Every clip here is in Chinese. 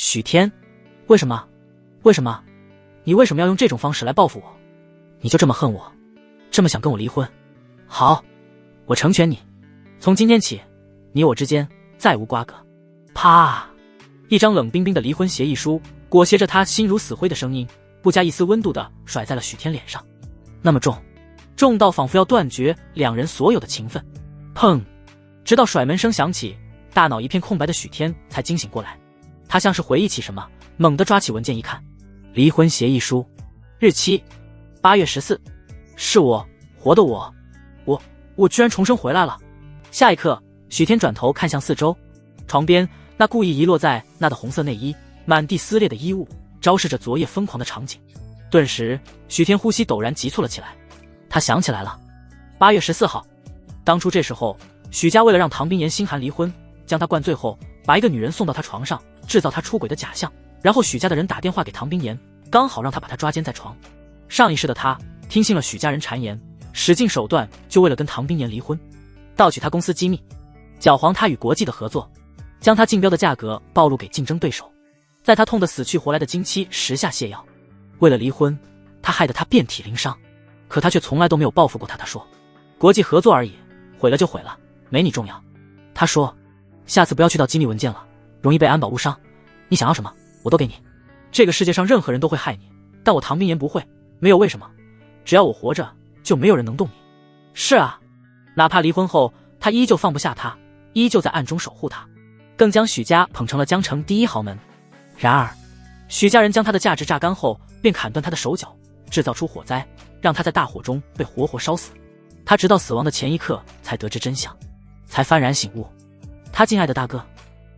许天，为什么？为什么？你为什么要用这种方式来报复我？你就这么恨我，这么想跟我离婚？好，我成全你。从今天起，你我之间再无瓜葛。啪！一张冷冰冰的离婚协议书裹挟着他心如死灰的声音，不加一丝温度地甩在了许天脸上。那么重，重到仿佛要断绝两人所有的情分。砰！直到甩门声响起，大脑一片空白的许天才惊醒过来。他像是回忆起什么，猛地抓起文件一看，离婚协议书，日期8月14，是我活的我居然重生回来了。下一刻，许天转头看向四周，床边那故意遗落在那的红色内衣，满地撕裂的衣物，昭示着昨夜疯狂的场景。顿时，许天呼吸陡然急促了起来。他想起来了，8月14号，当初这时候，许家为了让唐冰岩心寒离婚，将他灌醉后，把一个女人送到他床上，制造他出轨的假象，然后许家的人打电话给唐冰岩，刚好让他把他抓奸在床。上一世的他听信了许家人谗言，使尽手段就为了跟唐冰岩离婚，盗取他公司机密，搅黄他与国际的合作，将他竞标的价格暴露给竞争对手，在他痛得死去活来的经期食下泻药。为了离婚，他害得他遍体鳞伤，可他却从来都没有报复过他。他说国际合作而已，毁了就毁了，没你重要。他说下次不要去盗机密文件了，容易被安保误伤，你想要什么我都给你。这个世界上任何人都会害你，但我唐冰岩不会，没有为什么，只要我活着就没有人能动你。是啊，哪怕离婚后他依旧放不下他，依旧在暗中守护他，更将许家捧成了江城第一豪门。然而许家人将他的价值榨干后，便砍断他的手脚，制造出火灾，让他在大火中被活活烧死。他直到死亡的前一刻才得知真相，才幡然醒悟，他敬爱的大哥，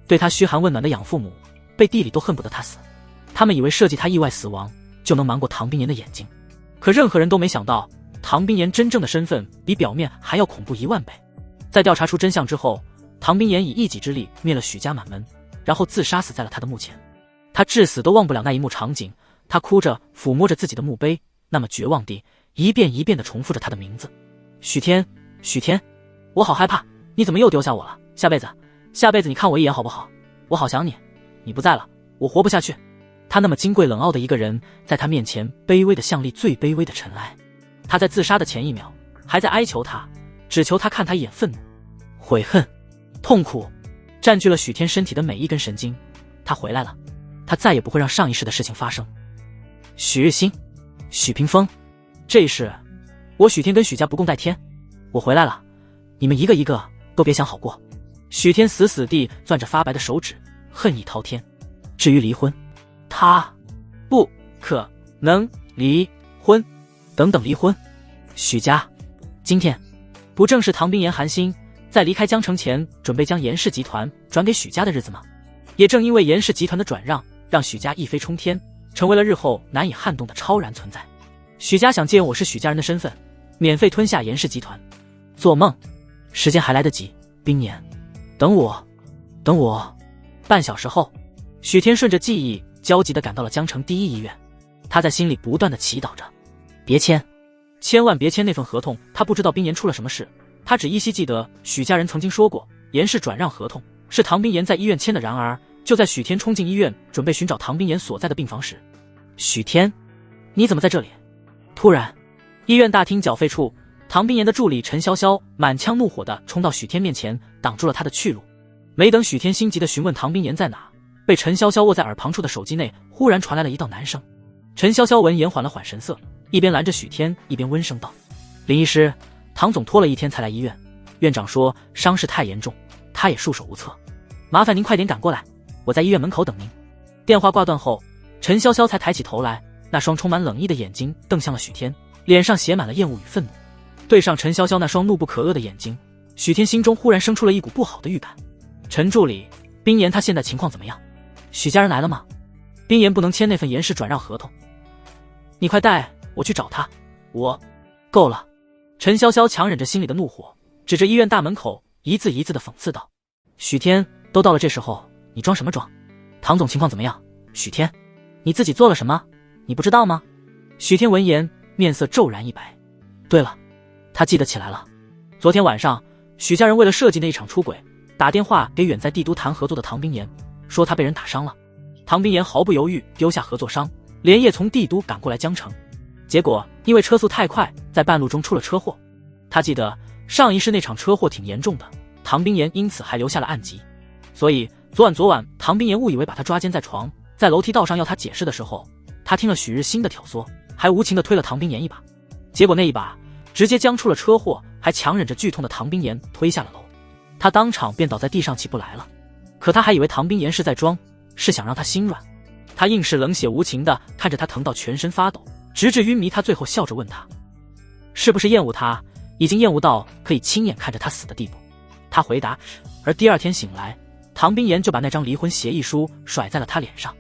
对他嘘寒问暖的养父母，背地里都恨不得他死。他们以为设计他意外死亡就能瞒过唐冰岩的眼睛，可任何人都没想到，唐冰岩真正的身份比表面还要恐怖10000倍。在调查出真相之后，唐冰岩以一己之力灭了许家满门，然后自杀死在了他的墓前。他至死都忘不了那一幕场景，他哭着抚摸着自己的墓碑，那么绝望地一遍一遍地重复着他的名字。许天，许天，我好害怕，你怎么又丢下我了？下辈子你看我一眼好不好？我好想你，你不在了，我活不下去。他那么金贵冷傲的一个人，在他面前卑微的像粒最卑微的尘埃。他在自杀的前一秒还在哀求他，只求他看他一眼。愤怒、悔恨、痛苦占据了许天身体的每一根神经。他回来了，他再也不会让上一世的事情发生。许日新，许屏风，这一世我许天跟许家不共戴天，我回来了，你们一个一个都别想好过。许天死死地攥着发白的手指，恨意滔天。至于离婚，他不可能离婚。等等离婚，许家今天不正是唐冰岩寒心在离开江城前准备将严氏集团转给许家的日子吗？也正因为严氏集团的转让，让许家一飞冲天，成为了日后难以撼动的超然存在。许家想借用我是许家人的身份，免费吞下严氏集团。做梦，时间还来得及。冰岩，等我。半小时后，许天顺着记忆焦急地赶到了江城第一医院。他在心里不断地祈祷着，别签，千万别签那份合同。他不知道冰岩出了什么事，他只依稀记得许家人曾经说过，严氏转让合同是唐冰岩在医院签的。然而就在许天冲进医院准备寻找唐冰岩所在的病房时，许天，你怎么在这里？突然，医院大厅缴费处，唐冰岩的助理陈潇潇满腔怒火地冲到许天面前，挡住了他的去路。没等许天心急地询问唐冰岩在哪，被陈潇潇握在耳旁处的手机内忽然传来了一道男声。陈潇潇闻言缓了缓神色，一边拦着许天，一边温声道：林医师，唐总拖了1天才来医院，院长说伤势太严重，他也束手无策，麻烦您快点赶过来，我在医院门口等您。电话挂断后，陈潇潇才抬起头来，那双充满冷意的眼睛瞪向了许天，脸上写满了厌恶与愤怒。对上陈潇潇那双怒不可遏的眼睛，许天心中忽然生出了一股不好的预感。陈助理，冰岩他现在情况怎么样？许家人来了吗？冰岩不能签那份严氏转让合同，你快带我去找他。我够了。陈潇潇强忍着心里的怒火，指着医院大门口，一字一字地讽刺道：许天，都到了这时候，你装什么装？唐总情况怎么样？许天，你自己做了什么？你不知道吗？许天闻言面色骤然一白。对了，他记得起来了，昨天晚上许家人为了设计那一场出轨，打电话给远在帝都谈合作的唐冰岩，说他被人打伤了。唐冰岩毫不犹豫丢下合作商，连夜从帝都赶过来江城。结果因为车速太快，在半路中出了车祸。他记得上一世那场车祸挺严重的，唐冰岩因此还留下了案籍。所以昨晚唐冰岩误以为把他抓奸在床，在楼梯道上要他解释的时候，他听了许日新的挑唆，还无情地推了唐冰岩一把。结果那一把直接将出了车祸，还强忍着剧痛的唐冰岩推下了楼。他当场便倒在地上起不来了。可他还以为唐冰岩是在装，是想让他心软。他硬是冷血无情地看着他疼到全身发抖，直至晕迷。他最后笑着问他是不是厌恶他，已经厌恶到可以亲眼看着他死的地步。他回答是。而第二天醒来，唐冰岩就把那张离婚协议书甩在了他脸上。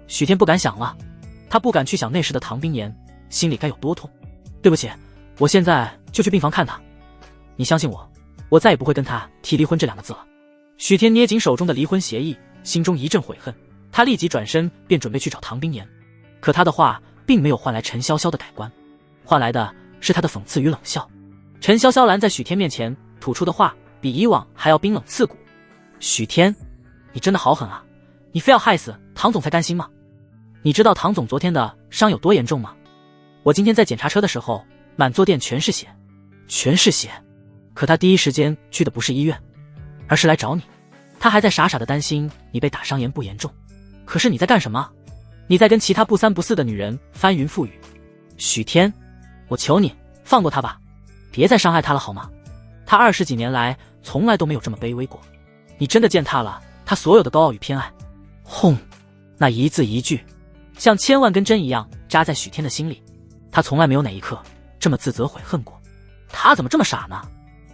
许天不敢想了，他不敢去想那时的唐冰岩心里该有多痛。对不起，我现在就去病房看他，你相信我，我再也不会跟他提离婚这两个字了。许天捏紧手中的离婚协议，心中一阵悔恨。他立即转身便准备去找唐冰岩，可他的话并没有换来陈潇潇的改观，换来的是他的讽刺与冷笑。陈潇潇拦在许天面前吐出的话比以往还要冰冷刺骨。许天，你真的好狠啊，你非要害死唐总才甘心吗？你知道唐总昨天的伤有多严重吗？我今天在检查车的时候，满坐垫全是血。全是血。可他第一时间去的不是医院，而是来找你。他还在傻傻的担心你被打伤严不严重。可是你在干什么？你在跟其他不三不四的女人翻云覆雨。许天，我求你放过他吧，别再伤害他了好吗？他20几年来从来都没有这么卑微过。你真的践踏了他所有的高傲与偏爱。轰！那一字一句像千万根针一样扎在许天的心里。他从来没有哪一刻这么自责悔恨过。他怎么这么傻呢？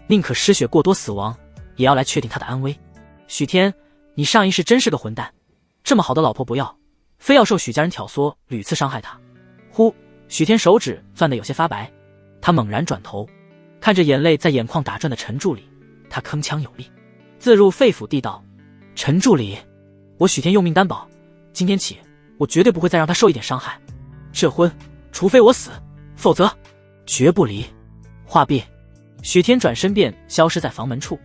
宁可失血过多死亡，也要来确定他的安危。许天，你上一世真是个混蛋，这么好的老婆不要，非要受许家人挑唆，屡次伤害他。呼！许天手指攥得有些发白，他猛然转头，看着眼泪在眼眶打转的陈助理，他铿锵有力，自入肺腑地道：陈助理，我许天用命担保，今天起我绝对不会再让他受一点伤害。这婚除非我死，否则绝不离。话毕，许天转身便消失在房门处。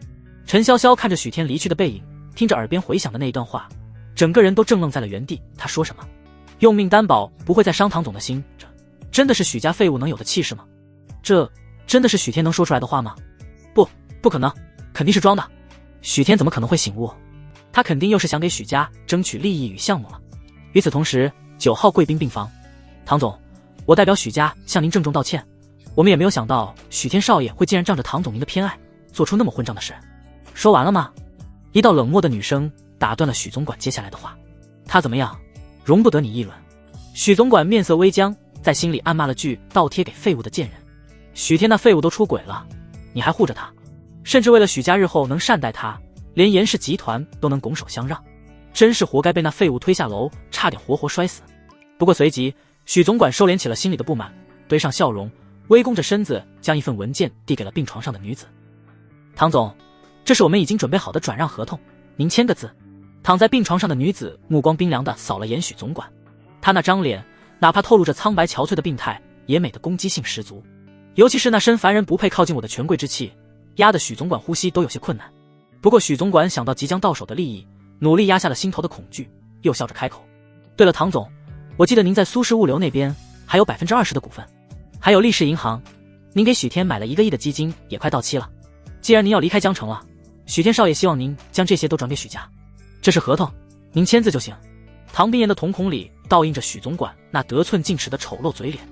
陈潇潇看着许天离去的背影，听着耳边回响的那一段话，整个人都怔愣在了原地。他说什么？用命担保不会再伤唐总的心，这真的是许家废物能有的气势吗？这真的是许天能说出来的话吗？不可能，肯定是装的。许天怎么可能会醒悟？他肯定又是想给许家争取利益与项目了。与此同时，9号贵宾病房，唐总，我代表许家向您郑重道歉。我们也没有想到许天少爷会竟然仗着唐总您的偏爱，做出那么混账的事。说完了吗？一道冷漠的女声打断了许总管接下来的话。他怎么样，容不得你议论。许总管面色微僵，在心里暗骂了句倒贴给废物的贱人。许天那废物都出轨了，你还护着他，甚至为了许家日后能善待他，连严氏集团都能拱手相让，真是活该被那废物推下楼，差点活活摔死。不过随即许总管收敛起了心里的不满，堆上笑容，微弓着身子将一份文件递给了病床上的女子。唐总，这是我们已经准备好的转让合同，您签个字。躺在病床上的女子目光冰凉地扫了眼许总管，她那张脸哪怕透露着苍白憔悴的病态，也美得攻击性十足。尤其是那身凡人不配靠近我的权贵之气，压得许总管呼吸都有些困难。不过许总管想到即将到手的利益，努力压下了心头的恐惧，又笑着开口：对了，唐总，我记得您在苏氏物流那边还有20%的股份，还有利氏银行，您给许天买了1个亿的基金也快到期了。既然您要离开江城了，许天少爷希望您将这些都转给许家，这是合同，您签字就行。唐冰岩的瞳孔里倒映着许总管那得寸进尺的丑陋嘴脸，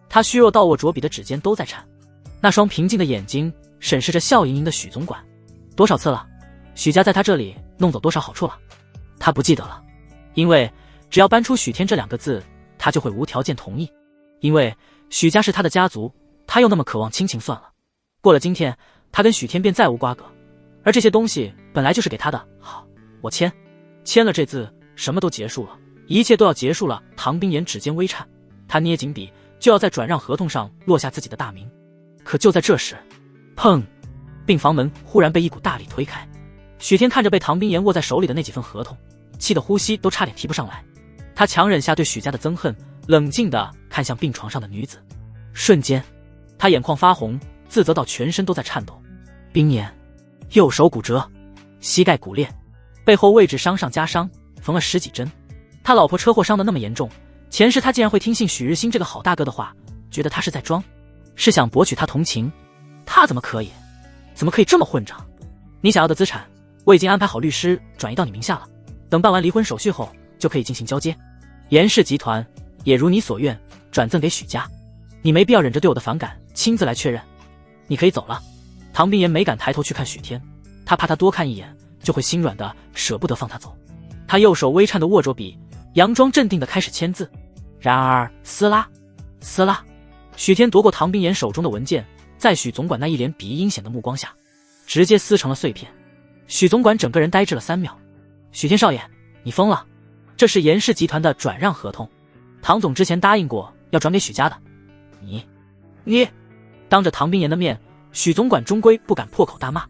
他虚弱到握着笔的指尖都在颤，那双平静的眼睛审视着笑盈盈的许总管。多少次了，许家在他这里弄走多少好处了，他不记得了。因为只要搬出许天这2个字，他就会无条件同意。因为许家是他的家族，他又那么渴望亲情，算了，过了今天，他跟许天便再无瓜葛。而这些东西本来就是给他的，好，我签。签了这字，什么都结束了，一切都要结束了。唐冰岩指尖微颤，他捏紧笔，就要在转让合同上落下自己的大名。可就在这时，砰！病房门忽然被一股大力推开。许天看着被唐冰岩握在手里的那几份合同，气得呼吸都差点提不上来。他强忍下对许家的憎恨，冷静地看向病床上的女子。瞬间，他眼眶发红，自责到全身都在颤抖。冰岩，右手骨折，膝盖骨裂，背后位置伤上加伤，缝了10几针。他老婆车祸伤得那么严重，前世他竟然会听信许日新这个好大哥的话，觉得他是在装，是想博取他同情。他怎么可以这么混账？你想要的资产，我已经安排好律师转移到你名下了，等办完离婚手续后就可以进行交接。严氏集团也如你所愿转赠给许家，你没必要忍着对我的反感，亲自来确认。你可以走了。唐冰岩没敢抬头去看许天，他怕他多看一眼就会心软的舍不得放他走。他右手微颤的握着笔，佯装镇定的开始签字。然而撕拉撕拉，许天夺过唐冰岩手中的文件，在许总管那一脸鄙夷阴险的目光下，直接撕成了碎片。许总管整个人呆滞了3秒。许天少爷，你疯了？这是严氏集团的转让合同，唐总之前答应过要转给许家的。你当着唐冰岩的面，许总管终归不敢破口大骂，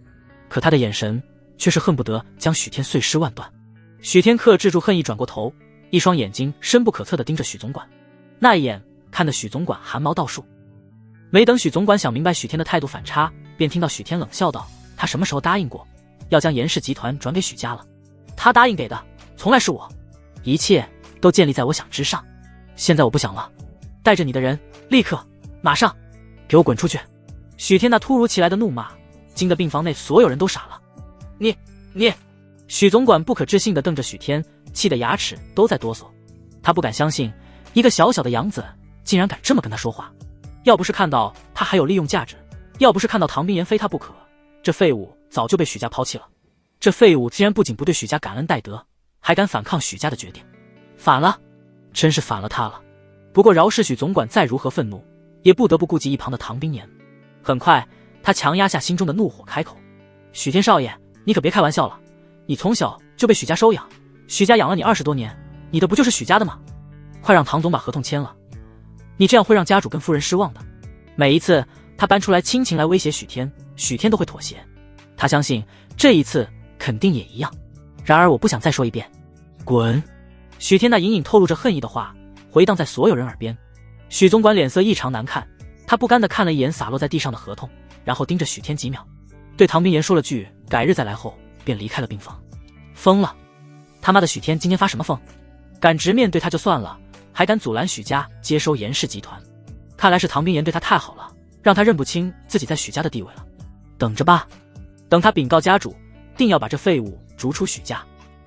可他的眼神却是恨不得将许天碎尸万段。许天克制住恨意，转过头，一双眼睛深不可测地盯着许总管，那一眼看得许总管汗毛倒竖。没等许总管想明白许天的态度反差，便听到许天冷笑道：他什么时候答应过要将严氏集团转给许家了？他答应给的从来是我，一切都建立在我想之上。现在我不想了，带着你的人立刻马上给我滚出去！许天那突如其来的怒骂惊得病房内所有人都傻了。你许总管不可置信地瞪着许天，气得牙齿都在哆嗦。他不敢相信一个小小的养子竟然敢这么跟他说话。要不是看到他还有利用价值，要不是看到唐冰岩非他不可，这废物早就被许家抛弃了。这废物竟然不仅不对许家感恩戴德，还敢反抗许家的决定，反了，真是反了他了。不过饶是许总管再如何愤怒，也不得不顾及一旁的唐冰岩。很快他强压下心中的怒火，开口：许天少爷，你可别开玩笑了，你从小就被许家收养，许家养了你20多年，你的不就是许家的吗？快让唐总把合同签了，你这样会让家主跟夫人失望的。每一次他搬出来亲情来威胁许天，许天都会妥协，他相信这一次肯定也一样。然而我不想再说一遍，滚！许天那隐隐透露着恨意的话回荡在所有人耳边。许总管脸色异常难看，他不甘地看了一眼洒落在地上的合同，然后盯着许天几秒，对唐冰岩说了句改日再来后便离开了病房。疯了，他妈的许天今天发什么疯？敢直面对他就算了，还敢阻拦许家接收严氏集团，看来是唐冰岩对他太好了，让他认不清自己在许家的地位了。等着吧，等他禀告家主，定要把这废物逐出许家。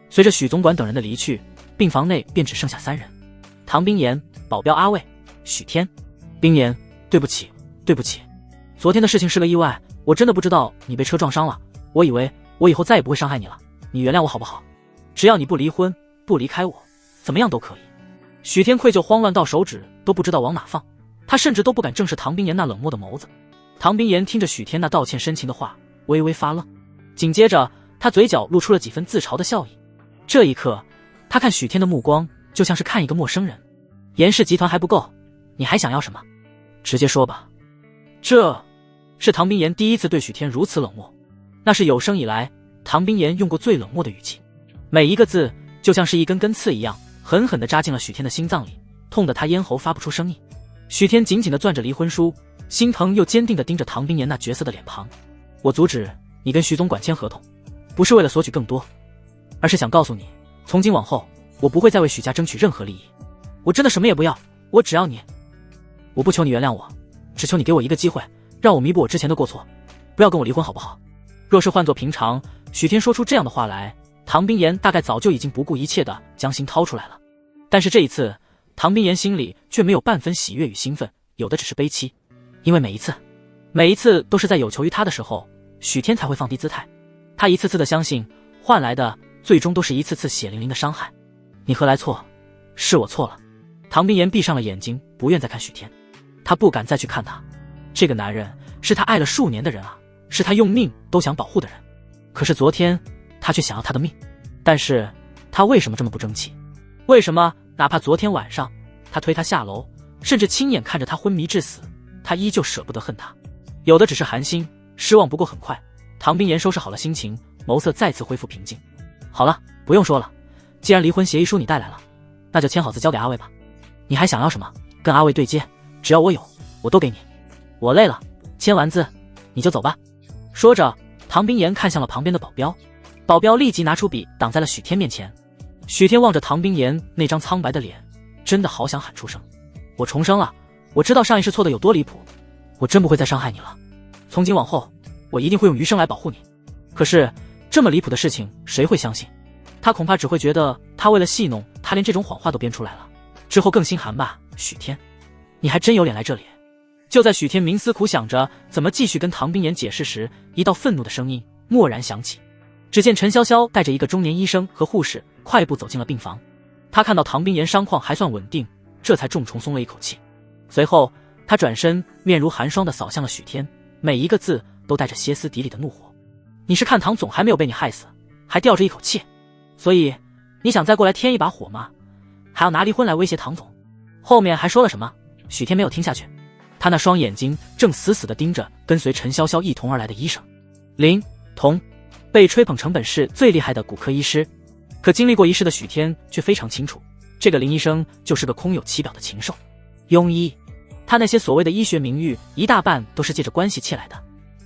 随着许总管等人的离去，病房内便只剩下3人：唐冰岩、保镖阿卫、许天。冰岩，对不起，昨天的事情是个意外，我真的不知道你被车撞伤了，我以为我以后再也不会伤害你了，你原谅我好不好？只要你不离婚，不离开我，怎么样都可以。许天愧疚慌乱到手指都不知道往哪放，他甚至都不敢正视唐冰岩那冷漠的眸子。唐冰岩听着许天那道歉深情的话，微微发愣，紧接着他嘴角露出了几分自嘲的笑意。这一刻他看许天的目光就像是看一个陌生人。严氏集团还不够，你还想要什么？直接说吧。这是唐冰岩第一次对许天如此冷漠，那是有生以来唐冰岩用过最冷漠的语气，每一个字就像是一根根刺一样，狠狠地扎进了许天的心脏里，痛得他咽喉发不出声音。许天紧紧地攥着离婚书，心疼又坚定地盯着唐冰岩那绝色的脸庞。我阻止你跟徐总管签合同，不是为了索取更多，而是想告诉你，从今往后我不会再为许家争取任何利益，我真的什么也不要，我只要你。我不求你原谅我，只求你给我一个机会，让我弥补我之前的过错，不要跟我离婚好不好？若是换作平常，许天说出这样的话来，唐冰岩大概早就已经不顾一切地将心掏出来了。但是这一次，唐冰岩心里却没有半分喜悦与兴奋，有的只是悲戚。因为每一次都是在有求于他的时候，许天才会放低姿态。他一次次的相信，换来的最终都是一次次血淋淋的伤害。你何来错？是我错了。唐冰岩闭上了眼睛，不愿再看许天。他不敢再去看他。这个男人是他爱了数年的人啊，是他用命都想保护的人。可是昨天他却想要他的命。但是他为什么这么不争气？为什么哪怕昨天晚上他推他下楼，甚至亲眼看着他昏迷致死，他依旧舍不得恨他？有的只是寒心，失望。不过很快唐冰岩收拾好了心情，眸色再次恢复平静。好了，不用说了，既然离婚协议书你带来了，那就签好字交给阿卫吧。你还想要什么？跟阿卫对接，只要我有，我都给你。我累了，签完字你就走吧。说着，唐冰岩看向了旁边的保镖，保镖立即拿出笔挡在了许天面前。许天望着唐冰岩那张苍白的脸，真的好想喊出声。我重生了，我知道上一世错的有多离谱，我真不会再伤害你了。从今往后，我一定会用余生来保护你。可是这么离谱的事情谁会相信？他恐怕只会觉得他为了戏弄他连这种谎话都编出来了，之后更心寒吧。许天，你还真有脸来这里。就在许天冥思苦想着怎么继续跟唐冰岩解释时，一道愤怒的声音蓦然响起。只见陈潇潇带着一个中年医生和护士快步走进了病房。他看到唐冰岩伤况还算稳定，这才重重松了一口气。随后他转身面如寒霜地扫向了许天，每一个字都带着歇斯底里的怒火。你是看唐总还没有被你害死，还吊着一口气，所以你想再过来添一把火吗？还要拿离婚来威胁唐总？后面还说了什么？许天没有听下去，他那双眼睛正死死地盯着跟随陈潇潇一同而来的医生林童，被吹捧成本市最厉害的骨科医师。可经历过一世的许天却非常清楚，这个林医生就是个空有其表的禽兽。庸医，他那些所谓的医学名誉一大半都是借着关系窃来的。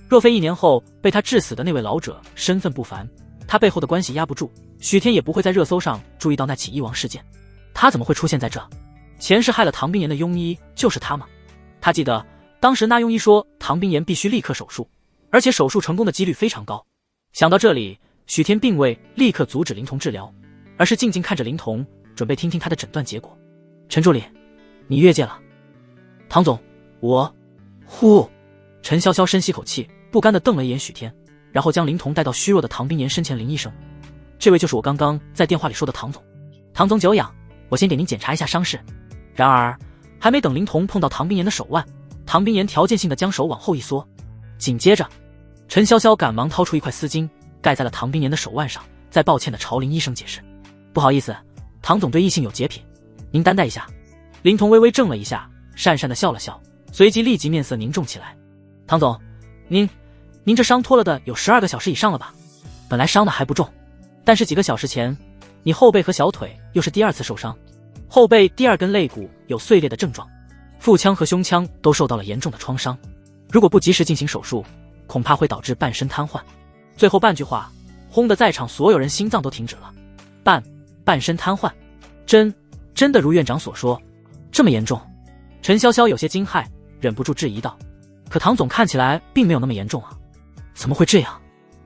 若非1年后被他致死的那位老者身份不凡，他背后的关系压不住，许天也不会在热搜上注意到那起医亡事件。他怎么会出现在这？前世害了唐冰岩的庸医就是他吗？他记得当时那庸医说唐冰岩必须立刻手术，而且手术成功的几率非常高。想到这里，许天并未立刻阻止林童治疗，而是静静看着林童，准备听听他的诊断结果。陈助理，你越界了。唐总，呼。陈潇潇深吸口气，不甘地瞪了一眼许天，然后将林童带到虚弱的唐冰岩身前。林医生，这位就是我刚刚在电话里说的唐总。唐总久仰，我先给您检查一下伤势。然而还没等林童碰到唐冰岩的手腕，唐冰岩条件性地将手往后一缩，紧接着陈潇潇赶忙掏出一块丝巾盖在了唐冰岩的手腕上，再抱歉地朝林医生解释，不好意思，唐总对异性有洁癖，您担待一下。林童微微怔了一下，讪讪地笑了笑，随即立即面色凝重起来。唐总，您这伤拖了的有12个小时以上了吧？本来伤的还不重，但是几个小时前你后背和小腿又是第2次受伤，后背第2根肋骨有碎裂的症状，腹腔和胸腔都受到了严重的创伤，如果不及时进行手术，恐怕会导致半身瘫痪。最后半句话轰得在场所有人心脏都停止了。半身瘫痪，真的如院长所说这么严重？陈潇潇有些惊骇，忍不住质疑道，可唐总看起来并没有那么严重啊，怎么会这样？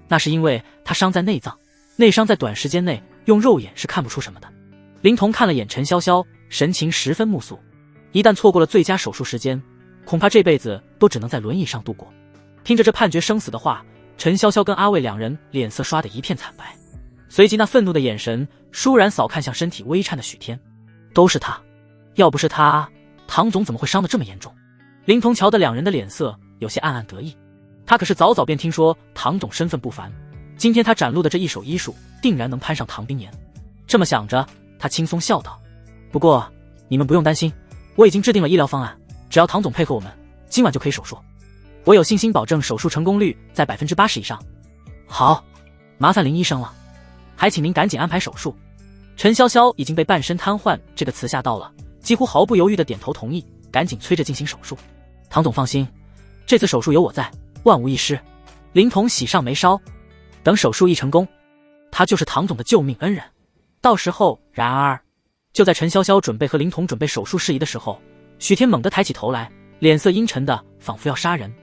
那是因为他伤在内脏，内伤在短时间内用肉眼是看不出什么的。林童看了眼陈潇潇，神情十分木肃，一旦错过了最佳手术时间，恐怕这辈子都只能在轮椅上度过。听着这判决生死的话，陈潇潇跟阿卫2人脸色刷得一片惨白，随即那愤怒的眼神倏然扫看向身体微颤的许天。都是他，要不是他，唐总怎么会伤得这么严重？林童瞧得2人的脸色有些暗暗得意，他可是早便听说唐总身份不凡，今天他展露的这一手医术定然能攀上唐冰岩。这么想着，他轻松笑道，不过你们不用担心，我已经制定了医疗方案，只要唐总配合我们，今晚就可以手术，我有信心保证手术成功率在80%以上。好，麻烦林医生了，还请您赶紧安排手术。陈潇潇已经被半身瘫痪这个词吓到了，几乎毫不犹豫地点头同意，赶紧催着进行手术。唐总放心，这次手术有我在，万无一失。林童喜上眉梢，等手术一成功，他就是唐总的救命恩人，到时候。然而就在陈潇潇准备和林童准备手术事宜的时候，许天猛地抬起头来，脸色阴沉的仿佛要杀人。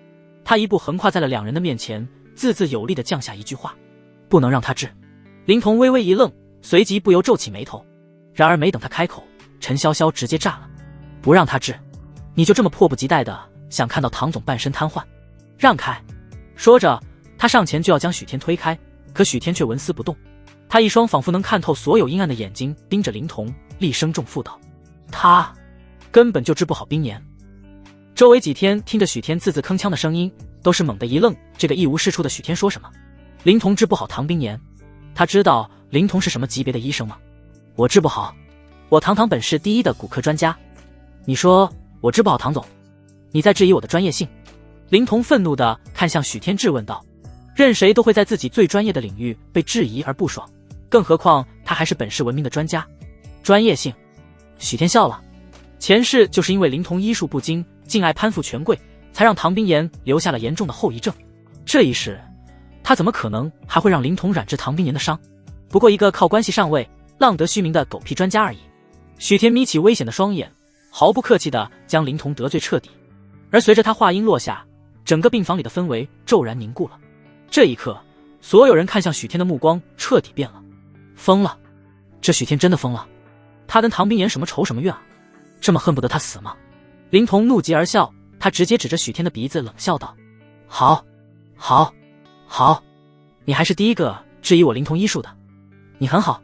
他一步横跨在了2人的面前，字字有力地降下一句话，不能让他治。林童微微一愣，随即不由皱起眉头。然而没等他开口，陈潇潇直接炸了，不让他治？你就这么迫不及待的想看到唐总半身瘫痪？让开！说着他上前就要将许天推开，可许天却纹丝不动，他一双仿佛能看透所有阴暗的眼睛盯着林童，厉声重负道，他根本就治不好冰岩。周围几天听着许天字字铿锵的声音，都是猛地一愣，这个一无是处的许天说什么？林童治不好唐冰岩？他知道林童是什么级别的医生吗？我治不好，我堂堂本市第1的骨科专家，你说我治不好唐总，你在质疑我的专业性？林童愤怒地看向许天质问道，任谁都会在自己最专业的领域被质疑而不爽，更何况他还是本市闻名的专家。专业性？许天笑了，前世就是因为林童医术不精，敬爱攀附权贵，才让唐冰岩留下了严重的后遗症。这一世他怎么可能还会让林童染治唐冰岩的伤？不过一个靠关系上位，浪得虚名的狗屁专家而已。许天眯起危险的双眼，毫不客气地将灵童得罪彻底。而随着他话音落下，整个病房里的氛围骤然凝固了。这一刻，所有人看向许天的目光彻底变了。疯了，这许天真的疯了。他跟唐冰岩什么仇什么怨啊？这么恨不得他死吗？灵童怒极而笑，他直接指着许天的鼻子冷笑道：好，好，好，你还是第一个质疑我灵童医术的。你很好，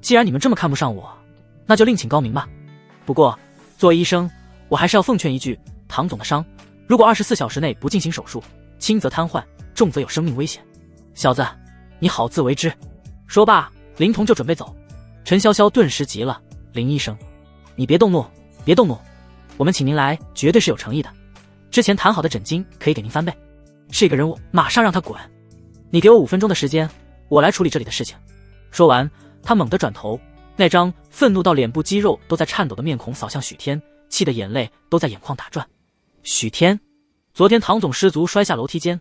既然你们这么看不上我，那就另请高明吧。不过作为医生，我还是要奉劝一句，唐总的伤，如果24小时内不进行手术，轻则瘫痪，重则有生命危险。小子，你好自为之。说罢，灵童就准备走。陈潇潇顿时急了：林医生，你别动怒，别动怒，我们请您来绝对是有诚意的，之前谈好的诊金可以给您翻倍。这个人我马上让他滚，你给我5分钟的时间，我来处理这里的事情。说完，他猛地转头，那张愤怒到脸部肌肉都在颤抖的面孔扫向许天，气得眼泪都在眼眶打转。许天，昨天唐总失足摔下楼梯间，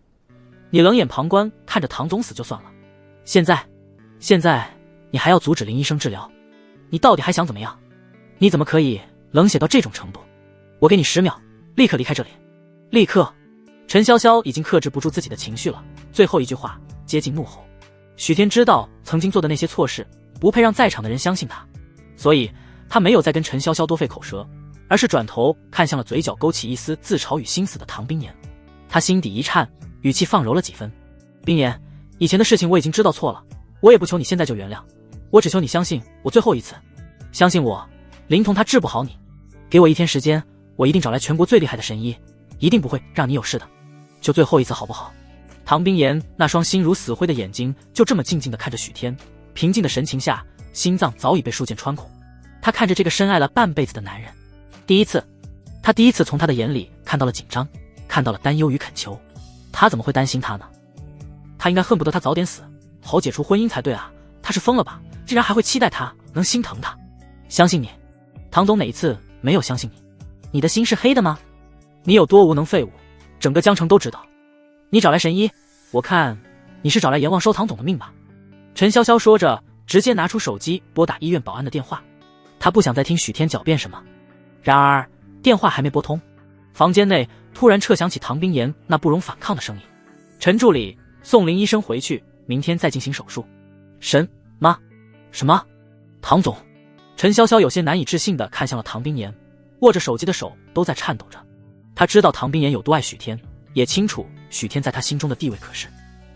你冷眼旁观看着唐总死就算了，现在你还要阻止林医生治疗，你到底还想怎么样？你怎么可以冷血到这种程度？我给你10秒，立刻离开这里，立刻！陈潇潇已经克制不住自己的情绪了，最后一句话接近怒吼。许天知道曾经做的那些错事不配让在场的人相信他，所以他没有再跟陈潇潇多费口舌，而是转头看向了嘴角勾起一丝自嘲与心死的唐冰岩。他心底一颤，语气放柔了几分：冰岩，以前的事情我已经知道错了，我也不求你现在就原谅，我只求你相信我最后一次，相信我，灵童他治不好你，给我1天时间，我一定找来全国最厉害的神医，一定不会让你有事的，就最后一次好不好？唐冰岩那双心如死灰的眼睛就这么静静地看着许天，平静的神情下，心脏早已被数箭穿孔。他看着这个深爱了半辈子的男人，他第一次从他的眼里看到了紧张，看到了担忧与恳求。他怎么会担心他呢？他应该恨不得他早点死，好解除婚姻才对啊！他是疯了吧？竟然还会期待他，能心疼他？相信你，唐总哪一次没有相信你？你的心是黑的吗？你有多无能废物，整个江城都知道。你找来神医，我看你是找来阎王收唐总的命吧。陈潇潇说着，直接拿出手机拨打医院保安的电话。他不想再听许天狡辩什么。然而电话还没拨通，房间内突然撤响起唐冰岩那不容反抗的声音：陈助理，送林医生回去，明天再进行手术。什么？唐总？陈潇潇有些难以置信地看向了唐冰岩，握着手机的手都在颤抖着。他知道唐冰岩有多爱许天，也清楚许天在他心中的地位，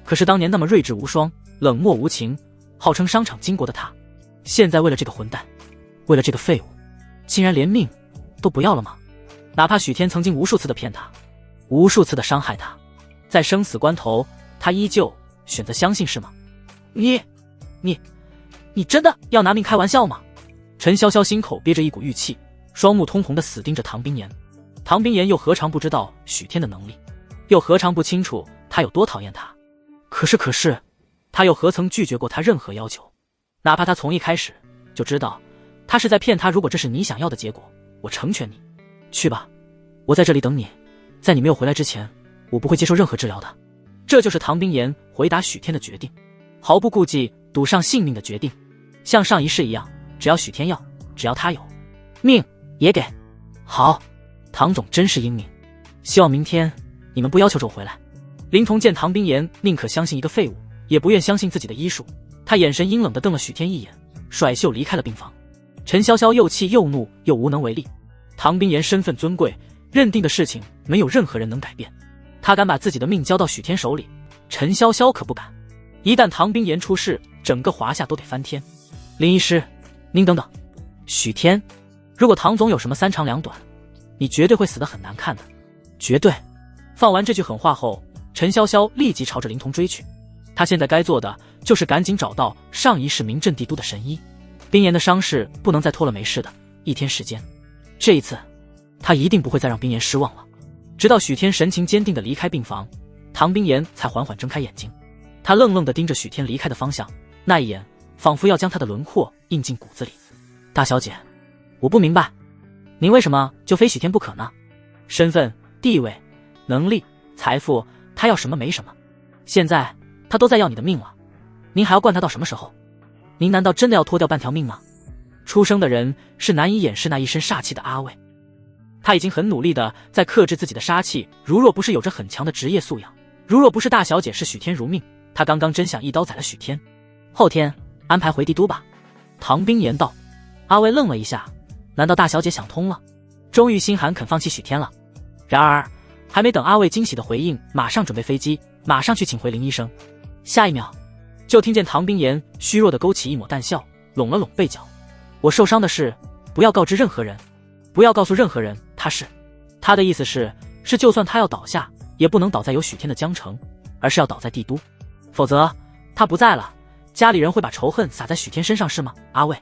可是当年那么睿智无双，冷漠无情，号称商场巾帼的他，现在为了这个混蛋，为了这个废物，竟然连命都不要了吗？哪怕许天曾经无数次的骗他，无数次的伤害他，在生死关头，他依旧选择相信，是吗？你真的要拿命开玩笑吗？陈潇潇心口憋着一股郁气，双目通红的死盯着唐冰岩。唐冰岩又何尝不知道许天的能力，又何尝不清楚他有多讨厌他？可是，他又何曾拒绝过他任何要求？哪怕他从一开始就知道他是在骗他。如果这是你想要的结果，我成全你。去吧，我在这里等你，在你没有回来之前，我不会接受任何治疗的。这就是唐冰岩回答许天的决定，毫不顾忌赌上性命的决定。像上一世一样，只要许天要，只要他有，命也给。好，唐总真是英明，希望明天你们不要求着我回来。林童见唐冰岩宁可相信一个废物，也不愿相信自己的医术，他眼神阴冷地瞪了许天一眼，甩袖离开了病房。陈潇潇又气又怒又无能为力。唐冰岩身份尊贵，认定的事情没有任何人能改变，他敢把自己的命交到许天手里，陈潇潇可不敢。一旦唐冰岩出事，整个华夏都得翻天。林医师，您等等。许天，如果唐总有什么3长2短，你绝对会死得很难看的，绝对。放完这句狠话后，陈潇潇立即朝着灵童追去。他现在该做的就是赶紧找到上一世名震帝都的神医。冰岩的伤势不能再拖了，没事的，1天时间。这一次他一定不会再让冰岩失望了。直到许天神情坚定地离开病房，唐冰岩才缓缓睁开眼睛。他愣愣地盯着许天离开的方向，那一眼仿佛要将他的轮廓印进骨子里。大小姐，我不明白，您为什么就非许天不可呢？身份、地位、能力、财富，他要什么没什么，现在他都在要你的命了，您还要惯他到什么时候？您难道真的要脱掉半条命吗？出生的人是难以掩饰那一身煞气的阿伟，他已经很努力的在克制自己的杀气，如若不是有着很强的职业素养，如若不是大小姐视许天如命，他刚刚真想一刀宰了许天。后天安排回帝都吧。唐冰言道。阿伟愣了一下，难道大小姐想通了，终于心寒肯放弃许天了？然而还没等阿伟惊喜的回应，马上准备飞机，马上去请回林医生。下一秒就听见唐冰言虚弱的勾起一抹淡笑，拢了拢背角。我受伤的事不要告知任何人，不要告诉任何人他的意思是就算他要倒下，也不能倒在有许天的江城，而是要倒在帝都，否则他不在了，家里人会把仇恨撒在许天身上是吗？阿伟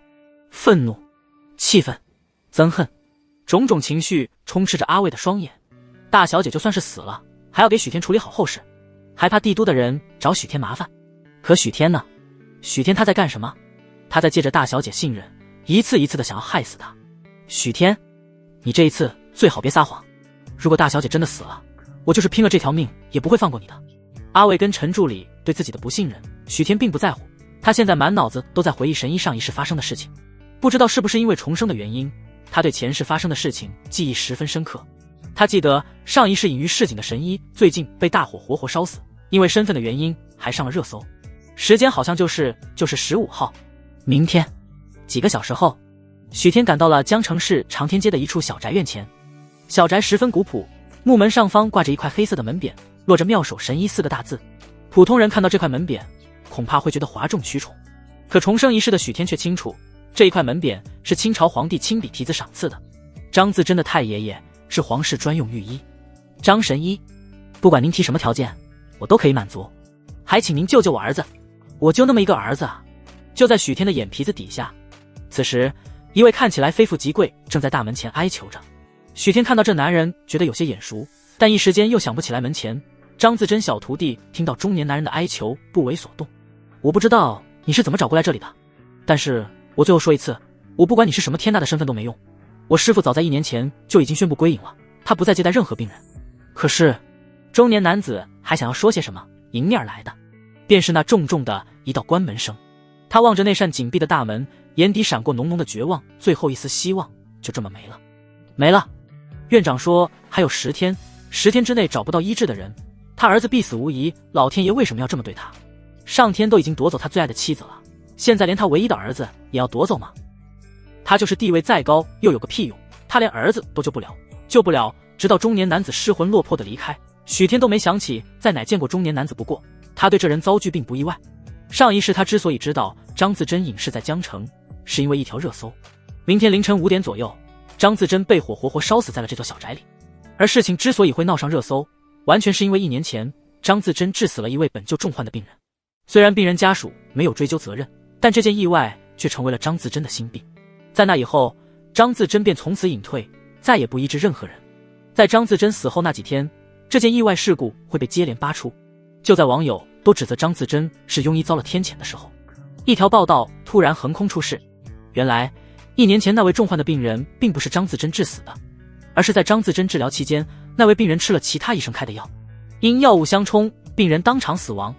愤怒、气愤、憎恨，种种情绪充斥着阿伟的双眼。大小姐就算是死了，还要给许天处理好后事，还怕帝都的人找许天麻烦。可许天呢？许天他在干什么？他在借着大小姐信任，一次一次的想要害死他。许天，你这一次最好别撒谎，如果大小姐真的死了，我就是拼了这条命也不会放过你的。阿伟跟陈助理对自己的不信任，许天并不在乎，他现在满脑子都在回忆神医上一世发生的事情。不知道是不是因为重生的原因，他对前世发生的事情记忆十分深刻。他记得上一世隐于市井的神医最近被大火活活烧死，因为身份的原因还上了热搜，时间好像就是15号。明天几个小时后，许天赶到了江城市长天街的一处小宅院前。小宅十分古朴，木门上方挂着一块黑色的门匾，落着妙手神医4个大字。普通人看到这块门匾恐怕会觉得哗众取宠，可重生一世的许天却清楚，这一块门匾是清朝皇帝亲笔题字赏赐的。张自珍的太爷爷是皇室专用御医，张神医，不管您提什么条件，我都可以满足，还请您救救我儿子，我就那么一个儿子啊！就在许天的眼皮子底下，此时一位看起来非富即贵正在大门前哀求着。许天看到这男人觉得有些眼熟，但一时间又想不起来门前。张自珍小徒弟听到中年男人的哀求，不为所动。我不知道你是怎么找过来这里的，但是我最后说一次，我不管你是什么天大的身份都没用。我师父早在1年前就已经宣布归隐了，他不再接待任何病人。可是中年男子还想要说些什么，迎面而来的便是那重重的一道关门声。他望着那扇紧闭的大门，眼底闪过浓浓的绝望，最后一丝希望就这么没了。院长说还有10天，10天之内找不到医治的人，他儿子必死无疑。老天爷为什么要这么对他？上天都已经夺走他最爱的妻子了，现在连他唯一的儿子也要夺走吗？他就是地位再高又有个屁用，他连儿子都救不了，直到中年男子失魂落魄的离开，许天都没想起在哪见过中年男子。不过他对这人遭拒并不意外，上一世他之所以知道张自珍隐士在江城，是因为一条热搜。明天凌晨5点左右，张自珍被火活活烧死在了这座小宅里。而事情之所以会闹上热搜，完全是因为1年前张自珍致死了一位本就重患的病人。虽然病人家属没有追究责任，但这件意外却成为了张自珍的心病。在那以后，张自珍便从此隐退，再也不医治任何人。在张自珍死后那几天，这件意外事故会被接连扒出。就在网友都指责张自珍是庸医遭了天谴的时候，一条报道突然横空出世。原来1年前那位重患的病人并不是张自珍致死的，而是在张自珍治疗期间，那位病人吃了其他医生开的药，因药物相冲，病人当场死亡。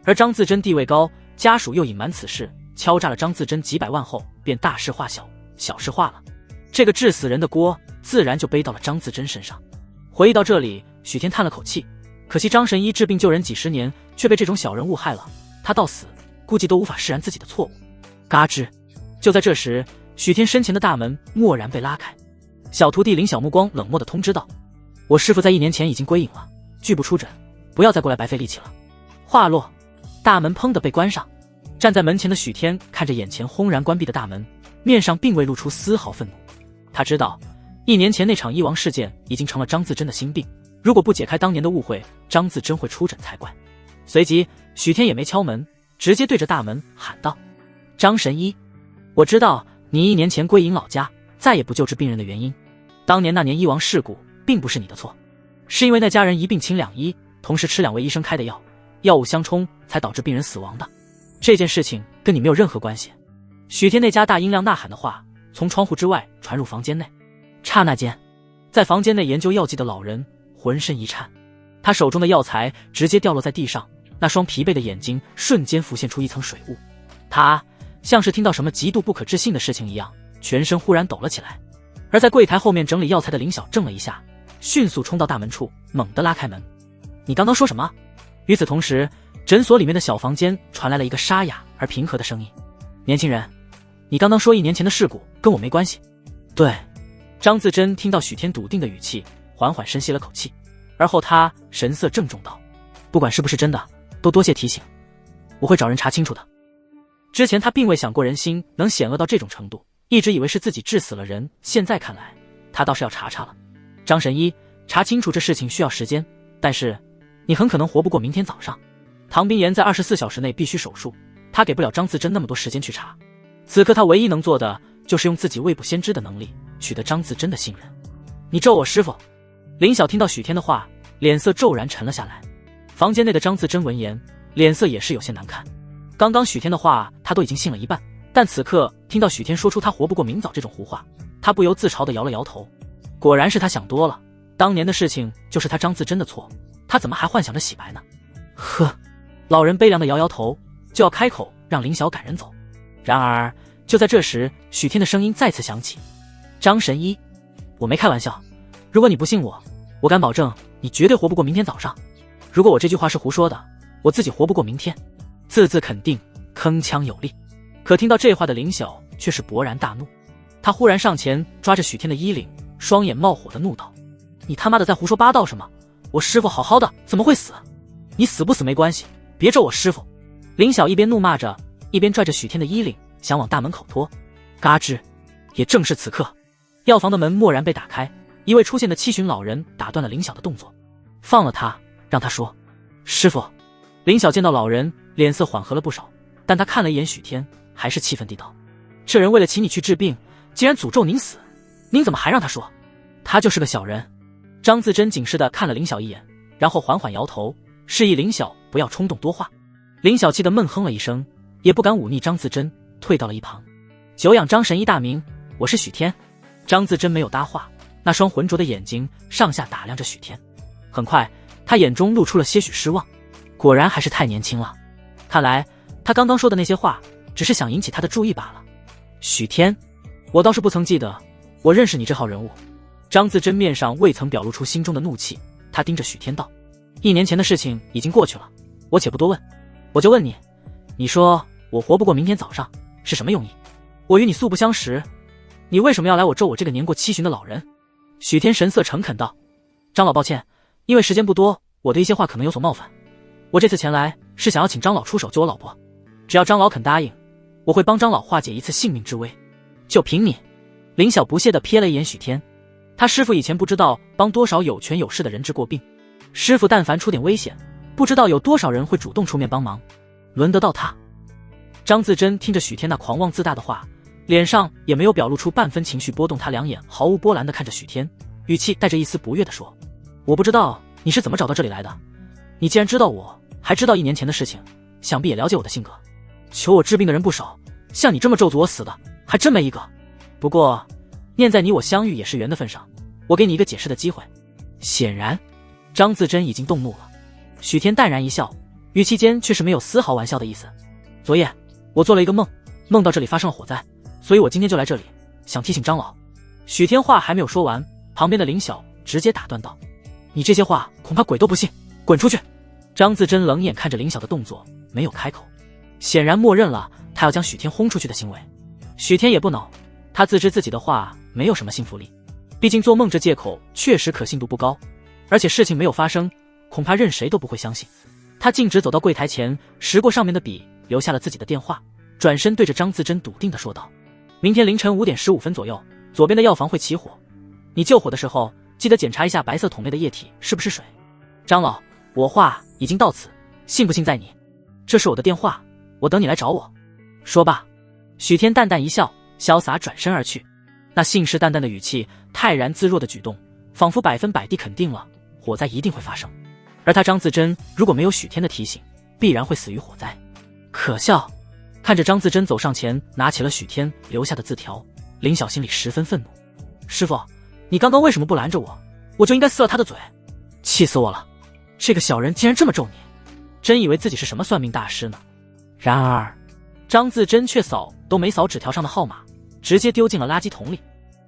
而张自珍地位高，家属又隐瞒此事，敲诈了张自珍几百万后，便大事化小，小事化了。这个致死人的锅自然就背到了张自珍身上。回忆到这里，许天叹了口气，可惜张神医治病救人几10年，却被这种小人误害了，他到死估计都无法释然自己的错误。嘎吱！就在这时，许天身前的大门蓦然被拉开，小徒弟林小目光冷漠地通知道：我师父在1年前已经归隐了，拒不出诊，不要再过来白费力气了。话落，大门砰地被关上。站在门前的许天看着眼前轰然关闭的大门，面上并未露出丝毫愤怒。他知道1年前那场医王事件已经成了张自珍的心病，如果不解开当年的误会，张自珍会出诊才怪。随即许天也没敲门，直接对着大门喊道：张神医，我知道你1年前归隐老家，再也不救治病人的原因，当年那年医王事故并不是你的错，是因为那家人一病请2医，同时吃2位医生开的药，药物相冲才导致病人死亡的，这件事情跟你没有任何关系。许天那家大音量呐喊的话从窗户之外传入房间内，刹那间，在房间内研究药剂的老人浑身一颤，他手中的药材直接掉落在地上，那双疲惫的眼睛瞬间浮现出一层水雾。他像是听到什么极度不可置信的事情一样，全身忽然抖了起来。而在柜台后面整理药材的林晓怔了一下，迅速冲到大门处，猛地拉开门。你刚刚说什么？与此同时，诊所里面的小房间传来了一个沙哑而平和的声音：年轻人，你刚刚说1年前的事故跟我没关系。对。张自珍听到许天笃定的语气，缓缓深吸了口气，而后他神色郑重道：不管是不是真的，都多谢提醒，我会找人查清楚的。之前他并未想过人心能险恶到这种程度，一直以为是自己治死了人，现在看来他倒是要查查了。张神医，查清楚这事情需要时间，但是你很可能活不过明天早上。唐冰岩在24小时内必须手术，他给不了张自珍那么多时间去查。此刻他唯一能做的就是用自己未卜先知的能力取得张自珍的信任。你咒我师父！林晓听到许天的话，脸色骤然沉了下来。房间内的张自珍闻言，脸色也是有些难看。刚刚许天的话他都已经信了一半，但此刻听到许天说出他活不过明早这种胡话，他不由自嘲地摇了摇头。果然是他想多了，当年的事情就是他张自珍的错，他怎么还幻想着洗白呢？呵，老人悲凉地摇摇头，就要开口让林晓赶人走。然而就在这时，许天的声音再次响起：张神医，我没开玩笑，如果你不信我，我敢保证你绝对活不过明天早上。如果我这句话是胡说的，我自己活不过明天。字字肯定，铿锵有力。可听到这话的林晓却是勃然大怒，他忽然上前抓着许天的衣领，双眼冒火的怒道：你他妈的在胡说八道什么？我师父好好的怎么会死？你死不死没关系，别咒我师父！林晓一边怒骂着，一边拽着许天的衣领想往大门口拖。嘎吱！也正是此刻，药房的门蓦然被打开，一位出现的七旬老人打断了林晓的动作。放了他，让他说。师父！林晓见到老人，脸色缓和了不少，但他看了一眼许天，还是气愤地道：这人为了请你去治病，竟然诅咒您死，您怎么还让他说？他就是个小人。张自珍警示地看了林晓一眼，然后缓缓摇头，示意林晓不要冲动多话。林晓气得闷哼了一声，也不敢忤逆张自珍，退到了一旁。久仰张神医大名，我是许天。张自珍没有搭话，那双浑浊的眼睛上下打量着许天。很快他眼中露出了些许失望，果然还是太年轻了，看来他刚刚说的那些话只是想引起他的注意罢了。许天，我倒是不曾记得我认识你这号人物。张自珍面上未曾表露出心中的怒气，他盯着许天道：1年前的事情已经过去了，我且不多问，我就问你，你说我活不过明天早上是什么用意？我与你素不相识，你为什么要来我咒我这个年过70的老人？许天神色诚恳道：张老抱歉，因为时间不多，我的一些话可能有所冒犯，我这次前来是想要请张老出手救我老婆，只要张老肯答应，我会帮张老化解一次性命之危。就凭你？林晓不屑地瞥了一眼许天，他师父以前不知道帮多少有权有势的人治过病，师父但凡出点危险，不知道有多少人会主动出面帮忙，轮得到他？张自珍听着许天那狂妄自大的话，脸上也没有表露出半分情绪波动，他两眼毫无波澜地看着许天，语气带着一丝不悦地说：我不知道你是怎么找到这里来的，你既然知道我，还知道1年前的事情，想必也了解我的性格。求我治病的人不少，像你这么咒诅我死的还真没一个。不过念在你我相遇也是缘的份上，我给你一个解释的机会。显然张自珍已经动怒了。许天淡然一笑，语气间却是没有丝毫玩笑的意思。昨夜我做了一个梦，梦到这里发生了火灾，所以我今天就来这里，想提醒张老。许天话还没有说完，旁边的林晓直接打断道：你这些话恐怕鬼都不信，滚出去！张自珍冷眼看着林晓的动作，没有开口，显然默认了他要将许天轰出去的行为。许天也不恼，他自知自己的话没有什么信服力，毕竟做梦这借口确实可信度不高，而且事情没有发生，恐怕任谁都不会相信。他径直走到柜台前，拾过上面的笔，留下了自己的电话，转身对着张自珍笃定地说道：明天凌晨5点15分左右，左边的药房会起火，你救火的时候记得检查一下白色桶内的液体是不是水。张老，我话已经到此，信不信在你。这是我的电话，我等你来找我。说罢，许天淡淡一笑，潇洒转身而去。那信誓旦旦的语气，泰然自若的举动，仿佛100%地肯定了火灾一定会发生。而他张自珍如果没有许天的提醒，必然会死于火灾。可笑！看着张自珍走上前，拿起了许天留下的字条，林晓心里十分愤怒。师父，你刚刚为什么不拦着我？我就应该撕了他的嘴，气死我了！这个小人竟然这么咒你，真以为自己是什么算命大师呢？然而张自珍却扫都没扫纸条上的号码，直接丢进了垃圾桶里。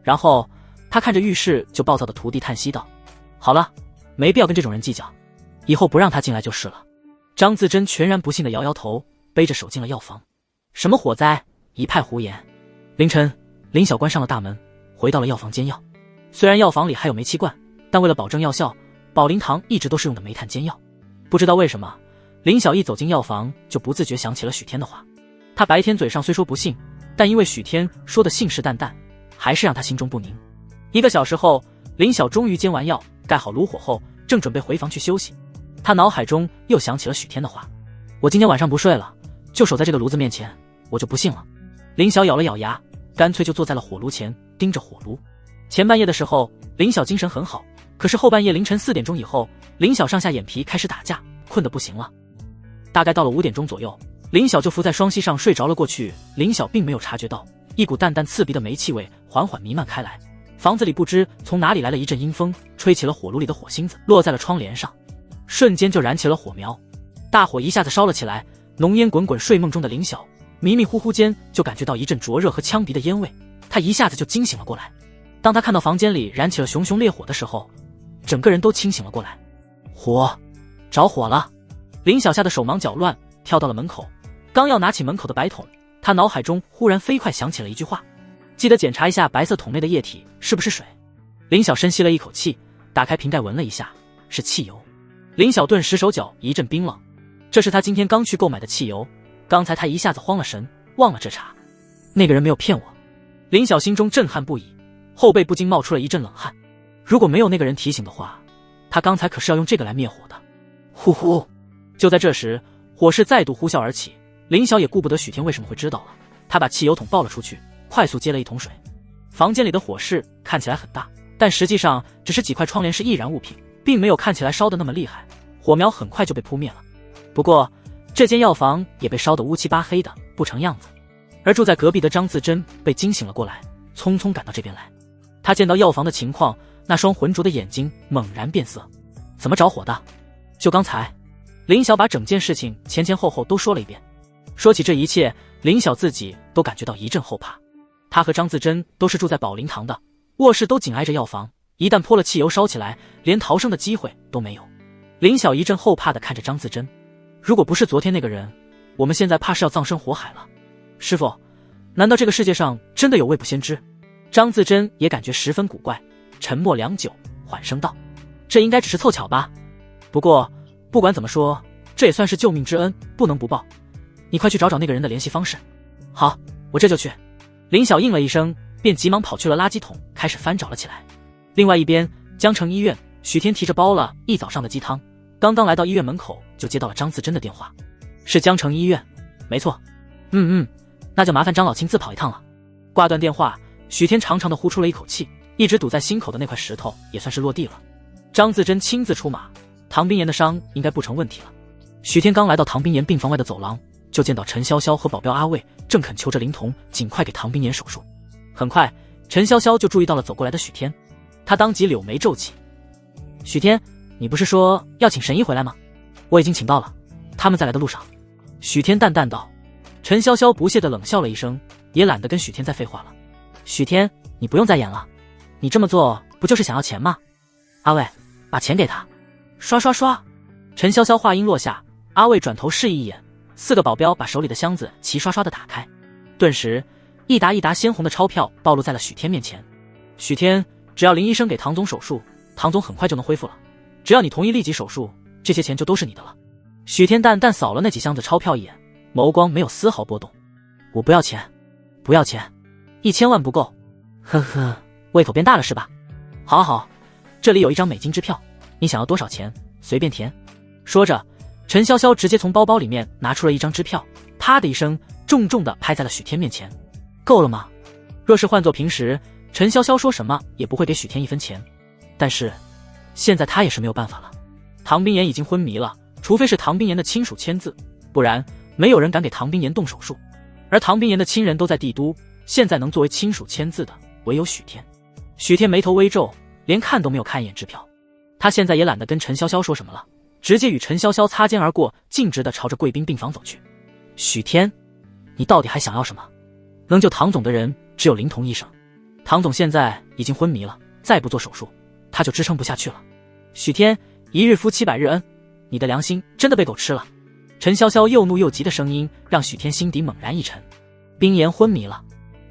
然后他看着浴室就暴躁的徒弟叹息道：好了，没必要跟这种人计较，以后不让他进来就是了。张自珍全然不信的摇摇头，背着手进了药房。什么火灾，一派胡言。凌晨，林晓关上了大门，回到了药房煎药。虽然药房里还有煤气罐，但为了保证药效，保灵堂一直都是用的煤炭煎药。不知道为什么，林晓一走进药房就不自觉想起了许天的话。他白天嘴上虽说不信，但因为许天说的信誓旦旦，还是让他心中不宁。1个小时后，林晓终于煎完药，盖好炉火后，正准备回房去休息。他脑海中又想起了许天的话：我今天晚上不睡了，就守在这个炉子面前，我就不信了。林晓咬了咬牙，干脆就坐在了火炉前，盯着火炉。前半夜的时候，林晓精神很好，可是后半夜凌晨4点钟以后，林晓上下眼皮开始打架，困得不行了。大概到了5点钟左右，林晓就伏在双膝上睡着了过去。林晓并没有察觉到，一股淡淡刺鼻的煤气味缓缓弥漫开来。房子里不知从哪里来了一阵阴风，吹起了火炉里的火星子，落在了窗帘上，瞬间就燃起了火苗。大火一下子烧了起来，浓烟滚滚。睡梦中的林晓迷迷糊糊间就感觉到一阵灼热和呛鼻的烟味，他一下子就惊醒了过来。当他看到房间里燃起了熊熊烈火的时候，整个人都清醒了过来。火，着火了！林晓吓得手忙脚乱，跳到了门口，刚要拿起门口的白桶，他脑海中忽然飞快想起了一句话：记得检查一下白色桶内的液体是不是水。林晓深吸了一口气，打开瓶盖闻了一下，是汽油。林晓顿时手脚一阵冰冷，这是他今天刚去购买的汽油，刚才他一下子慌了神，忘了这茬。那个人没有骗我。林晓心中震撼不已，后背不禁冒出了一阵冷汗。如果没有那个人提醒的话，他刚才可是要用这个来灭火的。呼呼！就在这时，火势再度呼啸而起。林晓也顾不得许天为什么会知道了，他把汽油桶抱了出去，快速接了一桶水。房间里的火势看起来很大，但实际上只是几块窗帘是易燃物品，并没有看起来烧得那么厉害。火苗很快就被扑灭了。不过这间药房也被烧得乌漆八黑的，不成样子。而住在隔壁的张自珍被惊醒了过来，匆匆赶到这边来。他见到药房的情况，那双浑浊的眼睛猛然变色。怎么着火的？就刚才。林晓把整件事情前前后后都说了一遍。说起这一切，林晓自己都感觉到一阵后怕。他和张自珍都是住在保灵堂的，卧室都紧挨着药房，一旦泼了汽油烧起来，连逃生的机会都没有。林晓一阵后怕地看着张自珍，如果不是昨天那个人，我们现在怕是要葬身火海了。师父，难道这个世界上真的有未卜先知？张自珍也感觉十分古怪，沉默良久，缓声道：这应该只是凑巧吧。不过不管怎么说，这也算是救命之恩，不能不报。你快去找找那个人的联系方式。好，我这就去。林晓应了一声，便急忙跑去了垃圾桶，开始翻找了起来。另外一边，江城医院，许天提着包了一早上的鸡汤，刚刚来到医院门口，就接到了张自珍的电话。是江城医院，没错。那就麻烦张老亲自跑一趟了。挂断电话，许天长长的呼出了一口气，一直堵在心口的那块石头也算是落地了。张自珍亲自出马，唐冰岩的伤应该不成问题了。许天刚来到唐冰岩病房外的走廊，就见到陈潇潇和保镖阿卫正恳求着林童尽快给唐冰岩手术。很快，陈潇潇就注意到了走过来的许天，他当即柳眉皱起。许天，你不是说要请神医回来吗？我已经请到了，他们在来的路上。许天淡淡道。陈潇潇不屑地冷笑了一声，也懒得跟许天再废话了。许天，你不用再演了，你这么做不就是想要钱吗？阿卫，把钱给他。刷刷刷。陈潇潇话音落下，阿卫转头示意一眼，4个保镖把手里的箱子齐刷刷地打开，顿时一沓一沓鲜红的钞票暴露在了许天面前。许天，只要林医生给唐总手术，唐总很快就能恢复了，只要你同意立即手术，这些钱就都是你的了。许天淡淡扫了那几箱子钞票一眼，眸光没有丝毫波动。我不要钱，不要钱，1000万不够。呵呵，胃口变大了是吧？好好，这里有一张美金支票，你想要多少钱随便填。说着，陈潇潇直接从包包里面拿出了一张支票，啪的一声重重地拍在了许天面前。够了吗？若是换作平时，陈潇潇说什么也不会给许天1分钱，但是现在他也是没有办法了。唐冰岩已经昏迷了，除非是唐冰岩的亲属签字，不然没有人敢给唐冰岩动手术。而唐冰岩的亲人都在帝都，现在能作为亲属签字的唯有许天。许天眉头微皱，连看都没有看一眼支票。他现在也懒得跟陈潇潇说什么了，直接与陈潇潇擦肩而过，径直地朝着贵宾病房走去。许天，你到底还想要什么？能救唐总的人只有灵童医生，唐总现在已经昏迷了，再不做手术，他就支撑不下去了。许天，一日夫700日恩，你的良心真的被狗吃了。陈潇潇又怒又急的声音让许天心底猛然一沉。冰妍昏迷了，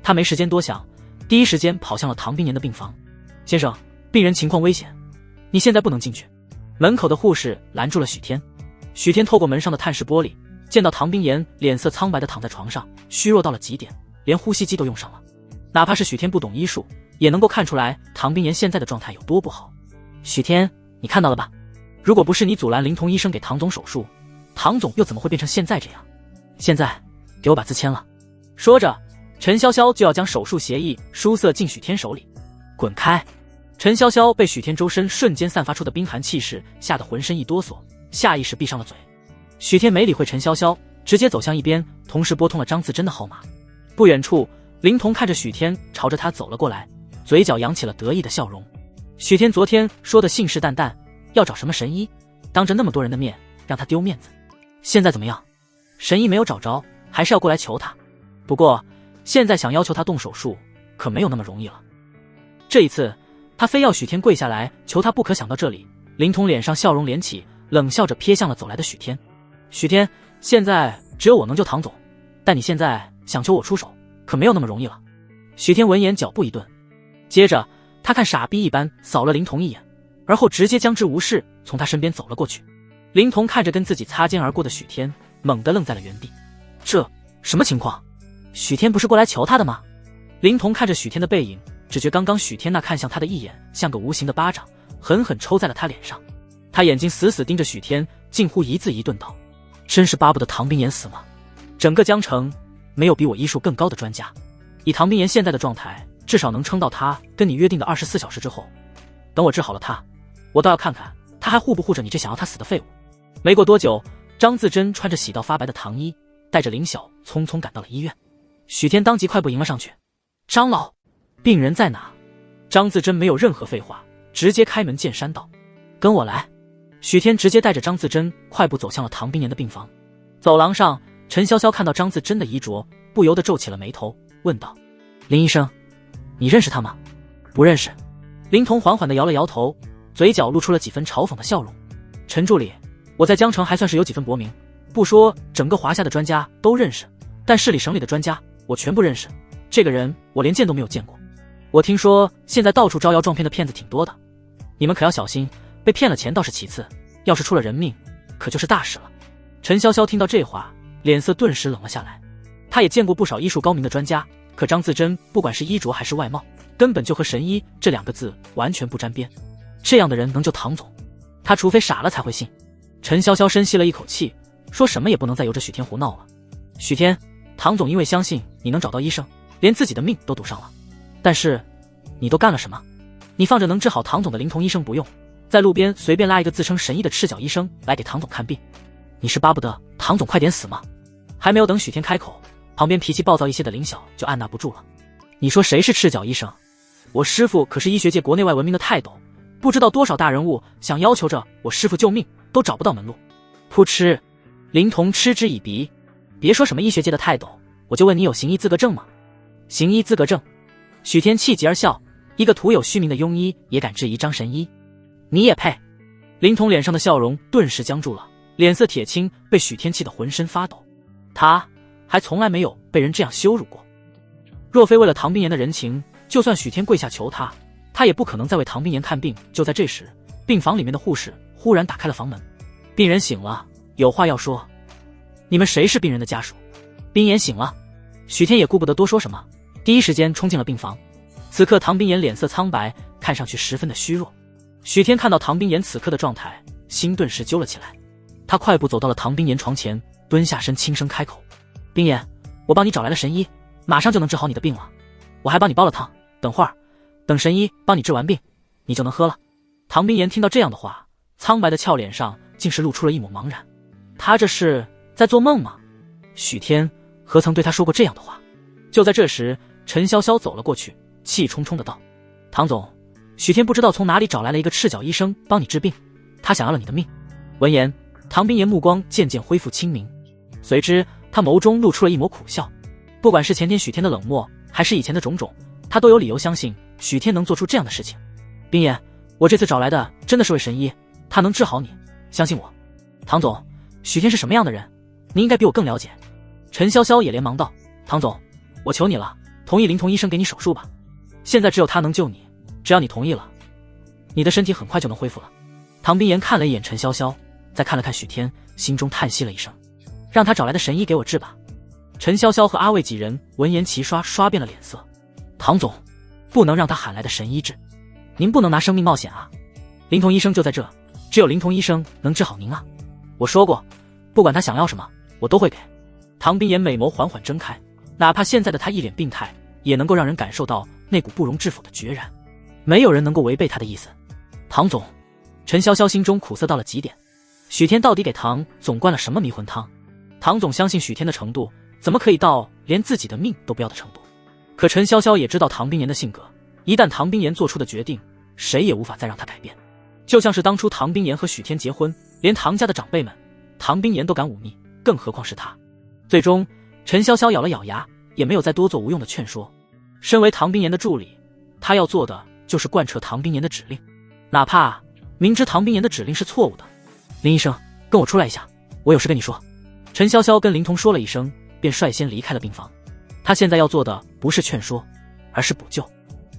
他没时间多想，第一时间跑向了唐冰妍的病房。先生，病人情况危险，你现在不能进去。门口的护士拦住了许天。许天透过门上的探视玻璃，见到唐冰妍脸色苍白的躺在床上，虚弱到了极点，连呼吸机都用上了。哪怕是许天不懂医术，也能够看出来唐冰妍现在的状态有多不好。许天，你看到了吧？如果不是你阻拦灵童医生给唐总手术，唐总又怎么会变成现在这样？现在给我把字签了。说着，陈潇潇就要将手术协议输色进许天手里。滚开！陈潇潇被许天周身瞬间散发出的冰寒气势吓得浑身一哆嗦，下意识闭上了嘴。许天没理会陈潇潇，直接走向一边，同时拨通了张自珍的号码。不远处，灵童看着许天朝着他走了过来，嘴角扬起了得意的笑容。许天昨天说的信誓旦旦要找什么神医，当着那么多人的面让他丢面子，现在怎么样？神医没有找着，还是要过来求他。不过现在想要求他动手术可没有那么容易了。这一次他非要许天跪下来求他不可。想到这里，灵童脸上笑容连起，冷笑着瞥向了走来的许天。许天，现在只有我能救唐总，但你现在想求我出手可没有那么容易了。许天闻言脚步一顿，接着他看傻逼一般扫了灵童一眼，而后直接将之无视，从他身边走了过去。灵童看着跟自己擦肩而过的许天，猛地愣在了原地。这什么情况？许天不是过来求他的吗？灵童看着许天的背影，只觉刚刚许天那看向他的一眼像个无形的巴掌，狠狠抽在了他脸上。他眼睛死死盯着许天，近乎一字一顿道：真是巴不得唐冰妍死吗？整个江城没有比我医术更高的专家，以唐冰妍现在的状态，至少能撑到他跟你约定的24小时之后。等我治好了他，我倒要看看他还护不护着你这想要他死的废物。没过多久，张自珍穿着洗到发白的唐衣，带着林晓匆匆赶到了医院。许天当即快步迎了上去。张老，病人在哪？张自珍没有任何废话，直接开门见山道：跟我来。许天直接带着张自珍快步走向了唐冰妍的病房。走廊上，陈潇潇看到张自珍的衣着，不由得皱起了眉头，问道：林医生，你认识他吗？不认识。林童缓缓地摇了摇头，嘴角露出了几分嘲讽的笑容。陈助理，我在江城还算是有几分薄名，不说整个华夏的专家都认识，但市里省里的专家我全不认识。这个人我连见都没有见过。我听说现在到处招摇撞骗的骗子挺多的，你们可要小心，被骗了钱倒是其次，要是出了人命可就是大事了。陈潇潇听到这话，脸色顿时冷了下来。他也见过不少医术高明的专家，可张自珍不管是衣着还是外貌，根本就和神医这2个字完全不沾边。这样的人能救唐总，他除非傻了才会信。陈潇潇深吸了一口气，说什么也不能再由着许天胡闹了。许天，唐总因为相信你能找到医生，连自己的命都赌上了。但是你都干了什么？你放着能治好唐总的灵童医生不用，在路边随便拉一个自称神医的赤脚医生来给唐总看病，你是巴不得唐总快点死吗？还没有等许天开口，旁边脾气暴躁一些的林晓就按捺不住了。你说谁是赤脚医生？我师父可是医学界国内外闻名的泰斗，不知道多少大人物想要求着我师父救命都找不到门路。噗嗤，灵童嗤之以鼻，别说什么医学界的泰斗，我就问你有行医资格证吗？行医资格证？许天气急而笑，一个徒有虚名的庸医也敢质疑张神医，你也配？灵童脸上的笑容顿时僵住了，脸色铁青，被许天气得浑身发抖。他还从来没有被人这样羞辱过。若非为了唐冰妍的人情，就算许天跪下求他，他也不可能再为唐冰妍看病。就在这时，病房里面的护士忽然打开了房门。病人醒了，有话要说。你们谁是病人的家属？冰妍醒了。许天也顾不得多说什么，第一时间冲进了病房。此刻唐冰妍脸色苍白，看上去十分的虚弱。许天看到唐冰妍此刻的状态，心顿时揪了起来。他快步走到了唐冰妍床前，蹲下身轻声开口：冰妍，我帮你找来了神医，马上就能治好你的病了。我还帮你煲了汤，等会儿等神医帮你治完病，你就能喝了。唐冰妍听到这样的话，苍白的俏脸上竟是露出了一抹茫然。他这是在做梦吗？许天何曾对他说过这样的话？就在这时，陈潇潇走了过去，气冲冲的道：唐总，许天不知道从哪里找来了一个赤脚医生帮你治病，他想要了你的命。闻言，唐冰妍目光渐渐恢复清明，随之他眸中露出了一抹苦笑。不管是前天许天的冷漠，还是以前的种种，他都有理由相信许天能做出这样的事情。冰言，我这次找来的真的是位神医，他能治好你，相信我。唐总，许天是什么样的人，你应该比我更了解。陈潇潇也连忙道：唐总，我求你了，同意林童医生给你手术吧。现在只有他能救你，只要你同意了，你的身体很快就能恢复了。唐冰言看了一眼陈潇潇，再看了看许天，心中叹息了一声，让他找来的神医给我治吧。陈潇潇和阿卫几人闻言齐刷变了脸色。唐总，不能让他喊来的神医治，您不能拿生命冒险啊！林童医生就在这，只有林童医生能治好您啊！我说过，不管他想要什么，我都会给。唐冰言美眸缓缓睁开，哪怕现在的他一脸病态，也能够让人感受到那股不容置否的决然。没有人能够违背他的意思。唐总，陈潇潇心中苦涩到了极点。许天到底给唐总灌了什么迷魂汤？唐总相信许天的程度，怎么可以到连自己的命都不要的程度？可陈潇潇也知道唐冰言的性格，一旦唐冰言做出的决定，谁也无法再让他改变。就像是当初唐冰言和许天结婚，连唐家的长辈们，唐冰言都敢忤逆，更何况是他。最终，陈潇潇咬了咬牙，也没有再多做无用的劝说。身为唐冰言的助理，他要做的就是贯彻唐冰言的指令，哪怕明知唐冰言的指令是错误的。林医生，跟我出来一下，我有事跟你说。陈潇潇跟林童说了一声，便率先离开了病房。他现在要做的不是劝说，而是补救。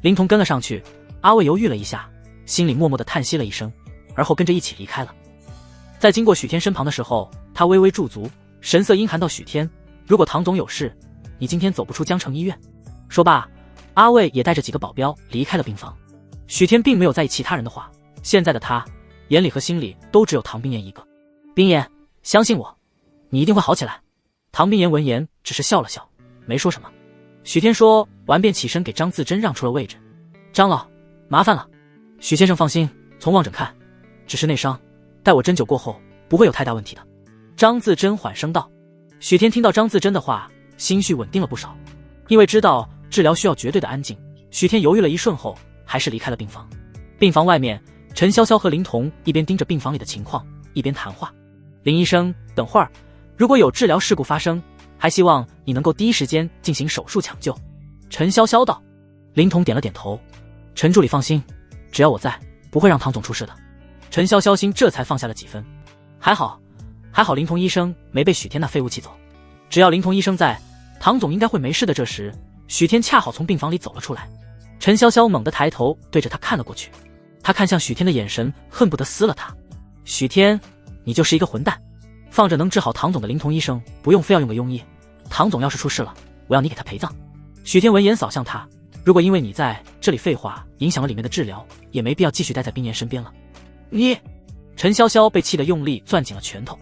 林童跟了上去，阿卫犹豫了一下，心里默默地叹息了一声，而后跟着一起离开了。在经过许天身旁的时候，他微微驻足，神色阴寒道：许天，如果唐总有事，你今天走不出江城医院。说罢，阿卫也带着几个保镖离开了病房。许天并没有在意其他人的话，现在的他眼里和心里都只有唐冰言一个。冰言，相信我，你一定会好起来。唐冰言闻言只是笑了笑，没说什么。许天说完便起身给张自珍让出了位置。张老，麻烦了。许先生放心，从望诊看，只是内伤，待我针灸过后不会有太大问题的。张自珍缓声道。许天听到张自珍的话，心绪稳定了不少，因为知道治疗需要绝对的安静。许天犹豫了一瞬后，还是离开了病房。病房外面，陈潇潇和林童一边盯着病房里的情况，一边谈话。林医生，等会儿如果有治疗事故发生，还希望你能够第一时间进行手术抢救。陈潇潇道。林童点了点头。陈助理放心，只要我在，不会让唐总出事的。陈潇潇心这才放下了几分。还好林童医生没被许天那废物气走，只要林童医生在，唐总应该会没事的。这时许天恰好从病房里走了出来。陈潇潇猛地抬头对着他看了过去，他看向许天的眼神恨不得撕了他。许天，你就是一个混蛋，放着能治好唐总的林童医生，不用非要用个庸医。唐总要是出事了，我要你给他陪葬。许天闻言扫向他，如果因为你在这里废话影响了里面的治疗，也没必要继续待在冰言身边了。你……陈潇潇被气得用力攥紧了拳头，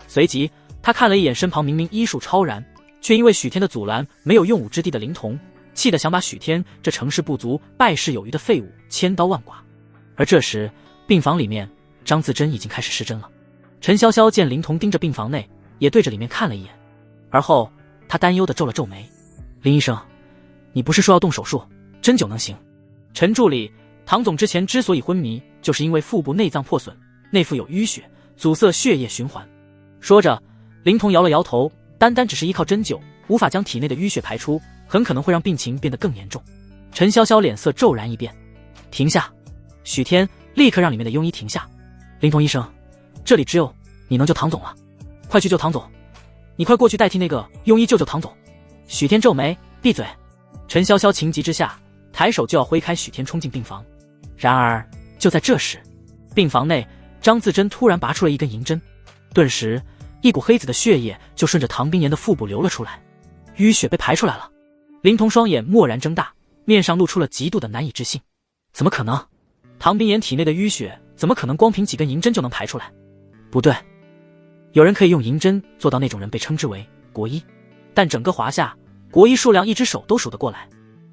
随即他看了一眼身旁明明医术超然，却因为许天的阻拦没有用武之地的林童，气得想把许天这成事不足败事有余的废物千刀万剐。而这时病房里面，张自珍已经开始施针了。陈潇潇见林童盯着病房内，也对着里面看了一眼，而后他担忧地皱了皱眉。林医生，你不是说要动手术，针灸能行？陈助理，唐总之前之所以昏迷，就是因为腹部内脏破损，内腹有淤血，阻塞血液循环。说着，林童摇了摇头，单只是依靠针灸，无法将体内的淤血排出，很可能会让病情变得更严重。陈潇潇脸色骤然一变。停下！许天立刻让里面的庸医停下。林童医生，这里只有你能救唐总了，快去救唐总，你快过去代替那个庸医救唐总。许天皱眉，闭嘴。陈潇潇情急之下抬手就要挥开许天冲进病房，然而就在这时，病房内张自珍突然拔出了一根银针，顿时一股黑紫的血液就顺着唐冰言的腹部流了出来，淤血被排出来了。林童双眼蓦然睁大，面上露出了极度的难以置信。怎么可能？唐冰言体内的淤血怎么可能光凭几根银针就能排出来？不对，有人可以用银针做到那种人被称之为国医，但整个华夏国医数量一只手都数得过来，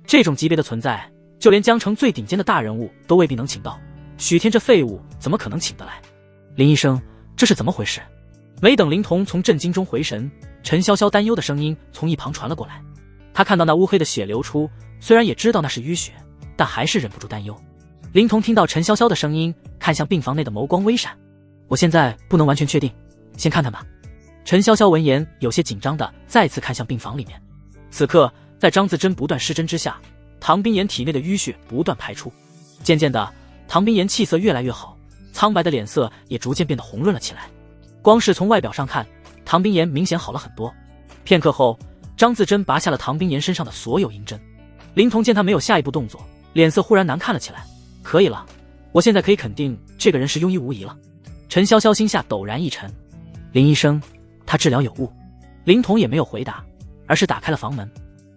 这种级别的存在，就连江城最顶尖的大人物都未必能请到，许天这废物怎么可能请得来？林医生，这是怎么回事？没等林童从震惊中回神，陈潇潇担忧的声音从一旁传了过来。他看到那乌黑的血流出，虽然也知道那是淤血，但还是忍不住担忧。林童听到陈潇潇的声音，看向病房内的眸光微闪。我现在不能完全确定，先看看吧。陈潇潇闻言有些紧张的再次看向病房里面。此刻，在张自珍不断施针之下，唐冰岩体内的淤血不断排出。渐渐的，唐冰岩气色越来越好，苍白的脸色也逐渐变得红润了起来。光是从外表上看，唐冰岩明显好了很多。片刻后，张自珍拔下了唐冰岩身上的所有银针。林童见他没有下一步动作，脸色忽然难看了起来。可以了，我现在可以肯定这个人是庸医无疑了。陈潇潇心下陡然一沉。林医生，他治疗有误。林童也没有回答，而是打开了房门。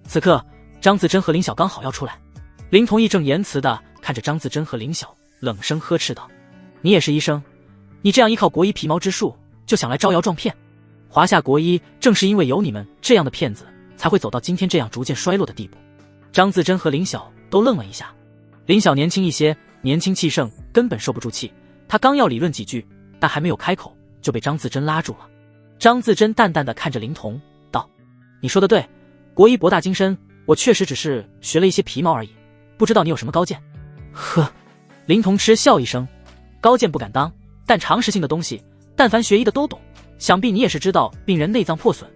此刻，张自珍和林晓刚好要出来。林童义正言辞地看着张自珍和林晓，冷声呵斥道：“你也是医生？你这样依靠国医皮毛之术，就想来招摇撞骗？华夏国医正是因为有你们这样的骗子，才会走到今天这样逐渐衰落的地步。”张自珍和林晓都愣了一下。林晓年轻一些，年轻气盛，根本受不住气。他刚要理论几句，但还没有开口，就被张自珍拉住了。张自珍淡淡地看着林童，道：“你说的对，国医博大精深，我确实只是学了一些皮毛而已，不知道你有什么高见。”呵，林童嗤笑一声，高见不敢当，但常识性的东西，但凡学医的都懂。想必你也是知道病人内脏破损，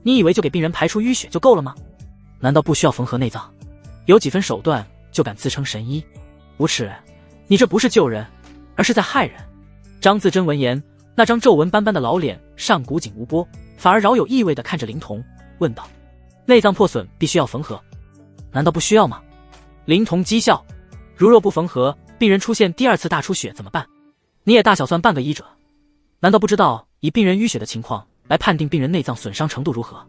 你以为就给病人排出淤血就够了吗？难道不需要缝合内脏？有几分手段就敢自称神医？无耻！你这不是救人，而是在害人。张自珍闻言，那张皱纹斑斑的老脸上古井无波，反而饶有意味地看着林童，问道：“内脏破损必须要缝合，难道不需要吗？”林童讥笑：“如若不缝合，病人出现第二次大出血怎么办？你也大小算半个医者，难道不知道以病人淤血的情况来判定病人内脏损伤程度如何？”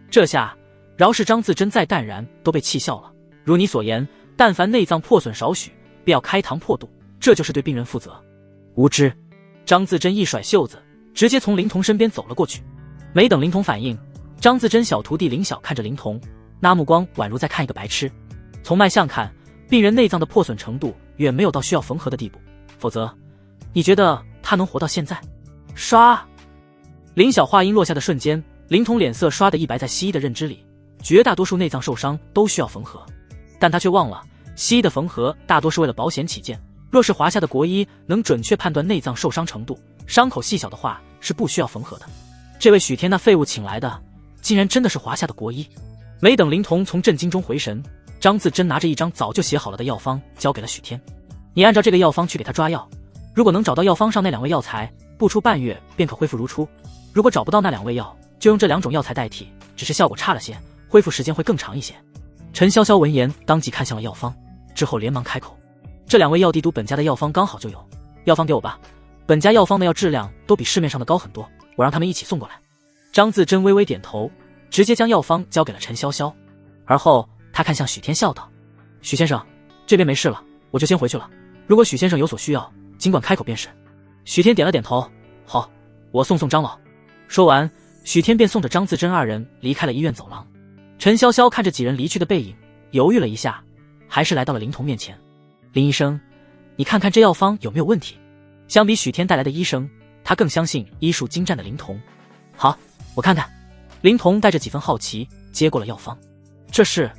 这下饶是张自珍再淡然都被气笑了。如你所言，但凡内脏破损少许，便要开膛破肚，这就是对病人负责。无知！张自珍一甩袖子，直接从林童身边走了过去。没等林童反应，张自珍小徒弟林晓看着林童，那目光宛如在看一个白痴。从脉象看，病人内脏的破损程度远没有到需要缝合的地步，否则你觉得他能活到现在？刷！林晓话音落下的瞬间，林童脸色刷得一白。在西医的认知里，绝大多数内脏受伤都需要缝合，但他却忘了，西医的缝合大多是为了保险起见。若是华夏的国医能准确判断内脏受伤程度，伤口细小的话是不需要缝合的。这位许天那废物请来的，竟然真的是华夏的国医。没等林童从震惊中回神，张自珍拿着一张早就写好了的药方交给了许天：“你按照这个药方去给他抓药，如果能找到药方上那2味药材，不出半月便可恢复如初；如果找不到那2味药，就用这2种药材代替，只是效果差了些，恢复时间会更长一些。”陈潇潇闻言当即看向了药方，之后连忙开口：“这2味药帝都本家的药方刚好就有，药方给我吧，本家药方的药质量都比市面上的高很多，我让他们一起送过来。”张自珍微微点头，直接将药方交给了陈潇潇，而后他看向许天笑道：“许先生，这边没事了，我就先回去了，如果许先生有所需要，尽管开口便是。”许天点了点头：“好，我送张老。”说完，许天便送着张自珍2人离开了医院走廊。陈潇潇看着几人离去的背影，犹豫了一下，还是来到了林童面前：“林医生，你看看这药方有没有问题？”相比许天带来的医生，他更相信医术精湛的林童。“好，我看看。”林童带着几分好奇接过了药方。这是……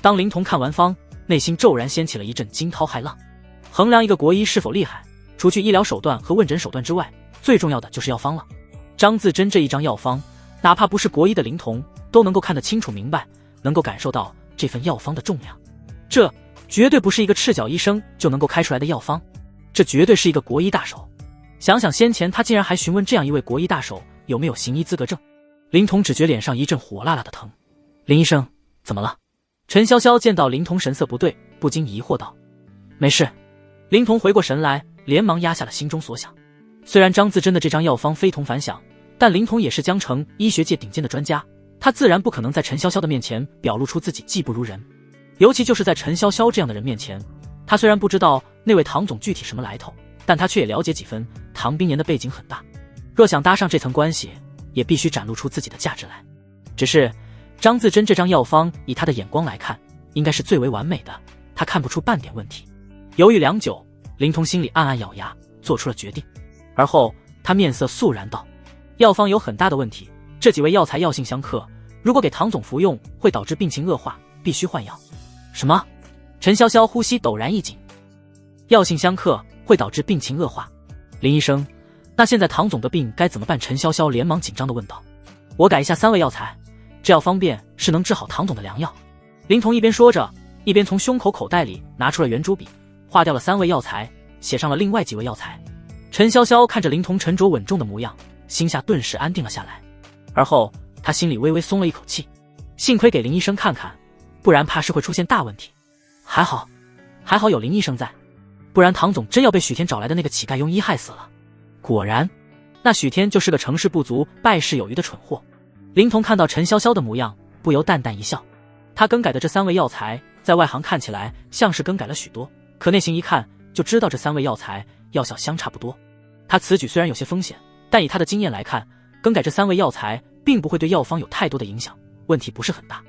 当林童看完方，内心骤然掀起了一阵惊涛骇浪。衡量一个国医是否厉害，除去医疗手段和问诊手段之外，最重要的就是药方了。张自珍这一张药方，哪怕不是国医的林童都能够看得清楚明白，能够感受到这份药方的重量。这绝对不是一个赤脚医生就能够开出来的药方，这绝对是一个国医大手。想想先前他竟然还询问这样一位国医大手有没有行医资格证，林童只觉脸上一阵火辣辣的疼。“林医生，怎么了？”陈潇潇见到林童神色不对，不禁疑惑道：“没事。”林童回过神来，连忙压下了心中所想。虽然张自珍的这张药方非同凡响，但林童也是江城医学界顶尖的专家，他自然不可能在陈潇潇的面前表露出自己技不如人。尤其就是在陈潇潇这样的人面前，他虽然不知道那位唐总具体什么来头，但他却也了解几分。唐冰岩的背景很大，若想搭上这层关系，也必须展露出自己的价值来。只是张自珍这张药方以他的眼光来看，应该是最为完美的，他看不出半点问题。犹豫良久，林童心里暗暗咬牙，做出了决定。而后他面色肃然道：“药方有很大的问题，这几味药材药性相克，如果给唐总服用，会导致病情恶化，必须换药。”“什么？”陈潇潇呼吸陡然一紧。“药性相克会导致病情恶化。”林医生，那现在唐总的病该怎么办？陈潇潇连忙紧张地问道。“我改一下3味药材，这药方便是能治好唐总的良药。林童一边说着，一边从胸口口袋里拿出了圆珠笔，划掉了3味药材，写上了另外几味药材。陈潇潇看着林童沉着稳重的模样，心下顿时安定了下来。而后他心里微微松了一口气，幸亏给林医生看看，不然怕是会出现大问题。还好有林医生在，不然唐总真要被许天找来的那个乞丐庸医害死了。果然，那许天就是个成事不足败事有余的蠢货。林童看到陈潇潇的模样，不由淡淡一笑。他更改的这3味药材，在外行看起来像是更改了许多，可内行一看就知道这3味药材药效相差不多。他此举虽然有些风险，但以他的经验来看，更改这3味药材并不会对药方有太多的影响，问题不是很大。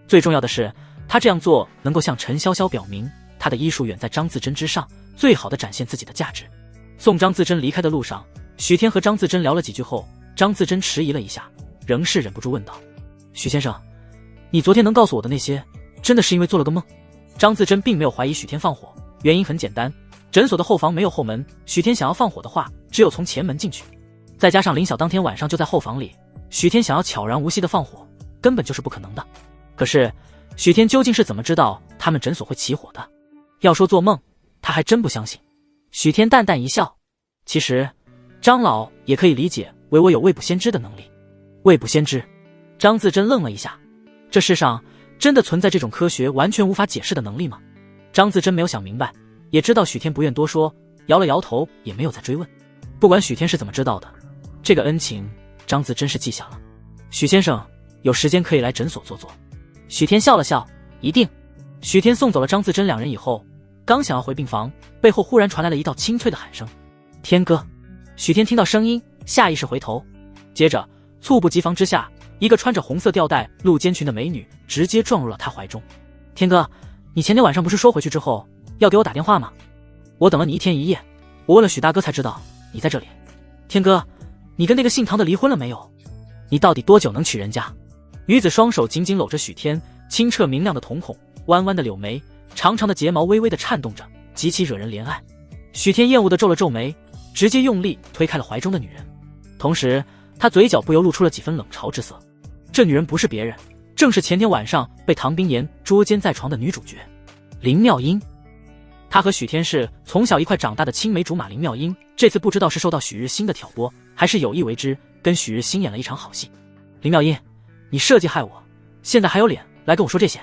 最重要的是，他这样做能够向陈潇潇表明，他的医术远在张自珍之上，最好的展现自己的价值。送张自珍离开的路上，许天和张自珍聊了几句后，张自珍迟疑了一下，仍是忍不住问道：许先生，你昨天能告诉我的那些，真的是因为做了个梦？张自珍并没有怀疑许天放火，原因很简单，诊所的后房没有后门，许天想要放火的话，只有从前门进去。再加上林晓当天晚上就在后房里，许天想要悄然无息的放火，根本就是不可能的。可是许天究竟是怎么知道他们诊所会起火的？要说做梦，他还真不相信。许天淡淡一笑，其实张老也可以理解为我有未卜先知的能力。未卜先知？张自珍愣了一下，这世上真的存在这种科学完全无法解释的能力吗？张自珍没有想明白，也知道许天不愿多说，摇了摇头，也没有再追问。不管许天是怎么知道的，这个恩情张自珍是记下了。许先生有时间可以来诊所坐坐。许天笑了笑，一定。许天送走了张自珍2人以后，刚想要回病房，背后忽然传来了一道清脆的喊声：天哥！许天听到声音，下意识回头，接着猝不及防之下，一个穿着红色吊带露肩裙的美女直接撞入了他怀中。天哥，你前天晚上不是说回去之后要给我打电话吗？我等了你1天1夜，我问了许大哥才知道你在这里。天哥，你跟那个姓唐的离婚了没有？你到底多久能娶人家？女子双手紧紧搂着许天，清澈明亮的瞳孔，弯弯的柳眉，长长的睫毛微微的颤动着，极其惹人怜爱。许天厌恶的皱了皱眉，直接用力推开了怀中的女人，同时他嘴角不由露出了几分冷嘲之色。这女人不是别人，正是前天晚上被唐冰岩捉奸在床的女主角林妙音。她和许天是从小一块长大的青梅竹马。林妙音这次不知道是受到许日新的挑拨，还是有意为之，跟许日新演了一场好戏。林妙音，你设计害我，现在还有脸来跟我说这些？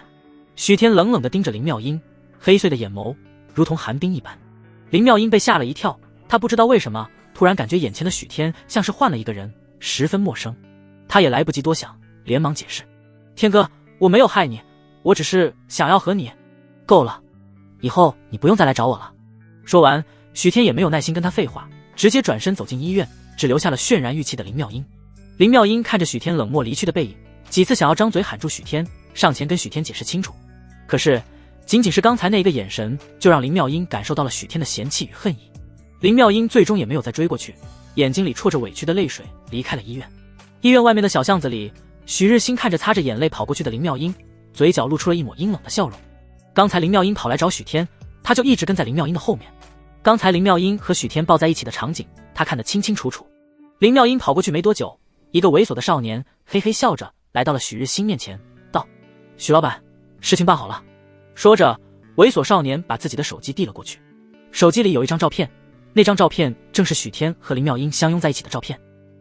许天冷冷地盯着林妙音，黑碎的眼眸如同寒冰一般。林妙音被吓了一跳，她不知道为什么突然感觉眼前的许天像是换了一个人，十分陌生。她也来不及多想，连忙解释：天哥，我没有害你，我只是想要和你……够了，以后你不用再来找我了。说完，许天也没有耐心跟他废话，直接转身走进医院，只留下了渲然欲泣的林妙音。林妙音看着许天冷漠离去的背影，几次想要张嘴喊住许天，上前跟许天解释清楚，可是仅仅是刚才那一个眼神，就让林妙音感受到了许天的嫌弃与恨意。林妙音最终也没有再追过去，眼睛里戳着委屈的泪水，离开了医院。医院外面的小巷子里，许日新看着擦着眼泪跑过去的林妙音，嘴角露出了一抹阴冷的笑容。刚才林妙音跑来找许天，他就一直跟在林妙音的后面。刚才林妙音和许天抱在一起的场景，他看得清清楚楚。林妙音跑过去没多久，一个猥琐的少年嘿嘿笑着来到了许日新面前，道：许老板，事情办好了。说着，猥琐少年把自己的手机递了过去，手机里有一张照片，那张照片正是许天和林妙音相拥在一起的照片。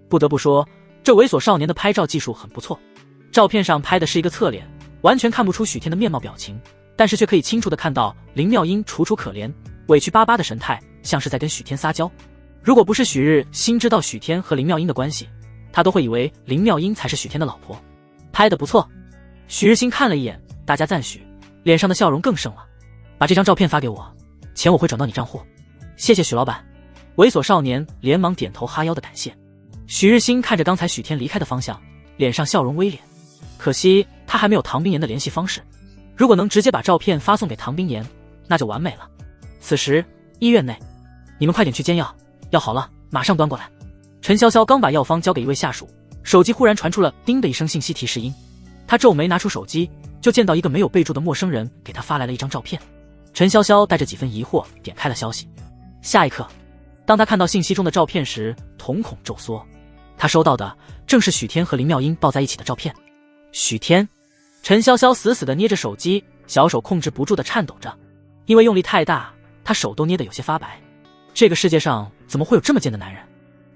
不得不说，这猥琐少年的拍照技术很不错。照片上拍的是一个侧脸，完全看不出许天的面貌表情，但是却可以清楚地看到林妙音楚楚可怜、委屈巴巴的神态，像是在跟许天撒娇。如果不是许日新知道许天和林妙音的关系，他都会以为林妙音才是许天的老婆。拍得不错。许日新看了一眼，大家赞许，脸上的笑容更盛了。把这张照片发给我，钱我会转到你账户。谢谢许老板。猥琐少年连忙点头哈腰的感谢。许日新看着刚才许天离开的方向，脸上笑容微敛。可惜他还没有唐冰岩的联系方式，如果能直接把照片发送给唐冰岩，那就完美了。此时医院内，你们快点去煎药，药好了马上端过来。陈潇潇刚把药方交给一位下属，手机忽然传出了叮的一声信息提示音。他皱眉拿出手机，就见到一个没有备注的陌生人给他发来了一张照片。陈潇潇带着几分疑惑点开了消息。下一刻，当他看到信息中的照片时，瞳孔骤缩。他收到的正是许天和林妙音抱在一起的照片。许天，陈潇潇死死地捏着手机，小手控制不住地颤抖着，因为用力太大，他手都捏得有些发白。这个世界上怎么会有这么贱的男人？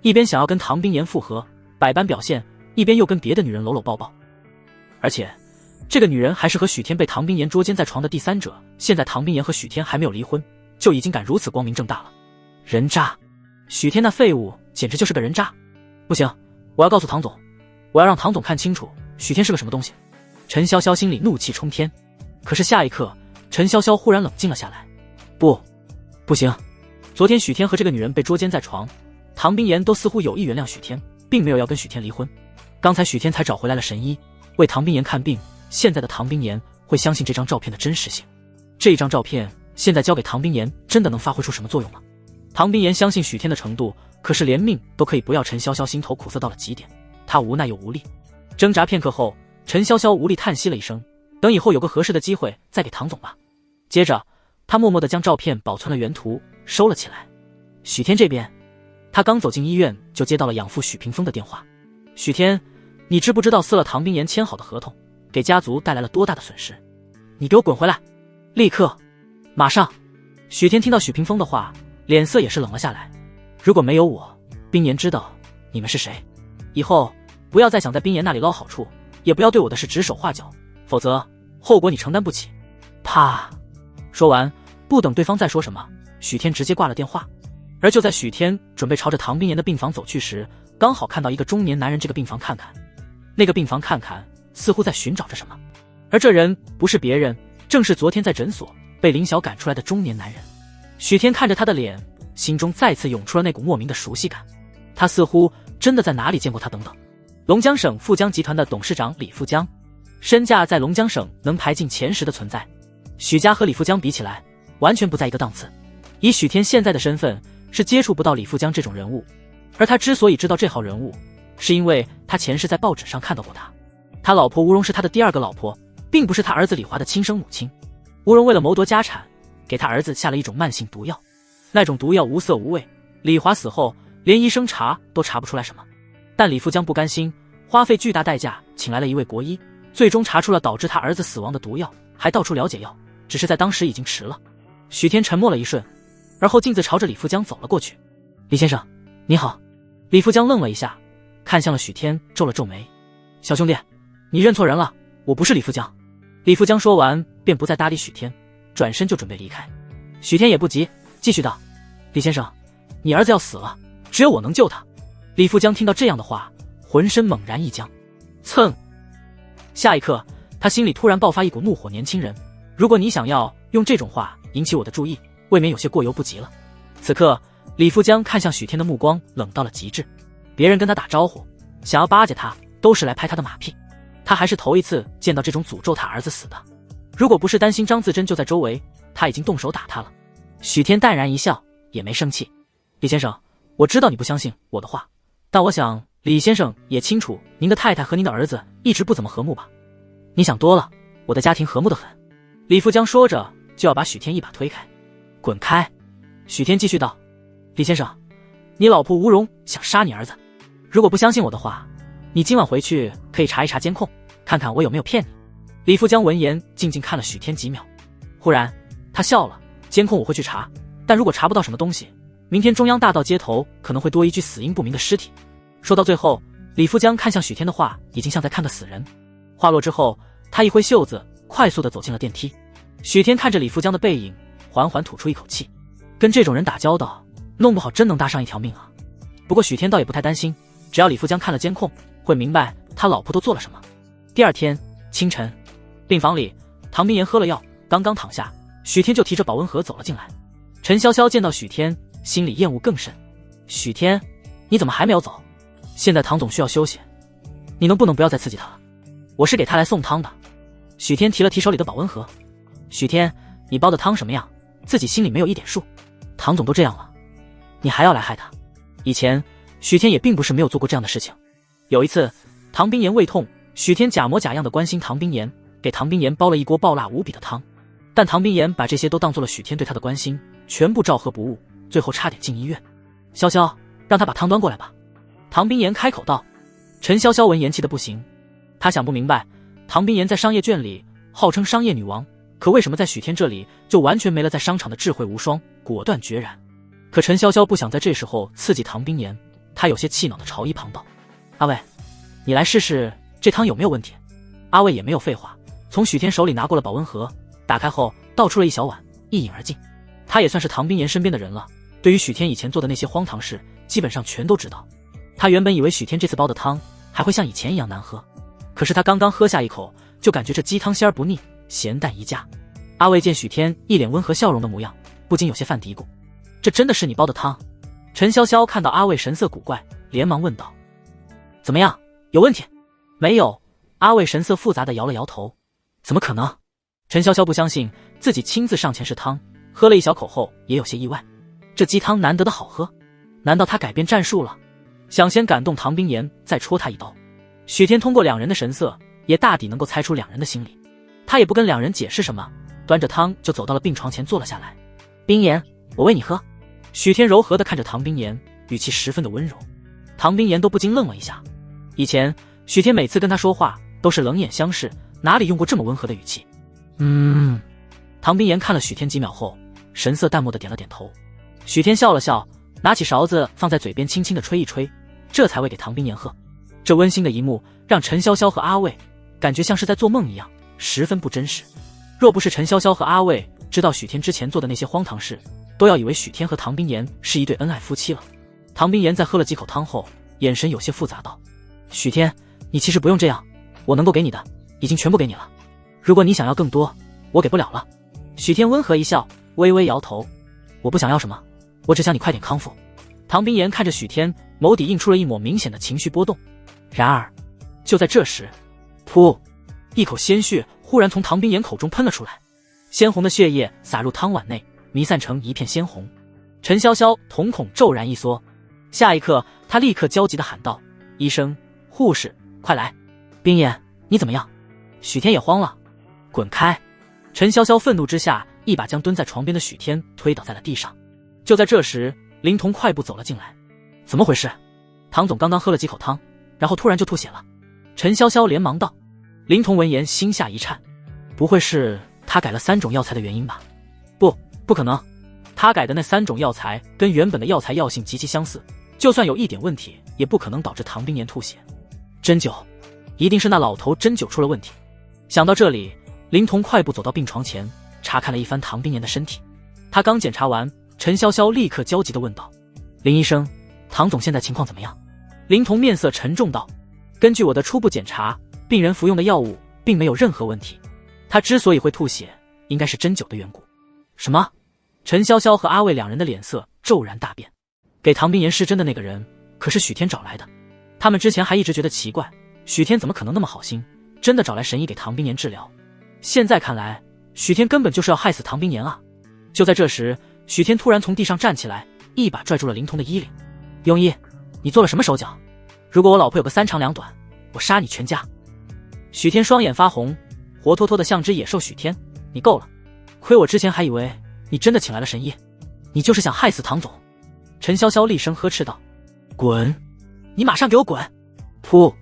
一边想要跟唐冰妍复合，百般表现，一边又跟别的女人搂搂抱抱。而且，这个女人还是和许天被唐冰妍捉奸在床的第三者。现在唐冰妍和许天还没有离婚，就已经敢如此光明正大了。人渣！许天那废物简直就是个人渣。不行，我要告诉唐总，我要让唐总看清楚许天是个什么东西。陈潇潇心里怒气冲天，可是下一刻，陈潇潇忽然冷静了下来。不行，昨天许天和这个女人被捉奸在床，唐冰妍都似乎有意原谅许天，并没有要跟许天离婚。刚才许天才找回来了神医，为唐冰妍看病，现在的唐冰妍会相信这张照片的真实性。这张照片现在交给唐冰妍，真的能发挥出什么作用吗？唐冰妍相信许天的程度，可是连命都可以不要。陈潇潇心头苦涩到了极点，她无奈又无力，挣扎片刻后，陈潇潇无力叹息了一声，等以后有个合适的机会再给唐总吧。接着他默默地将照片保存了原图，收了起来。许天这边，他刚走进医院就接到了养父许屏风的电话。许天，你知不知道撕了唐冰妍签好的合同，给家族带来了多大的损失？你给我滚回来！立刻！马上！许天听到许屏风的话，脸色也是冷了下来。如果没有我，冰妍知道你们是谁，以后不要再想在冰妍那里捞好处，也不要对我的事指手画脚，否则后果你承担不起。啪！说完，不等对方再说什么，许天直接挂了电话。而就在许天准备朝着唐冰妍的病房走去时，刚好看到一个中年男人这个病房看看。那个病房看看似乎在寻找着什么，而这人不是别人，正是昨天在诊所被林晓赶出来的中年男人。许天看着他的脸，心中再次涌出了那股莫名的熟悉感，他似乎真的在哪里见过他等等。龙江省富江集团的董事长李富江，身价在龙江省能排进前10的存在。许家和李富江比起来，完全不在一个档次。以许天现在的身份，是接触不到李富江这种人物，而他之所以知道这号人物，是因为他前世在报纸上看到过他。他老婆吴蓉是他的第2个老婆，并不是他儿子李华的亲生母亲。吴蓉为了谋夺家产，给他儿子下了一种慢性毒药，那种毒药无色无味，李华死后连医生查都查不出来什么。但李富江不甘心，花费巨大代价请来了一位国医，最终查出了导致他儿子死亡的毒药，还到处了解药，只是在当时已经迟了。许天沉默了一瞬，而后径自朝着李富江走了过去。李先生，你好。李富江愣了一下，看向了许天，皱了皱眉。小兄弟，你认错人了，我不是李富江。李富江说完便不再搭理许天，转身就准备离开。许天也不急，继续道：李先生，你儿子要死了，只有我能救他。李富江听到这样的话，浑身猛然一僵。蹭！下一刻，他心里突然爆发一股怒火。年轻人，如果你想要用这种话引起我的注意，未免有些过犹不及了。此刻，李富江看向许天的目光冷到了极致。别人跟他打招呼，想要巴结他，都是来拍他的马屁。他还是头一次见到这种诅咒他儿子死的。如果不是担心张自珍就在周围，他已经动手打他了。许天淡然一笑，也没生气。李先生，我知道你不相信我的话，但我想李先生也清楚，您的太太和您的儿子一直不怎么和睦吧？你想多了，我的家庭和睦得很。李富江说着，就要把许天一把推开。滚开！许天继续道：李先生，你老婆吴蓉想杀你儿子，如果不相信我的话，你今晚回去可以查一查监控，看看我有没有骗你。李富江闻言静静看了许天几秒，忽然他笑了。监控我会去查，但如果查不到什么东西，明天中央大道街头可能会多一具死因不明的尸体。说到最后，李富江看向许天的话已经像在看个死人。话落之后，他一挥袖子，快速地走进了电梯。许天看着李富江的背影，缓缓吐出一口气。跟这种人打交道，弄不好真能搭上一条命啊。不过许天倒也不太担心，只要李富江看了监控，会明白他老婆都做了什么。第2天清晨，病房里，唐冰妍喝了药，刚刚躺下，许天就提着保温盒走了进来。陈潇潇见到许天，心里厌恶更甚。许天，你怎么还没有走？现在唐总需要休息，你能不能不要再刺激他了？我是给他来送汤的。许天提了提手里的保温盒。许天，你煲的汤什么样？自己心里没有一点数。唐总都这样了，你还要来害他？以前许天也并不是没有做过这样的事情。有一次唐冰妍胃痛，许天假模假样的关心唐冰妍，给唐冰妍煲了一锅爆辣无比的汤。但唐冰妍把这些都当做了许天对她的关心，全部照喝不误，最后差点进医院。潇潇，让他把汤端过来吧。唐冰妍开口道。陈潇潇闻言气得不行，他想不明白，唐冰岩在商业圈里号称商业女王，可为什么在许天这里就完全没了在商场的智慧无双、果断决然？可陈潇潇不想在这时候刺激唐冰岩，他有些气恼地朝一旁道：“阿卫，你来试试这汤有没有问题？”阿卫也没有废话，从许天手里拿过了保温盒，打开后倒出了一小碗，一饮而尽。他也算是唐冰岩身边的人了，对于许天以前做的那些荒唐事，基本上全都知道。他原本以为许天这次煲的汤还会像以前一样难喝，可是他刚刚喝下一口，就感觉这鸡汤鲜而不腻，咸淡宜佳。阿卫见许天一脸温和笑容的模样，不禁有些犯嘀咕：“这真的是你煲的汤？”陈潇潇看到阿卫神色古怪，连忙问道：“怎么样，有问题？”“没有。”阿卫神色复杂的摇了摇头。“怎么可能？”陈潇潇不相信自己亲自上前试汤，喝了一小口后也有些意外，这鸡汤难得的好喝，难道他改变战术了？想先感动唐冰岩，再戳他一刀。许天通过两人的神色，也大抵能够猜出两人的心理。他也不跟两人解释什么，端着汤就走到了病床前坐了下来。“冰岩，我喂你喝。”许天柔和地看着唐冰岩，语气十分的温柔。唐冰岩都不禁愣了一下。以前许天每次跟他说话都是冷眼相视，哪里用过这么温和的语气？唐冰岩看了许天几秒后，神色淡漠的点了点头。许天笑了笑，拿起勺子放在嘴边轻轻的吹一吹，这才喂给唐冰岩喝。这温馨的一幕让陈潇潇和阿卫感觉像是在做梦一样，十分不真实。若不是陈潇潇和阿卫知道许天之前做的那些荒唐事，都要以为许天和唐冰岩是一对恩爱夫妻了。唐冰岩在喝了几口汤后，眼神有些复杂道：“许天，你其实不用这样，我能够给你的已经全部给你了，如果你想要更多，我给不了了。”许天温和一笑，微微摇头：“我不想要什么，我只想你快点康复。”唐冰岩看着许天，眸底映出了一抹明显的情绪波动。然而就在这时，噗，一口鲜血忽然从唐冰岩口中喷了出来，鲜红的血液洒入汤碗内，弥散成一片鲜红。陈潇潇瞳孔骤然一缩，下一刻他立刻焦急地喊道：“医生，护士，快来！”“冰岩，你怎么样？”许天也慌了。“滚开！”陈潇潇愤怒之下，一把将蹲在床边的许天推倒在了地上。就在这时，林童快步走了进来。“怎么回事？”“唐总刚刚喝了几口汤，然后突然就吐血了。”陈潇潇连忙道。林童闻言心下一颤，不会是他改了3种药材的原因吧？不可能，他改的那3种药材跟原本的药材药性极其相似，就算有一点问题，也不可能导致唐冰岩吐血。针灸，一定是那老头针灸出了问题。想到这里，林童快步走到病床前，查看了一番唐冰岩的身体。他刚检查完，陈潇潇立刻焦急地问道：“林医生，唐总现在情况怎么样？”林童面色沉重道：“根据我的初步检查，病人服用的药物并没有任何问题，他之所以会吐血，应该是针灸的缘故。”“什么？”陈潇潇和阿卫两人的脸色骤然大变。给唐冰岩施针的那个人可是许天找来的，他们之前还一直觉得奇怪，许天怎么可能那么好心，真的找来神医给唐冰岩治疗？现在看来，许天根本就是要害死唐冰岩啊！就在这时，许天突然从地上站起来，一把拽住了林童的衣领：“庸医，你做了什么手脚？如果我老婆有个3长2短，我杀你全家！”许天双眼发红，活脱脱的像只野兽。“许天，你够了！亏我之前还以为你真的请来了神医，你就是想害死唐总！”陈潇潇厉声呵斥道：“滚！你马上给我滚！”噗！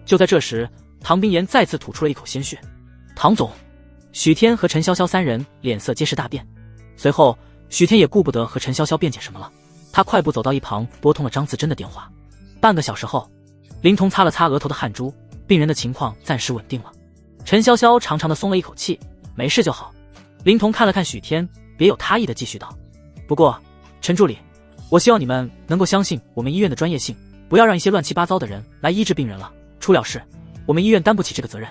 就在这时，唐冰岩再次吐出了一口鲜血。“唐总！”许天和陈潇潇3人脸色皆是大变。随后，许天也顾不得和陈潇潇辩解什么了，他快步走到一旁，拨通了张自珍的电话。半个小时后，林童擦了擦额头的汗珠，病人的情况暂时稳定了。陈潇潇长长的松了一口气，没事就好。林童看了看许天，别有他意的继续道：“不过，陈助理，我希望你们能够相信我们医院的专业性，不要让一些乱七八糟的人来医治病人了。出了事，我们医院担不起这个责任。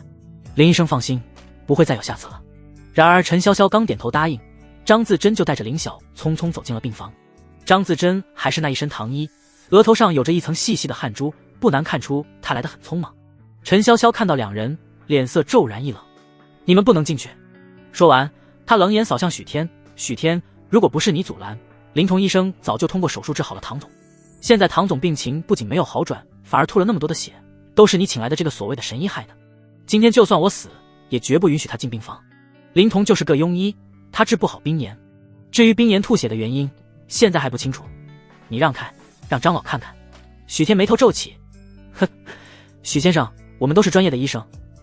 林医生放心，不会再有下次了。”然而陈潇潇刚点头答应，张自珍就带着林晓匆匆走进了病房。张自珍还是那一身唐衣，额头上有着一层细细的汗珠，不难看出她来得很匆忙。陈潇潇看到两人，脸色骤然一冷：“你们不能进去！”说完，他冷眼扫向许天：“许天，如果不是你阻拦，林童医生早就通过手术治好了唐总。现在唐总病情不仅没有好转，反而吐了那么多的血，都是你请来的这个所谓的神医害的。今天就算我死，也绝不允许他进病房。林童就是个庸医，他治不好冰岩。至于冰岩吐血的原因，现在还不清楚。你让开，让张老看看。”许天眉头皱起：“哼，许先生，我们都是专业的医生，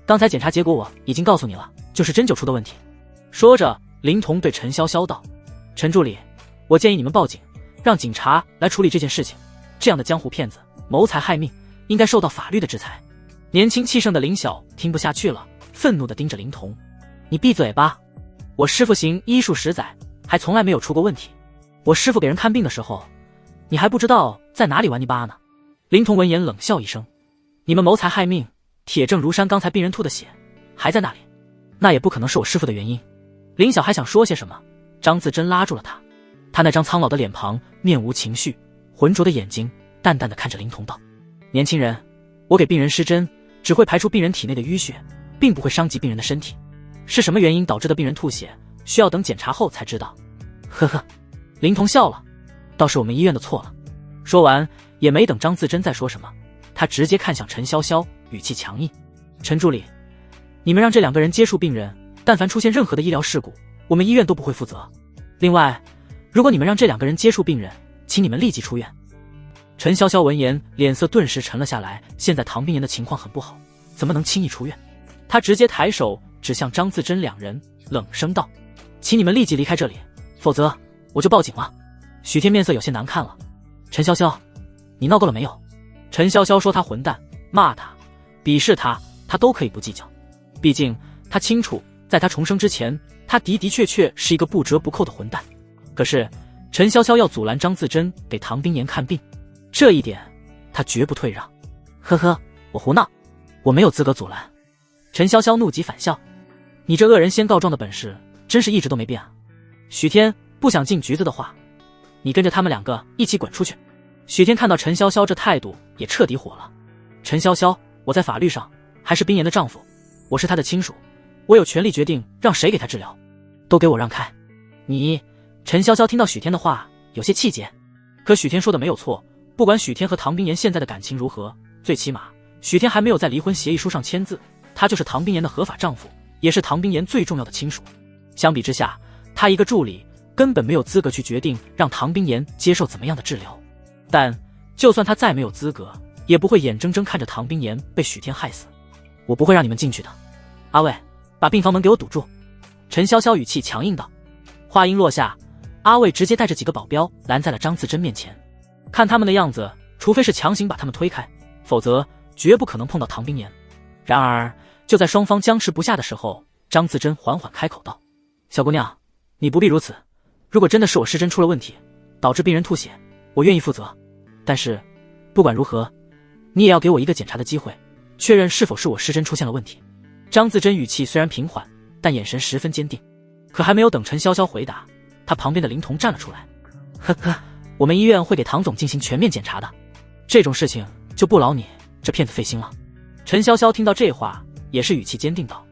刚才检查结果我已经告诉你了，就是针灸出的问题。说着，林童对陈潇潇道：“陈助理，我建议你们报警，让警察来处理这件事情。这样的江湖骗子谋财害命，应该受到法律的制裁。”年轻气盛的林晓听不下去了，愤怒地盯着林童：“你闭嘴吧！我师父行医数10载，还从来没有出过问题。我师父给人看病的时候，你还不知道在哪里玩泥巴呢。”林童闻言冷笑一声：“你们谋财害命，铁证如山，刚才病人吐的血还在那里，那也不可能是我师父的原因。”林晓还想说些什么，张自珍拉住了他。他那张苍老的脸庞，面无情绪，浑浊的眼睛淡淡地看着林童道：“年轻人，我给病人施针，只会排出病人体内的淤血，并不会伤及病人的身体。是什么原因导致的病人吐血，需要等检查后才知道。”呵呵，林童笑了：“倒是我们医院的错了。”说完也没等张自珍再说什么，他直接看向陈潇潇，语气强硬：“陈助理，你们让这2个人接触病人，但凡出现任何的医疗事故，我们医院都不会负责。另外，如果你们让这2个人接触病人，请你们立即出院。”陈潇潇闻言，脸色顿时沉了下来。现在唐冰岩的情况很不好，怎么能轻易出院？他直接抬手指向张自珍2人，冷声道：“请你们立即离开这里，否则我就报警了。”许天面色有些难看了：“陈潇潇，你闹够了没有？”陈潇潇说他混蛋，骂他，鄙视他，他都可以不计较。毕竟他清楚，在他重生之前，他的的确确是一个不折不扣的混蛋。可是陈潇潇要阻拦张自珍给唐冰岩看病，这一点他绝不退让。呵呵，我胡闹，我没有资格阻拦。陈潇潇怒极反笑：“你这恶人先告状的本事，真是一直都没变啊！许天，不想进局子的话，你跟着他们2个一起滚出去。”许天看到陈潇潇这态度，也彻底火了：“陈潇潇，我在法律上还是冰岩的丈夫，我是他的亲属，我有权利决定让谁给他治疗，都给我让开！”你……陈潇潇听到许天的话，有些气结。可许天说的没有错，不管许天和唐冰岩现在的感情如何，最起码许天还没有在离婚协议书上签字，他就是唐冰岩的合法丈夫，也是唐冰岩最重要的亲属。相比之下，他一个助理根本没有资格去决定让唐冰岩接受怎么样的治疗。但就算他再没有资格，也不会眼睁睁看着唐冰岩被许天害死。我不会让你们进去的。阿卫，把病房门给我堵住！陈潇潇语气强硬道。话音落下，阿卫直接带着几个保镖拦在了张自珍面前。看他们的样子，除非是强行把他们推开，否则绝不可能碰到唐冰岩。然而就在双方僵持不下的时候，张自珍缓缓开口道：“小姑娘，你不必如此。如果真的是我施针出了问题，导致病人吐血，我愿意负责。但是不管如何，你也要给我一个检查的机会，确认是否是我施针出现了问题。”张自珍语气虽然平缓，但眼神十分坚定。可还没有等陈潇潇回答，他旁边的林童站了出来：“呵呵，我们医院会给唐总进行全面检查的，这种事情就不劳你这骗子费心了。”陈潇潇听到这话，也是语气坚定道：“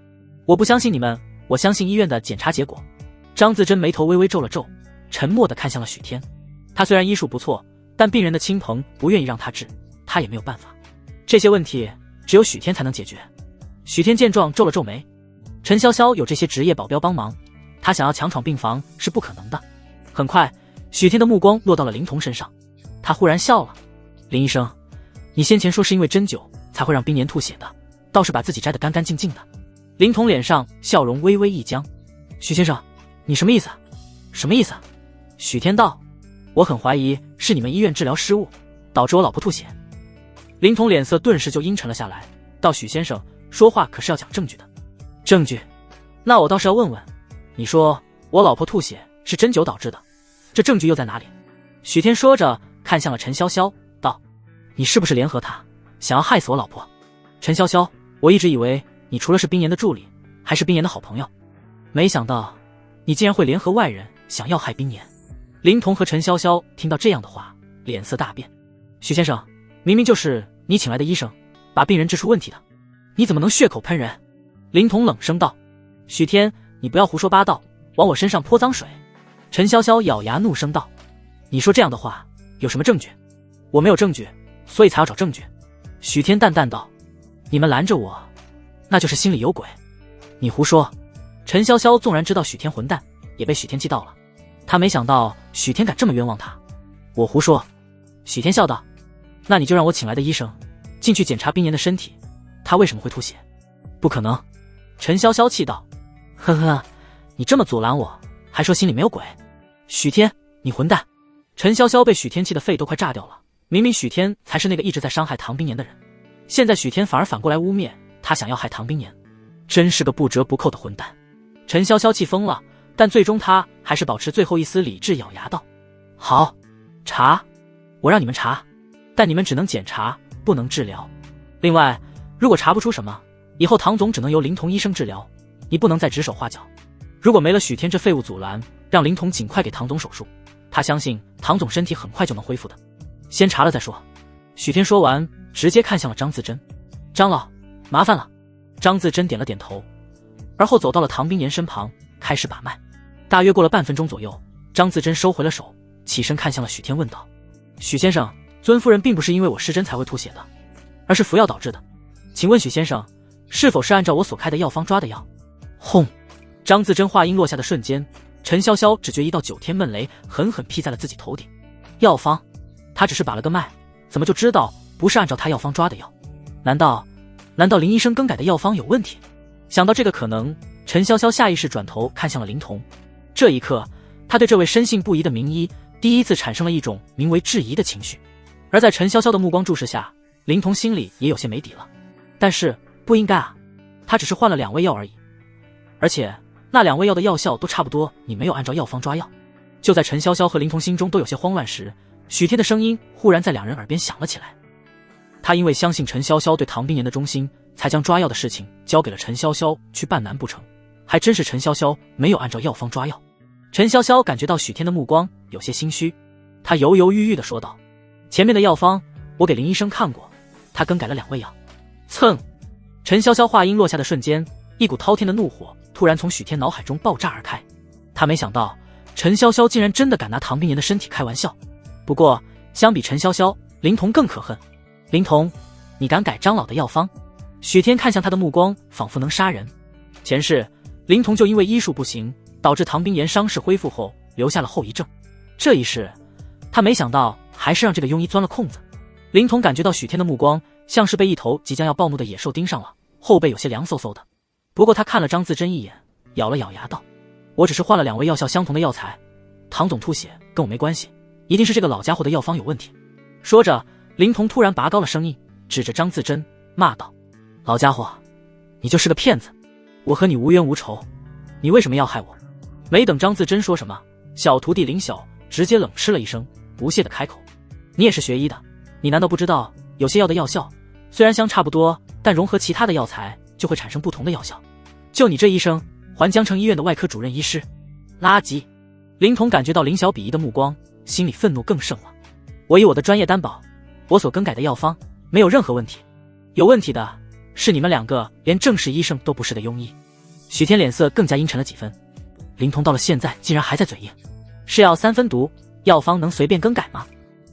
我不相信你们，我相信医院的检查结果。”张自珍眉头微微皱了皱，沉默地看向了许天。他虽然医术不错，但病人的亲朋不愿意让他治，他也没有办法。这些问题只有许天才能解决。许天见状皱了皱眉，陈潇潇有这些职业保镖帮忙，他想要强闯病房是不可能的。很快，许天的目光落到了林童身上，他忽然笑了：“林医生，你先前说是因为针灸才会让冰岩吐血的，倒是把自己摘得干干净净的。”林童脸上笑容微微一僵：“许先生，你什么意思？什么意思？”许天道：“我很怀疑是你们医院治疗失误，导致我老婆吐血。”林童脸色顿时就阴沉了下来，道：“许先生，说话可是要讲证据的。”证据？那我倒是要问问，你说我老婆吐血是针灸导致的，这证据又在哪里？许天说着看向了陈潇潇，道：“你是不是联合他，想要害死我老婆？”陈潇潇，我一直以为你除了是冰岩的助理，还是冰岩的好朋友，没想到你竟然会联合外人想要害冰岩。林童和陈潇潇听到这样的话，脸色大变：“许先生，明明就是你请来的医生，把病人治出问题的，你怎么能血口喷人？”林童冷声道：“许天，你不要胡说八道，往我身上泼脏水。”陈潇潇咬牙怒声道：“你说这样的话，有什么证据？我没有证据，所以才要找证据。”许天淡淡道：“你们拦着我，那就是心里有鬼。你胡说。”陈潇潇纵然知道许天混蛋，也被许天气到了。他没想到许天敢这么冤枉他。我胡说。许天笑道：“那你就让我请来的医生进去检查冰岩的身体，他为什么会吐血？”不可能！陈潇潇气道。呵呵，你这么阻拦我，还说心里没有鬼？许天，你混蛋！陈潇潇被许天气的肺都快炸掉了。明明许天才是那个一直在伤害唐冰年的人，现在许天反而反过来污蔑他想要害唐冰年，真是个不折不扣的混蛋。陈潇潇气疯了，但最终他还是保持最后一丝理智，咬牙道：好，查，我让你们查，但你们只能检查，不能治疗。另外，如果查不出什么，以后唐总只能由林童医生治疗，你不能再指手画脚。如果没了许天这废物阻拦，让林童尽快给唐总手术，他相信唐总身体很快就能恢复的。先查了再说。许天说完，直接看向了张自珍。张老，麻烦了。张自珍点了点头，而后走到了唐冰岩身旁，开始把脉。大约过了半分钟左右，张自珍收回了手，起身看向了许天，问道：许先生，尊夫人并不是因为我施针才会吐血的，而是服药导致的。请问许先生，是否是按照我所开的药方抓的药？轰！张自珍话音落下的瞬间，陈潇潇只觉一道9天闷雷狠狠劈在了自己头顶。药方？他只是把了个脉，怎么就知道不是按照他药方抓的药？难道林医生更改的药方有问题？想到这个可能，陈潇潇下意识转头看向了林童。这一刻，他对这位深信不疑的名医第一次产生了一种名为质疑的情绪。而在陈潇潇的目光注视下，林童心里也有些没底了。但是不应该啊，他只是换了2味药而已，而且那2味药的药效都差不多，你没有按照药方抓药。就在陈潇潇和林童心中都有些慌乱时，许天的声音忽然在2人耳边响了起来。他因为相信陈潇潇对唐冰岩的忠心，才将抓药的事情交给了陈潇潇去办，难不成还真是陈潇潇没有按照药方抓药？陈潇潇感觉到许天的目光有些心虚，他犹犹豫豫地说道：前面的药方我给林医生看过，他更改了2味药。蹭！陈潇潇话音落下的瞬间，一股滔天的怒火突然从许天脑海中爆炸而开。他没想到陈潇潇竟然真的敢拿唐冰岩的身体开玩笑。不过相比陈潇潇，林童更可恨。林童，你敢改张老的药方？许天看向他的目光仿佛能杀人。前世林童就因为医术不行，导致唐冰岩伤势恢复后留下了后遗症。这一世他没想到还是让这个庸医钻了空子。林童感觉到许天的目光像是被一头即将要暴怒的野兽盯上了，后背有些凉飕飕的。不过他看了张自珍一眼，咬了咬牙道：我只是换了2味药效相同的药材，唐总吐血跟我没关系，一定是这个老家伙的药方有问题。说着，林童突然拔高了声音，指着张自珍骂道：老家伙，你就是个骗子，我和你无冤无仇，你为什么要害我？没等张自珍说什么，小徒弟林晓直接冷嗤了一声，不屑地开口：你也是学医的，你难道不知道有些药的药效虽然相差不多，但融合其他的药材就会产生不同的药效？就你这医生，还江城医院的外科主任医师，垃圾！林童感觉到林晓鄙夷的目光，心里愤怒更盛了。我以我的专业担保，我所更改的药方没有任何问题，有问题的是你们2个连正式医生都不是的庸医。许天脸色更加阴沉了几分。林童到了现在竟然还在嘴硬，是药3分毒，药方能随便更改吗？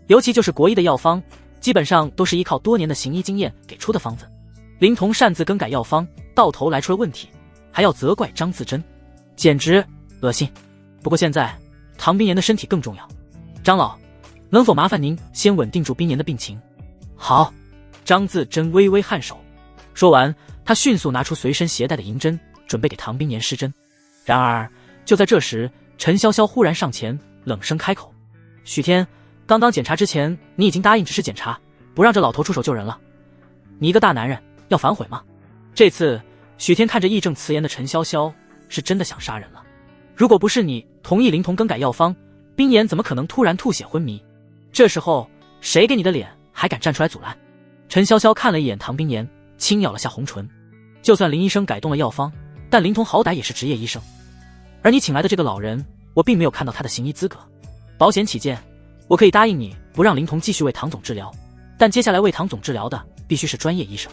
尤其就是国医的药方，基本上都是依靠多年的行医经验给出的方子。林童擅自更改药方，到头来出了问题，还要责怪张自珍，简直恶心。不过现在唐冰岩的身体更重要，张老，能否麻烦您先稳定住冰岩的病情？好。张自珍微微颔首，说完，他迅速拿出随身携带的银针，准备给唐冰岩施针。然而就在这时，陈潇潇忽然上前冷声开口：许天，刚刚检查之前你已经答应只是检查，不让这老头出手救人了，你一个大男人要反悔吗？这次许天看着义正辞严的陈潇潇，是真的想杀人了。如果不是你同意林童更改药方，冰岩怎么可能突然吐血昏迷？这时候谁给你的脸还敢站出来阻拦？陈潇潇看了一眼唐冰岩，轻咬了下红唇。就算林医生改动了药方，但林童好歹也是职业医生，而你请来的这个老人，我并没有看到他的行医资格。保险起见，我可以答应你不让林童继续为唐总治疗，但接下来为唐总治疗的必须是专业医生。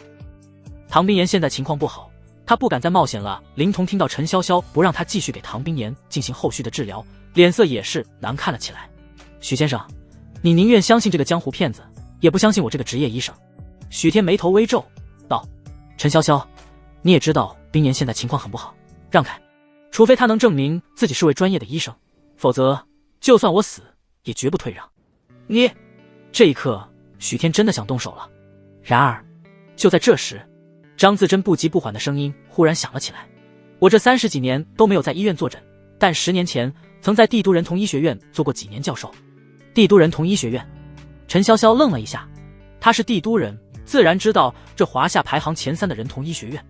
唐冰岩现在情况不好，他不敢再冒险了。林童听到陈潇潇不让他继续给唐冰岩进行后续的治疗，脸色也是难看了起来。许先生，你宁愿相信这个江湖骗子，也不相信我这个职业医生。许天眉头微皱道：陈潇潇，你也知道冰岩现在情况很不好，让开，除非他能证明自己是位专业的医生，否则就算我死也绝不退让。你……这一刻许天真的想动手了。然而就在这时，张自珍不急不缓的声音忽然响了起来。我这30几年都没有在医院坐诊，但10年前曾在帝都人童医学院做过几年教授。帝都人童医学院？陈潇潇愣了一下，他是帝都人，自然知道这华夏排行前3的人童医学院。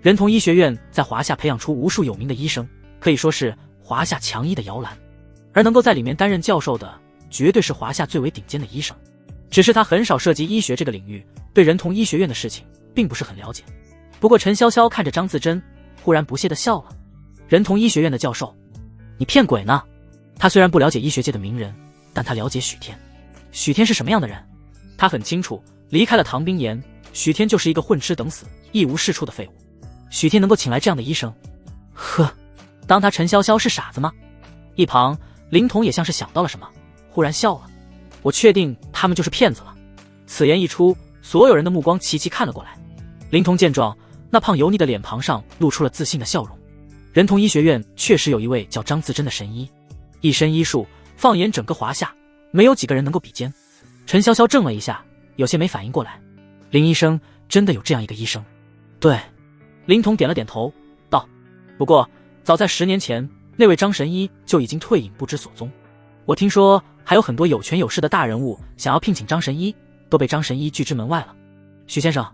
人童医学院在华夏培养出无数有名的医生，可以说是华夏强医的摇篮，而能够在里面担任教授的，绝对是华夏最为顶尖的医生。只是他很少涉及医学这个领域，对人童医学院的事情并不是很了解。不过陈潇潇看着张自珍，忽然不屑地笑了。人童医学院的教授？你骗鬼呢？他虽然不了解医学界的名人，但他了解许天。许天是什么样的人？他很清楚，离开了唐冰岩，许天就是一个混吃等死、一无是处的废物。许天能够请来这样的医生，呵，当他陈潇潇是傻子吗？一旁林童也像是想到了什么，忽然笑了。我确定他们就是骗子了。此言一出，所有人的目光齐齐看了过来。林童见状，那胖油腻的脸庞上露出了自信的笑容。人童医学院确实有一位叫张自珍的神医，一身医术，放眼整个华夏，没有几个人能够比肩。陈潇潇怔了一下，有些没反应过来。林医生真的有这样一个医生？对，林童点了点头，道：不过早在10年前，那位张神医就已经退隐不知所踪。我听说还有很多有权有势的大人物想要聘请张神医，都被张神医拒之门外了。许先生，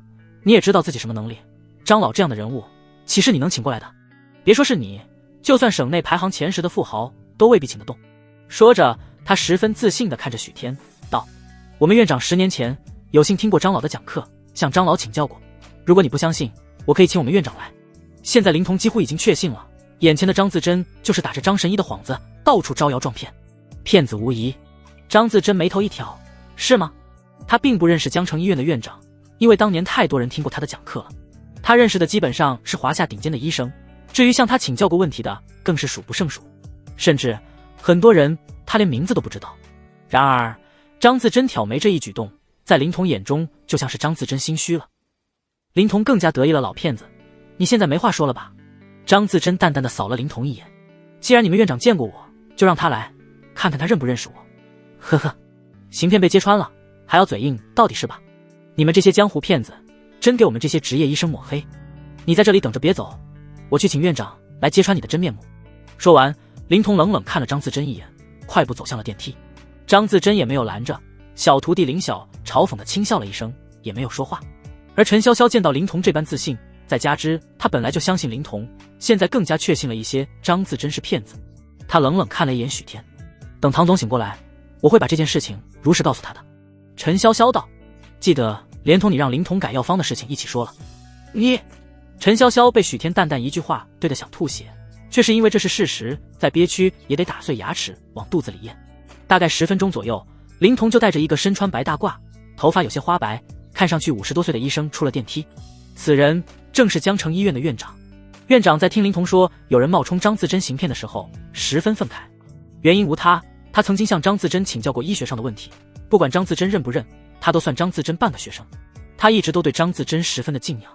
你也知道自己什么能力，张老这样的人物，岂是你能请过来的？别说是你，就算省内排行前10的富豪，都未必请得动。说着，他十分自信地看着许天，道：我们院长10年前有幸听过张老的讲课，向张老请教过。如果你不相信，我可以请我们院长来。现在林童几乎已经确信了，眼前的张自珍就是打着张神医的幌子，到处招摇撞骗。骗子无疑。张自珍眉头一挑，是吗？他并不认识江城医院的院长，因为当年太多人听过他的讲课了。他认识的基本上是华夏顶尖的医生，至于向他请教过问题的，更是数不胜数，甚至很多人他连名字都不知道。然而张自珍挑眉这一举动，在林童眼中就像是张自珍心虚了。林童更加得意了，老骗子，你现在没话说了吧？张自珍淡淡的扫了林童一眼，既然你们院长见过我，就让他来，看看他认不认识我。呵呵，行骗被揭穿了，还要嘴硬，到底是吧？你们这些江湖骗子，真给我们这些职业医生抹黑。你在这里等着别走，我去请院长来揭穿你的真面目。说完，林童冷冷看了张自珍一眼，快步走向了电梯。张自珍也没有拦着，小徒弟林晓嘲讽的轻笑了一声，也没有说话。而陈潇潇见到林童这般自信，再加之他本来就相信林童，现在更加确信了一些张自珍是骗子。他冷冷看了一眼许天，等唐总醒过来，我会把这件事情如实告诉他的。陈潇潇道：记得连同你让林童改药方的事情一起说了。你……陈潇潇被许天淡淡一句话对得想吐血，却是因为这是事实，再憋屈也得打碎牙齿往肚子里咽。大概10分钟左右，林童就带着一个身穿白大褂，头发有些花白，看上去50多岁的医生出了电梯。此人正是江城医院的院长。院长在听林童说有人冒充张自珍行骗的时候，十分愤慨。原因无他，他曾经向张自珍请教过医学上的问题，不管张自珍认不认，他都算张自珍半个学生。他一直都对张自珍十分的敬仰。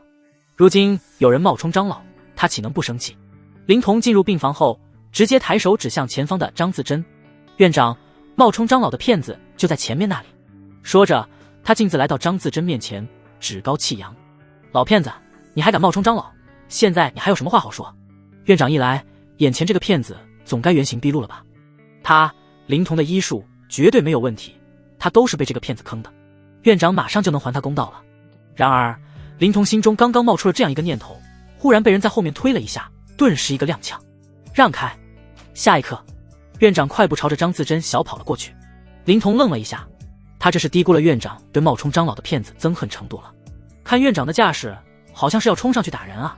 如今有人冒充张老，他岂能不生气？林童进入病房后，直接抬手指向前方的张自珍：院长，冒充张老的骗子就在前面那里。说着，他径自来到张自珍面前，趾高气扬：老骗子，你还敢冒充张老？现在你还有什么话好说？院长一来，眼前这个骗子总该原形毕露了吧？他林童的医术绝对没有问题，他都是被这个骗子坑的，院长马上就能还他公道了。然而林童心中刚刚冒出了这样一个念头，忽然被人在后面推了一下，顿时一个踉跄，让开。下一刻，院长快步朝着张自珍小跑了过去。林童愣了一下，他这是低估了院长对冒充张老的骗子憎恨程度了。看院长的架势，好像是要冲上去打人啊！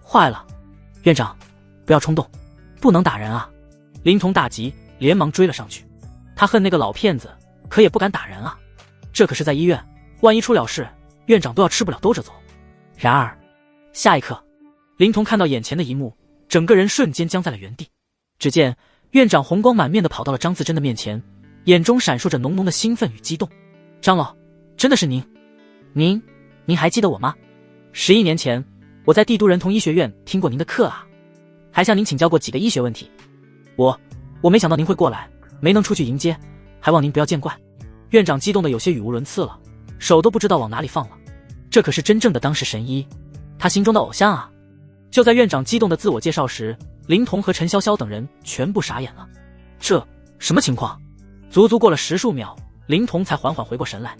坏了，院长，不要冲动，不能打人啊！林童大急，连忙追了上去。他恨那个老骗子，可也不敢打人啊，这可是在医院，万一出了事，院长都要吃不了兜着走。然而下一刻，林童看到眼前的一幕，整个人瞬间僵在了原地。只见院长红光满面地跑到了张自珍的面前，眼中闪烁着浓浓的兴奋与激动。张老，真的是您？您还记得我吗？11年前我在帝都人童医学院听过您的课啊，还向您请教过几个医学问题。我没想到您会过来，没能出去迎接，还望您不要见怪。院长激动得有些语无伦次了，手都不知道往哪里放了。这可是真正的当世神医，他心中的偶像啊！就在院长激动的自我介绍时，林童和陈潇潇等人全部傻眼了。这什么情况？足足过了10数秒，林童才缓缓回过神来。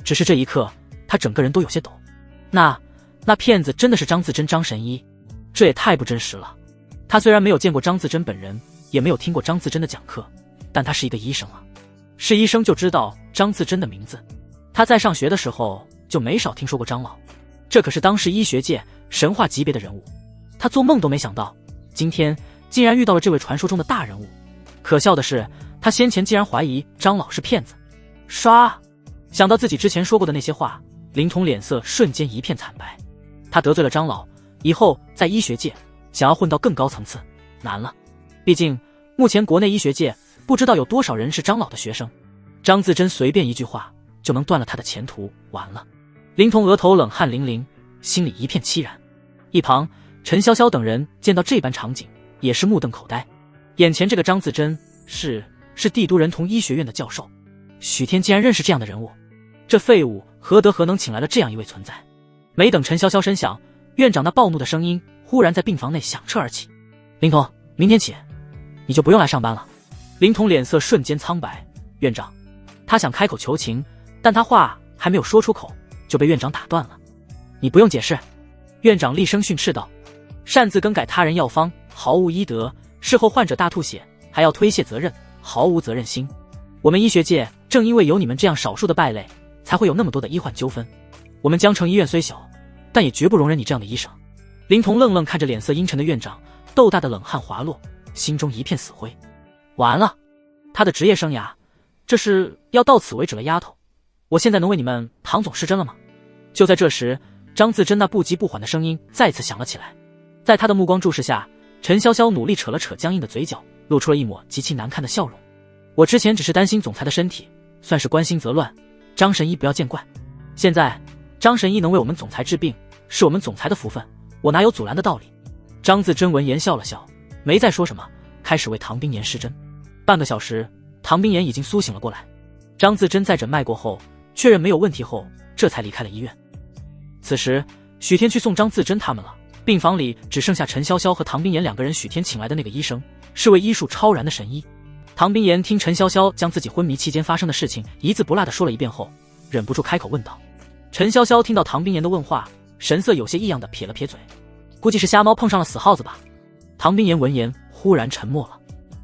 只是这一刻，他整个人都有些抖。那骗子真的是张自珍张神医？这也太不真实了。他虽然没有见过张自珍本人，也没有听过张自珍的讲课，但他是一个医生啊，是医生就知道张自珍的名字。他在上学的时候就没少听说过张老，这可是当时医学界神话级别的人物。他做梦都没想到，今天竟然遇到了这位传说中的大人物。可笑的是，他先前竟然怀疑张老是骗子。唰，想到自己之前说过的那些话，林童脸色瞬间一片惨白。他得罪了张老，以后在医学界想要混到更高层次难了。毕竟目前国内医学界不知道有多少人是张老的学生，张自珍随便一句话就能断了他的前途，完了。林童额头冷汗淋漓，心里一片凄然。一旁陈潇潇等人见到这般场景，也是目瞪口呆。眼前这个张自珍是帝都人童医学院的教授，许天竟然认识这样的人物，这废物何德何能请来了这样一位存在？没等陈潇潇声响，院长那暴怒的声音忽然在病房内响彻而起：林童，明天起你就不用来上班了。林童脸色瞬间苍白。院长，他想开口求情，但他话还没有说出口，就被院长打断了。你不用解释。院长厉声训斥道：擅自更改他人药方，毫无医德，事后患者大吐血还要推卸责任，毫无责任心。我们医学界正因为有你们这样少数的败类，才会有那么多的医患纠纷。我们江城医院虽小，但也绝不容忍你这样的医生。林童愣愣看着脸色阴沉的院长，豆大的冷汗滑落，心中一片死灰。完了，他的职业生涯这是要到此为止了。丫头，我现在能为你们唐总施针了吗？就在这时，张自珍那不急不缓的声音再次响了起来。在他的目光注视下，陈潇潇努力扯了扯僵硬的嘴角，露出了一抹极其难看的笑容。我之前只是担心总裁的身体，算是关心则乱，张神医不要见怪。现在张神医能为我们总裁治病，是我们总裁的福分，我哪有阻拦的道理？张自珍闻言笑了笑，没再说什么，开始为唐冰岩施针。半个小时，唐冰岩已经苏醒了过来。张自珍在诊脉过后，确认没有问题后，这才离开了医院。此时许天去送张自珍他们了，病房里只剩下陈潇潇和唐冰岩2个人。许天请来的那个医生是位医术超然的神医。唐冰岩听陈潇潇将自己昏迷期间发生的事情一字不落地说了一遍后，忍不住开口问道。陈潇潇听到唐冰岩的问话，神色有些异样地撇了撇嘴，估计是瞎猫碰上了死耗子吧。唐冰岩闻言忽然沉默了，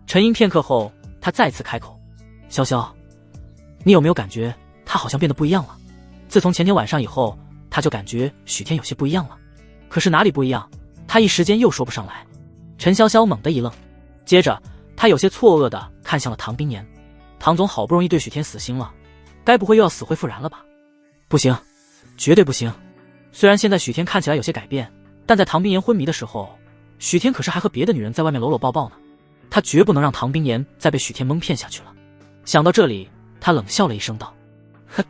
沉吟片刻后，他再次开口：潇潇，你有没有感觉他好像变得不一样了？自从前天晚上以后，他就感觉许天有些不一样了。可是哪里不一样？他一时间又说不上来。陈潇潇猛地一愣，接着他有些错愕地看向了唐冰岩。唐总好不容易对许天死心了，该不会又要死灰复燃了吧？不行，绝对不行。虽然现在许天看起来有些改变，但在唐冰岩昏迷的时候，许天可是还和别的女人在外面搂搂抱抱呢。他绝不能让唐冰岩再被许天蒙骗下去了。想到这里，他冷笑了一声道：哼，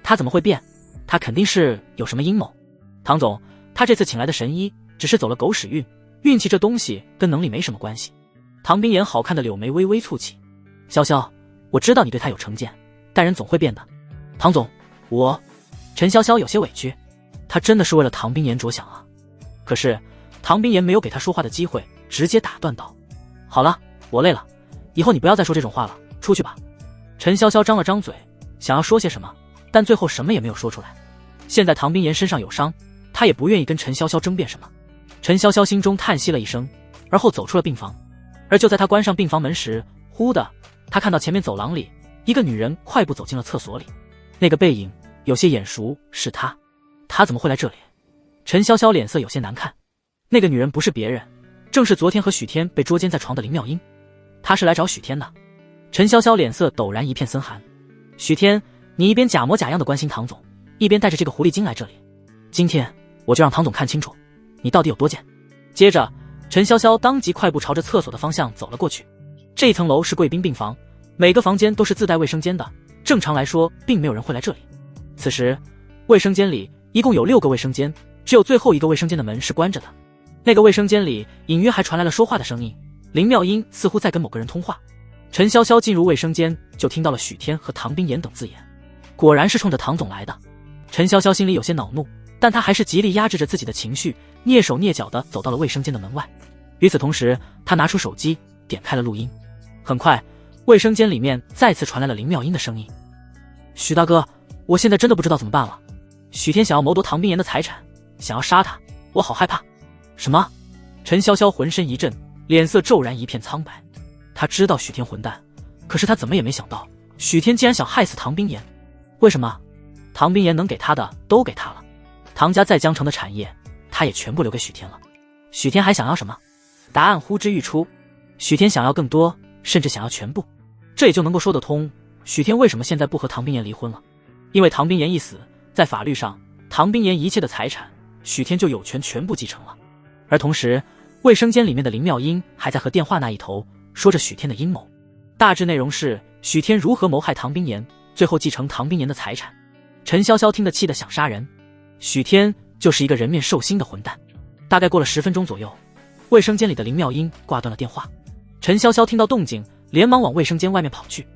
他怎么会变？他肯定是有什么阴谋。唐总，他这次请来的神医只是走了狗屎运，运气这东西跟能力没什么关系。唐冰岩好看的柳眉微微蹙起。潇潇，我知道你对他有成见，但人总会变的。唐总，陈潇潇有些委屈，他真的是为了唐冰岩着想啊。可是唐冰岩没有给他说话的机会，直接打断道：好了，我累了，以后你不要再说这种话了，出去吧。陈潇潇张了张嘴，想要说些什么，但最后什么也没有说出来。现在唐冰岩身上有伤，他也不愿意跟陈潇潇争辩什么。陈潇潇心中叹息了一声，而后走出了病房。而就在他关上病房门时，忽的，他看到前面走廊里一个女人快步走进了厕所里。那个背影有些眼熟，是她。她怎么会来这里？陈潇潇脸色有些难看。那个女人不是别人，正是昨天和许天被捉奸在床的林妙音。她是来找许天的。陈潇潇脸色陡然一片森寒。许天，你一边假模假样的关心唐总，一边带着这个狐狸精来这里，今天我就让唐总看清楚你到底有多贱。接着陈潇潇当即快步朝着厕所的方向走了过去。这一层楼是贵宾病房，每个房间都是自带卫生间的，正常来说并没有人会来这里。此时卫生间里一共有6个卫生间，只有最后一个卫生间的门是关着的。那个卫生间里隐约还传来了说话的声音，林妙音似乎在跟某个人通话。陈潇潇进入卫生间就听到了许天和唐冰岩等字眼，果然是冲着唐总来的。陈潇潇心里有些恼怒，但他还是极力压制着自己的情绪，蹑手蹑脚地走到了卫生间的门外。与此同时，他拿出手机，点开了录音。很快，卫生间里面再次传来了林妙音的声音：“许大哥，我现在真的不知道怎么办了。许天想要谋夺唐冰岩的财产，想要杀他，我好害怕。”什么？陈潇潇浑身一震，脸色骤然一片苍白。他知道许天混蛋，可是他怎么也没想到，许天竟然想害死唐冰岩。为什么？唐冰岩能给他的都给他了，唐家在江城的产业，他也全部留给许天了。许天还想要什么？答案呼之欲出。许天想要更多，甚至想要全部。这也就能够说得通，许天为什么现在不和唐冰岩离婚了。因为唐冰岩一死，在法律上，唐冰岩一切的财产，许天就有权全部继承了。而同时，卫生间里面的林妙音还在和电话那一头说着许天的阴谋，大致内容是许天如何谋害唐冰岩，最后继承唐冰岩的财产。陈潇潇听得气得想杀人，许天就是一个人面兽心的混蛋。大概过了10分钟左右，卫生间里的林妙音挂断了电话。陈潇潇听到动静，连忙往卫生间外面跑去。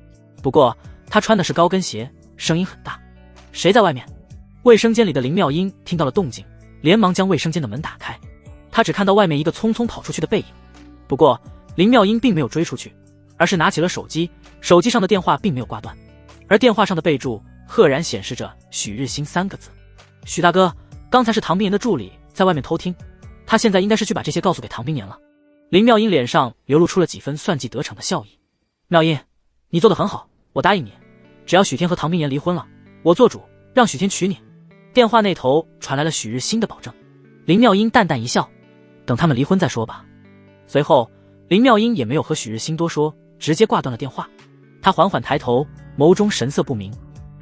不过他穿的是高跟鞋，声音很大。谁在外面？卫生间里的林妙音听到了动静，连忙将卫生间的门打开。他只看到外面一个匆匆跑出去的背影。不过林妙音并没有追出去，而是拿起了手机，手机上的电话并没有挂断，而电话上的备注赫然显示着许日新3个字。许大哥，刚才是唐冰岩的助理在外面偷听，他现在应该是去把这些告诉给唐冰岩了。林妙音脸上流露出了几分算计得逞的笑意。妙音，你做得很好，我答应你，只要许天和唐冰岩离婚了，我做主让许天娶你。电话那头传来了许日新的保证。林妙音淡淡一笑，等他们离婚再说吧。随后林妙音也没有和许日新多说，直接挂断了电话。他缓缓抬头，眸中神色不明。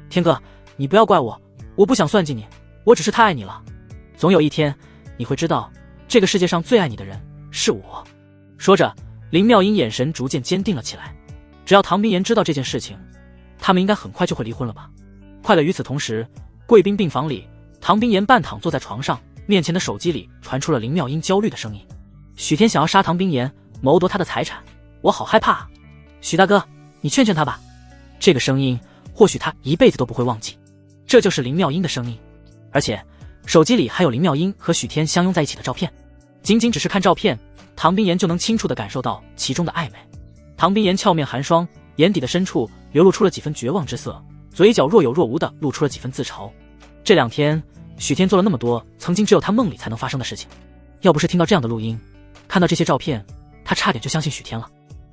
天哥，你不要怪我，我不想算计你，我只是太爱你了。总有一天你会知道，这个世界上最爱你的人是我。说着，林妙音眼神逐渐坚定了起来。只要唐冰岩知道这件事情，他们应该很快就会离婚了吧。快乐与此同时，贵宾病房里，唐冰岩半躺坐在床上，面前的手机里传出了林妙音焦虑的声音：许天想要杀唐冰岩，谋夺他的财产，我好害怕啊。许大哥，你劝劝他吧。这个声音或许他一辈子都不会忘记，这就是林妙音的声音。而且手机里还有林妙音和许天相拥在一起的照片。仅仅只是看照片，唐冰岩就能清楚地感受到其中的暧昧。唐冰岩俏面寒霜，眼底的深处流露出了几分绝望之色，嘴角若有若无地露出了几分自嘲。这2天许天做了那么多曾经只有他梦里才能发生的事情，要不是听到这样的录音，看到这些照片，他差点就相信许天了。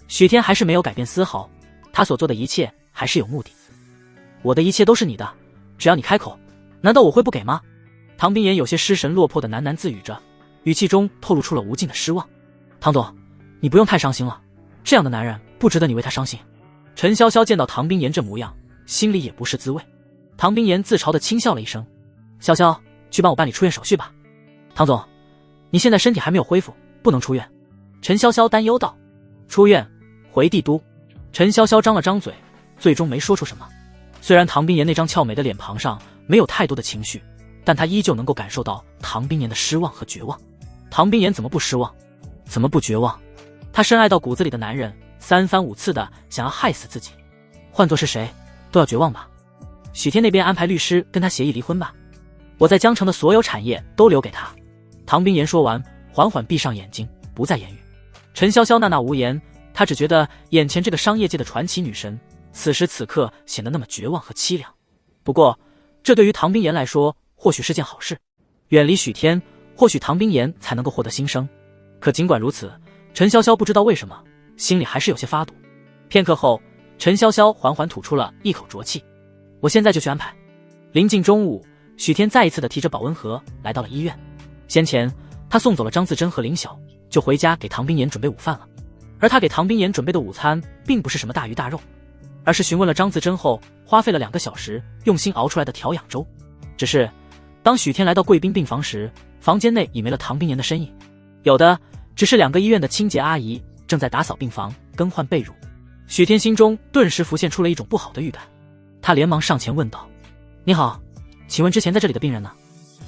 许天还是没有改变丝毫，他所做的一切还是有目的。我的一切都是你的，只要你开口，难道我会不给吗？唐冰岩有些失神落魄的喃喃自语着，语气中透露出了无尽的失望。唐总，你不用太伤心了，这样的男人不值得你为他伤心。陈潇潇见到唐冰岩这模样，心里也不是滋味。唐冰岩自嘲地轻笑了一声：潇潇，去帮我办理出院手续吧。唐总，你现在身体还没有恢复，不能出院。陈潇潇担忧道。出院？回帝都？陈潇潇张了张嘴，最终没说出什么。虽然唐冰岩那张俏美的脸庞上没有太多的情绪，但他依旧能够感受到唐冰岩的失望和绝望。唐冰岩怎么不失望？怎么不绝望？他深爱到骨子里的男人3番5次的想要害死自己，换作是谁都要绝望吧。许天那边安排律师跟他协议离婚吧，我在江城的所有产业都留给他。唐冰岩说完，缓缓闭上眼睛，不再言语。陈潇潇娜无言，她只觉得眼前这个商业界的传奇女神此时此刻显得那么绝望和凄凉。不过这对于唐冰岩来说或许是件好事，远离许天，或许唐冰岩才能够获得新生。可尽管如此，陈潇潇不知道为什么心里还是有些发堵。片刻后，陈潇潇缓缓吐出了一口浊气。我现在就去安排。临近中午，许天再一次的提着保温盒来到了医院。先前他送走了张自珍和林晓，就回家给唐冰岩准备午饭了。而他给唐冰岩准备的午餐并不是什么大鱼大肉，而是询问了张自珍后，花费了2个小时用心熬出来的调养粥。只是当许天来到贵宾病房时，房间内已没了唐冰岩的身影，有的只是2个医院的清洁阿姨正在打扫病房更换被褥。许天心中顿时浮现出了一种不好的预感，他连忙上前问道：你好，请问之前在这里的病人呢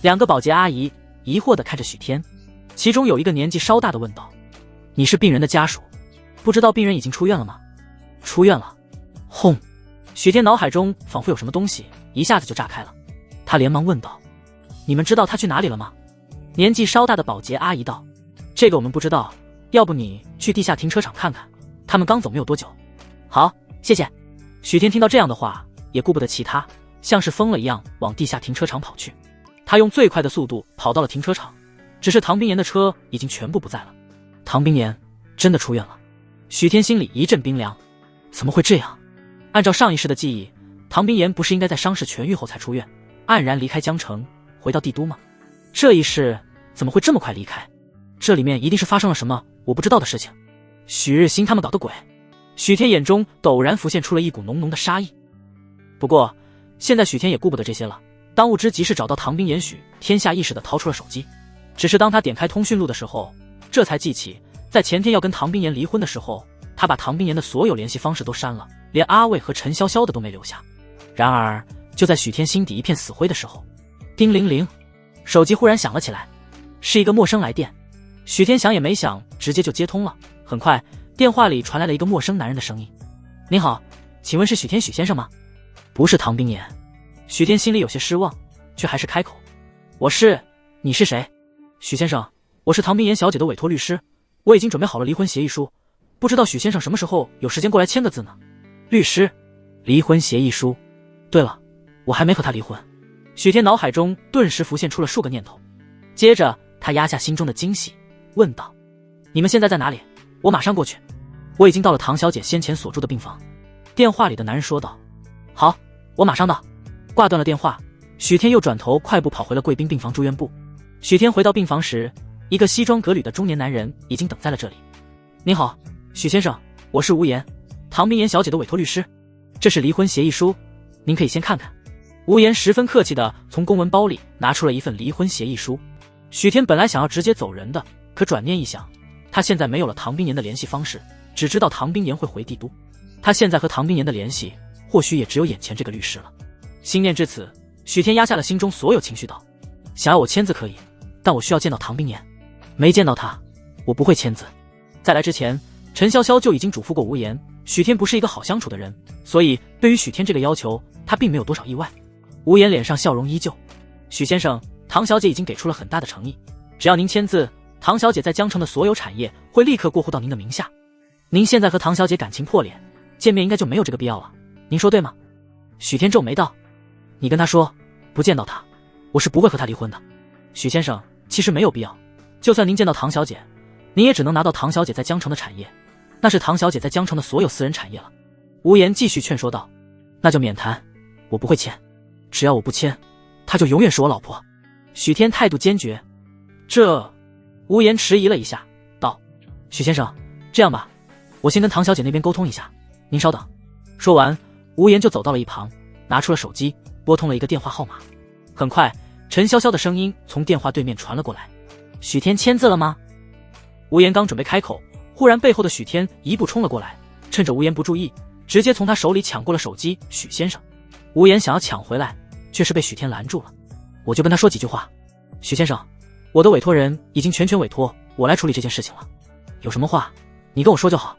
？2个保洁阿姨疑惑地看着许天，其中有一个年纪稍大的问道：你是病人的家属，不知道病人已经出院了吗？出院了。轰！许天脑海中仿佛有什么东西一下子就炸开了，他连忙问道：你们知道他去哪里了吗？年纪稍大的保洁阿姨道：这个我们不知道，要不你去地下停车场看看，他们刚走没有多久。好，谢谢。许天听到这样的话，也顾不得其他，像是疯了一样往地下停车场跑去。他用最快的速度跑到了停车场，只是唐冰岩的车已经全部不在了。唐冰岩真的出院了，许天心里一阵冰凉。怎么会这样？按照上一世的记忆，唐冰岩不是应该在伤势痊愈后才出院，黯然离开江城，回到帝都吗？这一世怎么会这么快离开？这里面一定是发生了什么我不知道的事情。许日新他们搞的鬼。许天眼中陡然浮现出了一股浓浓的杀意。不过现在许天也顾不得这些了，当务之急是找到唐冰岩。许天下意识地掏出了手机，只是当他点开通讯录的时候，这才记起在前天要跟唐冰岩离婚的时候，他把唐冰岩的所有联系方式都删了，连阿卫和陈潇潇的都没留下。然而就在许天心底一片死灰的时候，叮铃铃，手机忽然响了起来，是一个陌生来电。许天想也没想，直接就接通了。很快电话里传来了一个陌生男人的声音：您好，请问是许天许先生吗？不是唐冰岩。许天心里有些失望，却还是开口：我是。你是谁？许先生，我是唐冰岩小姐的委托律师，我已经准备好了离婚协议书，不知道许先生什么时候有时间过来签个字呢？律师，离婚协议书。对了，我还没和他离婚。许天脑海中顿时浮现出了数个念头，接着他压下心中的惊喜，问道：你们现在在哪里？我马上过去。我已经到了唐小姐先前所住的病房。电话里的男人说道。好，我马上到。挂断了电话，许天又转头快步跑回了贵宾病房住院部。许天回到病房时，一个西装革履的中年男人已经等在了这里。您好，许先生，我是吴岩，唐冰岩小姐的委托律师，这是离婚协议书，您可以先看看。吴岩十分客气地从公文包里拿出了一份离婚协议书。许天本来想要直接走人的，可转念一想，他现在没有了唐冰岩的联系方式，只知道唐冰岩会回帝都，他现在和唐冰岩的联系或许也只有眼前这个律师了。心念至此，许天压下了心中所有情绪道：想要我签字可以，但我需要见到唐冰岩，没见到他我不会签字。在来之前，陈潇潇就已经嘱咐过吴岩，许天不是一个好相处的人，所以对于许天这个要求，他并没有多少意外。吴岩脸上笑容依旧：许先生，唐小姐已经给出了很大的诚意，只要您签字，唐小姐在江城的所有产业会立刻过户到您的名下。您现在和唐小姐感情破裂，见面应该就没有这个必要了，您说对吗？许天皱眉道：你跟他说，不见到他，我是不会和他离婚的。许先生，其实没有必要，就算您见到唐小姐，您也只能拿到唐小姐在江城的产业，那是唐小姐在江城的所有私人产业了。吴岩继续劝说道：那就免谈，我不会签，只要我不签，她就永远是我老婆。许天态度坚决。这……吴岩迟疑了一下，道：许先生，这样吧，我先跟唐小姐那边沟通一下，您稍等。说完，吴岩就走到了一旁，拿出了手机，拨通了一个电话号码。很快，陈潇潇的声音从电话对面传了过来：许天签字了吗？吴岩刚准备开口，忽然背后的许天一步冲了过来，趁着吴岩不注意，直接从他手里抢过了手机。许先生，吴岩想要抢回来，却是被许天拦住了。我就跟他说几句话。许先生，我的委托人已经全权委托我来处理这件事情了，有什么话你跟我说就好。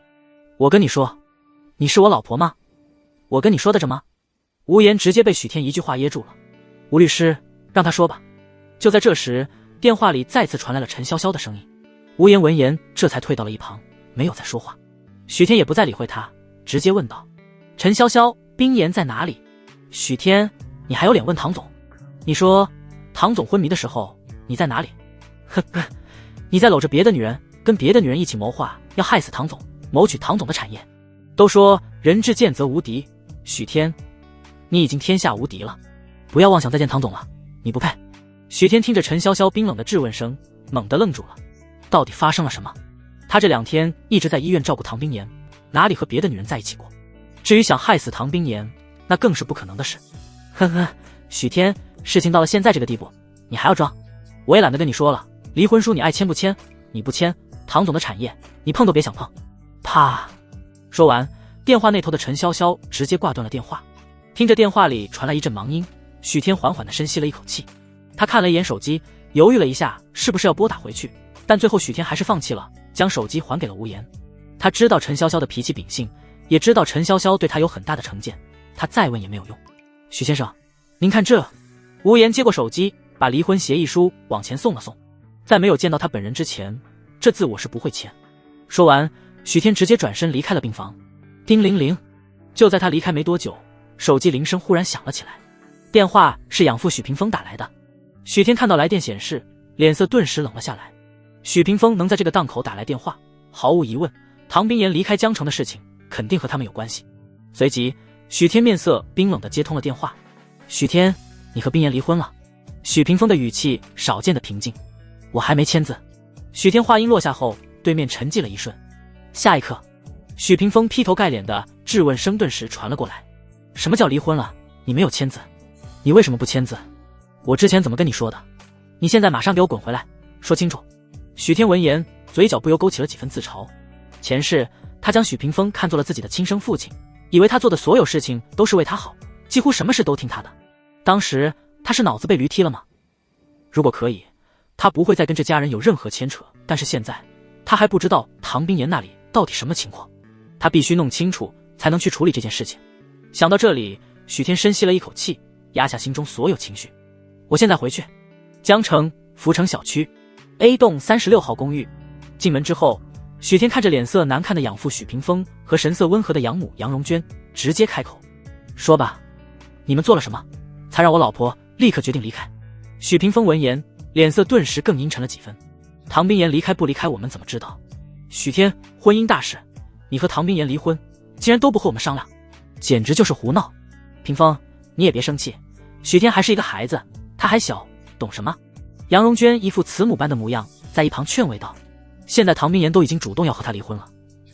我跟你说，你是我老婆吗？我跟你说的着吗？吴岩直接被许天一句话噎住了。吴律师，让他说吧。就在这时，电话里再次传来了陈潇潇的声音。吴岩闻言这才退到了一旁，没有再说话。许天也不再理会他，直接问道：陈潇潇，冰岩在哪里？许天，你还有脸问唐总？你说唐总昏迷的时候你在哪里？呵呵，你在搂着别的女人，跟别的女人一起谋划要害死唐总，谋取唐总的产业。都说人至贱则无敌，许天，你已经天下无敌了，不要妄想再见唐总了，你不配。许天听着陈潇潇冰冷的质问声，猛地愣住了。到底发生了什么？他这2天一直在医院照顾唐冰岩，哪里和别的女人在一起过？至于想害死唐冰岩，那更是不可能的事。呵呵，许天，事情到了现在这个地步，你还要装？我也懒得跟你说了，离婚书你爱签不签？你不签，唐总的产业你碰都别想碰。啪！说完，电话那头的陈潇潇直接挂断了电话。听着电话里传来一阵忙音，许天缓缓地深吸了一口气。他看了一眼手机，犹豫了一下是不是要拨打回去，但最后许天还是放弃了，将手机还给了吴岩。他知道陈潇潇的脾气秉性，也知道陈潇潇对他有很大的成见，他再问也没有用。许先生，您看这……吴岩接过手机，把离婚协议书往前送了送。在没有见到他本人之前，这字我是不会签。说完，许天直接转身离开了病房。叮铃铃，就在他离开没多久，手机铃声忽然响了起来。电话是养父许屏风打来的。许天看到来电显示，脸色顿时冷了下来。许屏风能在这个档口打来电话，毫无疑问，唐冰岩离开江城的事情肯定和他们有关系。随即，许天面色冰冷地接通了电话。许天，你和冰岩离婚了？许屏风的语气少见的平静。我还没签字。许天话音落下后，对面沉寂了一瞬。下一刻，许屏风劈头盖脸的质问声顿时传了过来。什么叫离婚了？你没有签字？你为什么不签字？我之前怎么跟你说的？你现在马上给我滚回来，说清楚。许天闻言，嘴角不由勾起了几分自嘲。前世，他将许屏风看作了自己的亲生父亲，以为他做的所有事情都是为他好，几乎什么事都听他的。当时他是脑子被驴踢了吗？如果可以，他不会再跟这家人有任何牵扯。但是现在，他还不知道唐冰岩那里到底什么情况，他必须弄清楚才能去处理这件事情。想到这里，许天深吸了一口气，压下心中所有情绪。我现在回去。江城福城小区 A 栋36号公寓。进门之后，许天看着脸色难看的养父许屏风和神色温和的养母杨荣娟，直接开口：说吧，你们做了什么，才让我老婆立刻决定离开？许屏风闻言，脸色顿时更阴沉了几分。唐冰岩离开不离开我们怎么知道？许天，婚姻大事，你和唐冰岩离婚，竟然都不和我们商量，简直就是胡闹。屏风，你也别生气，许天还是一个孩子，他还小，懂什么？杨荣娟一副慈母般的模样，在一旁劝慰道：现在唐冰岩都已经主动要和他离婚了，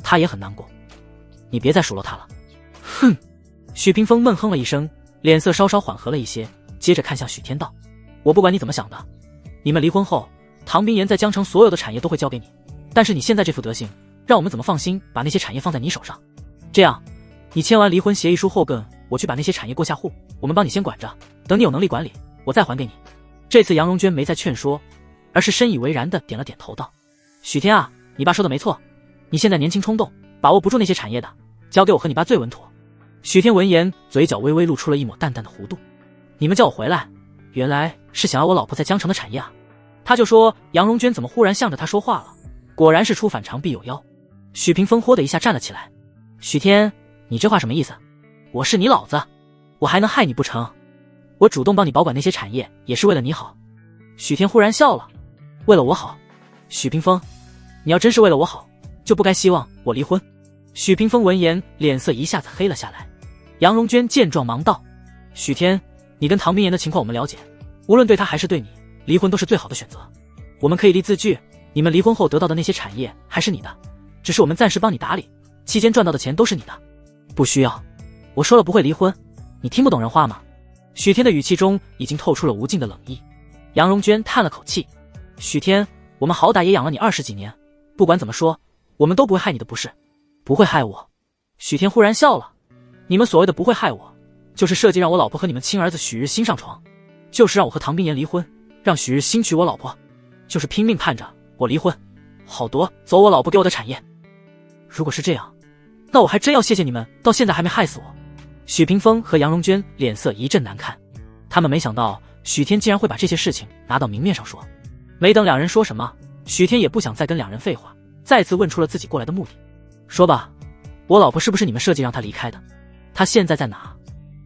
他也很难过，你别再数落他了。哼！许屏风闷哼了一声，脸色稍稍缓和了一些，接着看向许天道：我不管你怎么想的，你们离婚后，唐冰岩在江城所有的产业都会交给你，但是你现在这副德行，让我们怎么放心把那些产业放在你手上？这样，你签完离婚协议书后跟我去把那些产业过下户，我们帮你先管着，等你有能力管理，我再还给你。这次杨荣娟没再劝说，而是深以为然的点了点头道：许天啊，你爸说的没错，你现在年轻冲动，把握不住那些产业的，交给我和你爸最稳妥。许天闻言，嘴角微微露出了一抹淡淡的弧度。你们叫我回来，原来是想要我老婆在江城的产业啊。他就说杨荣娟怎么忽然向着他说话了，果然是出反常必有妖。许屏风豁的一下站了起来。许天，你这话什么意思？我是你老子，我还能害你不成？我主动帮你保管那些产业，也是为了你好。许天忽然笑了，为了我好？许屏风，你要真是为了我好，就不该希望我离婚。许屏风闻言，脸色一下子黑了下来。杨荣娟见状忙道：许天，你跟唐冰岩的情况我们了解，无论对他还是对你，离婚都是最好的选择。我们可以立字据，你们离婚后得到的那些产业还是你的，只是我们暂时帮你打理，期间赚到的钱都是你的。不需要，我说了不会离婚，你听不懂人话吗？许天的语气中已经透出了无尽的冷意。杨荣娟叹了口气：许天，我们好歹也养了你20几年，不管怎么说，我们都不会害你的，不是？不会害我。许天忽然笑了：你们所谓的不会害我，就是设计让我老婆和你们亲儿子许日新上床，就是让我和唐冰岩离婚，让许日新娶我老婆，就是拼命盼着我离婚，好夺走我老婆给我的产业。如果是这样，那我还真要谢谢你们到现在还没害死我。许屏风和杨荣娟脸色一阵难看，他们没想到许天竟然会把这些事情拿到明面上说。没等两人说什么，许天也不想再跟两人废话，再次问出了自己过来的目的。说吧，我老婆是不是你们设计让她离开的？她现在在哪？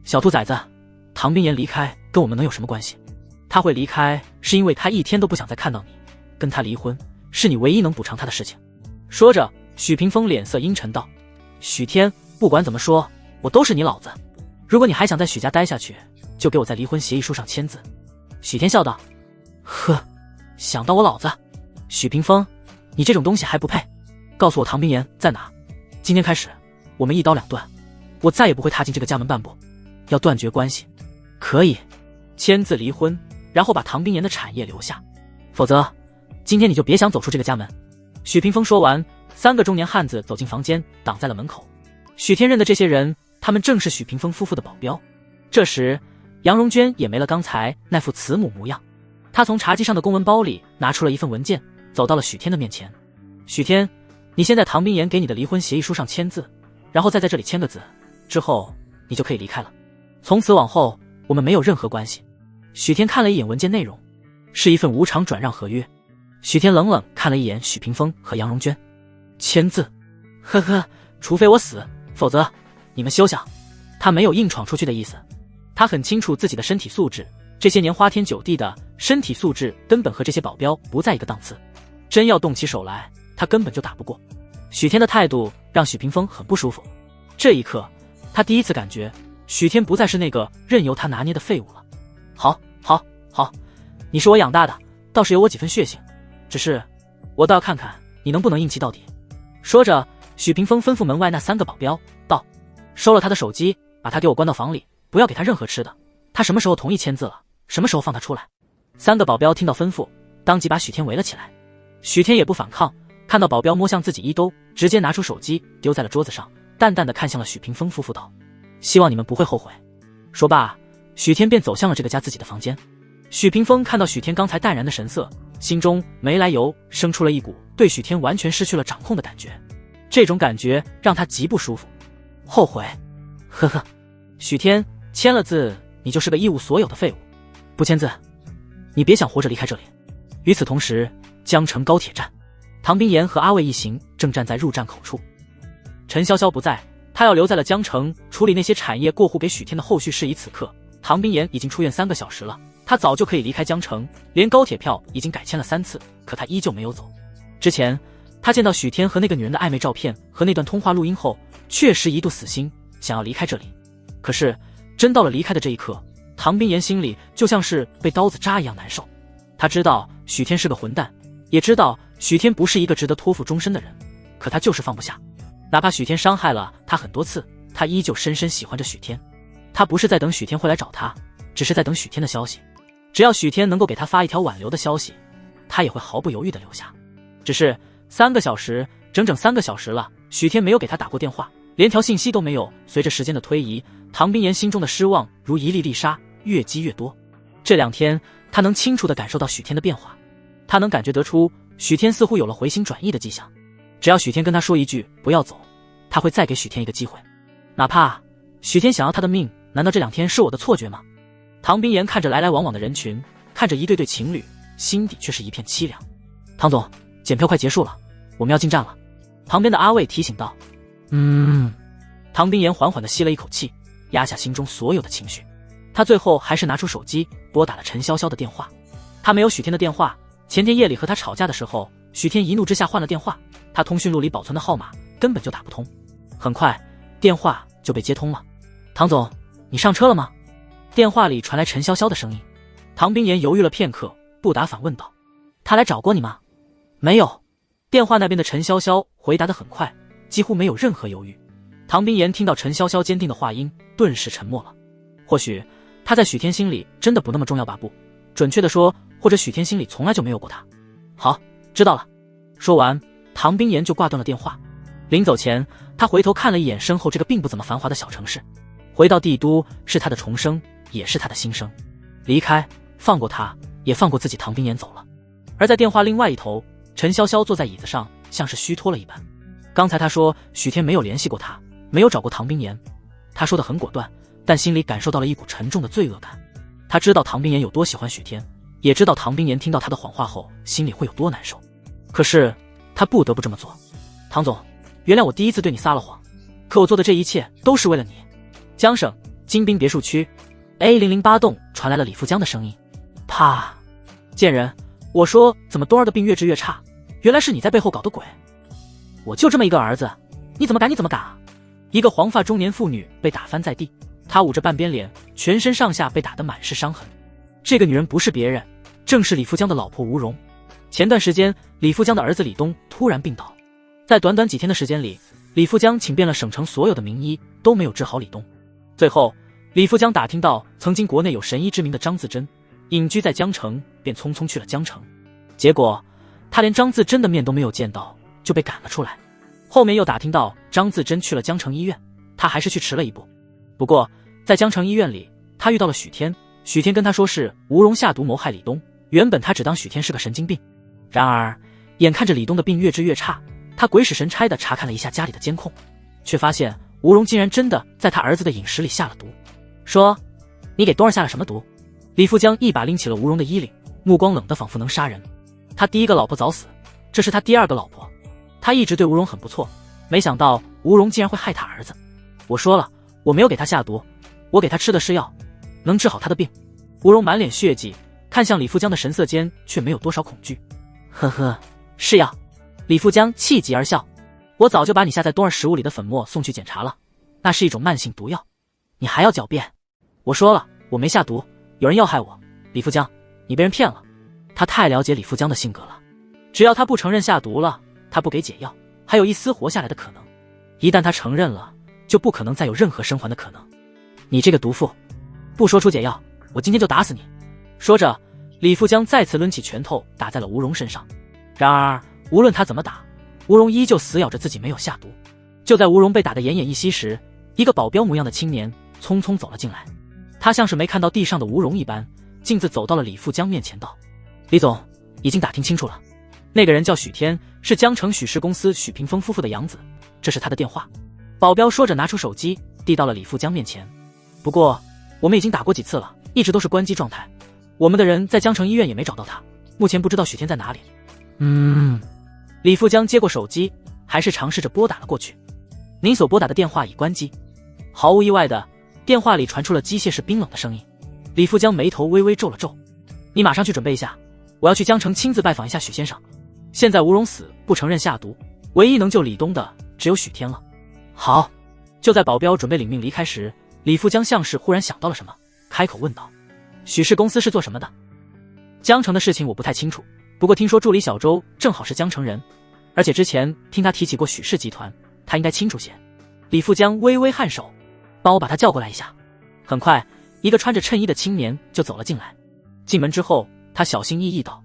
小兔崽子，唐冰岩离开跟我们能有什么关系？他会离开是因为他一天都不想再看到你，跟他离婚是你唯一能补偿他的事情。说着，许屏风脸色阴沉道：许天，不管怎么说，我都是你老子，如果你还想在许家待下去，就给我在离婚协议书上签字。许天笑道：呵，想当我老子？许屏风，你这种东西还不配。告诉我唐冰岩在哪，今天开始我们一刀两断，我再也不会踏进这个家门半步。要断绝关系，可以签字离婚，然后把唐冰岩的产业留下，否则今天你就别想走出这个家门。许屏风说完，3个中年汉子走进房间，挡在了门口。许天认的这些人，他们正是许屏风夫妇的保镖。这时杨荣娟也没了刚才那副慈母模样，她从茶几上的公文包里拿出了一份文件，走到了许天的面前。许天，你先在唐冰岩给你的离婚协议书上签字，然后再在这里签个字，之后你就可以离开了。从此往后我们没有任何关系。许天看了一眼文件内容，是一份无偿转让合约。许天冷冷看了一眼许屏风和杨荣娟，签字。呵呵，除非我死，否则你们休想。他没有硬闯出去的意思，他很清楚自己的身体素质，这些年花天酒地的身体素质根本和这些保镖不在一个档次，真要动起手来，他根本就打不过。许天的态度让许屏风很不舒服，这一刻他第一次感觉许天不再是那个任由他拿捏的废物了。好，你是我养大的，倒是有我几分血性，只是我倒要看看你能不能硬气到底。说着，许屏风吩咐门外那3个保镖道：收了他的手机，把他给我关到房里，不要给他任何吃的，他什么时候同意签字了，什么时候放他出来。3个保镖听到吩咐，当即把许天围了起来。许天也不反抗，看到保镖摸向自己衣兜，直接拿出手机丢在了桌子上，淡淡的看向了许屏风夫妇道：希望你们不会后悔。说罢，许天便走向了这个家自己的房间。许屏风看到许天刚才淡然的神色，心中没来由生出了一股对许天完全失去了掌控的感觉，这种感觉让他极不舒服。后悔？呵呵，许天，签了字你就是个一无所有的废物，不签字你别想活着离开这里。与此同时，江城高铁站，唐冰岩和阿卫一行正站在入站口处。陈潇潇不在，他要留在了江城处理那些产业过户给许天的后续事宜。此刻唐冰岩已经出院3个小时了，他早就可以离开江城，连高铁票已经改签了3次，可他依旧没有走。之前他见到许天和那个女人的暧昧照片和那段通话录音后，确实一度死心想要离开这里，可是真到了离开的这一刻，唐冰岩心里就像是被刀子扎一样难受。他知道许天是个混蛋，也知道许天不是一个值得托付终身的人，可他就是放不下。哪怕许天伤害了他很多次，他依旧深深喜欢着许天。他不是在等许天会来找他，只是在等许天的消息。只要许天能够给他发一条挽留的消息，他也会毫不犹豫地留下。只是3个小时，整整3个小时了，许天没有给他打过电话，连条信息都没有。随着时间的推移，唐冰岩心中的失望如一粒粒沙，越积越多。这2天，他能清楚地感受到许天的变化，他能感觉得出许天似乎有了回心转意的迹象。只要许天跟他说一句不要走，他会再给许天一个机会，哪怕许天想要他的命。难道这2天是我的错觉吗？唐冰岩看着来来往往的人群，看着一对对情侣，心底却是一片凄凉。唐总，检票快结束了，我们要进站了。旁边的阿卫提醒道。唐冰岩缓缓地吸了一口气，压下心中所有的情绪。他最后还是拿出手机拨打了陈潇潇的电话。他没有许天的电话，前天夜里和他吵架的时候，许天一怒之下换了电话，他通讯录里保存的号码根本就打不通。很快电话就被接通了。唐总，你上车了吗？电话里传来陈潇潇的声音。唐冰岩犹豫了片刻，不答反问道：他来找过你吗？没有。电话那边的陈潇潇回答得很快，几乎没有任何犹豫。唐冰岩听到陈潇潇坚定的话音，顿时沉默了。或许他在许天心里真的不那么重要吧，不，准确的说，或者许天心里从来就没有过他。好，知道了。说完，唐冰岩就挂断了电话。临走前，他回头看了一眼身后这个并不怎么繁华的小城市。回到帝都是他的重生，也是他的新生。离开，放过他，也放过自己。唐冰岩走了。而在电话另外一头，陈潇潇坐在椅子上，像是虚脱了一般。刚才他说许天没有联系过他，没有找过唐冰岩，他说的很果断，但心里感受到了一股沉重的罪恶感。他知道唐冰岩有多喜欢许天，也知道唐冰岩听到他的谎话后心里会有多难受，可是他不得不这么做。唐总，原谅我第一次对你撒了谎，可我做的这一切都是为了你。江省金滨别墅区 A008 栋传来了李富江的声音。啪！贱人，我说怎么冬儿的病越治越差，原来是你在背后搞的鬼。我就这么一个儿子，你怎么敢啊！一个黄发中年妇女被打翻在地，她捂着半边脸，全身上下被打得满是伤痕。这个女人不是别人，正是李富江的老婆吴蓉。前段时间，李富江的儿子李东突然病倒，在短短几天的时间里，李富江请遍了省城所有的名医，都没有治好李东。最后，李富江打听到曾经国内有神医之名的张自珍隐居在江城，便匆匆去了江城。结果他连张自珍的面都没有见到，就被赶了出来。后面又打听到张自珍去了江城医院，他还是去迟了一步。不过在江城医院里，他遇到了许天，许天跟他说是吴蓉下毒谋害李东。原本他只当许天是个神经病，然而眼看着李东的病越治越差，他鬼使神差地查看了一下家里的监控，却发现吴蓉竟然真的在他儿子的饮食里下了毒。说，你给冬儿下了什么毒？李富江一把拎起了吴蓉的衣领，目光冷得仿佛能杀人。他第一个老婆早死，这是他第二个老婆。他一直对吴荣很不错，没想到吴荣竟然会害他儿子。我说了，我没有给他下毒，我给他吃的是药，能治好他的病。吴荣满脸血迹，看向李富江的神色间却没有多少恐惧。呵呵，是药。李富江气急而笑，我早就把你下在冬儿食物里的粉末送去检查了，那是一种慢性毒药，你还要狡辩？我说了，我没下毒，有人要害我。李富江，你被人骗了。他太了解李富江的性格了，只要他不承认下毒了，他不给解药，还有一丝活下来的可能。一旦他承认了，就不可能再有任何生还的可能。你这个毒妇，不说出解药，我今天就打死你。说着，李富江再次抡起拳头打在了吴荣身上。然而无论他怎么打，吴荣依旧死咬着自己没有下毒。就在吴荣被打得奄奄一息时，一个保镖模样的青年匆匆走了进来。他像是没看到地上的吴荣一般，径自走到了李富江面前道：李总，已经打听清楚了，那个人叫许天，是江城许氏公司许屏风夫妇的养子，这是他的电话。保镖说着拿出手机递到了李富江面前。不过我们已经打过几次了，一直都是关机状态，我们的人在江城医院也没找到他，目前不知道许天在哪里。李富江接过手机，还是尝试着拨打了过去。您所拨打的电话已关机。毫无意外的，电话里传出了机械式冰冷的声音。李富江眉头微微皱了皱。你马上去准备一下，我要去江城亲自拜访一下许先生。现在吴荣死不承认下毒，唯一能救李东的只有许天了。好。就在保镖准备领命离开时，李富江像是忽然想到了什么，开口问道：许氏公司是做什么的？江城的事情我不太清楚，不过听说助理小周正好是江城人，而且之前听他提起过许氏集团，他应该清楚些。李富江微微颔首，帮我把他叫过来一下。很快，一个穿着衬衣的青年就走了进来。进门之后，他小心翼翼道：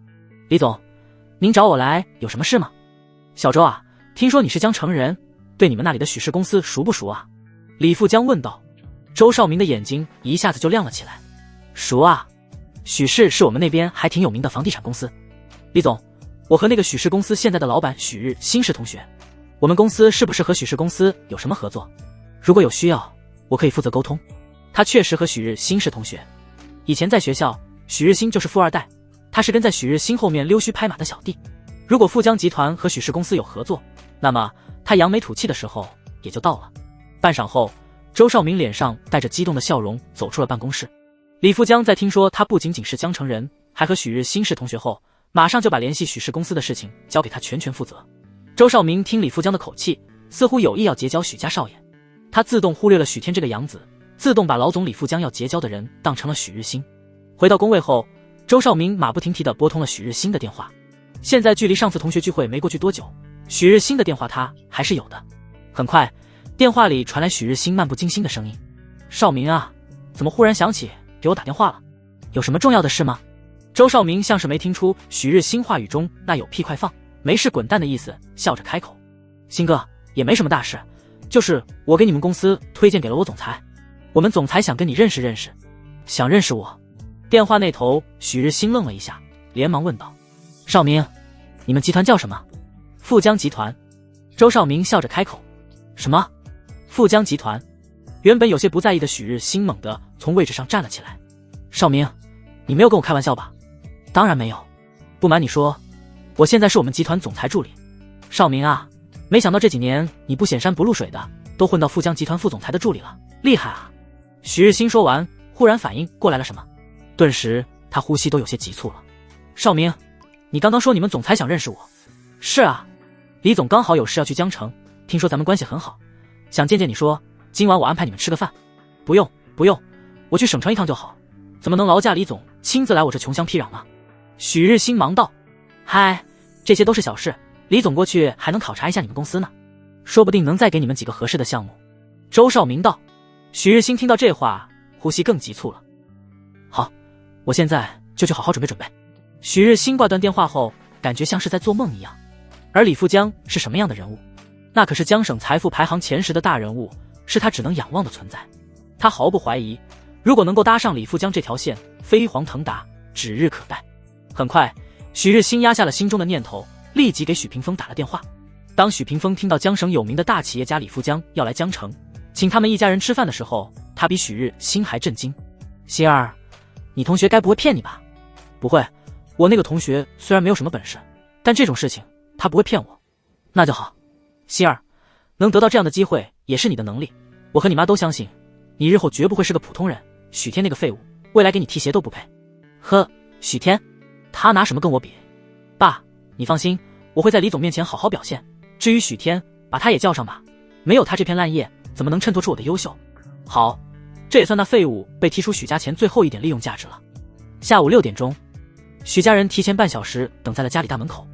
李总，您找我来有什么事吗？小周啊，听说你是江城人，对你们那里的许氏公司熟不熟啊？李富江问道。周少明的眼睛一下子就亮了起来。熟啊，许氏是我们那边还挺有名的房地产公司。李总，我和那个许氏公司现在的老板许日新是同学，我们公司是不是和许氏公司有什么合作？如果有需要，我可以负责沟通。他确实和许日新是同学，以前在学校，许日新就是富二代，他是跟在许日新后面溜须拍马的小弟。如果富江集团和许氏公司有合作，那么他扬眉吐气的时候也就到了。半晌后，周少明脸上带着激动的笑容走出了办公室。李富江在听说他不仅仅是江城人，还和许日新是同学后，马上就把联系许氏公司的事情交给他全权负责。周少明听李富江的口气，似乎有意要结交许家少爷，他自动忽略了许天这个养子，自动把老总李富江要结交的人当成了许日新。回到工位后，周少明马不停蹄地拨通了许日新的电话。现在距离上次同学聚会没过去多久，许日新的电话他还是有的。很快，电话里传来许日新漫不经心的声音：少明啊，怎么忽然想起给我打电话了？有什么重要的事吗？周少明像是没听出许日新话语中那有屁快放，没事滚蛋的意思，笑着开口：新哥，也没什么大事，就是我给你们公司推荐给了我总裁，我们总裁想跟你认识认识。想认识我？电话那头许日新愣了一下，连忙问道：少明，你们集团叫什么？富江集团。周少明笑着开口：什么？富江集团？原本有些不在意的许日新猛地从位置上站了起来。少明，你没有跟我开玩笑吧？当然没有，不瞒你说，我现在是我们集团总裁助理。少明啊，没想到这几年你不显山不露水的，都混到富江集团副总裁的助理了，厉害啊！许日新说完，忽然反应过来了什么，顿时他呼吸都有些急促了。少明，你刚刚说你们总裁想认识我？是啊，李总刚好有事要去江城，听说咱们关系很好，想见见你，说今晚我安排你们吃个饭。不用，我去省城一趟就好，怎么能劳驾李总亲自来我这穷乡僻壤呢？许日新忙道：嗨，这些都是小事，李总过去还能考察一下你们公司呢，说不定能再给你们几个合适的项目。周少明道。许日新听到这话，呼吸更急促了。好，我现在就去好好准备准备。许日新挂断电话后，感觉像是在做梦一样。而李富江是什么样的人物？那可是江省财富排行前10的大人物，是他只能仰望的存在。他毫不怀疑，如果能够搭上李富江这条线，飞黄腾达，指日可待。很快，许日新压下了心中的念头，立即给许屏风打了电话。当许屏风听到江省有名的大企业家李富江要来江城，请他们一家人吃饭的时候，他比许日新还震惊。心儿，你同学该不会骗你吧？不会，我那个同学虽然没有什么本事，但这种事情他不会骗我。那就好，心儿，能得到这样的机会也是你的能力，我和你妈都相信，你日后绝不会是个普通人。许天那个废物，未来给你提鞋都不配。呵，许天，他拿什么跟我比？爸，你放心，我会在李总面前好好表现。至于许天，把他也叫上吧，没有他这片烂叶，怎么能衬托出我的优秀？好，这也算那废物被踢出许家前最后一点利用价值了。下午6点钟，许家人提前半小时等在了家里大门口。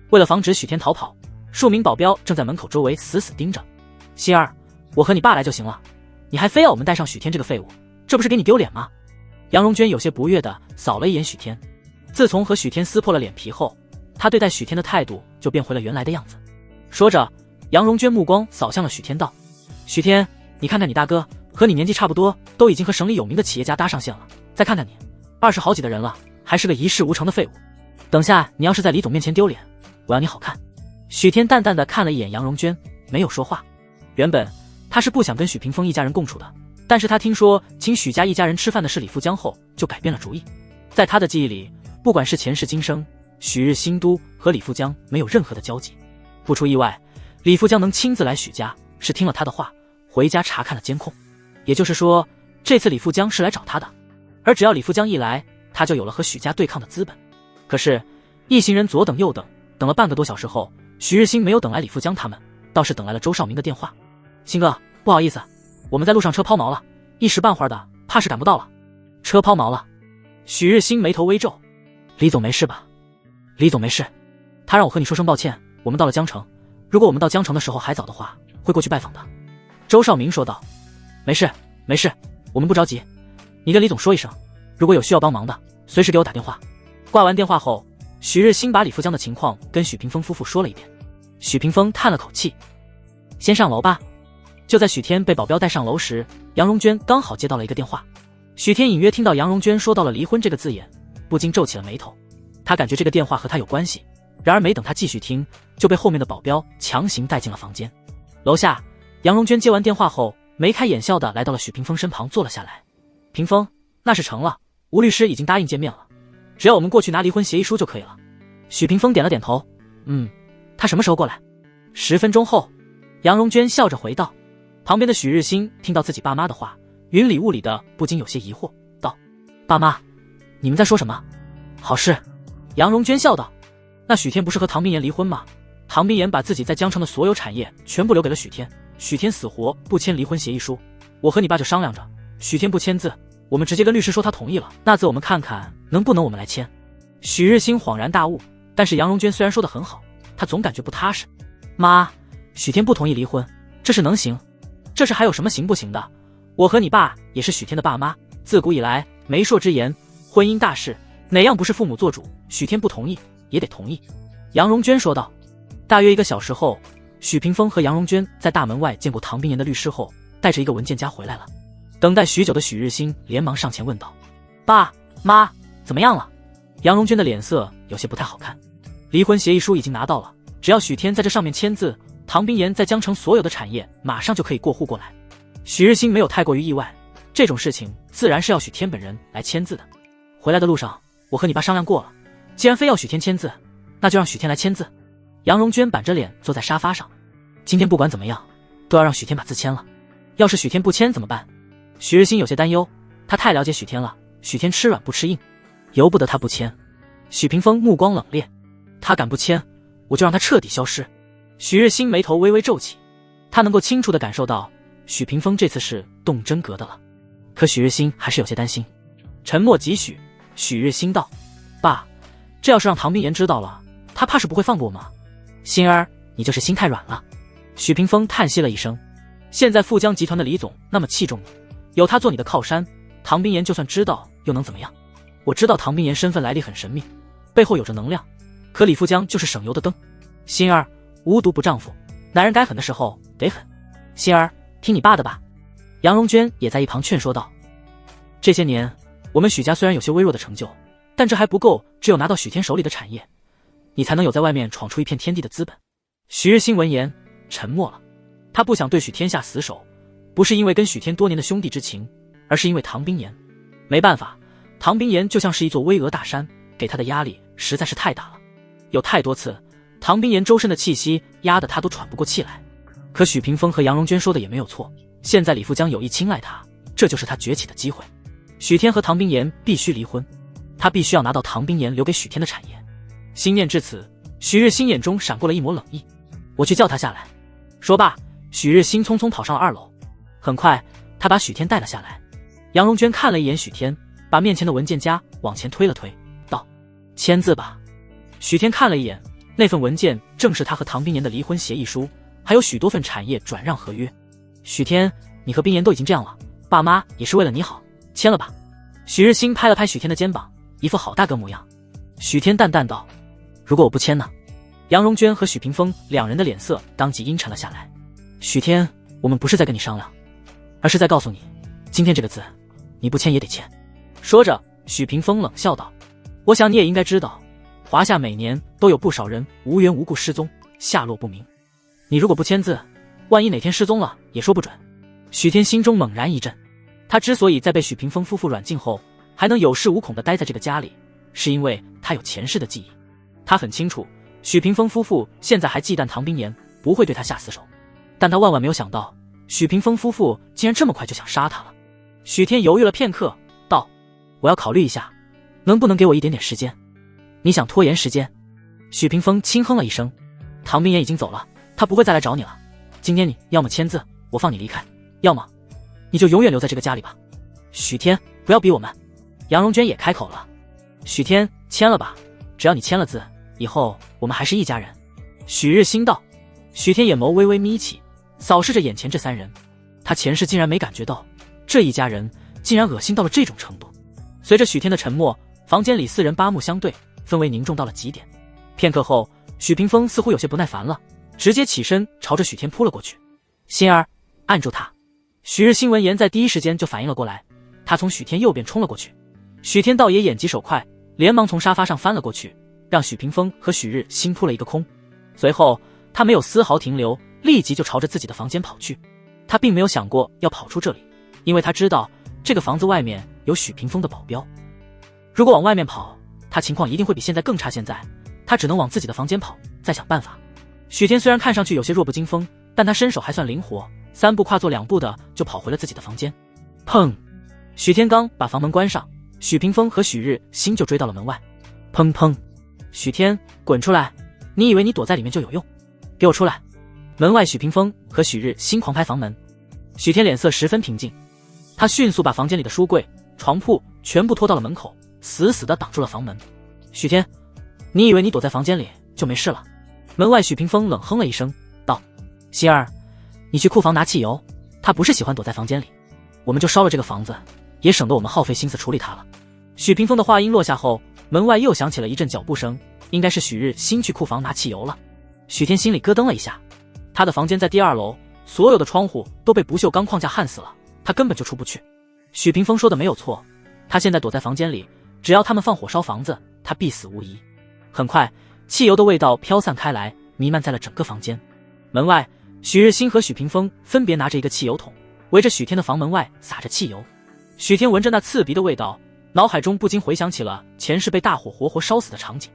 为了防止许天逃跑，数名保镖正在门口周围死死盯着。心儿，我和你爸来就行了，你还非要我们带上许天这个废物，这不是给你丢脸吗？杨荣娟有些不悦地扫了一眼许天。自从和许天撕破了脸皮后，她对待许天的态度就变回了原来的样子。说着，杨荣娟目光扫向了许天道：许天，你看看你大哥，和你年纪差不多，都已经和省里有名的企业家搭上线了，再看看你，20好几的人了，还是个一事无成的废物。等下你要是在李总面前丢脸，我要你好看。许天淡淡的看了一眼杨荣娟，没有说话。原本他是不想跟许屏风一家人共处的，但是他听说请许家一家人吃饭的是李富江后，就改变了主意。在他的记忆里，不管是前世今生，许日新都和李富江没有任何的交集。不出意外，李富江能亲自来许家，是听了他的话，回家查看了监控。也就是说，这次李富江是来找他的，而只要李富江一来，他就有了和许家对抗的资本。可是一行人左等右等，等了半个多小时后，许日新没有等来李富江他们，倒是等来了周少明的电话。新哥，不好意思，我们在路上车抛锚了，一时半会儿的怕是赶不到了。车抛锚了？许日新眉头微皱。李总没事吧？李总没事，他让我和你说声抱歉，我们到了江城，如果我们到江城的时候还早的话，会过去拜访的。周少明说道。没事没事，我们不着急，你跟李总说一声，如果有需要帮忙的，随时给我打电话。挂完电话后，许日新把李富江的情况跟许屏风夫妇说了一遍。许屏风叹了口气，先上楼吧。就在许天被保镖带上楼时，杨荣娟刚好接到了一个电话。许天隐约听到杨荣娟说到了离婚这个字眼，不禁皱起了眉头。他感觉这个电话和他有关系，然而没等他继续听，就被后面的保镖强行带进了房间。楼下，杨荣娟接完电话后，眉开眼笑的来到了许屏风身旁坐了下来。屏风，那是成了，吴律师已经答应见面了，只要我们过去拿离婚协议书就可以了。许屏风点了点头，他什么时候过来？10分钟后。杨荣娟笑着回道。旁边的许日新听到自己爸妈的话，云里雾里的不禁有些疑惑，道：爸妈，你们在说什么？好事。杨荣娟笑道。那许天不是和唐冰岩离婚吗？唐冰岩把自己在江城的所有产业全部留给了许天，许天死活不签离婚协议书，我和你爸就商量着，许天不签字，我们直接跟律师说他同意了，那字我们看看能不能我们来签。许日新恍然大悟，但是杨荣娟虽然说得很好，他总感觉不踏实。妈，许天不同意离婚，这事能行？这事还有什么行不行的？我和你爸也是许天的爸妈，自古以来媒妁之言，婚姻大事哪样不是父母做主，许天不同意也得同意。杨荣娟说道。大约1个小时后，许屏风和杨荣娟在大门外见过唐冰岩的律师后，带着一个文件夹回来了。等待许久的许日新连忙上前问道：爸妈，怎么样了？杨荣娟的脸色有些不太好看。离婚协议书已经拿到了，只要许天在这上面签字，唐冰岩在江城所有的产业马上就可以过户过来。许日新没有太过于意外，这种事情自然是要许天本人来签字的。回来的路上，我和你爸商量过了，既然非要许天签字，那就让许天来签字。杨荣娟板着脸坐在沙发上。今天不管怎么样，都要让许天把字签了。要是许天不签怎么办？许日新有些担忧，他太了解许天了，许天吃软不吃硬，由不得他不签。许屏风目光冷冽，他敢不签，我就让他彻底消失。许日新眉头微微皱起，他能够清楚地感受到许屏风这次是动真格的了。可许日新还是有些担心。沉默几许，许日新道：爸，这要是让唐冰岩知道了，他怕是不会放过我们。心儿，你就是心太软了。许屏风叹息了一声。现在富江集团的李总那么器重你，有他做你的靠山，唐冰岩就算知道又能怎么样？我知道唐冰岩身份来历很神秘，背后有着能量，可李富江就是省油的灯。心儿，无毒不丈夫，男人该狠的时候得狠。心儿，听你爸的吧。杨荣娟也在一旁劝说道。这些年我们许家虽然有些微弱的成就，但这还不够，只有拿到许天手里的产业，你才能有在外面闯出一片天地的资本。许日新闻言沉默了。他不想对许天下死手，不是因为跟许天多年的兄弟之情，而是因为唐冰岩。没办法，唐冰岩就像是一座巍峨大山，给他的压力实在是太大了，有太多次，唐冰岩周身的气息压得他都喘不过气来。可许屏风和杨荣娟说的也没有错，现在李富江有意青睐他，这就是他崛起的机会。许天和唐冰岩必须离婚，他必须要拿到唐冰岩留给许天的产业。心念至此，许日新眼中闪过了一抹冷意。我去叫他下来。说罢，许日新匆匆跑上了2楼。很快，他把许天带了下来。杨荣娟看了一眼许天，把面前的文件夹往前推了推，道：“签字吧。”许天看了一眼，那份文件正是他和唐冰岩的离婚协议书，还有许多份产业转让合约。许天，你和冰岩都已经这样了，爸妈也是为了你好，签了吧。许日新拍了拍许天的肩膀，一副好大哥模样。许天淡淡道：“如果我不签呢？”杨荣娟和许屏风两人的脸色当即阴沉了下来。许天，我们不是在跟你商量，而是在告诉你，今天这个字，你不签也得签。说着，许屏风冷笑道：“我想你也应该知道，华夏每年都有不少人无缘无故失踪，下落不明。你如果不签字，万一哪天失踪了，也说不准。”许天心中猛然一震，他之所以在被许屏风夫妇软禁后，还能有恃无恐地待在这个家里，是因为他有前世的记忆。他很清楚，许屏风夫妇现在还忌惮唐冰岩，不会对他下死手。但他万万没有想到，许屏风夫妇竟然这么快就想杀他了。许天犹豫了片刻，道：“我要考虑一下，能不能给我一点点时间？”“你想拖延时间？”许屏风轻哼了一声：“唐冰岩已经走了，他不会再来找你了。今天你要么签字，我放你离开，要么你就永远留在这个家里吧。”“许天，不要逼我们。”杨荣娟也开口了：“许天，签了吧，只要你签了字，以后我们还是一家人。”许日新道。许天眼眸微微眯起，扫视着眼前这3人，他前世竟然没感觉到这一家人竟然恶心到了这种程度。随着许天的沉默，房间里4人八目相对，氛围凝重到了极点。片刻后，许屏风似乎有些不耐烦了，直接起身朝着许天扑了过去。“心儿，按住他！”许日新闻言在第一时间就反应了过来，他从许天右边冲了过去。许天倒也眼疾手快，连忙从沙发上翻了过去，让许屏风和许日新扑了一个空。随后他没有丝毫停留，立即就朝着自己的房间跑去。他并没有想过要跑出这里，因为他知道这个房子外面有许屏风的保镖。如果往外面跑，他情况一定会比现在更差。现在他只能往自己的房间跑，再想办法。许天虽然看上去有些弱不禁风，但他身手还算灵活，3步跨作2步的就跑回了自己的房间。砰！许天刚把房门关上，许屏风和许日新就追到了门外。砰砰！许天，滚出来！你以为你躲在里面就有用？给我出来！门外许屏风和许日新狂拍房门。许天脸色十分平静，他迅速把房间里的书柜、床铺全部拖到了门口，死死地挡住了房门。许天，你以为你躲在房间里就没事了？门外许屏风冷哼了一声，道：“希儿，你去库房拿汽油，他不是喜欢躲在房间里，我们就烧了这个房子，也省得我们耗费心思处理他了。”许屏风的话音落下后，门外又响起了一阵脚步声，应该是许日新去库房拿汽油了。许天心里咯噔了一下，他的房间在第2楼，所有的窗户都被不锈钢框架焊死了，他根本就出不去。许屏风说的没有错，他现在躲在房间里，只要他们放火烧房子，他必死无疑。很快，汽油的味道飘散开来，弥漫在了整个房间。门外，许日新和许屏风分别拿着一个汽油桶，围着许天的房门外撒着汽油。许天闻着那刺鼻的味道，脑海中不禁回想起了前世被大火活活烧死的场景。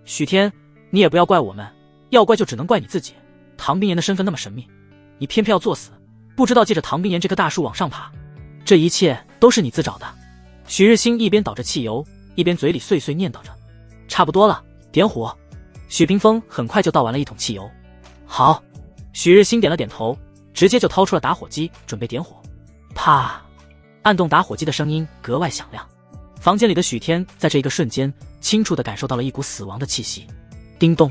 许天，你也不要怪我们，要怪就只能怪你自己。唐冰岩的身份那么神秘，你偏偏要作死，不知道借着唐冰岩这棵大树往上爬，这一切都是你自找的。许日新一边倒着汽油，一边嘴里碎碎念叨着：“差不多了，点火。”许屏风很快就倒完了1桶汽油。好，许日新点了点头，直接就掏出了打火机，准备点火。啪！按动打火机的声音格外响亮。房间里的许天在这一个瞬间，清楚地感受到了一股死亡的气息。叮咚！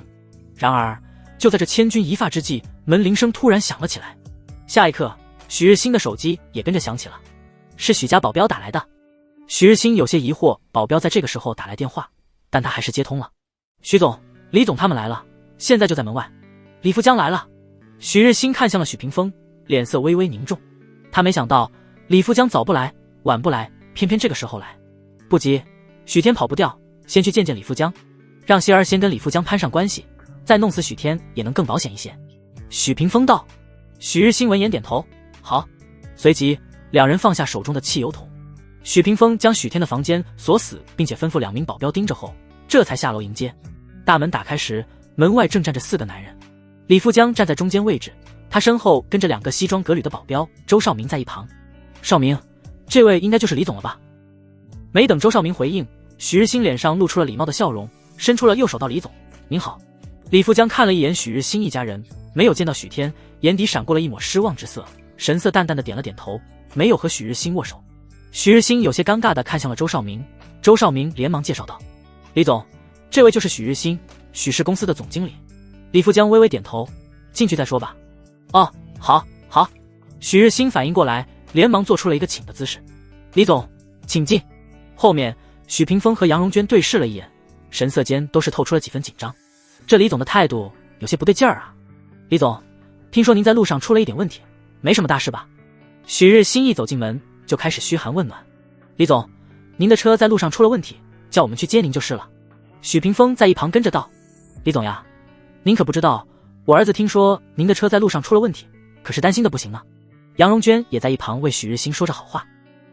然而，就在这千钧一发之际，门铃声突然响了起来。下一刻，许日新的手机也跟着响起了，是许家保镖打来的。许日新有些疑惑，保镖在这个时候打来电话，但他还是接通了。许总，李总他们来了，现在就在门外。李富江来了。许日新看向了许屏风，脸色微微凝重。他没想到李富江早不来，晚不来，偏偏这个时候来。不急，许天跑不掉，先去见见李富江，让希儿先跟李富江攀上关系，再弄死许天也能更保险一些。许屏风道。许日新闻言点头，好。随即两人放下手中的汽油桶。许屏风将许天的房间锁死，并且吩咐2名保镖盯着后，这才下楼迎接。大门打开时，门外正站着4个男人，李富江站在中间位置，他身后跟着2个西装革履的保镖，周少明在一旁。少明，这位应该就是李总了吧？没等周少明回应，许日新脸上露出了礼貌的笑容，伸出了右手道：“李总，您好。”李富江看了一眼许日新一家人，没有见到许天，眼底闪过了一抹失望之色，神色淡淡的点了点头，没有和许日新握手。许日新有些尴尬的看向了周少明，周少明连忙介绍道：“李总，这位就是许日新，许氏公司的总经理。”李富江微微点头：“进去再说吧。”“哦，好，好。”许日新反应过来，连忙做出了一个请的姿势。“李总，请进。”后面，许屏风和杨荣娟对视了一眼，神色间都是透出了几分紧张。这李总的态度有些不对劲儿啊。“李总，听说您在路上出了一点问题，没什么大事吧？”许日新一走进门就开始嘘寒问暖。“李总，您的车在路上出了问题，叫我们去接您就是了。”许屏风在一旁跟着道：“李总呀，您可不知道，我儿子听说您的车在路上出了问题，可是担心的不行呢。”杨荣娟也在一旁为许日新说着好话。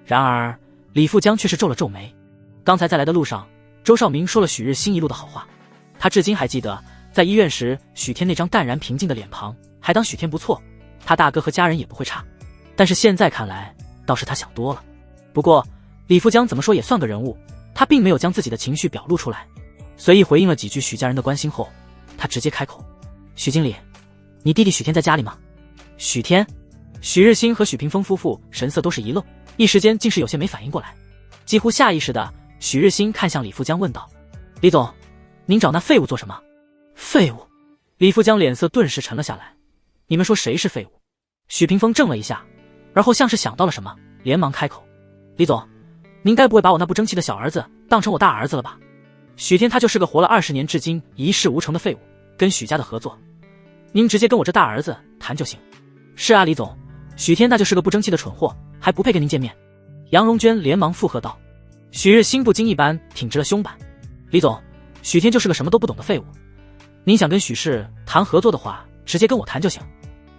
然而李富江却是皱了皱眉。刚才在来的路上，周少明说了许日新一路的好话，他至今还记得在医院时许天那张淡然平静的脸庞，还当许天不错，他大哥和家人也不会差。但是现在看来，倒是他想多了。不过李富江怎么说也算个人物，他并没有将自己的情绪表露出来，随意回应了几句许家人的关心后，他直接开口：“许经理，你弟弟许天在家里吗？”许天？许日新和许屏风夫妇神色都是一愣，一时间竟是有些没反应过来。几乎下意识的，许日新看向李富江问道：“李总，您找那废物做什么？”“废物？”李富江脸色顿时沉了下来。“你们说谁是废物？”许屏风怔了一下，而后像是想到了什么，连忙开口：“李总，您该不会把我那不争气的小儿子当成我大儿子了吧？许天他就是个活了20年至今一事无成的废物，跟许家的合作，您直接跟我这大儿子谈就行。”“是啊，李总，许天那就是个不争气的蠢货，还不配跟您见面。”杨荣娟连忙附和道。许日新不经意般挺直了胸板：“李总，许天就是个什么都不懂的废物，您想跟许氏谈合作的话，直接跟我谈就行。”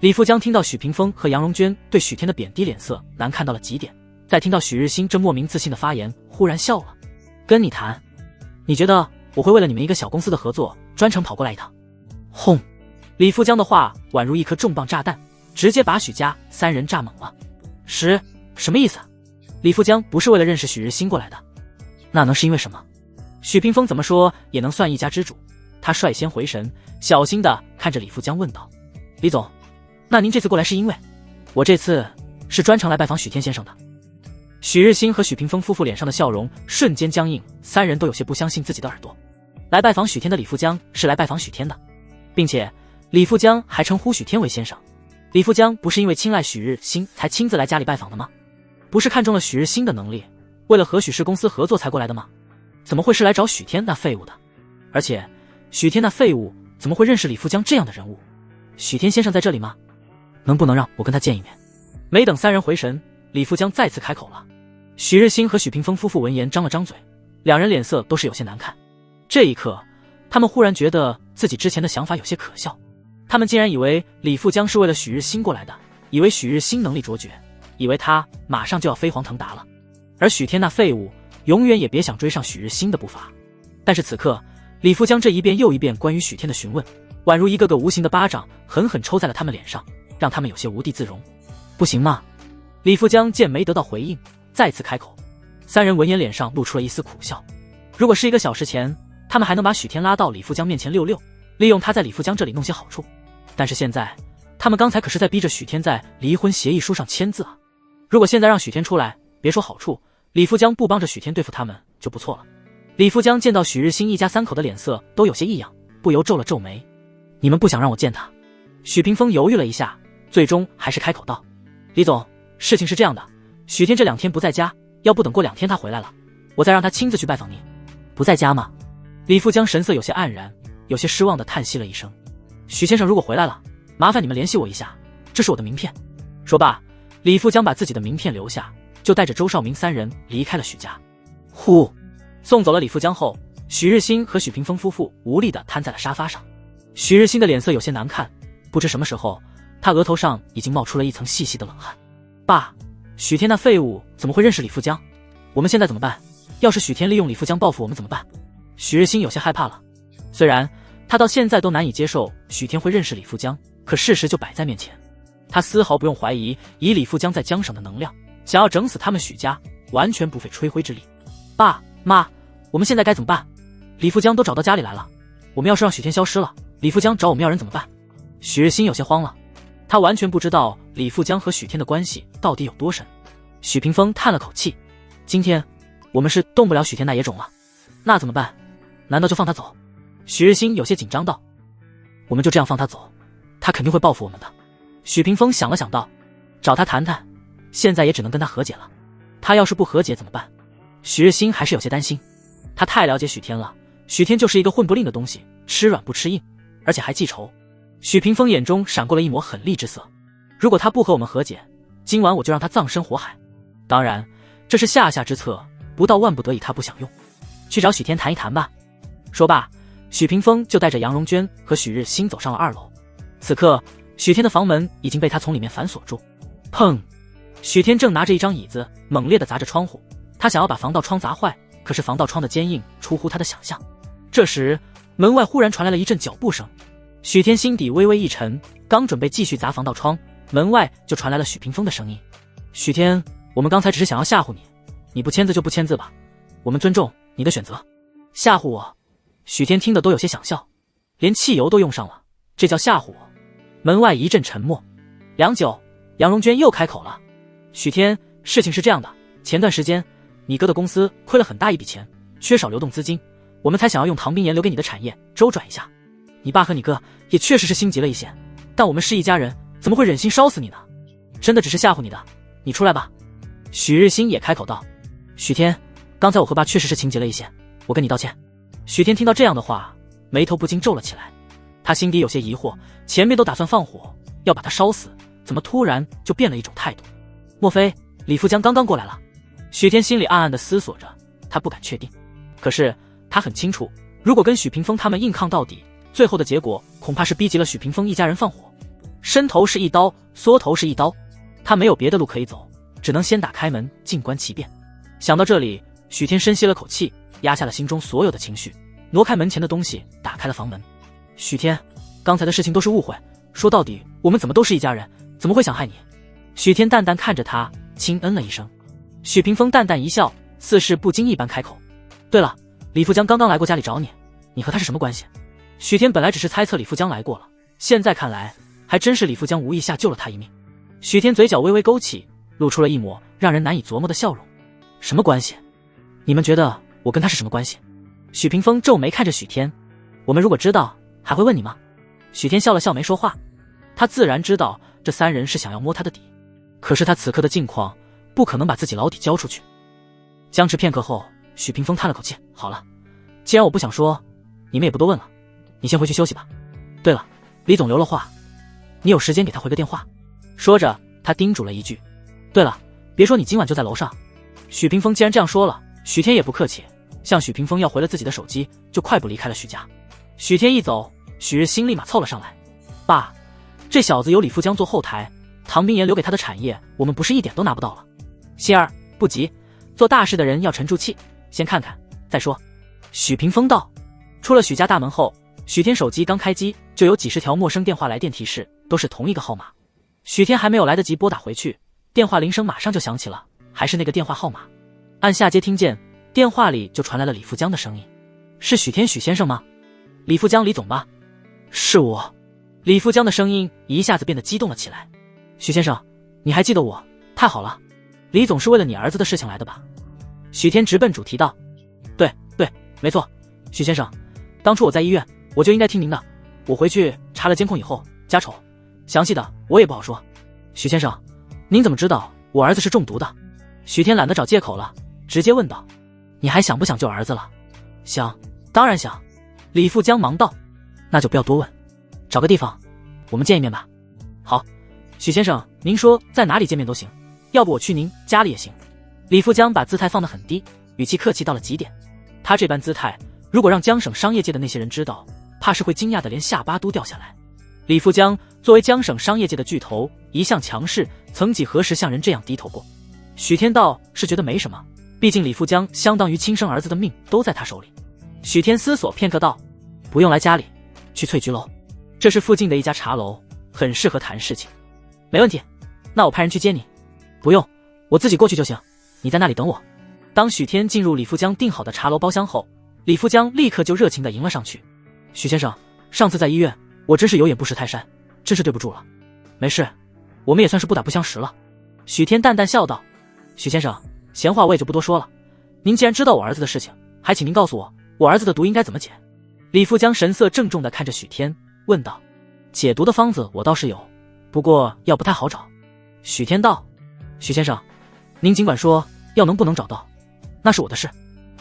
李富江听到许屏风和杨荣娟对许天的贬低，脸色难看到了极点，再听到许日新这莫名自信的发言，忽然笑了：“跟你谈？你觉得我会为了你们一个小公司的合作专程跑过来一趟？”轰！李富江的话宛如一颗重磅炸弹，直接把许家3人炸懵了。什么意思？李富江不是为了认识许日新过来的，那能是因为什么？许屏风怎么说也能算一家之主，他率先回神，小心地看着李富江问道：“李总，那您这次过来是因为……”“我这次是专程来拜访许天先生的。”许日新和许屏风夫妇脸上的笑容瞬间僵硬，3人都有些不相信自己的耳朵。来拜访许天的李富江是来拜访许天的，并且李富江还称呼许天为先生。李富江不是因为青睐许日新才亲自来家里拜访的吗？不是看中了许日新的能力，为了和许氏公司合作才过来的吗？怎么会是来找许天那废物的？而且许天那废物怎么会认识李富江这样的人物？许天先生在这里吗？能不能让我跟他见一面？没等3人回神，李富江再次开口了。许日新和许屏风夫妇闻言张了张嘴，两人脸色都是有些难看。这一刻，他们忽然觉得自己之前的想法有些可笑。他们竟然以为李富江是为了许日新过来的，以为许日新能力卓绝，以为他马上就要飞黄腾达了，而许天那废物永远也别想追上许日新的步伐。但是此刻，李富江这一遍又一遍关于许天的询问，宛如一个个无形的巴掌，狠狠抽在了他们脸上，让他们有些无地自容。不行吗？李富江见没得到回应，再次开口。3人闻言脸上露出了一丝苦笑。如果是1个小时前，他们还能把许天拉到李富江面前溜溜，利用他在李富江这里弄些好处，但是现在他们刚才可是在逼着许天在离婚协议书上签字啊！如果现在让许天出来，别说好处，李富江不帮着许天对付他们就不错了。李富江见到许日新一家3口的脸色都有些异样，不由皱了皱眉。你们不想让我见他？许屏风犹豫了一下，最终还是开口道：“李总，事情是这样的，许天这2天不在家，要不等过2天他回来了，我再让他亲自去拜访您。”“不在家吗？”李富江神色有些黯然，有些失望地叹息了一声。“许先生如果回来了，麻烦你们联系我一下，这是我的名片。”说罢，李富江把自己的名片留下，就带着周少明3人离开了许家。呼！送走了李富江后，许日新和许屏风夫妇无力地瘫在了沙发上。许日新的脸色有些难看，不知什么时候，他额头上已经冒出了一层细细的冷汗。“爸，许天那废物怎么会认识李富江？我们现在怎么办？要是许天利用李富江报复我们怎么办？”许日新有些害怕了。虽然他到现在都难以接受许天会认识李富江，可事实就摆在面前，他丝毫不用怀疑，以李富江在江省的能量，想要整死他们许家，完全不费吹灰之力。爸妈，我们现在该怎么办？李富江都找到家里来了，我们要是让许天消失了，李富江找我们要人怎么办？许日新有些慌了，他完全不知道李富江和许天的关系到底有多深。许屏风叹了口气，今天我们是动不了许天那野种了，那怎么办？难道就放他走？许日新有些紧张道，我们就这样放他走，他肯定会报复我们的。许屏风想了想道，找他谈谈，现在也只能跟他和解了，他要是不和解怎么办？许日新还是有些担心，他太了解许天了，许天就是一个混不吝的东西，吃软不吃硬，而且还记仇。许屏风眼中闪过了一抹狠厉之色，如果他不和我们和解，今晚我就让他葬身火海。当然这是下之策，不到万不得已他不想用。去找许天谈一谈吧。说罢，许屏风就带着杨荣娟和许日新走上了2楼。此刻许天的房门已经被他从里面反锁住。砰！许天正拿着一张椅子猛烈地砸着窗户，他想要把防盗窗砸坏，可是防盗窗的坚硬出乎他的想象。这时门外忽然传来了一阵脚步声，许天心底微微一沉，刚准备继续砸防盗窗，门外就传来了许屏风的声音。许天，我们刚才只是想要吓唬你，你不签字就不签字吧，我们尊重你的选择。吓唬我？许天听得都有些想笑，连汽油都用上了，这叫吓唬我？门外一阵沉默，良久，杨荣娟又开口了，许天，事情是这样的，前段时间你哥的公司亏了很大一笔钱，缺少流动资金，我们才想要用唐冰岩留给你的产业周转一下。你爸和你哥也确实是心急了一些，但我们是一家人，怎么会忍心烧死你呢？真的只是吓唬你的，你出来吧。许日新也开口道，许天，刚才我和爸确实是情急了一些，我跟你道歉。许天听到这样的话，眉头不禁皱了起来，他心底有些疑惑，前面都打算放火要把他烧死，怎么突然就变了一种态度？莫非李富江刚刚过来了？许天心里暗暗地思索着，他不敢确定，可是他很清楚，如果跟许屏风他们硬抗到底，最后的结果恐怕是逼急了许屏风一家人放火，伸头是一刀，缩头是一刀，他没有别的路可以走，只能先打开门静观其变。想到这里，许天深吸了口气，压下了心中所有的情绪，挪开门前的东西，打开了房门。许天，刚才的事情都是误会，说到底我们怎么都是一家人，怎么会想害你？许天淡淡看着他，轻嗯了一声。许屏风淡淡一笑，似是不经意般开口，对了，李富江刚刚来过家里找你，你和他是什么关系？许天本来只是猜测李富江来过了，现在看来还真是李富江无意下救了他一命。许天嘴角微微勾起，露出了一抹让人难以琢磨的笑容。什么关系？你们觉得我跟他是什么关系？许屏风皱眉看着许天，我们如果知道还会问你吗？许天笑了笑没说话，他自然知道这3人是想要摸他的底，可是他此刻的境况不可能把自己老底交出去。僵持片刻后，许屏风叹了口气，好了，既然我不想说，你们也不多问了，你先回去休息吧。对了，李总留了话，你有时间给他回个电话。说着他叮嘱了一句，对了，别说你今晚就在楼上。许屏风既然这样说了，许天也不客气，向许屏风要回了自己的手机，就快步离开了许家。许天一走，许日新立马凑了上来，爸，这小子有李富江做后台，唐冰岩留给他的产业我们不是一点都拿不到了。心儿不急，做大事的人要沉住气，先看看再说。许屏风道。出了许家大门后，许天手机刚开机就有几十条陌生电话来电提示，都是同一个号码。许天还没有来得及拨打回去，电话铃声马上就响起了，还是那个电话号码。按下接听键，电话里就传来了李富江的声音，是许天许先生吗？李富江李总吧？是我。李富江的声音一下子变得激动了起来，许先生，你还记得我？太好了，李总是为了你儿子的事情来的吧？许天直奔主题道，对，没错，许先生，当初我在医院，我就应该听您的，我回去查了监控以后家丑，详细的我也不好说。许先生，您怎么知道我儿子是中毒的？许天懒得找借口了，直接问道，你还想不想救儿子了？想，当然想。李富江忙道，那就不要多问，找个地方我们见一面吧。好，许先生，您说在哪里见面都行，要不我去您家里也行。李富江把姿态放得很低，语气客气到了极点，他这般姿态如果让江省商业界的那些人知道，怕是会惊讶的连下巴都掉下来。李富江作为江省商业界的巨头，一向强势，曾几何时向人这样低头过？许天道是觉得没什么，毕竟李富江相当于亲生儿子的命都在他手里。许天思索片刻道：“不用来家里，去翠菊楼，这是附近的一家茶楼，很适合谈事情。”“没问题，那我派人去接你。”“不用，我自己过去就行，你在那里等我。”当许天进入李富江订好的茶楼包厢后，李富江立刻就热情地迎了上去。“许先生，上次在医院，我真是有眼不识泰山，真是对不住了。”“没事，我们也算是不打不相识了。”许天淡淡笑道。“许先生，闲话我也就不多说了。您既然知道我儿子的事情，还请您告诉我，我儿子的毒应该怎么解？”李富江神色郑重地看着许天，问道：“解毒的方子我倒是有，不过药不太好找。”许天道：“许先生，您尽管说，药能不能找到，那是我的事。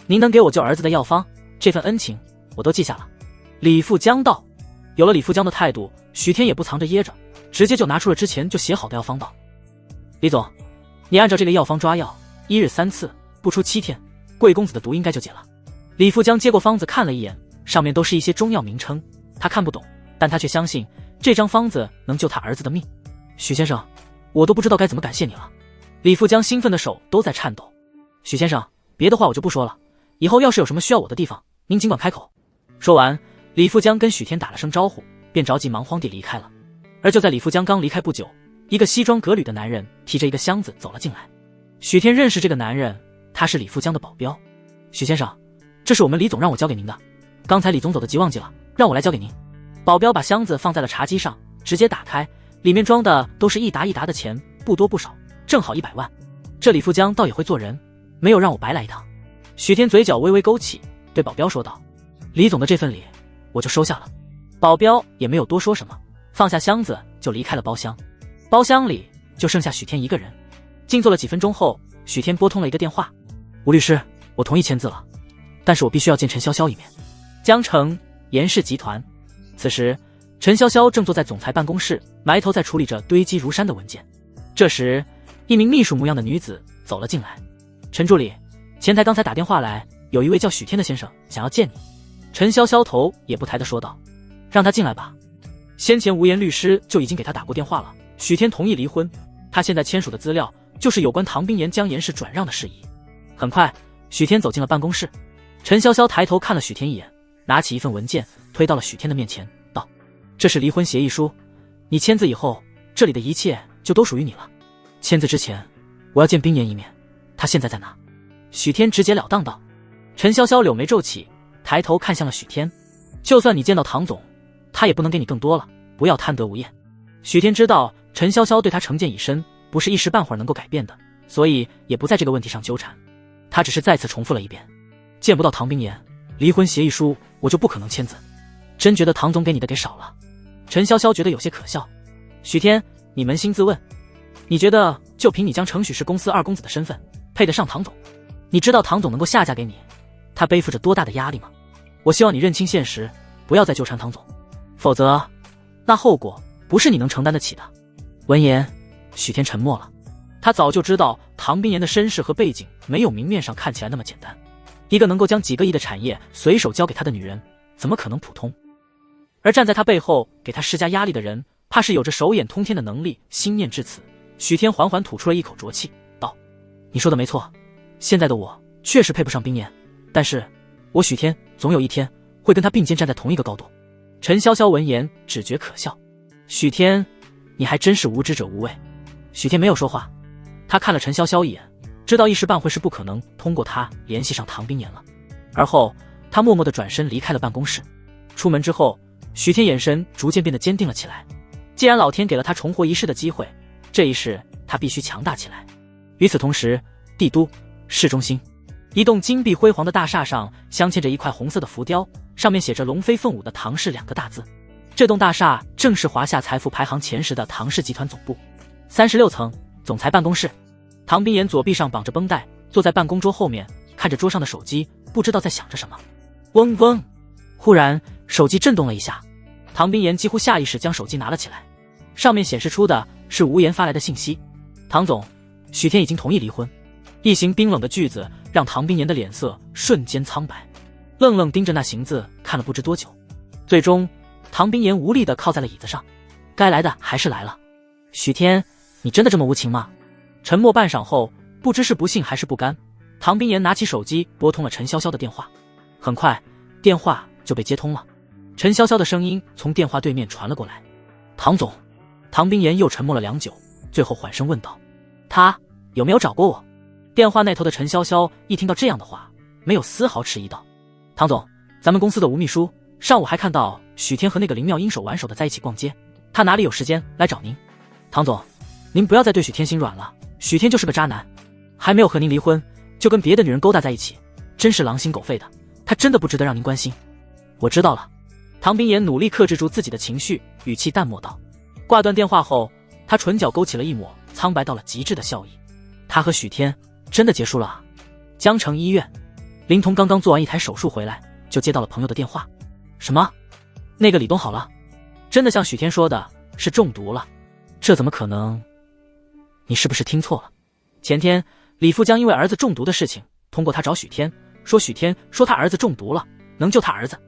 您能给我救儿子的药方，这份恩情我都记下了。”李富江道。有了李富江的态度，许天也不藏着掖着，直接就拿出了之前就写好的药方道：“李总，你按照这个药方抓药，1日3次，不出7天，贵公子的毒应该就解了。”李富江接过方子看了一眼，上面都是一些中药名称，他看不懂，但他却相信这张方子能救他儿子的命。“许先生，我都不知道该怎么感谢你了。”李富江兴奋的手都在颤抖。“许先生，别的话我就不说了，以后要是有什么需要我的地方，您尽管开口。”说完，李富江跟许天打了声招呼，便着急忙慌地离开了。而就在李富江刚离开不久，一个西装革履的男人提着一个箱子走了进来。许天认识这个男人，他是李富江的保镖。“许先生，这是我们李总让我交给您的，刚才李总走得急忘记了，让我来交给您。”保镖把箱子放在了茶几上，直接打开，里面装的都是一沓一沓的钱，不多不少，正好100万。这李富江倒也会做人，没有让我白来一趟。许天嘴角微微勾起，对保镖说道：“李总的这份礼我就收下了。”保镖也没有多说什么，放下箱子就离开了包厢。包厢里就剩下许天一个人。静坐了几分钟后，许天拨通了一个电话：“吴律师，我同意签字了，但是我必须要见陈潇潇一面。”江城严氏集团。此时陈潇潇正坐在总裁办公室，埋头在处理着堆积如山的文件。这时一名秘书模样的女子走了进来：“陈助理，前台刚才打电话来，有一位叫许天的先生想要见你。”陈潇潇头也不抬地说道：“让他进来吧。”先前吴岩律师就已经给他打过电话了，许天同意离婚，他现在签署的资料就是有关唐冰岩将严氏转让的事宜。很快许天走进了办公室，陈潇潇抬头看了许天一眼，拿起一份文件推到了许天的面前，道：“这是离婚协议书，你签字以后，这里的一切就都属于你了。签字之前我要见冰岩一面，他现在在哪？”许天直截了当道。陈潇潇柳眉皱起，抬头看向了许天：“就算你见到唐总，他也不能给你更多了，不要贪得无厌。”许天知道陈潇潇对他成见已深，不是一时半会儿能够改变的，所以也不在这个问题上纠缠。他只是再次重复了一遍：“见不到唐冰岩，离婚协议书我就不可能签字。真觉得唐总给你的给少了？”陈潇潇觉得有些可笑。许天，你扪心自问，你觉得就凭你将程许氏公司二公子的身份配得上唐总？你知道唐总能够下嫁给你，他背负着多大的压力吗？我希望你认清现实，不要再纠缠唐总，否则那后果不是你能承担得起的。闻言，许天沉默了。他早就知道唐冰岩的身世和背景没有明面上看起来那么简单，一个能够将几个亿的产业随手交给他的女人，怎么可能普通？而站在他背后给他施加压力的人，怕是有着手眼通天的能力。心念至此，许天缓缓吐出了一口浊气，道：“你说的没错，现在的我确实配不上冰岩，但是我许天总有一天会跟他并肩站在同一个高度。”陈潇潇闻言只觉可笑：“许天，你还真是无知者无畏。”许天没有说话，他看了陈潇潇一眼，知道一时半会是不可能通过他联系上唐冰岩了。而后他默默地转身离开了办公室。出门之后，许天眼神逐渐变得坚定了起来。既然老天给了他重活一世的机会，这一世他必须强大起来。与此同时，帝都市中心一栋金碧辉煌的大厦上镶嵌着一块红色的浮雕，上面写着龙飞凤舞的唐氏2个大字。这栋大厦正是华夏财富排行前10的唐氏集团总部，36层总裁办公室。唐冰岩左臂上绑着绷带，坐在办公桌后面，看着桌上的手机，不知道在想着什么。嗡嗡，忽然手机震动了一下，唐冰岩几乎下意识将手机拿了起来，上面显示出的是吴岩发来的信息：“唐总，许天已经同意离婚。”一行冰冷的句子让唐冰岩的脸色瞬间苍白，愣愣盯着那行字看了不知多久。最终唐冰岩无力地靠在了椅子上，该来的还是来了。许天，你真的这么无情吗？沉默半晌后，不知是不信还是不甘，唐冰岩拿起手机拨通了陈潇潇的电话。很快电话就被接通了。陈潇潇的声音从电话对面传了过来：“唐总。”唐冰岩又沉默了良久，最后缓声问道：“他有没有找过我？”电话那头的陈潇潇一听到这样的话，没有丝毫迟疑道：“唐总，咱们公司的吴秘书上午还看到许天和那个林妙英手挽手的在一起逛街，他哪里有时间来找您？唐总，您不要再对许天心软了，许天就是个渣男，还没有和您离婚，就跟别的女人勾搭在一起，真是狼心狗肺的，他真的不值得让您关心。”我知道了。唐冰岩努力克制住自己的情绪，语气淡漠道。挂断电话后，他唇角勾起了一抹苍白到了极致的笑意。他和许天真的结束了啊？江城医院，林童刚刚做完一台手术回来，就接到了朋友的电话。什么？那个李东好了？真的像许天说的，是中毒了？这怎么可能？你是不是听错了？前天李富江因为儿子中毒的事情，通过他找许天，说许天说他儿子中毒了，能救他儿子。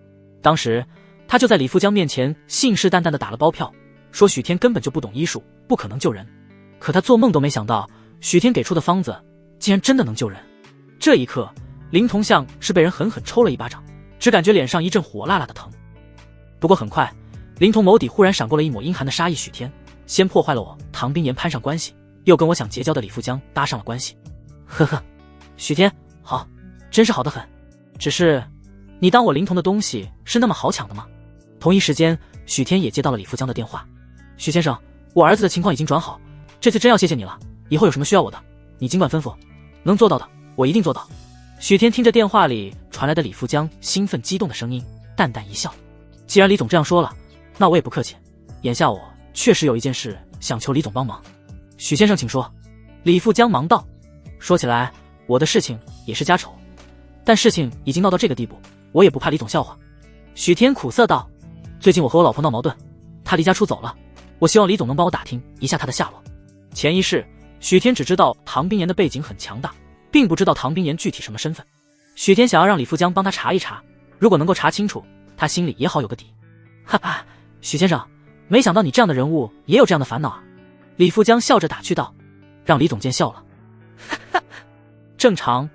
当时他就在李富江面前信誓旦旦地打了包票，说许天根本就不懂医术，不可能救人。可他做梦都没想到，许天给出的方子竟然真的能救人。这一刻，林童像是被人狠狠抽了一巴掌，只感觉脸上一阵火辣辣的疼。不过很快，林童眸底忽然闪过了一抹阴寒的杀意。许天先破坏了我唐冰岩攀上关系，又跟我想结交的李富江搭上了关系。呵呵，许天好，真是好得很。只是你当我林童的东西是那么好抢的吗？同一时间，许天也接到了李富江的电话。许先生，我儿子的情况已经转好，这次真要谢谢你了，以后有什么需要我的，你尽管吩咐，能做到的我一定做到。许天听着电话里传来的李富江兴奋激动的声音，淡淡一笑。既然李总这样说了，那我也不客气，眼下我确实有一件事想求李总帮忙。许先生请说。李富江忙道。说起来，我的事情也是家丑，但事情已经闹到这个地步，我也不怕李总笑话。许天苦涩道。最近我和我老婆闹矛盾，她离家出走了，我希望李总能帮我打听一下她的下落。前一世，许天只知道唐冰岩的背景很强大，并不知道唐冰岩具体什么身份。许天想要让李富江帮他查一查，如果能够查清楚，他心里也好有个底。哈哈，许先生，没想到你这样的人物也有这样的烦恼啊。李富江笑着打趣道。让李总见笑了。哈哈，正常，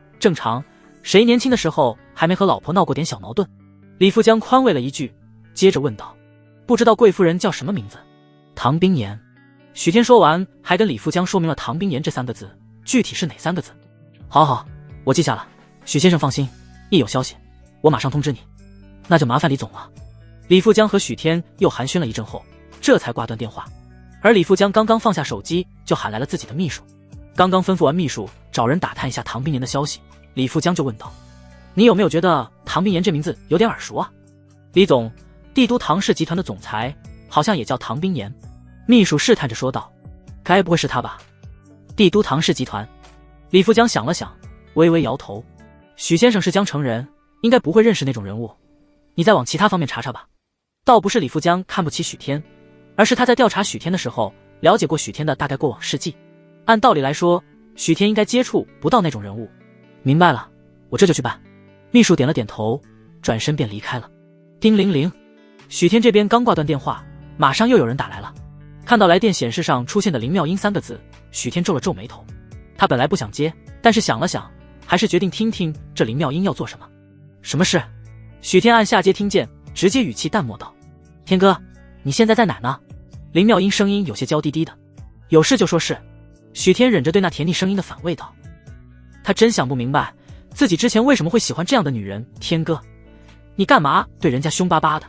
谁年轻的时候还没和老婆闹过点小矛盾？李富江宽慰了一句，接着问道：不知道贵夫人叫什么名字？唐冰岩。许天说完，还跟李富江说明了唐冰岩这3个字具体是哪3个字。好，我记下了。许先生放心，一有消息我马上通知你。那就麻烦李总了。李富江和许天又寒暄了一阵后，这才挂断电话。而李富江刚刚放下手机，就喊来了自己的秘书。刚刚吩咐完秘书找人打探一下唐冰岩的消息，李富江就问道：你有没有觉得唐冰岩这名字有点耳熟啊？李总，帝都唐氏集团的总裁好像也叫唐冰岩。秘书试探着说道。该不会是他吧？帝都唐氏集团。李富江想了想，微微摇头。许先生是江城人，应该不会认识那种人物，你再往其他方面查查吧。倒不是李富江看不起许天，而是他在调查许天的时候了解过许天的大概过往事迹，按道理来说，许天应该接触不到那种人物。明白了，我这就去办。秘书点了点头，转身便离开了。叮铃铃，许天这边刚挂断电话，马上又有人打来了。看到来电显示上出现的林妙英3个字，许天皱了皱眉头。他本来不想接，但是想了想，还是决定听听这林妙英要做什么。什么事？许天按下接听键，直接语气淡漠道：天哥，你现在在哪呢？林妙英声音有些娇滴滴的。有事就说事。许天忍着对那甜腻声音的反胃道。他真想不明白自己之前为什么会喜欢这样的女人。天哥，你干嘛对人家凶巴巴的？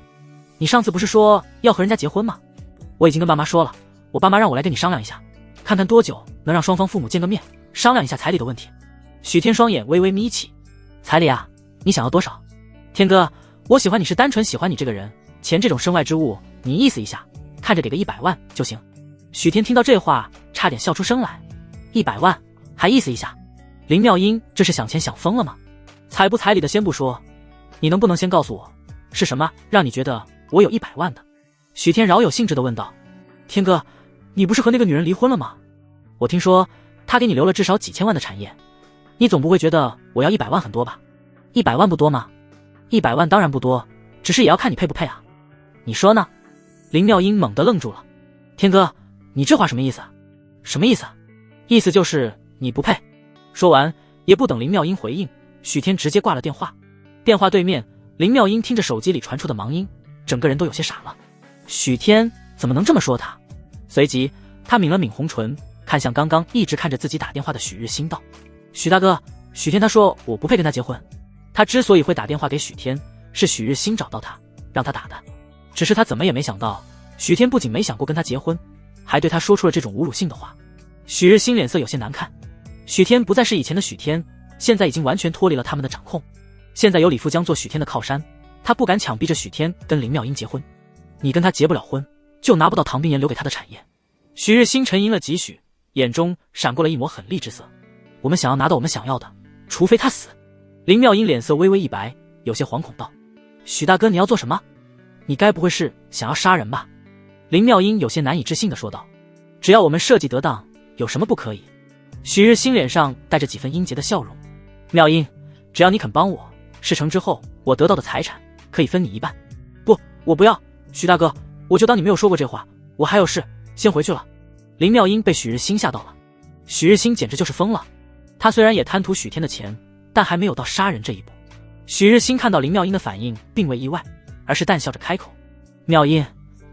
你上次不是说要和人家结婚吗？我已经跟爸妈说了，我爸妈让我来跟你商量一下，看看多久能让双方父母见个面，商量一下彩礼的问题。许天双眼微微眯起。彩礼啊，你想要多少？天哥，我喜欢你是单纯喜欢你这个人，钱这种身外之物你意思一下，看着给个100万就行。许天听到这话差点笑出声来。100万还意思一下？林妙英这是想钱想疯了吗？彩不彩礼的先不说，你能不能先告诉我是什么让你觉得我有100万的？许天饶有兴致地问道。天哥，你不是和那个女人离婚了吗？我听说她给你留了至少几千万的产业，你总不会觉得我要100万很多吧？100万不多吗？100万当然不多，只是也要看你配不配啊。你说呢？林妙英猛地愣住了。天哥，你这话什么意思啊？什么意思啊？意思就是你不配。说完也不等林妙英回应，许天直接挂了电话。电话对面，林妙音听着手机里传出的忙音，整个人都有些傻了。许天怎么能这么说他？随即他抿了抿红唇，看向刚刚一直看着自己打电话的许日新道：许大哥，许天他说我不配跟他结婚。他之所以会打电话给许天，是许日新找到他让他打的，只是他怎么也没想到，许天不仅没想过跟他结婚，还对他说出了这种侮辱性的话。许日新脸色有些难看，许天不再是以前的许天，现在已经完全脱离了他们的掌控。现在有李富江做许天的靠山，他不敢强逼着许天跟林妙音结婚。你跟他结不了婚，就拿不到唐冰岩留给他的产业。许日新沉吟了几许，眼中闪过了一抹狠厉之色。我们想要拿到我们想要的，除非他死。林妙音脸色微微一白，有些惶恐道：许大哥，你要做什么？你该不会是想要杀人吧？林妙音有些难以置信地说道：只要我们设计得当，有什么不可以？许日新脸上带着几分阴洁的笑容。妙音，只要你肯帮我，事成之后我得到的财产可以分你一半。不，我不要。许大哥，我就当你没有说过这话，我还有事，先回去了。林妙音被许日新吓到了，许日新简直就是疯了。他虽然也贪图许天的钱，但还没有到杀人这一步。许日新看到林妙音的反应并未意外，而是淡笑着开口：妙音，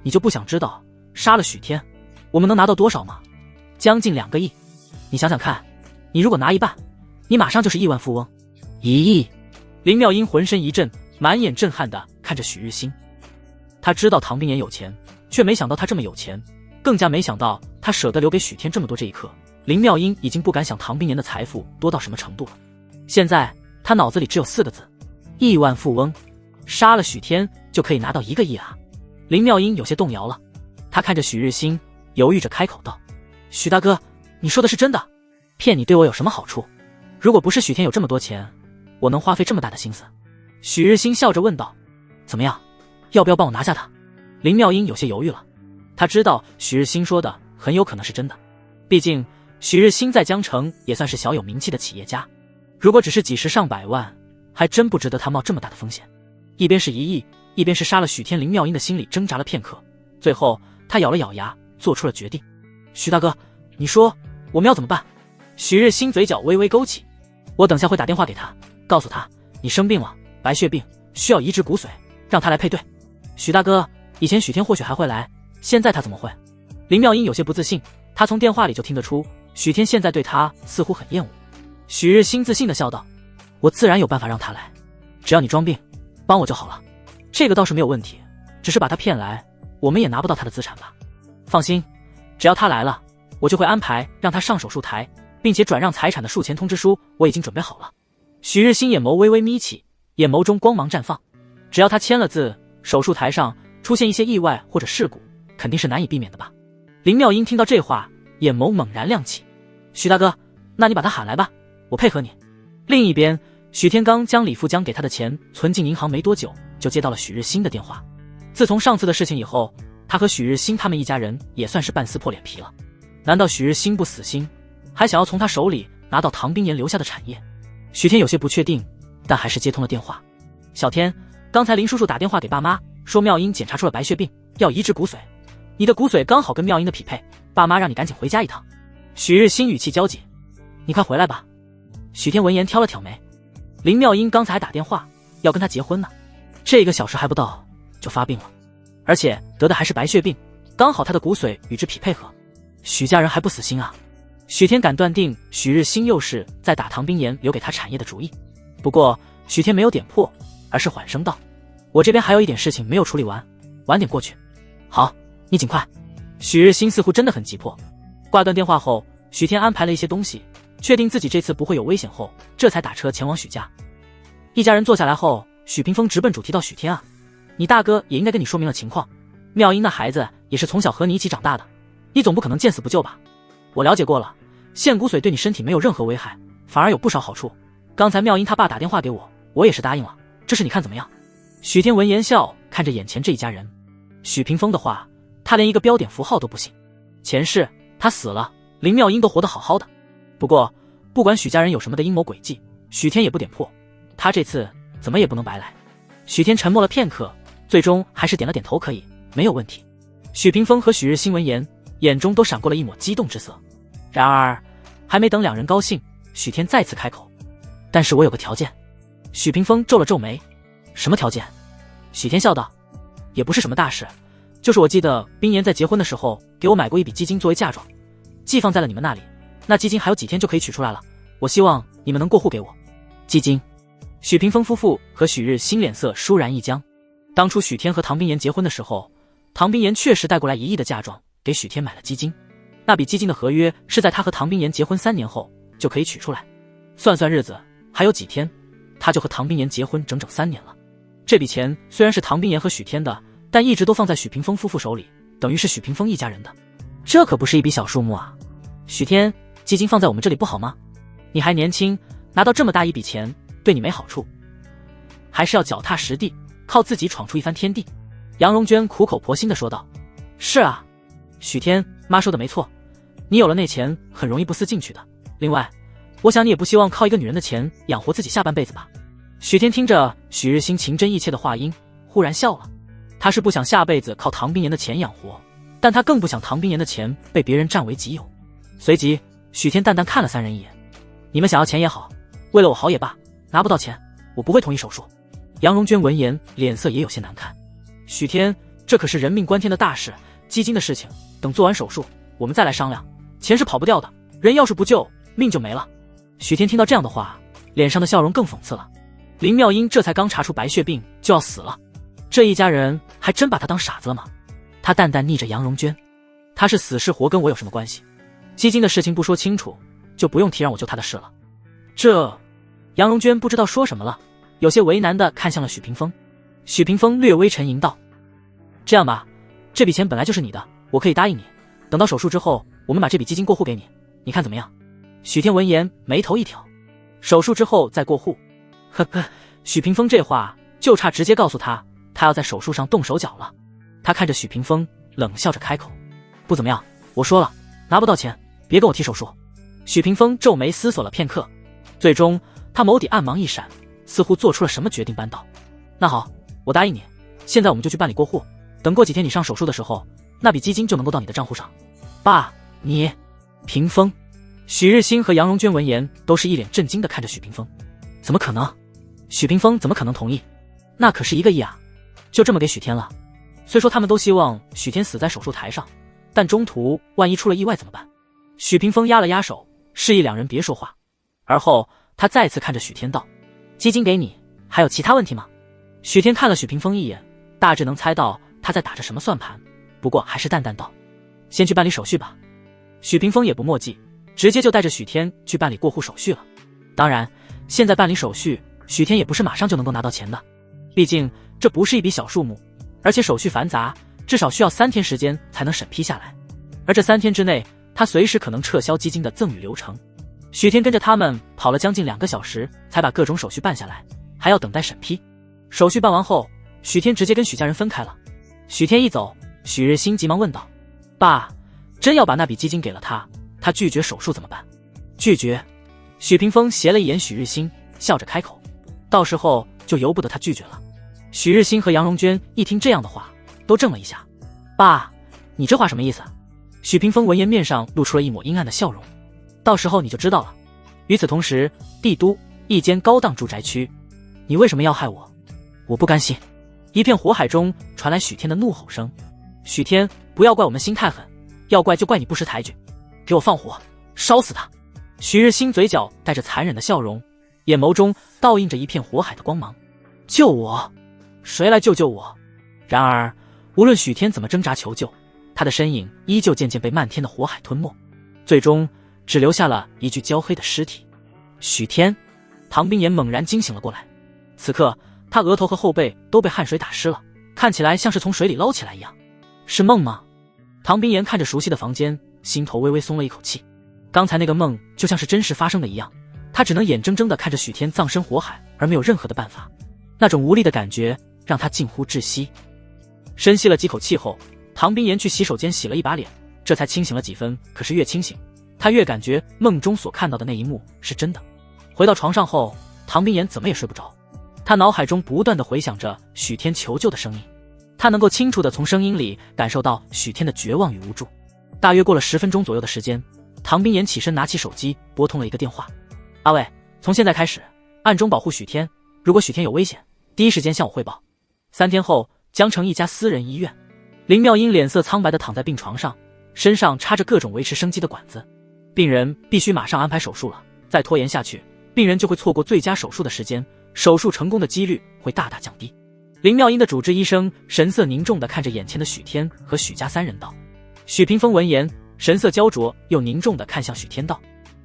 你就不想知道杀了许天我们能拿到多少吗？将近2个亿。你想想看，你如果拿一半，你马上就是亿万富翁。1亿。林妙音浑身一震，满眼震撼地看着许日新。他知道唐冰岩有钱，却没想到他这么有钱，更加没想到他舍得留给许天这么多。这一刻，林妙音已经不敢想唐冰岩的财富多到什么程度了。现在他脑子里只有4个字：亿万富翁。杀了许天就可以拿到1个亿啊！林妙音有些动摇了，他看着许日新，犹豫着开口道：许大哥，你说的是真的？骗你对我有什么好处？如果不是许天有这么多钱，我能花费这么大的心思？许日新笑着问道：怎么样，要不要帮我拿下他？林妙音有些犹豫了，他知道许日新说的很有可能是真的，毕竟许日新在江城也算是小有名气的企业家，如果只是几十上百万，还真不值得他冒这么大的风险。一边是1亿，一边是杀了许天，林妙音的心里挣扎了片刻，最后他咬了咬牙，做出了决定。许大哥，你说我们要怎么办？许日新嘴角微微勾起，我等下会打电话给他，告诉他你生病了，白血病，需要移植骨髓，让他来配对。许大哥，以前许天或许还会来，现在他怎么会？林妙音有些不自信，他从电话里就听得出许天现在对他似乎很厌恶。许日新自信地笑道：我自然有办法让他来，只要你装病帮我就好了。这个倒是没有问题，只是把他骗来，我们也拿不到他的资产吧。放心，只要他来了，我就会安排让他上手术台，并且转让财产的术前通知书我已经准备好了。许日新眼眸微微眯起，眼眸中光芒绽放。只要他签了字，手术台上出现一些意外或者事故，肯定是难以避免的吧。林妙音听到这话，眼眸猛然亮起。许大哥，那你把他喊来吧，我配合你。另一边，许天刚将李富江给他的钱存进银行没多久，就接到了许日新的电话。自从上次的事情以后，他和许日新他们一家人也算是半撕破脸皮了。难道许日新不死心，还想要从他手里拿到唐冰岩留下的产业？许天有些不确定，但还是接通了电话。小天，刚才林叔叔打电话给爸妈，说妙音检查出了白血病，要移植骨髓，你的骨髓刚好跟妙音的匹配，爸妈让你赶紧回家一趟。许日新语气焦急：你快回来吧。许天闻言挑了挑眉，林妙音刚才打电话要跟他结婚呢，这个小时还不到就发病了，而且得的还是白血病，刚好他的骨髓与之匹配合，许家人还不死心啊。许天敢断定许日新又是在打唐冰岩留给他产业的主意。不过许天没有点破，而是缓声道：我这边还有一点事情没有处理完，晚点过去。好，你尽快。许日新似乎真的很急迫。挂断电话后，许天安排了一些东西，确定自己这次不会有危险后，这才打车前往许家。一家人坐下来后，许屏风直奔主题道：许天啊，你大哥也应该跟你说明了情况，妙音那孩子也是从小和你一起长大的，你总不可能见死不救吧？我了解过了，献骨髓对你身体没有任何危害，反而有不少好处。刚才妙音他爸打电话给我，我也是答应了，这事你看怎么样？许天闻言笑，看着眼前这一家人。许屏风的话，他连一个标点符号都不信。前世他死了，林妙音都活得好好的。不过不管许家人有什么的阴谋诡计，许天也不点破，他这次怎么也不能白来。许天沉默了片刻，最终还是点了点头，可以，没有问题。许屏风和许日新闻言，眼中都闪过了一抹激动之色。然而还没等两人高兴，许天再次开口：但是我有个条件。许屏风皱了皱眉：什么条件？许天笑道：也不是什么大事，就是我记得冰岩在结婚的时候给我买过一笔基金作为嫁妆，寄放在了你们那里，那基金还有几天就可以取出来了，我希望你们能过户给我。基金。许屏风夫妇和许日新脸色倏然一僵。当初许天和唐冰岩结婚的时候，唐冰岩确实带过来1亿的嫁妆给许天买了基金，那笔基金的合约是在他和唐冰岩结婚3年后就可以取出来，算算日子还有几天，他就和唐冰岩结婚整整3年了。这笔钱虽然是唐冰岩和许天的，但一直都放在许屏风夫妇手里，等于是许屏风一家人的，这可不是一笔小数目啊。许天，基金放在我们这里不好吗？你还年轻，拿到这么大一笔钱对你没好处，还是要脚踏实地，靠自己闯出一番天地。杨荣娟苦口婆心地说道。是啊，许天，妈说的没错，你有了那钱很容易不思进取的，另外我想你也不希望靠一个女人的钱养活自己下半辈子吧。许天听着许日新情真意切的话音，忽然笑了。他是不想下辈子靠唐冰岩的钱养活，但他更不想唐冰岩的钱被别人占为己有。随即许天淡淡看了3人一眼，你们想要钱也好，为了我好也罢，拿不到钱我不会同意手术。杨荣娟闻言脸色也有些难看。许天，这可是人命关天的大事，基金的事情等做完手术我们再来商量，钱是跑不掉的，人要是不救命就没了。许天听到这样的话，脸上的笑容更讽刺了。林妙英这才刚查出白血病就要死了，这一家人还真把他当傻子了吗？他淡淡睨着杨荣娟，他是死是活跟我有什么关系？基金的事情不说清楚，就不用提让我救他的事了。这……杨荣娟不知道说什么了，有些为难地看向了许屏风。许屏风略微沉吟道：这样吧，这笔钱本来就是你的，我可以答应你，等到手术之后我们把这笔基金过户给你，你看怎么样？许天闻言眉头一挑，手术之后再过户。呵呵，许屏风这话就差直接告诉他要在手术上动手脚了。他看着许屏风冷笑着开口：不怎么样，我说了，拿不到钱别跟我提手术。许屏风皱眉思索了片刻，最终他眸底暗芒一闪，似乎做出了什么决定般道：那好，我答应你，现在我们就去办理过户，等过几天你上手术的时候，那笔基金就能够到你的账户上。爸，你……屏风。许日新和杨荣娟闻言都是一脸震惊地看着许屏风。怎么可能？许屏风怎么可能同意？那可是1个亿啊，就这么给许天了。虽说他们都希望许天死在手术台上，但中途万一出了意外怎么办？许屏风压了压手，示意2人别说话。而后他再次看着许天道：基金给你，还有其他问题吗？许天看了许屏风一眼，大致能猜到他在打着什么算盘，不过还是淡淡道：先去办理手续吧。许屏风也不墨迹，直接就带着许天去办理过户手续了。当然现在办理手续，许天也不是马上就能够拿到钱的，毕竟这不是一笔小数目，而且手续繁杂，至少需要3天时间才能审批下来。而这3天之内，他随时可能撤销基金的赠与流程。许天跟着他们跑了将近2个小时，才把各种手续办下来，还要等待审批。手续办完后，许天直接跟许家人分开了。许天一走，许日新急忙问道：爸，真要把那笔基金给了他，他拒绝手术怎么办？拒绝。许屏风斜了一眼许日新，笑着开口：到时候就由不得他拒绝了。许日新和杨荣娟一听这样的话，都怔了一下。爸，你这话什么意思？许屏风闻言面上露出了一抹阴暗的笑容。到时候你就知道了。与此同时，帝都一间高档住宅区，你为什么要害我？我不甘心。一片火海中传来许天的怒吼声：许天，不要怪我们心太狠，要怪就怪你不识抬举，给我放火，烧死他！许日新嘴角带着残忍的笑容，眼眸中倒映着一片火海的光芒。救我！谁来救我？然而无论许天怎么挣扎求救，他的身影依旧渐渐被漫天的火海吞没，最终只留下了一具焦黑的尸体。许天！唐冰岩猛然惊醒了过来，此刻他额头和后背都被汗水打湿了，看起来像是从水里捞起来一样。是梦吗？唐冰岩看着熟悉的房间，心头微微松了一口气。刚才那个梦就像是真实发生的一样，他只能眼睁睁地看着许天葬身火海，而没有任何的办法。那种无力的感觉让他近乎窒息。深吸了几口气后，唐冰岩去洗手间洗了一把脸，这才清醒了几分。可是越清醒，他越感觉梦中所看到的那一幕是真的。回到床上后，唐冰岩怎么也睡不着，他脑海中不断地回想着许天求救的声音，他能够清楚地从声音里感受到许天的绝望与无助。大约过了10分钟左右的时间，唐冰岩起身拿起手机拨通了一个电话：阿伟，从现在开始暗中保护许天，如果许天有危险，第一时间向我汇报。3天后，江城一家私人医院，林妙英脸色苍白地躺在病床上，身上插着各种维持生机的管子。病人必须马上安排手术了，再拖延下去，病人就会错过最佳手术的时间，手术成功的几率会大大降低。林妙英的主治医生神色凝重地看着眼前的许天和许家3人道。许屏风闻言，神色焦灼又凝重地看向许天道：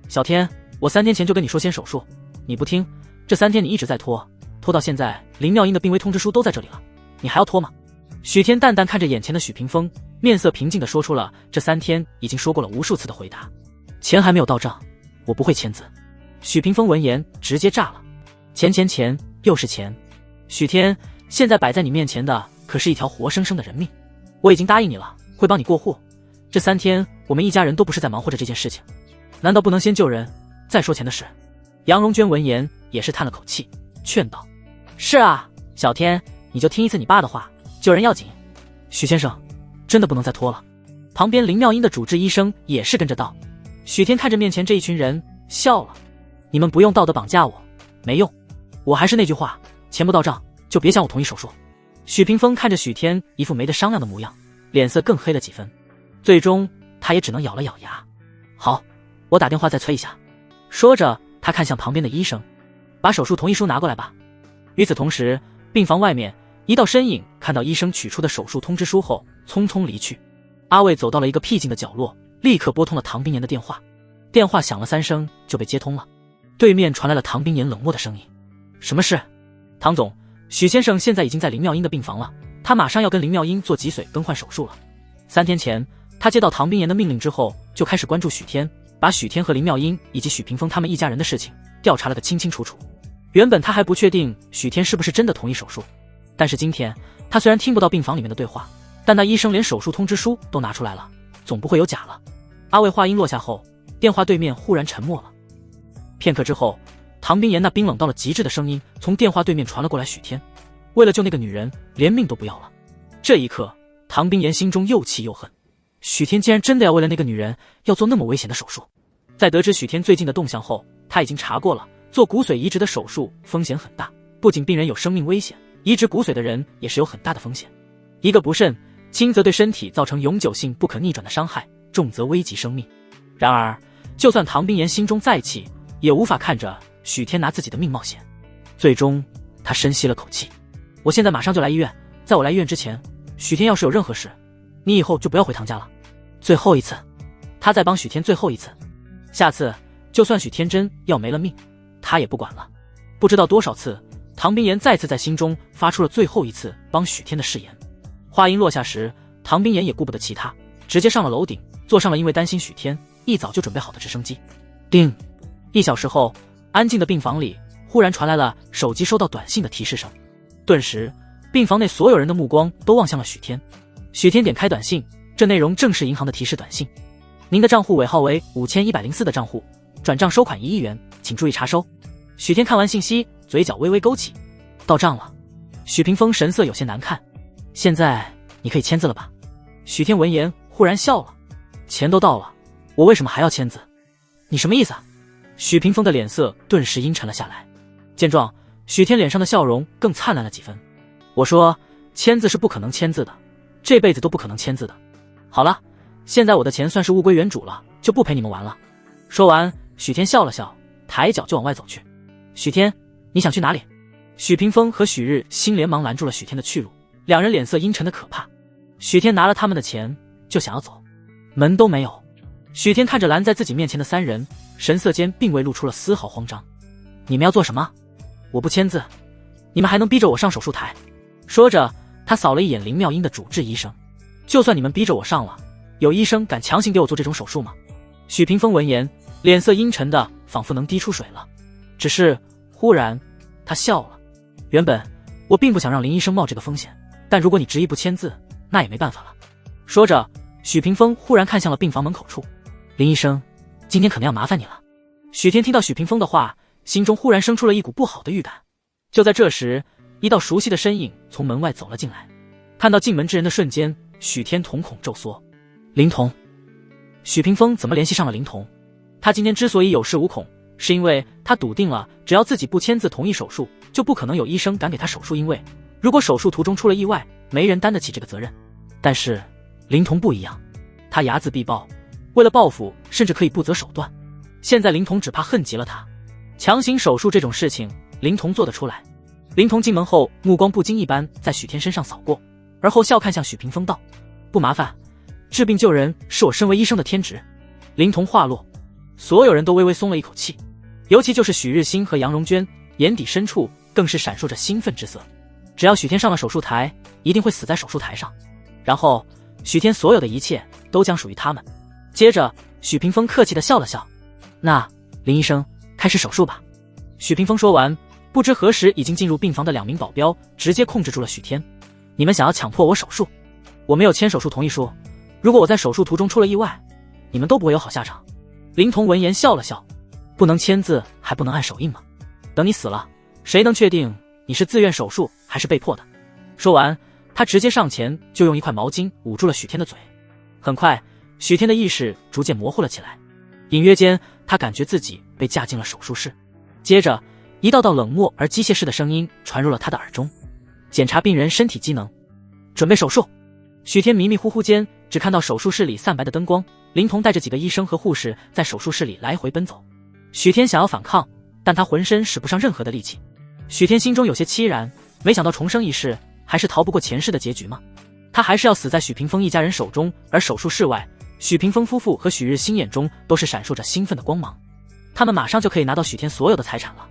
小天，我3天前就跟你说先手术，你不听，这3天你一直在拖到现在，林妙英的病危通知书都在这里了，你还要拖吗？许天淡淡看着眼前的许屏风，面色平静地说出了这3天已经说过了无数次的回答。钱还没有到账，我不会签字。许屏风闻言直接炸了，钱又是钱。许天，现在摆在你面前的可是一条活生生的人命，我已经答应你了，会帮你过户。这3天我们一家人都不是在忙活着这件事情，难道不能先救人再说钱的事？杨荣娟闻言也是叹了口气，劝道：是啊，小天，你就听一次你爸的话，救人要紧。许先生，真的不能再拖了。旁边林妙英的主治医生也是跟着道。许天看着面前这一群人笑了，你们不用道德绑架我，没用。我还是那句话，钱不到账就别想我同意手术。许屏风看着许天一副没得商量的模样，脸色更黑了几分，最终他也只能咬了咬牙。好，我打电话再催一下。说着他看向旁边的医生，把手术同意书拿过来吧。与此同时，病房外面一道身影看到医生取出的手术通知书后匆匆离去。阿卫走到了一个僻静的角落，立刻拨通了唐冰岩的电话。电话响了3声就被接通了，对面传来了唐冰岩冷漠的声音：什么事？唐总，许先生现在已经在林妙英的病房了，他马上要跟林妙英做脊髓更换手术了。3天前他接到唐冰岩的命令之后，就开始关注许天，把许天和林妙英以及许屏风他们一家人的事情调查了个清清楚楚。原本他还不确定许天是不是真的同意手术，但是今天他虽然听不到病房里面的对话，但那医生连手术通知书都拿出来了，总不会有假了。阿卫话音落下后，电话对面忽然沉默了。片刻之后，唐冰岩那冰冷到了极致的声音从电话对面传了过来：许天，为了救那个女人，连命都不要了。这一刻，唐冰岩心中又气又恨，许天竟然真的要为了那个女人要做那么危险的手术。在得知许天最近的动向后，他已经查过了，做骨髓移植的手术风险很大，不仅病人有生命危险，移植骨髓的人也是有很大的风险。一个不慎，轻则对身体造成永久性不可逆转的伤害，重则危及生命。然而就算唐冰岩心中再气，也无法看着许天拿自己的命冒险。最终他深吸了口气，我现在马上就来医院，在我来医院之前，许天要是有任何事，你以后就不要回唐家了。最后一次，他再帮许天最后一次，下次就算许天真要没了命，他也不管了。不知道多少次，唐冰岩再次在心中发出了最后一次帮许天的誓言。话音落下时，唐冰岩也顾不得其他，直接上了楼顶，坐上了因为担心许天一早就准备好的直升机。叮，1小时后，安静的病房里忽然传来了手机收到短信的提示声。顿时，病房内所有人的目光都望向了许天。许天点开短信，这内容正是银行的提示短信：您的账户尾号为5104的账户，转账收款1亿元，请注意查收。许天看完信息，嘴角微微勾起，到账了。许屏风神色有些难看，现在你可以签字了吧？许天闻言忽然笑了，钱都到了，我为什么还要签字？你什么意思啊？许屏风的脸色顿时阴沉了下来。见状，许天脸上的笑容更灿烂了几分。我说，签字是不可能签字的，这辈子都不可能签字的。好了，现在我的钱算是物归原主了，就不陪你们玩了。说完，许天笑了笑，抬脚就往外走去。许天，你想去哪里？许屏风和许日新连忙拦住了许天的去路，两人脸色阴沉的可怕。许天拿了他们的钱就想要走，门都没有。许天看着拦在自己面前的3人，神色间并未露出了丝毫慌张。你们要做什么？我不签字，你们还能逼着我上手术台？说着，他扫了一眼林妙英的主治医生，就算你们逼着我上了，有医生敢强行给我做这种手术吗？许屏风闻言，脸色阴沉的仿佛能滴出水了。只是忽然他笑了，原本我并不想让林医生冒这个风险，但如果你执意不签字，那也没办法了。说着，许屏风忽然看向了病房门口处。林医生，今天可能要麻烦你了。许天听到许屏风的话，心中忽然生出了一股不好的预感。就在这时，一道熟悉的身影从门外走了进来。看到进门之人的瞬间，许天瞳孔骤缩。林童。许屏风怎么联系上了林童？他今天之所以有恃无恐，是因为他笃定了，只要自己不签字同意手术，就不可能有医生敢给他手术，因为如果手术途中出了意外，没人担得起这个责任。但是林童不一样，他睚眦必报，为了报复，甚至可以不择手段。现在林童只怕恨极了他。强行手术这种事情，林童做得出来。林童进门后，目光不经意般在许天身上扫过，而后笑看向许屏风道：“不麻烦，治病救人是我身为医生的天职。”林童话落，所有人都微微松了一口气，尤其就是许日新和杨荣娟，眼底深处更是闪烁着兴奋之色。只要许天上了手术台，一定会死在手术台上，然后许天所有的一切都将属于他们。接着许屏风客气地笑了笑：“那林医生，开始手术吧。”许屏风说完，不知何时已经进入病房的2名保镖直接控制住了许天：“你们想要强迫我手术？我没有签手术同意书，如果我在手术途中出了意外，你们都不会有好下场。”林童闻言笑了笑：“不能签字还不能按手印吗？等你死了，谁能确定你是自愿手术还是被迫的？”说完，他直接上前就用一块毛巾捂住了许天的嘴。很快，许天的意识逐渐模糊了起来，隐约间他感觉自己被架进了手术室。接着一道道冷漠而机械式的声音传入了他的耳中：“检查病人身体机能，准备手术。”许天迷迷糊糊间只看到手术室里散白的灯光，林童带着几个医生和护士在手术室里来回奔走。许天想要反抗，但他浑身使不上任何的力气。许天心中有些凄然，没想到重生一世还是逃不过前世的结局吗？他还是要死在许屏风一家人手中。而手术室外，许屏风夫妇和许日新眼中都是闪烁着兴奋的光芒，他们马上就可以拿到许天所有的财产了。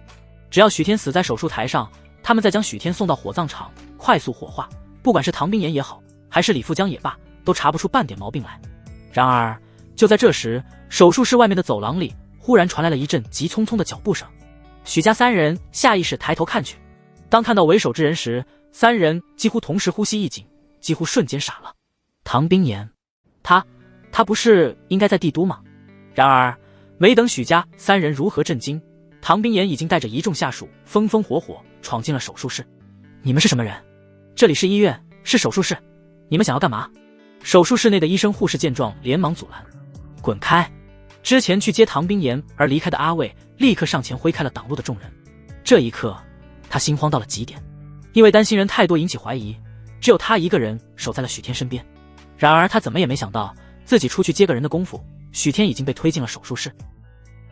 只要许天死在手术台上，他们再将许天送到火葬场快速火化，不管是唐冰岩也好，还是李富江也罢，都查不出半点毛病来。然而就在这时，手术室外面的走廊里忽然传来了一阵急匆匆的脚步声。许家3人下意识抬头看去，当看到为首之人时，3人几乎同时呼吸一紧，几乎瞬间傻了。唐冰岩，他不是应该在帝都吗？然而没等许家3人如何震惊，唐冰岩已经带着一众下属风风火火闯进了手术室。你们是什么人？这里是医院，是手术室，你们想要干嘛？手术室内的医生护士见状连忙阻拦：“滚开！”之前去接唐冰岩而离开的阿卫立刻上前挥开了挡路的众人。这一刻他心慌到了极点，因为担心人太多引起怀疑，只有他一个人守在了许天身边。然而他怎么也没想到，自己出去接个人的功夫，许天已经被推进了手术室。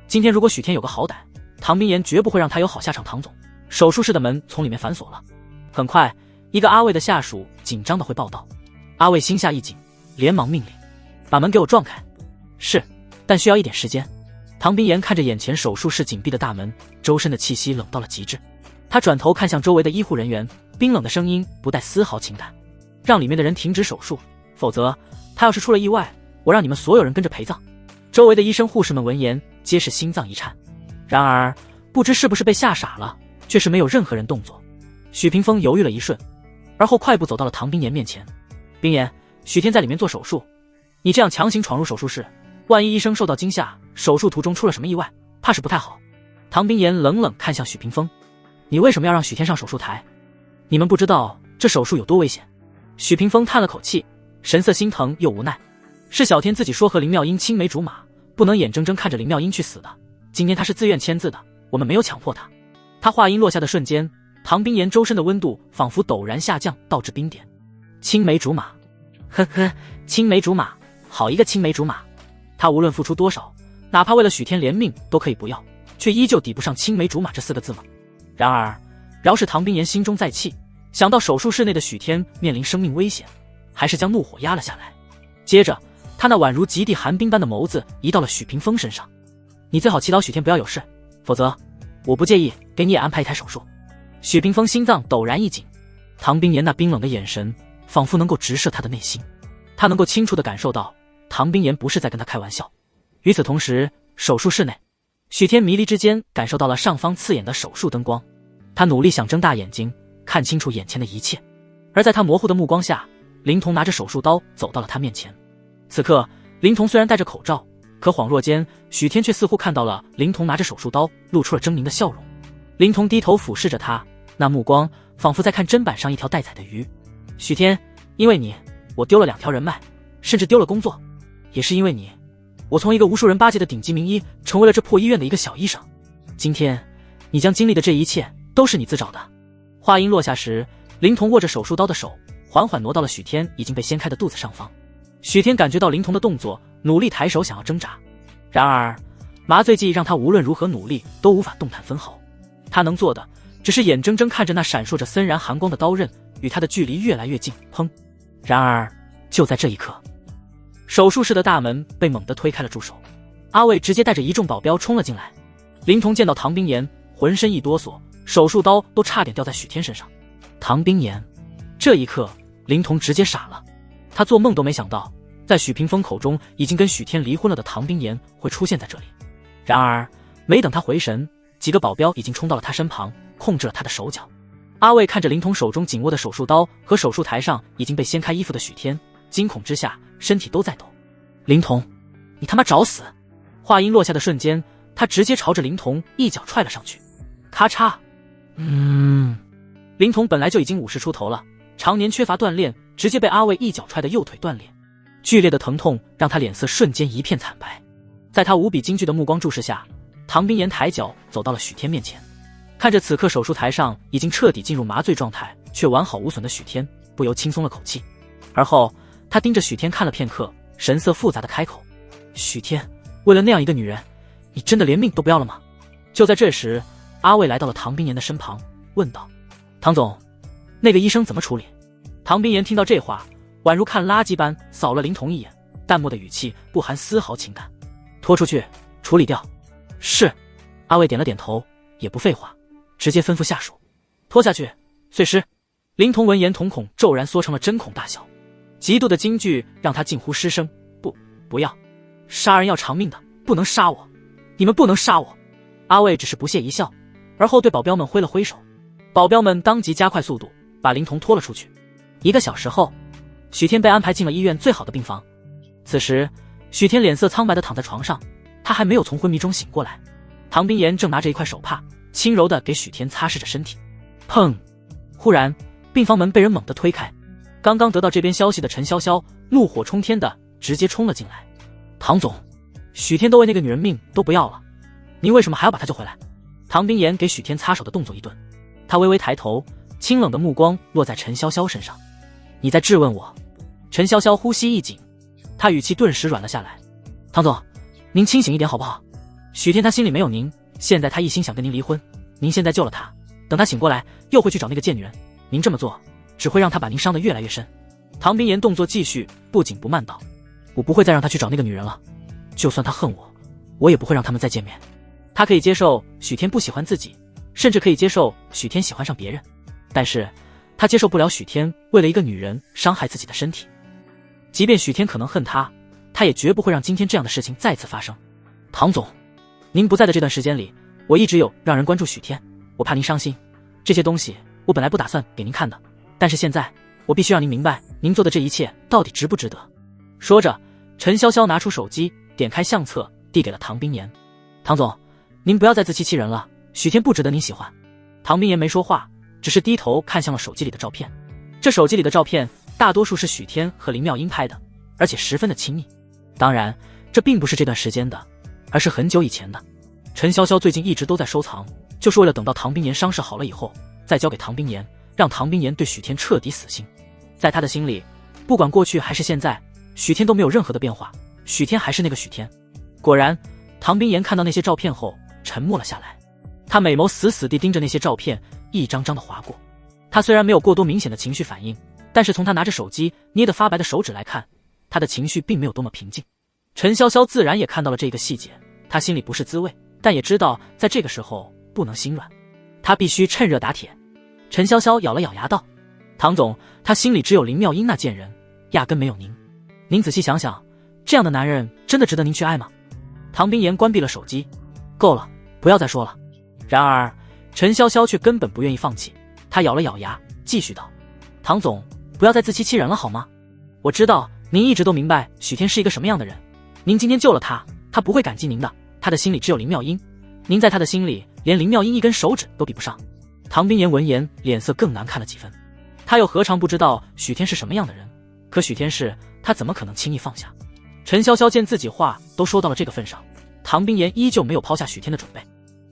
今天如果许天有个好歹，唐冰岩绝不会让他有好下场。唐总，手术室的门从里面反锁了。很快，一个阿卫的下属紧张地会报道。阿卫心下一紧，连忙命令：“把门给我撞开。”“是，但需要一点时间。”唐冰岩看着眼前手术室紧闭的大门，周身的气息冷到了极致。他转头看向周围的医护人员，冰冷的声音不带丝毫情感：“让里面的人停止手术，否则他要是出了意外，我让你们所有人跟着陪葬。”周围的医生护士们闻言皆是心脏一颤，然而不知是不是被吓傻了，却是没有任何人动作。许屏风犹豫了一瞬，而后快步走到了唐冰岩面前：“冰岩，许天在里面做手术，你这样强行闯入手术室，万一医生受到惊吓，手术途中出了什么意外，怕是不太好。”唐冰岩冷冷看向许屏风：“你为什么要让许天上手术台？你们不知道这手术有多危险。”许屏风叹了口气，神色心疼又无奈：“是小天自己说和林妙英青梅竹马，不能眼睁睁看着林妙英去死的。今天他是自愿签字的，我们没有强迫他。”他话音落下的瞬间，唐冰岩周身的温度仿佛陡然下降，到至冰点。青梅竹马，呵呵，青梅竹马，好一个青梅竹马！他无论付出多少，哪怕为了许天连命都可以不要，却依旧抵不上青梅竹马这4个字吗？然而饶是唐冰岩心中再气，想到手术室内的许天面临生命危险，还是将怒火压了下来。接着他那宛如极地寒冰般的眸子移到了许屏风身上：“你最好祈祷许天不要有事，否则我不介意给你也安排一台手术。”许屏风心脏陡然一紧，唐冰岩那冰冷的眼神仿佛能够直射他的内心，他能够清楚地感受到唐冰岩不是在跟他开玩笑。与此同时，手术室内，许天迷离之间感受到了上方刺眼的手术灯光，他努力想睁大眼睛看清楚眼前的一切，而在他模糊的目光下，林童拿着手术刀走到了他面前。此刻林童虽然戴着口罩，可恍若间许天却似乎看到了林童拿着手术刀露出了狰狞的笑容。林童低头俯视着他，那目光仿佛在看砧板上一条待宰的鱼。许天，因为你，我丢了2条人脉，甚至丢了工作，也是因为你，我从一个无数人巴结的顶级名医，成为了这破医院的一个小医生。今天你将经历的这一切都是你自找的。话音落下时，灵童握着手术刀的手缓缓挪到了许天已经被掀开的肚子上方。许天感觉到灵童的动作，努力抬手想要挣扎，然而麻醉剂让他无论如何努力都无法动弹分毫。他能做的只是眼睁睁看着那闪烁着森然寒光的刀刃与他的距离越来越近。砰！然而就在这一刻，手术室的大门被猛地推开了助手，阿卫直接带着一众保镖冲了进来。灵童见到唐冰岩，浑身一哆嗦，手术刀都差点掉在许天身上。唐冰岩，这一刻灵童直接傻了，他做梦都没想到，在许屏风口中已经跟许天离婚了的唐冰岩会出现在这里。然而没等他回神，几个保镖已经冲到了他身旁，控制了他的手脚。阿卫看着灵童手中紧握的手术刀和手术台上已经被掀开衣服的许天，惊恐之下身体都在抖。灵童，你他妈找死！话音落下的瞬间，他直接朝着灵童一脚踹了上去。咔嚓！灵童本来就已经50出头了，常年缺乏锻炼，直接被阿卫一脚踹得右腿断裂。剧烈的疼痛让他脸色瞬间一片惨白。在他无比惊惧的目光注视下，唐冰岩抬脚走到了许天面前，看着此刻手术台上已经彻底进入麻醉状态却完好无损的许天，不由轻松了口气。而后他盯着许天看了片刻，神色复杂的开口：许天，为了那样一个女人，你真的连命都不要了吗？就在这时，阿卫来到了唐冰岩的身旁，问道：唐总，那个医生怎么处理？唐冰岩听到这话，宛如看垃圾般扫了灵童一眼，淡漠的语气不含丝毫情感：拖出去处理掉。是。阿卫点了点头，也不废话，直接吩咐下属拖下去碎尸。灵童闻言瞳孔骤然缩成了针孔大小，极度的惊惧让他近乎失声：不要，杀人要偿命的，不能杀我，你们不能杀我。阿卫只是不屑一笑，而后对保镖们挥了挥手，保镖们当即加快速度把灵童拖了出去。1个小时后，许天被安排进了医院最好的病房。此时许天脸色苍白地躺在床上，他还没有从昏迷中醒过来。唐冰岩正拿着一块手帕轻柔地给许天擦拭着身体。砰！忽然病房门被人猛地推开，刚刚得到这边消息的陈潇潇怒火冲天的直接冲了进来。唐总，许天都为那个女人命都不要了，您为什么还要把她救回来？唐冰岩给许天擦手的动作一顿，他微微抬头，清冷的目光落在陈潇潇身上。你在质问我？陈潇潇呼吸一紧，他语气顿时软了下来。唐总，您清醒一点好不好？许天他心里没有您，现在他一心想跟您离婚，您现在救了他，等他醒过来又会去找那个贱女人，您这么做只会让他把您伤得越来越深。唐冰岩动作继续，不紧不慢道：我不会再让他去找那个女人了，就算他恨我，我也不会让他们再见面。他可以接受许天不喜欢自己，甚至可以接受许天喜欢上别人，但是他接受不了许天为了一个女人伤害自己的身体。即便许天可能恨他，他也绝不会让今天这样的事情再次发生。唐总，您不在的这段时间里，我一直有让人关注许天，我怕您伤心，这些东西我本来不打算给您看的，但是现在我必须让您明白，您做的这一切到底值不值得。说着，陈潇潇拿出手机，点开相册，递给了唐冰岩。唐总，您不要再自欺欺人了，许天不值得您喜欢。唐冰岩没说话，只是低头看向了手机里的照片。这手机里的照片大多数是许天和林妙英拍的，而且十分的亲密。当然，这并不是这段时间的，而是很久以前的。陈潇潇最近一直都在收藏，就是为了等到唐冰岩伤势好了以后，再交给唐冰岩，让唐冰岩对许天彻底死心。在他的心里，不管过去还是现在，许天都没有任何的变化，许天还是那个许天。果然，唐冰岩看到那些照片后沉默了下来，他美眸死死地盯着那些照片，一张张地划过。他虽然没有过多明显的情绪反应，但是从他拿着手机捏得发白的手指来看，他的情绪并没有多么平静。陈潇潇自然也看到了这个细节，他心里不是滋味，但也知道在这个时候不能心软，他必须趁热打铁。陈潇潇咬了咬牙道：唐总，他心里只有林妙英那贱人，压根没有您。您仔细想想，这样的男人真的值得您去爱吗？唐冰岩关闭了手机，够了，不要再说了。然而陈潇潇却根本不愿意放弃，他咬了咬牙，继续道：唐总，不要再自欺欺人了好吗？我知道您一直都明白许天是一个什么样的人，您今天救了他，他不会感激您的，他的心里只有林妙英，您在他的心里连林妙英一根手指都比不上。唐冰岩闻言脸色更难看了几分，他又何尝不知道许天是什么样的人，可许天是，他怎么可能轻易放下？陈潇潇见自己话都说到了这个份上，唐冰岩依旧没有抛下许天的准备。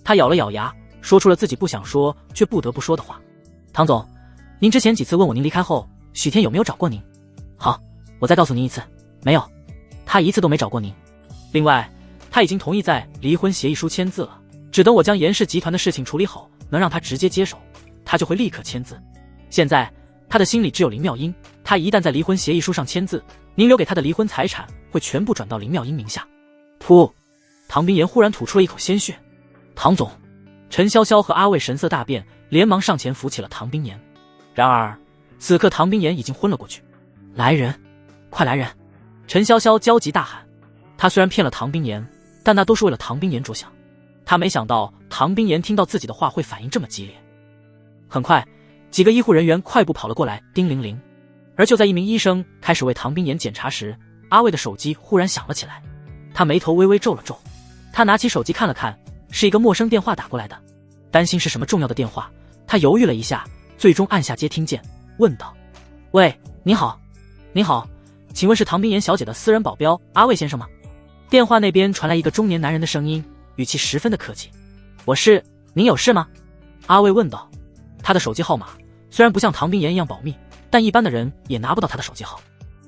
他咬了咬牙，说出了自己不想说却不得不说的话：“唐总，您之前几次问我您离开后，许天有没有找过您？好，我再告诉您一次，没有，他一次都没找过您。另外，他已经同意在离婚协议书签字了，只等我将严氏集团的事情处理好，能让他直接接手，他就会立刻签字。现在他的心里只有林妙英，他一旦在离婚协议书上签字，您留给他的离婚财产会全部转到林妙英名下。”噗！唐冰岩忽然吐出了一口鲜血。唐总，陈潇潇和阿卫神色大变，连忙上前扶起了唐冰岩。然而此刻唐冰岩已经昏了过去。来人，快来人！陈潇潇焦急大喊。他虽然骗了唐冰岩，但那都是为了唐冰岩着想。他没想到唐冰岩听到自己的话会反应这么激烈。很快，几个医护人员快步跑了过来，叮铃铃。而就在一名医生开始为唐冰岩检查时，阿卫的手机忽然响了起来。他眉头微微皱了皱，他拿起手机看了看，是一个陌生电话打过来的。担心是什么重要的电话，他犹豫了一下，最终按下接听键，问道：“喂，您好，您好，请问是唐冰岩小姐的私人保镖阿卫先生吗？”电话那边传来一个中年男人的声音，语气十分的客气：“我是，您有事吗？”阿卫问道。他的手机号码虽然不像唐冰岩一样保密，但一般的人也拿不到他的手机号。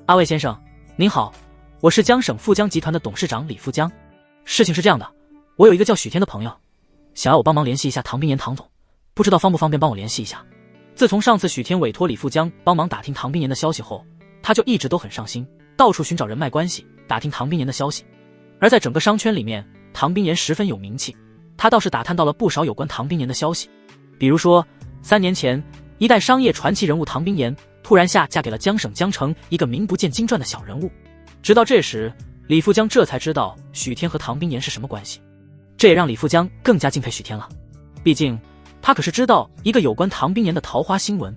阿卫先生，您好，我是江省富江集团的董事长李富江。事情是这样的，我有一个叫许天的朋友，想要我帮忙联系一下唐冰岩唐总，不知道方不方便帮我联系一下。自从上次许天委托李富江帮忙打听唐冰岩的消息后，他就一直都很上心，到处寻找人脉关系，打听唐冰岩的消息。而在整个商圈里面，唐冰岩十分有名气，他倒是打探到了不少有关唐冰岩的消息。比如说3年前，一代商业传奇人物唐冰岩突然嫁给了江省江城一个名不见经传的小人物。直到这时，李富江这才知道许天和唐冰岩是什么关系，这也让李富江更加敬佩许天了。毕竟他可是知道一个有关唐冰岩的桃花新闻。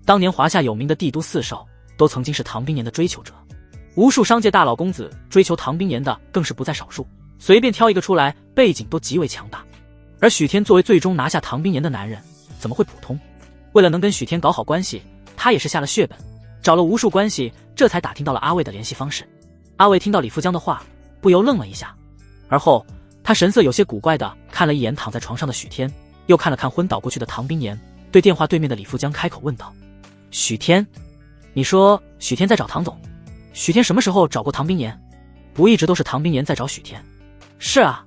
当年华夏有名的帝都四少都曾经是唐冰岩的追求者，无数商界大佬公子追求唐冰岩的更是不在少数，随便挑一个出来，背景都极为强大。而许天作为最终拿下唐冰岩的男人，怎么会普通？为了能跟许天搞好关系，他也是下了血本，找了无数关系，这才打听到了阿卫的联系方式。阿卫听到李富江的话，不由愣了一下，而后他神色有些古怪的看了一眼躺在床上的许天，又看了看昏倒过去的唐冰岩，对电话对面的李富江开口问道：“许天，你说许天在找唐总？许天什么时候找过唐冰岩？不一直都是唐冰岩在找许天？”“是啊，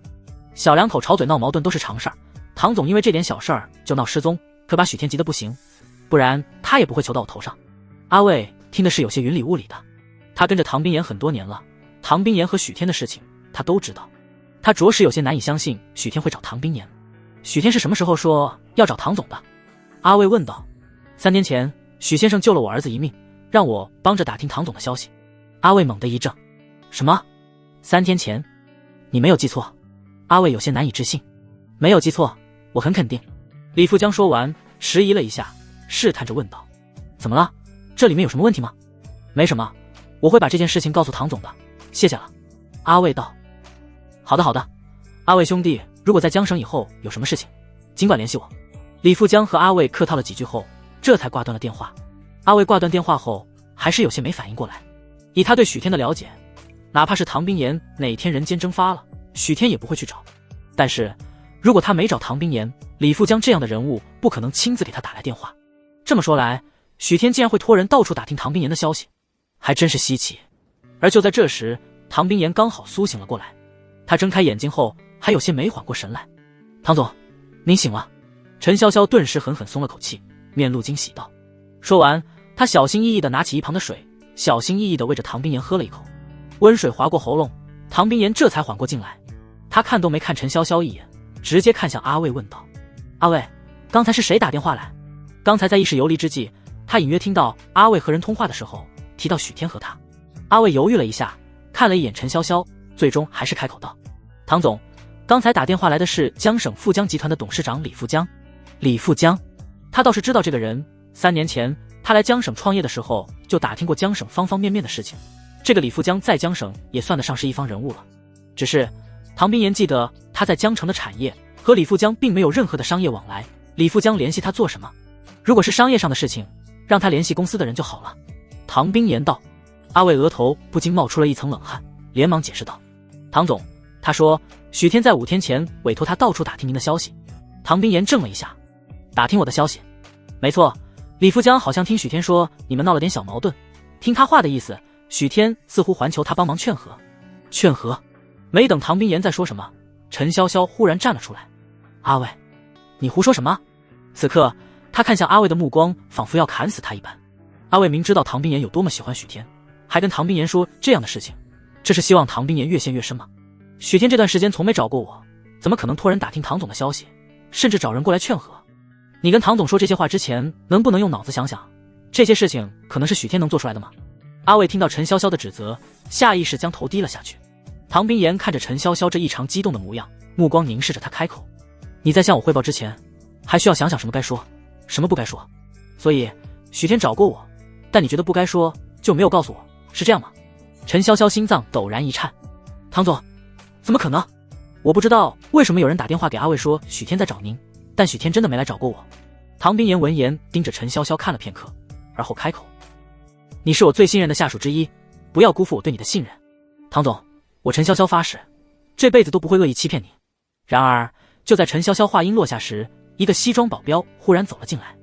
小两口吵嘴闹矛盾都是常事儿，唐总因为这点小事儿就闹失踪，可把许天急得不行，不然他也不会求到我头上。”阿卫听的是有些云里雾里的，他跟着唐冰岩很多年了，唐冰岩和许天的事情他都知道，他着实有些难以相信许天会找唐冰岩。许天是什么时候说要找唐总的？阿卫问道。3年前，许先生救了我儿子一命，让我帮着打听唐总的消息。阿卫猛地一怔，什么？3天前？你没有记错？阿卫有些难以置信。没有记错，我很肯定。李富江说完，迟疑了一下，试探着问道：“怎么了？这里面有什么问题吗？”“没什么，我会把这件事情告诉唐总的，谢谢了。”阿卫道。好的好的，阿卫兄弟，如果在江省以后有什么事情，尽管联系我。李富江和阿卫客套了几句后，这才挂断了电话。阿卫挂断电话后，还是有些没反应过来。以他对许天的了解，哪怕是唐冰岩哪天人间蒸发了，许天也不会去找。但是如果他没找唐冰岩，李富江这样的人物不可能亲自给他打来电话。这么说来，许天竟然会托人到处打听唐冰岩的消息，还真是稀奇。而就在这时，唐冰岩刚好苏醒了过来，他睁开眼睛后还有些没缓过神来。“唐总，您醒了。”陈潇潇顿时狠狠松了口气，面露惊喜道。说完，他小心翼翼地拿起一旁的水，小心翼翼地喂着唐冰岩喝了一口。温水划过喉咙，唐冰岩这才缓过劲来。他看都没看陈潇潇一眼，直接看向阿卫问道：“阿卫，刚才是谁打电话来？”刚才在意识游离之际，他隐约听到阿卫和人通话的时候提到许天和他。阿卫犹豫了一下，看了一眼陈潇潇，最终还是开口道：“唐总，刚才打电话来的是江省富江集团的董事长李富江。”李富江，他倒是知道这个人。3年前他来江省创业的时候，就打听过江省方方面面的事情。这个李富江在江省也算得上是一方人物了。只是唐冰岩记得他在江城的产业和李富江并没有任何的商业往来，李富江联系他做什么？如果是商业上的事情，让他联系公司的人就好了。唐冰岩道。阿卫额头不禁冒出了一层冷汗，连忙解释道：“唐总，他说许天在5天前委托他到处打听您的消息。唐冰岩怔了一下，打听我的消息？没错，李富江好像听许天说你们闹了点小矛盾，听他话的意思，许天似乎还求他帮忙劝和。劝和？没等唐冰岩再说什么，陈潇潇忽然站了出来。阿卫，你胡说什么？此刻他看向阿卫的目光仿佛要砍死他一般。阿卫明知道唐冰岩有多么喜欢许天，还跟唐冰岩说这样的事情，这是希望唐冰岩越陷越深吗？许天这段时间从没找过我，怎么可能托人打听唐总的消息，甚至找人过来劝和？你跟唐总说这些话之前，能不能用脑子想想，这些事情可能是许天能做出来的吗？阿卫听到陈潇潇的指责，下意识将头低了下去。唐冰岩看着陈潇潇这异常激动的模样，目光凝视着他，开口：你在向我汇报之前，还需要想想什么该说，什么不该说。所以许天找过我，但你觉得不该说就没有告诉我，是这样吗？陈潇潇心脏陡然一颤。唐总，怎么可能？我不知道为什么有人打电话给阿卫说许天在找您，但许天真的没来找过我。唐冰岩闻言盯着陈潇潇看了片刻，而后开口：你是我最信任的下属之一，不要辜负我对你的信任。唐总，我陈潇潇发誓，这辈子都不会恶意欺骗你。然而就在陈潇潇话音落下时，一个西装保镖忽然走了进来。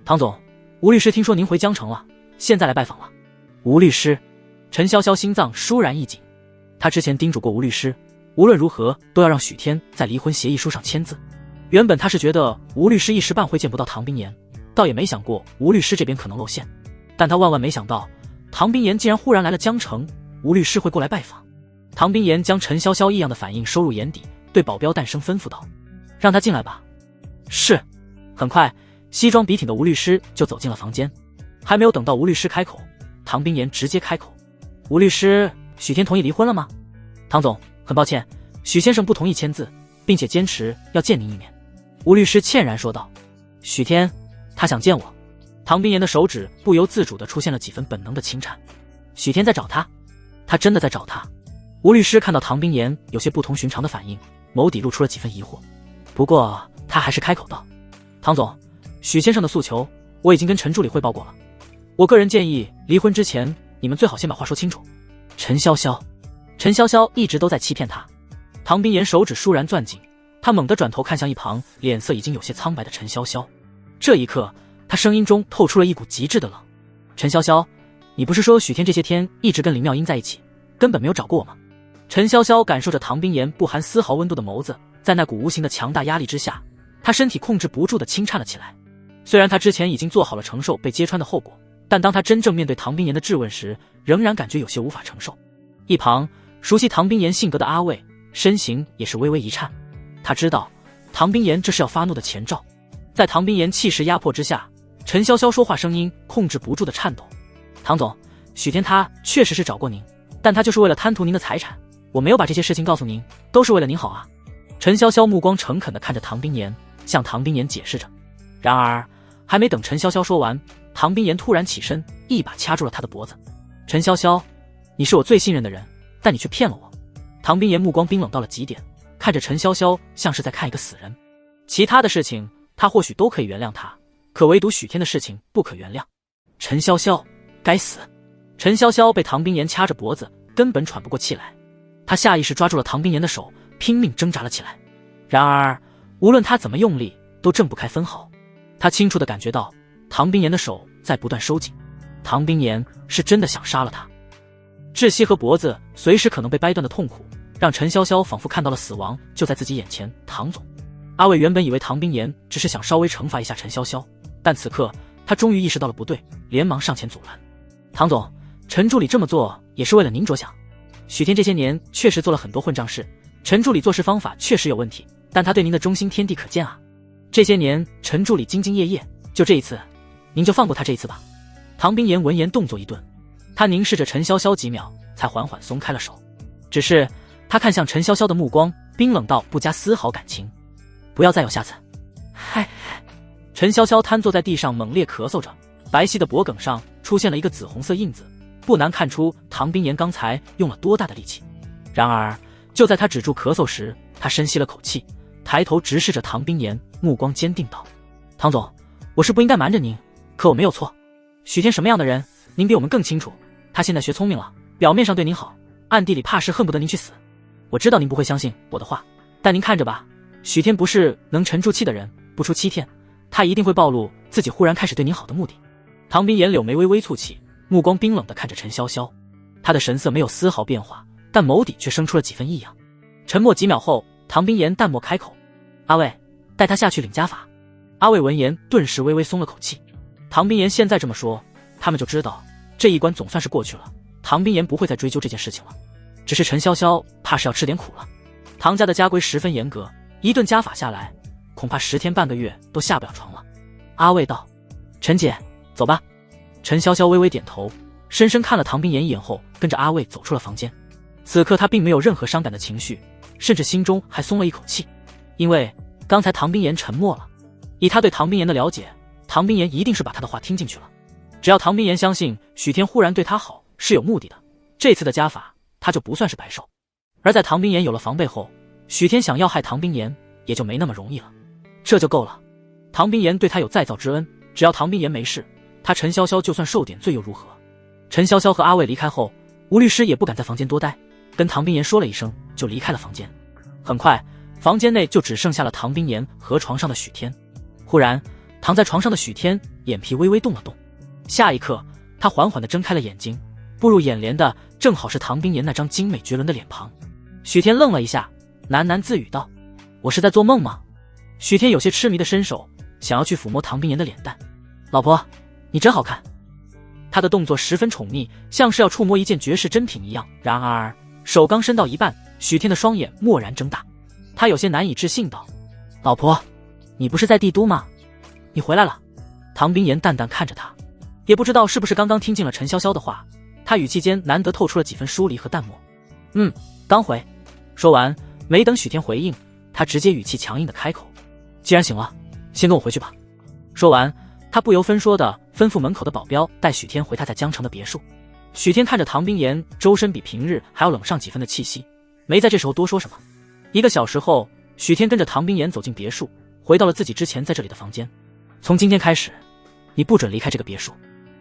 唐总，吴律师听说您回江城了，现在来拜访了。吴律师？陈潇潇心脏倏然一紧，他之前叮嘱过吴律师，无论如何都要让许天在离婚协议书上签字。原本他是觉得吴律师一时半会见不到唐冰岩，倒也没想过吴律师这边可能露馅，但他万万没想到唐冰岩竟然忽然来了江城，吴律师会过来拜访。唐冰岩将陈潇潇异样的反应收入眼底，对保镖淡声吩咐道：让他进来吧。是。很快西装笔挺的吴律师就走进了房间，还没有等到吴律师开口，唐冰岩直接开口：吴律师，许天同意离婚了吗？唐总，很抱歉，许先生不同意签字，并且坚持要见您一面。吴律师歉然说道：许天，他想见我。唐冰岩的手指不由自主地出现了几分本能的轻颤。许天在找他？他真的在找他？吴律师看到唐冰岩有些不同寻常的反应，眸底露出了几分疑惑，不过他还是开口道：唐总，许先生的诉求我已经跟陈助理汇报过了，我个人建议离婚之前你们最好先把话说清楚。陈潇潇，陈潇潇一直都在欺骗他。唐冰岩手指倏然攥紧，他猛地转头看向一旁脸色已经有些苍白的陈潇潇，这一刻他声音中透出了一股极致的冷。陈潇潇，你不是说许天这些天一直跟林妙英在一起，根本没有找过我吗？陈潇潇感受着唐冰岩不含丝毫温度的眸子，在那股无形的强大压力之下，他身体控制不住地轻颤了起来。虽然他之前已经做好了承受被揭穿的后果，但当他真正面对唐冰岩的质问时，仍然感觉有些无法承受。一旁熟悉唐冰岩性格的阿卫身形也是微微一颤，他知道唐冰岩这是要发怒的前兆。在唐冰岩气势压迫之下，陈潇潇说话声音控制不住的颤抖。唐总，许天他确实是找过您，但他就是为了贪图您的财产，我没有把这些事情告诉您，都是为了您好啊。陈潇潇目光诚恳地看着唐冰岩，向唐冰岩解释着。然而还没等陈潇潇说完，唐冰岩突然起身，一把掐住了他的脖子。陈潇潇，你是我最信任的人，但你却骗了我。唐冰岩目光冰冷到了极点，看着陈潇潇像是在看一个死人。其他的事情他或许都可以原谅他，可唯独许天的事情不可原谅。陈潇潇，该死！陈潇潇被唐冰岩掐着脖子，根本喘不过气来。他下意识抓住了唐冰岩的手，拼命挣扎了起来。然而无论他怎么用力，都挣不开分毫。他清楚地感觉到唐冰岩的手在不断收紧，唐冰岩是真的想杀了他。窒息和脖子随时可能被掰断的痛苦，让陈潇潇仿佛看到了死亡就在自己眼前。唐总，阿伟原本以为唐冰岩只是想稍微惩罚一下陈潇潇，但此刻他终于意识到了不对，连忙上前阻拦。唐总，陈助理这么做也是为了您着想。许天这些年确实做了很多混账事，陈助理做事方法确实有问题，但他对您的忠心天地可见啊。这些年陈助理兢兢业业，就这一次您就放过他这一次吧。唐冰岩闻言动作一顿，他凝视着陈潇潇几秒，才缓缓松开了手。只是他看向陈潇潇的目光冰冷到不加丝毫感情。不要再有下次。嗨！陈潇潇瘫坐在地上猛烈咳嗽着，白皙的脖颈上出现了一个紫红色印子，不难看出唐冰岩刚才用了多大的力气。然而就在他止住咳嗽时，他深吸了口气，抬头直视着唐冰岩，目光坚定道：唐总，我是不应该瞒着您，可我没有错。许天什么样的人您比我们更清楚，他现在学聪明了，表面上对您好，暗地里怕是恨不得您去死。我知道您不会相信我的话，但您看着吧，许天不是能沉住气的人，不出7天，他一定会暴露自己忽然开始对您好的目的。唐冰岩柳眉微微蹙起，目光冰冷地看着陈潇潇，他的神色没有丝毫变化，但眸底却生出了几分异样。沉默几秒后，唐冰岩淡漠开口：“阿卫，带他下去领家法。”阿卫闻言顿时微微松了口气。唐冰岩现在这么说，他们就知道这一关总算是过去了，唐冰岩不会再追究这件事情了。只是陈潇潇怕是要吃点苦了。唐家的家规十分严格，一顿家法下来，恐怕10天半个月都下不了床了。阿卫道：“陈姐，走吧。”陈潇潇微微点头，深深看了唐冰岩一眼后，跟着阿卫走出了房间。此刻他并没有任何伤感的情绪，甚至心中还松了一口气，因为刚才唐冰岩沉默了。以他对唐冰岩的了解，唐冰岩一定是把他的话听进去了。只要唐冰岩相信许天忽然对他好是有目的的，这次的家法他就不算是白受。而在唐冰岩有了防备后，许天想要害唐冰岩也就没那么容易了，这就够了。唐冰岩对他有再造之恩，只要唐冰岩没事，他陈潇潇就算受点罪又如何？陈潇潇和阿卫离开后，吴律师也不敢在房间多待，跟唐冰岩说了一声就离开了房间。很快房间内就只剩下了唐冰岩和床上的许天。忽然躺在床上的许天眼皮微微动了动，下一刻他缓缓地睁开了眼睛，步入眼帘的正好是唐冰岩那张精美绝伦的脸庞。许天愣了一下，喃喃自语道：“我是在做梦吗？”许天有些痴迷地伸手想要去抚摸唐冰岩的脸蛋。“老婆，你真好看。”他的动作十分宠溺，像是要触摸一件绝世珍品一样。然而手刚伸到一半，许天的双眼蓦然睁大，他有些难以置信道：“老婆，你不是在帝都吗？你回来了。”唐冰岩淡淡看着他，也不知道是不是刚刚听进了陈潇潇的话，他语气间难得透出了几分疏离和淡漠。“刚回。”说完，没等许天回应，他直接语气强硬的开口：“既然醒了，先跟我回去吧。”说完，他不由分说的吩咐门口的保镖带许天回他在江城的别墅。许天看着唐冰岩周身比平日还要冷上几分的气息，没在这时候多说什么。1个小时后，许天跟着唐冰岩走进别墅，回到了自己之前在这里的房间。从今天开始，你不准离开这个别墅。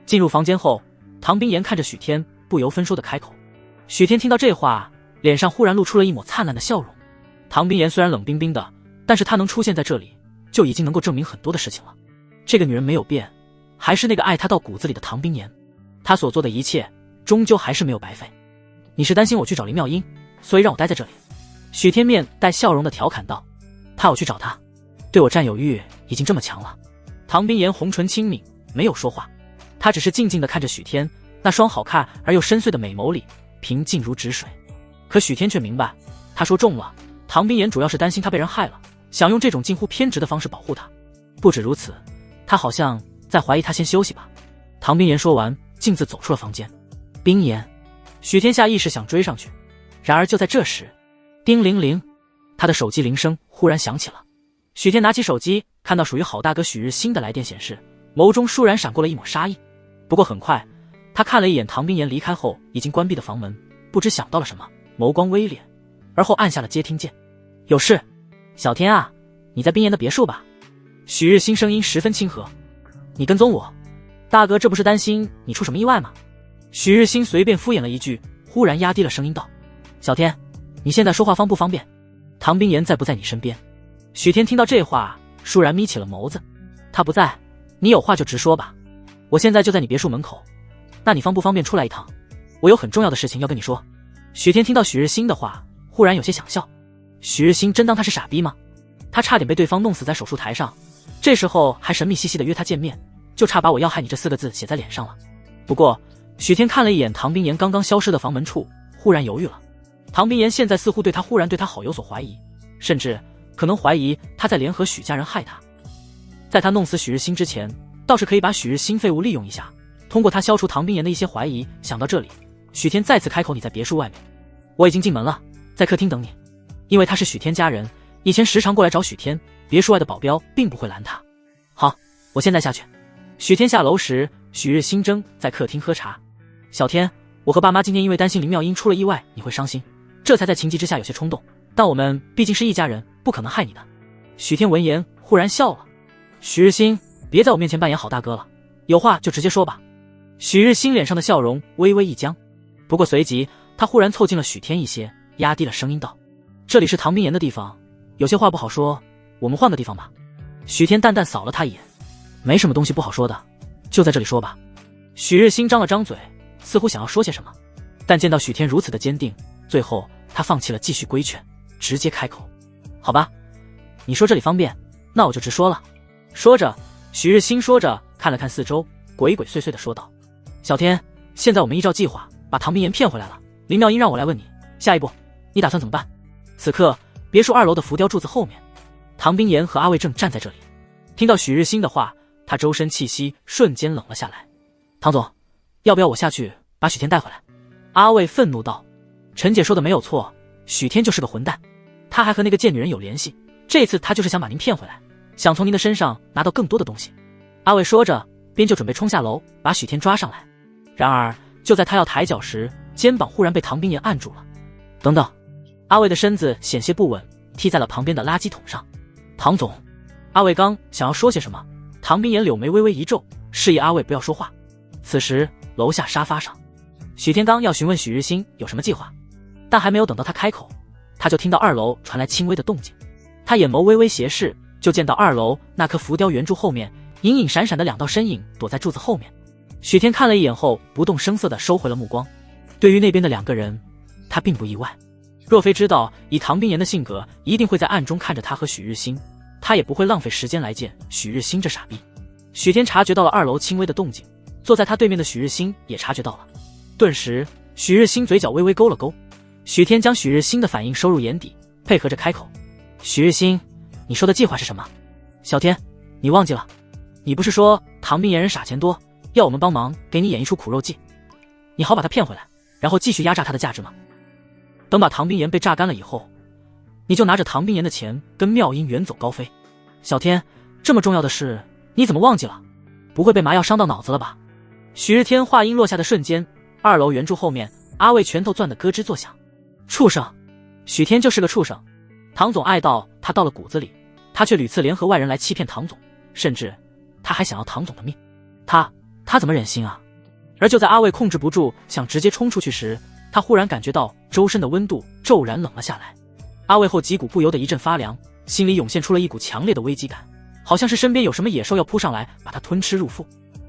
进入房间后，唐冰岩看着许天，不由分说的开口。许天听到这话，脸上忽然露出了一抹灿烂的笑容。唐冰岩虽然冷冰冰的，但是他能出现在这里，就已经能够证明很多的事情了。这个女人没有变，还是那个爱他到骨子里的唐冰岩。他所做的一切，终究还是没有白费。你是担心我去找林妙音，所以让我待在这里？许天面带笑容的调侃道。怕我去找他，对我占有欲已经这么强了。唐冰岩红唇轻抿，没有说话，他只是静静地看着许天，那双好看而又深邃的美眸里平静如止水。可许天却明白，他说中了。唐冰岩主要是担心他被人害了，想用这种近乎偏执的方式保护他。不止如此，他好像在怀疑他先休息吧。唐冰岩说完，径自走出了房间。冰岩，许天下意识想追上去，然而就在这时，叮铃铃，他的手机铃声忽然响起了。许天拿起手机，看到属于好大哥许日新的来电显示，眸中倏然闪过了一抹杀意。不过很快，他看了一眼唐冰岩离开后已经关闭的房门，不知想到了什么，眸光微敛，而后按下了接听键。有事？小天啊，你在冰岩的别墅吧？许日新声音十分亲和。你跟踪我？大哥这不是担心你出什么意外吗？许日新随便敷衍了一句，忽然压低了声音道：小天，你现在说话方不方便？唐冰岩在不在你身边？许天听到这话，倏然眯起了眸子。他不在，你有话就直说吧。我现在就在你别墅门口，那你方不方便出来一趟？我有很重要的事情要跟你说。许天听到许日新的话，忽然有些想笑。许日新真当他是傻逼吗？他差点被对方弄死在手术台上，这时候还神秘兮兮的约他见面，就差把我要害你这4个字写在脸上了。不过许天看了一眼唐冰岩刚刚消失的房门处，忽然犹豫了。唐冰岩现在似乎忽然对他好有所怀疑，甚至可能怀疑他在联合许家人害他。在他弄死许日新之前，倒是可以把许日新废物利用一下，通过他消除唐冰岩的一些怀疑。想到这里，许天再次开口：你在别墅外面。我已经进门了，在客厅等你。因为他是许天家人，以前时常过来找许天，别墅外的保镖并不会拦他。好，我现在下去。许天下楼时，许日新正在客厅喝茶。小天，我和爸妈今天因为担心林妙音出了意外你会伤心，这才在情急之下有些冲动，但我们毕竟是一家人，不可能害你的。许天闻言忽然笑了。许日新，别在我面前扮演好大哥了，有话就直接说吧。许日新脸上的笑容微微一僵，不过随即他忽然凑近了许天一些，压低了声音道：这里是唐冰岩的地方，有些话不好说，我们换个地方吧。许天淡淡扫了他一眼，没什么东西不好说的，就在这里说吧。许日新张了张嘴，似乎想要说些什么，但见到许天如此的坚定，最后他放弃了继续规劝，直接开口：好吧，你说这里方便，那我就直说了。说着，许日新说着看了看四周，鬼鬼祟祟地说道：小天，现在我们依照计划把唐冰岩骗回来了，林妙音让我来问你，下一步你打算怎么办？此刻别墅2楼的浮雕柱子后面，唐冰岩和阿卫正站在这里。听到许日新的话，他周身气息瞬间冷了下来。唐总，要不要我下去把许天带回来？阿卫愤怒道。陈姐说的没有错，许天就是个混蛋，他还和那个贱女人有联系，这次他就是想把您骗回来，想从您的身上拿到更多的东西。阿卫说着便就准备冲下楼把许天抓上来，然而就在他要抬脚时，肩膀忽然被唐冰岩按住了。等等！阿卫的身子险些不稳，踢在了旁边的垃圾桶上。唐总，阿卫刚想要说些什么，唐冰岩柳眉微微一皱，示意阿卫不要说话。此时楼下沙发上，许天刚要询问许日新有什么计划，但还没有等到他开口，他就听到2楼传来轻微的动静。他眼眸微微斜视，就见到2楼那棵浮雕圆柱后面隐隐闪闪的2道身影躲在柱子后面。许天看了一眼后，不动声色地收回了目光。对于那边的2个人，他并不意外。若非知道以唐冰岩的性格一定会在暗中看着他和许日新，他也不会浪费时间来见许日新这傻逼。许天察觉到了2楼轻微的动静，坐在他对面的许日新也察觉到了。顿时许日新嘴角微微勾了勾。许天将许日新的反应收入眼底，配合着开口：许日新，你说的计划是什么？小天，你忘记了，你不是说唐冰岩人傻钱多，要我们帮忙给你演一出苦肉计，你好把他骗回来，然后继续压榨他的价值吗？等把唐冰岩被榨干了以后，你就拿着唐冰岩的钱跟妙音远走高飞。小天，这么重要的事你怎么忘记了？不会被麻药伤到脑子了吧？许日天话音落下的瞬间，2楼圆柱后面阿卫拳头攥得咯吱作响。畜生，许天就是个畜生，唐总爱到他到了骨子里，他却屡次联合外人来欺骗唐总，甚至他还想要唐总的命，他怎么忍心啊？而就在阿卫控制不住想直接冲出去时，他忽然感觉到周身的温度骤然冷了下来。阿卫后脊骨不由得一阵发凉，心里涌现出了一股强烈的危机感，好像是身边有什么野兽要扑上来把他吞吃入腹。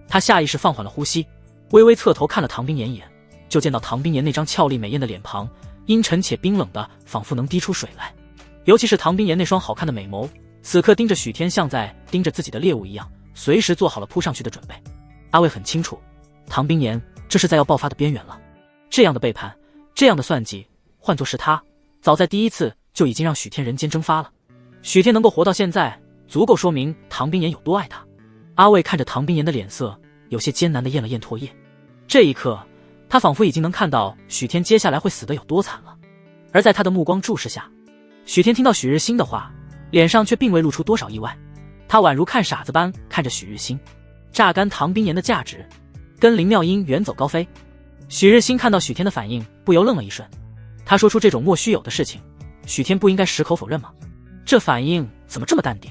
他下意识放缓了呼吸，微微侧头看了唐冰岩一眼，就见到唐冰岩那张俏丽美艳的脸庞阴沉且冰冷的，仿佛能滴出水来。尤其是唐冰岩那双好看的美眸，此刻盯着许天，像在盯着自己的猎物一样，随时做好了扑上去的准备。阿卫很清楚，唐冰岩这是在要爆发的边缘了。这样的背叛，这样的算计，换作是他，早在第一次就已经让许天人间蒸发了。许天能够活到现在，足够说明唐冰岩有多爱他。阿卫看着唐冰岩的脸色，有些艰难地咽了咽唾液。这一刻，他仿佛已经能看到许天接下来会死得有多惨了。而在他的目光注视下，许天听到许日新的话，脸上却并未露出多少意外。他宛如看傻子般看着许日新，榨干唐冰岩的价值，跟林妙音远走高飞。许日新看到许天的反应，不由愣了一瞬。他说出这种莫须有的事情，许天不应该矢口否认吗？这反应怎么这么淡定？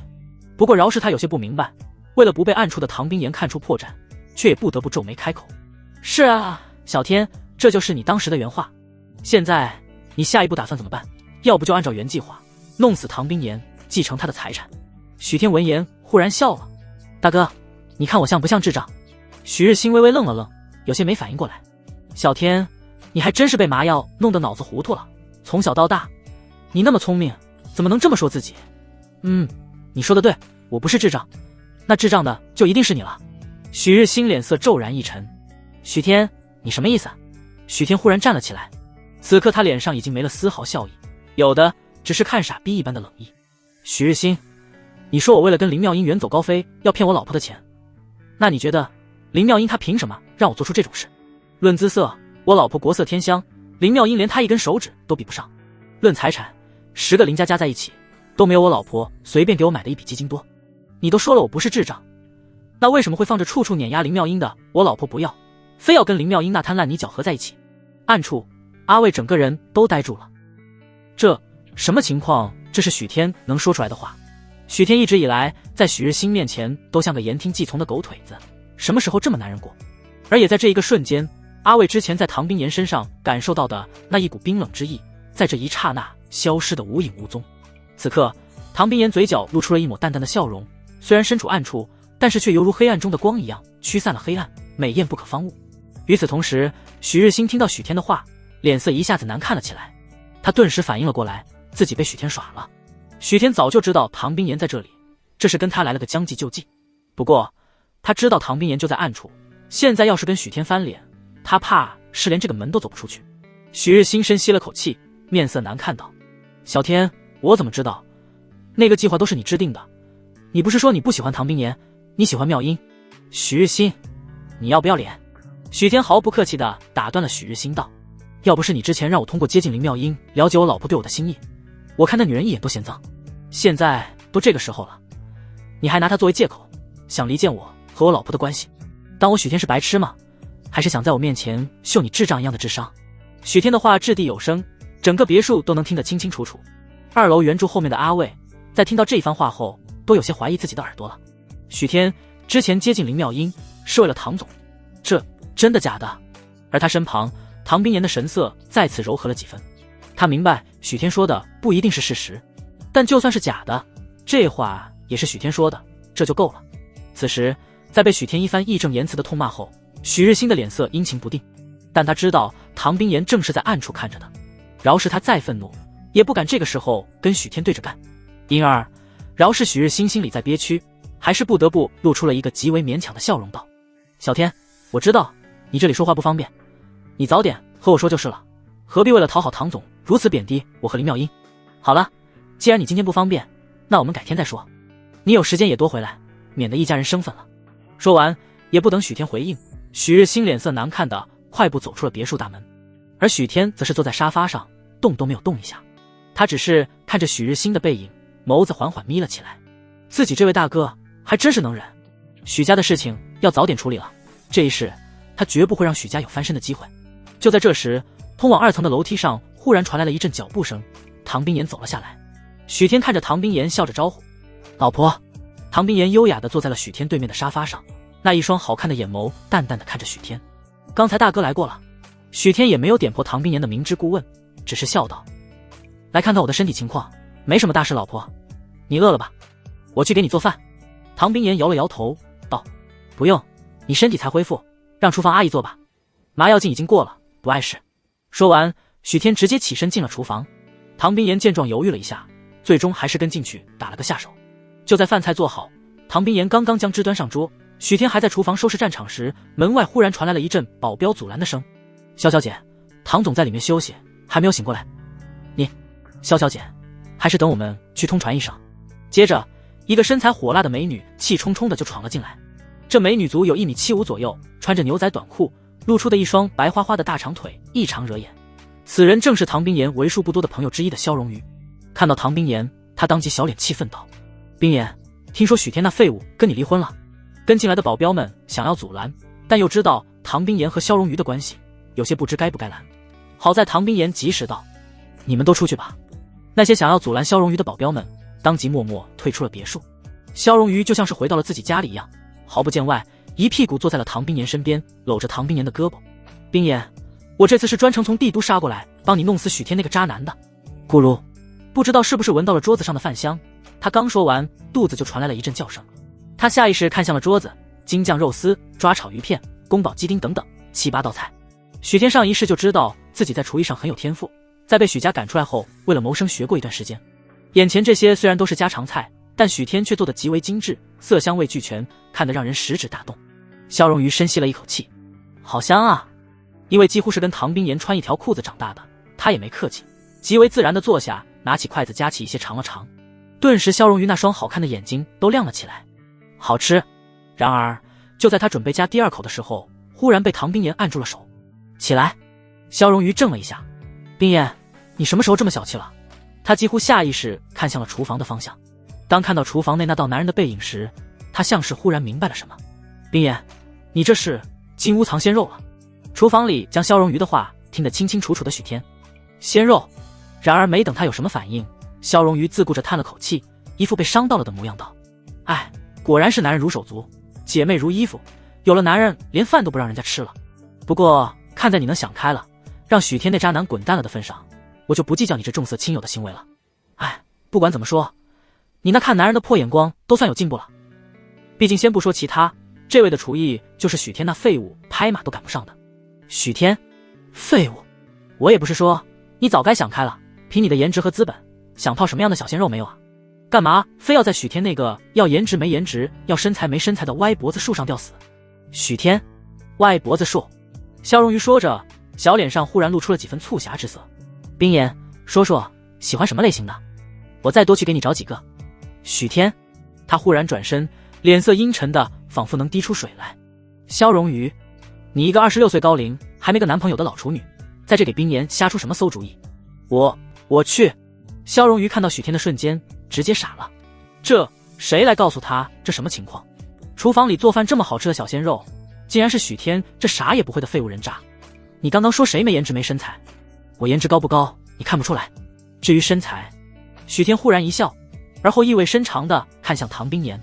不过饶是他有些不明白，为了不被暗处的唐冰岩看出破绽，却也不得不皱眉开口：是啊，小天，这就是你当时的原话。现在你下一步打算怎么办？要不就按照原计划弄死唐冰岩，继承他的财产。许天闻言忽然笑了：大哥，你看我像不像智障？许日新微微愣了愣，有些没反应过来。小天，你还真是被麻药弄得脑子糊涂了。从小到大，你那么聪明，怎么能这么说自己？你说的对，我不是智障，那智障的就一定是你了。许日新脸色骤然一沉。许天，你什么意思？许天忽然站了起来，此刻他脸上已经没了丝毫笑意，有的只是看傻逼一般的冷意。许日新，你说我为了跟林妙音远走高飞，要骗我老婆的钱，那你觉得林妙音她凭什么让我做出这种事？论姿色，我老婆国色天香，林妙音连她一根手指都比不上。论财产，10个林家加在一起都没有我老婆随便给我买的一笔基金多。你都说了我不是智障，那为什么会放着处处碾压林妙音的我老婆不要，非要跟林妙音那滩烂泥搅和在一起？暗处阿卫整个人都呆住了。这什么情况？这是许天能说出来的话。许天一直以来在许日新面前都像个言听计从的狗腿子，什么时候这么男人过？而也在这一个瞬间，阿卫之前在唐冰岩身上感受到的那一股冰冷之意，在这一刹那消失得无影无踪。此刻，唐冰岩嘴角露出了一抹淡淡的笑容，虽然身处暗处，但是却犹如黑暗中的光一样，驱散了黑暗，美艳不可方物。与此同时，许日新听到许天的话，脸色一下子难看了起来。他顿时反应了过来，自己被许天耍了。许天早就知道唐冰岩在这里，这是跟他来了个将计就计。不过，他知道唐冰岩就在暗处，现在要是跟许天翻脸，他怕是连这个门都走不出去。许日新深吸了口气，面色难看道：“小天，我怎么知道？那个计划都是你制定的。你不是说你不喜欢唐冰岩，你喜欢妙音？”许日新，你要不要脸？许天毫不客气地打断了许日新道：“要不是你之前让我通过接近林妙音了解我老婆对我的心意，我看那女人一眼都嫌脏。现在都这个时候了，你还拿她作为借口，想离间我和我老婆的关系？当我许天是白痴吗？还是想在我面前秀你智障一样的智商？”许天的话掷地有声，整个别墅都能听得清清楚楚。2楼圆柱后面的阿卫在听到这番话后，都有些怀疑自己的耳朵了。许天之前接近林妙音是为了唐总，这真的假的？而他身旁唐冰岩的神色再次柔和了几分。他明白许天说的不一定是事实，但就算是假的，这话也是许天说的，这就够了。此时在被许天一番义正言辞的痛骂后，许日新的脸色阴晴不定，但他知道唐冰岩正是在暗处看着的，饶是他再愤怒，也不敢这个时候跟许天对着干。因而饶是许日新心里在憋屈，还是不得不露出了一个极为勉强的笑容道：“小天，我知道你这里说话不方便，你早点和我说就是了，何必为了讨好唐总如此贬低我和林妙音？好了，既然你今天不方便，那我们改天再说，你有时间也多回来，免得一家人生分了。”说完也不等许天回应，许日新脸色难看的快步走出了别墅大门，而许天则是坐在沙发上动都没有动一下。他只是看着许日新的背影，眸子缓缓眯了起来。自己这位大哥还真是能忍，许家的事情要早点处理了，这一世他绝不会让许家有翻身的机会。就在这时，通往2层的楼梯上忽然传来了一阵脚步声，唐冰岩走了下来。许天看着唐冰岩笑着招呼：“老婆。”唐冰岩优雅地坐在了许天对面的沙发上，那一双好看的眼眸淡淡地看着许天。刚才大哥来过了。许天也没有点破唐冰岩的明知故问，只是笑道：“来看看我的身体情况，没什么大事，老婆，你饿了吧？我去给你做饭。”唐冰岩摇了摇头道：“不用，你身体才恢复，让厨房阿姨做吧，麻药劲已经过了，不碍事。”说完，许天直接起身进了厨房。唐冰岩见状犹豫了一下，最终还是跟进去打了个下手。就在饭菜做好，唐冰岩刚刚将汁端上桌，许天还在厨房收拾战场时，门外忽然传来了一阵保镖阻拦的声：“萧小姐，唐总在里面休息，还没有醒过来。你，萧小姐，还是等我们去通传一声。”接着，一个身材火辣的美女气冲冲的就闯了进来。这美女足有1.75米左右，穿着牛仔短裤，露出的一双白花花的大长腿异常惹眼。此人正是唐冰岩为数不多的朋友之一的萧荣瑜。看到唐冰岩，他当即小脸气愤道：“冰岩，听说许天那废物跟你离婚了。”跟进来的保镖们想要阻拦，但又知道唐冰岩和萧荣瑜的关系，有些不知该不该拦。好在唐冰岩及时道：“你们都出去吧。”那些想要阻拦萧荣瑜的保镖们当即默默退出了别墅。萧荣瑜就像是回到了自己家里一样，毫不见外，一屁股坐在了唐冰岩身边，搂着唐冰岩的胳膊：“冰岩，我这次是专程从帝都杀过来帮你弄死许天那个渣男的。”咕噜，不知道是不是闻到了桌子上的饭香，他刚说完，肚子就传来了一阵叫声。他下意识看向了桌子，京酱肉丝、抓炒鱼片、宫保鸡丁等等7、8道菜。许天上一世就知道自己在厨艺上很有天赋，在被许家赶出来后，为了谋生学过一段时间。眼前这些虽然都是家常菜，但许天却做得极为精致，色香味俱全，看得让人食指大动。萧荣瑜深吸了一口气，好香啊！因为几乎是跟唐冰岩穿一条裤子长大的，他也没客气，极为自然地坐下，拿起筷子夹起一些尝了尝。顿时萧荣瑜那双好看的眼睛都亮了起来，好吃。然而就在他准备夹第2口的时候，忽然被唐冰岩按住了手。起来！萧荣瑜怔了一下，冰岩，你什么时候这么小气了？他几乎下意识看向了厨房的方向。当看到厨房内那道男人的背影时，他像是忽然明白了什么。冰岩，你这是金屋藏鲜肉了。厨房里将萧荣瑜的话听得清清楚楚的许天，鲜肉。然而没等他有什么反应，萧荣瑜自顾着叹了口气，一副被伤到了的模样道：“哎，果然是男人如手足，姐妹如衣服，有了男人连饭都不让人家吃了。不过看在你能想开了，让许天那渣男滚蛋了的份上，我就不计较你这重色轻友的行为了。哎，不管怎么说，你那看男人的破眼光都算有进步了。毕竟先不说其他，这位的厨艺就是许天那废物拍马都赶不上的。许天，废物？我也不是说，你早该想开了，凭你的颜值和资本，想泡什么样的小鲜肉没有啊？干嘛非要在许天那个要颜值没颜值，要身材没身材的歪脖子树上吊死？许天，歪脖子树。肖荣瑜说着，小脸上忽然露出了几分促狭之色。冰妍，说说喜欢什么类型的，我再多去给你找几个。许天，他忽然转身，脸色阴沉的仿佛能滴出水来。肖荣瑜，你一个26岁高龄还没个男朋友的老处女，在这给冰妍瞎出什么馊主意？我去。肖荣瑜看到许天的瞬间直接傻了，这谁来告诉他这什么情况？厨房里做饭这么好吃的小鲜肉，竟然是许天这啥也不会的废物人渣。你刚刚说谁没颜值没身材？我颜值高不高你看不出来？至于身材，许天忽然一笑，而后意味深长地看向唐冰妍。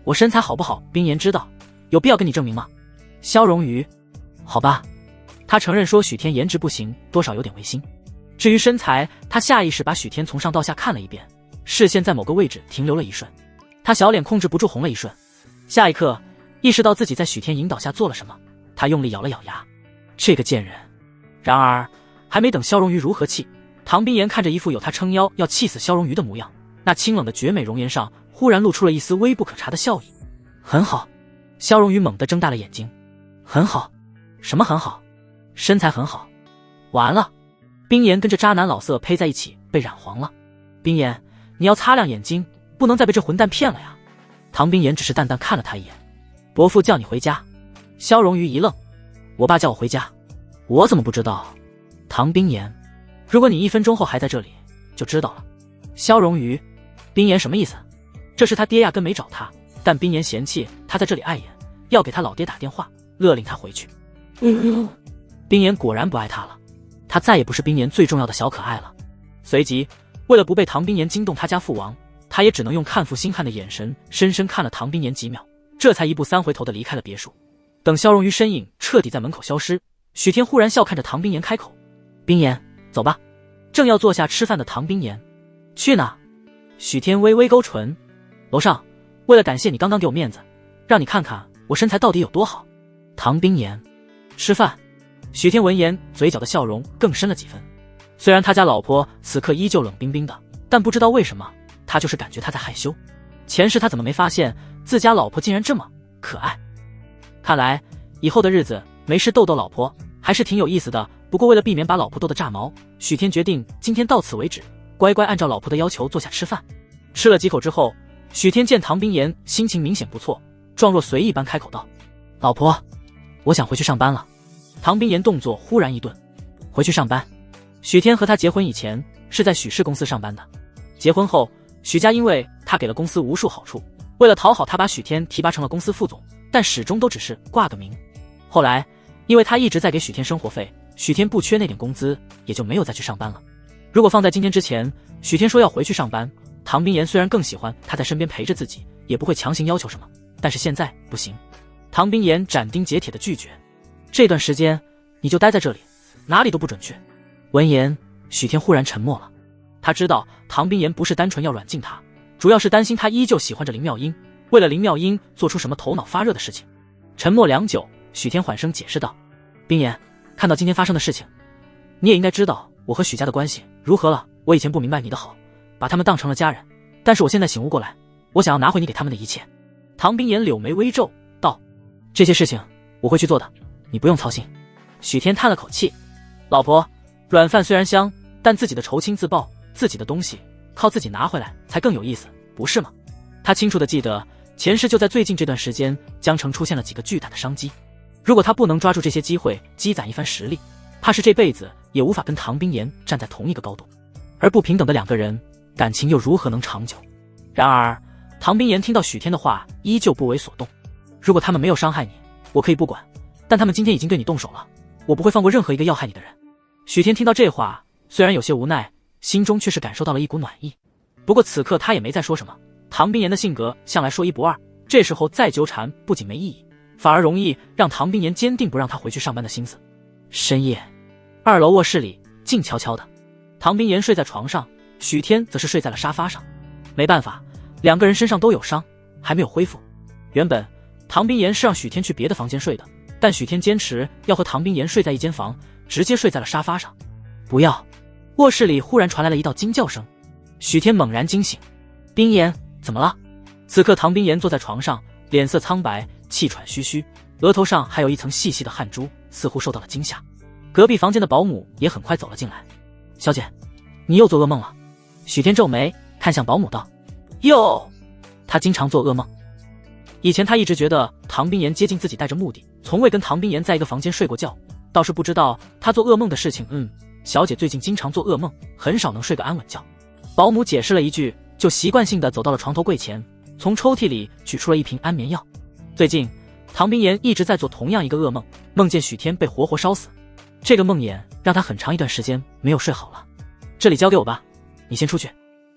我身材好不好冰妍知道，有必要跟你证明吗？肖荣瑜，好吧，他承认说许天颜值不行，多少有点违心。至于身材，他下意识把许天从上到下看了一遍，视线在某个位置停留了一瞬，他小脸控制不住红了一瞬。下一刻意识到自己在许天引导下做了什么，他用力咬了咬牙，这个贱人。然而还没等肖荣瑜如何气，唐冰妍看着一副有他撑腰要气死肖荣瑜的模样，那清冷的绝美容颜上忽然露出了一丝微不可察的笑意。很好。肖荣瑜猛地睁大了眼睛。很好？什么很好？身材很好。完了，冰妍跟这渣男老色配在一起被染黄了。冰妍，你要擦亮眼睛，不能再被这混蛋骗了呀。唐冰妍只是淡淡看了他一眼。伯父叫你回家。肖荣瑜一愣，我爸叫我回家，我怎么不知道？唐冰妍，如果你1分钟后还在这里就知道了。肖荣瑜，冰妍什么意思？这是他爹压根没找他，但冰妍嫌弃他在这里碍眼，要给他老爹打电话勒令他回去。冰妍果然不爱他了，他再也不是冰妍最重要的小可爱了。随即为了不被唐冰妍惊动他家父王，他也只能用看负心汉的眼神深深看了唐冰妍几秒，这才一步3回头的离开了别墅。等肖荣瑜身影彻底在门口消失，许天忽然笑看着唐冰妍开口：冰妍，走吧。正要坐下吃饭的唐冰妍，去哪？许天微微勾唇，楼上，为了感谢你刚刚给我面子，让你看看我身材到底有多好。唐冰妍，吃饭。许天闻言嘴角的笑容更深了几分，虽然他家老婆此刻依旧冷冰冰的，但不知道为什么他就是感觉他在害羞。前世他怎么没发现自家老婆竟然这么可爱？看来以后的日子没事逗逗老婆还是挺有意思的。不过为了避免把老婆逗得炸毛，许天决定今天到此为止，乖乖按照老婆的要求坐下吃饭。吃了几口之后，许天见唐冰妍心情明显不错，状若随意般开口道：老婆，我想回去上班了。唐冰妍动作忽然一顿，回去上班？许天和他结婚以前是在许氏公司上班的，结婚后许家因为他给了公司无数好处，为了讨好他把许天提拔成了公司副总，但始终都只是挂个名。后来因为他一直在给许天生活费，许天不缺那点工资，也就没有再去上班了。如果放在今天之前，许天说要回去上班，唐冰妍虽然更喜欢他在身边陪着自己，也不会强行要求什么，但是现在不行。唐冰妍斩钉截铁的拒绝，这段时间你就待在这里，哪里都不准去。闻言，许天忽然沉默了。他知道唐冰妍不是单纯要软禁他，主要是担心他依旧喜欢着林妙音，为了林妙音做出什么头脑发热的事情。沉默良久，许天缓声解释道：冰妍，看到今天发生的事情，你也应该知道我和许家的关系如何了。我以前不明白你的好，把他们当成了家人，但是我现在醒悟过来，我想要拿回你给他们的一切。唐冰妍柳眉微皱道：这些事情我会去做的，你不用操心。许天叹了口气：老婆，软饭虽然香，但自己的仇亲自报，自己的东西靠自己拿回来才更有意思，不是吗？他清楚地记得前世就在最近这段时间，江城出现了几个巨大的商机，如果他不能抓住这些机会积攒一番实力，怕是这辈子也无法跟唐冰妍站在同一个高度。而不平等的两个人，感情又如何能长久？然而唐冰妍听到许天的话依旧不为所动。如果他们没有伤害你，我可以不管，但他们今天已经对你动手了，我不会放过任何一个要害你的人。许天听到这话，虽然有些无奈，心中却是感受到了一股暖意。不过此刻他也没再说什么，唐冰妍的性格向来说一不二，这时候再纠缠不仅没意义，反而容易让唐冰妍坚定不让他回去上班的心思。深夜，2楼卧室里静悄悄的，唐冰岩睡在床上，许天则是睡在了沙发上。没办法，两个人身上都有伤，还没有恢复。原本唐冰岩是让许天去别的房间睡的，但许天坚持要和唐冰岩睡在一间房，直接睡在了沙发上。不要！卧室里忽然传来了一道惊叫声，许天猛然惊醒。冰岩，怎么了？此刻唐冰岩坐在床上，脸色苍白，气喘吁吁，额头上还有一层细细的汗珠，似乎受到了惊吓。隔壁房间的保姆也很快走了进来。小姐，你又做噩梦了？许天皱眉看向保姆道。又？他经常做噩梦。以前他一直觉得唐冰岩接近自己带着目的，从未跟唐冰岩在一个房间睡过觉，倒是不知道他做噩梦的事情。小姐最近经常做噩梦，很少能睡个安稳觉。保姆解释了一句，就习惯性的走到了床头柜前，从抽屉里取出了一瓶安眠药。最近唐冰岩一直在做同样一个噩梦，梦见许天被活活烧死。这个梦魇让他很长一段时间没有睡好了。这里交给我吧，你先出去。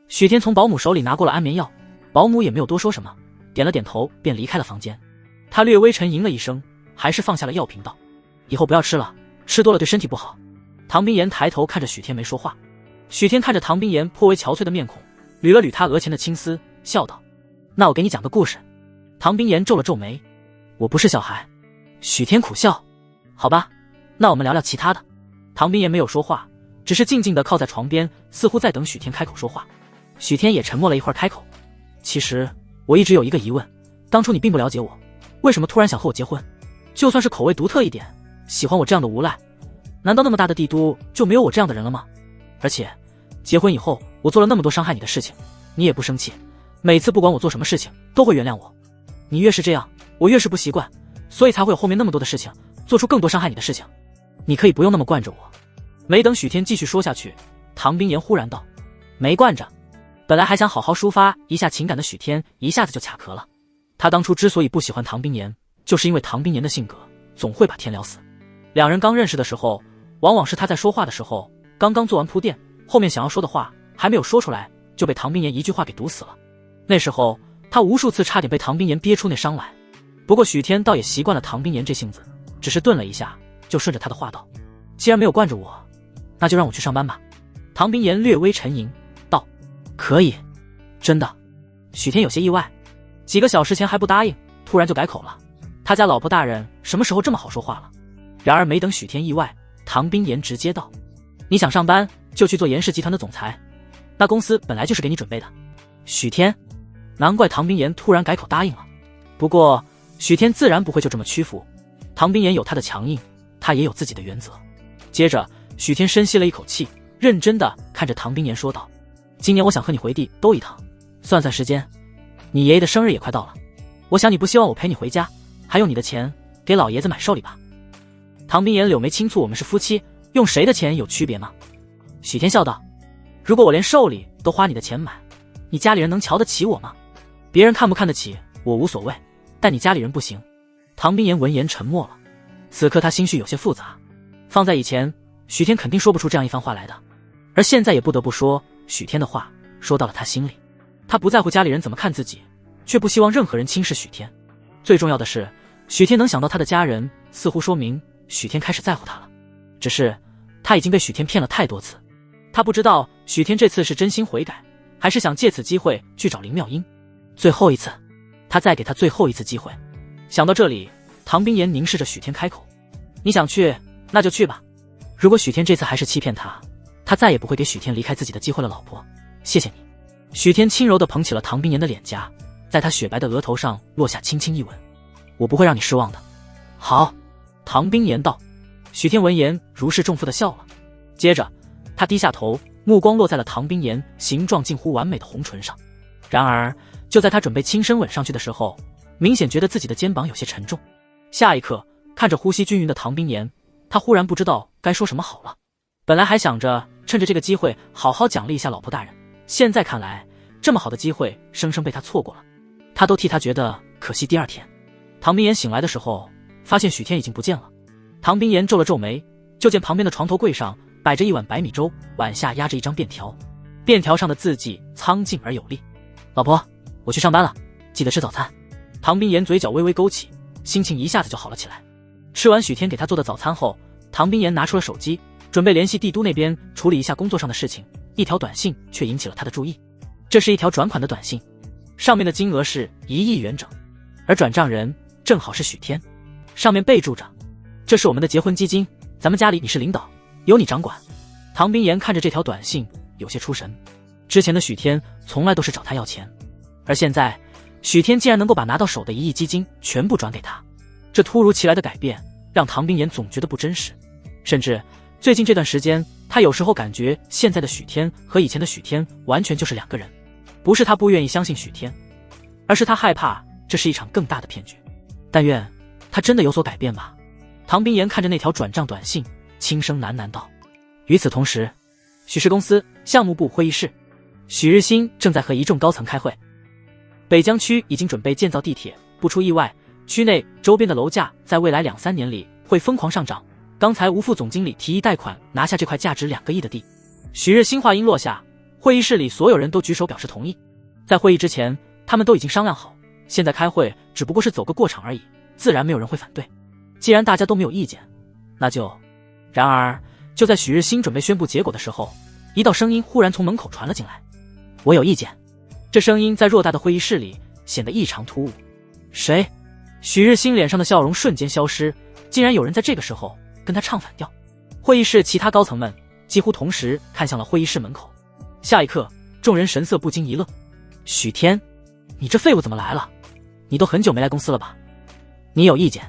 许天从保姆手里拿过了安眠药，保姆也没有多说什么，点了点头便离开了房间。他略微沉吟了一声，还是放下了药瓶道：以后不要吃了，吃多了对身体不好。唐冰岩抬头看着许天没说话。许天看着唐冰岩颇为憔悴的面孔，捋了捋他额前的青丝，笑道：那我给你讲个故事。唐冰岩皱了皱眉：我不是小孩。许天苦笑：好吧，那我们聊聊其他的。唐冰岩没有说话，只是静静地靠在床边，似乎在等许天开口说话。许天也沉默了一会儿，开口：其实我一直有一个疑问，当初你并不了解我，为什么突然想和我结婚？就算是口味独特一点，喜欢我这样的无赖，难道那么大的帝都就没有我这样的人了吗？而且结婚以后我做了那么多伤害你的事情，你也不生气，每次不管我做什么事情都会原谅我。你越是这样，我越是不习惯，所以才会有后面那么多的事情，做出更多伤害你的事情。你可以不用那么惯着我。没等许天继续说下去，唐冰岩忽然道：没惯着。本来还想好好抒发一下情感的许天一下子就卡壳了。他当初之所以不喜欢唐冰岩，就是因为唐冰岩的性格总会把天聊死。两人刚认识的时候，往往是他在说话的时候刚刚做完铺垫，后面想要说的话还没有说出来，就被唐冰岩一句话给堵死了。那时候他无数次差点被唐冰岩憋出那伤来。不过许天倒也习惯了唐冰岩这性子，只是顿了一下，就顺着他的话道：既然没有惯着我，那就让我去上班吧。唐冰岩略微沉吟道：可以。真的？许天有些意外，几个小时前还不答应，突然就改口了。他家老婆大人什么时候这么好说话了？然而没等许天意外，唐冰岩直接道：你想上班就去做严氏集团的总裁，那公司本来就是给你准备的。许天，难怪唐冰岩突然改口答应了。不过许天自然不会就这么屈服，唐冰岩有他的强硬，他也有自己的原则。接着许天深吸了一口气，认真地看着唐冰岩说道：今年我想和你回地兜一趟，算算时间，你爷爷的生日也快到了，我想你不希望我陪你回家，还用你的钱给老爷子买寿礼吧。唐冰岩柳眉轻蹙，我们是夫妻，用谁的钱有区别吗？许天笑道：如果我连寿礼都花你的钱买，你家里人能瞧得起我吗？别人看不看得起我无所谓，但你家里人不行。唐冰岩闻言沉默了，此刻他心绪有些复杂。放在以前，许天肯定说不出这样一番话来的，而现在也不得不说，许天的话说到了他心里。他不在乎家里人怎么看自己，却不希望任何人轻视许天。最重要的是，许天能想到他的家人，似乎说明许天开始在乎他了。只是他已经被许天骗了太多次，他不知道许天这次是真心悔改，还是想借此机会去找林妙音。最后一次，他再给他最后一次机会。想到这里，唐冰岩凝视着许天开口：你想去那就去吧。如果许天这次还是欺骗他，他再也不会给许天离开自己的机会了。老婆，谢谢你。许天轻柔地捧起了唐冰岩的脸颊，在他雪白的额头上落下轻轻一吻。我不会让你失望的。好。唐冰岩道。许天闻言如释重负地笑了，接着他低下头，目光落在了唐冰岩形状近乎完美的红唇上。然而就在他准备轻声吻上去的时候，明显觉得自己的肩膀有些沉重。下一刻，看着呼吸均匀的唐冰岩，他忽然不知道该说什么好了。本来还想着趁着这个机会好好奖励一下老婆大人，现在看来这么好的机会生生被他错过了，他都替他觉得可惜。第二天，唐冰岩醒来的时候，发现许天已经不见了。唐冰岩皱了皱眉，就见旁边的床头柜上摆着一碗白米粥，碗下压着一张便条，便条上的字迹苍劲而有力。老婆，我去上班了，记得吃早餐。唐冰岩嘴角微微勾起，心情一下子就好了起来。吃完许天给他做的早餐后，唐冰岩拿出了手机，准备联系帝都那边处理一下工作上的事情，一条短信却引起了他的注意。这是一条转款的短信，上面的金额是1亿元整，而转账人正好是许天。上面备注着：这是我们的结婚基金，咱们家里你是领导，由你掌管。唐冰岩看着这条短信有些出神，之前的许天从来都是找他要钱，而现在许天竟然能够把拿到手的1亿基金全部转给他，这突如其来的改变让唐冰岩总觉得不真实，甚至最近这段时间他有时候感觉现在的许天和以前的许天完全就是两个人。不是他不愿意相信许天，而是他害怕这是一场更大的骗局。但愿他真的有所改变吧。唐冰岩看着那条转账短信，轻声喃喃道。与此同时，许氏公司项目部会议室，许日新正在和一众高层开会。北疆区已经准备建造地铁，不出意外，区内周边的楼价在未来2-3年里会疯狂上涨。刚才吴副总经理提议贷款拿下这块价值2个亿的地。许日新话音落下，会议室里所有人都举手表示同意。在会议之前，他们都已经商量好，现在开会只不过是走个过场而已，自然没有人会反对。既然大家都没有意见，那就……然而，就在许日新准备宣布结果的时候，一道声音忽然从门口传了进来：“我有意见。”这声音在偌大的会议室里显得异常突兀。谁？许日新脸上的笑容瞬间消失，竟然有人在这个时候跟他唱反调。会议室其他高层们几乎同时看向了会议室门口。下一刻，众人神色不禁一愣：“许天，你这废物怎么来了？你都很久没来公司了吧？你有意见？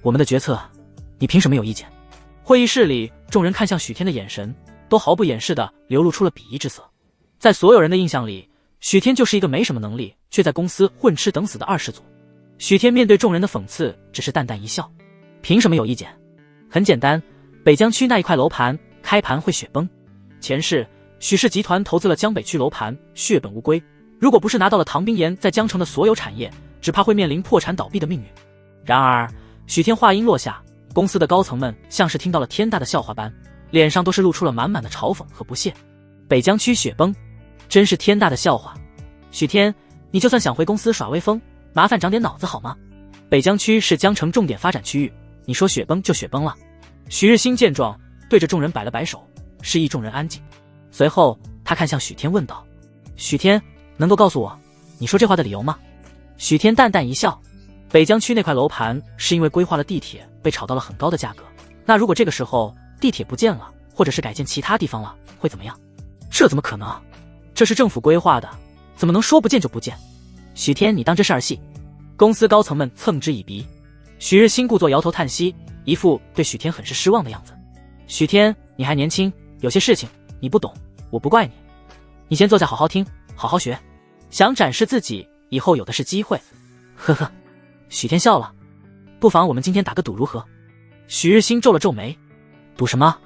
我们的决策，你凭什么有意见？”会议室里，众人看向许天的眼神都毫不掩饰地流露出了鄙夷之色。在所有人的印象里，许天就是一个没什么能力，却在公司混吃等死的二世祖。许天面对众人的讽刺，只是淡淡一笑：“凭什么有意见？很简单，北疆区那一块楼盘开盘会雪崩。前世许氏集团投资了江北区楼盘，血本无归。如果不是拿到了唐冰岩在江城的所有产业，只怕会面临破产倒闭的命运。”然而，许天话音落下，公司的高层们像是听到了天大的笑话般，脸上都是露出了满满的嘲讽和不屑。北疆区雪崩，真是天大的笑话！许天，你就算想回公司耍威风，麻烦长点脑子好吗？北疆区是江城重点发展区域，你说雪崩就雪崩了。许日新见状，对着众人摆了摆手，示意众人安静。随后，他看向许天问道：“许天，能够告诉我，你说这话的理由吗？”许天淡淡一笑：“北疆区那块楼盘是因为规划了地铁，被炒到了很高的价格。那如果这个时候地铁不建了，或者是改建其他地方了，会怎么样？”“这怎么可能？这是政府规划的，怎么能说不建就不建？”“许天，你当这是儿戏？”公司高层们蹭之以鼻。许日新故作摇头叹息，一副对许天很是失望的样子。“许天，你还年轻，有些事情你不懂，我不怪你。你先坐下好好听，好好学，想展示自己，以后有的是机会。”“呵呵。”许天笑了：“不妨我们今天打个赌如何？”许日新皱了皱眉：“赌什么？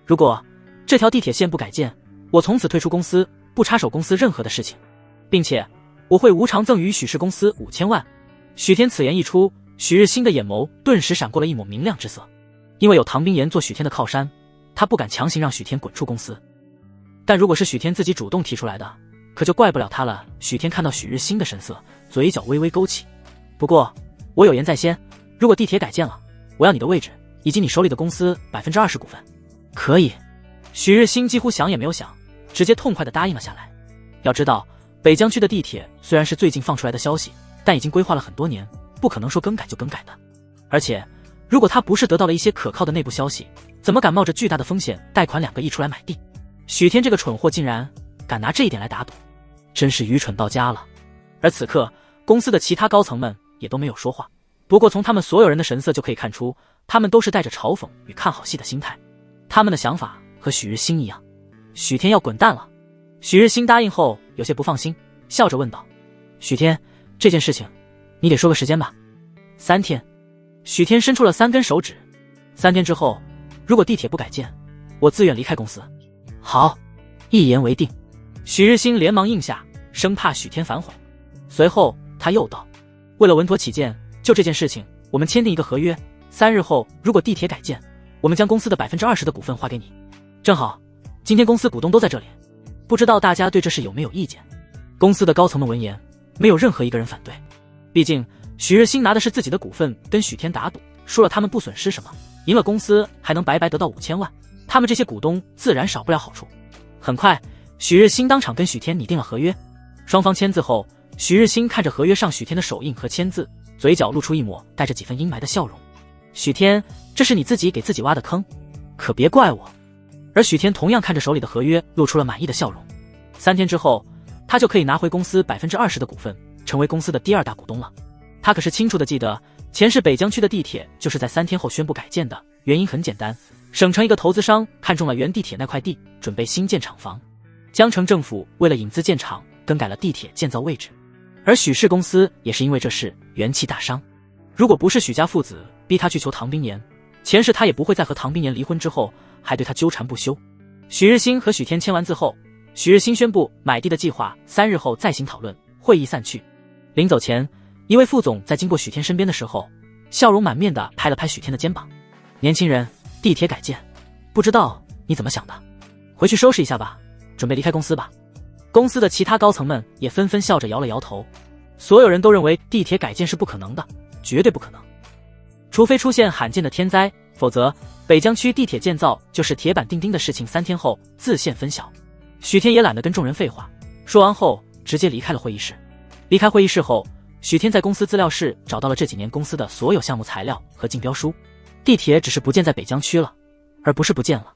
如果这条地铁线不改建，我从此退出公司，不插手公司任何的事情，并且我会无偿赠与许氏公司5000万。”许天此言一出，许日新的眼眸顿时闪过了一抹明亮之色。因为有唐冰岩做许天的靠山，他不敢强行让许天滚出公司。但如果是许天自己主动提出来的，可就怪不了他了。许天看到许日新的神色，嘴角微微勾起。“不过我有言在先，如果地铁改建了，我要你的位置以及你手里的公司20%股份。”“可以。”许日新几乎想也没有想，直接痛快地答应了下来。要知道，北疆区的地铁虽然是最近放出来的消息，但已经规划了很多年，不可能说更改就更改的。而且如果他不是得到了一些可靠的内部消息，怎么敢冒着巨大的风险贷款2个亿出来买地？许天这个蠢货竟然敢拿这一点来打赌，真是愚蠢到家了。而此刻，公司的其他高层们也都没有说话，不过从他们所有人的神色就可以看出，他们都是带着嘲讽与看好戏的心态。他们的想法和许日新一样，许天要滚蛋了。许日新答应后有些不放心，笑着问道：“许天，这件事情你得说个时间吧？”3天。许天伸出了3根手指。3天之后，如果地铁不改建，我自愿离开公司。好，一言为定。许日新连忙应下，生怕许天反悔。随后他又道：“为了稳妥起见，就这件事情，我们签订一个合约，3日后如果地铁改建，我们将公司的20%的股份划给你。正好，今天公司股东都在这里，不知道大家对这事有没有意见？”公司的高层们闻言，没有任何一个人反对。毕竟许日新拿的是自己的股份跟许天打赌，输了他们不损失什么，赢了公司还能白白得到5000万。他们这些股东自然少不了好处。很快，许日新当场跟许天拟定了合约，双方签字后，许日新看着合约上许天的手印和签字，嘴角露出一抹带着几分阴霾的笑容。许天，这是你自己给自己挖的坑，可别怪我。而许天同样看着手里的合约，露出了满意的笑容。3天之后，他就可以拿回公司20%的股份，成为公司的第2大股东了。他可是清楚地记得，前市北疆区的地铁就是在3天后宣布改建的，原因很简单，省城一个投资商看中了原地铁那块地，准备新建厂房。江城政府为了引资建厂，更改了地铁建造位置。而许氏公司也是因为这事元气大伤。如果不是许家父子逼他去求唐冰岩，前世他也不会在和唐冰岩离婚之后还对他纠缠不休。许日新和许天签完字后，许日新宣布买地的计划3日后再行讨论，会议散去。临走前，一位副总在经过许天身边的时候，笑容满面地拍了拍许天的肩膀。年轻人，地铁改建，不知道你怎么想的？回去收拾一下吧，准备离开公司吧。公司的其他高层们也纷纷笑着摇了摇头，所有人都认为地铁改建是不可能的，绝对不可能。除非出现罕见的天灾，否则北疆区地铁建造就是铁板钉钉的事情。3天后自现分晓。许天也懒得跟众人废话，说完后直接离开了会议室。离开会议室后，许天在公司资料室找到了这几年公司的所有项目材料和竞标书。地铁只是不建在北疆区了，而不是不建了。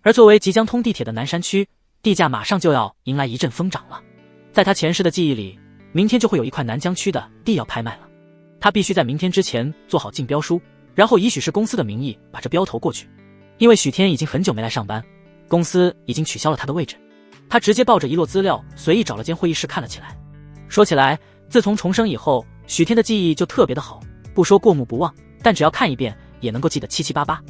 而作为即将通地铁的南山区，地价马上就要迎来一阵疯涨了。在他前世的记忆里，明天就会有一块南疆区的地要拍卖了。他必须在明天之前做好竞标书，然后以许氏公司的名义把这标投过去。因为许天已经很久没来上班，公司已经取消了他的位置。他直接抱着一摞资料，随意找了间会议室看了起来。说起来，自从重生以后，许天的记忆就特别的好，不说过目不忘，但只要看一遍也能够记得七七八八。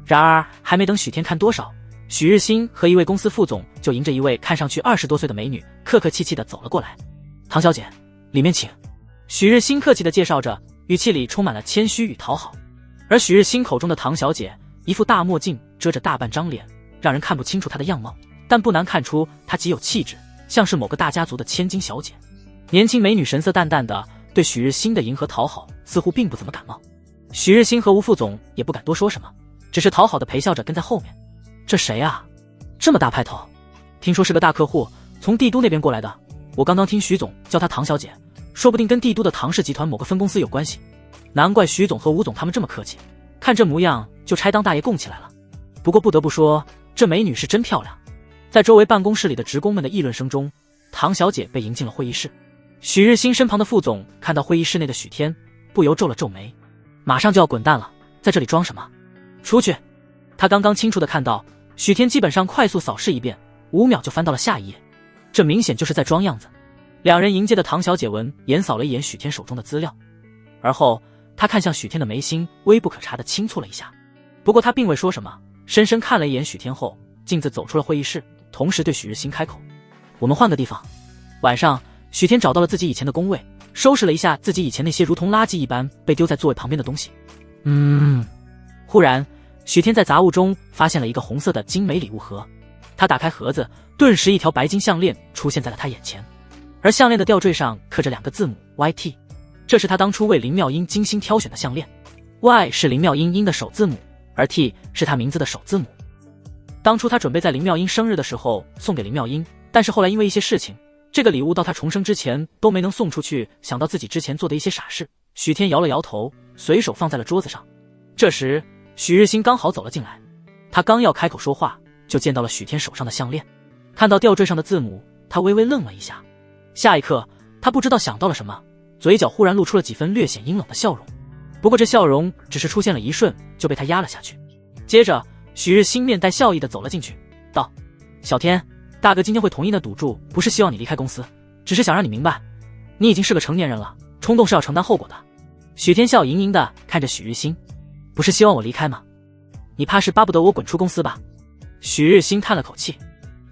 然而还没等许天看多少，许日新和一位公司副总就迎着一位看上去20多岁的美女，客客气气地走了过来。唐小姐，里面请。许日新客气地介绍着，语气里充满了谦虚与讨好。而许日新口中的唐小姐，一副大墨镜遮着大半张脸，让人看不清楚她的样貌，但不难看出她极有气质，像是某个大家族的千金小姐。年轻美女神色淡淡的，对许日新的迎合讨好似乎并不怎么感冒。许日新和吴副总也不敢多说什么，只是讨好的陪笑着跟在后面。这谁啊？这么大派头？听说是个大客户，从帝都那边过来的。我刚刚听许总叫她唐小姐，说不定跟帝都的唐氏集团某个分公司有关系。难怪许总和吴总他们这么客气，看这模样就差当大爷供起来了。不过不得不说，这美女是真漂亮。在周围办公室里的职工们的议论声中，唐小姐被迎进了会议室。许日新身旁的副总看到会议室内的许天，不由皱了皱眉。马上就要滚蛋了，在这里装什么？出去！他刚刚清楚地看到，许天基本上快速扫视一遍，5秒就翻到了下一页，这明显就是在装样子。两人迎接的唐小姐闻言扫了一眼许天手中的资料，而后她看向许天的眉心微不可察地轻蹙了一下。不过她并未说什么，深深看了一眼许天后，径自走出了会议室，同时对许日新开口：我们换个地方。晚上，许天找到了自己以前的工位，收拾了一下自己以前那些如同垃圾一般被丢在座位旁边的东西。忽然许天在杂物中发现了一个红色的精美礼物盒，他打开盒子，顿时一条白金项链出现在了他眼前，而项链的吊坠上刻着2个字母 YT， 这是他当初为林妙音精心挑选的项链。 Y 是林妙音的首字母，而 T 是他名字的首字母。当初他准备在林妙音生日的时候送给林妙音，但是后来因为一些事情，这个礼物到他重生之前都没能送出去。想到自己之前做的一些傻事，许天摇了摇头，随手放在了桌子上。这时许日新刚好走了进来，他刚要开口说话，就见到了许天手上的项链。看到吊坠上的字母，他微微愣了一下，下一刻他不知道想到了什么，嘴角忽然露出了几分略显阴冷的笑容。不过这笑容只是出现了一瞬，就被他压了下去。接着许日新面带笑意地走了进去，道：小天，大哥今天会同意的赌注不是希望你离开公司，只是想让你明白，你已经是个成年人了，冲动是要承担后果的。许天笑盈盈地看着许日新，不是希望我离开吗？你怕是巴不得我滚出公司吧？许日新叹了口气，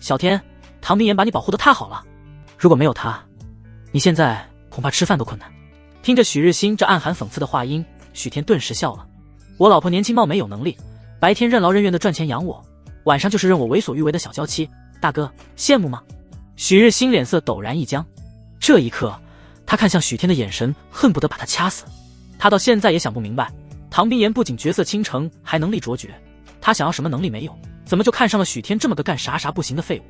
小天，唐冰岩把你保护得太好了，如果没有他，你现在恐怕吃饭都困难。听着许日新这暗含讽刺的话音，许天顿时笑了。我老婆年轻貌美有能力，白天任劳任怨的赚钱养我，晚上就是任我为所欲为的小娇妻，大哥羡慕吗？许日新脸色陡然一僵，这一刻他看向许天的眼神恨不得把他掐死。他到现在也想不明白，唐冰岩不仅绝色倾城，还能力卓绝，他想要什么能力没有，怎么就看上了许天这么个干啥啥不行的废物？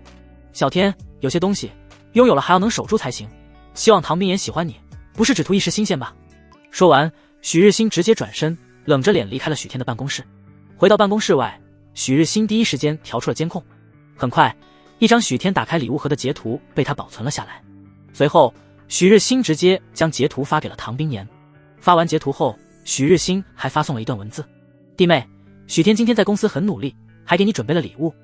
小天，有些东西拥有了还要能守住才行。希望唐冰岩喜欢你，不是只图一时新鲜吧？说完，许日新直接转身，冷着脸离开了许天的办公室。回到办公室外，许日新第一时间调出了监控。很快，一张许天打开礼物盒的截图被他保存了下来。随后，许日新直接将截图发给了唐冰岩。发完截图后，许日新还发送了一段文字：弟妹，许天今天在公司很努力，还给你准备了礼物。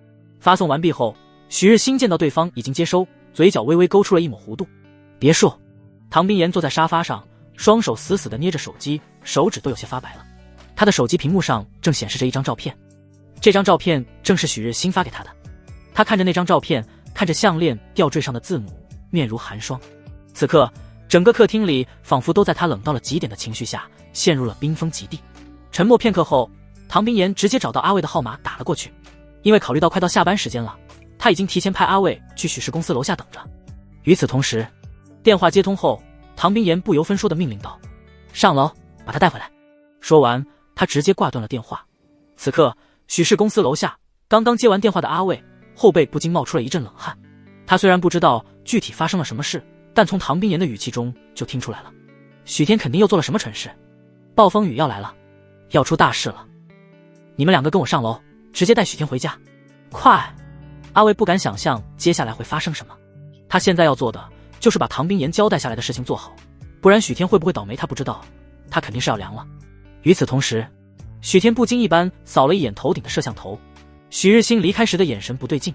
发送完毕后，许日新见到对方已经接收，嘴角微微勾出了一抹弧度。别说，唐冰岩坐在沙发上，双手死死地捏着手机，手指都有些发白了。他的手机屏幕上正显示着一张照片，这张照片正是许日新发给他的。他看着那张照片，看着项链吊坠上的字母，面如寒霜。此刻，整个客厅里仿佛都在他冷到了极点的情绪下，陷入了冰封极地。沉默片刻后，唐冰岩直接找到阿卫的号码打了过去。因为考虑到快到下班时间了，他已经提前派阿卫去许氏公司楼下等着。与此同时，电话接通后，唐冰岩不由分说地命令道：上楼，把他带回来。说完，他直接挂断了电话。此刻，许氏公司楼下，刚刚接完电话的阿卫后背不禁冒出了一阵冷汗。他虽然不知道具体发生了什么事，但从唐冰岩的语气中就听出来了，许天肯定又做了什么蠢事，暴风雨要来了，要出大事了。你们两个跟我上楼，直接带许天回家，快！阿卫不敢想象接下来会发生什么，他现在要做的就是把唐冰岩交代下来的事情做好，不然许天会不会倒霉他不知道，他肯定是要凉了。与此同时，许天不经意般扫了一眼头顶的摄像头，许日新离开时的眼神不对劲，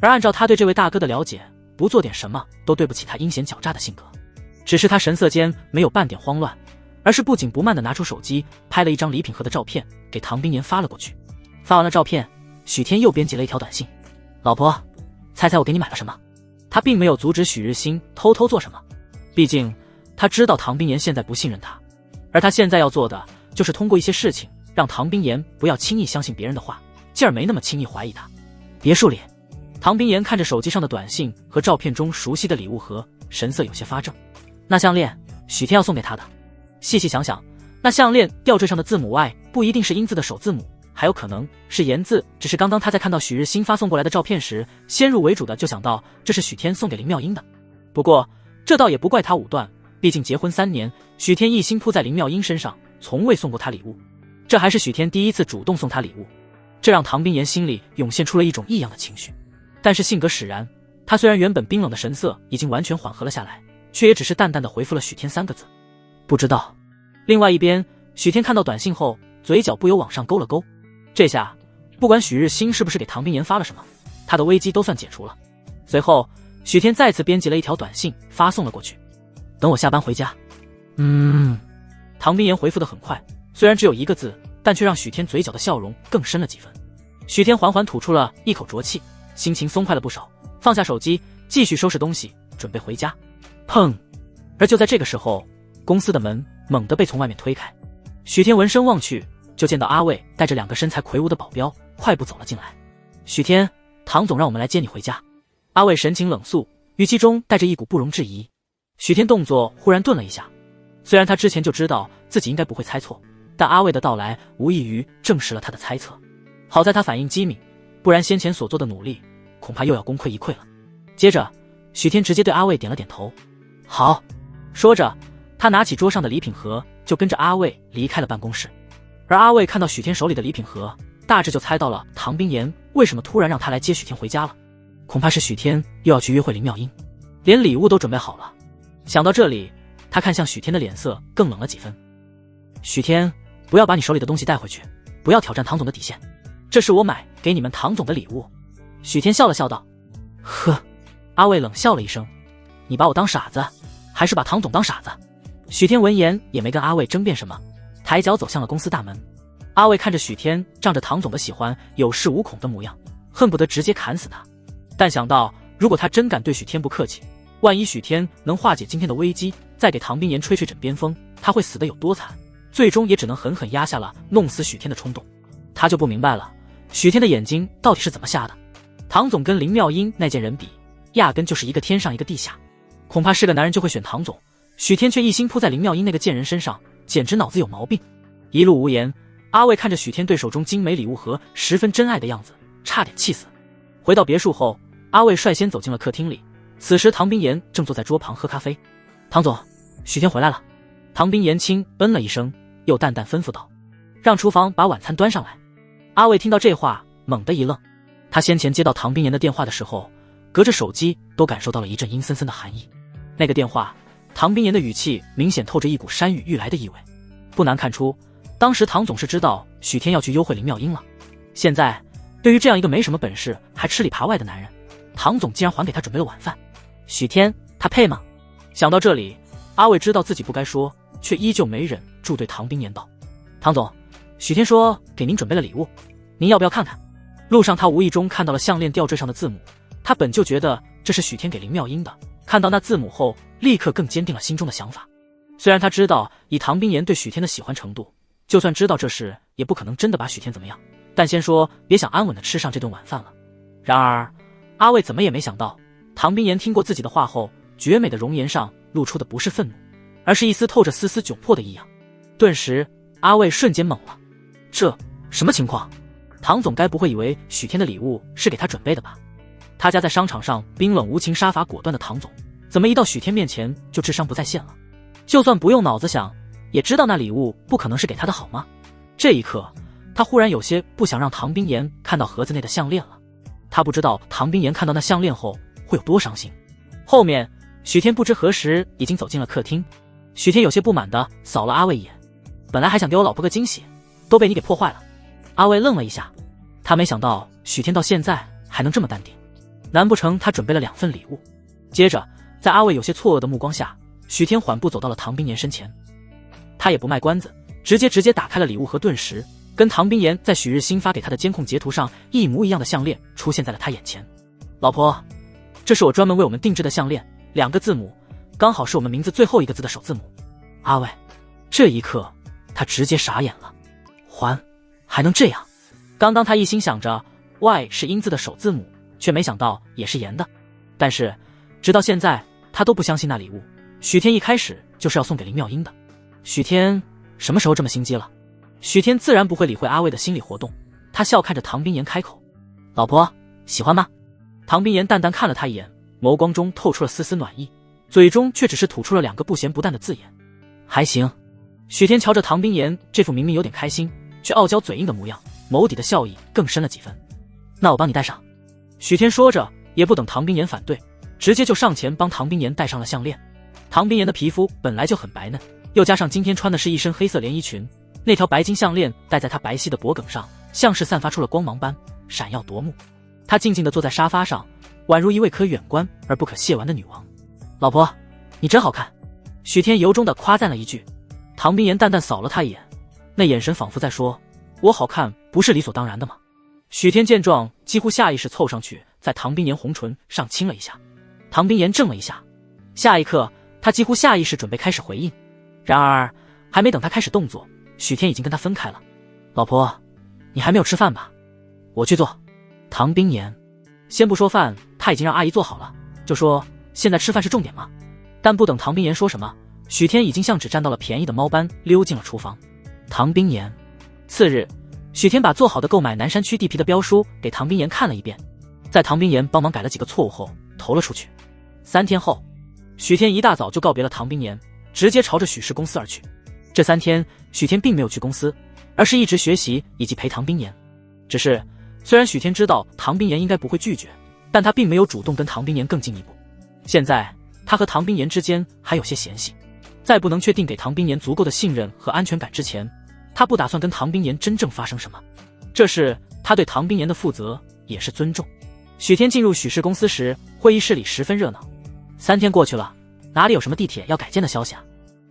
而按照他对这位大哥的了解，不做点什么都对不起他阴险狡诈的性格。只是他神色间没有半点慌乱，而是不紧不慢地拿出手机拍了一张礼品盒的照片给唐冰岩发了过去。发完了照片，许天又编辑了一条短信：老婆，猜猜我给你买了什么？他并没有阻止许日新偷偷做什么，毕竟他知道唐冰岩现在不信任他，而他现在要做的就是通过一些事情让唐冰岩不要轻易相信别人的话，进而没那么轻易怀疑他。别墅里，唐冰岩看着手机上的短信和照片中熟悉的礼物盒，神色有些发怔。那项链，许天要送给他的。细细想想，那项链吊坠上的字母 Y 不一定是英字的首字母，还有可能是言字，只是刚刚他在看到许日新发送过来的照片时，先入为主的就想到这是许天送给林妙英的。不过这倒也不怪他武断，毕竟结婚3年，许天一心扑在林妙英身上，从未送过她礼物，这还是许天第一次主动送她礼物，这让唐冰岩心里涌现出了一种异样的情绪。但是性格使然，他虽然原本冰冷的神色已经完全缓和了下来，却也只是淡淡的回复了许天3个字：不知道。另外一边，许天看到短信后，嘴角不由往上勾了勾。这下不管许日新是不是给唐冰岩发了什么，他的危机都算解除了。随后，许天再次编辑了一条短信发送了过去：等我下班回家。唐冰岩回复得很快，虽然只有1个字，但却让许天嘴角的笑容更深了几分。许天缓缓吐出了一口浊气，心情松快了不少，放下手机，继续收拾东西，准备回家。砰！而就在这个时候，公司的门猛地被从外面推开。许天闻声望去，就见到阿卫带着2个身材魁梧的保镖快步走了进来。许天，唐总让我们来接你回家。阿卫神情冷肃，语气中带着一股不容置疑。许天动作忽然顿了一下，虽然他之前就知道自己应该不会猜错，但阿卫的到来无异于证实了他的猜测。好在他反应机敏，不然先前所做的努力恐怕又要功亏一篑了。接着，许天直接对阿卫点了点头。好，说着，他拿起桌上的礼品盒，就跟着阿卫离开了办公室。而阿卫看到许天手里的礼品盒，大致就猜到了唐冰岩为什么突然让他来接许天回家了，恐怕是许天又要去约会林妙英，连礼物都准备好了。想到这里，他看向许天的脸色更冷了几分。许天，不要把你手里的东西带回去，不要挑战唐总的底线，这是我买给你们唐总的礼物。许天笑了笑道。呵，阿卫冷笑了一声，你把我当傻子，还是把唐总当傻子？许天闻言也没跟阿卫争辩什么，抬脚走向了公司大门。阿卫看着许天仗着唐总的喜欢有恃无恐的模样，恨不得直接砍死他。但想到如果他真敢对许天不客气，万一许天能化解今天的危机，再给唐冰岩吹吹枕边风，他会死得有多惨，最终也只能狠狠压下了弄死许天的冲动。他就不明白了，许天的眼睛到底是怎么瞎的？唐总跟林妙英那件人比，压根就是一个天上一个地下，恐怕是个男人就会选唐总，许天却一心扑在林妙英那个贱人身上，简直脑子有毛病。一路无言，阿卫看着许天对手中精美礼物盒十分珍爱的样子，差点气死。回到别墅后，阿卫率先走进了客厅里，此时唐冰岩正坐在桌旁喝咖啡。唐总，许天回来了。唐冰岩轻嗯了一声，又淡淡吩咐道：“让厨房把晚餐端上来。”阿卫听到这话，猛地一愣。他先前接到唐冰岩的电话的时候，隔着手机都感受到了一阵阴森森的寒意。那个电话，唐冰岩的语气明显透着一股山雨欲来的意味。不难看出，当时唐总是知道许天要去幽会林妙音了。现在，对于这样一个没什么本事还吃里扒外的男人，唐总竟然还给他准备了晚饭。许天，他配吗？想到这里，阿伟知道自己不该说，却依旧没忍住对唐冰岩道：“唐总，许天说给您准备了礼物，您要不要看看？”路上他无意中看到了项链吊坠上的字母，他本就觉得这是许天给林妙音的，看到那字母后，立刻更坚定了心中的想法。虽然他知道以唐冰岩对许天的喜欢程度，就算知道这事也不可能真的把许天怎么样，但先说别想安稳的吃上这顿晚饭了。然而阿卫怎么也没想到，唐冰岩听过自己的话后，绝美的容颜上露出的不是愤怒，而是一丝透着丝丝窘迫的异样。顿时阿卫瞬间懵了，这什么情况？唐总该不会以为许天的礼物是给他准备的吧？他家在商场上冰冷无情杀伐果断的唐总，怎么一到许天面前就智商不在线了？就算不用脑子想，也知道那礼物不可能是给他的好吗？这一刻他忽然有些不想让唐冰岩看到盒子内的项链了。他不知道唐冰岩看到那项链后会有多伤心。后面许天不知何时已经走进了客厅，许天有些不满地扫了阿卫一眼，本来还想给我老婆个惊喜，都被你给破坏了。阿卫愣了一下，他没想到许天到现在还能这么淡定，难不成他准备了2份礼物？接着在阿卫有些错愕的目光下，许天缓步走到了唐冰岩身前，他也不卖关子，直接打开了礼物盒，顿时跟唐冰岩在许日新发给他的监控截图上一模一样的项链出现在了他眼前。老婆，这是我专门为我们定制的项链，2个字母，刚好是我们名字最后一个字的首字母。阿卫，这一刻他直接傻眼了，还能这样？刚刚他一心想着 Y 是英字的首字母，却没想到也是盐的。但是直到现在他都不相信那礼物许天一开始就是要送给林妙音的。许天什么时候这么心机了？许天自然不会理会阿卫的心理活动，他笑看着唐冰岩开口：“老婆，喜欢吗？”唐冰岩淡淡看了他一眼，眸光中透出了丝丝暖意，嘴中却只是吐出了2个不咸不淡的字眼：“还行。”许天瞧着唐冰岩这副明明有点开心却傲娇嘴硬的模样，眸底的笑意更深了几分。那我帮你戴上。许天说着，也不等唐冰岩反对，直接就上前帮唐冰岩戴上了项链。唐冰岩的皮肤本来就很白嫩，又加上今天穿的是一身黑色连衣裙，那条白金项链戴在她白皙的脖颈上，像是散发出了光芒般闪耀夺目。她静静地坐在沙发上，宛如一位可远观而不可亵玩的女王。老婆，你真好看。许天由衷地夸赞了一句。唐冰岩淡淡扫了他一眼，那眼神仿佛在说，我好看不是理所当然的吗？许天见状，几乎下意识凑上去在唐冰岩红唇上亲了一下。唐冰岩怔了一下，下一刻他几乎下意识准备开始回应，然而还没等他开始动作，许天已经跟他分开了。老婆，你还没有吃饭吧？我去做。唐冰岩先不说饭他已经让阿姨做好了，就说现在吃饭是重点吗？但不等唐冰岩说什么，许天已经像只占到了便宜的猫般溜进了厨房。唐冰岩。次日，许天把做好的购买南山区地皮的标书给唐冰岩看了一遍，在唐冰岩帮忙改了几个错误后投了出去。3天后，许天一大早就告别了唐冰岩，直接朝着许氏公司而去。这3天许天并没有去公司，而是一直学习以及陪唐冰岩。只是虽然许天知道唐冰岩应该不会拒绝，但他并没有主动跟唐冰岩更进一步。现在他和唐冰岩之间还有些嫌隙，在不能确定给唐冰岩足够的信任和安全感之前，他不打算跟唐冰岩真正发生什么。这是他对唐冰岩的负责，也是尊重。许天进入许氏公司时，会议室里十分热闹。3天过去了，哪里有什么地铁要改建的消息啊？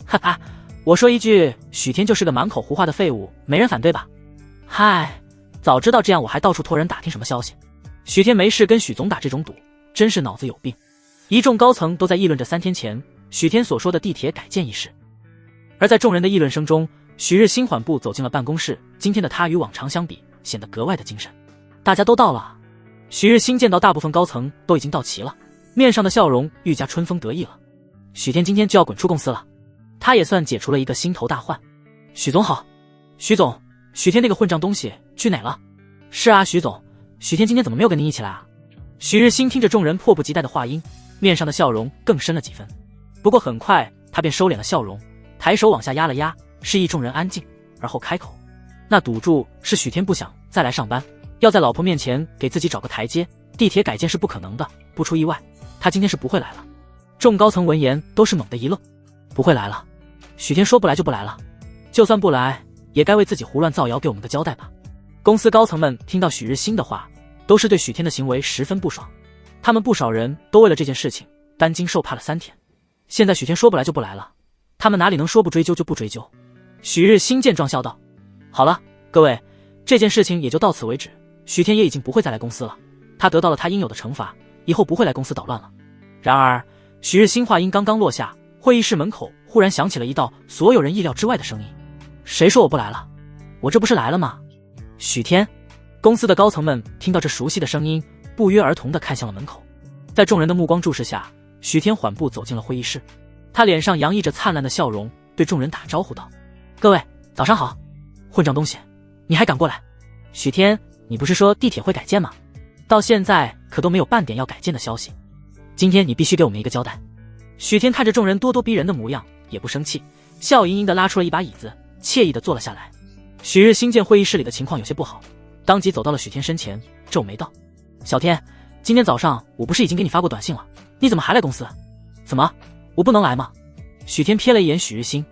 哈哈，我说一句，许天就是个满口胡话的废物，没人反对吧？嗨，早知道这样，我还到处托人打听什么消息。许天没事跟许总打这种赌，真是脑子有病。一众高层都在议论着3天前许天所说的地铁改建一事，而在众人的议论声中，许日新缓步走进了办公室。今天的他与往常相比，显得格外的精神。大家都到了。许日新见到大部分高层都已经到齐了，面上的笑容愈加春风得意了。许天今天就要滚出公司了，他也算解除了一个心头大患。许总好。许总，许天那个混账东西去哪了？是啊，许总，许天今天怎么没有跟您一起来啊？许日新听着众人迫不及待的话音，面上的笑容更深了几分。不过很快他便收敛了笑容，抬手往下压了压，示意众人安静，而后开口：那赌注是许天不想再来上班，要在老婆面前给自己找个台阶，地铁改建是不可能的，不出意外他今天是不会来了。众高层闻言都是猛地一愣，不会来了？许天说不来就不来了，就算不来也该为自己胡乱造谣给我们个交代吧。公司高层们听到许日新的话，都是对许天的行为十分不爽，他们不少人都为了这件事情担惊受怕了3天。现在许天说不来就不来了，他们哪里能说不追究就不追究？许日新见状笑道：好了，各位，这件事情也就到此为止，许天也已经不会再来公司了，他得到了他应有的惩罚，以后不会来公司捣乱了。然而许日新话音刚刚落下，会议室门口忽然响起了一道所有人意料之外的声音：谁说我不来了？我这不是来了吗？许天。公司的高层们听到这熟悉的声音，不约而同地看向了门口。在众人的目光注视下，许天缓步走进了会议室，他脸上洋溢着灿烂的笑容，对众人打招呼道：各位早上好。混账东西，你还敢过来？许天，你不是说地铁会改建吗？到现在可都没有半点要改建的消息，今天你必须给我们一个交代。许天看着众人咄咄逼人的模样，也不生气，笑盈盈地拉出了一把椅子，惬意地坐了下来。许日新见会议室里的情况有些不好，当即走到了许天身前，皱眉道：小天，今天早上我不是已经给你发过短信了，你怎么还来公司？怎么，我不能来吗？许天瞥了一眼许日新，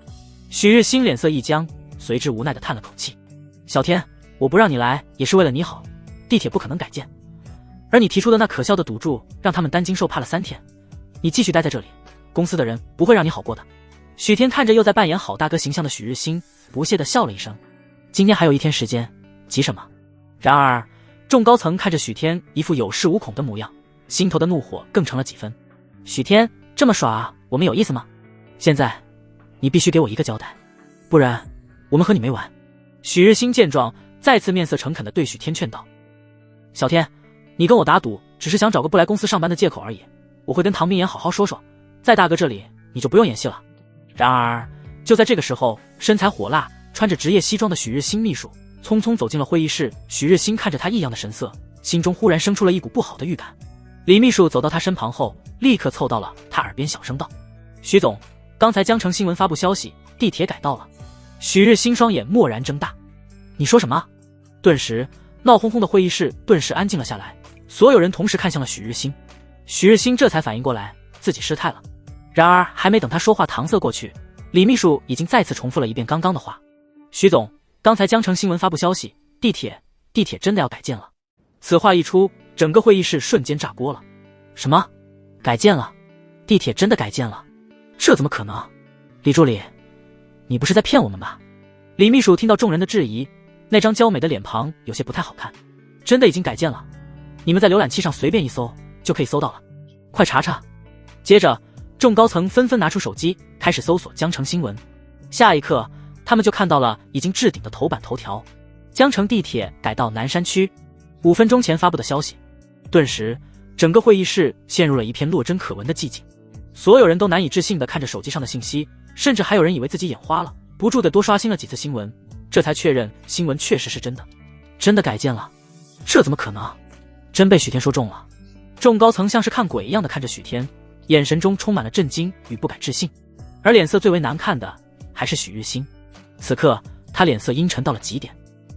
许日新脸色一僵，随之无奈地叹了口气：小天，我不让你来也是为了你好，地铁不可能改建，而你提出的那可笑的赌注让他们担惊受怕了3天，你继续待在这里，公司的人不会让你好过的。许天看着又在扮演好大哥形象的许日新，不屑地笑了一声：今天还有1天时间，急什么？然而众高层看着许天一副有恃无恐的模样，心头的怒火更成了几分。许天，这么耍我们有意思吗？现在你必须给我一个交代，不然我们和你没完。许日新见状，再次面色诚恳地对许天劝道：小天，你跟我打赌只是想找个不来公司上班的借口而已，我会跟唐冰岩好好说说，在大哥这里你就不用演戏了。然而就在这个时候，身材火辣穿着职业西装的许日新秘书匆匆走进了会议室。许日新看着他异样的神色，心中忽然生出了一股不好的预感。李秘书走到他身旁后，立刻凑到了他耳边小声道：许总，刚才江城新闻发布消息，地铁改道了。许日新双眼蓦然睁大：你说什么？顿时闹哄哄的会议室顿时安静了下来，所有人同时看向了许日新。许日新这才反应过来自己失态了，然而还没等他说话搪塞过去，李秘书已经再次重复了一遍刚刚的话：许总，刚才江城新闻发布消息，地铁真的要改建了。此话一出，整个会议室瞬间炸锅了。什么？改建了？地铁真的改建了？这怎么可能？李助理，你不是在骗我们吧？李秘书听到众人的质疑，那张娇美的脸庞有些不太好看。真的已经改建了，你们在浏览器上随便一搜就可以搜到了，快查查。接着众高层纷纷拿出手机开始搜索江城新闻，下一刻他们就看到了已经置顶的头版头条：江城地铁改到南山区，5分钟前发布的消息。顿时整个会议室陷入了一片落针可闻的寂静，所有人都难以置信地看着手机上的信息，甚至还有人以为自己眼花了，不住地多刷新了几次新闻，这才确认新闻确实是真的，真的改建了。这怎么可能？真被许天说中了。众高层像是看鬼一样的看着许天，眼神中充满了震惊与不敢置信，而脸色最为难看的还是许日新。此刻他脸色阴沉到了极点，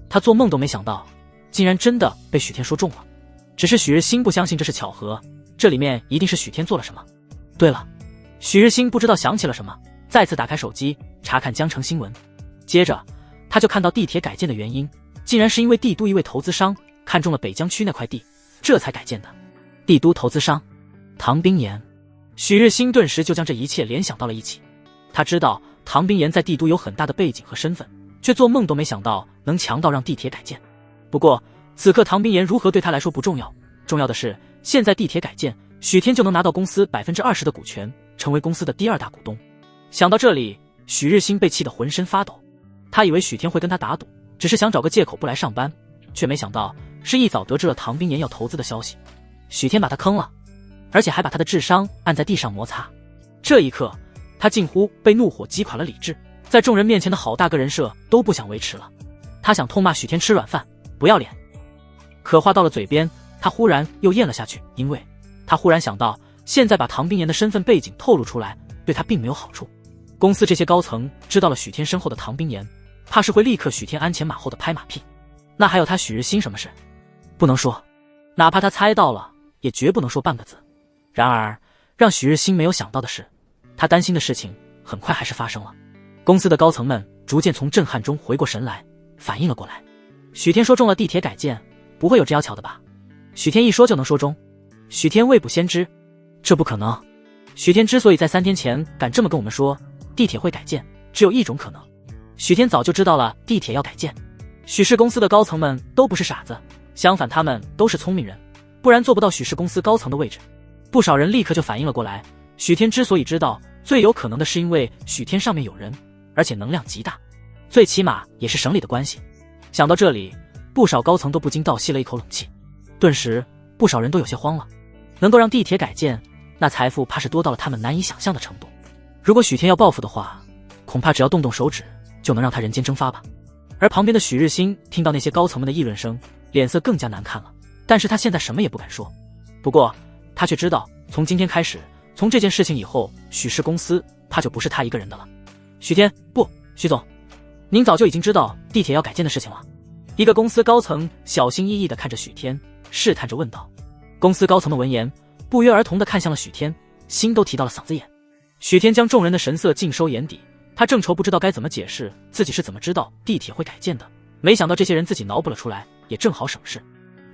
他做梦都没想到竟然真的被许天说中了。只是许日新不相信这是巧合，这里面一定是许天做了什么。对了，许日新不知道想起了什么，再次打开手机查看江城新闻，接着他就看到地铁改建的原因，竟然是因为帝都一位投资商看中了北疆区那块地，这才改建的。帝都投资商唐冰岩，许日新顿时就将这一切联想到了一起。他知道唐冰岩在帝都有很大的背景和身份，却做梦都没想到能强到让地铁改建。不过此刻唐冰岩如何对他来说不重要，重要的是现在地铁改建，许天就能拿到公司 20% 的股权，成为公司的第2大股东。想到这里，许日新被气得浑身发抖。他以为许天会跟他打赌，只是想找个借口不来上班，却没想到是一早得知了唐冰岩要投资的消息。许天把他坑了，而且还把他的智商按在地上摩擦。这一刻他近乎被怒火击垮了理智，在众人面前的好大哥人设都不想维持了。他想痛骂许天吃软饭不要脸。可话到了嘴边，他忽然又咽了下去，因为他忽然想到，现在把唐冰岩的身份背景透露出来，对他并没有好处。公司这些高层知道了许天身后的唐冰岩，怕是会立刻许天鞍前马后的拍马屁。那还有他许日新什么事？不能说，哪怕他猜到了，也绝不能说半个字。然而，让许日新没有想到的是，他担心的事情很快还是发生了。公司的高层们逐渐从震撼中回过神来，反应了过来。许天说中了地铁改建，不会有这妖巧的吧？许天一说就能说中？许天未卜先知，这不可能。许天之所以在3天前敢这么跟我们说地铁会改建，只有一种可能，许天早就知道了地铁要改建。许氏公司的高层们都不是傻子，相反他们都是聪明人，不然做不到许氏公司高层的位置。不少人立刻就反应了过来，许天之所以知道，最有可能的是因为许天上面有人，而且能量极大，最起码也是省里的关系。想到这里，不少高层都不禁倒吸了一口冷气，顿时不少人都有些慌了。能够让地铁改建，那财富怕是多到了他们难以想象的程度。如果许天要报复的话，恐怕只要动动手指就能让他人间蒸发吧。而旁边的许日新听到那些高层们的议论声，脸色更加难看了，但是他现在什么也不敢说。不过他却知道，从今天开始，从这件事情以后，许氏公司怕就不是他一个人的了。许天，不，许总，您早就已经知道地铁要改建的事情了。一个公司高层小心翼翼地看着许天，试探着问道。公司高层们闻言，不约而同地看向了许天，心都提到了嗓子眼。许天将众人的神色尽收眼底，他正愁不知道该怎么解释自己是怎么知道地铁会改建的，没想到这些人自己脑补了出来，也正好省事。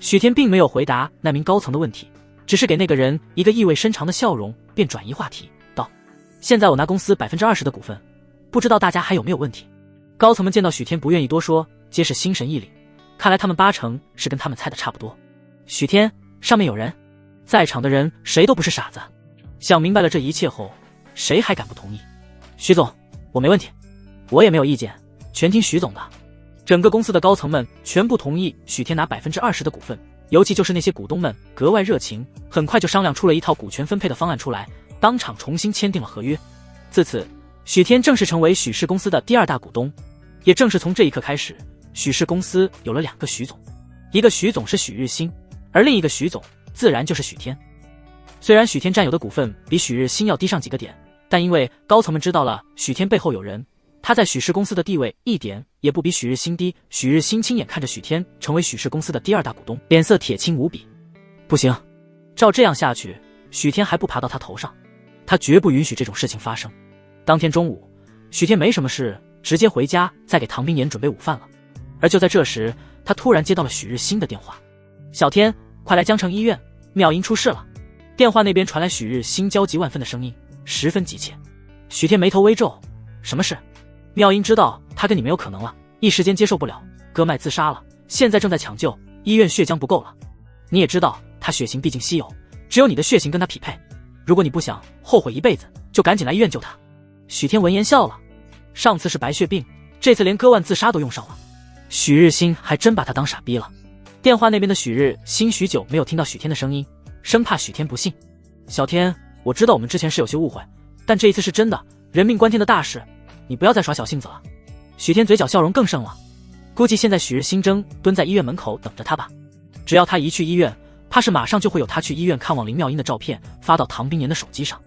许天并没有回答那名高层的问题，只是给那个人一个意味深长的笑容，便转移话题道：现在我拿公司20%的股份，不知道大家还有没有问题？高层们见到许天不愿意多说，皆是心神一凛，看来他们80%是跟他们猜的差不多。许天，上面有人，在场的人谁都不是傻子，想明白了这一切后，谁还敢不同意？许总，我没问题，我也没有意见，全听许总的。整个公司的高层们全部同意许天拿20%的股份，尤其就是那些股东们格外热情，很快就商量出了一套股权分配的方案出来，当场重新签订了合约。自此，许天正式成为许氏公司的第2大股东。也正是从这一刻开始，许氏公司有了2个许总，一个许总是许日新，而另一个许总自然就是许天。虽然许天占有的股份比许日新要低上几个点，但因为高层们知道了许天背后有人，他在许氏公司的地位一点也不比许日新低。许日新亲眼看着许天成为许氏公司的第2大股东，脸色铁青无比。不行，照这样下去，许天还不爬到他头上，他绝不允许这种事情发生。当天中午，许天没什么事，直接回家再给唐冰岩准备午饭了。而就在这时，他突然接到了许日新的电话：小天，快来江城医院，妙音出事了。电话那边传来许日新焦急万分的声音，十分急切。许天眉头微皱，什么事？妙音知道他跟你没有可能了，一时间接受不了，割脉自杀了，现在正在抢救，医院血浆不够了。你也知道他血型毕竟稀有，只有你的血型跟他匹配，如果你不想后悔一辈子，就赶紧来医院救他。许天闻言笑了，上次是白血病，这次连割腕自杀都用上了。许日新还真把他当傻逼了。电话那边的许日新许久没有听到许天的声音，生怕许天不信。小天，我知道我们之前是有些误会，但这一次是真的，人命关天的大事，你不要再耍小性子了。许天嘴角笑容更盛了，估计现在许日新正蹲在医院门口等着他吧。只要他一去医院，怕是马上就会有他去医院看望林妙音的照片发到唐冰岩的手机上。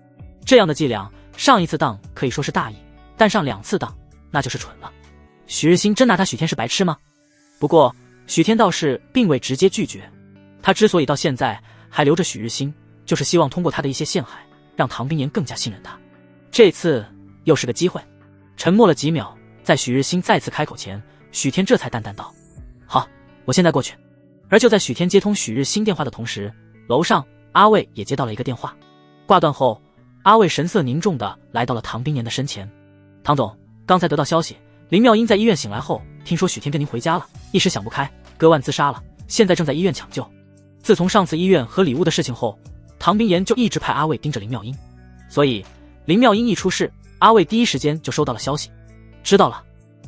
这样的伎俩，上一次当可以说是大意，但上2次当那就是蠢了。许日新真拿他许天是白痴吗？不过许天倒是并未直接拒绝，他之所以到现在还留着许日新，就是希望通过他的一些陷害，让唐冰岩更加信任他。这次又是个机会。沉默了几秒，在许日新再次开口前，许天这才淡淡道：好，我现在过去。而就在许天接通许日新电话的同时，楼上阿卫也接到了一个电话。挂断后，阿卫神色凝重地来到了唐冰岩的身前。唐总，刚才得到消息，林妙音在医院醒来后，听说许天跟您回家了，一时想不开，割腕自杀了，现在正在医院抢救。自从上次医院和礼物的事情后，唐冰岩就一直派阿卫盯着林妙音，所以林妙音一出事，阿卫第一时间就收到了消息。知道了，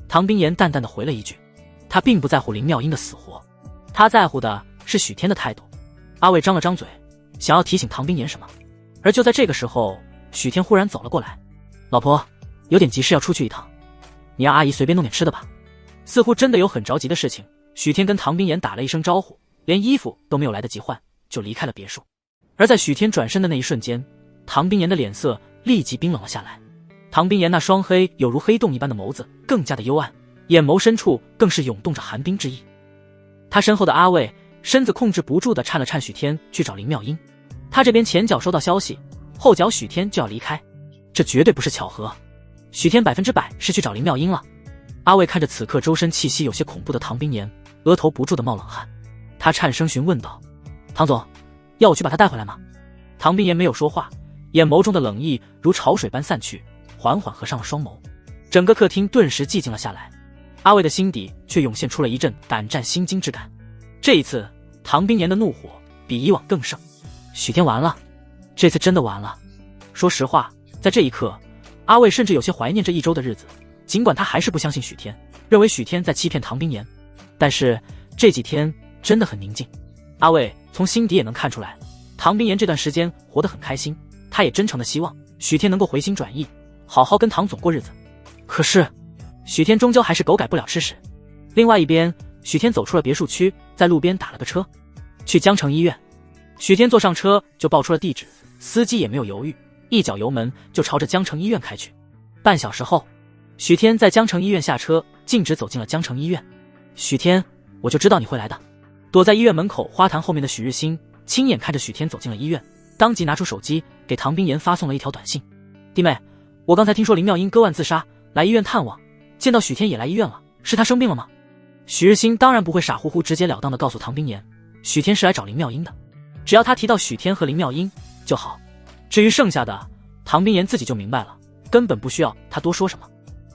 唐冰岩淡淡的回了一句，他并不在乎林妙音的死活，他在乎的是许天的态度。阿卫张了张嘴，想要提醒唐冰岩什么，而就在这个时候，许天忽然走了过来。老婆，有点急事要出去一趟，你让阿姨随便弄点吃的吧。似乎真的有很着急的事情，许天跟唐冰岩打了一声招呼，连衣服都没有来得及换，就离开了别墅。而在许天转身的那一瞬间，唐冰岩的脸色立即冰冷了下来。唐冰岩那双黑有如黑洞一般的眸子更加的幽暗，眼眸深处更是涌动着寒冰之意。他身后的阿卫身子控制不住地颤了颤，许天去找林妙音。他这边前脚收到消息，后脚许天就要离开，这绝对不是巧合。许天100%是去找林妙音了。阿卫看着此刻周身气息有些恐怖的唐冰岩，额头不住地冒冷汗。他颤声询问道：“唐总，要我去把他带回来吗？”唐冰岩没有说话，眼眸中的冷意如潮水般散去，缓缓合上了双眸。整个客厅顿时寂静了下来。阿卫的心底却涌现出了一阵胆战心惊之感。这一次，唐冰岩的怒火比以往更盛。许天完了，这次真的完了。说实话，在这一刻，阿卫甚至有些怀念这一周的日子。尽管他还是不相信许天，认为许天在欺骗唐冰岩，但是这几天真的很宁静。阿卫从心底也能看出来，唐冰岩这段时间活得很开心，他也真诚的希望许天能够回心转意，好好跟唐总过日子。可是许天终究还是狗改不了吃屎。另外一边，许天走出了别墅区，在路边打了个车，去江城医院。许天坐上车就报出了地址，司机也没有犹豫，一脚油门就朝着江城医院开去。半小时后，许天在江城医院下车，径直走进了江城医院。许天，我就知道你会来的。躲在医院门口花坛后面的许日新亲眼看着许天走进了医院，当即拿出手机给唐冰岩发送了一条短信：弟妹，我刚才听说林妙音割腕自杀，来医院探望，见到许天也来医院了，是他生病了吗？许日新当然不会傻乎乎直截了当的告诉唐冰岩，许天是来找林妙音的，只要他提到许天和林妙音就好。至于剩下的，唐冰岩自己就明白了，根本不需要他多说什么。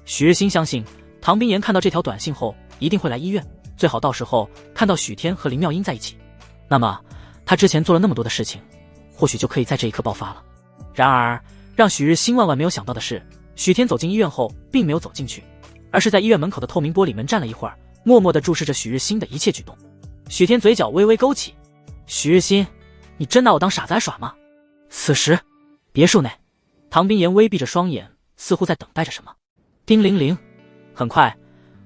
许日新相信唐冰岩看到这条短信后一定会来医院，最好到时候看到许天和林妙音在一起，那么他之前做了那么多的事情，或许就可以在这一刻爆发了。然而让许日新万万没有想到的是，许天走进医院后并没有走进去，而是在医院门口的透明玻璃门站了一会儿，默默地注视着许日新的一切举动。许天嘴角微微勾起：许日新，你真拿我当傻子来耍吗？此时别墅内，唐冰岩微闭着双眼，似乎在等待着什么。叮铃铃，很快，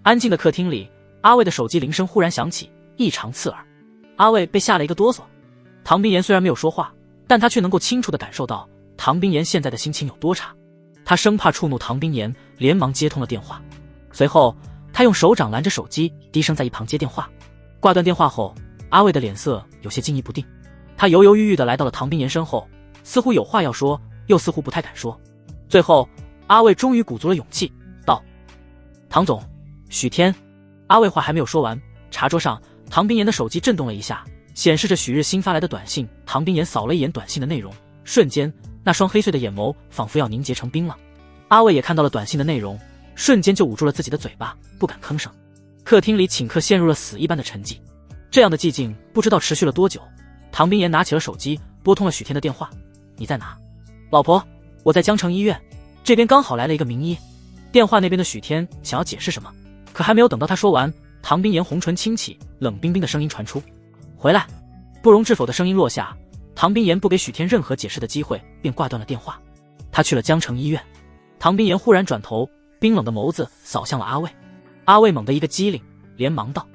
安静的客厅里，阿卫的手机铃声忽然响起，异常刺耳。阿卫被吓了一个哆嗦。唐冰岩虽然没有说话，但他却能够清楚地感受到唐冰岩现在的心情有多差。他生怕触怒唐冰岩，连忙接通了电话。随后他用手掌拦着手机，低声在一旁接电话。挂断电话后，阿卫的脸色有些惊疑不定。他犹犹豫豫地来到了唐冰岩身后，似乎有话要说，又似乎不太敢说。最后阿卫终于鼓足了勇气道：唐总，许天。阿卫话还没有说完，茶桌上唐冰岩的手机震动了一下，显示着许日新发来的短信。唐冰岩扫了一眼短信的内容，瞬间那双黑碎的眼眸仿佛要凝结成冰了。阿卫也看到了短信的内容，瞬间就捂住了自己的嘴巴，不敢吭声。客厅里顷刻陷入了死一般的沉寂。这样的寂静不知道持续了多久。唐冰岩拿起了手机，拨通了许天的电话：你在哪？老婆，我在江城医院，这边刚好来了一个名医。电话那边的许天想要解释什么，可还没有等到他说完，唐冰岩红唇轻启，冷冰冰的声音传出：回来。不容置否的声音落下，唐冰岩不给许天任何解释的机会，便挂断了电话。他去了江城医院。唐冰岩忽然转头，冰冷的眸子扫向了阿卫。阿卫猛地一个机灵，连忙道：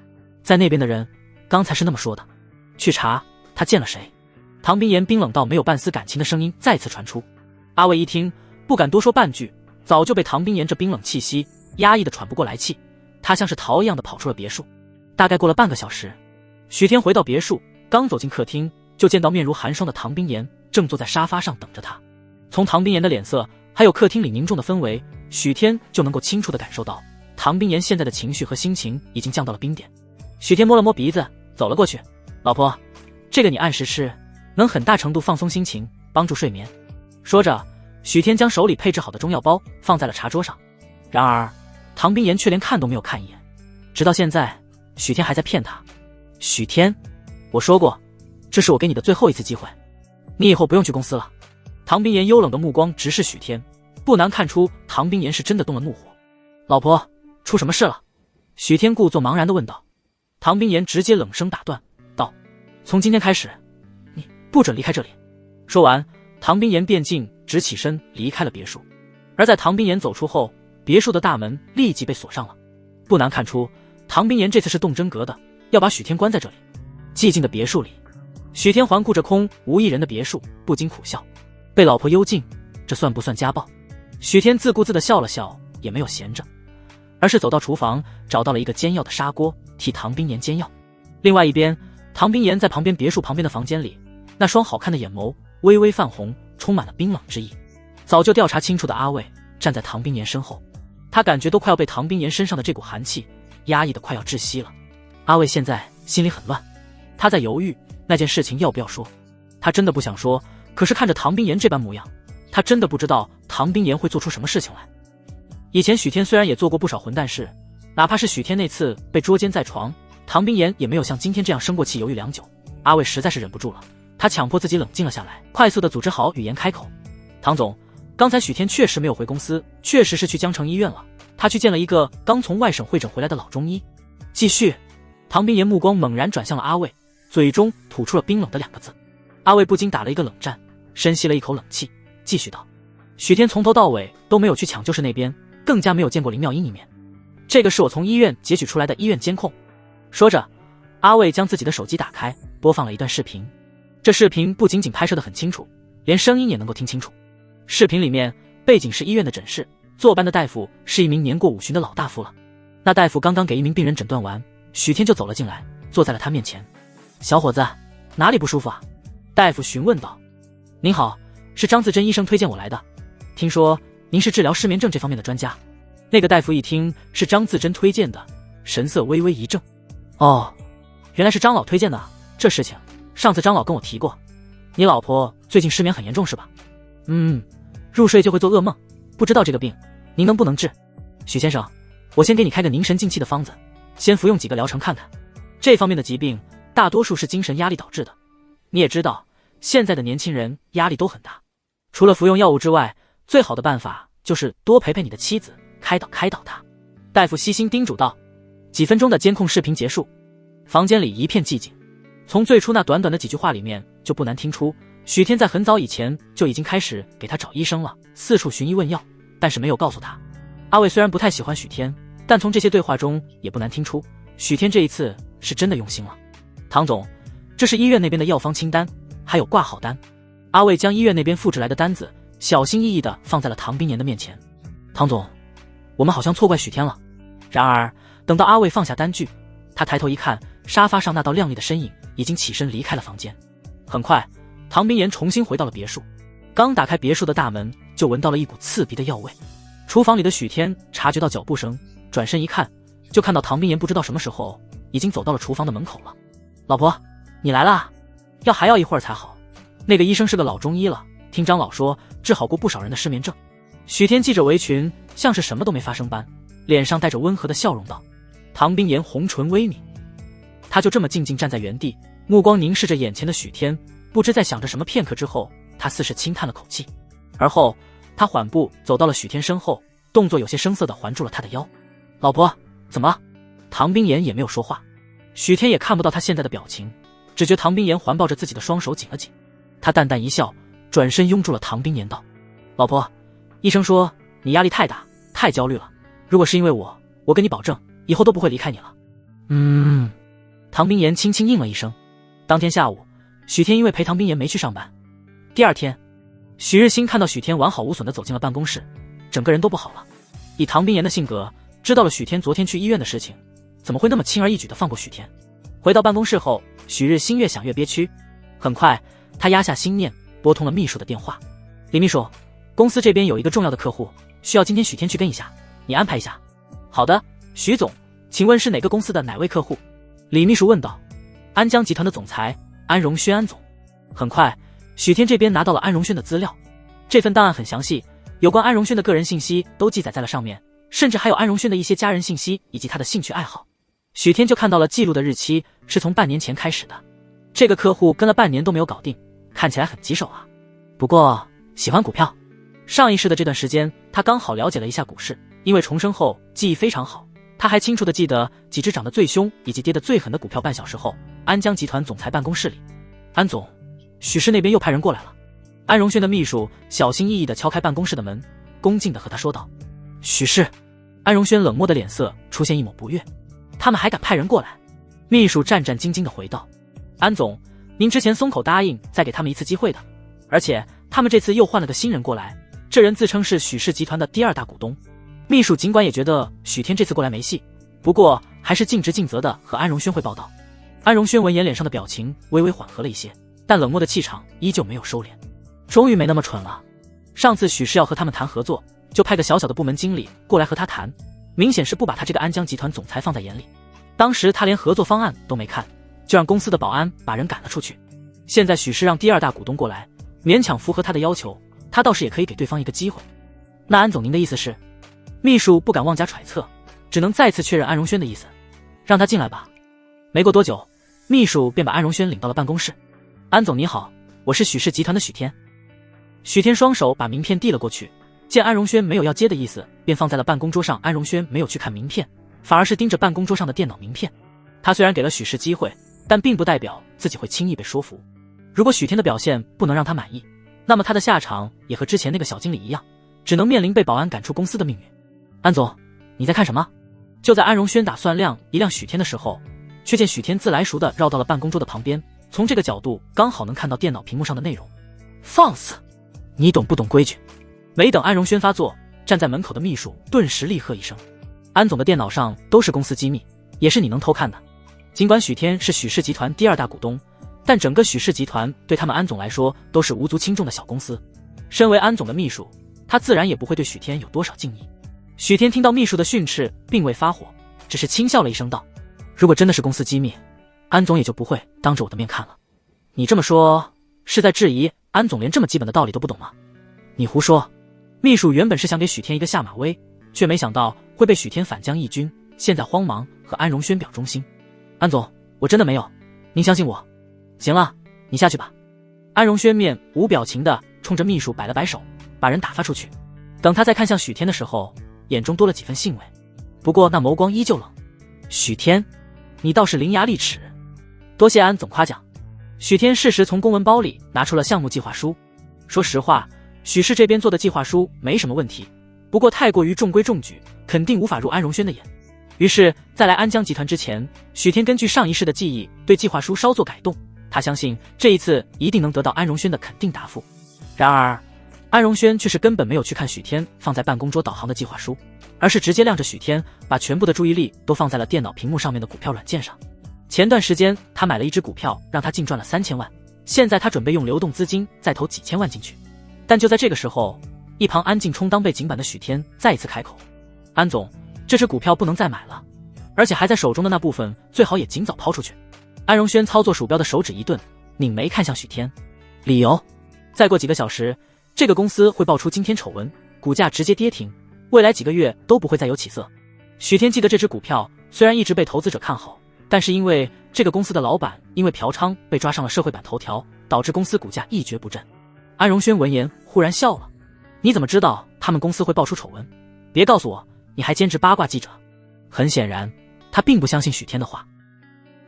在那边的人刚才是那么说的，去查他见了谁。唐冰岩冰冷到没有半丝感情的声音再次传出。阿卫一听，不敢多说半句，早就被唐冰岩这冰冷气息压抑得喘不过来气。他像是逃一样的跑出了别墅。大概过了半个小时，许天回到别墅，刚走进客厅，就见到面如寒霜的唐冰岩正坐在沙发上等着他。从唐冰岩的脸色还有客厅里凝重的氛围，许天就能够清楚地感受到唐冰岩现在的情绪和心情已经降到了冰点。许天摸了摸鼻子，走了过去：老婆，这个你按时吃，能很大程度放松心情，帮助睡眠。说着，许天将手里配置好的中药包放在了茶桌上。然而唐冰岩却连看都没有看一眼。直到现在，许天还在骗他。许天，我说过，这是我给你的最后一次机会，你以后不用去公司了。唐冰岩幽冷的目光直视许天，不难看出唐冰岩是真的动了怒火。老婆，出什么事了？许天故作茫然地问道。唐冰岩直接冷声打断道：从今天开始，你不准离开这里。说完，唐冰岩便径直起身离开了别墅。而在唐冰岩走出后，别墅的大门立即被锁上了。不难看出，唐冰岩这次是动真格的，要把许天关在这里。寂静的别墅里，许天环顾着空无一人的别墅，不禁苦笑。被老婆幽禁，这算不算家暴？许天自顾自地笑了笑，也没有闲着，而是走到厨房，找到了一个煎药的砂锅，替唐冰岩煎药。另外一边，唐冰岩在旁边别墅旁边的房间里，那双好看的眼眸微微泛红，充满了冰冷之意。早就调查清楚的阿卫站在唐冰岩身后，他感觉都快要被唐冰岩身上的这股寒气压抑得快要窒息了。阿卫现在心里很乱，他在犹豫那件事情要不要说。他真的不想说，可是看着唐冰岩这般模样，他真的不知道唐冰岩会做出什么事情来。以前许天虽然也做过不少混蛋事，哪怕是许天那次被捉奸在床，唐冰岩也没有像今天这样生过气犹豫良久。阿卫实在是忍不住了，他强迫自己冷静了下来，快速地组织好语言开口。唐总，刚才许天确实没有回公司，确实是去江城医院了，他去见了一个刚从外省会诊回来的老中医。继续。唐冰岩目光猛然转向了阿卫，嘴中吐出了冰冷的2个字。阿卫不禁打了一个冷战，深吸了一口冷气，继续道：许天从头到尾都没有去抢救室那边，更加没有见过林妙音一面，这个是我从医院截取出来的医院监控。说着，阿卫将自己的手机打开，播放了一段视频。这视频不仅仅拍摄得很清楚，连声音也能够听清楚。视频里面背景是医院的诊室，坐班的大夫是一名年过50的老大夫了。那大夫刚刚给一名病人诊断完，许天就走了进来，坐在了他面前。小伙子，哪里不舒服啊？大夫询问道。您好，是张自珍医生推荐我来的，听说您是治疗失眠症这方面的专家。那个大夫一听是张自珍推荐的，神色微微一怔。哦，原来是张老推荐的，这事情上次张老跟我提过，你老婆最近失眠很严重是吧？入睡就会做噩梦，不知道这个病您能不能治？许先生，我先给你开个凝神静气的方子，先服用几个疗程看看。这方面的疾病大多数是精神压力导致的，你也知道现在的年轻人压力都很大，除了服用药物之外，最好的办法就是多陪陪你的妻子，开导她。大夫悉心叮嘱道。几分钟的监控视频结束，房间里一片寂静。从最初那短短的几句话里面就不难听出，许天在很早以前就已经开始给他找医生了，四处寻医问药，但是没有告诉他。阿伟虽然不太喜欢许天，但从这些对话中也不难听出，许天这一次是真的用心了。唐总，这是医院那边的药方清单，还有挂号单。阿伟将医院那边复制来的单子小心翼翼地放在了唐冰岩的面前。唐总，我们好像错怪许天了。然而等到阿伟放下单据，他抬头一看，沙发上那道亮丽的身影已经起身离开了房间。很快，唐冰岩重新回到了别墅，刚打开别墅的大门，就闻到了一股刺鼻的药味。厨房里的许天察觉到脚步声，转身一看，就看到唐冰岩不知道什么时候已经走到了厨房的门口了。老婆，你来啦，药还要一会儿才好。那个医生是个老中医了，听张老说治好过不少人的失眠症。许天系着围裙，像是什么都没发生般，脸上带着温和的笑容道。唐冰岩红唇微抿，他就这么静静站在原地，目光凝视着眼前的许天，不知在想着什么。片刻之后，他似是轻叹了口气，而后他缓步走到了许天身后，动作有些生涩地环住了他的腰。老婆，怎么了？唐冰岩也没有说话，许天也看不到他现在的表情，只觉唐冰岩环抱着自己的双手紧了紧。他淡淡一笑，转身拥住了唐冰岩道：老婆，医生说你压力太大，太焦虑了，如果是因为我跟你保证以后都不会离开你了。唐冰岩轻轻应了一声。当天下午，许天因为陪唐冰岩没去上班。第二天，许日新看到许天完好无损地走进了办公室，整个人都不好了。以唐冰岩的性格，知道了许天昨天去医院的事情，怎么会那么轻而易举地放过许天？回到办公室后，许日新越想越憋屈。很快，他压下心念，拨通了秘书的电话。李秘书，公司这边有一个重要的客户，需要今天许天去跟一下，你安排一下。好的，许总，请问是哪个公司的哪位客户？李秘书问道。安江集团的总裁安荣轩，安总。很快，许天这边拿到了安荣轩的资料，这份档案很详细，有关安荣轩的个人信息都记载在了上面，甚至还有安荣轩的一些家人信息以及他的兴趣爱好。许天就看到了记录的日期是从半年前开始的，这个客户跟了半年都没有搞定，看起来很棘手啊。不过喜欢股票，上一世的这段时间他刚好了解了一下股市，因为重生后记忆非常好，他还清楚地记得几只涨得最凶以及跌得最狠的股票。半小时后，安江集团总裁办公室里，安总，许氏那边又派人过来了。安荣轩的秘书小心翼翼地敲开办公室的门，恭敬地和他说道。许氏。安荣轩冷漠的脸色出现一抹不悦。他们还敢派人过来？秘书战战兢兢地回道。安总，您之前松口答应再给他们一次机会的，而且他们这次又换了个新人过来，这人自称是许氏集团的第2大股东。秘书尽管也觉得许天这次过来没戏，不过还是尽职尽责的和安荣轩汇报道。安荣轩闻言脸上的表情微微缓和了一些，但冷漠的气场依旧没有收敛。终于没那么蠢了，上次许氏要和他们谈合作，就派个小小的部门经理过来和他谈，明显是不把他这个安江集团总裁放在眼里。当时他连合作方案都没看，就让公司的保安把人赶了出去。现在许氏让第2大股东过来，勉强符合他的要求，他倒是也可以给对方一个机会。那安总您的意思是？秘书不敢妄加揣测，只能再次确认安荣轩的意思，让他进来吧。没过多久，秘书便把安荣轩领到了办公室。安总你好，我是许氏集团的许天。许天双手把名片递了过去，见安荣轩没有要接的意思，便放在了办公桌上。安荣轩没有去看名片，反而是盯着办公桌上的电脑名片。他虽然给了许氏机会，但并不代表自己会轻易被说服。如果许天的表现不能让他满意，那么他的下场也和之前那个小经理一样，只能面临被保安赶出公司的命运。安总，你在看什么？就在安荣轩打算亮一亮许天的时候，却见许天自来熟地绕到了办公桌的旁边，从这个角度刚好能看到电脑屏幕上的内容。放肆！你懂不懂规矩？没等安荣轩发作，站在门口的秘书顿时厉喝一声：安总的电脑上都是公司机密，也是你能偷看的。尽管许天是许氏集团第2大股东，但整个许氏集团对他们安总来说都是无足轻重的小公司。身为安总的秘书，他自然也不会对许天有多少敬意。许天听到秘书的训斥，并未发火，只是轻笑了一声道：如果真的是公司机密，安总也就不会当着我的面看了。你这么说，是在质疑安总连这么基本的道理都不懂吗？你胡说！秘书原本是想给许天一个下马威，却没想到会被许天反将一军，现在慌忙和安荣轩表忠心。安总，我真的没有，您相信我。行了，你下去吧。安荣轩面无表情地冲着秘书摆了摆手，把人打发出去。等他再看向许天的时候，眼中多了几分兴味，不过那眸光依旧冷。许天，你倒是伶牙俐齿，多谢安总夸奖。许天适时从公文包里拿出了项目计划书。说实话，许氏这边做的计划书没什么问题，不过太过于中规中矩，肯定无法入安荣轩的眼。于是在来安江集团之前，许天根据上一世的记忆对计划书稍作改动，他相信这一次一定能得到安荣轩的肯定答复。然而安荣轩却是根本没有去看许天放在办公桌导航的计划书，而是直接亮着许天把全部的注意力都放在了电脑屏幕上面的股票软件上。前段时间他买了一只股票，让他净赚了3000万，现在他准备用流动资金再投几千万进去。但就在这个时候，一旁安静充当背景板的许天再一次开口：安总，这只股票不能再买了，而且还在手中的那部分最好也尽早抛出去。安荣轩操作鼠标的手指一顿，拧眉看向许天，理由：再过几个小时，这个公司会爆出惊天丑闻，股价直接跌停，未来几个月都不会再有起色。许天记得这只股票虽然一直被投资者看好，但是因为这个公司的老板因为嫖娼被抓上了社会版头条，导致公司股价一蹶不振。安荣轩闻言忽然笑了：你怎么知道他们公司会爆出丑闻？别告诉我你还兼职八卦记者。很显然他并不相信许天的话。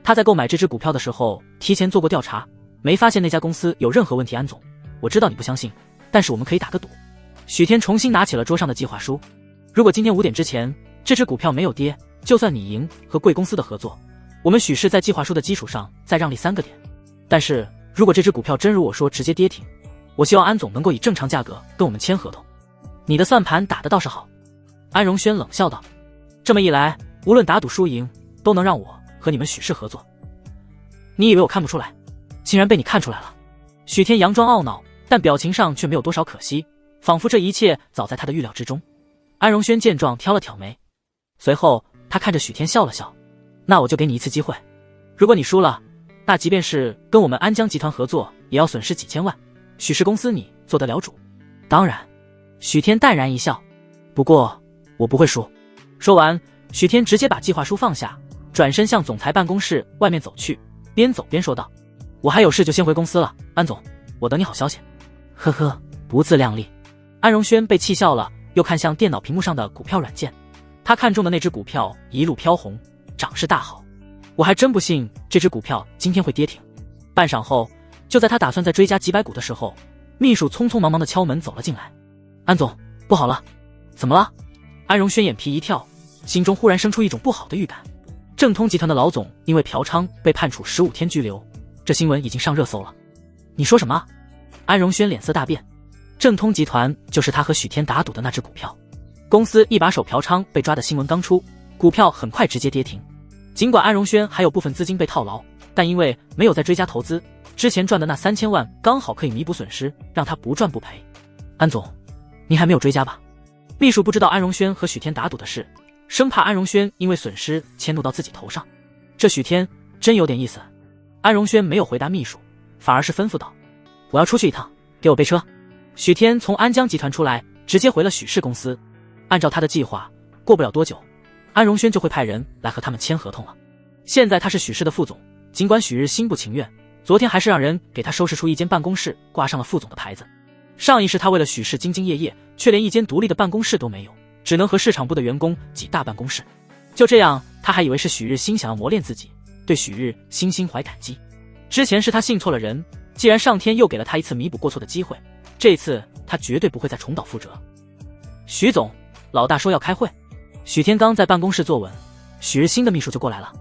他在购买这只股票的时候提前做过调查，没发现那家公司有任何问题。安总，我知道你不相信，但是我们可以打个赌。许天重新拿起了桌上的计划书。如果今天5点之前这只股票没有跌，就算你赢和贵公司的合作，我们许氏在计划书的基础上再让利3个点。但是如果这只股票真如我说直接跌停，我希望安总能够以正常价格跟我们签合同。你的算盘打得倒是好。安荣轩冷笑道：这么一来，无论打赌输赢，都能让我和你们许氏合作。你以为我看不出来？竟然被你看出来了。许天佯装懊恼，但表情上却没有多少可惜，仿佛这一切早在他的预料之中。安荣轩见状挑了挑眉，随后他看着许天笑了笑：那我就给你一次机会，如果你输了，那即便是跟我们安江集团合作，也要损失几千万，许氏公司你做得了主？当然。许天淡然一笑：不过我不会输。说完，许天直接把计划书放下，转身向总裁办公室外面走去，边走边说道：我还有事就先回公司了，安总，我等你好消息。呵呵，不自量力。安荣轩被气笑了，又看向电脑屏幕上的股票软件，他看中的那只股票一路飘红，涨势大好。我还真不信这只股票今天会跌停。半晌后，就在他打算再追加几百股的时候，秘书匆匆忙忙地敲门走了进来。安总，不好了。怎么了？安荣轩眼皮一跳，心中忽然生出一种不好的预感。正通集团的老总因为嫖娼被判处15天拘留，这新闻已经上热搜了。你说什么？安荣轩脸色大变。正通集团就是他和许天打赌的那只股票，公司一把手嫖娼被抓的新闻刚出，股票很快直接跌停。尽管安荣轩还有部分资金被套牢，但因为没有再追加投资，之前赚的那3000万刚好可以弥补损失，让他不赚不赔。安总，您还没有追加吧？秘书不知道安荣轩和许天打赌的事，生怕安荣轩因为损失迁怒到自己头上。这许天真有点意思。安荣轩没有回答秘书，反而是吩咐道：我要出去一趟，给我备车。许天从安江集团出来，直接回了许氏公司。按照他的计划，过不了多久，安荣轩就会派人来和他们签合同了。现在他是许氏的副总，尽管许日心不情愿，昨天还是让人给他收拾出一间办公室，挂上了副总的牌子。上一世他为了许氏兢兢业业，却连一间独立的办公室都没有，只能和市场部的员工挤大办公室。就这样，他还以为是许日心想要磨练自己，对许日心心怀感激。之前是他信错了人，既然上天又给了他一次弥补过错的机会，这一次他绝对不会再重蹈覆辙。许总，老大说要开会。许天刚在办公室坐稳，许日新的秘书就过来了。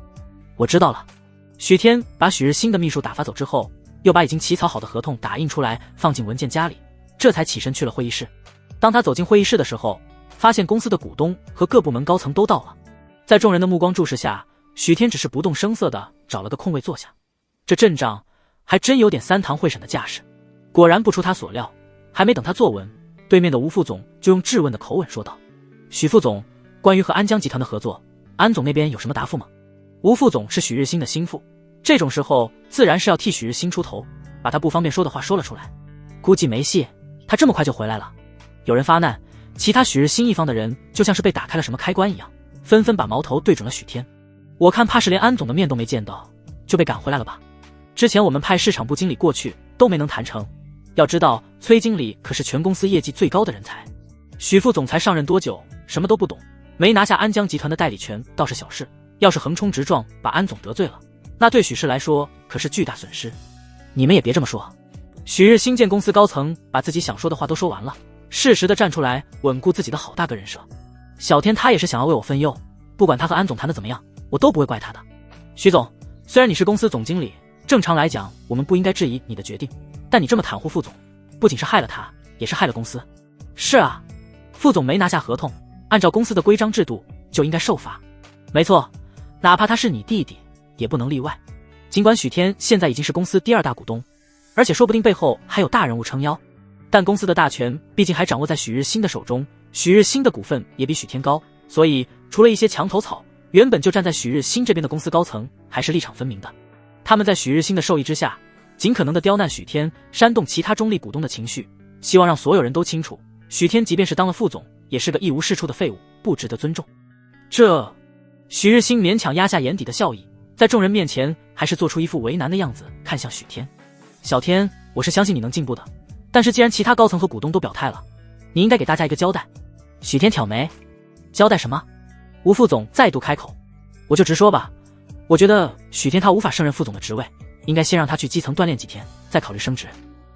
我知道了。许天把许日新的秘书打发走之后，又把已经起草好的合同打印出来放进文件夹里，这才起身去了会议室。当他走进会议室的时候，发现公司的股东和各部门高层都到了。在众人的目光注视下，许天只是不动声色地找了个空位坐下。这阵仗还真有点3堂会审的架势。果然不出他所料，还没等他坐稳，对面的吴副总就用质问的口吻说道：许副总，关于和安江集团的合作，安总那边有什么答复吗？吴副总是许日新的心腹，这种时候自然是要替许日新出头，把他不方便说的话说了出来。估计没戏，他这么快就回来了。有人发难，其他许日新一方的人就像是被打开了什么开关一样，纷纷把矛头对准了许天。我看怕是连安总的面都没见到，就被赶回来了吧。之前我们派市场部经理过去都没能谈成，要知道崔经理可是全公司业绩最高的人才。许副总裁上任多久，什么都不懂，没拿下安江集团的代理权倒是小事，要是横冲直撞把安总得罪了，那对许氏来说可是巨大损失。你们也别这么说。许日新建公司高层把自己想说的话都说完了，适时的站出来稳固自己的好大个人设。小天他也是想要为我分忧，不管他和安总谈的怎么样，我都不会怪他的。许总，虽然你是公司总经理，正常来讲我们不应该质疑你的决定，但你这么袒护副总，不仅是害了他，也是害了公司。是啊，副总没拿下合同，按照公司的规章制度就应该受罚。没错，哪怕他是你弟弟也不能例外。尽管许天现在已经是公司第2大股东，而且说不定背后还有大人物撑腰，但公司的大权毕竟还掌握在许日新的手中，许日新的股份也比许天高，所以除了一些墙头草，原本就站在许日新这边的公司高层还是立场分明的。他们在许日新的授意之下，尽可能的刁难许天，煽动其他中立股东的情绪，希望让所有人都清楚，许天即便是当了副总，也是个一无是处的废物，不值得尊重。许日新勉强压下眼底的笑意，在众人面前还是做出一副为难的样子，看向许天。小天，我是相信你能进步的，但是既然其他高层和股东都表态了，你应该给大家一个交代。许天挑眉，交代什么？吴副总再度开口，我就直说吧，我觉得许天他无法胜任副总的职位，应该先让他去基层锻炼几天，再考虑升职。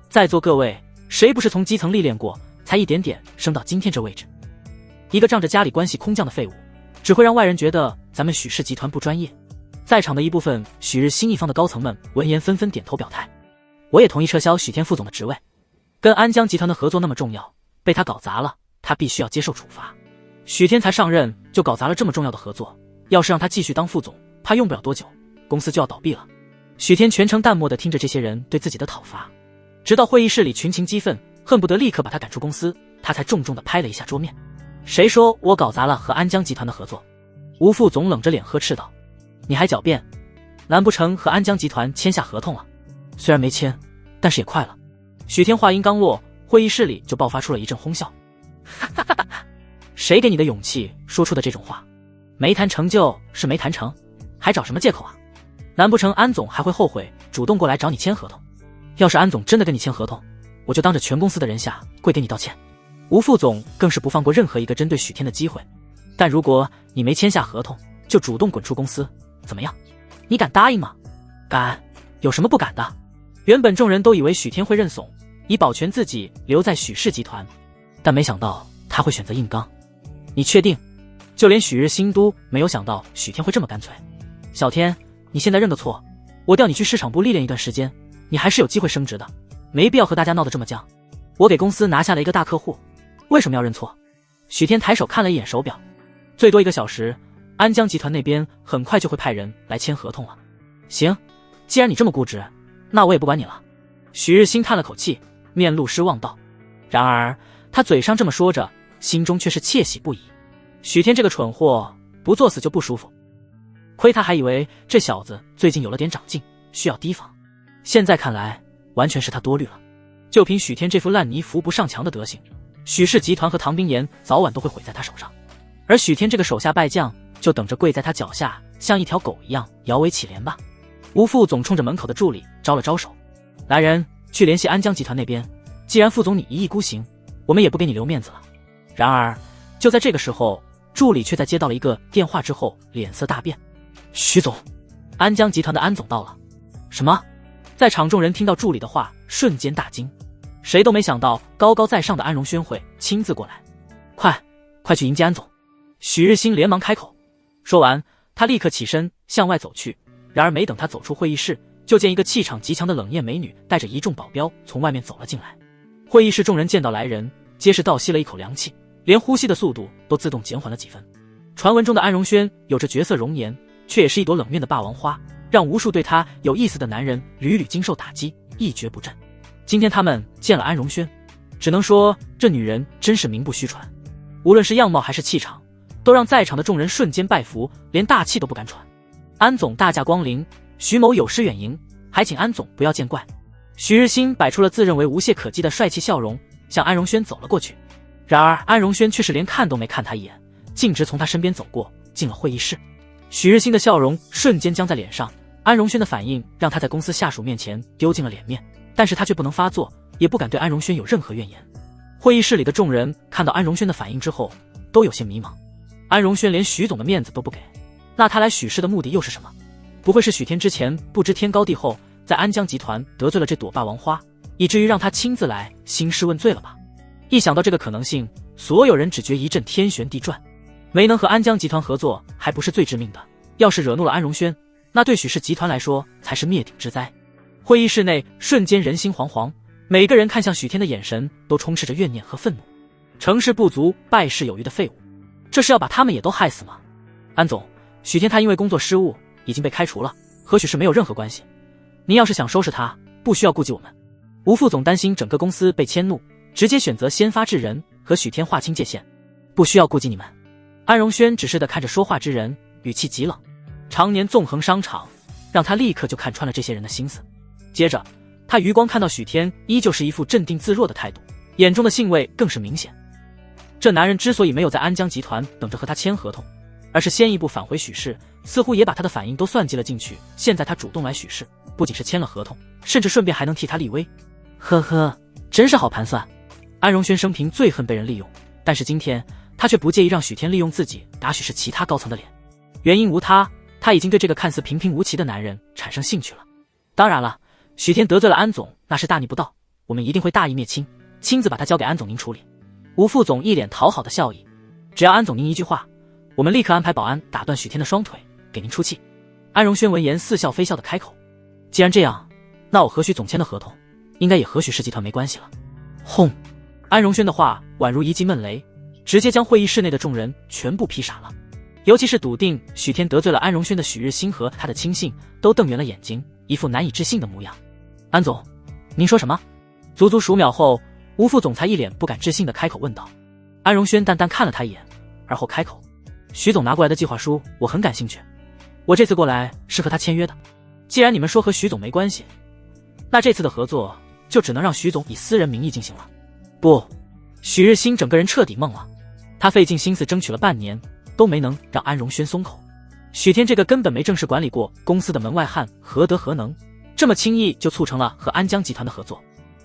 在座各位，谁不是从基层历练过，才一点点升到今天这位置？一个仗着家里关系空降的废物，只会让外人觉得咱们许氏集团不专业。在场的一部分许日新一方的高层们闻言纷纷点头表态，我也同意撤销许天副总的职位。跟安江集团的合作那么重要，被他搞砸了，他必须要接受处罚。许天才上任就搞砸了这么重要的合作，要是让他继续当副总，怕用不了多久公司就要倒闭了。许天全程淡漠地听着这些人对自己的讨伐，直到会议室里群情激愤，恨不得立刻把他赶出公司，他才重重地拍了一下桌面。谁说我搞砸了和安江集团的合作？吴副总冷着脸呵斥道，你还狡辩？难不成和安江集团签下合同了？虽然没签，但是也快了。许天话音刚落，会议室里就爆发出了一阵哄笑。谁给你的勇气说出的这种话？没谈成就是没谈成，还找什么借口啊？难不成安总还会后悔主动过来找你签合同？要是安总真的跟你签合同，我就当着全公司的人下跪给你道歉。吴副总更是不放过任何一个针对许天的机会，但如果你没签下合同，就主动滚出公司，怎么样？你敢答应吗？敢，有什么不敢的？原本众人都以为许天会认怂，以保全自己留在许氏集团，但没想到他会选择硬刚。你确定？就连许日新都没有想到许天会这么干脆。小天，你现在认个错，我调你去市场部历练一段时间，你还是有机会升职的，没必要和大家闹得这么僵。我给公司拿下了一个大客户，为什么要认错？许天抬手看了一眼手表，最多1个小时，安江集团那边很快就会派人来签合同了。行，既然你这么固执，那我也不管你了。许日新叹了口气，面露失望道。然而他嘴上这么说着，心中却是窃喜不已。许天这个蠢货，不作死就不舒服。亏他还以为这小子最近有了点长进，需要提防，现在看来完全是他多虑了。就凭许天这副烂泥扶不上墙的德行，许氏集团和唐冰岩早晚都会毁在他手上，而许天这个手下败将就等着跪在他脚下，像一条狗一样摇尾乞怜吧。吴副总冲着门口的助理招了招手，来人，去联系安江集团那边，既然副总你一意孤行，我们也不给你留面子了。然而就在这个时候，助理却在接到了一个电话之后脸色大变。许总，安江集团的安总到了。什么？在场众人听到助理的话瞬间大惊，谁都没想到高高在上的安荣轩会亲自过来。快去迎接安总。许日新连忙开口，说完他立刻起身向外走去。然而没等他走出会议室，就见一个气场极强的冷艳美女带着一众保镖从外面走了进来。会议室众人见到来人，皆是倒吸了一口凉气，连呼吸的速度都自动减缓了几分。传闻中的安荣轩有着绝色容颜，却也是一朵冷面的霸王花，让无数对他有意思的男人屡屡经受打击，一蹶不振。今天他们见了安荣轩，只能说这女人真是名不虚传，无论是样貌还是气场，都让在场的众人瞬间拜服，连大气都不敢喘。安总大驾光临，徐某有失远迎，还请安总不要见怪。许日新摆出了自认为无懈可击的帅气笑容，向安荣轩走了过去。然而安荣轩却是连看都没看他一眼，径直从他身边走过，进了会议室。许日新的笑容瞬间僵在脸上，安荣轩的反应让他在公司下属面前丢尽了脸面，但是他却不能发作，也不敢对安荣轩有任何怨言。会议室里的众人看到安荣轩的反应之后，都有些迷茫。安荣轩连许总的面子都不给，那他来许氏的目的又是什么？不会是许天之前不知天高地厚，在安江集团得罪了这朵霸王花，以至于让他亲自来兴师问罪了吧？一想到这个可能性，所有人只觉一阵天旋地转。没能和安江集团合作还不是最致命的，要是惹怒了安荣轩，那对许氏集团来说才是灭顶之灾。会议室内瞬间人心惶惶，每个人看向许天的眼神都充斥着怨念和愤怒。成事不足败事有余的废物，这是要把他们也都害死吗？安总，许天他因为工作失误已经被开除了，和许氏没有任何关系，您要是想收拾他，不需要顾及我们。吴副总担心整个公司被迁怒，直接选择先发制人，和许天划清界限，不需要顾及你们。安荣轩只是地看着说话之人，语气极冷。常年纵横商场，让他立刻就看穿了这些人的心思。接着他余光看到许天依旧是一副镇定自若的态度，眼中的兴味更是明显。这男人之所以没有在安江集团等着和他签合同，而是先一步返回许氏，似乎也把他的反应都算计了进去。现在他主动来许氏，不仅是签了合同，甚至顺便还能替他立威。呵呵，真是好盘算。安荣轩生平最恨被人利用，但是今天他却不介意让许天利用自己打许氏其他高层的脸。原因无他，他已经对这个看似平平无奇的男人产生兴趣了。当然了，许天得罪了安总，那是大逆不道，我们一定会大义灭亲，亲自把他交给安总您处理。吴副总一脸讨好的笑意，只要安总您一句话，我们立刻安排保安打断许天的双腿，给您出气。安荣轩闻言似笑非笑的开口，既然这样，那我和许总签的合同应该也和许氏集团没关系了。轰！安荣轩的话宛如一记闷雷，直接将会议室内的众人全部劈傻了。尤其是笃定许天得罪了安荣轩的许日新和他的亲信，都瞪圆了眼睛，一副难以置信的模样。安总，您说什么？足足数秒后，吴副总裁一脸不敢置信的开口问道。安荣轩淡淡看了他一眼，而后开口：许总拿过来的计划书我很感兴趣，我这次过来是和他签约的。既然你们说和许总没关系，那这次的合作就只能让许总以私人名义进行了。不，许日新整个人彻底懵了，他费尽心思争取了半年，都没能让安荣轩松口。许天这个根本没正式管理过公司的门外汉何德何能，这么轻易就促成了和安江集团的合作？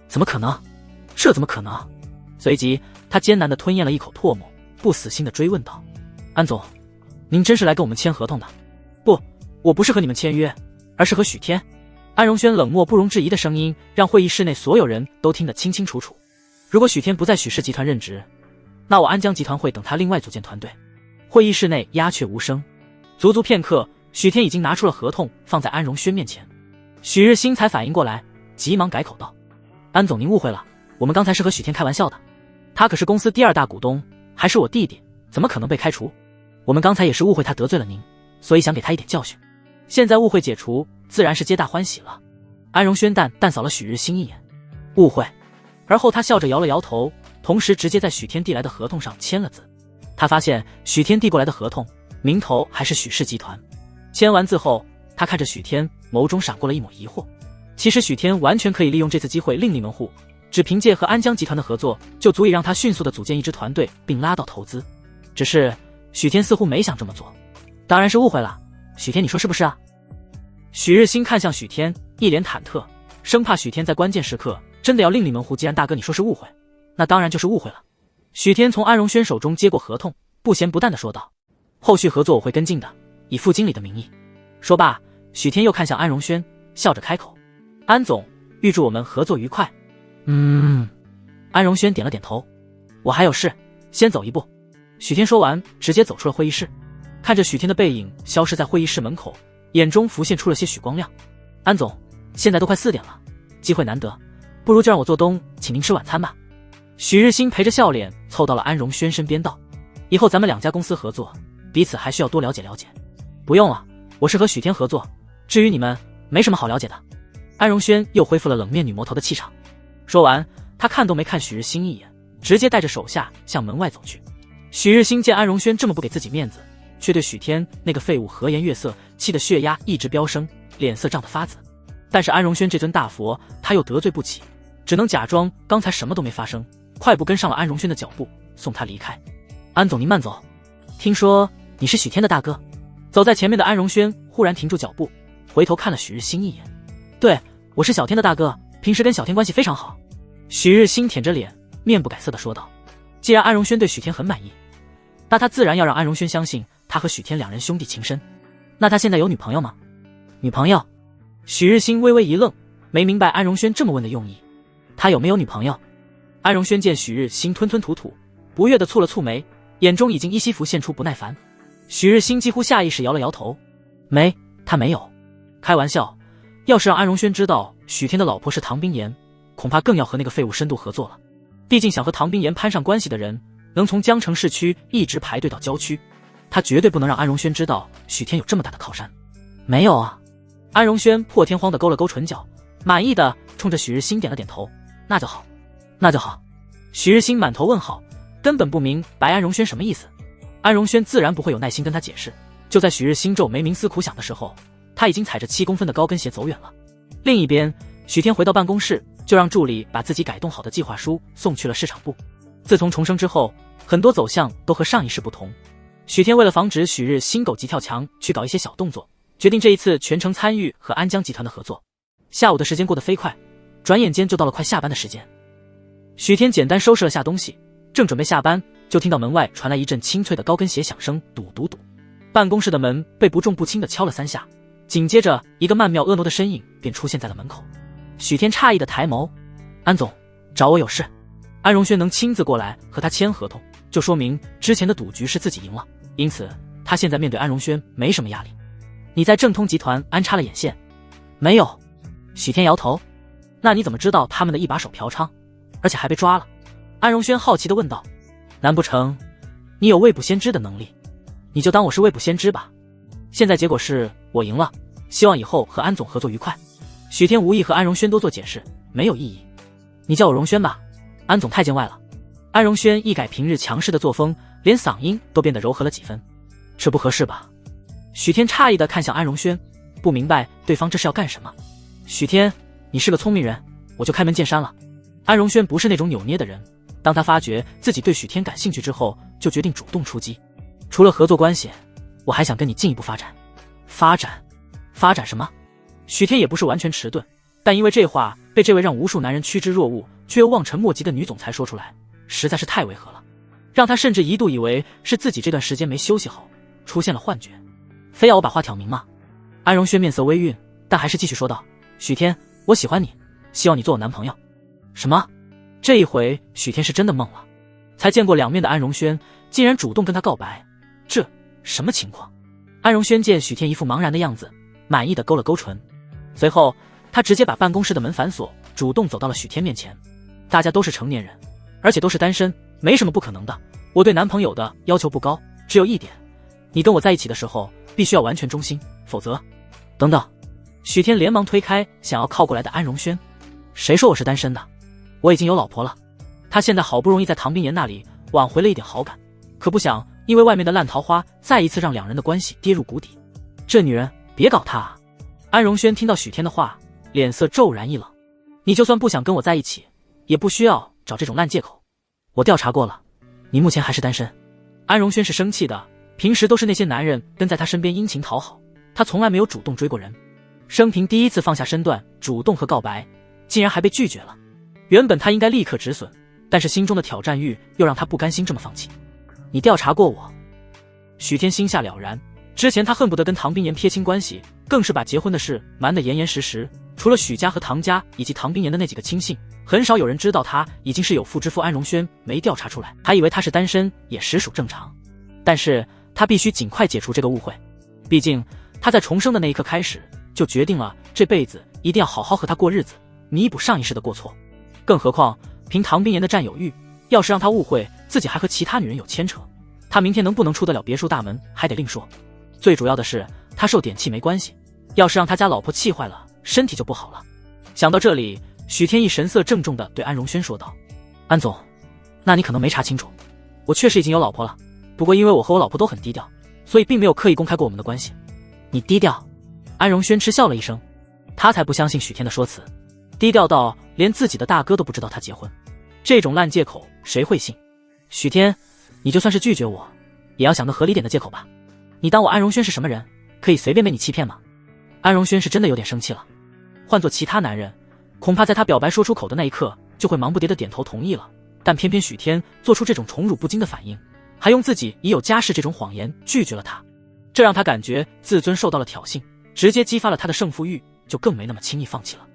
怎么可能？这怎么可能？随即他艰难地吞咽了一口唾沫，不死心地追问道：安总，您真是来跟我们签合同的？不，我不是和你们签约，而是和许天。安荣轩冷漠不容置疑的声音让会议室内所有人都听得清清楚楚。如果许天不在许氏集团任职，那我安江集团会等他另外组建团队。会议室内鸦雀无声，足足片刻，许天已经拿出了合同放在安荣轩面前。许日新才反应过来，急忙改口道：“安总，您误会了，我们刚才是和许天开玩笑的，他可是公司第2大股东，还是我弟弟，怎么可能被开除？我们刚才也是误会他得罪了您，所以想给他一点教训。现在误会解除，自然是皆大欢喜了。”安荣轩淡扫了许日新一眼，误会。而后他笑着摇了摇头，同时直接在许天递来的合同上签了字。他发现许天递过来的合同名头还是许氏集团。签完字后，他看着许天，眸中闪过了一抹疑惑。其实许天完全可以利用这次机会另立门户，只凭借和安江集团的合作，就足以让他迅速地组建一支团队并拉到投资。只是许天似乎没想这么做。当然是误会了，许天你说是不是啊？许日新看向许天，一脸忐忑，生怕许天在关键时刻真的要另立门户。既然大哥你说是误会，那当然就是误会了。许天从安荣轩手中接过合同，不咸不淡地说道：“后续合作我会跟进的，以副经理的名义。”说罢，许天又看向安荣轩，笑着开口：“安总，预祝我们合作愉快。”安荣轩点了点头：“我还有事，先走一步。”许天说完，直接走出了会议室。看着许天的背影消失在会议室门口，眼中浮现出了些许光亮。“安总，现在都快4点了，机会难得，不如就让我做东请您吃晚餐吧。”许日新陪着笑脸凑到了安荣轩身边道：“以后咱们2家公司合作，彼此还需要多了解了解。”“不用了，我是和许天合作，至于你们，没什么好了解的。”安荣轩又恢复了冷面女魔头的气场。说完，他看都没看许日新一眼，直接带着手下向门外走去。许日新见安荣轩这么不给自己面子，却对许天那个废物和颜悦色，气得血压一直飙升，脸色涨得发紫。但是安荣轩这尊大佛，他又得罪不起，只能假装刚才什么都没发生，快步跟上了安荣轩的脚步，送他离开。“安总您慢走，听说你是许天的大哥。”走在前面的安荣轩忽然停住脚步，回头看了许日新一眼：“对，我是小天的大哥，平时跟小天关系非常好。”许日新舔着脸，面不改色地说道。既然安荣轩对许天很满意，那他自然要让安荣轩相信他和许天2人兄弟情深。那他现在有女朋友吗？女朋友？许日新微微一愣，没明白安荣轩这么问的用意。他有没有女朋友？安荣轩见许日新吞吞吐吐，不悦地蹙了蹙眉，眼中已经依稀浮现出不耐烦。许日新几乎下意识摇了摇头：“没，他没有。”开玩笑，要是让安荣轩知道许天的老婆是唐冰岩，恐怕更要和那个废物深度合作了。毕竟想和唐冰岩攀上关系的人，能从江城市区一直排队到郊区，他绝对不能让安荣轩知道许天有这么大的靠山。“没有啊。”安荣轩破天荒地勾了勾唇角，满意的冲着许日新点了点头：“那就好，那就好。”许日新满头问号，根本不明白安荣轩什么意思。安荣轩自然不会有耐心跟他解释。就在许日新皱眉冥思苦想的时候，他已经踩着7公分的高跟鞋走远了。另一边，许天回到办公室，就让助理把自己改动好的计划书送去了市场部。自从重生之后，很多走向都和上一世不同。许天为了防止许日新狗急跳墙去搞一些小动作，决定这一次全程参与和安江集团的合作。下午的时间过得飞快，转眼间就到了快下班的时间。许天简单收拾了下东西，正准备下班，就听到门外传来一阵清脆的高跟鞋响声，嘟嘟嘟。办公室的门被不重不轻地敲了3下，紧接着一个曼妙婀娜的身影便出现在了门口。许天诧异的抬眸：“安总，找我有事？”安荣轩能亲自过来和他签合同，就说明之前的赌局是自己赢了，因此他现在面对安荣轩没什么压力。“你在正通集团安插了眼线？”“没有。”许天摇头。“那你怎么知道他们的一把手嫖娼，而且还被抓了？”安荣轩好奇地问道。“难不成你有未卜先知的能力？你就当我是未卜先知吧。现在结果是我赢了，希望以后和安总合作愉快。”许天无意和安荣轩多做解释，没有意义。“你叫我荣轩吧，安总太见外了。”安荣轩一改平日强势的作风，连嗓音都变得柔和了几分。“这不合适吧？”许天诧异地看向安荣轩，不明白对方这是要干什么。“许天，你是个聪明人，我就开门见山了。”安荣轩不是那种扭捏的人，当他发觉自己对许天感兴趣之后，就决定主动出击。“除了合作关系，我还想跟你进一步发展。”“发展？发展什么？”许天也不是完全迟钝，但因为这话被这位让无数男人趋之若鹜却又望尘莫及的女总裁说出来，实在是太违和了，让他甚至一度以为是自己这段时间没休息好，出现了幻觉。“非要我把话挑明吗？”安荣轩面色微晕，但还是继续说道：“许天，我喜欢你，希望你做我男朋友。”“什么？”这一回许天是真的懵了，才见过两面的安荣轩竟然主动跟他告白，这什么情况？安荣轩见许天一副茫然的样子，满意的勾了勾唇，随后他直接把办公室的门反锁，主动走到了许天面前。大家都是成年人，而且都是单身，没什么不可能的。我对男朋友的要求不高，只有一点，你跟我在一起的时候必须要完全忠心，否则……等等。许天连忙推开想要靠过来的安荣轩。谁说我是单身的？我已经有老婆了。他现在好不容易在唐冰岩那里挽回了一点好感，可不想因为外面的烂桃花再一次让两人的关系跌入谷底。这女人别搞她啊！安荣轩听到许天的话，脸色骤然一冷。你就算不想跟我在一起，也不需要找这种烂借口。我调查过了，你目前还是单身。安荣轩是生气的，平时都是那些男人跟在他身边殷勤讨好，他从来没有主动追过人。生平第一次放下身段主动和告白，竟然还被拒绝了。原本他应该立刻止损，但是心中的挑战欲又让他不甘心这么放弃。你调查过我？许天心下了然，之前他恨不得跟唐冰岩撇清关系，更是把结婚的事瞒得严严实实，除了许家和唐家以及唐冰岩的那几个亲信，很少有人知道他已经是有妇之夫。安荣轩没调查出来，还以为他是单身，也实属正常。但是他必须尽快解除这个误会，毕竟他在重生的那一刻开始就决定了这辈子一定要好好和他过日子，弥补上一世的过错。更何况凭唐冰岩的占有欲，要是让他误会自己还和其他女人有牵扯，他明天能不能出得了别墅大门还得另说。最主要的是他受点气没关系，要是让他家老婆气坏了，身体就不好了。想到这里，许天意神色郑重地对安荣轩说道：安总，那你可能没查清楚，我确实已经有老婆了，不过因为我和我老婆都很低调，所以并没有刻意公开过我们的关系。你低调？安荣轩嗤笑了一声，他才不相信许天的说辞，低调到连自己的大哥都不知道他结婚，这种烂借口谁会信？许天，你就算是拒绝我，也要想个合理点的借口吧。你当我安荣轩是什么人，可以随便被你欺骗吗？安荣轩是真的有点生气了，换做其他男人，恐怕在他表白说出口的那一刻就会忙不迭的点头同意了，但偏偏许天做出这种宠辱不惊的反应，还用自己已有家室这种谎言拒绝了他，这让他感觉自尊受到了挑衅，直接激发了他的胜负欲，就更没那么轻易放弃了。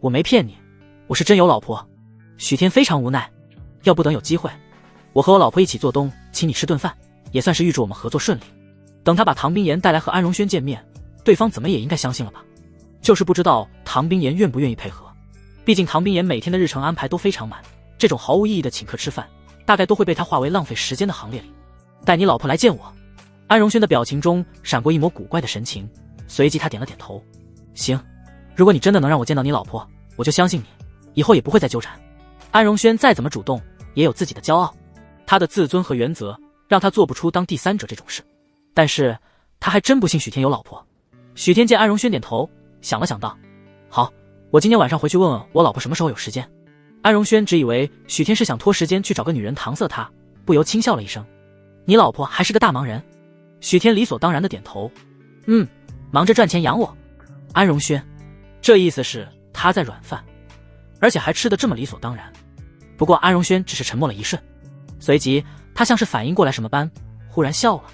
我没骗你，我是真有老婆。许天非常无奈，要不等有机会，我和我老婆一起做东，请你吃顿饭，也算是预祝我们合作顺利。等他把唐冰岩带来和安荣轩见面，对方怎么也应该相信了吧？就是不知道唐冰岩愿不愿意配合，毕竟唐冰岩每天的日程安排都非常满，这种毫无意义的请客吃饭，大概都会被他划为浪费时间的行列里。带你老婆来见我。安荣轩的表情中闪过一抹古怪的神情，随即他点了点头。行，如果你真的能让我见到你老婆，我就相信你，以后也不会再纠缠。安荣轩再怎么主动，也有自己的骄傲，他的自尊和原则让他做不出当第三者这种事。但是他还真不信许天有老婆。许天见安荣轩点头，想了想道：好，我今天晚上回去问问我老婆什么时候有时间。安荣轩只以为许天是想拖时间去找个女人搪塞他，不由轻笑了一声。你老婆还是个大忙人？许天理所当然的点头。忙着赚钱养我。安荣轩这意思是他在软饭，而且还吃得这么理所当然。不过安荣轩只是沉默了一瞬，随即他像是反应过来什么般，忽然笑了。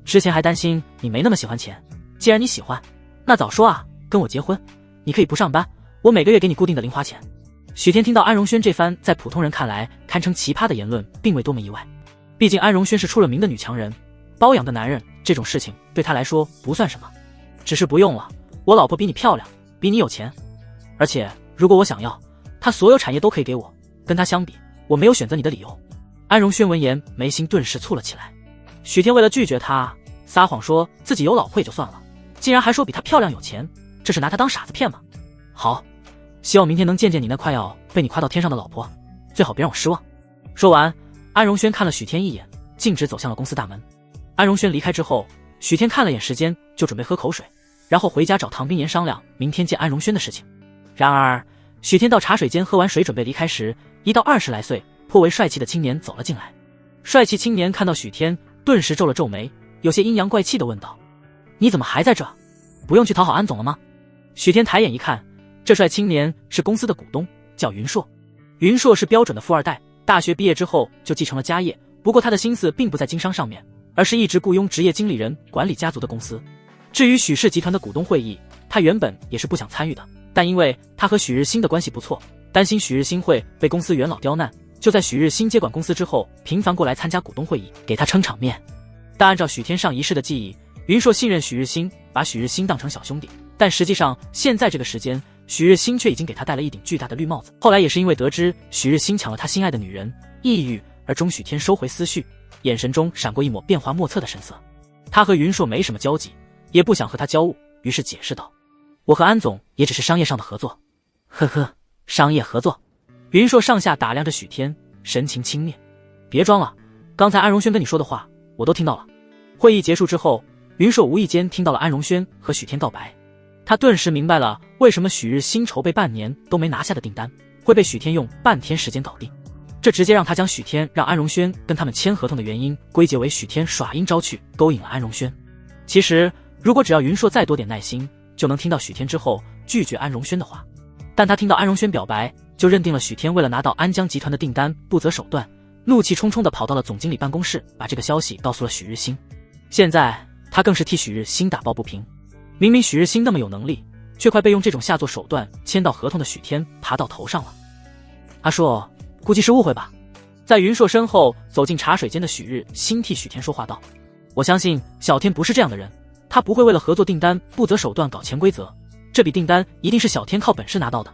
之前还担心你没那么喜欢钱，既然你喜欢，那早说啊，跟我结婚，你可以不上班，我每个月给你固定的零花钱。许天听到安荣轩这番在普通人看来堪称奇葩的言论，并未多么意外，毕竟安荣轩是出了名的女强人，包养的男人这种事情对他来说不算什么。只是不用了，我老婆比你漂亮，比你有钱，而且如果我想要，她所有产业都可以给我，跟她相比，我没有选择你的理由。安荣轩闻言眉心顿时蹙了起来。许天为了拒绝他，撒谎说自己有老婆也就算了，竟然还说比她漂亮有钱，这是拿她当傻子骗吗？好，希望明天能见见你那快要被你夸到天上的老婆，最好别让我失望。说完，安荣轩看了许天一眼，径直走向了公司大门。安荣轩离开之后，许天看了眼时间，就准备喝口水，然后回家找唐冰岩商量明天见安荣轩的事情。然而许天到茶水间喝完水准备离开时，一道20来岁颇为帅气的青年走了进来。帅气青年看到许天，顿时皱了皱眉，有些阴阳怪气地问道：你怎么还在这？不用去讨好安总了吗？许天抬眼一看，这帅青年是公司的股东，叫云硕。云硕是标准的富二代，大学毕业之后就继承了家业，不过他的心思并不在经商上面，而是一直雇佣职业经理人管理家族的公司。至于许氏集团的股东会议，他原本也是不想参与的，但因为他和许日新的关系不错，担心许日新会被公司元老刁难，就在许日新接管公司之后频繁过来参加股东会议，给他撑场面。但按照许天上一世的记忆，云硕信任许日新，把许日新当成小兄弟，但实际上现在这个时间，许日新却已经给他戴了一顶巨大的绿帽子。后来也是因为得知许日新抢了他心爱的女人，抑郁而钟许天收回思绪，眼神中闪过一抹变化莫测的神色。他和云硕没什么交集，也不想和他交恶，于是解释道：“我和安总也只是商业上的合作。”呵呵，商业合作。云硕上下打量着许天，神情轻蔑：“别装了，刚才安荣轩跟你说的话我都听到了。”会议结束之后，云硕无意间听到了安荣轩和许天告白，他顿时明白了为什么许日新筹备半年都没拿下的订单会被许天用半天时间搞定。这直接让他将许天让安荣轩跟他们签合同的原因归结为许天耍阴招去勾引了安荣轩。其实如果只要云硕再多点耐心，就能听到许天之后拒绝安荣轩的话，但他听到安荣轩表白，就认定了许天为了拿到安江集团的订单不择手段，怒气冲冲地跑到了总经理办公室，把这个消息告诉了许日新。现在他更是替许日新打抱不平，明明许日新那么有能力，却快被用这种下作手段签到合同的许天爬到头上了。阿硕，估计是误会吧。在云硕身后走进茶水间的许日新替许天说话道：“我相信小天不是这样的人，他不会为了合作订单不择手段搞潜规则，这笔订单一定是小天靠本事拿到的。”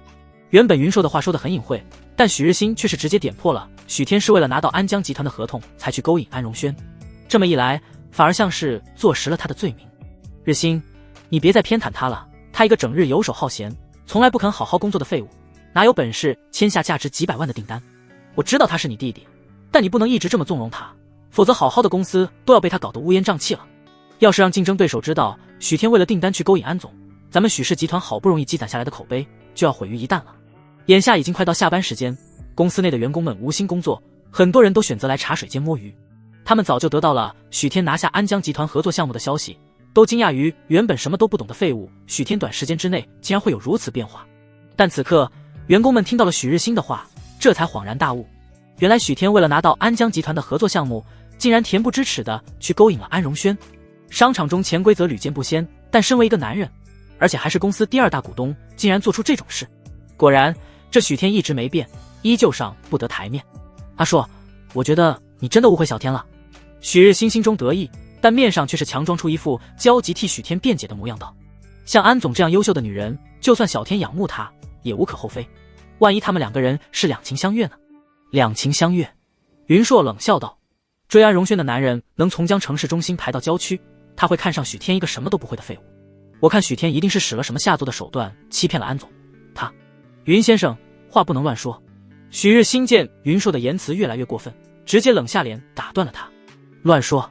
原本云硕的话说得很隐晦，但许日新却是直接点破了许天是为了拿到安江集团的合同才去勾引安荣轩，这么一来反而像是坐实了他的罪名。日新，你别再偏袒他了，他一个整日游手好闲，从来不肯好好工作的废物，哪有本事签下价值几百万的订单？我知道他是你弟弟，但你不能一直这么纵容他，否则好好的公司都要被他搞得乌烟瘴气了。要是让竞争对手知道许天为了订单去勾引安总，咱们许氏集团好不容易积攒下来的口碑就要毁于一旦了。眼下已经快到下班时间，公司内的员工们无心工作，很多人都选择来茶水间摸鱼。他们早就得到了许天拿下安江集团合作项目的消息，都惊讶于原本什么都不懂的废物许天短时间之内竟然会有如此变化。但此刻员工们听到了许日新的话，这才恍然大悟，原来许天为了拿到安江集团的合作项目，竟然恬不知耻的去勾引了安荣轩。商场中潜规则屡见不鲜，但身为一个男人，而且还是公司第二大股东，竟然做出这种事。果然这许天一直没变，依旧上不得台面。阿硕，我觉得你真的误会小天了。许日新心中得意，但面上却是强装出一副焦急替许天辩解的模样道：像安总这样优秀的女人，就算小天仰慕她也无可厚非，万一他们两个人是两情相悦呢？两情相悦？云硕冷笑道：追安荣轩的男人能从将城市中心排到郊区，他会看上许天一个什么都不会的废物？我看许天一定是使了什么下作的手段欺骗了安总。他，云先生，话不能乱说。许日新见云硕的言辞越来越过分，直接冷下脸打断了他：乱说？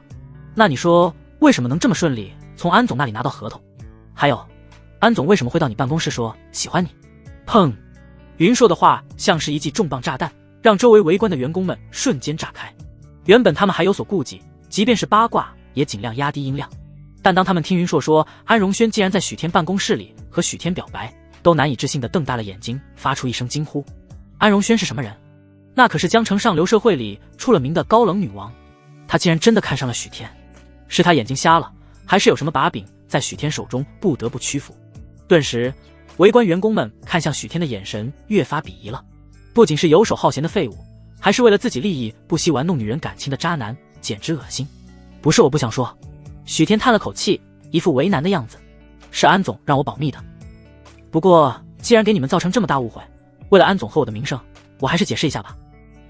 那你说为什么能这么顺利从安总那里拿到合同？还有，安总为什么会到你办公室说喜欢你？砰！云硕的话像是一记重磅炸弹，让周围围观的员工们瞬间炸开。原本他们还有所顾忌，即便是八卦也尽量压低音量，但当他们听云硕说安荣轩竟然在许天办公室里和许天表白，都难以置信地瞪大了眼睛，发出一声惊呼：安荣轩是什么人？那可是江城上流社会里出了名的高冷女王，她竟然真的看上了许天，是她眼睛瞎了，还是有什么把柄在许天手中不得不屈服？顿时围观员工们看向许天的眼神越发鄙夷了，不仅是游手好闲的废物，还是为了自己利益不惜玩弄女人感情的渣男，简直恶心。不是我不想说。许天叹了口气，一副为难的样子，是安总让我保密的。不过既然给你们造成这么大误会，为了安总和我的名声，我还是解释一下吧。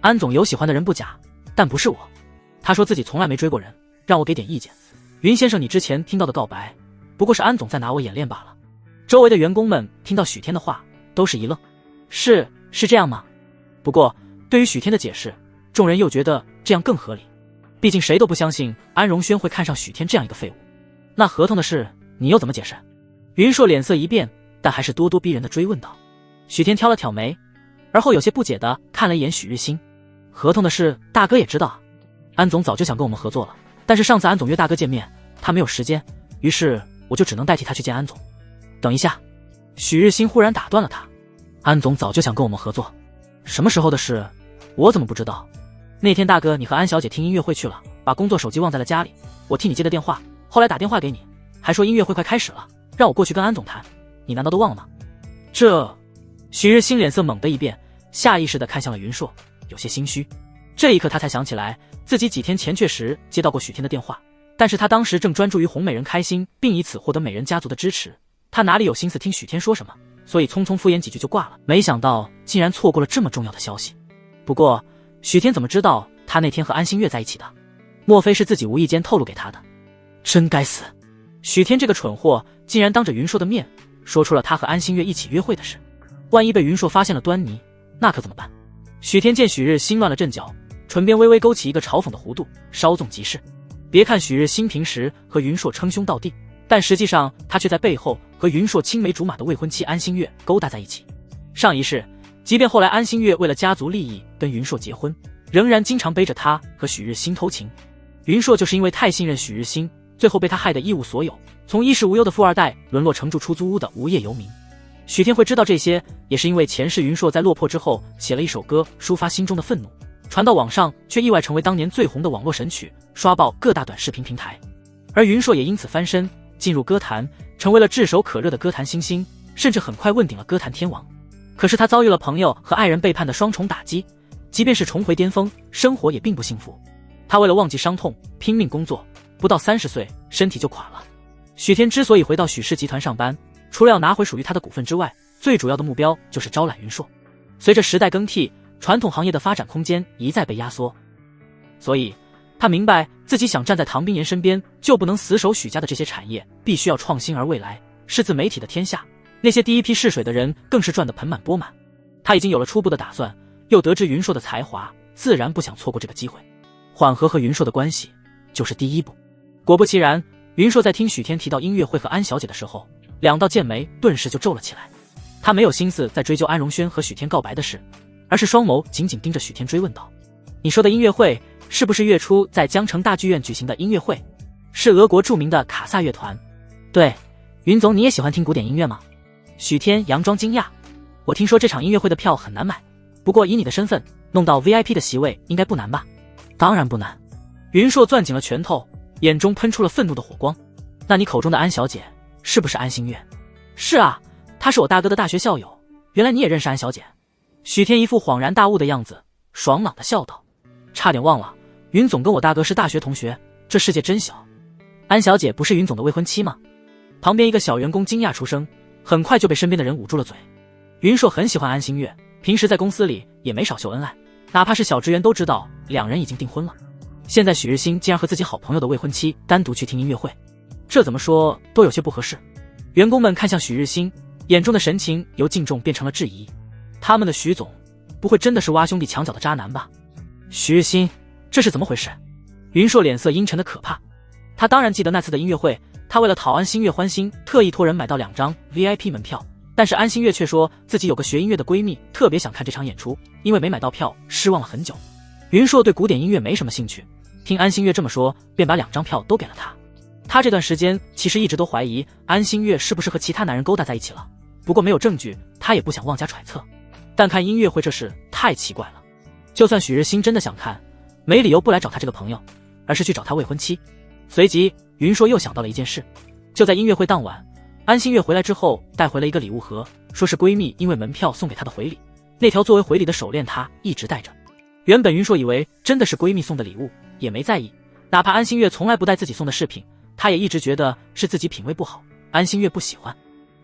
安总有喜欢的人不假，但不是我。他说自己从来没追过人，让我给点意见。云先生，你之前听到的告白，不过是安总在拿我演练罢了。周围的员工们听到许天的话，都是一愣。是这样吗？不过对于许天的解释，众人又觉得这样更合理。毕竟谁都不相信安荣轩会看上许天这样一个废物。那合同的事你又怎么解释？云硕脸色一变，但还是咄咄逼人的追问道。许天挑了挑眉，而后有些不解的看了一眼许日新。合同的事大哥也知道啊，安总早就想跟我们合作了，但是上次安总约大哥见面，他没有时间，于是我就只能代替他去见安总。等一下，许日新忽然打断了他。安总早就想跟我们合作？什么时候的事？我怎么不知道？那天大哥你和安小姐听音乐会去了，把工作手机忘在了家里，我替你接的电话，后来打电话给你，还说音乐会快开始了，让我过去跟安总谈，你难道都忘了吗？许日新脸色猛地一变，下意识地看向了云硕，有些心虚。这一刻他才想起来，自己几天前确实接到过许天的电话，但是他当时正专注于哄美人开心，并以此获得美人家族的支持，他哪里有心思听许天说什么，所以匆匆敷衍几句就挂了。没想到竟然错过了这么重要的消息。不过许天怎么知道他那天和安心月在一起的？莫非是自己无意间透露给他的？真该死！许天这个蠢货竟然当着云硕的面说出了他和安心月一起约会的事。万一被云硕发现了端倪，那可怎么办？许天见许日新乱了阵脚，唇边微微勾起一个嘲讽的弧度，稍纵即逝。别看许日新平时和云硕称兄道弟，但实际上他却在背后和云硕青梅竹马的未婚妻安心月勾搭在一起。上一世，即便后来安心月为了家族利益跟云硕结婚，仍然经常背着他和许日新偷情。云硕就是因为太信任许日新，最后被他害得一无所有，从衣食无忧的富二代沦落成住出租屋的无业游民。许天会知道这些，也是因为前世云硕在落魄之后写了一首歌抒发心中的愤怒，传到网上却意外成为当年最红的网络神曲，刷爆各大短视频平台。而云硕也因此翻身进入歌坛，成为了炙手可热的歌坛新星，甚至很快问鼎了歌坛天王。可是他遭遇了朋友和爱人背叛的双重打击，即便是重回巅峰，生活也并不幸福。他为了忘记伤痛拼命工作，不到30岁身体就垮了。许天之所以回到许氏集团上班，除了要拿回属于他的股份之外，最主要的目标就是招揽云硕。随着时代更替，传统行业的发展空间一再被压缩，所以他明白自己想站在唐冰岩身边，就不能死守许家的这些产业，必须要创新而未来是自媒体的天下，那些第一批试水的人更是赚得盆满钵满。他已经有了初步的打算，又得知云硕的才华，自然不想错过这个机会。缓和和云硕的关系就是第一步。果不其然，云硕在听许天提到音乐会和安小姐的时候，两道剑眉顿时就皱了起来。他没有心思再追究安荣轩和许天告白的事，而是双眸紧紧盯着许天追问道：你说的音乐会是不是月初在江城大剧院举行的音乐会？是俄国著名的卡萨乐团？对，云总你也喜欢听古典音乐吗？许天佯装惊讶。我听说这场音乐会的票很难买，不过以你的身份弄到 VIP 的席位应该不难吧？当然不难。云硕攥紧了拳头，眼中喷出了愤怒的火光。那你口中的安小姐是不是安心月？是啊，她是我大哥的大学校友。原来你也认识安小姐？许天一副恍然大悟的样子，爽朗的笑道：差点忘了，云总跟我大哥是大学同学，这世界真小。安小姐不是云总的未婚妻吗？旁边一个小员工惊讶出声，很快就被身边的人捂住了嘴。云硕很喜欢安心月，平时在公司里也没少秀恩爱，哪怕是小职员都知道两人已经订婚了。现在许日新竟然和自己好朋友的未婚妻单独去听音乐会，这怎么说都有些不合适。员工们看向许日新，眼中的神情由敬重变成了质疑。他们的许总不会真的是挖兄弟墙角的渣男吧？许日新，这是怎么回事？云硕脸色阴沉的可怕。他当然记得那次的音乐会，他为了讨安心月欢心，特意托人买到2张 VIP 门票，但是安心月却说自己有个学音乐的闺蜜特别想看这场演出，因为没买到票失望了很久。云硕对古典音乐没什么兴趣，听安心月这么说，便把2张票都给了他。他这段时间其实一直都怀疑安心月是不是和其他男人勾搭在一起了，不过没有证据，他也不想妄加揣测。但看音乐会这事太奇怪了，就算许日新真的想看，没理由不来找他这个朋友，而是去找他未婚妻。随即云硕又想到了一件事，就在音乐会当晚，安心月回来之后带回了一个礼物盒，说是闺蜜因为门票送给她的回礼，那条作为回礼的手链她一直戴着。原本云硕以为真的是闺蜜送的礼物，也没在意，哪怕安心月从来不带自己送的饰品，他也一直觉得是自己品味不好，安心月不喜欢。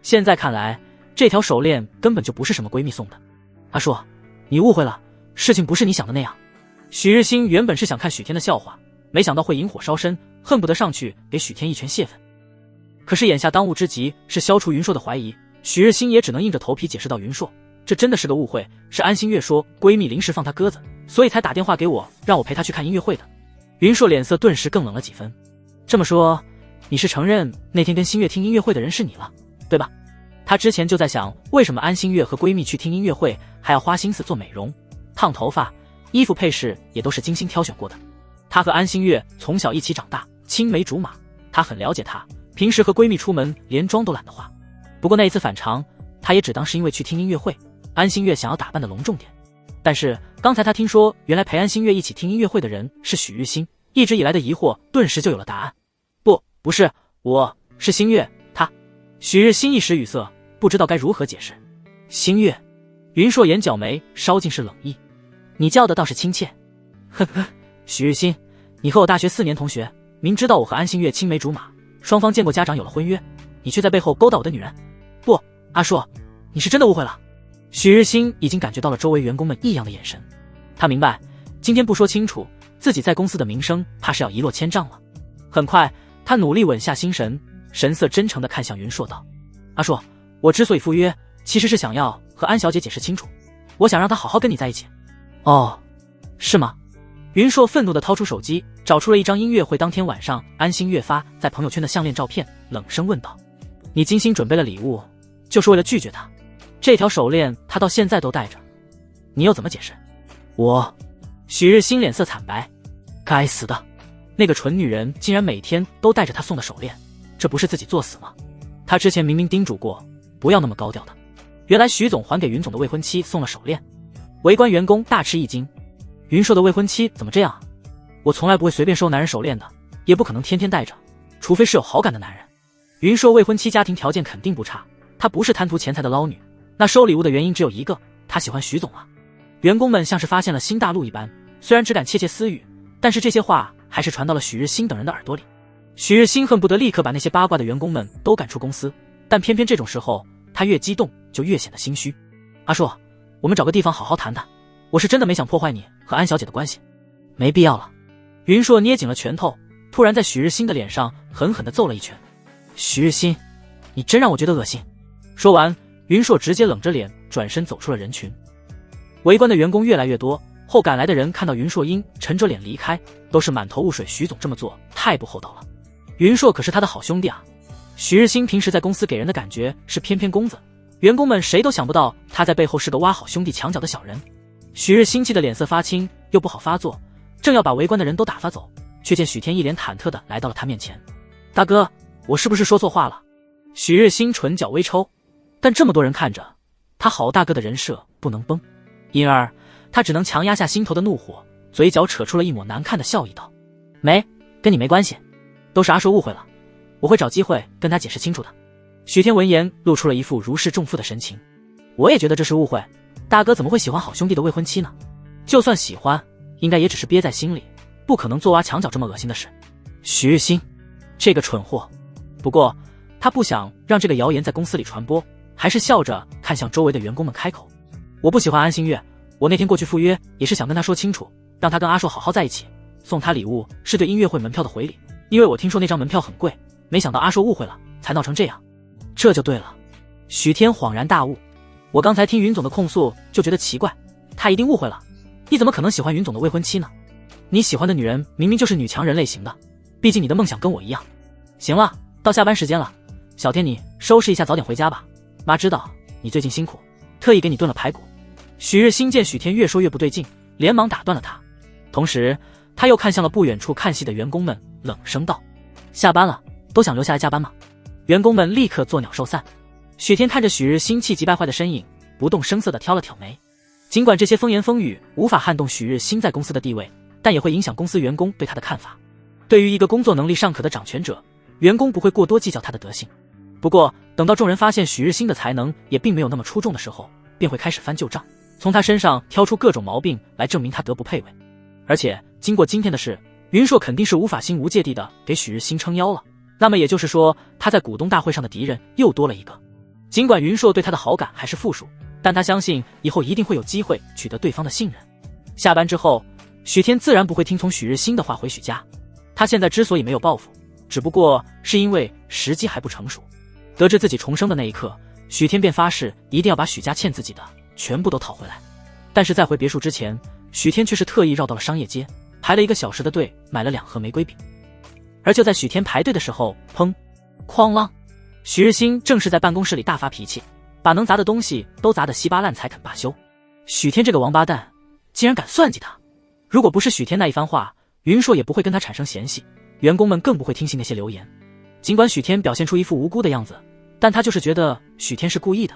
现在看来，这条手链根本就不是什么闺蜜送的。阿硕，你误会了，事情不是你想的那样。许日新原本是想看许天的笑话，没想到会引火烧身，恨不得上去给许天一拳泄愤。可是眼下当务之急是消除云硕的怀疑，许日新也只能硬着头皮解释到云硕，这真的是个误会，是安心月说闺蜜临时放她鸽子，所以才打电话给我，让我陪她去看音乐会的。云硕脸色顿时更冷了几分。这么说，你是承认那天跟新月听音乐会的人是你了，对吧？他之前就在想，为什么安心月和闺蜜去听音乐会还要花心思做美容、烫头发，衣服配饰也都是精心挑选过的。他和安心月从小一起长大，青梅竹马，他很了解她，平时和闺蜜出门连妆都懒得化。不过那一次反常，他也只当是因为去听音乐会，安心月想要打扮的隆重点。但是刚才他听说原来陪安心月一起听音乐会的人是许日新，一直以来的疑惑顿时就有了答案。不是，我是新月，他。许日新一时语塞，不知道该如何解释。新月，云硕眼角眉稍尽是冷意。你叫的倒是亲切。呵呵，许日新，你和我大学4年同学，明知道我和安心月青梅竹马，双方见过家长有了婚约，你却在背后勾搭我的女人。不，阿硕，你是真的误会了。许日新已经感觉到了周围员工们异样的眼神，他明白今天不说清楚，自己在公司的名声怕是要一落千丈了。很快，他努力稳下心神，神色真诚地看向云硕道：“阿硕，我之所以赴约，其实是想要和安小姐解释清楚，我想让她好好跟你在一起。”哦，是吗？云硕愤怒地掏出手机，找出了一张音乐会当天晚上安心月发在朋友圈的项链照片，冷声问道：“你精心准备了礼物，就是为了拒绝她？这条手链她到现在都戴着，你又怎么解释？”我……许日新脸色惨白，该死的，那个蠢女人竟然每天都戴着她送的手链，这不是自己作死吗？他之前明明叮嘱过不要那么高调的，原来许总还给云总的未婚妻送了手链。围观员工大吃一惊，云硕的未婚妻怎么这样？我从来不会随便收男人手链的，也不可能天天戴着，除非是有好感的男人。云硕未婚妻家庭条件肯定不差，她不是贪图钱财的捞女，那收礼物的原因只有一个，她喜欢许总啊。员工们像是发现了新大陆一般，虽然只敢窃窃私语，但是这些话还是传到了许日新等人的耳朵里。许日新恨不得立刻把那些八卦的员工们都赶出公司，但偏偏这种时候他越激动就越显得心虚。阿硕，我们找个地方好好谈谈，我是真的没想破坏你和安小姐的关系。没必要了。云硕捏紧了拳头，突然在许日新的脸上狠狠地揍了一拳。许日新，你真让我觉得恶心。说完，云硕直接冷着脸转身走出了人群。围观的员工越来越多，后赶来的人看到云硕英沉着脸离开，都是满头雾水。许总这么做太不厚道了，云硕可是他的好兄弟啊。许日新平时在公司给人的感觉是翩翩公子，员工们谁都想不到他在背后是个挖好兄弟墙角的小人。许日新气得脸色发青，又不好发作，正要把围观的人都打发走，却见许天一脸忐忑地来到了他面前。大哥，我是不是说错话了？许日新唇角微抽，但这么多人看着，他好大哥的人设不能崩，因而他只能强压下心头的怒火，嘴角扯出了一抹难看的笑意道：“跟你没关系，都是阿硕误会了，我会找机会跟他解释清楚的。”许天闻言露出了一副如释重负的神情。我也觉得这是误会，大哥怎么会喜欢好兄弟的未婚妻呢？就算喜欢，应该也只是憋在心里，不可能做挖墙脚这么恶心的事。许日新，这个蠢货。不过他不想让这个谣言在公司里传播，还是笑着看向周围的员工们开口：“我不喜欢安心月，我那天过去赴约也是想跟他说清楚，让他跟阿硕好好在一起，送他礼物是对音乐会门票的回礼，因为我听说那张门票很贵，没想到阿硕误会了，才闹成这样。”这就对了。许天恍然大悟，我刚才听云总的控诉就觉得奇怪，他一定误会了，你怎么可能喜欢云总的未婚妻呢？你喜欢的女人明明就是女强人类型的，毕竟你的梦想跟我一样。行了，到下班时间了，小天你收拾一下早点回家吧，妈知道你最近辛苦，特意给你炖了排骨。许日新见许天越说越不对劲，连忙打断了他，同时他又看向了不远处看戏的员工们，冷声道：“下班了，都想留下来加班吗？”员工们立刻作鸟兽散。许天看着许日新气急败坏的身影，不动声色地挑了挑眉。尽管这些风言风语无法撼动许日新在公司的地位，但也会影响公司员工对他的看法。对于一个工作能力尚可的掌权者，员工不会过多计较他的德行。不过等到众人发现许日新的才能也并没有那么出众的时候，便会开始翻旧账，从他身上挑出各种毛病来证明他德不配位。而且经过今天的事，云硕肯定是无法心无芥蒂的给许日新撑腰了，那么也就是说他在股东大会上的敌人又多了一个。尽管云硕对他的好感还是负数，但他相信以后一定会有机会取得对方的信任。下班之后，许天自然不会听从许日新的话回许家，他现在之所以没有报复，只不过是因为时机还不成熟。得知自己重生的那一刻，许天便发誓一定要把许家欠自己的全部都讨回来。但是在回别墅之前，许天却是特意绕到了商业街，排了1个小时的队，买了2盒玫瑰饼。而就在许天排队的时候，砰，哐啷，许日新正是在办公室里大发脾气，把能砸的东西都砸得稀巴烂才肯罢休。许天这个王八蛋竟然敢算计他！如果不是许天那一番话，云硕也不会跟他产生嫌隙，员工们更不会听信那些流言。尽管许天表现出一副无辜的样子，但他就是觉得许天是故意的。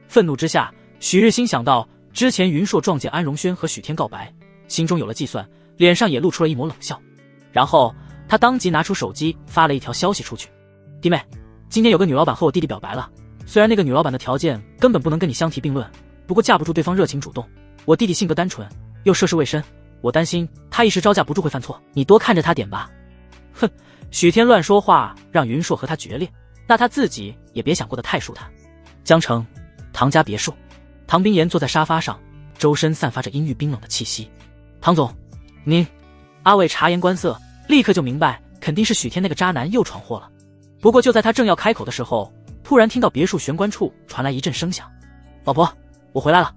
愤怒之下，许日新想到之前云硕撞见安荣轩和许天告白，心中有了计算，脸上也露出了一抹冷笑。然后他当即拿出手机发了一条消息出去：“弟妹，今天有个女老板和我弟弟表白了，虽然那个女老板的条件根本不能跟你相提并论，不过架不住对方热情主动，我弟弟性格单纯又涉世未深，我担心他一时招架不住会犯错，你多看着他点吧。”哼，许天乱说话让云硕和他决裂，那他自己也别想过得太舒坦。江城，唐家别墅，唐冰岩坐在沙发上，周身散发着阴郁冰冷的气息。唐总，您……阿伟察言观色，立刻就明白肯定是许天那个渣男又闯祸了。不过就在他正要开口的时候，突然听到别墅玄关处传来一阵声响。老婆，我回来了。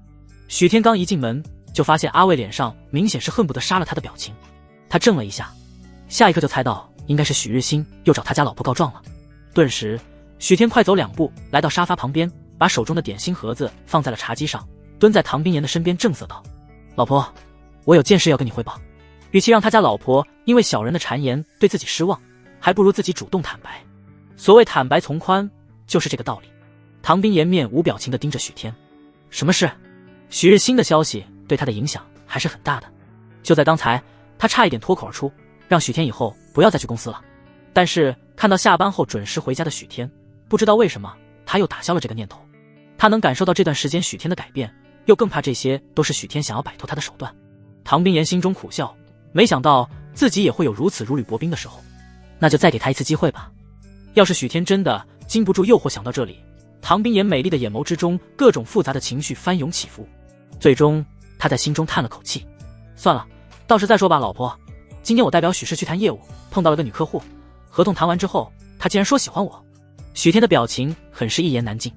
许天刚一进门，就发现阿伟脸上明显是恨不得杀了他的表情。他怔了一下，下一刻就猜到应该是许日新又找他家老婆告状了。顿时，许天快走2步来到沙发旁边，把手中的点心盒子放在了茶几上，蹲在唐冰岩的身边正色道：老婆，我有件事要跟你汇报。与其让他家老婆因为小人的谗言对自己失望，还不如自己主动坦白。所谓坦白从宽，就是这个道理。唐冰岩面无表情地盯着许天。什么事？许日新的消息对他的影响还是很大的。就在刚才，他差一点脱口而出，让许天以后不要再去公司了。但是看到下班后准时回家的许天，不知道为什么他又打消了这个念头。他能感受到这段时间许天的改变，又更怕这些都是许天想要摆脱他的手段。唐冰岩心中苦笑，没想到自己也会有如此如履薄冰的时候。那就再给他一次机会吧。要是许天真的经不住诱惑想到这里，唐冰岩美丽的眼眸之中各种复杂的情绪翻涌起伏。最终他在心中叹了口气，算了，到时再说吧。老婆，今天我代表许氏去谈业务，碰到了个女客户，合同谈完之后，她竟然说喜欢我。许天的表情很是一言难尽。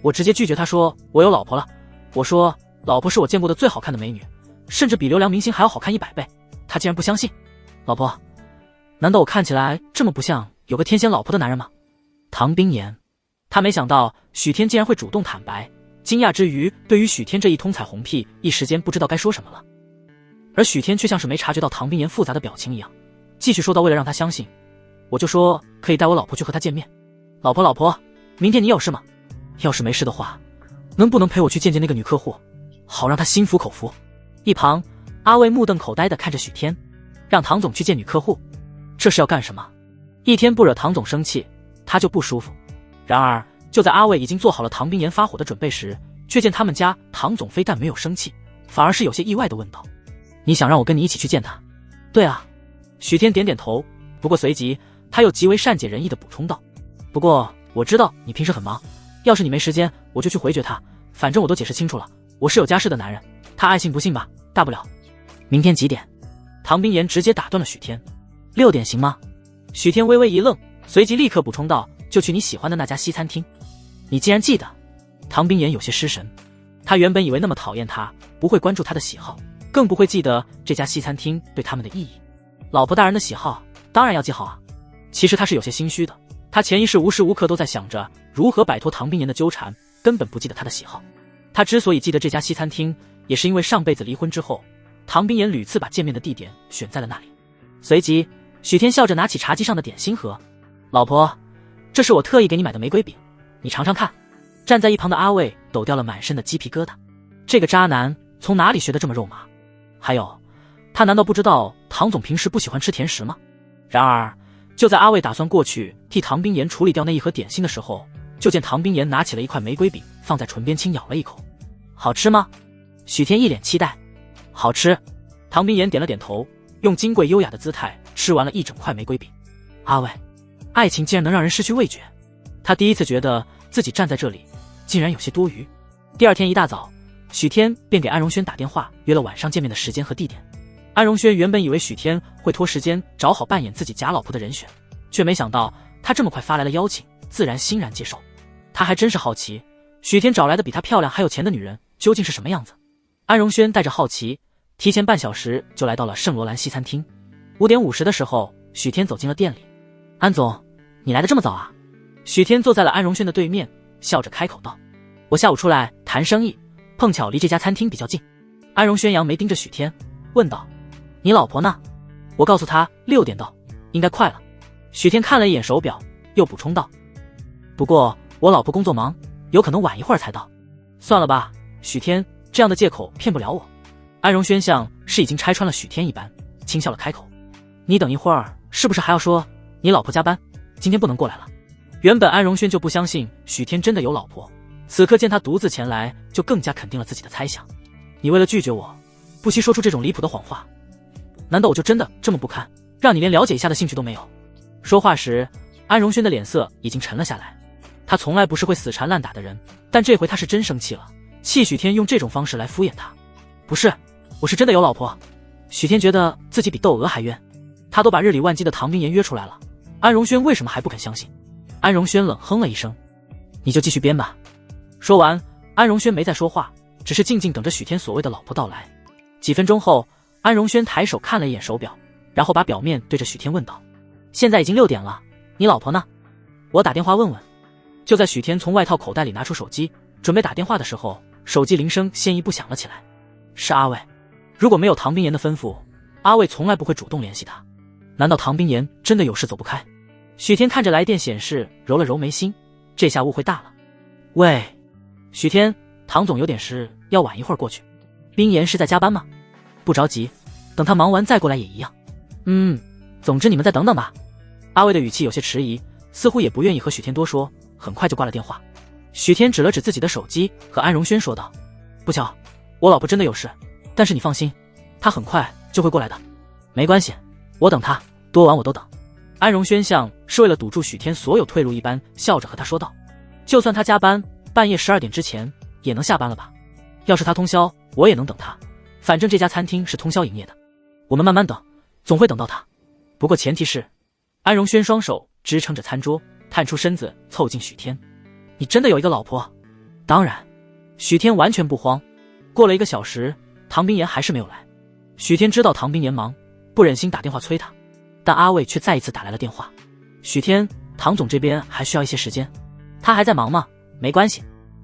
我直接拒绝他说我有老婆了。我说老婆是我见过的最好看的美女，甚至比流量明星还要好看100倍。他竟然不相信。老婆，难道我看起来这么不像有个天仙老婆的男人吗？唐冰岩，他没想到许天竟然会主动坦白，惊讶之余，对于许天这一通彩虹屁，一时间不知道该说什么了。而许天却像是没察觉到唐冰岩复杂的表情一样，继续说道：为了让他相信，我就说可以带我老婆去和他见面。老婆，明天你有事吗？要是没事的话，能不能陪我去见见那个女客户，好让她心服口服。一旁阿卫目瞪口呆地看着许天，让唐总去见女客户，这是要干什么？一天不惹唐总生气，他就不舒服。然而就在阿卫已经做好了唐冰岩发火的准备时，却见他们家唐总非但没有生气，反而是有些意外地问道：你想让我跟你一起去见他？对啊。许天点点头，不过随即他又极为善解人意地补充道：不过我知道你平时很忙，要是你没时间，我就去回绝他，反正我都解释清楚了，我是有家室的男人，他爱信不信吧，大不了明天几点？唐冰岩直接打断了许天。6点行吗？许天微微一愣，随即立刻补充道：就去你喜欢的那家西餐厅。你竟然记得？唐冰岩有些失神，他原本以为那么讨厌他不会关注他的喜好，更不会记得这家西餐厅对他们的意义。老婆大人的喜好当然要记好啊。其实他是有些心虚的，他潜意识无时无刻都在想着如何摆脱唐冰岩的纠缠，根本不记得他的喜好。他之所以记得这家西餐厅，也是因为上辈子离婚之后，唐冰岩屡次把见面的地点选在了那里。随即许天笑着拿起茶几上的点心盒：老婆，这是我特意给你买的玫瑰饼，你尝尝看。站在一旁的阿卫抖掉了满身的鸡皮疙瘩，这个渣男从哪里学的这么肉麻？还有，他难道不知道唐总平时不喜欢吃甜食吗？然而就在阿卫打算过去替唐冰岩处理掉那一盒点心的时候，就见唐冰岩拿起了一块玫瑰饼放在唇边轻咬了一口。好吃吗？许天一脸期待。好吃。唐冰岩点了点头，用金贵优雅的姿态吃完了一整块玫瑰饼。阿卫，爱情竟然能让人失去味觉。他第一次觉得自己站在这里竟然有些多余。第二天一大早，许天便给安荣轩打电话约了晚上见面的时间和地点。安荣轩原本以为许天会拖时间找好扮演自己假老婆的人选，却没想到他这么快发来了邀请，自然欣然接受。他还真是好奇，许天找来的比他漂亮还有钱的女人究竟是什么样子。安荣轩带着好奇，提前半小时就来到了圣罗兰西餐厅。5点50的时候，许天走进了店里。安总，你来的这么早啊？许天坐在了安荣轩的对面，笑着开口道：我下午出来谈生意，碰巧离这家餐厅比较近。安荣轩扬眉盯着许天，问道：你老婆呢？我告诉她6点到，应该快了。许天看了一眼手表，又补充道：不过我老婆工作忙，有可能晚一会儿才到。算了吧，许天，这样的借口骗不了我。安荣轩像是已经拆穿了许天一般，轻笑了开口：你等一会儿是不是还要说你老婆加班，今天不能过来了？原本安荣轩就不相信许天真的有老婆，此刻见他独自前来，就更加肯定了自己的猜想。你为了拒绝我，不惜说出这种离谱的谎话，难道我就真的这么不堪，让你连了解一下的兴趣都没有？说话时，安荣轩的脸色已经沉了下来。他从来不是会死缠烂打的人，但这回他是真生气了，气许天用这种方式来敷衍他。不是，我是真的有老婆。许天觉得自己比窦娥还冤，他都把日理万机的唐冰岩约出来了，安荣轩为什么还不肯相信？安荣轩冷哼了一声，你就继续编吧。说完，安荣轩没再说话，只是静静等着许天所谓的老婆到来。几分钟后，安荣轩抬手看了一眼手表，然后把表面对着许天问道：现在已经6点了，你老婆呢？我打电话问问。就在许天从外套口袋里拿出手机准备打电话的时候，手机铃声先一步响了起来。是阿卫。如果没有唐冰岩的吩咐，阿卫从来不会主动联系他。难道唐冰岩真的有事走不开？许天看着来电显示，揉了揉眉心，这下误会大了。喂，许天，唐总有点事，要晚一会儿过去。冰岩是在加班吗？不着急，等他忙完再过来也一样。总之你们再等等吧。阿卫的语气有些迟疑，似乎也不愿意和许天多说，很快就挂了电话。许天指了指自己的手机，和安荣轩说道：不巧，我老婆真的有事，但是你放心，她很快就会过来的。没关系，我等她，多晚我都等。安荣轩像是为了堵住许天所有退路一般，笑着和他说道：就算他加班，半夜12点之前也能下班了吧？要是他通宵，我也能等他，反正这家餐厅是通宵营业的。我们慢慢等，总会等到他。不过前提是……安荣轩双手支撑着餐桌，探出身子凑近许天：你真的有一个老婆？当然。许天完全不慌。过了1个小时，唐冰岩还是没有来。许天知道唐冰岩忙，不忍心打电话催他，但阿卫却再一次打来了电话：许天，唐总这边还需要一些时间。他还在忙吗？没关系。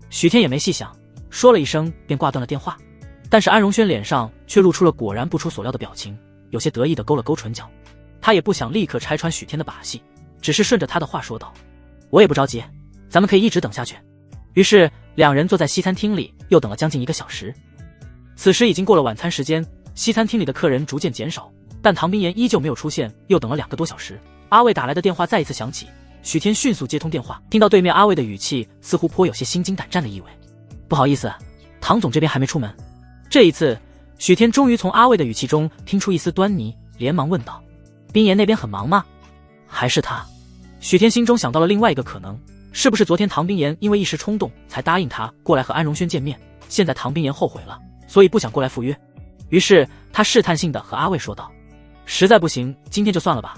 许天也没细想，说了一声便挂断了电话。但是安荣轩脸上却露出了果然不出所料的表情，有些得意地勾了勾唇角。他也不想立刻拆穿许天的把戏，只是顺着他的话说道：我也不着急，咱们可以一直等下去。于是两人坐在西餐厅里又等了将近1个小时。此时已经过了晚餐时间，西餐厅里的客人逐渐减少，但唐冰岩依旧没有出现，又等了2个多小时。阿卫打来的电话再一次响起，许天迅速接通电话，听到对面阿卫的语气似乎颇有些心惊胆战的意味。不好意思，唐总这边还没出门。这一次许天终于从阿卫的语气中听出一丝端倪，连忙问道：冰岩那边很忙吗？还是他？许天心中想到了另外一个可能，是不是昨天唐冰岩因为一时冲动才答应他过来和安荣轩见面，现在唐冰岩后悔了，所以不想过来赴约。于是他试探性地和阿卫说道：实在不行，今天就算了吧，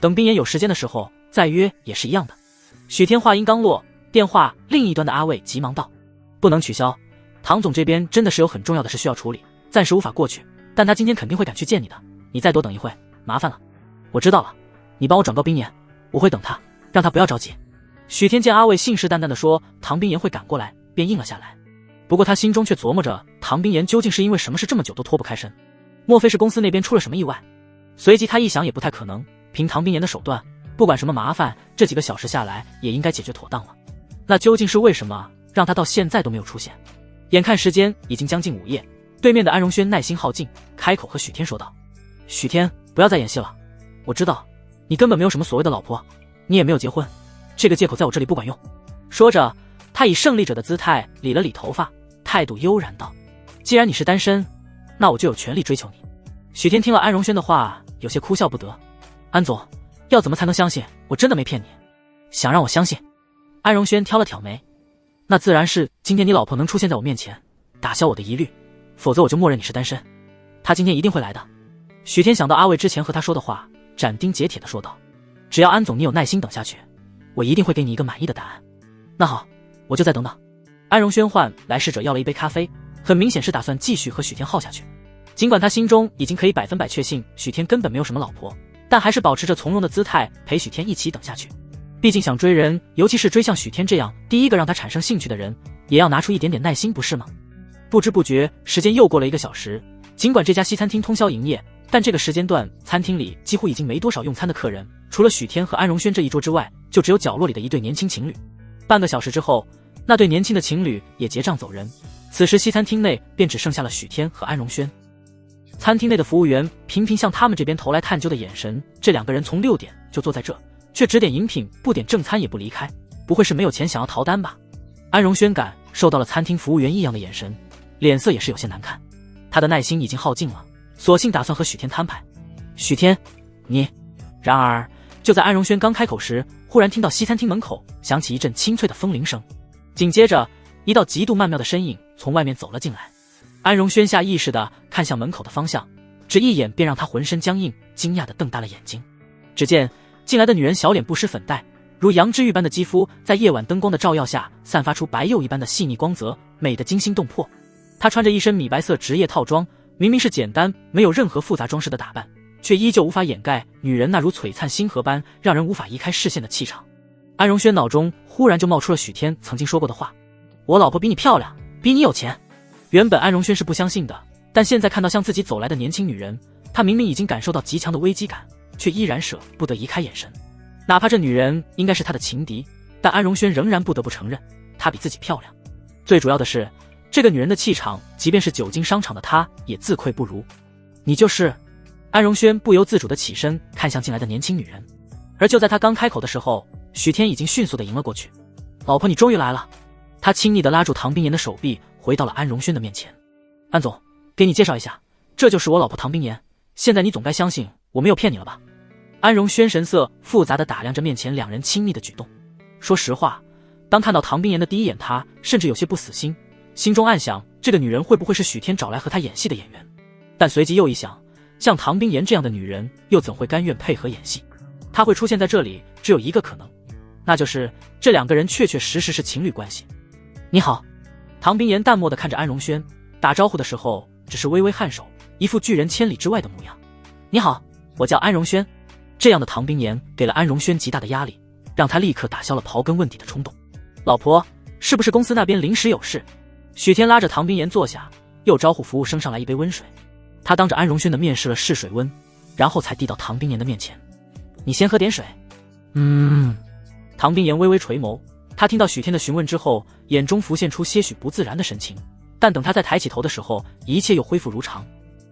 等冰岩有时间的时候再约也是一样的。许天话音刚落，电话另一端的阿卫急忙道：不能取消，唐总这边真的是有很重要的事需要处理，暂时无法过去，但他今天肯定会赶去见你的，你再多等一会，麻烦了。我知道了，你帮我转告冰岩，我会等他，让他不要着急。许天见阿卫信誓旦旦地说唐冰岩会赶过来，便应了下来。不过他心中却琢磨着，唐冰岩究竟是因为什么事这么久都脱不开身？莫非是公司那边出了什么意外？随即他一想也不太可能，凭唐冰岩的手段，不管什么麻烦，这几个小时下来也应该解决妥当了。那究竟是为什么让他到现在都没有出现？眼看时间已经将近午夜，对面的安荣轩耐心耗尽，开口和许天说道：许天，不要再演戏了，我知道你根本没有什么所谓的老婆，你也没有结婚，这个借口在我这里不管用。说着，他以胜利者的姿态理了理头发，态度悠然道：既然你是单身，那我就有权利追求你。许天听了安荣轩的话，有些哭笑不得。安总，要怎么才能相信我真的没骗你？想让我相信？安荣轩挑了挑眉，那自然是今天你老婆能出现在我面前，打消我的疑虑，否则我就默认你是单身。她今天一定会来的。许天想到阿卫之前和他说的话，斩钉截铁地说道：只要安总你有耐心等下去，我一定会给你一个满意的答案。那好，我就再等等。安荣轩唤来侍者要了一杯咖啡，很明显是打算继续和许天耗下去。尽管他心中已经可以100%确信许天根本没有什么老婆，但还是保持着从容的姿态陪许天一起等下去。毕竟想追人，尤其是追像许天这样第一个让他产生兴趣的人，也要拿出一点点耐心，不是吗？不知不觉时间又过了1个小时，尽管这家西餐厅通宵营业，但这个时间段餐厅里几乎已经没多少用餐的客人，除了许天和安荣轩这一桌之外，就只有角落里的一对年轻情侣。半个小时之后，那对年轻的情侣也结账走人，此时西餐厅内便只剩下了许天和安荣轩。餐厅内的服务员频频向他们这边投来探究的眼神，这2个人从6点就坐在这，却只点饮品不点正餐也不离开，不会是没有钱想要逃单吧？安荣轩感受到了餐厅服务员异样的眼神，脸色也是有些难看。他的耐心已经耗尽了，索性打算和许天摊牌。许天，你……然而就在安荣轩刚开口时，忽然听到西餐厅门口响起一阵清脆的风铃声，紧接着一道极度曼妙的身影从外面走了进来。安荣轩下意识地看向门口的方向，只一眼便让他浑身僵硬，惊讶地瞪大了眼睛。只见进来的女人小脸不施粉黛，如羊脂玉般的肌肤在夜晚灯光的照耀下散发出白釉一般的细腻光泽，美得惊心动魄。她穿着一身米白色职业套装，明明是简单没有任何复杂装饰的打扮，却依旧无法掩盖女人那如璀璨星河般让人无法移开视线的气场。安荣轩脑中忽然就冒出了许天曾经说过的话：我老婆比你漂亮，比你有钱。原本安荣轩是不相信的，但现在看到向自己走来的年轻女人，他明明已经感受到极强的危机感，却依然舍不得移开眼神。哪怕这女人应该是他的情敌，但安荣轩仍然不得不承认，她比自己漂亮。最主要的是，这个女人的气场，即便是久经商场的他也自愧不如。你就是？安荣轩不由自主地起身看向进来的年轻女人，而就在他刚开口的时候，许天已经迅速地迎了过去。老婆，你终于来了。他亲昵地拉住唐冰岩的手臂，回到了安荣轩的面前。安总，给你介绍一下，这就是我老婆唐冰岩，现在你总该相信我没有骗你了吧？安荣轩神色复杂地打量着面前两人亲密的举动。说实话，当看到唐冰岩的第一眼，他甚至有些不死心，心中暗想这个女人会不会是许天找来和他演戏的演员。但随即又一想，像唐冰岩这样的女人又怎会甘愿配合演戏？她会出现在这里只有一个可能，那就是这两个人确确实实是情侣关系。你好。唐冰岩淡漠地看着安荣轩，打招呼的时候只是微微颔首，一副拒人千里之外的模样。你好，我叫安荣轩。这样的唐冰岩给了安荣轩极大的压力，让他立刻打消了刨根问底的冲动。老婆，是不是公司那边临时有事？许天拉着唐冰岩坐下，又招呼服务生上来一杯温水。他当着安荣轩的面试了试水温，然后才递到唐冰岩的面前。你先喝点水。唐冰岩微微垂眸，他听到许天的询问之后，眼中浮现出些许不自然的神情，但等他再抬起头的时候，一切又恢复如常。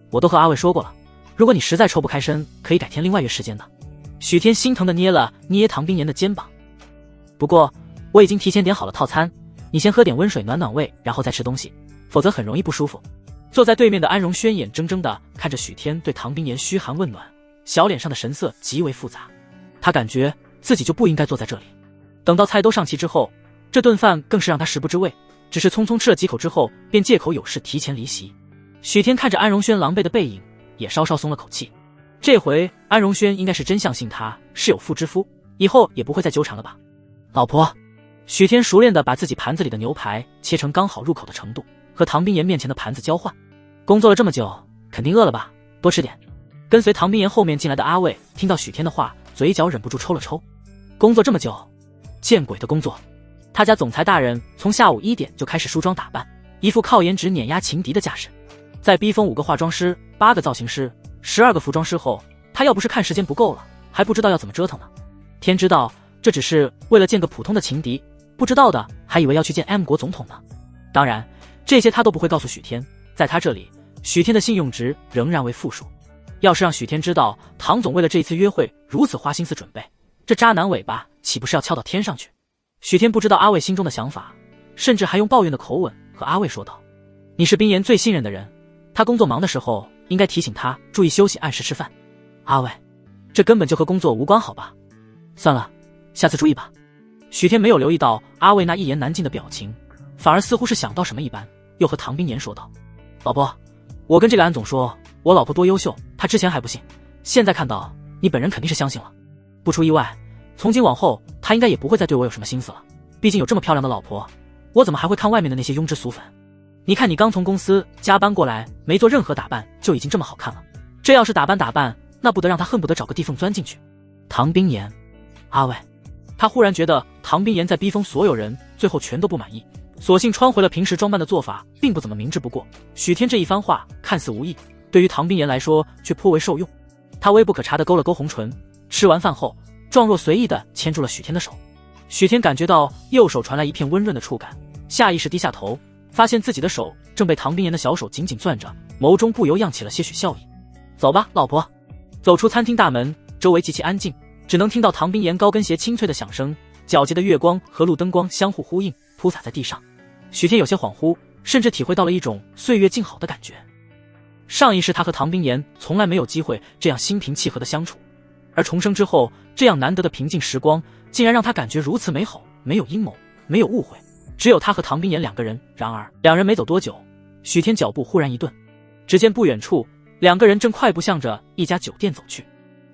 我都和阿伟说过了，如果你实在抽不开身，可以改天另外约时间的。许天心疼地捏了捏唐冰岩的肩膀。不过我已经提前点好了套餐，你先喝点温水暖暖胃，然后再吃东西，否则很容易不舒服。坐在对面的安荣轩眼睁睁地看着许天对唐冰岩嘘寒问暖，小脸上的神色极为复杂。他感觉自己就不应该坐在这里。等到菜都上齐之后，这顿饭更是让他食不知味，只是匆匆吃了几口之后，便借口有事提前离席。许天看着安荣轩狼狈的背影，也稍稍松了口气。这回安荣轩应该是真相信他是有妇之夫，以后也不会再纠缠了吧。老婆。许天熟练地把自己盘子里的牛排切成刚好入口的程度，和唐冰岩面前的盘子交换。工作了这么久，肯定饿了吧，多吃点。跟随唐冰岩后面进来的阿卫听到许天的话，嘴角忍不住抽了抽。工作这么久？见鬼的工作。他家总裁大人从下午1点就开始梳妆打扮，一副靠颜值碾压情敌的架势。在逼疯5个化妆师、8个造型师、12个服装师后，他要不是看时间不够了，还不知道要怎么折腾呢。天知道这只是为了见个普通的情敌，不知道的还以为要去见 M 国总统呢。当然这些他都不会告诉许天，在他这里许天的信用值仍然为负数。要是让许天知道唐总为了这一次约会如此花心思准备，这渣男尾巴岂不是要翘到天上去？许天不知道阿卫心中的想法，甚至还用抱怨的口吻和阿卫说道：你是冰岩最信任的人，他工作忙的时候应该提醒他注意休息，按时吃饭。阿卫，这根本就和工作无关好吧？算了，下次注意吧。许天没有留意到阿卫那一言难尽的表情，反而似乎是想到什么一般，又和唐冰岩说道：老婆，我跟这个安总说我老婆多优秀，他之前还不信，现在看到你本人肯定是相信了。不出意外，从今往后他应该也不会再对我有什么心思了，毕竟有这么漂亮的老婆，我怎么还会看外面的那些庸脂俗粉？你看你刚从公司加班过来，没做任何打扮就已经这么好看了，这要是打扮，那不得让他恨不得找个地缝钻进去。唐冰岩，阿伟，他忽然觉得唐冰岩在逼疯所有人，最后全都不满意，索性穿回了平时装扮的做法，并不怎么明智不过。许天这一番话看似无意，对于唐冰岩来说却颇为受用。他微不可察地勾了勾红唇，吃完饭后状若随意地牵住了许天的手。许天感觉到右手传来一片温润的触感，下意识低下头，发现自己的手正被唐冰岩的小手紧紧攥着，眸中不由漾起了些许笑意。走吧，老婆。走出餐厅大门，周围极其安静，只能听到唐冰岩高跟鞋清脆的响声，皎洁的月光和路灯光相互呼应，铺洒在地上。许天有些恍惚，甚至体会到了一种岁月静好的感觉。上一世他和唐冰岩从来没有机会这样心平气和的相处，而重生之后，这样难得的平静时光，竟然让他感觉如此美好，没有阴谋，没有误会，只有他和唐冰岩两个人。然而，两人没走多久，许天脚步忽然一顿，只见不远处，两个人正快步向着一家酒店走去。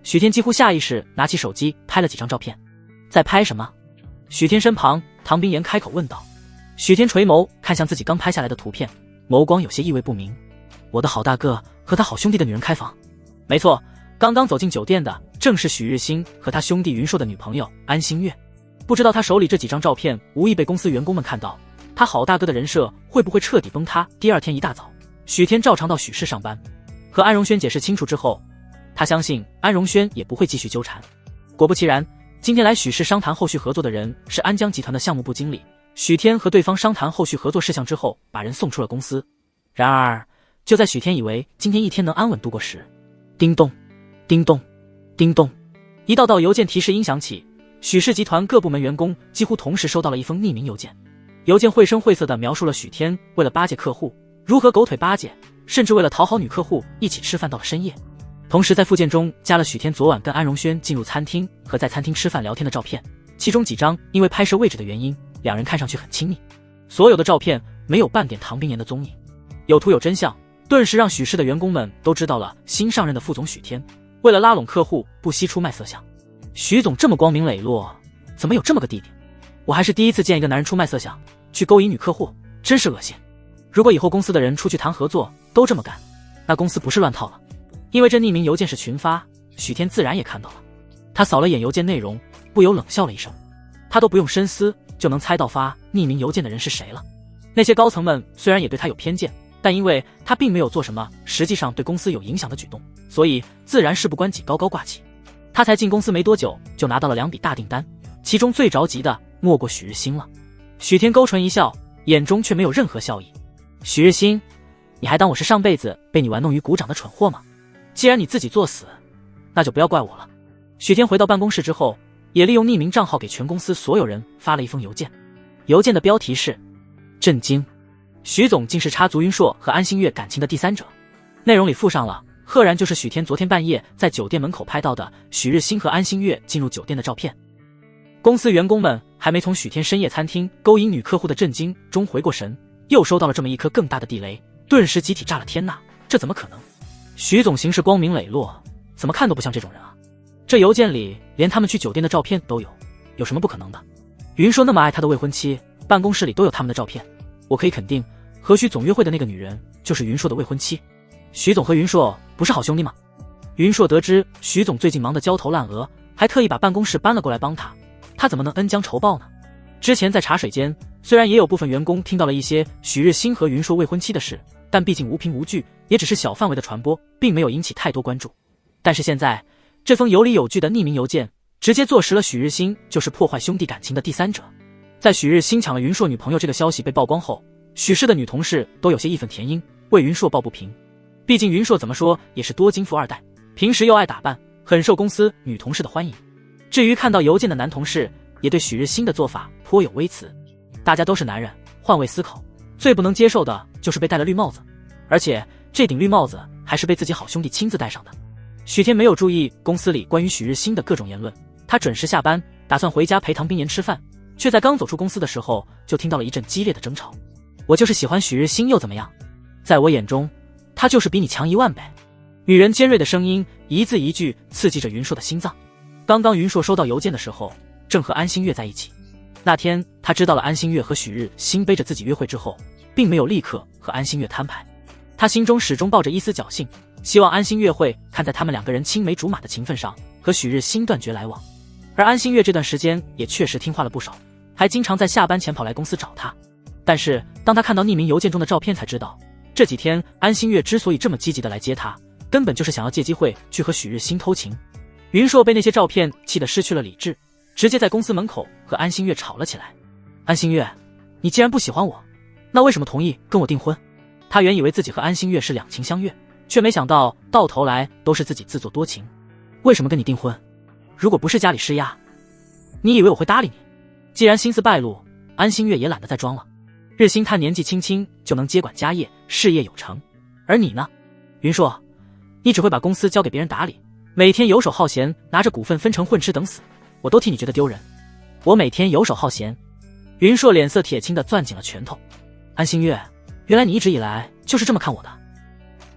许天几乎下意识拿起手机拍了几张照片。在拍什么？许天身旁，唐冰岩开口问道。许天垂眸看向自己刚拍下来的图片，眸光有些意味不明。我的好大哥和他好兄弟的女人开房？没错，刚刚走进酒店的正是许日新和他兄弟云硕的女朋友安心月。不知道他手里这几张照片无意被公司员工们看到，他好大哥的人设会不会彻底崩塌？第二天一大早，许天照常到许氏上班，和安荣轩解释清楚之后，他相信安荣轩也不会继续纠缠。果不其然，今天来许氏商谈后续合作的人是安江集团的项目部经理。许天和对方商谈后续合作事项之后，把人送出了公司。然而，就在许天以为今天一天能安稳度过时，叮咚，叮咚，叮咚，一道道邮件提示音响起。许氏集团各部门员工几乎同时收到了一封匿名邮件。邮件绘声绘色地描述了许天为了巴结客户，如何狗腿巴结，甚至为了讨好女客户一起吃饭到了深夜。同时在附件中加了许天昨晚跟安荣轩进入餐厅和在餐厅吃饭聊天的照片，其中几张因为拍摄位置的原因，两人看上去很亲密。所有的照片没有半点唐冰岩的踪影，有图有真相，顿时让许氏的员工们都知道了新上任的副总许天为了拉拢客户不惜出卖色相。许总这么光明磊落，怎么有这么个弟弟？我还是第一次见一个男人出卖色相去勾引女客户，真是恶心。如果以后公司的人出去谈合作都这么干，那公司不是乱套了？因为这匿名邮件是群发，许天自然也看到了。他扫了眼邮件内容，不由冷笑了一声。他都不用深思就能猜到发匿名邮件的人是谁了。那些高层们虽然也对他有偏见，但因为他并没有做什么实际上对公司有影响的举动，所以自然事不关己高高挂起。他才进公司没多久就拿到了2笔大订单，其中最着急的莫过许日新了。许天勾唇一笑，眼中却没有任何笑意。许日新，你还当我是上辈子被你玩弄于股掌的蠢货吗？既然你自己作死，那就不要怪我了。许天回到办公室之后，也利用匿名账号给全公司所有人发了一封邮件。邮件的标题是震惊，许总竟是插足云硕和安心月感情的第三者。内容里附上了赫然就是许天昨天半夜在酒店门口拍到的许日新和安心月进入酒店的照片。公司员工们还没从许天深夜餐厅勾引女客户的震惊中回过神，又收到了这么一颗更大的地雷，顿时集体炸了天呐，这怎么可能？许总行事光明磊落，怎么看都不像这种人啊。这邮件里连他们去酒店的照片都有，有什么不可能的？云硕那么爱他的未婚妻，办公室里都有他们的照片，我可以肯定和许总约会的那个女人就是云硕的未婚妻。许总和云硕不是好兄弟吗？云硕得知许总最近忙得焦头烂额，还特意把办公室搬了过来帮他，他怎么能恩将仇报呢？之前在茶水间，虽然也有部分员工听到了一些许日新和云硕未婚妻的事，但毕竟无凭无据，也只是小范围的传播，并没有引起太多关注。但是现在这封有理有据的匿名邮件直接坐实了许日新就是破坏兄弟感情的第三者。在许日新抢了云硕女朋友这个消息被曝光后，许氏的女同事都有些义愤填膺，为云硕抱不平。毕竟云硕怎么说也是多金富二代，平时又爱打扮，很受公司女同事的欢迎。至于看到邮件的男同事也对许日新的做法颇有微词。大家都是男人，换位思考，最不能接受的就是被戴了绿帽子，而且这顶绿帽子还是被自己好兄弟亲自戴上的。许天没有注意公司里关于许日新的各种言论，他准时下班，打算回家陪唐冰岩吃饭，却在刚走出公司的时候就听到了一阵激烈的争吵。我就是喜欢许日新又怎么样？在我眼中他就是比你强10000倍。女人尖锐的声音一字一句刺激着云硕的心脏。刚刚云硕收到邮件的时候正和安心月在一起，那天他知道了安心月和许日新背着自己约会之后，并没有立刻和安心月摊牌，他心中始终抱着一丝侥幸，希望安心月会看在他们两个人青梅竹马的情分上和许日新断绝来往。而安心月这段时间也确实听话了不少，还经常在下班前跑来公司找他。但是当他看到匿名邮件中的照片才知道，这几天安心月之所以这么积极的来接他，根本就是想要借机会去和许日新偷情。云硕被那些照片气得失去了理智，直接在公司门口和安心月吵了起来。安心月，你既然不喜欢我，那为什么同意跟我订婚？他原以为自己和安心月是两情相悦，却没想到到头来都是自己自作多情。为什么跟你订婚？如果不是家里施压，你以为我会搭理你？既然心思败露，安心月也懒得再装了。日新他年纪轻轻就能接管家业，事业有成，而你呢？云硕，你只会把公司交给别人打理，每天游手好闲，拿着股份分成混吃等死，我都替你觉得丢人。我每天游手好闲。云硕脸色铁青地攥紧了拳头。安心月，原来你一直以来就是这么看我的。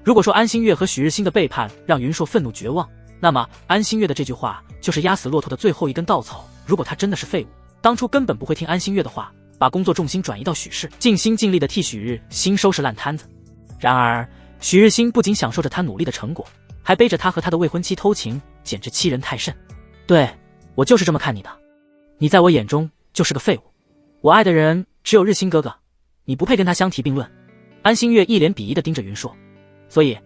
如果说安心月和许日新的背叛让云硕愤怒绝望，那么安心月的这句话就是压死骆驼的最后一根稻草。如果他真的是废物，当初根本不会听安心月的话，把工作重心转移到许氏，尽心尽力地替许日新收拾烂摊子。然而许日新不仅享受着他努力的成果，还背着他和他的未婚妻偷情，简直欺人太甚。对，我就是这么看你的，你在我眼中就是个废物。我爱的人只有日新哥哥，你不配跟他相提并论。安心月一脸鄙夷地盯着云硕。所以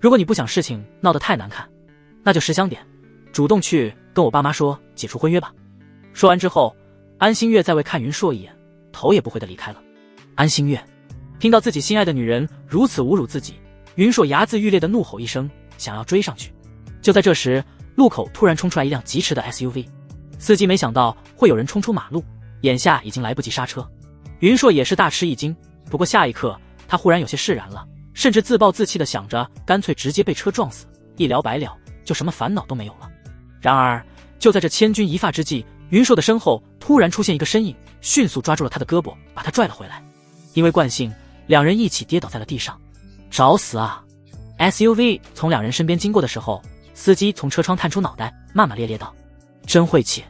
如果你不想事情闹得太难看，那就识相点，主动去跟我爸妈说解除婚约吧。说完之后，安心月再未看云硕一眼，头也不回地离开了。安心月听到自己心爱的女人如此侮辱自己，云硕牙眦欲裂地怒吼一声，想要追上去。就在这时，路口突然冲出来一辆疾驰的 SUV， 司机没想到会有人冲出马路，眼下已经来不及刹车。云硕也是大吃一惊，不过下一刻他忽然有些释然了，甚至自暴自弃地想着干脆直接被车撞死，一了百了，就什么烦恼都没有了。然而就在这千钧一发之际，云硕的身后突然出现一个身影，迅速抓住了他的胳膊，把他拽了回来。因为惯性，两人一起跌倒在了地上。找死啊！ SUV 从两人身边经过的时候，司机从车窗探出脑袋，骂骂咧咧道：真晦气。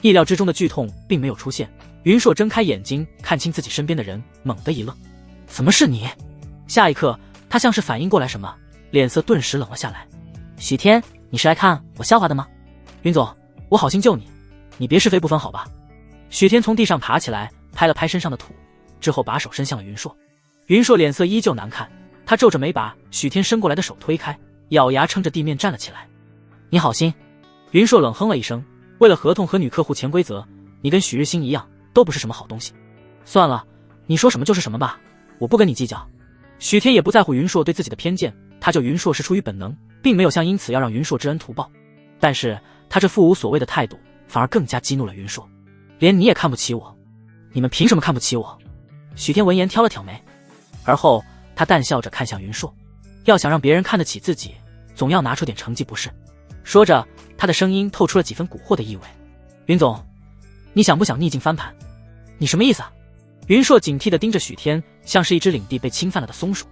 意料之中的剧痛并没有出现，云硕睁开眼睛看清自己身边的人，猛地一愣，怎么是你？下一刻他像是反应过来什么，脸色顿时冷了下来。许天，你是来看我笑话的吗？云总，我好心救你，你别是非不分好吧。许天从地上爬起来，拍了拍身上的土，之后把手伸向了云硕。云硕脸色依旧难看，他皱着眉把许天伸过来的手推开，咬牙撑着地面站了起来。你好心。云硕冷哼了一声，为了合同和女客户潜规则，你跟许日新一样，都不是什么好东西。算了，你说什么就是什么吧，我不跟你计较。许天也不在乎云硕对自己的偏见，他救云硕是出于本能，并没有像因此要让云硕知恩图报。但是他这副无所谓的态度反而更加激怒了云硕。连你也看不起我？你们凭什么看不起我？许天闻言挑了挑眉，而后他淡笑着看向云硕，要想让别人看得起自己，总要拿出点成绩不是？说着，他的声音透出了几分蛊惑的意味。云总，你想不想逆境翻盘？你什么意思啊？云硕警惕地盯着许天，像是一只领地被侵犯了的松鼠。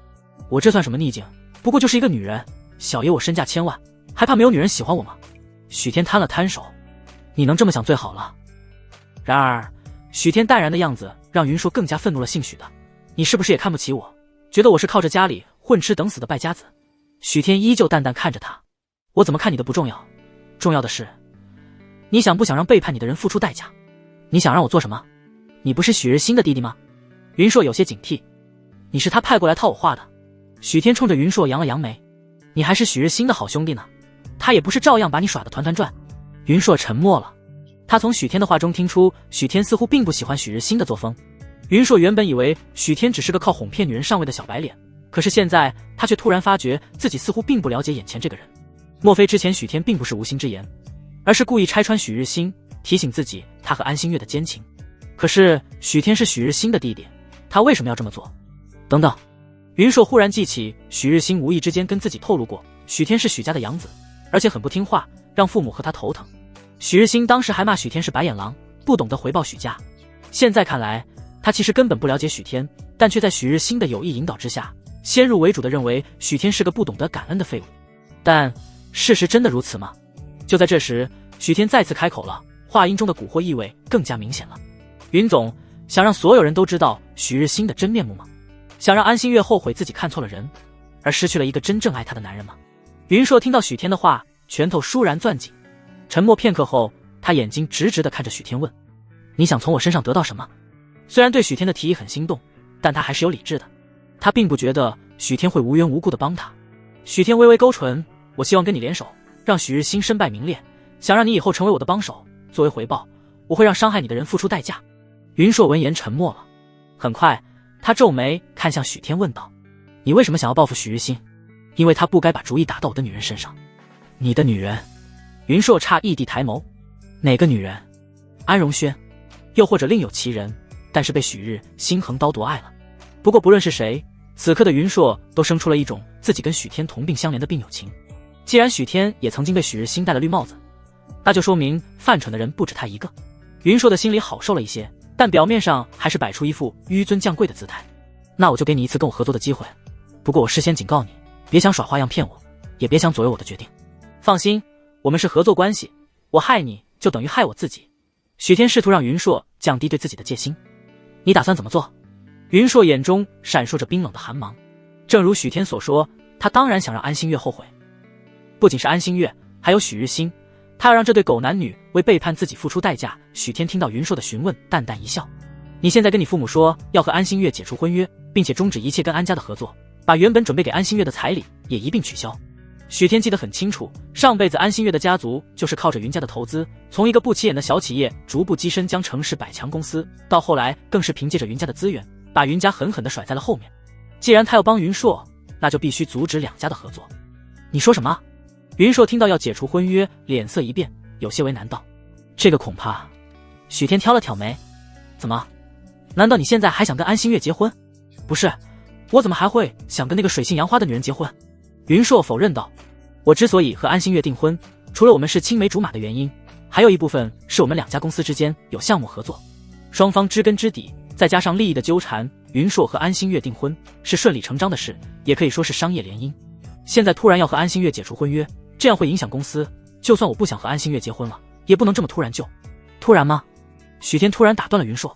我这算什么逆境？不过就是一个女人，小爷我身价千万，还怕没有女人喜欢我吗？许天摊了摊手，你能这么想最好了。然而许天淡然的样子让云硕更加愤怒了。姓许的，你是不是也看不起我，觉得我是靠着家里混吃等死的败家子？许天依旧淡淡看着他，我怎么看你的不重要，重要的是你想不想让背叛你的人付出代价？你想让我做什么？你不是许日新的弟弟吗？云硕有些警惕，你是他派过来套我话的。许天冲着云硕扬了扬眉，你还是许日新的好兄弟呢，他也不是照样把你耍得团团转。云硕沉默了，他从许天的话中听出许天似乎并不喜欢许日新的作风。云硕原本以为许天只是个靠哄骗女人上位的小白脸，可是现在他却突然发觉自己似乎并不了解眼前这个人。莫非之前许天并不是无心之言，而是故意拆穿许日新，提醒自己他和安心月的奸情？可是许天是许日新的弟弟，他为什么要这么做？等等，云硕忽然记起许日新无意之间跟自己透露过许天是许家的养子，而且很不听话，让父母和他头疼。许日新当时还骂许天是白眼狼，不懂得回报许家。现在看来，他其实根本不了解许天，但却在许日新的有意引导之下，先入为主的认为许天是个不懂得感恩的废物。但事实真的如此吗？就在这时，许天再次开口了，话音中的蛊惑意味更加明显了。云总，想让所有人都知道许日新的真面目吗？想让安心月后悔自己看错了人，而失去了一个真正爱她的男人吗？云硕听到许天的话，拳头倏然攥紧，沉默片刻后，他眼睛直直地看着许天问：你想从我身上得到什么？虽然对许天的提议很心动，但他还是有理智的，他并不觉得许天会无缘无故地帮他。许天微微勾唇，我希望跟你联手，让许日新身败名裂，想让你以后成为我的帮手，作为回报，我会让伤害你的人付出代价。云硕闻言沉默了，很快他皱眉看向许天问道：你为什么想要报复许日新？因为他不该把主意打到我的女人身上。你的女人？云硕诧异地抬眸，哪个女人？安荣轩？又或者另有其人，但是被许日新横刀夺爱了。不过不论是谁，此刻的云硕都生出了一种自己跟许天同病相怜的病友情。既然许天也曾经被许日新戴了绿帽子，那就说明犯蠢的人不止他一个。云硕的心里好受了一些，但表面上还是摆出一副纡尊降贵的姿态。那我就给你一次跟我合作的机会，不过我事先警告你，别想耍花样骗我，也别想左右我的决定。放心，我们是合作关系，我害你就等于害我自己。许天试图让云硕降低对自己的戒心。你打算怎么做？云硕眼中闪烁着冰冷的寒芒。正如许天所说，他当然想让安心月后悔。不仅是安心月，还有许日新，他要让这对狗男女为背叛自己付出代价。许天听到云硕的询问，淡淡一笑。你现在跟你父母说要和安心月解除婚约，并且终止一切跟安家的合作，把原本准备给安心月的彩礼也一并取消。许天记得很清楚，上辈子安心月的家族就是靠着云家的投资，从一个不起眼的小企业逐步跻身将城市百强公司，到后来更是凭借着云家的资源，把云家狠狠地甩在了后面。既然他要帮云硕，那就必须阻止两家的合作。你说什么？云硕听到要解除婚约，脸色一变，有些为难道：这个恐怕……许天挑了挑眉，怎么？难道你现在还想跟安心月结婚？不是，我怎么还会想跟那个水性杨花的女人结婚？云硕否认道，我之所以和安心月订婚，除了我们是青梅竹马的原因，还有一部分是我们两家公司之间有项目合作，双方知根知底，再加上利益的纠缠，云硕和安心月订婚是顺理成章的事，也可以说是商业联姻。现在突然要和安心月解除婚约，这样会影响公司，就算我不想和安心月结婚了，也不能这么突然就……突然吗？许天突然打断了云硕，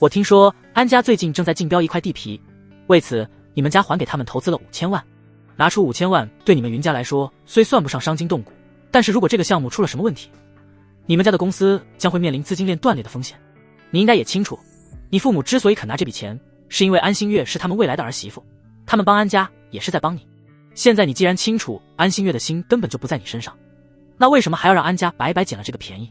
我听说安家最近正在竞标一块地皮，为此你们家还给他们投资了5000万。拿出5000万对你们云家来说虽算不上伤筋动骨，但是如果这个项目出了什么问题，你们家的公司将会面临资金链断裂的风险。你应该也清楚，你父母之所以肯拿这笔钱，是因为安心月是他们未来的儿媳妇，他们帮安家也是在帮你。现在你既然清楚安心月的心根本就不在你身上，那为什么还要让安家白白捡了这个便宜？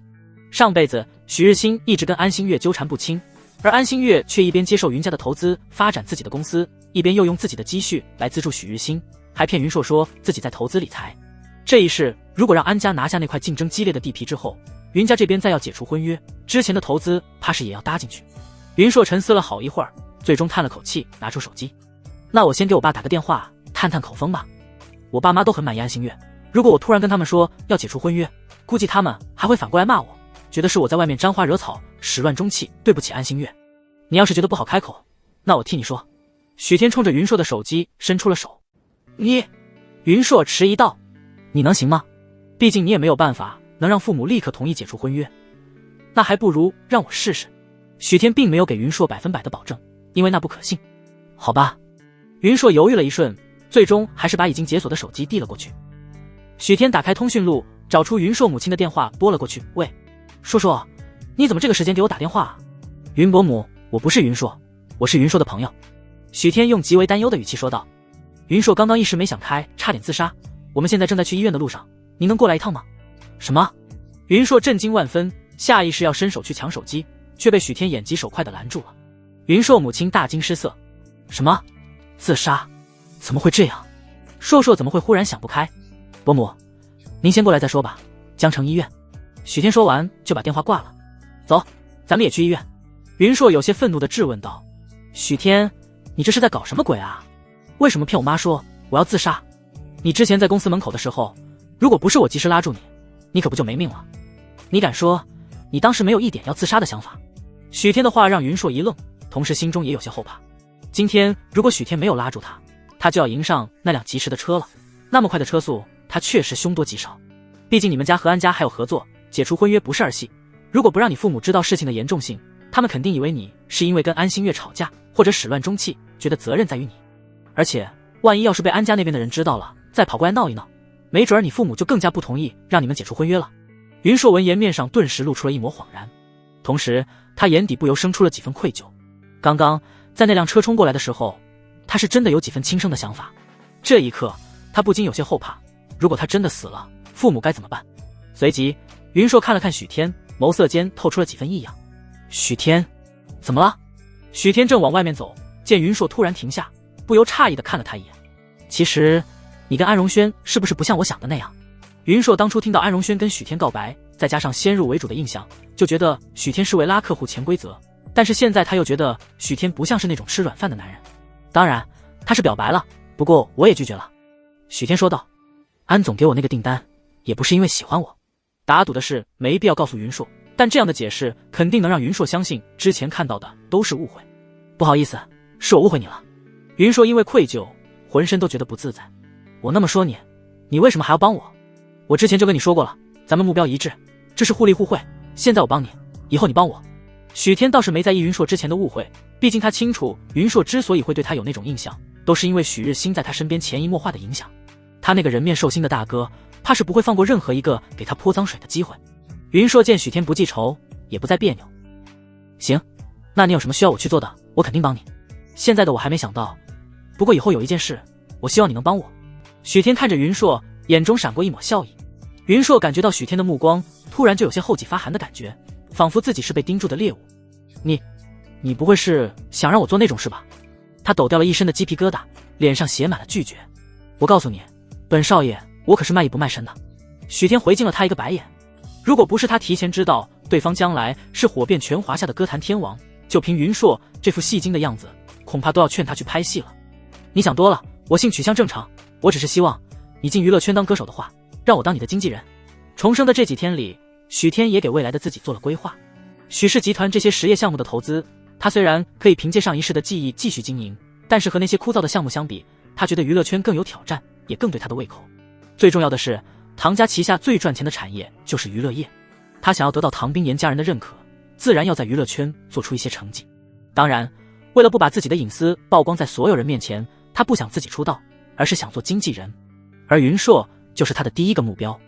上辈子许日新一直跟安心月纠缠不清，而安心月却一边接受云家的投资发展自己的公司，一边又用自己的积蓄来资助许日新，还骗云硕说自己在投资理财。这一事如果让安家拿下那块竞争激烈的地皮之后，云家这边再要解除婚约，之前的投资怕是也要搭进去。云硕沉思了好一会儿，最终叹了口气，拿出手机。那我先给我爸打个电话探探口风吧。我爸妈都很满意安心月，如果我突然跟他们说要解除婚约，估计他们还会反过来骂我，觉得是我在外面沾花惹草，始乱终弃，对不起安心月。你要是觉得不好开口，那我替你说。许天冲着云硕的手机伸出了手。你……云硕迟疑道，你能行吗？毕竟你也没有办法能让父母立刻同意解除婚约，那还不如让我试试。许天并没有给云硕100%的保证，因为那不可信。好吧。云硕犹豫了一瞬，最终还是把已经解锁的手机递了过去。许天打开通讯录，找出云硕母亲的电话拨了过去。喂，叔叔，你怎么这个时间给我打电话啊？云伯母，我不是云硕，我是云硕的朋友。许天用极为担忧的语气说道。云硕刚刚一时没想开，差点自杀，我们现在正在去医院的路上，您能过来一趟吗？什么？云硕震惊万分，下意识要伸手去抢手机，却被许天眼疾手快地拦住了。云硕母亲大惊失色，什么？自杀？怎么会这样？硕硕怎么会忽然想不开？伯母，您先过来再说吧，江城医院。许天说完就把电话挂了。走，咱们也去医院。云硕有些愤怒地质问道。许天，你这是在搞什么鬼啊？为什么骗我妈说我要自杀？你之前在公司门口的时候，如果不是我及时拉住你，你可不就没命了？你敢说你当时没有一点要自杀的想法？许天的话让云硕一愣，同时心中也有些后怕。今天如果许天没有拉住他，他就要迎上那辆疾驰的车了。那么快的车速，他确实凶多吉少。毕竟你们家和安家还有合作，解除婚约不是儿戏。如果不让你父母知道事情的严重性，他们肯定以为你是因为跟安心月吵架，或者始乱终弃，觉得责任在于你。而且万一要是被安家那边的人知道了，再跑过来闹一闹，没准儿你父母就更加不同意让你们解除婚约了。云硕闻言面上顿时露出了一抹恍然，同时他眼底不由生出了几分愧疚。刚刚在那辆车冲过来的时候，他是真的有几分轻生的想法。这一刻他不禁有些后怕，如果他真的死了，父母该怎么办？随即云硕看了看许天，眸色间透出了几分异样。许天，怎么了？许天正往外面走，见云硕突然停下，不由诧异地看了他一眼。其实你跟安荣轩是不是不像我想的那样？云硕当初听到安荣轩跟许天告白，再加上先入为主的印象，就觉得许天是为拉客户潜规则，但是现在他又觉得许天不像是那种吃软饭的男人。当然他是表白了，不过我也拒绝了。许天说道。安总给我那个订单，也不是因为喜欢我。打赌的是没必要告诉云硕，但这样的解释肯定能让云硕相信之前看到的都是误会。不好意思，是我误会你了。云硕因为愧疚，浑身都觉得不自在。我那么说你，你为什么还要帮我？我之前就跟你说过了，咱们目标一致，这是互利互惠。现在我帮你，以后你帮我。许天倒是没在意云硕之前的误会，毕竟他清楚云硕之所以会对他有那种印象，都是因为许日新在他身边潜移默化的影响。他那个人面兽心的大哥，怕是不会放过任何一个给他泼脏水的机会。云硕见许天不记仇，也不再别扭。行，那你有什么需要我去做的，我肯定帮你。现在的我还没想到，不过以后有一件事，我希望你能帮我。许天看着云硕，眼中闪过一抹笑意。云硕感觉到许天的目光，突然就有些后脊发寒的感觉，仿佛自己是被盯住的猎物。你不会是想让我做那种事吧？他抖掉了一身的鸡皮疙瘩，脸上写满了拒绝。我告诉你，本少爷，我可是卖艺不卖身的。许天回敬了他一个白眼。如果不是他提前知道对方将来是火遍全华夏的歌坛天王，就凭云硕这副戏精的样子，恐怕都要劝他去拍戏了。你想多了，我性取向正常，我只是希望你进娱乐圈当歌手的话，让我当你的经纪人。重生的这几天里，许天也给未来的自己做了规划。许氏集团这些实业项目的投资，他虽然可以凭借上一世的技艺继续经营，但是和那些枯燥的项目相比，他觉得娱乐圈更有挑战，也更对他的胃口。最重要的是，唐家旗下最赚钱的产业就是娱乐业，他想要得到唐冰岩家人的认可，自然要在娱乐圈做出一些成绩。当然，为了不把自己的隐私曝光在所有人面前，他不想自己出道，而是想做经纪人。而云硕就是他的第一个目标。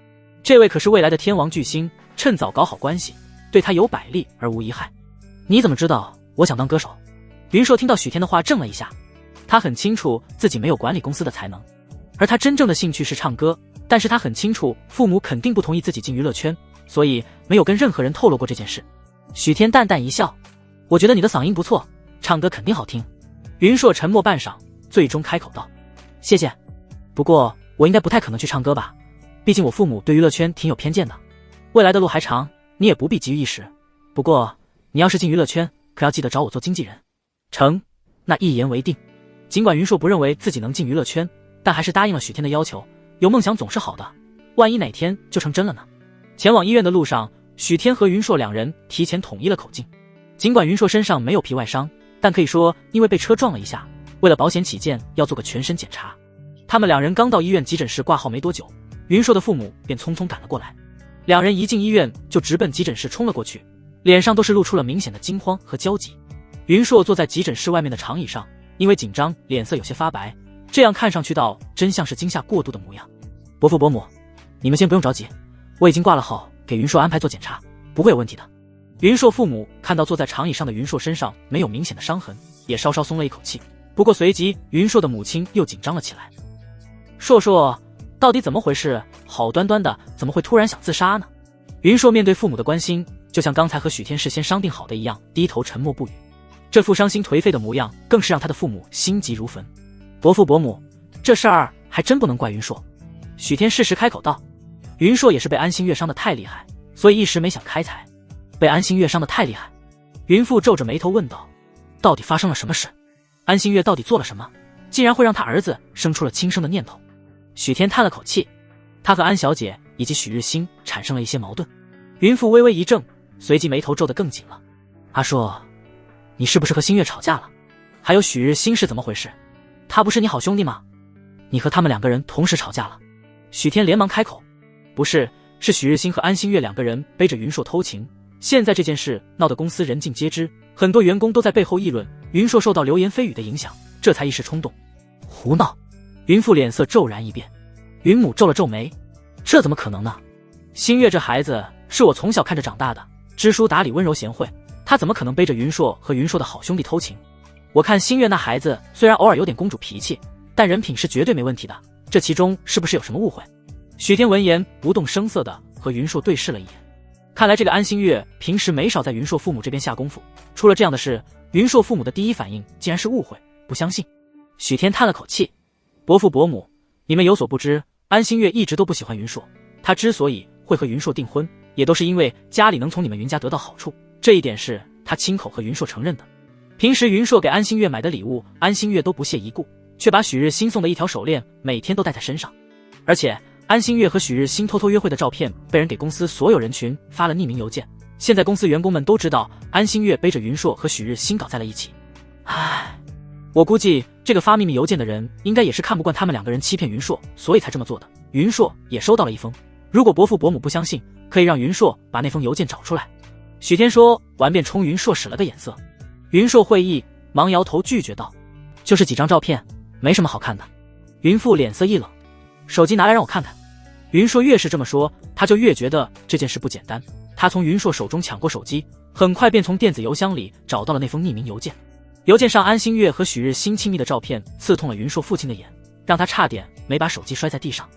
这位可是未来的天王巨星，趁早搞好关系，对他有百利而无一害。你怎么知道我想当歌手？云硕听到许天的话怔了一下，他很清楚自己没有管理公司的才能，而他真正的兴趣是唱歌，但是他很清楚父母肯定不同意自己进娱乐圈，所以没有跟任何人透露过这件事。许天淡淡一笑，我觉得你的嗓音不错，唱歌肯定好听。云硕沉默半晌，最终开口道，谢谢，不过我应该不太可能去唱歌吧，毕竟我父母对娱乐圈挺有偏见的，未来的路还长，你也不必急于一时。不过你要是进娱乐圈，可要记得找我做经纪人。成，那一言为定。尽管云硕不认为自己能进娱乐圈，但还是答应了许天的要求。有梦想总是好的，万一哪天就成真了呢？前往医院的路上，许天和云硕两人提前统一了口径。尽管云硕身上没有皮外伤，但可以说因为被车撞了一下，为了保险起见，要做个全身检查。他们两人刚到医院急诊室挂号没多久，云硕的父母便匆匆赶了过来。两人一进医院就直奔急诊室冲了过去，脸上都是露出了明显的惊慌和焦急。云硕坐在急诊室外面的长椅上，因为紧张脸色有些发白，这样看上去倒真像是惊吓过度的模样。伯父伯母，你们先不用着急，我已经挂了号，给云硕安排做检查，不会有问题的。云硕父母看到坐在长椅上的云硕身上没有明显的伤痕，也稍稍松了一口气。不过随即云硕的母亲又紧张了起来。硕硕，到底怎么回事？好端端的怎么会突然想自杀呢？云硕面对父母的关心，就像刚才和许天事先商定好的一样，低头沉默不语。这副伤心颓废的模样，更是让他的父母心急如焚。伯父伯母，这事儿还真不能怪云硕。许天适时开口道。云硕也是被安心月伤得太厉害，所以一时没想开采。被安心月伤得太厉害，云父皱着眉头问道，到底发生了什么事？安心月到底做了什么，竟然会让他儿子生出了轻生的念头？许天叹了口气，他和安小姐以及许日新产生了一些矛盾。云父微微一怔，随即眉头皱得更紧了。阿硕，你是不是和新月吵架了？还有许日新是怎么回事？他不是你好兄弟吗？你和他们两个人同时吵架了？许天连忙开口，不是，是许日新和安心月两个人背着云硕偷情，现在这件事闹得公司人尽皆知，很多员工都在背后议论，云硕受到流言蜚语的影响，这才一时冲动。胡闹！云父脸色骤然一变，云母皱了皱眉，这怎么可能呢？新月这孩子是我从小看着长大的，知书达理温柔贤惠，他怎么可能背着云硕和云硕的好兄弟偷情？我看新月那孩子虽然偶尔有点公主脾气，但人品是绝对没问题的，这其中是不是有什么误会？许天闻言不动声色地和云硕对视了一眼，看来这个安心月平时没少在云硕父母这边下功夫，出了这样的事，云硕父母的第一反应竟然是误会，不相信。许天叹了口气，伯父伯母，你们有所不知，安心月一直都不喜欢云硕，他之所以会和云硕订婚，也都是因为家里能从你们云家得到好处，这一点是他亲口和云硕承认的。平时云硕给安心月买的礼物，安心月都不屑一顾，却把许日新送的一条手链每天都戴在身上，而且安心月和许日新偷偷约会的照片被人给公司所有人群发了匿名邮件，现在公司员工们都知道安心月背着云硕和许日新搞在了一起。唉，我估计这个发秘密邮件的人应该也是看不惯他们2个人欺骗云硕，所以才这么做的。云硕也收到了一封，如果伯父伯母不相信，可以让云硕把那封邮件找出来。许天说完便冲云硕使了个眼色，云硕会意，忙摇头拒绝道：就是几张照片，没什么好看的。云父脸色一冷，手机拿来让我看看。云硕越是这么说，他就越觉得这件事不简单。他从云硕手中抢过手机，很快便从电子邮箱里找到了那封匿名邮件。邮件上安心月和许日新亲密的照片刺痛了云硕父亲的眼，让他差点没把手机摔在地上。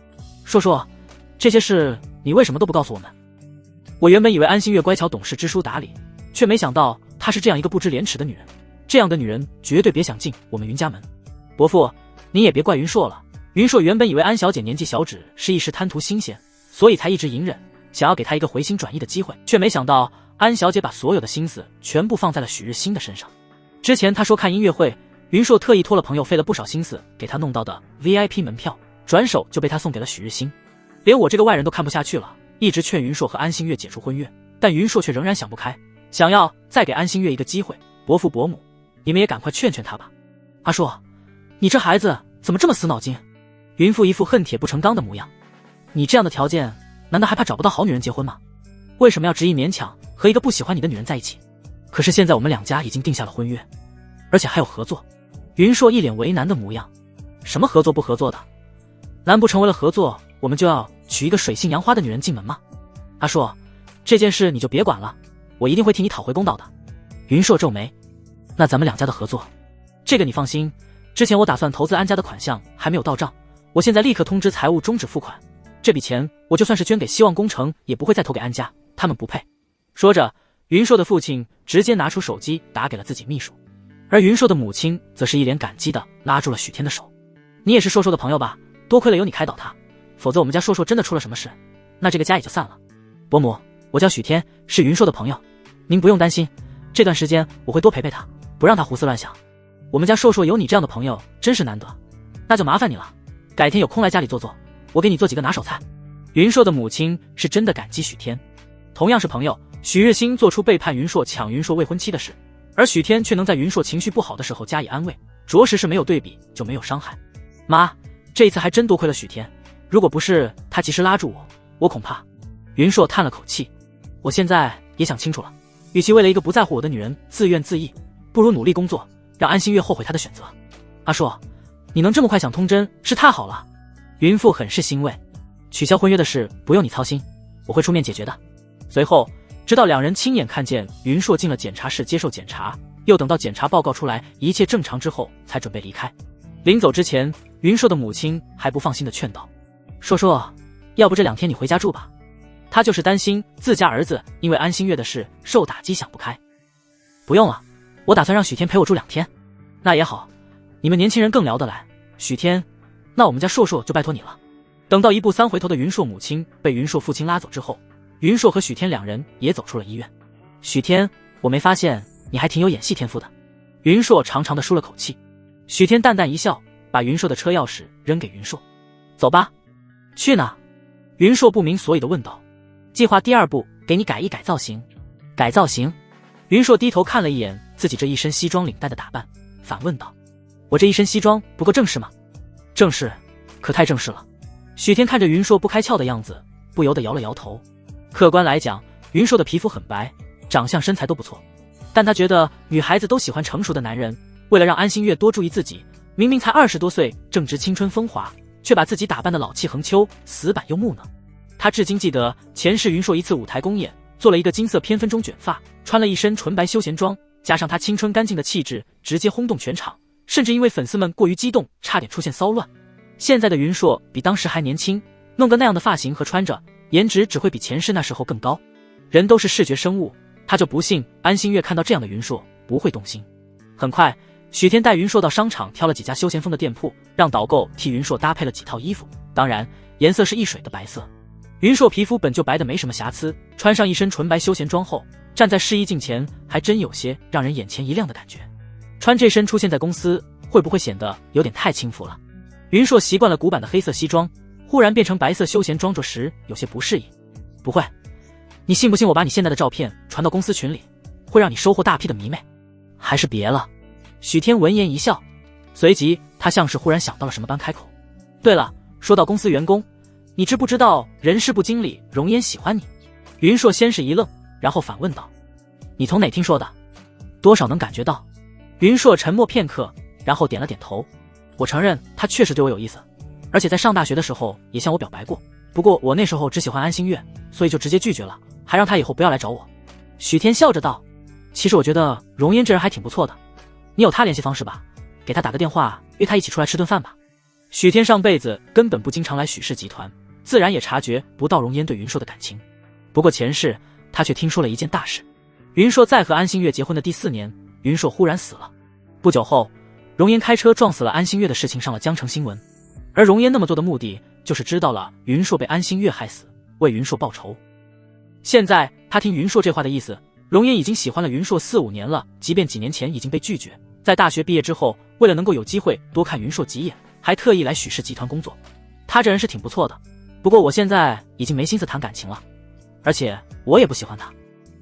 硕硕，这些事你为什么都不告诉我们？我原本以为安心月乖巧懂事知书达理，却没想到她是这样一个不知廉耻的女人。这样的女人绝对别想进我们云家门。伯父，你也别怪云硕了。云硕原本以为安小姐年纪小只，是一时贪图新鲜，所以才一直隐忍，想要给她一个回心转意的机会，却没想到安小姐把所有的心思全部放在了许日新的身上。之前她说看音乐会，云硕特意托了朋友费了不少心思给她弄到的 VIP 门票，转手就被她送给了许日新。连我这个外人都看不下去了，一直劝云硕和安心月解除婚约，但云硕却仍然想不开，想要再给安心月一个机会。伯父伯母，你们也赶快劝劝她吧。阿硕，你这孩子怎么这么死脑筋？云父一副恨铁不成钢的模样。你这样的条件，难道还怕找不到好女人结婚吗？为什么要执意勉强和一个不喜欢你的女人在一起？可是现在我们2家已经定下了婚约，而且还有合作。云硕一脸为难的模样。什么合作不合作的？难不成为了合作，我们就要娶一个水性杨花的女人进门吗？阿硕，这件事你就别管了，我一定会替你讨回公道的。云硕皱眉。那咱们2家的合作，这个你放心，之前我打算投资安家的款项还没有到账，我现在立刻通知财务终止付款，这笔钱我就算是捐给希望工程也不会再投给安家，他们不配。说着，云硕的父亲直接拿出手机打给了自己秘书，而云硕的母亲则是一脸感激的拉住了许天的手。你也是硕硕的朋友吧？多亏了有你开导他，否则我们家硕硕真的出了什么事，那这个家也就散了。伯母，我叫许天，是云硕的朋友，您不用担心，这段时间我会多陪陪他，不让他胡思乱想。我们家硕硕有你这样的朋友真是难得，那就麻烦你了，改天有空来家里坐坐，我给你做几个拿手菜。云硕的母亲是真的感激许天。同样是朋友，许日新做出背叛云硕抢云硕未婚妻的事，而许天却能在云硕情绪不好的时候加以安慰，着实是没有对比就没有伤害。妈，这一次还真多亏了许天，如果不是他及时拉住我，我恐怕……云硕叹了口气，我现在也想清楚了，与其为了一个不在乎我的女人自怨自艾，不如努力工作，让安心月后悔她的选择。阿硕，你能这么快想通真是太好了。云父很是欣慰，取消婚约的事不用你操心，我会出面解决的。随后直到2人亲眼看见云硕进了检查室接受检查，又等到检查报告出来一切正常之后才准备离开。临走之前，云硕的母亲还不放心地劝道：硕硕，要不这2天你回家住吧。他就是担心自家儿子因为安心月的事受打击想不开。不用了，我打算让许天陪我住2天。那也好，你们年轻人更聊得来。许天，那我们家硕硕就拜托你了。等到1步3回头的云硕母亲被云硕父亲拉走之后，云硕和许天2人也走出了医院。许天，我没发现你还挺有演戏天赋的。云硕长长的舒了口气。许天淡淡一笑，把云硕的车钥匙扔给云硕。走吧。去哪？云硕不明所以的问道。计划第2步，给你改一改造型。改造型？云硕低头看了一眼自己这一身西装领带的打扮，反问道：我这一身西装不够正式吗？正式，可太正式了。许天看着云硕不开窍的样子，不由得摇了摇头。客观来讲，云硕的皮肤很白，长相身材都不错，但他觉得女孩子都喜欢成熟的男人，为了让安心月多注意自己，明明才20多岁，正值青春风华，却把自己打扮得老气横秋，死板又木讷。他至今记得前世云硕一次舞台公演，做了一个金色偏分钟卷发，穿了一身纯白休闲装，加上他青春干净的气质，直接轰动全场，甚至因为粉丝们过于激动，差点出现骚乱。现在的云硕比当时还年轻，弄个那样的发型和穿着，颜值只会比前世那时候更高。人都是视觉生物，他就不信安心月看到这样的云硕不会动心。很快，许天带云硕到商场挑了几家休闲风的店铺，让导购替云硕搭配了几套衣服，当然颜色是一水的白色。云硕皮肤本就白得没什么瑕疵，穿上一身纯白休闲装后，站在试衣镜前还真有些让人眼前一亮的感觉。穿这身出现在公司，会不会显得有点太轻浮了？云硕习惯了古板的黑色西装，忽然变成白色休闲装着时有些不适应。不会，你信不信我把你现在的照片传到公司群里，会让你收获大批的迷妹？还是别了。许天闻言一笑，随即他像是忽然想到了什么般开口。对了，说到公司员工，你知不知道人事部经理容颜喜欢你？云硕先是一愣，然后反问道：你从哪听说的？多少能感觉到。云硕沉默片刻，然后点了点头。我承认他确实对我有意思，而且在上大学的时候也向我表白过，不过我那时候只喜欢安心月，所以就直接拒绝了，还让他以后不要来找我。许天笑着道：其实我觉得容颜这人还挺不错的，你有他联系方式吧？给他打个电话，约他一起出来吃顿饭吧。许天上辈子根本不经常来许氏集团，自然也察觉不到容颜对云硕的感情。不过前世他却听说了一件大事。云硕在和安心月结婚的第4年，云硕忽然死了。不久后，容颜开车撞死了安心月的事情上了江城新闻，而容颜那么做的目的就是知道了云硕被安心月害死，为云硕报仇。现在他听云硕这话的意思，容颜已经喜欢了云硕4、5年了，即便几年前已经被拒绝，在大学毕业之后，为了能够有机会多看云硕几眼，还特意来许氏集团工作。他这人是挺不错的，不过我现在已经没心思谈感情了，而且我也不喜欢他。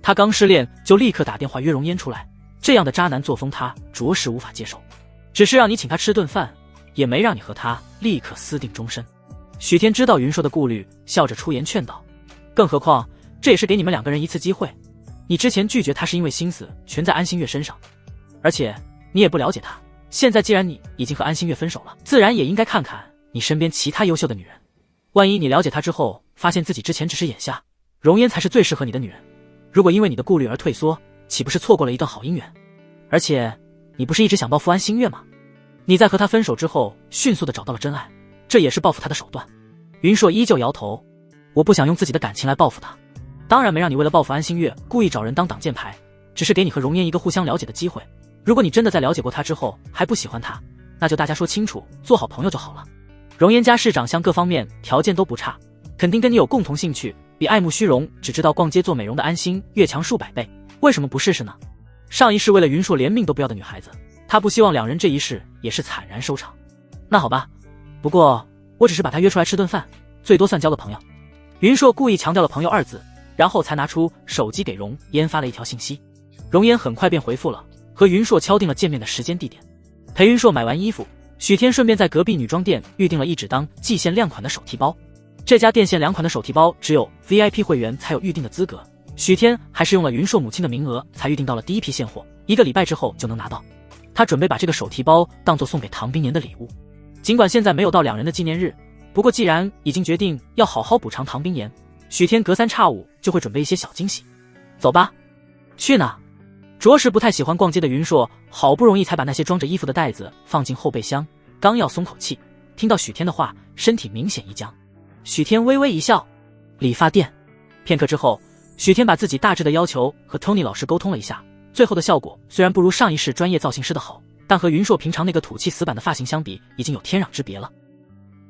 他刚失恋就立刻打电话约容颜出来，这样的渣男作风他着实无法接受。只是让你请他吃顿饭，也没让你和他立刻私定终身。许天知道云硕的顾虑，笑着出言劝导：更何况这也是给你们2个人一次机会，你之前拒绝他是因为心思全在安心月身上，而且你也不了解他，现在既然你已经和安心月分手了，自然也应该看看你身边其他优秀的女人。万一你了解他之后发现自己之前只是眼下，容颜才是最适合你的女人，如果因为你的顾虑而退缩，岂不是错过了一段好姻缘？而且你不是一直想报复安心月吗？你在和他分手之后迅速的找到了真爱，这也是报复他的手段。云硕依旧摇头：我不想用自己的感情来报复他，当然没让你为了报复安心月故意找人当挡箭牌，只是给你和容颜一个互相了解的机会。如果你真的在了解过他之后还不喜欢他，那就大家说清楚，做好朋友就好了。容颜家世长相各方面条件都不差，肯定跟你有共同兴趣，比爱慕虚荣只知道逛街做美容的安心月强数百倍，为什么不试试呢？上一世为了云硕连命都不要的女孩子，他不希望2人这一世也是惨然收场。那好吧，不过我只是把他约出来吃顿饭，最多算交个朋友。云硕故意强调了朋友2字，然后才拿出手机给容颜发了一条信息。容颜很快便回复了，和云硕敲定了见面的时间地点。陪云硕买完衣服，许天顺便在隔壁女装店预定了一纸当季限2款的手提包。这家店限2款的手提包只有 VIP 会员才有预定的资格，许天还是用了云硕母亲的名额才预定到了第一批现货，1个礼拜之后就能拿到。他准备把这个手提包当作送给唐冰年的礼物。尽管现在没有到2人的纪念日，不过既然已经决定要好好补偿唐冰年，许天隔3差5就会准备一些小惊喜。走吧。去哪？着实不太喜欢逛街的云硕好不容易才把那些装着衣服的袋子放进后备箱，刚要松口气，听到许天的话，身体明显一僵。许天微微一笑：理发店。片刻之后，许天把自己大致的要求和 Tony 老师沟通了一下，最后的效果虽然不如上一世专业造型师的好，但和云硕平常那个土气死板的发型相比，已经有天壤之别了。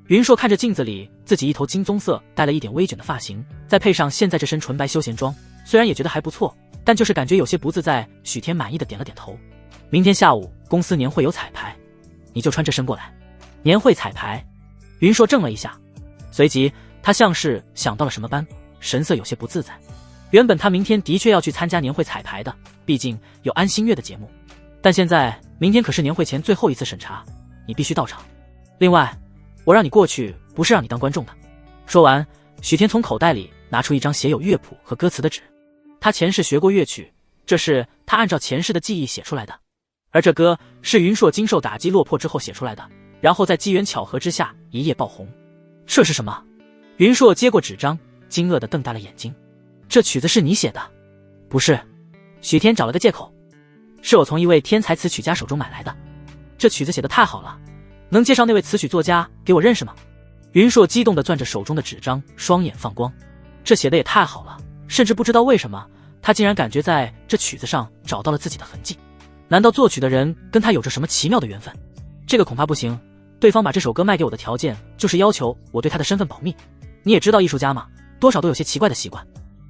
云硕看着镜子里自己一头金棕色带了一点微卷的发型，再配上现在这身纯白休闲装，虽然也觉得还不错，但就是感觉有些不自在。许天满意的点了点头。明天下午公司年会有彩排，你就穿这身过来。年会彩排？云硕怔了一下，随即他像是想到了什么般，神色有些不自在。原本他明天的确要去参加年会彩排的，毕竟有安心月的节目，但现在明天可是年会前最后一次审查，你必须到场。另外，我让你过去不是让你当观众的。说完，许天从口袋里拿出一张写有乐谱和歌词的纸。他前世学过乐曲，这是他按照前世的记忆写出来的，而这歌是云硕经受打击落魄之后写出来的，然后在机缘巧合之下一夜爆红。这是什么？云硕接过纸张，惊愕地瞪大了眼睛。这曲子是你写的？不是。许天找了个借口，是我从一位天才词曲家手中买来的。这曲子写得太好了，能介绍那位词曲作家给我认识吗？云硕激动地攥着手中的纸张，双眼放光。这写的也太好了，甚至不知道为什么他竟然感觉在这曲子上找到了自己的痕迹。难道作曲的人跟他有着什么奇妙的缘分？这个恐怕不行，对方把这首歌卖给我的条件就是要求我对他的身份保密。你也知道艺术家嘛，多少都有些奇怪的习惯。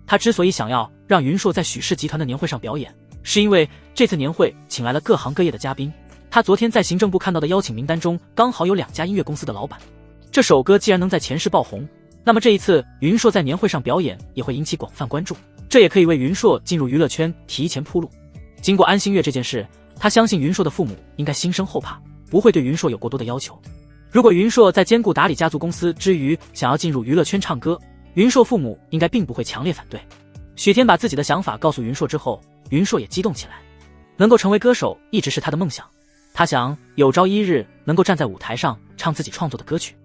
他之所以想要让云硕在许氏集团的年会上表演，是因为这次年会请来了各行各业的嘉宾，他昨天在行政部看到的邀请名单中刚好有2家音乐公司的老板。这首歌既然能在前世爆红，那么这一次云硕在年会上表演也会引起广泛关注，这也可以为云硕进入娱乐圈提前铺路。经过安心月这件事，他相信云硕的父母应该心生后怕，不会对云硕有过多的要求。如果云硕在兼顾打理家族公司之余想要进入娱乐圈唱歌，云硕父母应该并不会强烈反对。许天把自己的想法告诉云硕之后，云硕也激动起来。能够成为歌手一直是他的梦想，他想有朝一日能够站在舞台上唱自己创作的歌曲。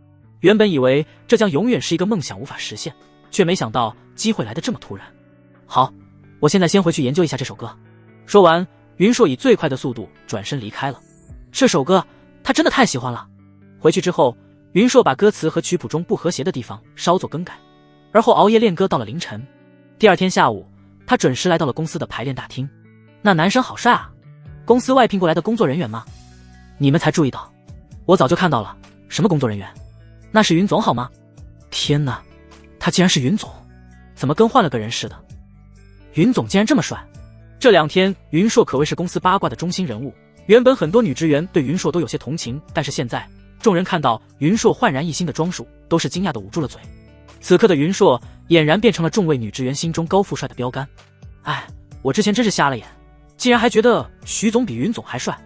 原本以为这将永远是一个梦想无法实现，却没想到机会来得这么突然。好，我现在先回去研究一下这首歌。说完，云硕以最快的速度转身离开了。这首歌他真的太喜欢了。回去之后，云硕把歌词和曲谱中不和谐的地方稍作更改，而后熬夜练歌到了凌晨。第二天下午，他准时来到了公司的排练大厅。那男生好帅啊，公司外聘过来的工作人员吗？你们才注意到，我早就看到了。什么工作人员？那是云总好吗？天哪，他竟然是云总，怎么跟换了个人似的？云总竟然这么帅。这2天云硕可谓是公司八卦的中心人物，原本很多女职员对云硕都有些同情，但是现在众人看到云硕焕然一新的装束，都是惊讶的捂住了嘴。此刻的云硕俨然变成了众位女职员心中高富帅的标杆。哎，我之前真是瞎了眼，竟然还觉得徐总比云总还帅。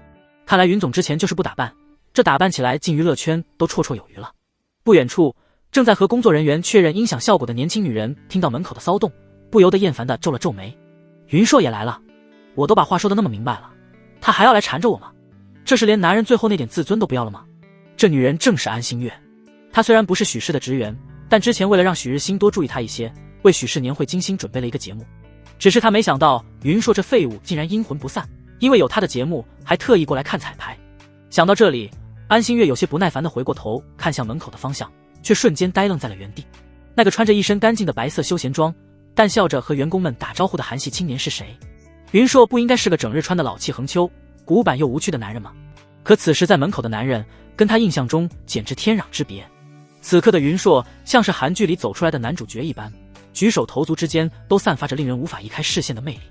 看来云总之前就是不打扮，这打扮起来进娱乐圈都绰绰有余了。不远处，正在和工作人员确认音响效果的年轻女人听到门口的骚动，不由得厌烦地皱了皱眉。云硕也来了，我都把话说得那么明白了，他还要来缠着我吗？这是连男人最后那点自尊都不要了吗？这女人正是安心月。她虽然不是许氏的职员，但之前为了让许日新多注意她一些，为许氏年会精心准备了一个节目。只是她没想到云硕这废物竟然阴魂不散，因为有他的节目还特意过来看彩排。想到这里，安心月有些不耐烦地回过头看向门口的方向，却瞬间呆愣在了原地。那个穿着一身干净的白色休闲装，但笑着和员工们打招呼的韩系青年是谁？云硕不应该是个整日穿的老气横秋、古板又无趣的男人吗？可此时在门口的男人跟他印象中简直天壤之别。此刻的云硕像是韩剧里走出来的男主角一般，举手投足之间都散发着令人无法移开视线的魅力。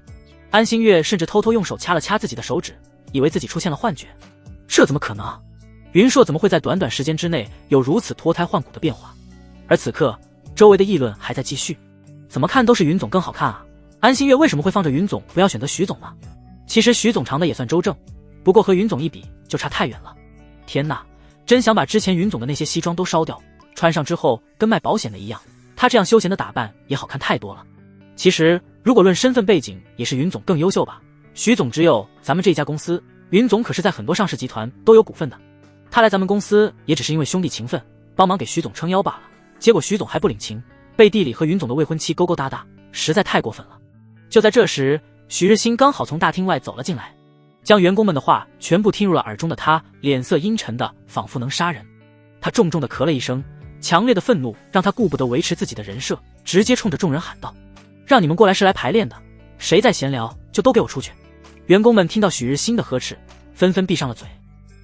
安心月甚至偷偷用手掐了掐自己的手指，以为自己出现了幻觉。这怎么可能？云硕怎么会在短短时间之内有如此脱胎换骨的变化？而此刻周围的议论还在继续，怎么看都是云总更好看啊，安心月为什么会放着云总不要选择徐总呢？其实徐总长得也算周正，不过和云总一比就差太远了。天哪，真想把之前云总的那些西装都烧掉，穿上之后跟卖保险的一样，他这样休闲的打扮也好看太多了。其实如果论身份背景，也是云总更优秀吧。徐总只有咱们这家公司，云总可是在很多上市集团都有股份的。他来咱们公司也只是因为兄弟情分，帮忙给徐总撑腰罢了。结果徐总还不领情，背地里和云总的未婚妻勾勾搭搭，实在太过分了。就在这时，许日新刚好从大厅外走了进来，将员工们的话全部听入了耳中的他，脸色阴沉的仿佛能杀人。他重重的咳了一声，强烈的愤怒让他顾不得维持自己的人设，直接冲着众人喊道：让你们过来是来排练的，谁在闲聊就都给我出去。员工们听到许日新的呵斥，纷纷闭上了嘴。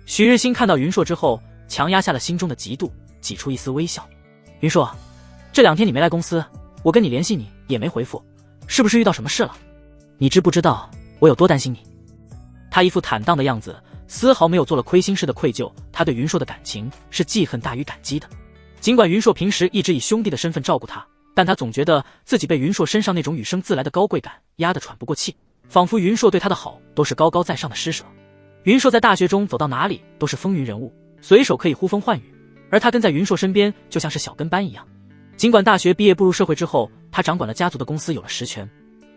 许日新看到云硕之后，强压下了心中的嫉妒，挤出一丝微笑。云硕，这2天你没来公司，我跟你联系你也没回复，是不是遇到什么事了？你知不知道我有多担心你？他一副坦荡的样子，丝毫没有做了亏心事的愧疚，他对云硕的感情是记恨大于感激的。尽管云硕平时一直以兄弟的身份照顾他，但他总觉得自己被云硕身上那种与生自来的高贵感压得喘不过气，仿佛云硕对他的好都是高高在上的施舍。云硕在大学中走到哪里都是风云人物，随手可以呼风唤雨，而他跟在云硕身边就像是小跟班一样。尽管大学毕业步入社会之后，他掌管了家族的公司有了实权，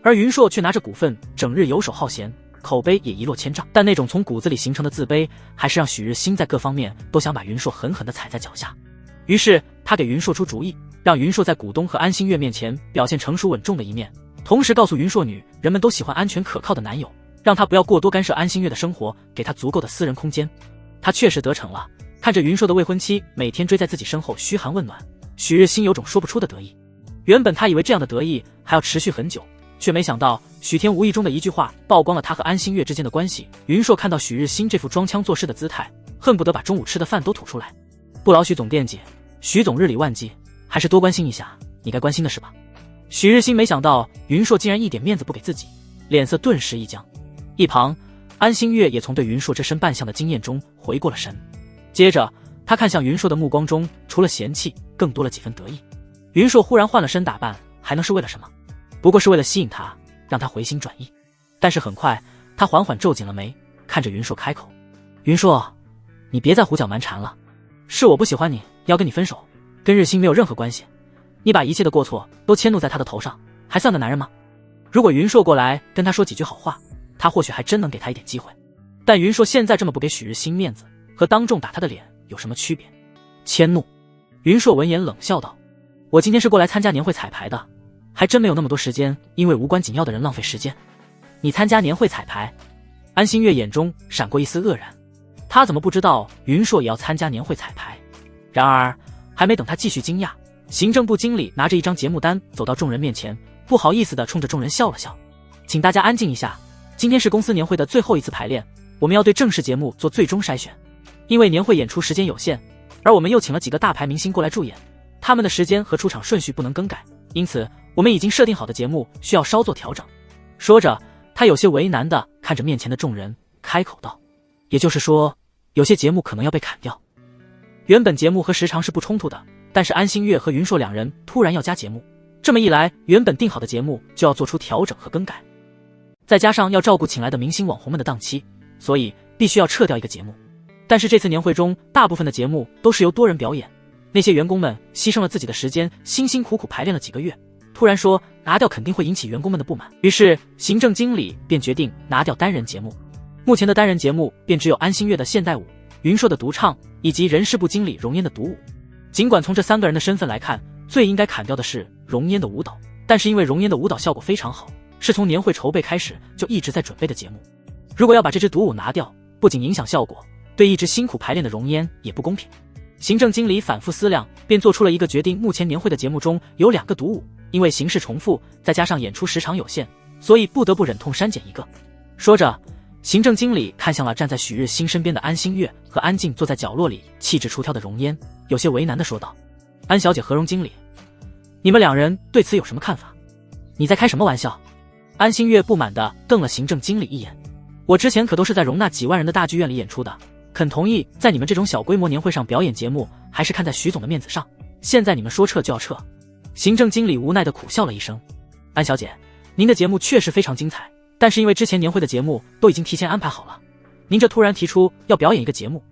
而云硕却拿着股份整日游手好闲，口碑也一落千丈，但那种从骨子里形成的自卑还是让许日新在各方面都想把云硕狠狠地踩在脚下。于是他给云硕出主意，让云硕在股东和安心月面前表现成熟稳重的一面，同时告诉云硕女人们都喜欢安全可靠的男友，让他不要过多干涉安心月的生活，给他足够的私人空间。他确实得逞了，看着云硕的未婚妻每天追在自己身后嘘寒问暖，许日新有种说不出的得意。原本他以为这样的得意还要持续很久，却没想到许天无意中的一句话曝光了他和安心月之间的关系。云硕看到许日新这副装腔作势的姿态，恨不得把中午吃的饭都吐出来。不劳许总惦记，许总日理万机，还是多关心一下你该关心的事吧。许日新没想到云硕竟然一点面子不给自己，脸色顿时一僵。一旁安心月也从对云硕这身扮相的经验中回过了神，接着他看向云硕的目光中，除了嫌弃，更多了几分得意。云硕忽然换了身打扮，还能是为了什么？不过是为了吸引他，让他回心转意。但是很快，他缓缓皱紧了眉，看着云硕开口：“云硕，你别再胡搅蛮缠了。是我不喜欢你，要跟你分手，跟日新没有任何关系。你把一切的过错都迁怒在他的头上，还算个男人吗？”如果云硕过来跟他说几句好话，他或许还真能给他一点机会。但云硕现在这么不给许日新面子，和当众打他的脸有什么区别？迁怒。云硕闻言冷笑道：“我今天是过来参加年会彩排的，还真没有那么多时间因为无关紧要的人浪费时间。”你参加年会彩排？安心月眼中闪过一丝愕然，他怎么不知道云硕也要参加年会彩排？然而还没等他继续惊讶，行政部经理拿着一张节目单走到众人面前，不好意思地冲着众人笑了笑：“请大家安静一下，今天是公司年会的最后一次排练，我们要对正式节目做最终筛选。因为年会演出时间有限，而我们又请了几个大牌明星过来助演，他们的时间和出场顺序不能更改，因此我们已经设定好的节目需要稍作调整。”说着，他有些为难地看着面前的众人，开口道：“也就是说，有些节目可能要被砍掉。”原本节目和时长是不冲突的，但是安心月和云硕两人突然要加节目，这么一来，原本定好的节目就要做出调整和更改，再加上要照顾请来的明星网红们的档期，所以必须要撤掉一个节目。但是这次年会中，大部分的节目都是由多人表演，那些员工们牺牲了自己的时间，辛辛苦苦排练了几个月，突然说拿掉肯定会引起员工们的不满，于是行政经理便决定拿掉单人节目。目前的单人节目便只有安心月的现代舞、云硕的独唱以及人事部经理容烟的独舞。尽管从这三个人的身份来看，最应该砍掉的是容烟的舞蹈，但是因为容烟的舞蹈效果非常好，是从年会筹备开始就一直在准备的节目，如果要把这支独舞拿掉，不仅影响效果，对一直辛苦排练的容烟也不公平。行政经理反复思量，便做出了一个决定：目前年会的节目中有2个独舞，因为形式重复，再加上演出时长有限，所以不得不忍痛删减一个。说着，行政经理看向了站在许日新身边的安心月和安静坐在角落里气质出挑的容烟，有些为难地说道：“安小姐和容经理，你们两人对此有什么看法？”“你在开什么玩笑？”安心月不满地瞪了行政经理一眼：“我之前可都是在容纳几万人的大剧院里演出的，肯同意在你们这种小规模年会上表演节目，还是看在徐总的面子上。现在你们说撤就要撤。”行政经理无奈地苦笑了一声：“安小姐，您的节目确实非常精彩，但是因为之前年会的节目都已经提前安排好了，您这突然提出要表演一个节目，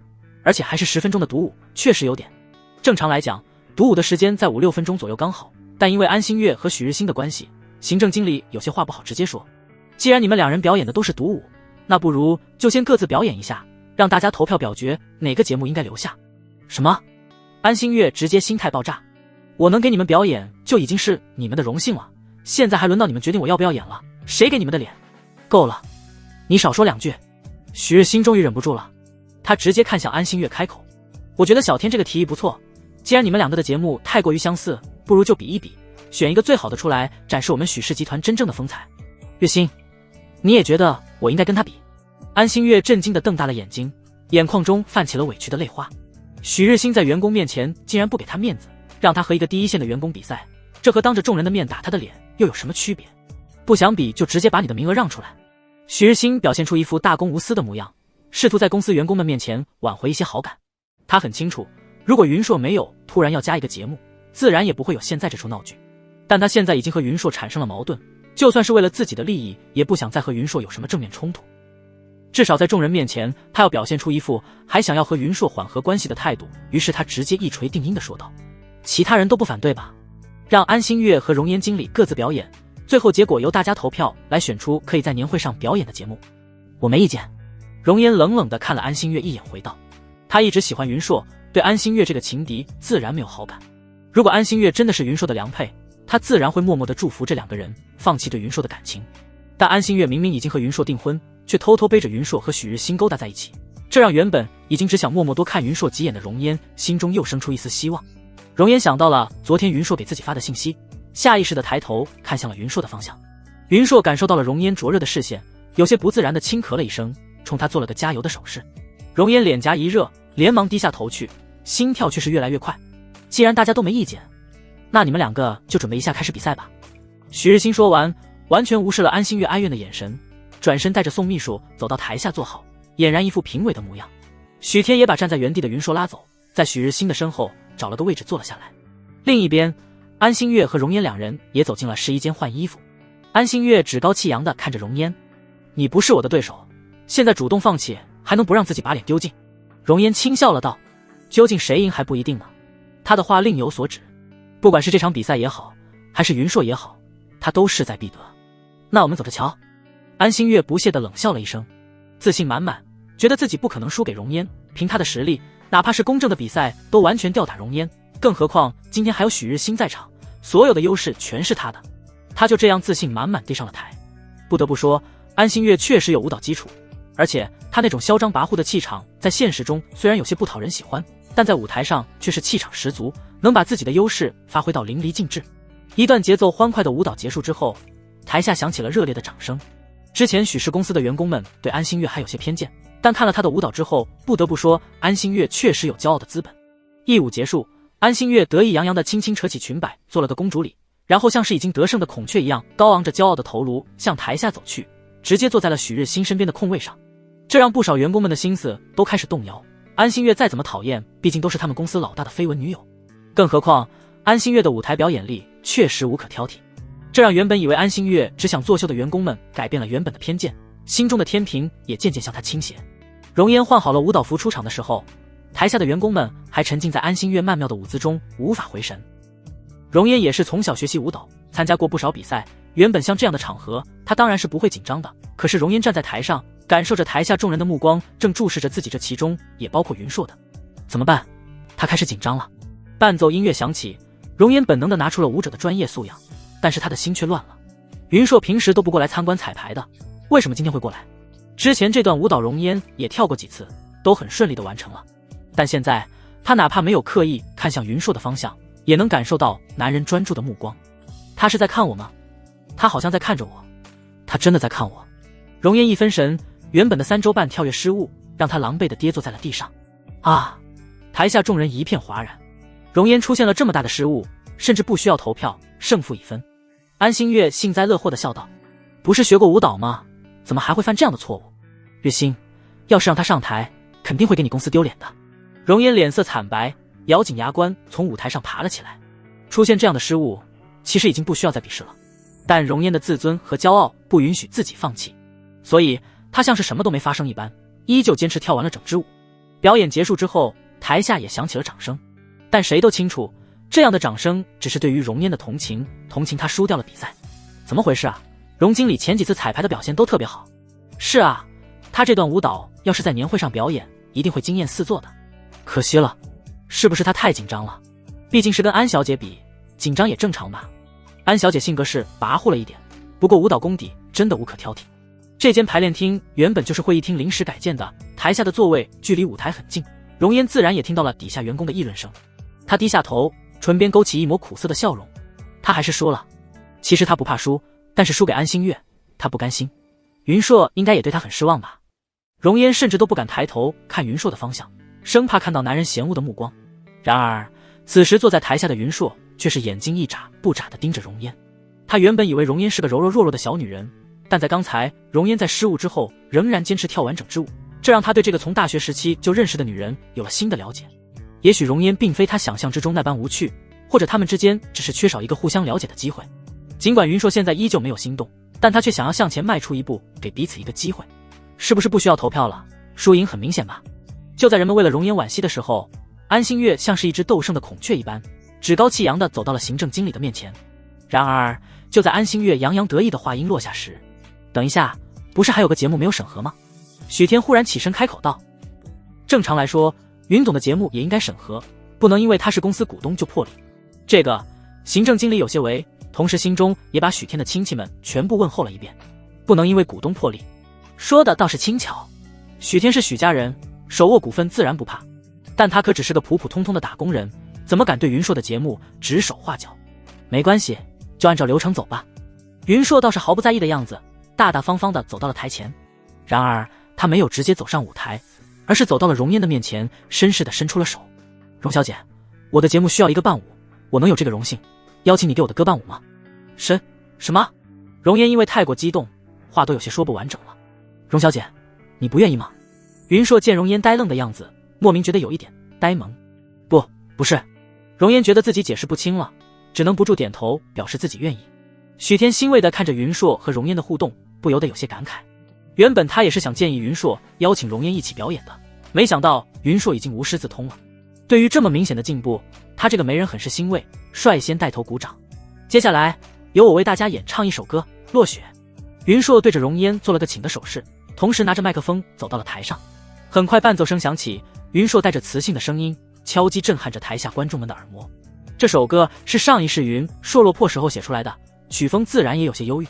而且还是10分钟的独舞，确实有点……正常来讲，独舞的时间在5-6分钟左右刚好，但因为安心月和许日新的关系，行政经理有些话不好直接说。既然你们两人表演的都是独舞，那不如就先各自表演一下，让大家投票表决哪个节目应该留下。”“什么？”安心月直接心态爆炸：“我能给你们表演就已经是你们的荣幸了，现在还轮到你们决定我要不要演了，谁给你们的脸？够了，你少说2句。”许日新终于忍不住了，他直接看向安心月开口：“我觉得小天这个提议不错，既然你们2个的节目太过于相似，不如就比一比，选一个最好的出来，展示我们许氏集团真正的风采。月新，你也觉得我应该跟他比？”安心月震惊地瞪大了眼睛，眼眶中泛起了委屈的泪花。许日新在员工面前竟然不给他面子，让他和一个第一线的员工比赛，这和当着众人的面打他的脸又有什么区别？不想比就直接把你的名额让出来。许日新表现出一副大公无私的模样，试图在公司员工们面前挽回一些好感。他很清楚，如果云硕没有突然要加一个节目，自然也不会有现在这出闹剧。但他现在已经和云硕产生了矛盾，就算是为了自己的利益，也不想再和云硕有什么正面冲突。至少在众人面前，他要表现出一副还想要和云硕缓和关系的态度。于是他直接一锤定音地说道：“其他人都不反对吧？让安心月和容颜经理各自表演，最后结果由大家投票来选出可以在年会上表演的节目。”“我没意见。”容颜冷冷地看了安心月一眼，回道：“他一直喜欢云硕，对安心月这个情敌自然没有好感。如果安心月真的是云硕的良配，他自然会默默地祝福这2个人，放弃对云硕的感情。但安心月明明已经和云硕订婚，却偷偷背着云硕和许日新勾搭在一起，这让原本已经只想默默多看云硕几眼的容烟心中又生出一丝希望。容烟想到了昨天云硕给自己发的信息，下意识地抬头看向了云硕的方向。云硕感受到了容烟灼热的视线，有些不自然地轻咳了一声，冲他做了个加油的手势。容烟脸颊一热，连忙低下头去，心跳却是越来越快。“既然大家都没意见，那你们2个就准备一下开始比赛吧。”许日新说完，完全无视了安心月哀怨的眼神，转身带着宋秘书走到台下坐好，俨然一副评委的模样。许天也把站在原地的云硕拉走，在许日新的身后找了个位置坐了下来。另一边，安心月和容嫣两人也走进了试衣间换衣服。安心月趾高气扬地看着容嫣：“你不是我的对手，现在主动放弃，还能不让自己把脸丢尽？”容嫣轻笑了道：“究竟谁赢还不一定呢。”他的话另有所指，不管是这场比赛也好，还是云硕也好，他都势在必得。那我们走着瞧。安心月不屑地冷笑了一声，自信满满，觉得自己不可能输给容嫣，凭他的实力，哪怕是公正的比赛都完全吊打容嫣，更何况今天还有许日新在场，所有的优势全是他的。他就这样自信满满地上了台。不得不说，安心月确实有舞蹈基础，而且他那种嚣张跋扈的气场在现实中虽然有些不讨人喜欢，但在舞台上却是气场十足，能把自己的优势发挥到淋漓尽致。一段节奏欢快的舞蹈结束之后，台下响起了热烈的掌声。之前许氏公司的员工们对安心月还有些偏见，但看了他的舞蹈之后，不得不说安心月确实有骄傲的资本。一舞结束，安心月得意洋洋地轻轻扯起裙摆，做了个公主礼，然后像是已经得胜的孔雀一样，高昂着骄傲的头颅向台下走去，直接坐在了许日新身边的空位上。这让不少员工们的心思都开始动摇。安心月再怎么讨厌，毕竟都是他们公司老大的绯闻女友，更何况安心月的舞台表演力确实无可挑剔。这让原本以为安心月只想作秀的员工们改变了原本的偏见，心中的天平也渐渐向他倾斜。容嫣换好了舞蹈服出场的时候，台下的员工们还沉浸在安心月曼妙的舞姿中无法回神。容嫣也是从小学习舞蹈，参加过不少比赛，原本像这样的场合她当然是不会紧张的，可是容嫣站在台上，感受着台下众人的目光正注视着自己，这其中也包括云硕的。怎么办？她开始紧张了。伴奏音乐响起，容嫣本能地拿出了舞者的专业素养，但是她的心却乱了。云硕平时都不过来参观彩排的，为什么今天会过来？之前这段舞蹈容嫣也跳过几次，都很顺利地完成了，但现在她哪怕没有刻意看向云硕的方向，也能感受到男人专注的目光。他是在看我吗？他好像在看着我，他真的在看我。容嫣一分神，原本的3周半跳跃失误让他狼狈地跌坐在了地上。啊！台下众人一片哗然。容嫣出现了这么大的失误，甚至不需要投票，胜负已分。安心月幸灾乐祸地笑道：“不是学过舞蹈吗？怎么还会犯这样的错误？月星，要是让他上台，肯定会给你公司丢脸的。”容嫣脸色惨白，咬紧牙关从舞台上爬了起来。出现这样的失误，其实已经不需要再比试了，但容嫣的自尊和骄傲不允许自己放弃，所以她像是什么都没发生一般，依旧坚持跳完了整支舞。表演结束之后，台下也响起了掌声，但谁都清楚，这样的掌声只是对于容嫣的同情，同情她输掉了比赛。怎么回事啊？容经理前几次彩排的表现都特别好。是啊，他这段舞蹈要是在年会上表演，一定会惊艳四座的。可惜了，是不是他太紧张了？毕竟是跟安小姐比，紧张也正常吧。安小姐性格是跋扈了一点，不过舞蹈功底真的无可挑剔。这间排练厅原本就是会议厅临时改建的，台下的座位距离舞台很近，容嫣自然也听到了底下员工的议论声。她低下头，唇边勾起一抹苦涩的笑容。她还是说了，其实她不怕输，但是输给安心月，她不甘心。云硕应该也对她很失望吧。容嫣甚至都不敢抬头看云硕的方向，生怕看到男人嫌恶的目光。然而此时坐在台下的云硕却是眼睛一眨不眨地盯着容嫣。他原本以为容嫣是个柔柔弱弱的小女人，但在刚才容嫣在失误之后仍然坚持跳完整支舞，这让他对这个从大学时期就认识的女人有了新的了解。也许容嫣并非他想象之中那般无趣，或者他们之间只是缺少一个互相了解的机会。尽管云硕现在依旧没有心动，但他却想要向前迈出一步，给彼此一个机会。是不是不需要投票了？输赢很明显吧？就在人们为了容嫣惋惜的时候，安心月像是一只斗胜的孔雀一般，趾高气扬地走到了行政经理的面前。然而就在安心月洋洋得意的话音落下时，等一下，不是还有个节目没有审核吗？许天忽然起身开口道。正常来说，云总的节目也应该审核，不能因为他是公司股东就破例。这个行政经理有些为，同时心中也把许天的亲戚们全部问候了一遍。不能因为股东破例，说的倒是轻巧。许天是许家人，手握股份自然不怕，但他可只是个普普通通的打工人，怎么敢对云硕的节目指手画脚？没关系，就按照流程走吧。云硕倒是毫不在意的样子，大大方方地走到了台前。然而他没有直接走上舞台，而是走到了容嫣的面前，绅士地伸出了手。容小姐，我的节目需要一个伴舞，我能有这个荣幸，邀请你给我的歌伴舞吗？什么？容嫣因为太过激动，话都有些说不完整了。容小姐，你不愿意吗？云硕见容嫣呆愣的样子，莫名觉得有一点呆萌。不是。容颜觉得自己解释不清了，只能不住点头表示自己愿意。许天欣慰地看着云硕和容颜的互动，不由得有些感慨。原本他也是想建议云硕邀请容颜一起表演的，没想到云硕已经无师自通了。对于这么明显的进步，他这个媒人很是欣慰，率先带头鼓掌。接下来由我为大家演唱一首歌《落雪》。云硕对着容颜做了个请的手势，同时拿着麦克风走到了台上。很快伴奏声响起，云硕带着磁性的声音敲击震撼着台下观众们的耳膜。这首歌是上一世云硕落魄时候写出来的，曲风自然也有些忧郁，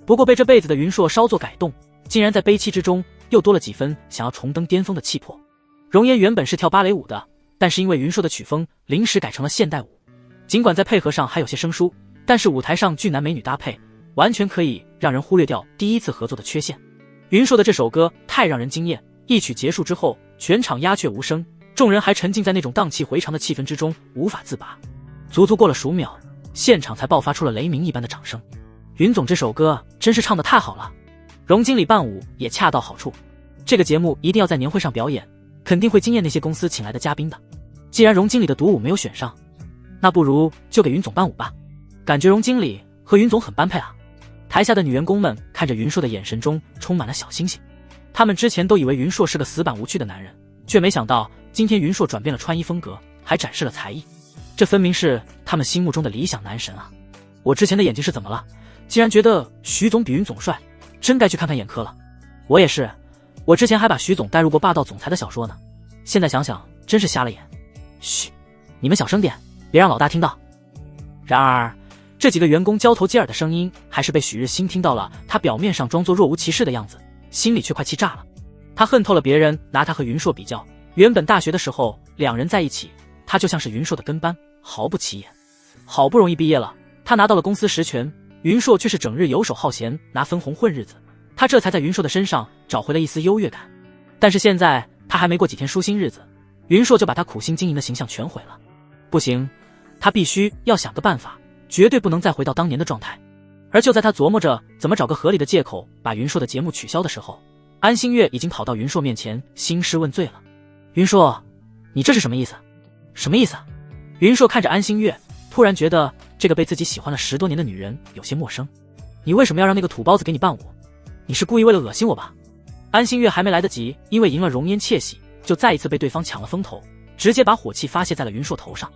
不过被这辈子的云硕稍作改动，竟然在悲戚之中又多了几分想要重登巅峰的气魄。容颜原本是跳芭蕾舞的，但是因为云硕的曲风临时改成了现代舞，尽管在配合上还有些生疏，但是舞台上俊男美女搭配完全可以让人忽略掉第一次合作的缺陷。云硕的这首歌太让人惊艳，一曲结束之后，全场鸦雀无声，众人还沉浸在那种荡气回肠的气氛之中无法自拔。足足过了数秒，现场才爆发出了雷鸣一般的掌声。云总这首歌真是唱得太好了，容经理伴舞也恰到好处，这个节目一定要在年会上表演，肯定会惊艳那些公司请来的嘉宾的。既然容经理的独舞没有选上，那不如就给云总伴舞吧，感觉容经理和云总很般配啊。台下的女员工们看着云硕的眼神中充满了小星星，他们之前都以为云硕是个死板无趣的男人，却没想到今天云硕转变了穿衣风格，还展示了才艺，这分明是他们心目中的理想男神啊。我之前的眼睛是怎么了？竟然觉得徐总比云总帅，真该去看看眼科了。我也是，我之前还把徐总带入过霸道总裁的小说呢，现在想想真是瞎了眼。嘘，你们小声点，别让老大听到。然而这几个员工交头接耳的声音还是被许日新听到了，他表面上装作若无其事的样子，心里却快气炸了。他恨透了别人拿他和云硕比较，原本大学的时候两人在一起，他就像是云硕的跟班，毫不起眼。好不容易毕业了，他拿到了公司实权，云硕却是整日游手好闲，拿分红混日子，他这才在云硕的身上找回了一丝优越感。但是现在他还没过几天舒心日子，云硕就把他苦心经营的形象全毁了。不行，他必须要想个办法，绝对不能再回到当年的状态。而就在他琢磨着怎么找个合理的借口把云硕的节目取消的时候，安心月已经跑到云硕面前兴师问罪了。云硕，你这是什么意思？什么意思？云硕看着安心月，突然觉得这个被自己喜欢了10多年的女人有些陌生。你为什么要让那个土包子给你伴舞？你是故意为了恶心我吧？安心月还没来得及因为赢了容颜窃喜，就再一次被对方抢了风头，直接把火气发泄在了云硕头上。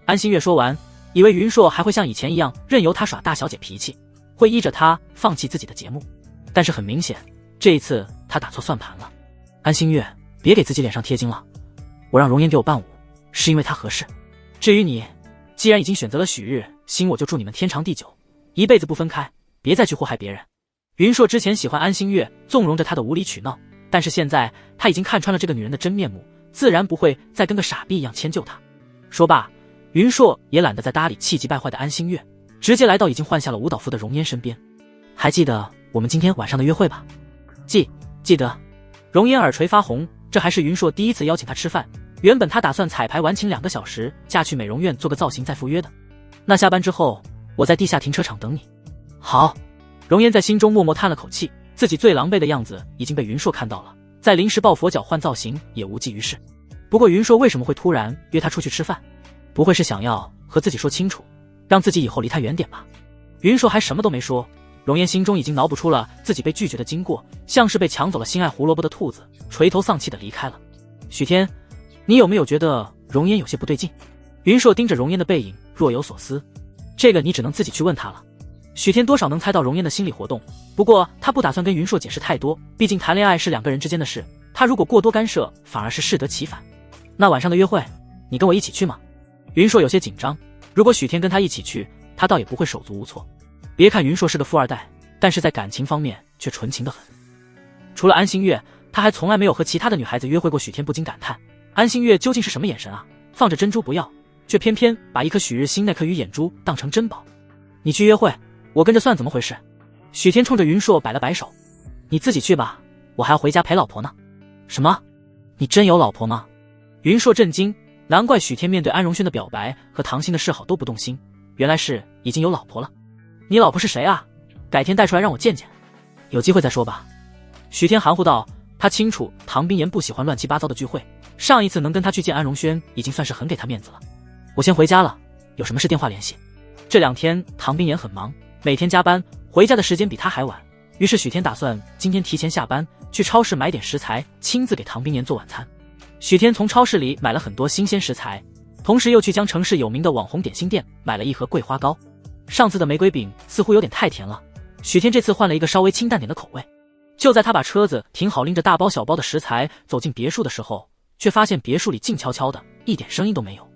安心月说完，以为云硕还会像以前一样任由他耍大小姐脾气，会依着他放弃自己的节目，但是很明显，这一次他打错算盘了。安心月，别给自己脸上贴金了，我让容颜给我伴舞是因为他合适，至于你，既然已经选择了许日新，我就祝你们天长地久，一辈子不分开，别再去祸害别人。云硕之前喜欢安心月，纵容着他的无理取闹，但是现在他已经看穿了这个女人的真面目，自然不会再跟个傻逼一样迁就她。说罢，云硕也懒得再搭理气急败坏的安心月，直接来到已经换下了舞蹈服的容颜身边。还记得我们今天晚上的约会吧？记得。容颜耳垂发红，这还是云硕第一次邀请她吃饭，原本她打算彩排完请2个小时，嫁去美容院做个造型再赴约的。那下班之后，我在地下停车场等你。好。容颜在心中默默叹了口气，自己最狼狈的样子已经被云硕看到了，在临时抱佛脚换造型也无济于事。不过云硕为什么会突然约他出去吃饭？不会是想要和自己说清楚，让自己以后离他远点吧？云硕还什么都没说，容颜心中已经脑补出了自己被拒绝的经过，像是被抢走了心爱胡萝卜的兔子，垂头丧气的离开了。许天，你有没有觉得容颜有些不对劲？云硕盯着容颜的背影若有所思，这个你只能自己去问他了。许天多少能猜到容颜的心理活动，不过他不打算跟云硕解释太多，毕竟谈恋爱是2个人之间的事，他如果过多干涉，反而是适得其反。那晚上的约会，你跟我一起去吗？云硕有些紧张，如果许天跟他一起去，他倒也不会手足无措。别看云硕是个富二代，但是在感情方面却纯情得很。除了安心月，他还从来没有和其他的女孩子约会过。许天不禁感叹，安心月究竟是什么眼神啊？放着珍珠不要，却偏偏把一颗许日星那颗鱼眼珠当成珍宝。你去约会，我跟着算怎么回事？许天冲着云硕摆了摆手，你自己去吧，我还要回家陪老婆呢。什么？你真有老婆吗？云硕震惊，难怪许天面对安荣轩的表白和唐鑫的示好都不动心，原来是已经有老婆了。你老婆是谁啊？改天带出来让我见见。有机会再说吧。许天含糊道，他清楚唐冰岩不喜欢乱七八糟的聚会，上一次能跟他去见安荣轩已经算是很给他面子了。我先回家了，有什么事电话联系。这2天唐冰岩很忙，每天加班，回家的时间比他还晚。于是许天打算今天提前下班，去超市买点食材，亲自给唐冰岩做晚餐。许天从超市里买了很多新鲜食材，同时又去江城市有名的网红点心店买了1盒桂花糕。上次的玫瑰饼似乎有点太甜了，许天这次换了一个稍微清淡点的口味。就在他把车子停好，拎着大包小包的食材走进别墅的时候，却发现别墅里静悄悄的，一点声音都没有。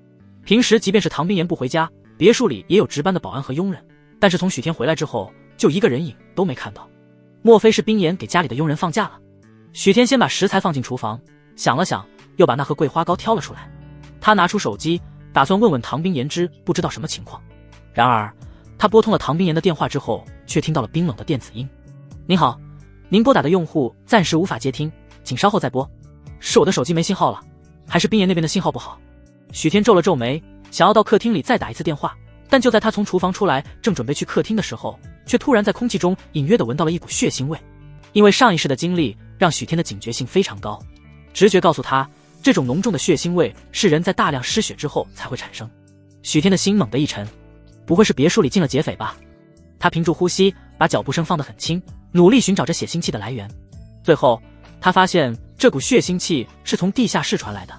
平时即便是唐冰岩不回家，别墅里也有值班的保安和佣人，但是从许天回来之后，就一个人影都没看到。莫非是冰岩给家里的佣人放假了？许天先把食材放进厨房，想了想，又把那盒桂花糕挑了出来。他拿出手机，打算问问唐冰岩不知道什么情况。然而他拨通了唐冰岩的电话之后，却听到了冰冷的电子音。您好，您拨打的用户暂时无法接听，请稍后再拨。是我的手机没信号了，还是冰岩那边的信号不好？许天皱了皱眉，想要到客厅里再打一次电话，但就在他从厨房出来，正准备去客厅的时候，却突然在空气中隐约地闻到了一股血腥味。因为上一世的经历让许天的警觉性非常高，直觉告诉他，这种浓重的血腥味是人在大量失血之后才会产生。许天的心猛地一沉，不会是别墅里进了劫匪吧？他屏住呼吸，把脚步声放得很轻，努力寻找着血腥气的来源。最后他发现这股血腥气是从地下室传来的。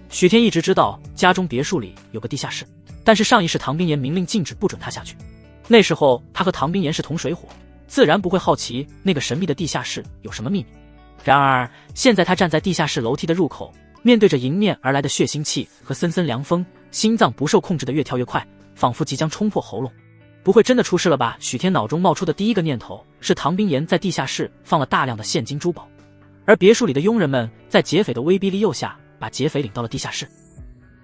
许天一直知道家中别墅里有个地下室，但是上一世唐冰岩明令禁止不准他下去。那时候他和唐冰岩是同水火，自然不会好奇那个神秘的地下室有什么秘密。然而现在他站在地下室楼梯的入口，面对着迎面而来的血腥气和森森凉风，心脏不受控制的越跳越快，仿佛即将冲破喉咙。不会真的出事了吧？许天脑中冒出的第一个念头是唐冰岩在地下室放了大量的现金珠宝，而别墅里的佣人们在劫匪的威逼利诱下把劫匪领到了地下室。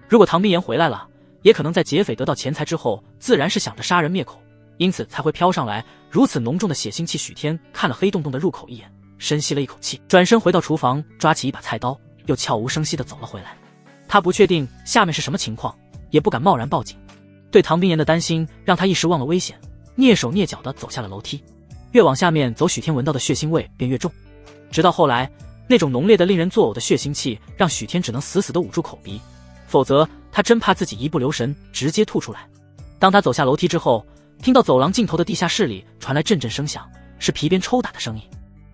如果唐冰岩回来了，也可能在劫匪得到钱财之后，自然是想着杀人灭口，因此才会飘上来如此浓重的血腥气。许天看了黑洞洞的入口一眼，深吸了一口气，转身回到厨房，抓起一把菜刀，又悄无声息地走了回来。他不确定下面是什么情况，也不敢贸然报警。对唐冰岩的担心让他一时忘了危险，蹑手蹑脚地走下了楼梯。越往下面走，许天闻到的血腥味便越重，直到后来，那种浓烈的令人作呕的血腥气让许天只能死死地捂住口鼻，否则他真怕自己一不留神直接吐出来。当他走下楼梯之后，听到走廊尽头的地下室里传来阵阵声响，是皮鞭抽打的声音。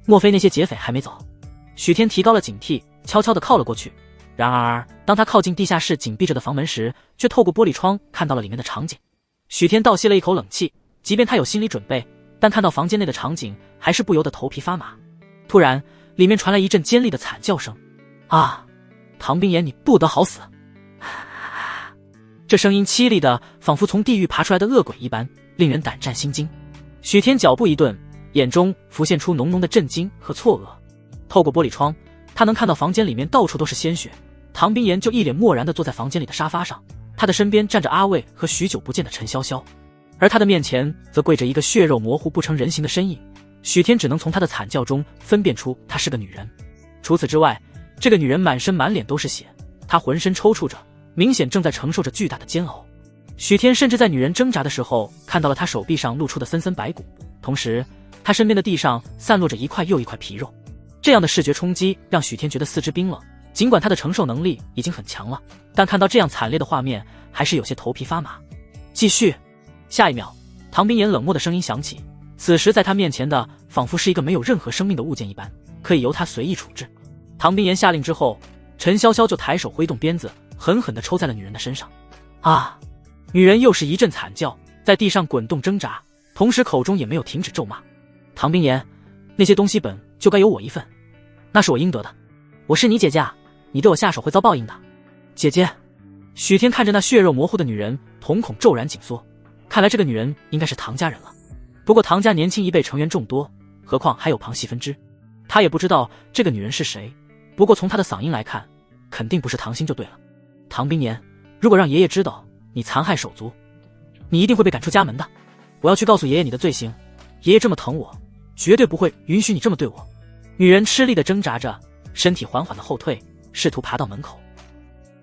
莫非那些劫匪还没走？许天提高了警惕，悄悄地靠了过去。然而当他靠近地下室紧闭着的房门时，却透过玻璃窗看到了里面的场景。许天倒吸了一口冷气，即便他有心理准备，但看到房间内的场景还是不由得头皮发麻。突然里面传来一阵尖利的惨叫声。啊，唐冰岩，你不得好死！这声音凄厉的仿佛从地狱爬出来的恶鬼一般，令人胆战心惊。许天脚步一顿，眼中浮现出浓浓的震惊和错愕。透过玻璃窗，他能看到房间里面到处都是鲜血，唐冰岩就一脸漠然地坐在房间里的沙发上，他的身边站着阿卫和许久不见的陈潇潇，而他的面前则跪着一个血肉模糊不成人形的身影。许天只能从他的惨叫中分辨出她是个女人。除此之外，这个女人满身满脸都是血，她浑身抽搐着，明显正在承受着巨大的煎熬。许天甚至在女人挣扎的时候看到了她手臂上露出的森森白骨，同时她身边的地上散落着一块又一块皮肉。这样的视觉冲击让许天觉得四肢冰冷，尽管他的承受能力已经很强了，但看到这样惨烈的画面还是有些头皮发麻。继续。下一秒，唐冰岩冷漠的声音响起，此时在他面前的仿佛是一个没有任何生命的物件一般，可以由他随意处置。唐冰岩下令之后，陈潇潇就抬手挥动鞭子，狠狠地抽在了女人的身上。啊！女人又是一阵惨叫，在地上滚动挣扎，同时口中也没有停止咒骂。唐冰岩，那些东西本就该有我一份，那是我应得的。我是你姐姐啊，你对我下手会遭报应的。姐姐。许天看着那血肉模糊的女人，瞳孔骤然紧缩，看来这个女人应该是唐家人了。不过唐家年轻一辈成员众多，何况还有旁系分支，他也不知道这个女人是谁。不过从她的嗓音来看，肯定不是唐心就对了。唐冰岩，如果让爷爷知道你残害手足，你一定会被赶出家门的。我要去告诉爷爷你的罪行，爷爷这么疼我，绝对不会允许你这么对我。女人吃力地挣扎着，身体缓缓地后退，试图爬到门口，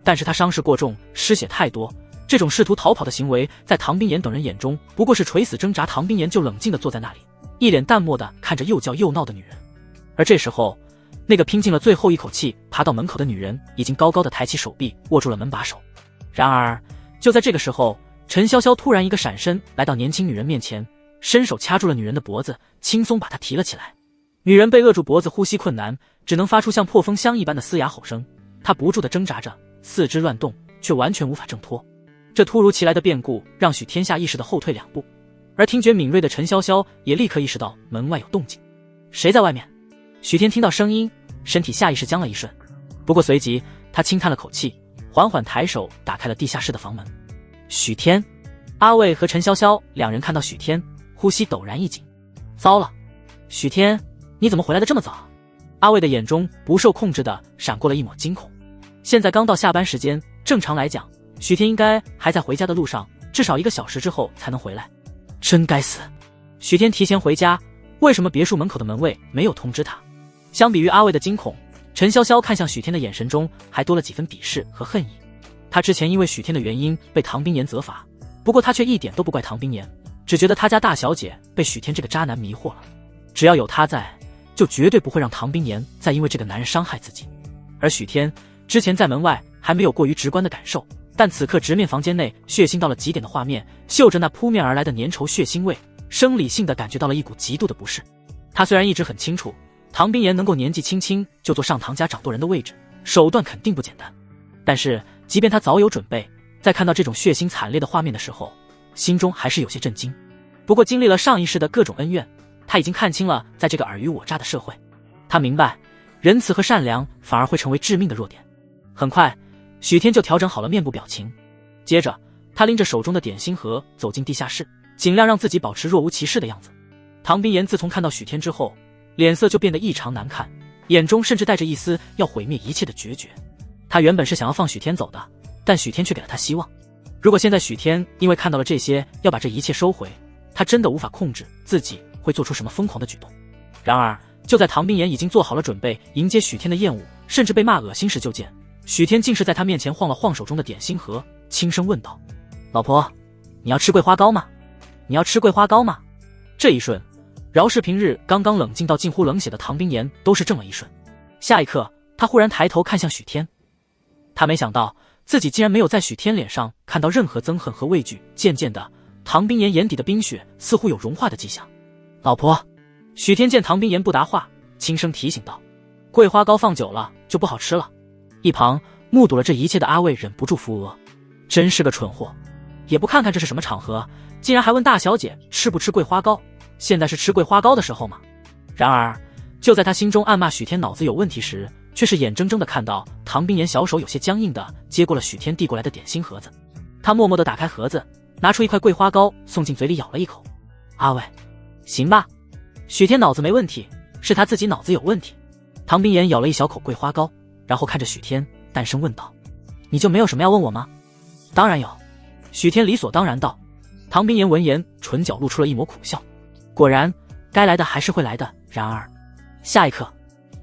但是她伤势过重，失血太多，这种试图逃跑的行为在唐冰岩等人眼中不过是垂死挣扎。唐冰岩就冷静地坐在那里，一脸淡漠地看着又叫又闹的女人。而这时候，那个拼尽了最后一口气爬到门口的女人已经高高地抬起手臂，握住了门把手。然而就在这个时候，陈潇潇突然一个闪身来到年轻女人面前，伸手掐住了女人的脖子，轻松把她提了起来。女人被扼住脖子，呼吸困难，只能发出像破风箱一般的嘶哑吼声。她不住地挣扎着，四肢乱动，却完全无法挣脱。这突如其来的变故让许天下意识地后退2步，而听觉敏锐的陈潇潇也立刻意识到门外有动静。谁在外面？许天听到声音，身体下意识僵了一瞬，不过随即他轻叹了口气，缓缓抬手打开了地下室的房门。许天、阿卫和陈潇潇两人看到许天，呼吸陡然一紧。糟了，许天，你怎么回来的这么早？阿卫的眼中不受控制地闪过了一抹惊恐。现在刚到下班时间，正常来讲，许天应该还在回家的路上，至少1个小时之后才能回来。真该死！许天提前回家，为什么别墅门口的门卫没有通知他？相比于阿卫的惊恐，陈潇潇看向许天的眼神中还多了几分鄙视和恨意。他之前因为许天的原因被唐冰岩责罚，不过他却一点都不怪唐冰岩，只觉得他家大小姐被许天这个渣男迷惑了。只要有他在，就绝对不会让唐冰岩再因为这个男人伤害自己。而许天之前在门外还没有过于直观的感受，但此刻直面房间内血腥到了极点的画面，嗅着那扑面而来的粘稠血腥味，生理性的感觉到了一股极度的不适。他虽然一直很清楚唐冰岩能够年纪轻轻就坐上唐家掌舵人的位置，手段肯定不简单，但是即便他早有准备，在看到这种血腥惨烈的画面的时候，心中还是有些震惊。不过经历了上一世的各种恩怨，他已经看清了在这个尔虞我诈的社会，他明白仁慈和善良反而会成为致命的弱点。很快许天就调整好了面部表情，接着他拎着手中的点心盒走进地下室，尽量让自己保持若无其事的样子。唐冰岩自从看到许天之后，脸色就变得异常难看，眼中甚至带着一丝要毁灭一切的决绝。他原本是想要放许天走的，但许天却给了他希望。如果现在许天因为看到了这些要把这一切收回，他真的无法控制自己会做出什么疯狂的举动。然而就在唐冰岩已经做好了准备迎接许天的厌恶甚至被骂恶心时，就见许天竟是在他面前晃了晃手中的点心盒，轻声问道：老婆，你要吃桂花糕吗？你要吃桂花糕吗？这一瞬，饶是平日刚刚冷静到近乎冷血的唐冰岩都是怔了一瞬。下一刻他忽然抬头看向许天，他没想到自己竟然没有在许天脸上看到任何憎恨和畏惧。渐渐的，唐冰岩眼底的冰雪似乎有融化的迹象。老婆，许天见唐冰岩不答话，轻声提醒道：桂花糕放久了就不好吃了。一旁目睹了这一切的阿卫忍不住扶额，真是个蠢货，也不看看这是什么场合，竟然还问大小姐吃不吃桂花糕，现在是吃桂花糕的时候吗？然而就在他心中暗骂许天脑子有问题时，却是眼睁睁地看到唐冰岩小手有些僵硬地接过了许天递过来的点心盒子。他默默地打开盒子，拿出一块桂花糕送进嘴里咬了一口。阿卫，行吧。许天脑子没问题，是他自己脑子有问题。唐冰岩咬了一小口桂花糕，然后看着许天淡声问道：你就没有什么要问我吗？当然有。许天理所当然道。唐冰岩闻言唇角露出了一抹苦笑，果然该来的还是会来的。然而下一刻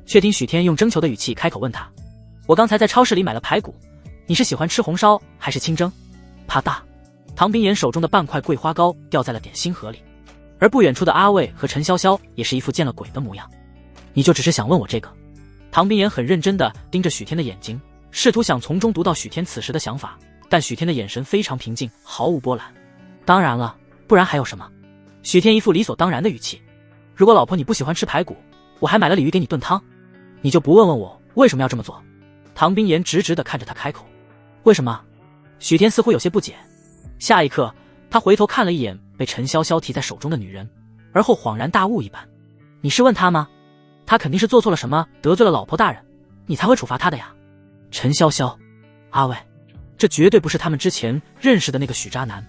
却听许天用征求的语气开口问他：我刚才在超市里买了排骨，你是喜欢吃红烧还是清蒸？啪嗒，唐冰岩手中的半块桂花糕掉在了点心盒里，而不远处的阿卫和陈潇潇也是一副见了鬼的模样。你就只是想问我这个？唐冰岩很认真地盯着许天的眼睛，试图想从中读到许天此时的想法，但许天的眼神非常平静，毫无波澜。当然了，不然还有什么？许天一副理所当然的语气。如果老婆你不喜欢吃排骨，我还买了鲤鱼给你炖汤，你就不问问我为什么要这么做？唐冰岩直直地看着他开口。为什么？许天似乎有些不解。下一刻他回头看了一眼被陈潇潇提在手中的女人，而后恍然大悟一般。你是问他吗？他肯定是做错了什么得罪了老婆大人，你才会处罚他的呀。陈潇潇，阿卫，这绝对不是他们之前认识的那个许渣男。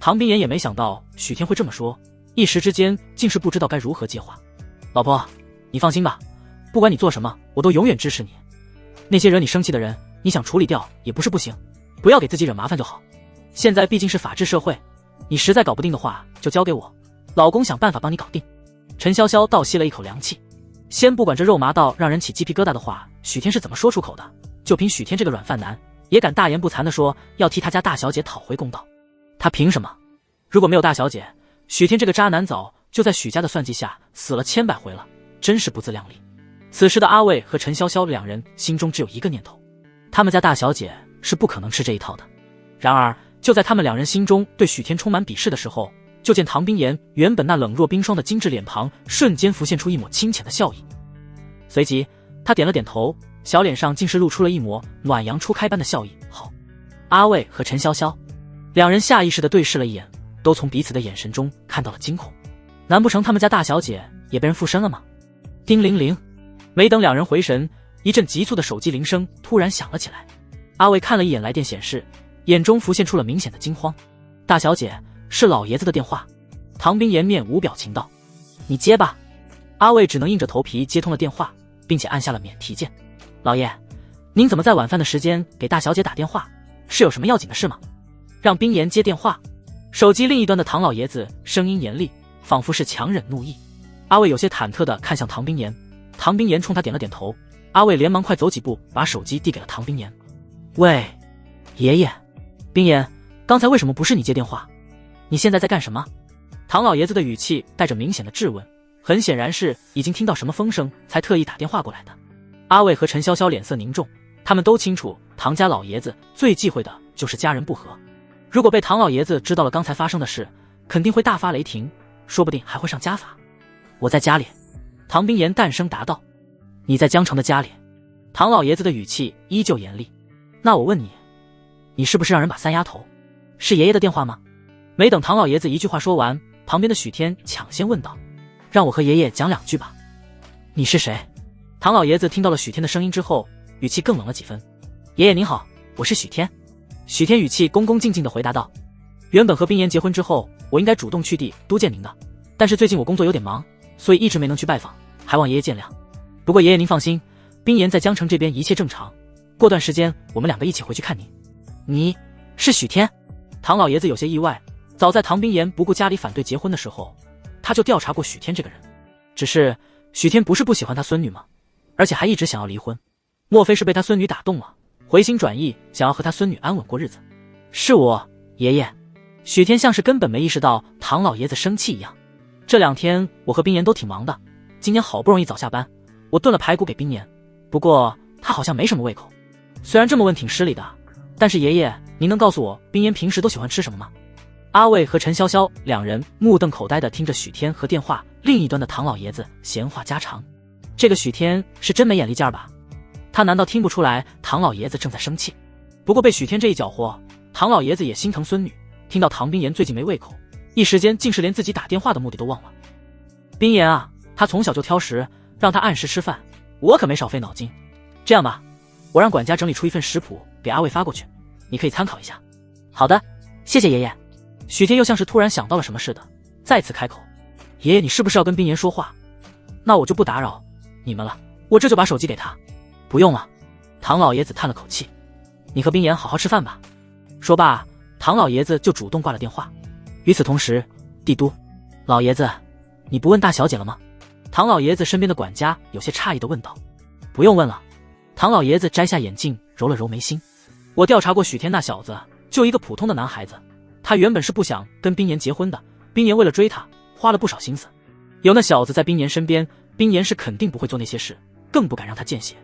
唐冰岩也没想到许天会这么说，一时之间竟是不知道该如何接话。老婆，你放心吧，不管你做什么我都永远支持你。那些惹你生气的人你想处理掉也不是不行，不要给自己惹麻烦就好。现在毕竟是法治社会，你实在搞不定的话就交给我，老公想办法帮你搞定。陈潇潇倒吸了一口凉气，先不管这肉麻到让人起鸡皮疙瘩的话许天是怎么说出口的，就凭许天这个软饭男也敢大言不惭地说要替他家大小姐讨回公道。他凭什么？如果没有大小姐，许天这个渣男早就在许家的算计下死了千百回了，真是不自量力。此时的阿卫和陈潇潇两人心中只有一个念头，他们家大小姐是不可能吃这一套的。然而就在他们两人心中对许天充满鄙视的时候，就见唐冰岩原本那冷若冰霜的精致脸庞瞬间浮现出一抹清浅的笑意，随即他点了点头，小脸上竟是露出了一抹暖阳初开般的笑意。好，阿卫和陈潇潇两人下意识地对视了一眼，都从彼此的眼神中看到了惊恐。难不成他们家大小姐也被人附身了吗？叮铃铃，没等两人回神，一阵急促的手机铃声突然响了起来。阿卫看了一眼来电显示，眼中浮现出了明显的惊慌。大小姐，是老爷子的电话。唐冰岩面无表情道：你接吧。阿卫只能硬着头皮接通了电话，并且按下了免提键。老爷，您怎么在晚饭的时间给大小姐打电话？是有什么要紧的事吗？让冰岩接电话。手机另一端的唐老爷子声音严厉，仿佛是强忍怒意。阿卫有些忐忑地看向唐冰岩，唐冰岩冲他点了点头。阿卫连忙快走几步，把手机递给了唐冰岩。喂，爷爷。冰岩，刚才为什么不是你接电话？你现在在干什么？唐老爷子的语气带着明显的质问，很显然是已经听到什么风声才特意打电话过来的。阿卫和陈潇潇脸色凝重，他们都清楚唐家老爷子最忌讳的就是家人不和，如果被唐老爷子知道了刚才发生的事，肯定会大发雷霆，说不定还会上家法。我在家里。唐冰岩淡声答道。你在江城的家里。唐老爷子的语气依旧严厉。那我问你，你是不是让人把三丫头？是爷爷的电话吗？没等唐老爷子一句话说完，旁边的许天抢先问道：让我和爷爷讲两句吧。你是谁？唐老爷子听到了许天的声音之后，语气更冷了几分。爷爷您好，我是许天。许天语气恭恭敬敬地回答道：原本和冰岩结婚之后，我应该主动去地督见您的，但是最近我工作有点忙，所以一直没能去拜访，还望爷爷见谅。不过爷爷您放心，冰岩在江城这边一切正常，过段时间我们两个一起回去看您。你是许天？唐老爷子有些意外，早在唐冰岩不顾家里反对结婚的时候，他就调查过许天这个人，只是许天不是不喜欢他孙女吗？而且还一直想要离婚，莫非是被他孙女打动了，回心转意，想要和他孙女安稳过日子？是我，爷爷。许天像是根本没意识到唐老爷子生气一样。这两天我和冰岩都挺忙的，今天好不容易早下班，我炖了排骨给冰岩，不过他好像没什么胃口。虽然这么问挺失礼的，但是爷爷，您能告诉我冰岩平时都喜欢吃什么吗？阿卫和陈潇潇两人目瞪口呆地听着许天和电话另一端的唐老爷子闲话家常。这个许天是真没眼力劲儿吧？他难道听不出来唐老爷子正在生气？不过被许天这一搅和，唐老爷子也心疼孙女，听到唐冰岩最近没胃口，一时间竟是连自己打电话的目的都忘了。冰岩啊，他从小就挑食，让他按时吃饭，我可没少费脑筋。这样吧，我让管家整理出一份食谱给阿卫发过去，你可以参考一下。好的，谢谢爷爷。许天又像是突然想到了什么似的，再次开口：爷爷，你是不是要跟冰岩说话？那我就不打扰你们了，我这就把手机给他。不用了。唐老爷子叹了口气：你和冰岩好好吃饭吧。说罢，唐老爷子就主动挂了电话。与此同时，帝都，老爷子，你不问大小姐了吗？唐老爷子身边的管家有些诧异地问道。不用问了。唐老爷子摘下眼镜，揉了揉眉心。我调查过许天那小子，就一个普通的男孩子，他原本是不想跟冰岩结婚的，冰岩为了追他，花了不少心思。有那小子在冰岩身边，冰岩是肯定不会做那些事，更不敢让他见血。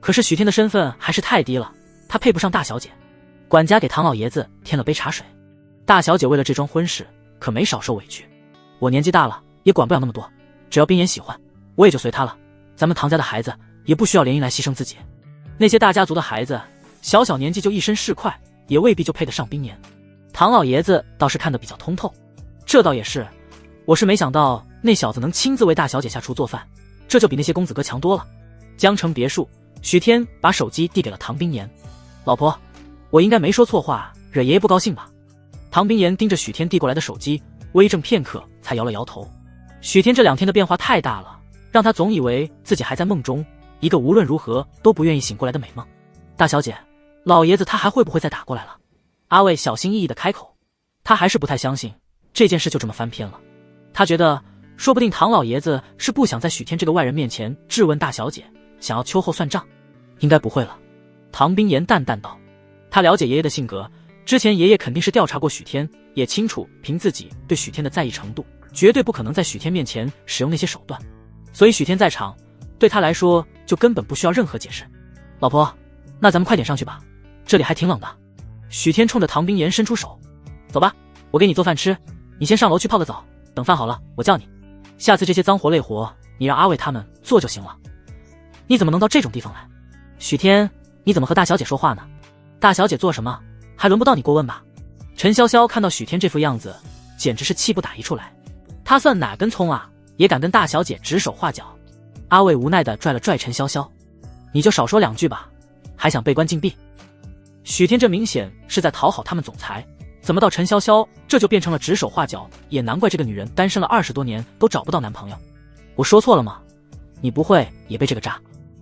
可是许天的身份还是太低了，他配不上大小姐。管家给唐老爷子添了杯茶水。大小姐为了这桩婚事可没少受委屈，我年纪大了也管不了那么多，只要冰岩喜欢，我也就随他了。咱们唐家的孩子也不需要联姻来牺牲自己。那些大家族的孩子小小年纪就一身势快，也未必就配得上冰岩。唐老爷子倒是看得比较通透。这倒也是，我是没想到那小子能亲自为大小姐下厨做饭，这就比那些公子哥强多了。江城别墅，许天把手机递给了唐冰岩。老婆，我应该没说错话，惹爷爷不高兴吧？唐冰岩盯着许天递过来的手机，微怔片刻才摇了摇头。许天这两天的变化太大了，让他总以为自己还在梦中，一个无论如何都不愿意醒过来的美梦。大小姐，老爷子他还会不会再打过来了？阿卫小心翼翼地开口。他还是不太相信这件事就这么翻篇了。他觉得说不定唐老爷子是不想在许天这个外人面前质问大小姐，想要秋后算账。应该不会了。唐冰岩淡淡道。他了解爷爷的性格，之前爷爷肯定是调查过许天，也清楚凭自己对许天的在意程度，绝对不可能在许天面前使用那些手段。所以许天在场，对他来说就根本不需要任何解释。老婆，那咱们快点上去吧，这里还挺冷的。许天冲着唐冰岩伸出手，走吧，我给你做饭吃，你先上楼去泡个澡，等饭好了我叫你。下次这些脏活累活你让阿伟他们做就行了。你怎么能到这种地方来？许天，你怎么和大小姐说话呢？大小姐做什么还轮不到你过问吧？陈潇潇看到许天这副样子，简直是气不打一处来。他算哪根葱啊，也敢跟大小姐指手画脚。阿伟无奈地拽了拽陈潇潇，你就少说2句吧，还想被关禁闭？许天这明显是在讨好他们总裁，怎么到陈潇潇这就变成了指手画脚？也难怪这个女人单身了20多年都找不到男朋友。我说错了吗？你不会也被这个渣？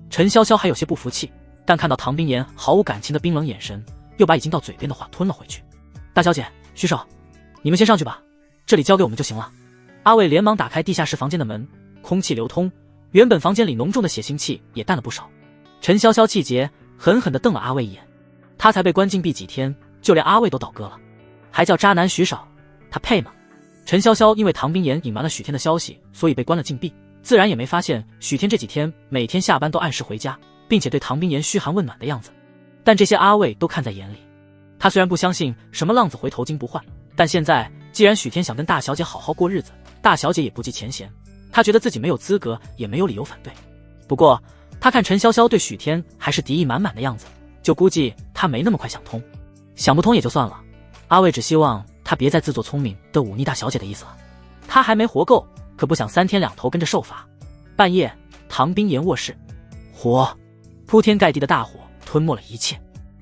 陈潇潇还有些不服气，但看到唐冰岩毫无感情的冰冷眼神，又把已经到嘴边的话吞了回去。大小姐，徐手，你们先上去吧，这里交给我们就行了。阿伟连忙打开地下室房间的门，空气流通，原本房间里浓重的血腥气也淡了不少。陈潇潇气结，狠狠地瞪了阿伟一眼。他才被关禁闭几天，就连阿伟都倒戈了，还叫渣男徐少，他配吗？陈潇潇因为唐冰岩隐瞒了许天的消息，所以被关了禁闭，自然也没发现许天这几天每天下班都按时回家，并且对唐冰岩嘘寒问暖的样子。但这些阿伟都看在眼里。他虽然不相信什么浪子回头金不换，但现在既然许天想跟大小姐好好过日子，大小姐也不计前嫌，他觉得自己没有资格也没有理由反对。不过他看陈潇潇对许天还是敌意满满的样子，就估计他没那么快想通。想不通也就算了，阿伟只希望他别再自作聪明的忤逆大小姐的意思了。他还没活够，可不想3天2头跟着受罚。半夜，唐冰岩卧室，火铺天盖地的大火吞没了一切，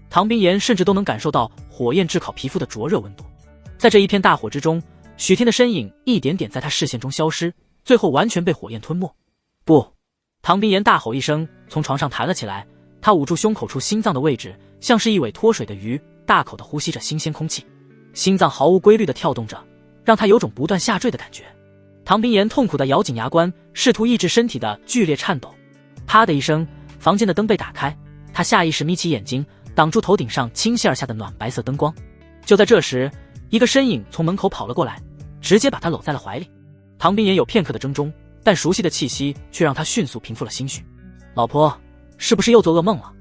唐冰岩甚至都能感受到火焰炙烤皮肤的灼热温度。在这一片大火之中，许天的身影一点点在他视线中消失，最后完全被火焰吞没。不！唐冰岩大吼一声，从床上弹了起来，他捂住胸口处心脏的位置，像是一尾脱水的鱼，大口地呼吸着新鲜空气，心脏毫无规律地跳动着，让他有种不断下坠的感觉。唐冰岩痛苦地咬紧牙关，试图抑制身体的剧烈颤抖。啪的一声，房间的灯被打开，他下意识眯起眼睛，挡住头顶上倾泻而下的暖白色灯光。就在这时，一个身影从门口跑了过来，直接把他搂在了怀里。唐冰岩有片刻的怔忡，但熟悉的气息却让他迅速平复了心绪。老婆，是不是又做噩梦了？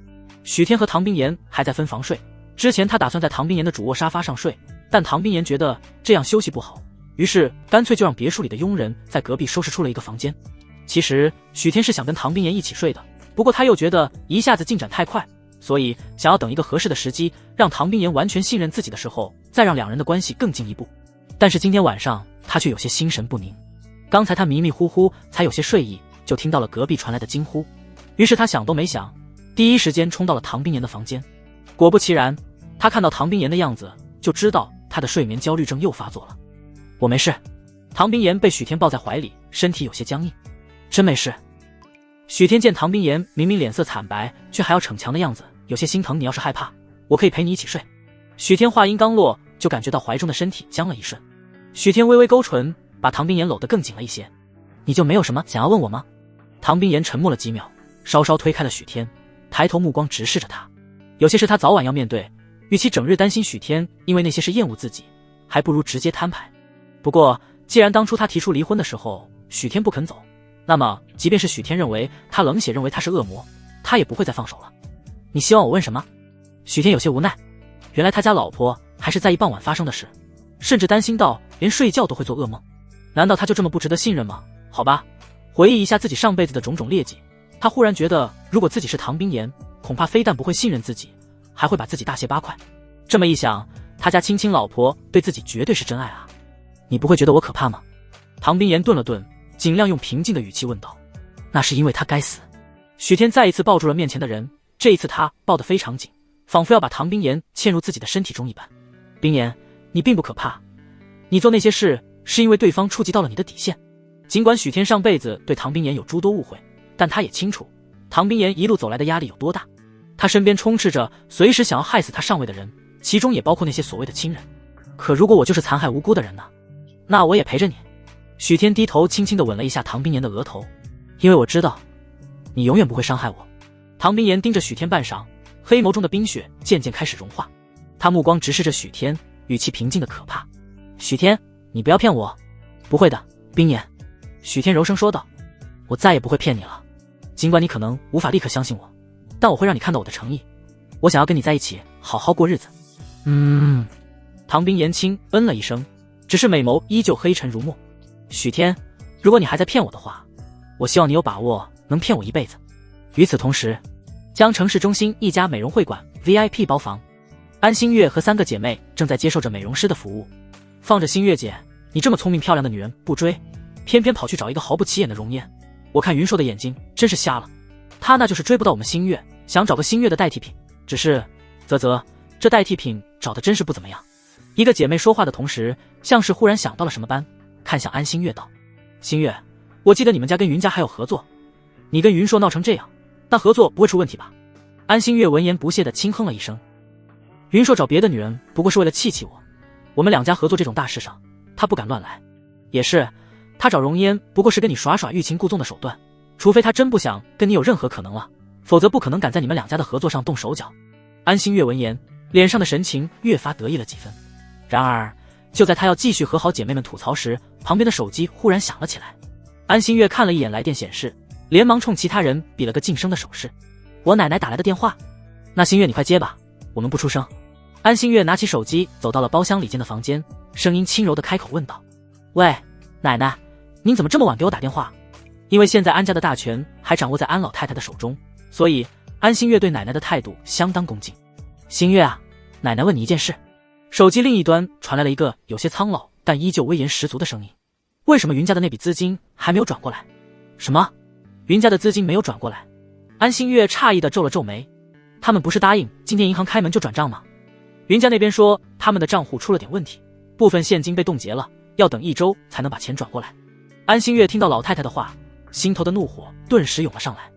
许天和唐冰岩还在分房睡，之前他打算在唐冰岩的主卧沙发上睡，但唐冰岩觉得这样休息不好，于是干脆就让别墅里的佣人在隔壁收拾出了一个房间。其实许天是想跟唐冰岩一起睡的，不过他又觉得一下子进展太快，所以想要等一个合适的时机，让唐冰岩完全信任自己的时候，再让两人的关系更进一步。但是今天晚上他却有些心神不宁，刚才他迷迷糊糊才有些睡意，就听到了隔壁传来的惊呼，于是他想都没想，第一时间冲到了唐冰岩的房间。果不其然，他看到唐冰岩的样子，就知道他的睡眠焦虑症又发作了。我没事。唐冰岩被许天抱在怀里，身体有些僵硬。真没事。许天见唐冰岩明明脸色惨白，却还要逞强的样子，有些心疼。你要是害怕，我可以陪你一起睡。许天话音刚落，就感觉到怀中的身体僵了一瞬。许天微微勾唇，把唐冰岩搂得更紧了一些。你就没有什么想要问我吗？唐冰岩沉默了几秒，稍稍推开了许天，抬头目光直视着他。有些事他早晚要面对，与其整日担心许天因为那些事厌恶自己，还不如直接摊牌。不过既然当初他提出离婚的时候许天不肯走，那么即便是许天认为他冷血，认为他是恶魔，他也不会再放手了。你希望我问什么？许天有些无奈，原来他家老婆还是在一傍晚发生的事，甚至担心到连睡觉都会做噩梦。难道他就这么不值得信任吗？好吧，回忆一下自己上辈子的种种劣迹，他忽然觉得如果自己是唐冰岩，恐怕非但不会信任自己，还会把自己大卸八块。这么一想，他家亲老婆对自己绝对是真爱啊。你不会觉得我可怕吗？唐冰岩顿了顿，尽量用平静的语气问道。那是因为他该死。许天再一次抱住了面前的人，这一次他抱得非常紧，仿佛要把唐冰岩嵌入自己的身体中一般。冰岩，你并不可怕，你做那些事是因为对方触及到了你的底线。尽管许天上辈子对唐冰岩有诸多误会，但他也清楚唐冰岩一路走来的压力有多大。他身边充斥着随时想要害死他上位的人，其中也包括那些所谓的亲人。可如果我就是残害无辜的人呢？那我也陪着你。许天低头轻轻地吻了一下唐冰岩的额头，因为我知道你永远不会伤害我。唐冰岩盯着许天半晌，黑眸中的冰雪渐渐开始融化，他目光直视着许天，语气平静的可怕。许天，你不要骗我。不会的，冰岩。许天柔声说道，我再也不会骗你了。尽管你可能无法立刻相信我，但我会让你看到我的诚意。我想要跟你在一起好好过日子。唐冰言轻嗯了一声，只是美眸依旧黑沉如墨。许天，如果你还在骗我的话，我希望你有把握能骗我一辈子。与此同时，江城市中心一家美容会馆 VIP 包房，安心月和3个姐妹正在接受着美容师的服务。放着心月姐，你这么聪明漂亮的女人不追，偏偏跑去找一个毫不起眼的容颜，我看云硕的眼睛真是瞎了。他那就是追不到我们心月，想找个心月的代替品，只是这代替品找的真是不怎么样。一个姐妹说话的同时，像是忽然想到了什么般，看向安心月道：心月，我记得你们家跟云家还有合作，你跟云硕闹成这样，那合作不会出问题吧？安心月闻言不屑地轻哼了一声，云硕找别的女人不过是为了气气我们2家合作这种大事上，他不敢乱来。也是，他找容烟不过是跟你耍耍欲擒故纵的手段，除非他真不想跟你有任何可能了，否则不可能敢在你们2家的合作上动手脚。安心月闻言，脸上的神情越发得意了几分。然而就在他要继续和好姐妹们吐槽时，旁边的手机忽然响了起来。安心月看了一眼来电显示，连忙冲其他人比了个噤声的手势。我奶奶打来的电话。那心月你快接吧，我们不出声。安心月拿起手机走到了包厢里间的房间，声音轻柔的开口问道：喂，奶奶，您怎么这么晚给我打电话？因为现在安家的大权还掌握在安老太太的手中，所以安心月对奶奶的态度相当恭敬。心月啊，奶奶问你一件事。手机另一端传来了一个有些苍老但依旧威严十足的声音。为什么云家的那笔资金还没有转过来？什么？云家的资金没有转过来？安心月诧异地皱了皱眉。他们不是答应今天银行开门就转账吗？云家那边说他们的账户出了点问题，部分现金被冻结了，要等1周才能把钱转过来。安心月听到老太太的话，心头的怒火顿时涌了上来。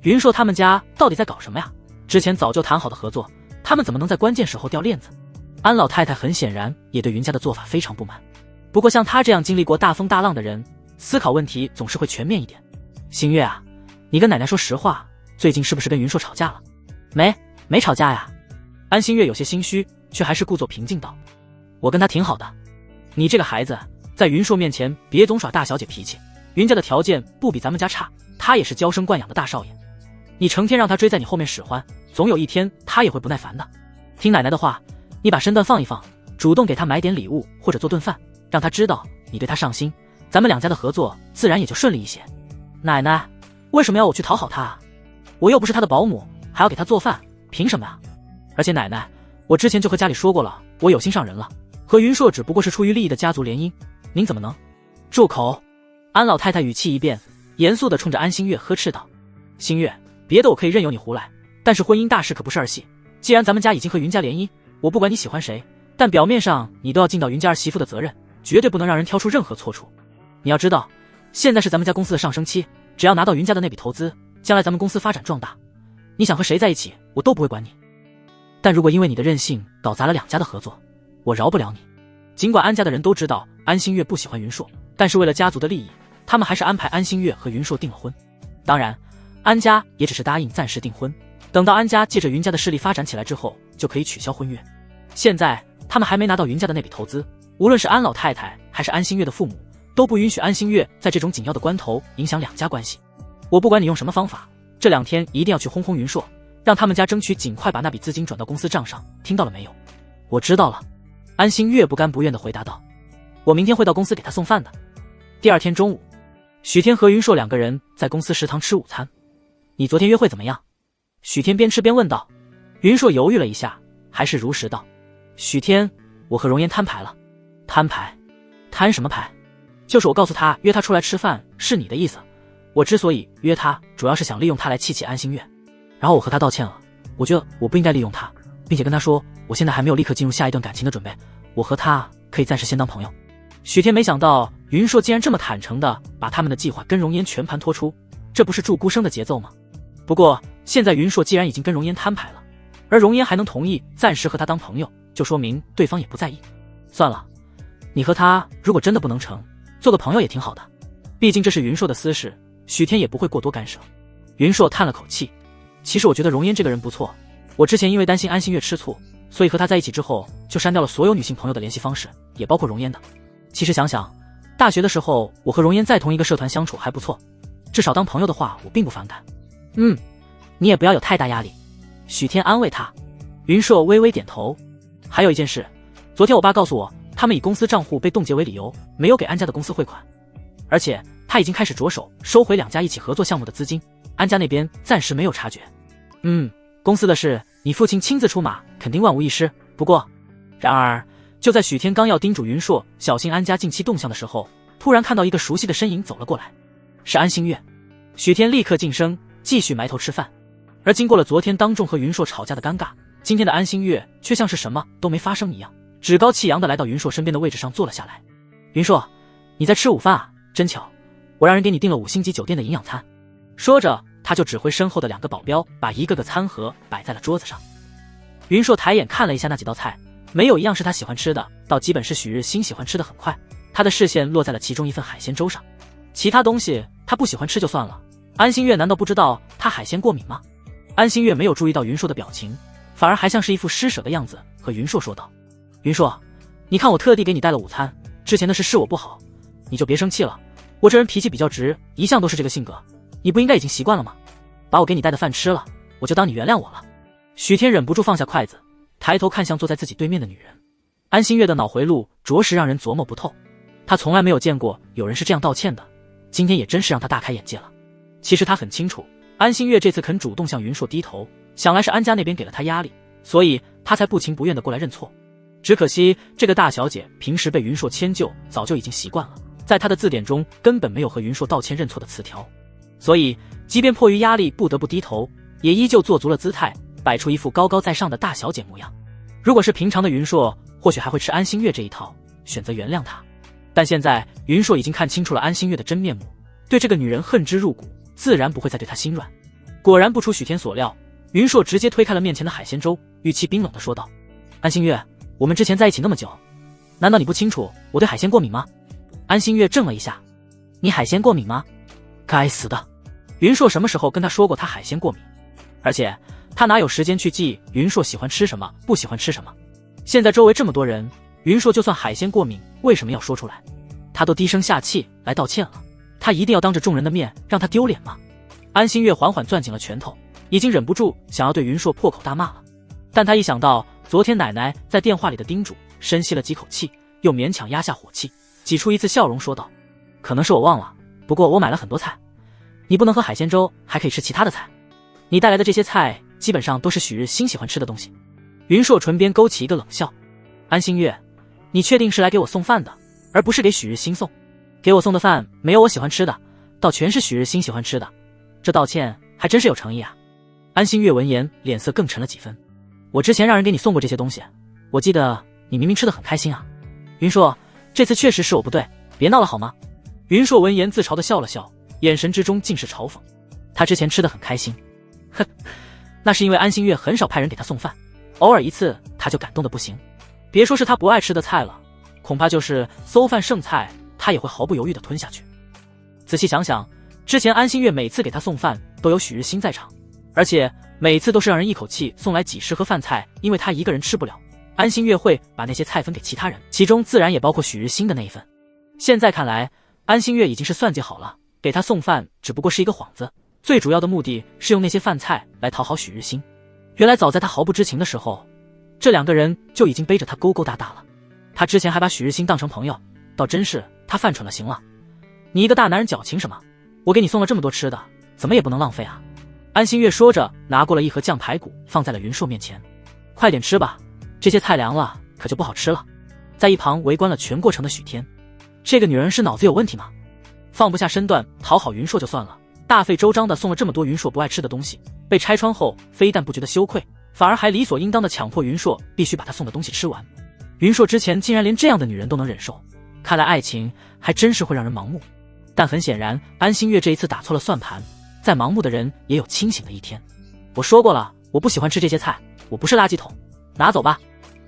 云硕他们家到底在搞什么呀？之前早就谈好的合作，他们怎么能在关键时候掉链子？安老太太很显然也对云家的做法非常不满。不过像她这样经历过大风大浪的人，思考问题总是会全面一点。心月啊，你跟奶奶说实话，最近是不是跟云硕吵架了？没吵架呀。安心月有些心虚，却还是故作平静道：我跟他挺好的。你这个孩子在云硕面前别总耍大小姐脾气，云家的条件不比咱们家差，他也是娇生惯养的大少爷，你成天让他追在你后面使唤，总有一天他也会不耐烦的。听奶奶的话，你把身段放一放，主动给他买点礼物或者做顿饭，让他知道你对他上心，咱们2家的合作自然也就顺利一些。奶奶，为什么要我去讨好他啊？我又不是他的保姆，还要给他做饭，凭什么啊？而且奶奶，我之前就和家里说过了，我有心上人了，和云硕只不过是出于利益的家族联姻，您怎么能……住口！安老太太语气一变，严肃地冲着安心月呵斥道：心月，别的我可以任由你胡来，但是婚姻大事可不是儿戏，既然咱们家已经和云家联姻，我不管你喜欢谁，但表面上你都要尽到云家儿媳妇的责任，绝对不能让人挑出任何错处。你要知道，现在是咱们家公司的上升期，只要拿到云家的那笔投资，将来咱们公司发展壮大，你想和谁在一起，我都不会管你。但如果因为你的任性搞砸了2家的合作，我饶不了你。尽管安家的人都知道安心月不喜欢云硕，但是为了家族的利益，他们还是安排安心月和云硕订了婚。当然，安家也只是答应暂时订婚，等到安家借着云家的势力发展起来之后，就可以取消婚约。现在他们还没拿到云家的那笔投资，无论是安老太太还是安心月的父母，都不允许安心月在这种紧要的关头影响2家关系。我不管你用什么方法，这2天一定要去轰轰云硕，让他们家争取尽快把那笔资金转到公司账上，听到了没有？我知道了。安心月不甘不愿地回答道：我明天会到公司给他送饭的。第2天中午，许天和云硕2个人在公司食堂吃午餐。你昨天约会怎么样？许天边吃边问道。云硕犹豫了一下，还是如实道：许天，我和容颜摊牌了。摊牌？摊什么牌？就是我告诉他约他出来吃饭是你的意思，我之所以约他，主要是想利用他来气气安心月，然后我和他道歉了，我觉得我不应该利用他，并且跟他说我现在还没有立刻进入下一段感情的准备，我和他可以暂时先当朋友。许天没想到云硕竟然这么坦诚的把他们的计划跟容颜全盘托出，这不是祝孤生的节奏吗？不过现在云硕既然已经跟容颜摊牌了，而容颜还能同意暂时和他当朋友，就说明对方也不在意。算了，你和他如果真的不能成，做个朋友也挺好的，毕竟这是云硕的私事，许天也不会过多干涉。云硕叹了口气，其实我觉得容颜这个人不错，我之前因为担心安心月吃醋，所以和他在一起之后就删掉了所有女性朋友的联系方式，也包括容颜的。其实想想，大学的时候我和容颜在同一个社团相处还不错，至少当朋友的话我并不反感。你也不要有太大压力。许天安慰他。云硕微微点头。还有一件事，昨天我爸告诉我，他们以公司账户被冻结为理由，没有给安家的公司汇款，而且他已经开始着手收回2家一起合作项目的资金，安家那边暂时没有察觉。公司的事你父亲亲自出马，肯定万无一失。不过，然而就在许天刚要叮嘱云硕小心安家近期动向的时候，突然看到一个熟悉的身影走了过来，是安心月。许天立刻噤声，继续埋头吃饭。而经过了昨天当众和云硕吵架的尴尬，今天的安心月却像是什么都没发生一样，趾高气扬地来到云硕身边的位置上坐了下来。云硕，你在吃午饭啊？真巧，我让人给你订了5星级酒店的营养餐。说着，他就指挥身后的2个保镖把一个个餐盒摆在了桌子上。云硕抬眼看了一下那几道菜，没有一样是他喜欢吃的，倒基本是许日新喜欢吃的很快。他的视线落在了其中一份海鲜粥上，其他东西他不喜欢吃就算了。安心月难道不知道他海鲜过敏吗？安心月没有注意到云硕的表情，反而还像是一副施舍的样子和云硕说道：云硕，你看我特地给你带了午餐，之前的事是我不好，你就别生气了，我这人脾气比较直，一向都是这个性格，你不应该已经习惯了吗？把我给你带的饭吃了，我就当你原谅我了。许天忍不住放下筷子，抬头看向坐在自己对面的女人。安心月的脑回路着实让人琢磨不透，他从来没有见过有人是这样道歉的，今天也真是让他大开眼界了。其实他很清楚，安心月这次肯主动向云硕低头，想来是安家那边给了他压力，所以他才不情不愿地过来认错。只可惜这个大小姐平时被云硕迁就，早就已经习惯了，在她的字典中根本没有和云硕道歉认错的词条，所以即便迫于压力不得不低头，也依旧做足了姿态，摆出一副高高在上的大小姐模样。如果是平常的云硕，或许还会吃安心月这一套，选择原谅她。但现在云硕已经看清楚了安心月的真面目，对这个女人恨之入骨，自然不会再对她心软。果然不出许天所料，云硕直接推开了面前的海鲜粥，语气冰冷地说道：安心月，我们之前在一起那么久，难道你不清楚我对海鲜过敏吗？安心月怔了一下，你海鲜过敏吗？该死的，云硕什么时候跟他说过他海鲜过敏？而且他哪有时间去记云硕喜欢吃什么不喜欢吃什么？现在周围这么多人，云硕就算海鲜过敏，为什么要说出来？他都低声下气来道歉了，他一定要当着众人的面让他丢脸吗？安心月缓缓攥紧了拳头，已经忍不住想要对云硕破口大骂了。但他一想到昨天奶奶在电话里的叮嘱，深吸了几口气，又勉强压下火气，挤出一次笑容说道：可能是我忘了，不过我买了很多菜，你不能喝海鲜粥，还可以吃其他的菜。你带来的这些菜基本上都是许日新喜欢吃的东西。云硕唇边勾起一个冷笑：安心月，你确定是来给我送饭的，而不是给许日新送？给我送的饭没有我喜欢吃的，倒全是许日新喜欢吃的，这道歉还真是有诚意啊。安心月闻言脸色更沉了几分：我之前让人给你送过这些东西，我记得你明明吃得很开心啊。云硕，这次确实是我不对，别闹了好吗？云硕闻言自嘲地笑了笑，眼神之中尽是嘲讽。他之前吃得很开心，哼，那是因为安心月很少派人给他送饭，偶尔一次他就感动得不行。别说是他不爱吃的菜了，恐怕就是馊饭剩菜他也会毫不犹豫地吞下去。仔细想想，之前安心月每次给他送饭都有许日新在场，而且每次都是让人一口气送来几十盒饭菜，因为他一个人吃不了，安心月会把那些菜分给其他人，其中自然也包括许日新的那一份。现在看来，安心月已经是算计好了，给他送饭只不过是一个幌子，最主要的目的是用那些饭菜来讨好许日新。原来早在他毫不知情的时候，这2个人就已经背着他勾勾搭搭了。他之前还把许日新当成朋友，倒真是他犯蠢了。行了，你一个大男人矫情什么？我给你送了这么多吃的，怎么也不能浪费啊。安心月说着，拿过了一盒酱排骨放在了云硕面前。快点吃吧，这些菜凉了可就不好吃了。在一旁围观了全过程的许天，这个女人是脑子有问题吗？放不下身段讨好云硕就算了，大费周章的送了这么多云硕不爱吃的东西，被拆穿后非但不觉得羞愧，反而还理所应当的强迫云硕必须把他送的东西吃完。云硕之前竟然连这样的女人都能忍受，看来爱情还真是会让人盲目。但很显然，安心月这一次打错了算盘，再盲目的人也有清醒的一天。我说过了，我不喜欢吃这些菜，我不是垃圾桶，拿走吧。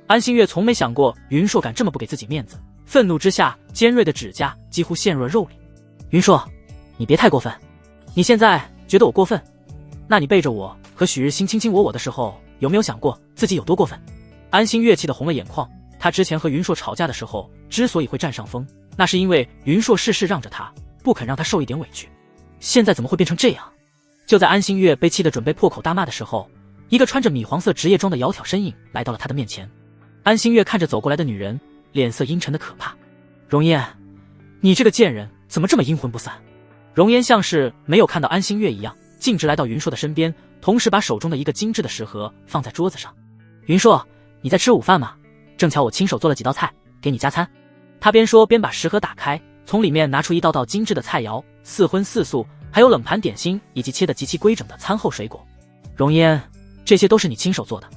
安心月从没想过云硕敢这么不给自己面子，愤怒之下，尖锐的指甲几乎陷入了肉里。云硕，你别太过分，你现在觉得我过分？那你背着我和许日新卿卿我我的时候，有没有想过自己有多过分？安心月气得红了眼眶，他之前和云硕吵架的时候，之所以会占上风，那是因为云硕事事让着他，不肯让他受一点委屈。现在怎么会变成这样？就在安心月被气得准备破口大骂的时候，一个穿着米黄色职业装的窈窕身影来到了他的面前。安心月看着走过来的女人，脸色阴沉的可怕。容烟，你这个贱人怎么这么阴魂不散？容烟像是没有看到安心月一样，径直来到云硕的身边，同时把手中的一个精致的食盒放在桌子上。云硕，你在吃午饭吗？正巧我亲手做了几道菜，给你加餐。他边说边把食盒打开，从里面拿出一道道精致的菜肴，四荤四素，还有冷盘点心以及切得极其规整的餐后水果。容烟，这些都是你亲手做的？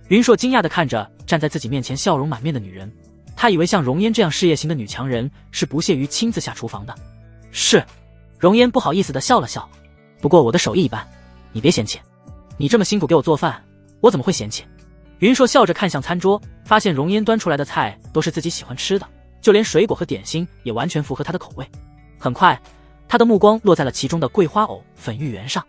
云硕惊讶地看着站在自己面前笑容满面的女人，他以为像容烟这样事业型的女强人是不屑于亲自下厨房的。是。容烟不好意思地笑了笑，不过我的手艺一般，你别嫌弃。你这么辛苦给我做饭，我怎么会嫌弃？云硕笑着看向餐桌，发现容烟端出来的菜都是自己喜欢吃的，就连水果和点心也完全符合他的口味。很快，他的目光落在了其中的桂花藕粉芋圆上。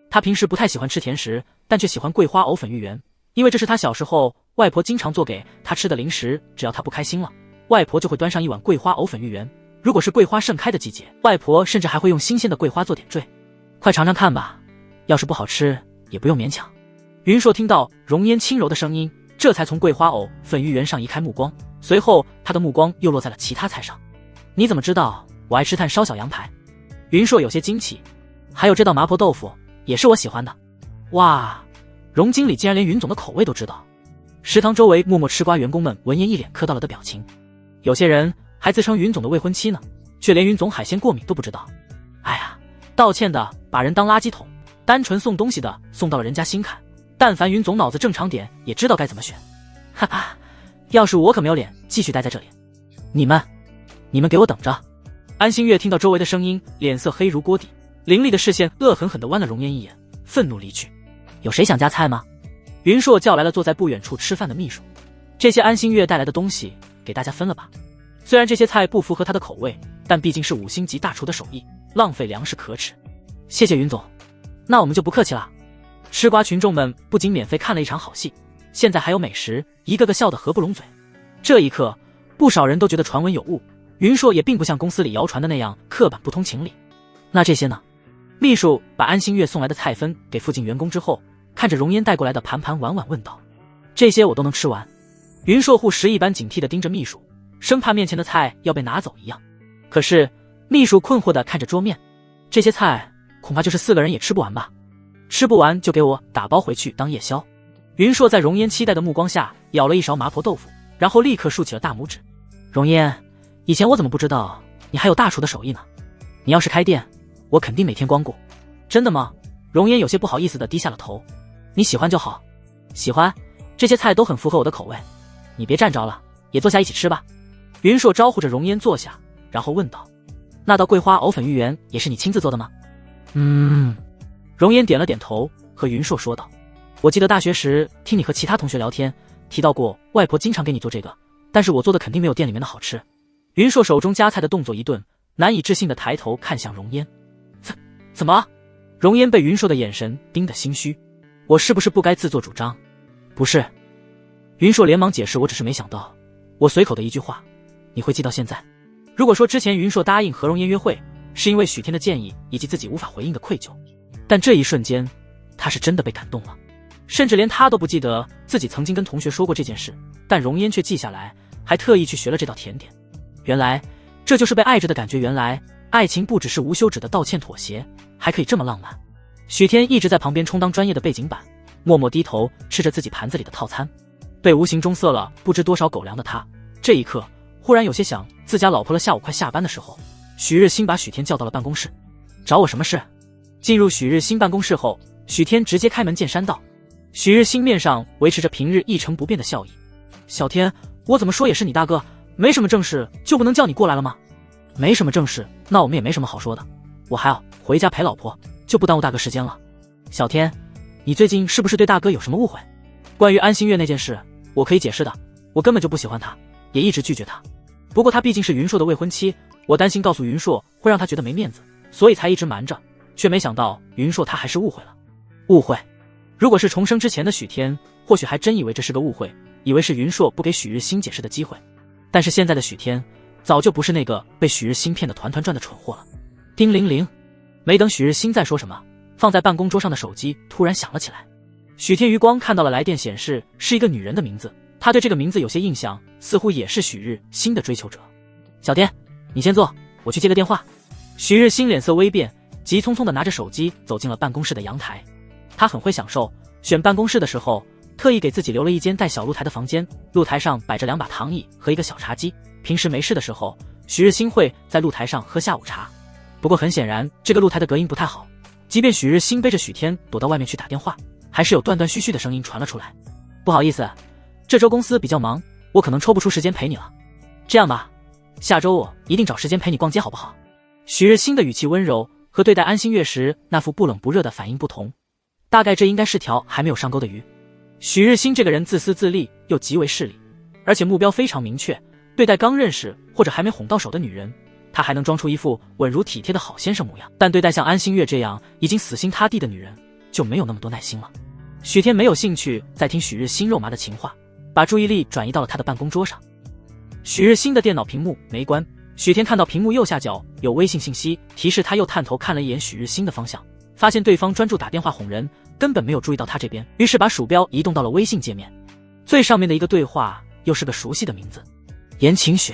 他平时不太喜欢吃甜食，但却喜欢桂花藕粉芋圆，因为这是他小时候外婆经常做给他吃的零食。只要他不开心了，外婆就会端上一碗桂花藕粉芋圆。如果是桂花盛开的季节，外婆甚至还会用新鲜的桂花做点缀。快尝尝看吧，要是不好吃也不用勉强。云硕听到容烟轻柔的声音，这才从桂花藕粉芋圆上移开目光，随后他的目光又落在了其他菜上。你怎么知道我爱吃炭烧小羊排？云硕有些惊奇。还有这道麻婆豆腐也是我喜欢的。哇，容经理竟然连云总的口味都知道。食堂周围默默吃瓜员工们闻言一脸磕到了的表情，有些人还自称云总的未婚妻呢，却连云总海鲜过敏都不知道。哎呀，道歉的把人当垃圾桶，单纯送东西的送到了人家心坎。但凡云总脑子正常点，也知道该怎么选。哈哈，要是我可没有脸继续待在这里。你们给我等着！安心月听到周围的声音，脸色黑如锅底，凌厉的视线恶狠狠地剜了容烟一眼，愤怒离去。有谁想加菜吗？云硕叫来了坐在不远处吃饭的秘书。这些安心月带来的东西给大家分了吧。虽然这些菜不符合他的口味，但毕竟是5星级大厨的手艺，浪费粮食可耻。谢谢云总，那我们就不客气了。吃瓜群众们不仅免费看了一场好戏，现在还有美食，一个个笑得合不拢嘴。这一刻，不少人都觉得传闻有误，云硕也并不像公司里谣传的那样刻板不通情理。那这些呢？秘书把安心月送来的菜分给附近员工之后，看着容烟带过来的盘盘碗碗问道：这些我都能吃完？云硕护食一般警惕地盯着秘书，生怕面前的菜要被拿走一样。可是秘书困惑地看着桌面，这些菜恐怕就是4个人也吃不完吧。吃不完就给我打包回去当夜宵。云硕在容烟期待的目光下舀了一勺麻婆豆腐，然后立刻竖起了大拇指。容烟，以前我怎么不知道你还有大厨的手艺呢？你要是开店，我肯定每天光顾。真的吗？容烟有些不好意思地低下了头。你喜欢就好。喜欢，这些菜都很符合我的口味。你别站着了，也坐下一起吃吧。云硕招呼着容烟坐下，然后问道：那道桂花藕粉芋圆也是你亲自做的吗？容烟点了点头，和云硕说道：我记得大学时听你和其他同学聊天，提到过外婆经常给你做这个，但是我做的肯定没有店里面的好吃。云硕手中夹菜的动作一顿，难以置信地抬头看向容烟。怎么？容烟被云硕的眼神盯得心虚。我是不是不该自作主张？不是。云硕连忙解释，我只是没想到，我随口的一句话，你会记到现在。如果说之前云硕答应和容烟约会，是因为许天的建议以及自己无法回应的愧疚，但这一瞬间，他是真的被感动了，甚至连他都不记得自己曾经跟同学说过这件事，但容烟却记下来，还特意去学了这道甜点。原来，这就是被爱着的感觉。原来，爱情不只是无休止的道歉妥协，还可以这么浪漫。许天一直在旁边充当专业的背景板，默默低头吃着自己盘子里的套餐。被无形中塞了不知多少狗粮的他，这一刻忽然有些想自家老婆了。下午快下班的时候，许日新把许天叫到了办公室。找我什么事？进入许日新办公室后，许天直接开门见山道。许日新面上维持着平日一成不变的笑意。小天，我怎么说也是你大哥，没什么正事就不能叫你过来了吗？没什么正事，那我们也没什么好说的，我还要回家陪老婆，就不耽误大哥时间了。小天，你最近是不是对大哥有什么误会？关于安心月那件事，我可以解释的，我根本就不喜欢他，也一直拒绝他。不过他毕竟是云硕的未婚妻，我担心告诉云硕会让他觉得没面子，所以才一直瞒着，却没想到云硕他还是误会了。误会？如果是重生之前的许天，或许还真以为这是个误会，以为是云硕不给许日新解释的机会。但是现在的许天，早就不是那个被许日新骗得团团转的蠢货了。叮铃铃，没等许日新再说什么，放在办公桌上的手机突然响了起来。许天余光看到了来电显示是一个女人的名字，他对这个名字有些印象，似乎也是许日新的追求者。小天，你先坐，我去接个电话。许日新脸色微变，急匆匆地拿着手机走进了办公室的阳台。他很会享受，选办公室的时候特意给自己留了一间带小露台的房间，露台上摆着2把躺椅和一个小茶几。平时没事的时候，许日新会在露台上喝下午茶。不过很显然，这个露台的隔音不太好，即便许日新背着许天躲到外面去打电话，还是有断断续续的声音传了出来。不好意思，这周公司比较忙，我可能抽不出时间陪你了。这样吧，下周我一定找时间陪你逛街好不好？许日新的语气温柔，和对待安心月时那副不冷不热的反应不同。大概这应该是条还没有上钩的鱼。许日新这个人自私自利又极为势利，而且目标非常明确，对待刚认识或者还没哄到手的女人，他还能装出一副稳如体贴的好先生模样，但对待像安心月这样已经死心塌地的女人，就没有那么多耐心了。许天没有兴趣再听许日新肉麻的情话，把注意力转移到了他的办公桌上。许日新的电脑屏幕没关，许天看到屏幕右下角有微信信息提示，他又探头看了一眼许日新的方向，发现对方专注打电话哄人，根本没有注意到他这边，于是把鼠标移动到了微信界面。最上面的一个对话又是个熟悉的名字，言情雪。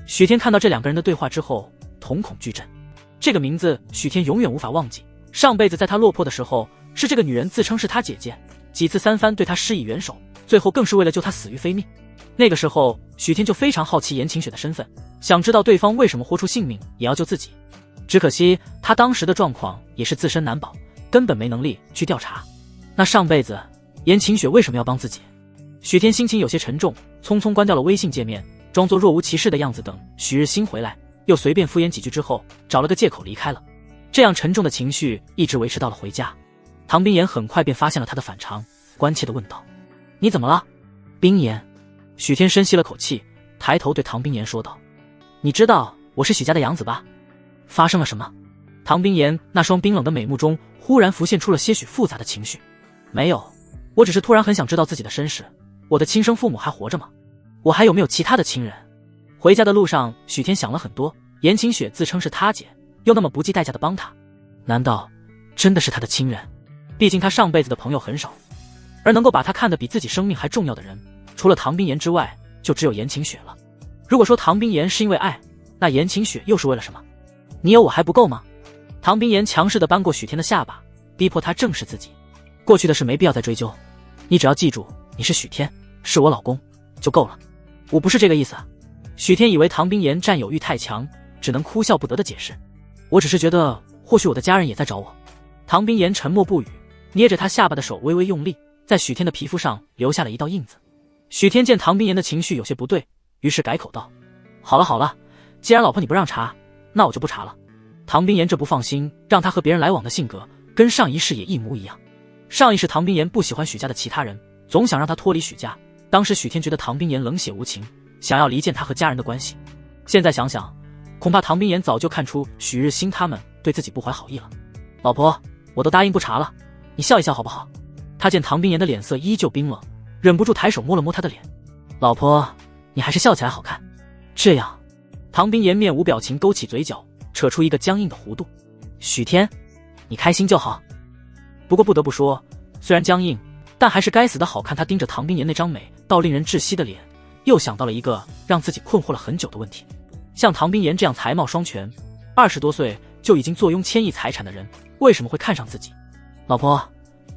许天看到这2个人的对话之后，瞳孔巨震。这个名字许天永远无法忘记，上辈子在他落魄的时候，是这个女人自称是他姐姐，几次3番对他施以援手，最后更是为了救他死于非命。那个时候许天就非常好奇言情雪的身份，想知道对方为什么豁出性命也要救自己。只可惜他当时的状况也是自身难保，根本没能力去调查。那上辈子言情雪为什么要帮自己？许天心情有些沉重，匆匆关掉了微信界面，装作若无其事的样子，等许日新回来，又随便敷衍几句之后，找了个借口离开了。这样沉重的情绪一直维持到了回家。唐冰岩很快便发现了他的反常，关切地问道：“你怎么了？”冰岩。许天深吸了口气，抬头对唐冰岩说道：“你知道我是许家的养子吧？发生了什么？”唐冰岩那双冰冷的美目中忽然浮现出了些许复杂的情绪。没有，我只是突然很想知道自己的身世。我的亲生父母还活着吗？我还有没有其他的亲人？回家的路上，许天想了很多。言情雪自称是他姐，又那么不计代价的帮他，难道真的是他的亲人？毕竟他上辈子的朋友很少，而能够把他看得比自己生命还重要的人，除了唐冰岩之外，就只有言情雪了。如果说唐冰岩是因为爱，那言情雪又是为了什么？你有我还不够吗？唐冰岩强势地扳过许天的下巴，逼迫他正视自己。过去的事没必要再追究，你只要记住，你是许天，是我老公就够了。我不是这个意思啊。许天以为唐冰岩占有欲太强，只能哭笑不得的解释，我只是觉得或许我的家人也在找我。唐冰岩沉默不语，捏着他下巴的手微微用力，在许天的皮肤上留下了一道印子。许天见唐冰岩的情绪有些不对，于是改口道：“好了好了，既然老婆你不让查，那我就不查了。”唐冰岩这不放心让他和别人来往的性格，跟上一世也一模一样。上一世唐冰岩不喜欢许家的其他人，总想让他脱离许家。当时许天觉得唐冰岩冷血无情，想要离间他和家人的关系。现在想想，恐怕唐冰岩早就看出许日新他们对自己不怀好意了。老婆，我都答应不查了，你笑一笑好不好？他见唐冰岩的脸色依旧冰冷，忍不住抬手摸了摸他的脸。老婆，你还是笑起来好看。这样，唐冰岩面无表情勾起嘴角，扯出一个僵硬的弧度。许天，你开心就好。不过不得不说，虽然僵硬，但还是该死的好看。他盯着唐冰岩那张美到令人窒息的脸，又想到了一个让自己困惑了很久的问题：像唐冰岩这样才貌双全，20多岁就已经坐拥千亿财产的人，为什么会看上自己？老婆，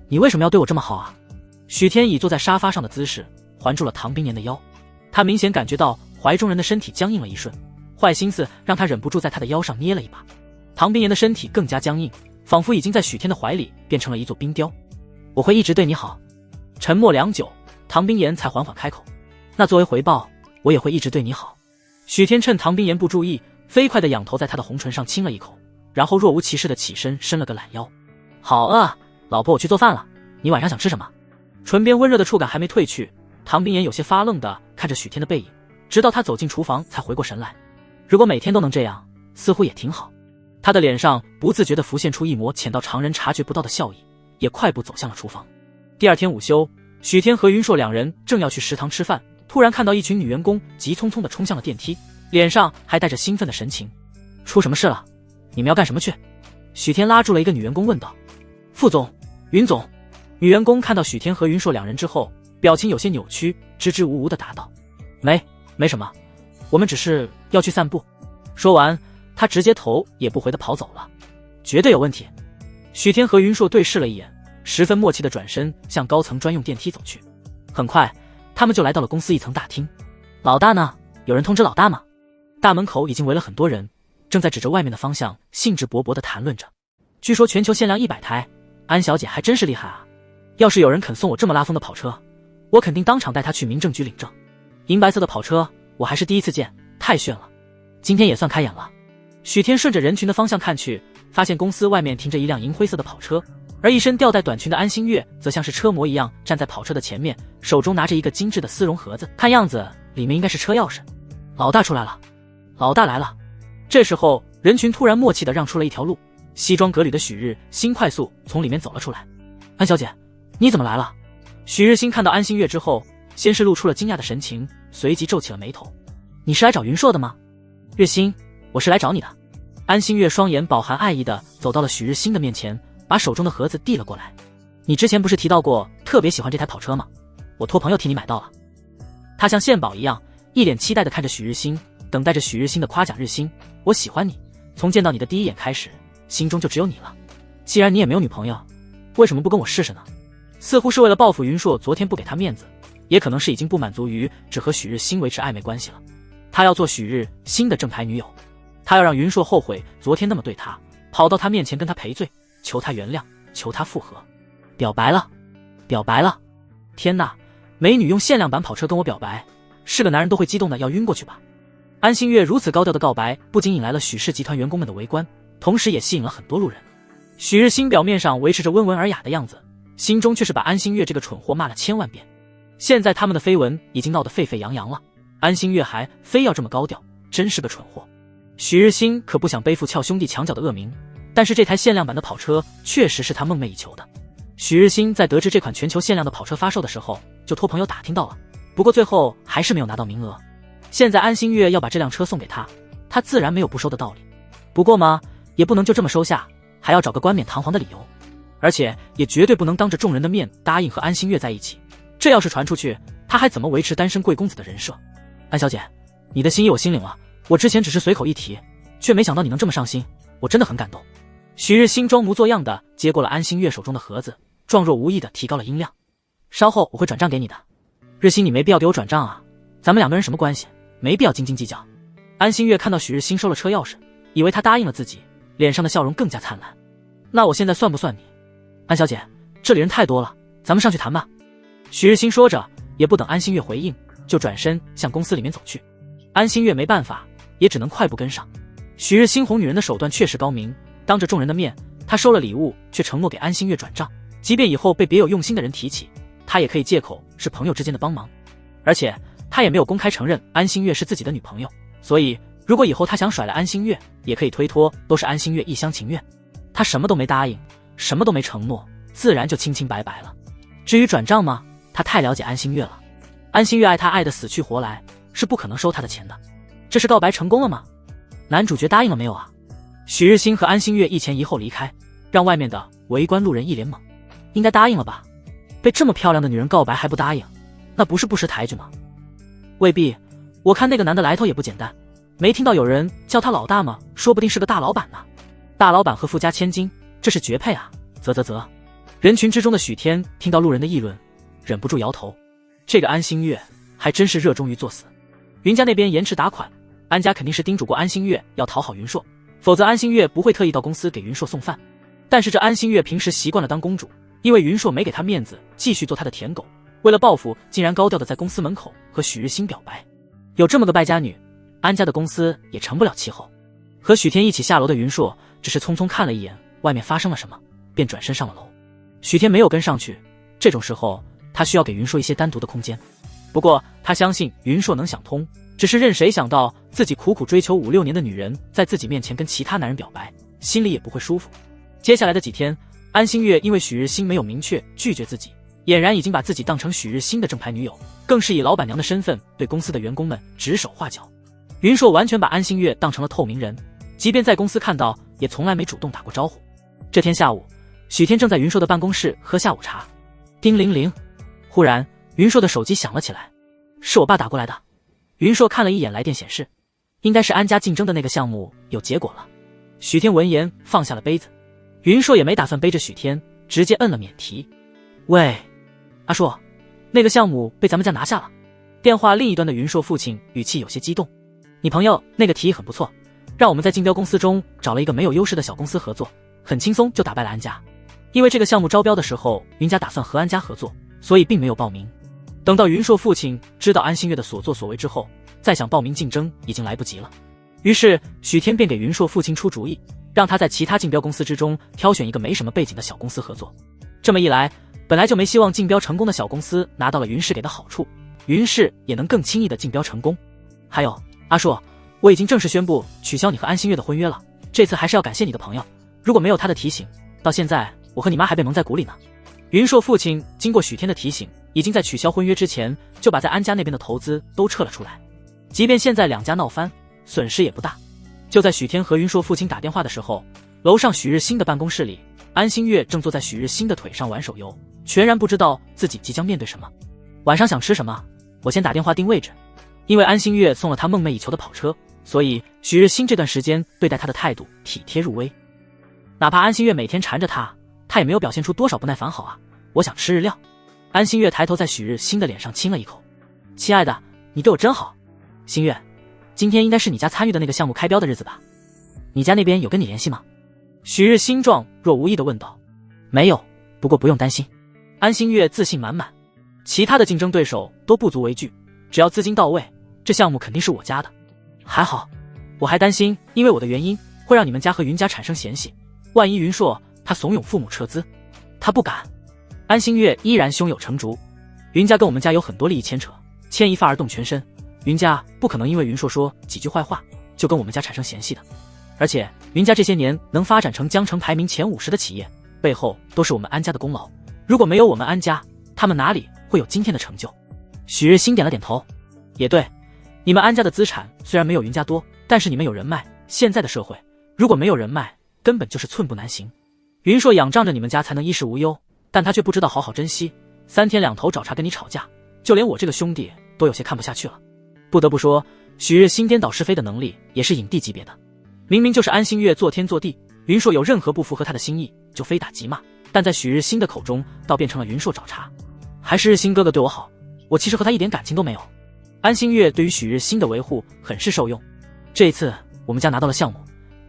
你为什么要对我这么好啊？许天以坐在沙发上的姿势环住了唐冰岩的腰，他明显感觉到怀中人的身体僵硬了一瞬，坏心思让他忍不住在他的腰上捏了一把。唐冰岩的身体更加僵硬，仿佛已经在许天的怀里变成了一座冰雕。我会一直对你好。沉默良久，唐冰岩才缓缓开口：那作为回报，我也会一直对你好。许天趁唐冰岩不注意，飞快地仰头在他的红唇上亲了一口，然后若无其事地起身伸了个懒腰。好饿，老婆，我去做饭了，你晚上想吃什么？唇边温热的触感还没褪去，唐冰岩有些发愣地看着许天的背影，直到他走进厨房才回过神来。如果每天都能这样，似乎也挺好。他的脸上不自觉地浮现出一抹浅到常人察觉不到的笑意，也快步走向了厨房。第二天午休，许天和云硕两人正要去食堂吃饭，突然看到一群女员工急匆匆地冲向了电梯，脸上还带着兴奋的神情。出什么事了？你们要干什么去？许天拉住了一个女员工问道。副总，云总。女员工看到许天和云硕两人之后，表情有些扭曲，支支吾吾地答道：“没什么，我们只是要去散步。”说完，他直接头也不回地跑走了。绝对有问题！许天和云硕对视了一眼，十分默契地转身向高层专用电梯走去。很快，他们就来到了公司一层大厅。老大呢？有人通知老大吗？大门口已经围了很多人，正在指着外面的方向兴致勃勃地谈论着。据说全球限量100台，安小姐还真是厉害啊！要是有人肯送我这么拉风的跑车，我肯定当场带她去民政局领证。银白色的跑车，我还是第一次见，太炫了！今天也算开眼了。许天顺着人群的方向看去，发现公司外面停着一辆银灰色的跑车，而一身吊带短裙的安心月则像是车模一样站在跑车的前面，手中拿着一个精致的丝绒盒子，看样子里面应该是车钥匙。老大出来了，老大来了！这时候人群突然默契地让出了一条路，西装革履的许日新快速从里面走了出来。安小姐，你怎么来了？许日新看到安心月之后，先是露出了惊讶的神情，随即皱起了眉头。你是来找云硕的吗？日新，我是来找你的。安心月双眼饱含爱意地走到了许日新的面前，把手中的盒子递了过来。你之前不是提到过特别喜欢这台跑车吗？我托朋友替你买到了。他像献宝一样，一脸期待地看着许日新，等待着许日新的夸奖。日新，我喜欢你，从见到你的第一眼开始，心中就只有你了。既然你也没有女朋友，为什么不跟我试试呢？似乎是为了报复云硕昨天不给他面子，也可能是已经不满足于只和许日新维持暧昧关系了。他要做许日新的正牌女友，他要让云硕后悔昨天那么对他，跑到他面前跟他赔罪，求他原谅，求他复合。表白了，表白了！天哪，美女用限量版跑车跟我表白，是个男人都会激动的要晕过去吧。安心月如此高调的告白，不仅引来了许氏集团员工们的围观，同时也吸引了很多路人。许日新表面上维持着温文尔雅的样子，心中却是把安心月这个蠢货骂了1000万遍。现在他们的绯闻已经闹得沸沸扬扬了，安心月还非要这么高调，真是个蠢货。许日新可不想背负撬兄弟墙角的恶名，但是这台限量版的跑车确实是他梦寐以求的。许日新在得知这款全球限量的跑车发售的时候，就托朋友打听到了，不过最后还是没有拿到名额。现在安心月要把这辆车送给他，他自然没有不收的道理。不过嘛，也不能就这么收下，还要找个冠冕堂皇的理由，而且也绝对不能当着众人的面答应和安心月在一起。这要是传出去，他还怎么维持单身贵公子的人设？安小姐，你的心意我心领了，我之前只是随口一提，却没想到你能这么上心，我真的很感动。许日新装模作样的接过了安心月手中的盒子，状若无意的提高了音量。稍后我会转账给你的。日新，你没必要给我转账啊，咱们两个人什么关系，没必要斤斤计较。安心月看到许日新收了车钥匙，以为他答应了自己，脸上的笑容更加灿烂。那我现在算不算你？安小姐，这里人太多了，咱们上去谈吧。许日新说着，也不等安心月回应，就转身向公司里面走去。安心月没办法，也只能快步跟上。许日新哄女人的手段确实高明，当着众人的面，他收了礼物，却承诺给安心月转账，即便以后被别有用心的人提起，他也可以借口是朋友之间的帮忙。而且他也没有公开承认安心月是自己的女朋友，所以如果以后他想甩了安心月，也可以推脱都是安心月一厢情愿。他什么都没答应，什么都没承诺，自然就清清白白了。至于转账吗？他太了解安心月了，安心月爱他爱得死去活来，是不可能收他的钱的。这是告白成功了吗？男主角答应了没有啊？许日新和安心月一前一后离开，让外面的围观路人一脸懵。应该答应了吧？被这么漂亮的女人告白还不答应，那不是不识抬举吗？未必，我看那个男的来头也不简单，没听到有人叫他老大吗？说不定是个大老板呢。大老板和富家千金，这是绝配啊！啧。人群之中的许天听到路人的议论，忍不住摇头。这个安心月还真是热衷于作死。云家那边延迟打款，安家肯定是叮嘱过安心月要讨好云硕，否则安心月不会特意到公司给云硕送饭。但是这安心月平时习惯了当公主，因为云硕没给她面子，继续做她的舔狗，为了报复，竟然高调的在公司门口和许日新表白。有这么个败家女，安家的公司也成不了气候。和许天一起下楼的云硕只是匆匆看了一眼外面发生了什么，便转身上了楼。许天没有跟上去，这种时候他需要给云硕一些单独的空间。不过他相信云硕能想通，只是任谁想到自己苦苦追求5、6年的女人在自己面前跟其他男人表白，心里也不会舒服。接下来的几天，安心月因为许日新没有明确拒绝自己，俨然已经把自己当成许日新的正牌女友，更是以老板娘的身份对公司的员工们指手画脚。云硕完全把安心月当成了透明人，即便在公司看到，也从来没主动打过招呼。这天下午，许天正在云硕的办公室喝下午茶。叮铃铃，忽然云硕的手机响了起来，是我爸打过来的。云硕看了一眼来电显示，应该是安家竞争的那个项目有结果了。许天闻言放下了杯子，云硕也没打算背着许天，直接摁了免提。喂，阿硕，那个项目被咱们家拿下了。电话另一端的云硕父亲语气有些激动。你朋友那个提议很不错，让我们在竞标公司中找了一个没有优势的小公司合作，很轻松就打败了安家。因为这个项目招标的时候，云家打算和安家合作，所以并没有报名。等到云硕父亲知道安心月的所作所为之后，再想报名竞争已经来不及了。于是许天便给云硕父亲出主意，让他在其他竞标公司之中挑选一个没什么背景的小公司合作。这么一来，本来就没希望竞标成功的小公司拿到了云氏给的好处，云氏也能更轻易的竞标成功。还有阿硕，我已经正式宣布取消你和安心月的婚约了，这次还是要感谢你的朋友，如果没有他的提醒，到现在我和你妈还被蒙在鼓里呢。云硕父亲经过许天的提醒，已经在取消婚约之前就把在安家那边的投资都撤了出来，即便现在两家闹翻，损失也不大。就在许天和云硕父亲打电话的时候，楼上许日新的办公室里，安心月正坐在许日新的腿上玩手游，全然不知道自己即将面对什么。晚上想吃什么？我先打电话定位置。因为安心月送了他梦寐以求的跑车，所以许日新这段时间对待他的态度体贴入微。哪怕安心月每天缠着他也没有表现出多少不耐烦。好啊，我想吃日料。安心月抬头在许日新的脸上亲了一口。亲爱的，你对我真好。心月，今天应该是你家参与的那个项目开标的日子吧？你家那边有跟你联系吗？许日新状若无意地问道。没有，不过不用担心。安心月自信满满，其他的竞争对手都不足为惧，只要资金到位，这项目肯定是我家的。还好，我还担心因为我的原因会让你们家和云家产生嫌隙，万一云硕他怂恿父母撤资。他不敢。安心月依然胸有成竹，云家跟我们家有很多利益牵扯，牵一发而动全身，云家不可能因为云硕说几句坏话就跟我们家产生嫌隙的。而且云家这些年能发展成江城排名前50的企业，背后都是我们安家的功劳，如果没有我们安家，他们哪里会有今天的成就？许日新点了点头。也对，你们安家的资产虽然没有云家多，但是你们有人脉，现在的社会如果没有人脉，根本就是寸步难行。云硕仰仗着你们家才能衣食无忧，但他却不知道好好珍惜，三天两头找茬跟你吵架，就连我这个兄弟都有些看不下去了。不得不说，许日新颠倒是非的能力也是影帝级别的。明明就是安心月做天做地，云硕有任何不符合他的心意就非打即骂，但在许日新的口中倒变成了云硕找茬。还是日新哥哥对我好，我其实和他一点感情都没有。安心月对于许日新的维护很是受用。这一次我们家拿到了项目，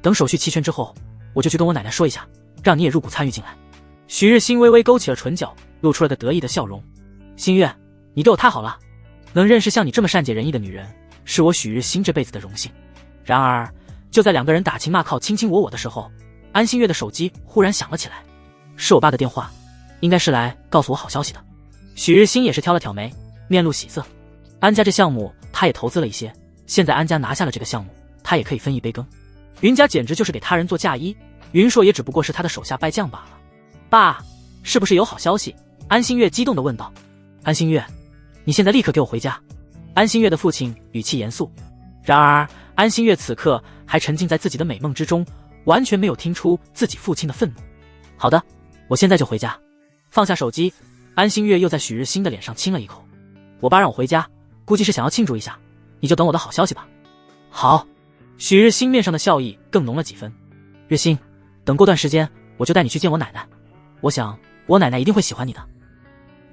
等手续齐全之后，我就去跟我奶奶说一下，让你也入股参与进来。许日新微微勾起了唇角，露出了个得意的笑容。新月，你对我太好了，能认识像你这么善解人意的女人，是我许日新这辈子的荣幸。然而就在两个人打情骂俏卿卿我我的时候，安心月的手机忽然响了起来。是我爸的电话，应该是来告诉我好消息的。许日新也是挑了挑眉，面露喜色。安家这项目他也投资了一些，现在安家拿下了这个项目，他也可以分一杯羹。云家简直就是给他人做嫁衣，云硕也只不过是他的手下败将罢了。爸，是不是有好消息？安心月激动地问道。安心月，你现在立刻给我回家。安心月的父亲语气严肃。然而安心月此刻还沉浸在自己的美梦之中，完全没有听出自己父亲的愤怒。好的，我现在就回家。放下手机，安心月又在许日新的脸上亲了一口。我爸让我回家，估计是想要庆祝一下，你就等我的好消息吧。好。许日新面上的笑意更浓了几分。日新，等过段时间我就带你去见我奶奶，我想我奶奶一定会喜欢你的。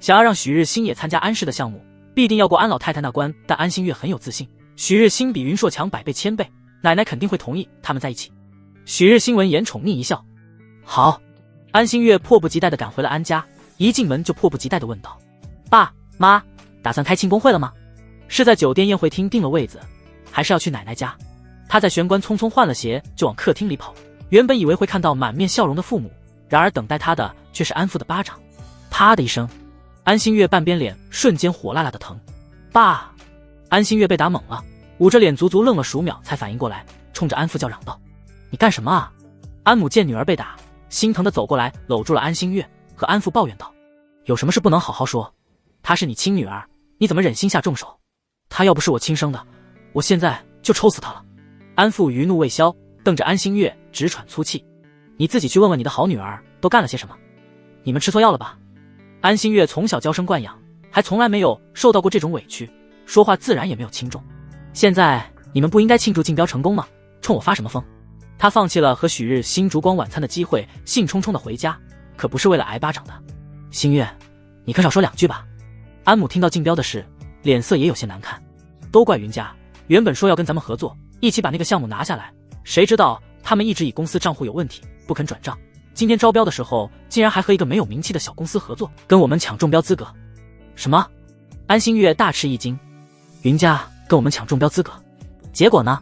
想要让许日新也参加安氏的项目，必定要过安老太太那关，但安心月很有自信，许日新比云硕强100倍1000倍，奶奶肯定会同意他们在一起。许日新闻言宠溺一笑。好。安心月迫不及待地赶回了安家，一进门就迫不及待地问道：爸妈，打算开庆功会了吗？是在酒店宴会厅订了位子，还是要去奶奶家？他在玄关匆匆换了鞋就往客厅里跑，原本以为会看到满面笑容的父母，然而等待他的却是安父的巴掌。啪的一声，安心月半边脸瞬间火辣辣的疼。爸！安心月被打懵了，捂着脸足足愣了数秒才反应过来，冲着安父叫嚷道：你干什么啊？安母见女儿被打，心疼的走过来搂住了安心月，和安父抱怨道：有什么事不能好好说？她是你亲女儿，你怎么忍心下重手？她要不是我亲生的，我现在就抽死她了。安父余怒未消，瞪着安心月直喘粗气。你自己去问问你的好女儿都干了些什么？你们吃错药了吧？安心月从小娇生惯养，还从来没有受到过这种委屈，说话自然也没有轻重。现在你们不应该庆祝竞标成功吗？冲我发什么疯？他放弃了和许日新烛光晚餐的机会，兴冲冲的回家，可不是为了挨巴掌的。星月，你可少说2句吧。安母听到竞标的事，脸色也有些难看。都怪云家，原本说要跟咱们合作，一起把那个项目拿下来，谁知道他们一直以公司账户有问题，不肯转账。今天招标的时候，竟然还和一个没有名气的小公司合作，跟我们抢中标资格。什么？安星月大吃一惊，云家跟我们抢中标资格，结果呢？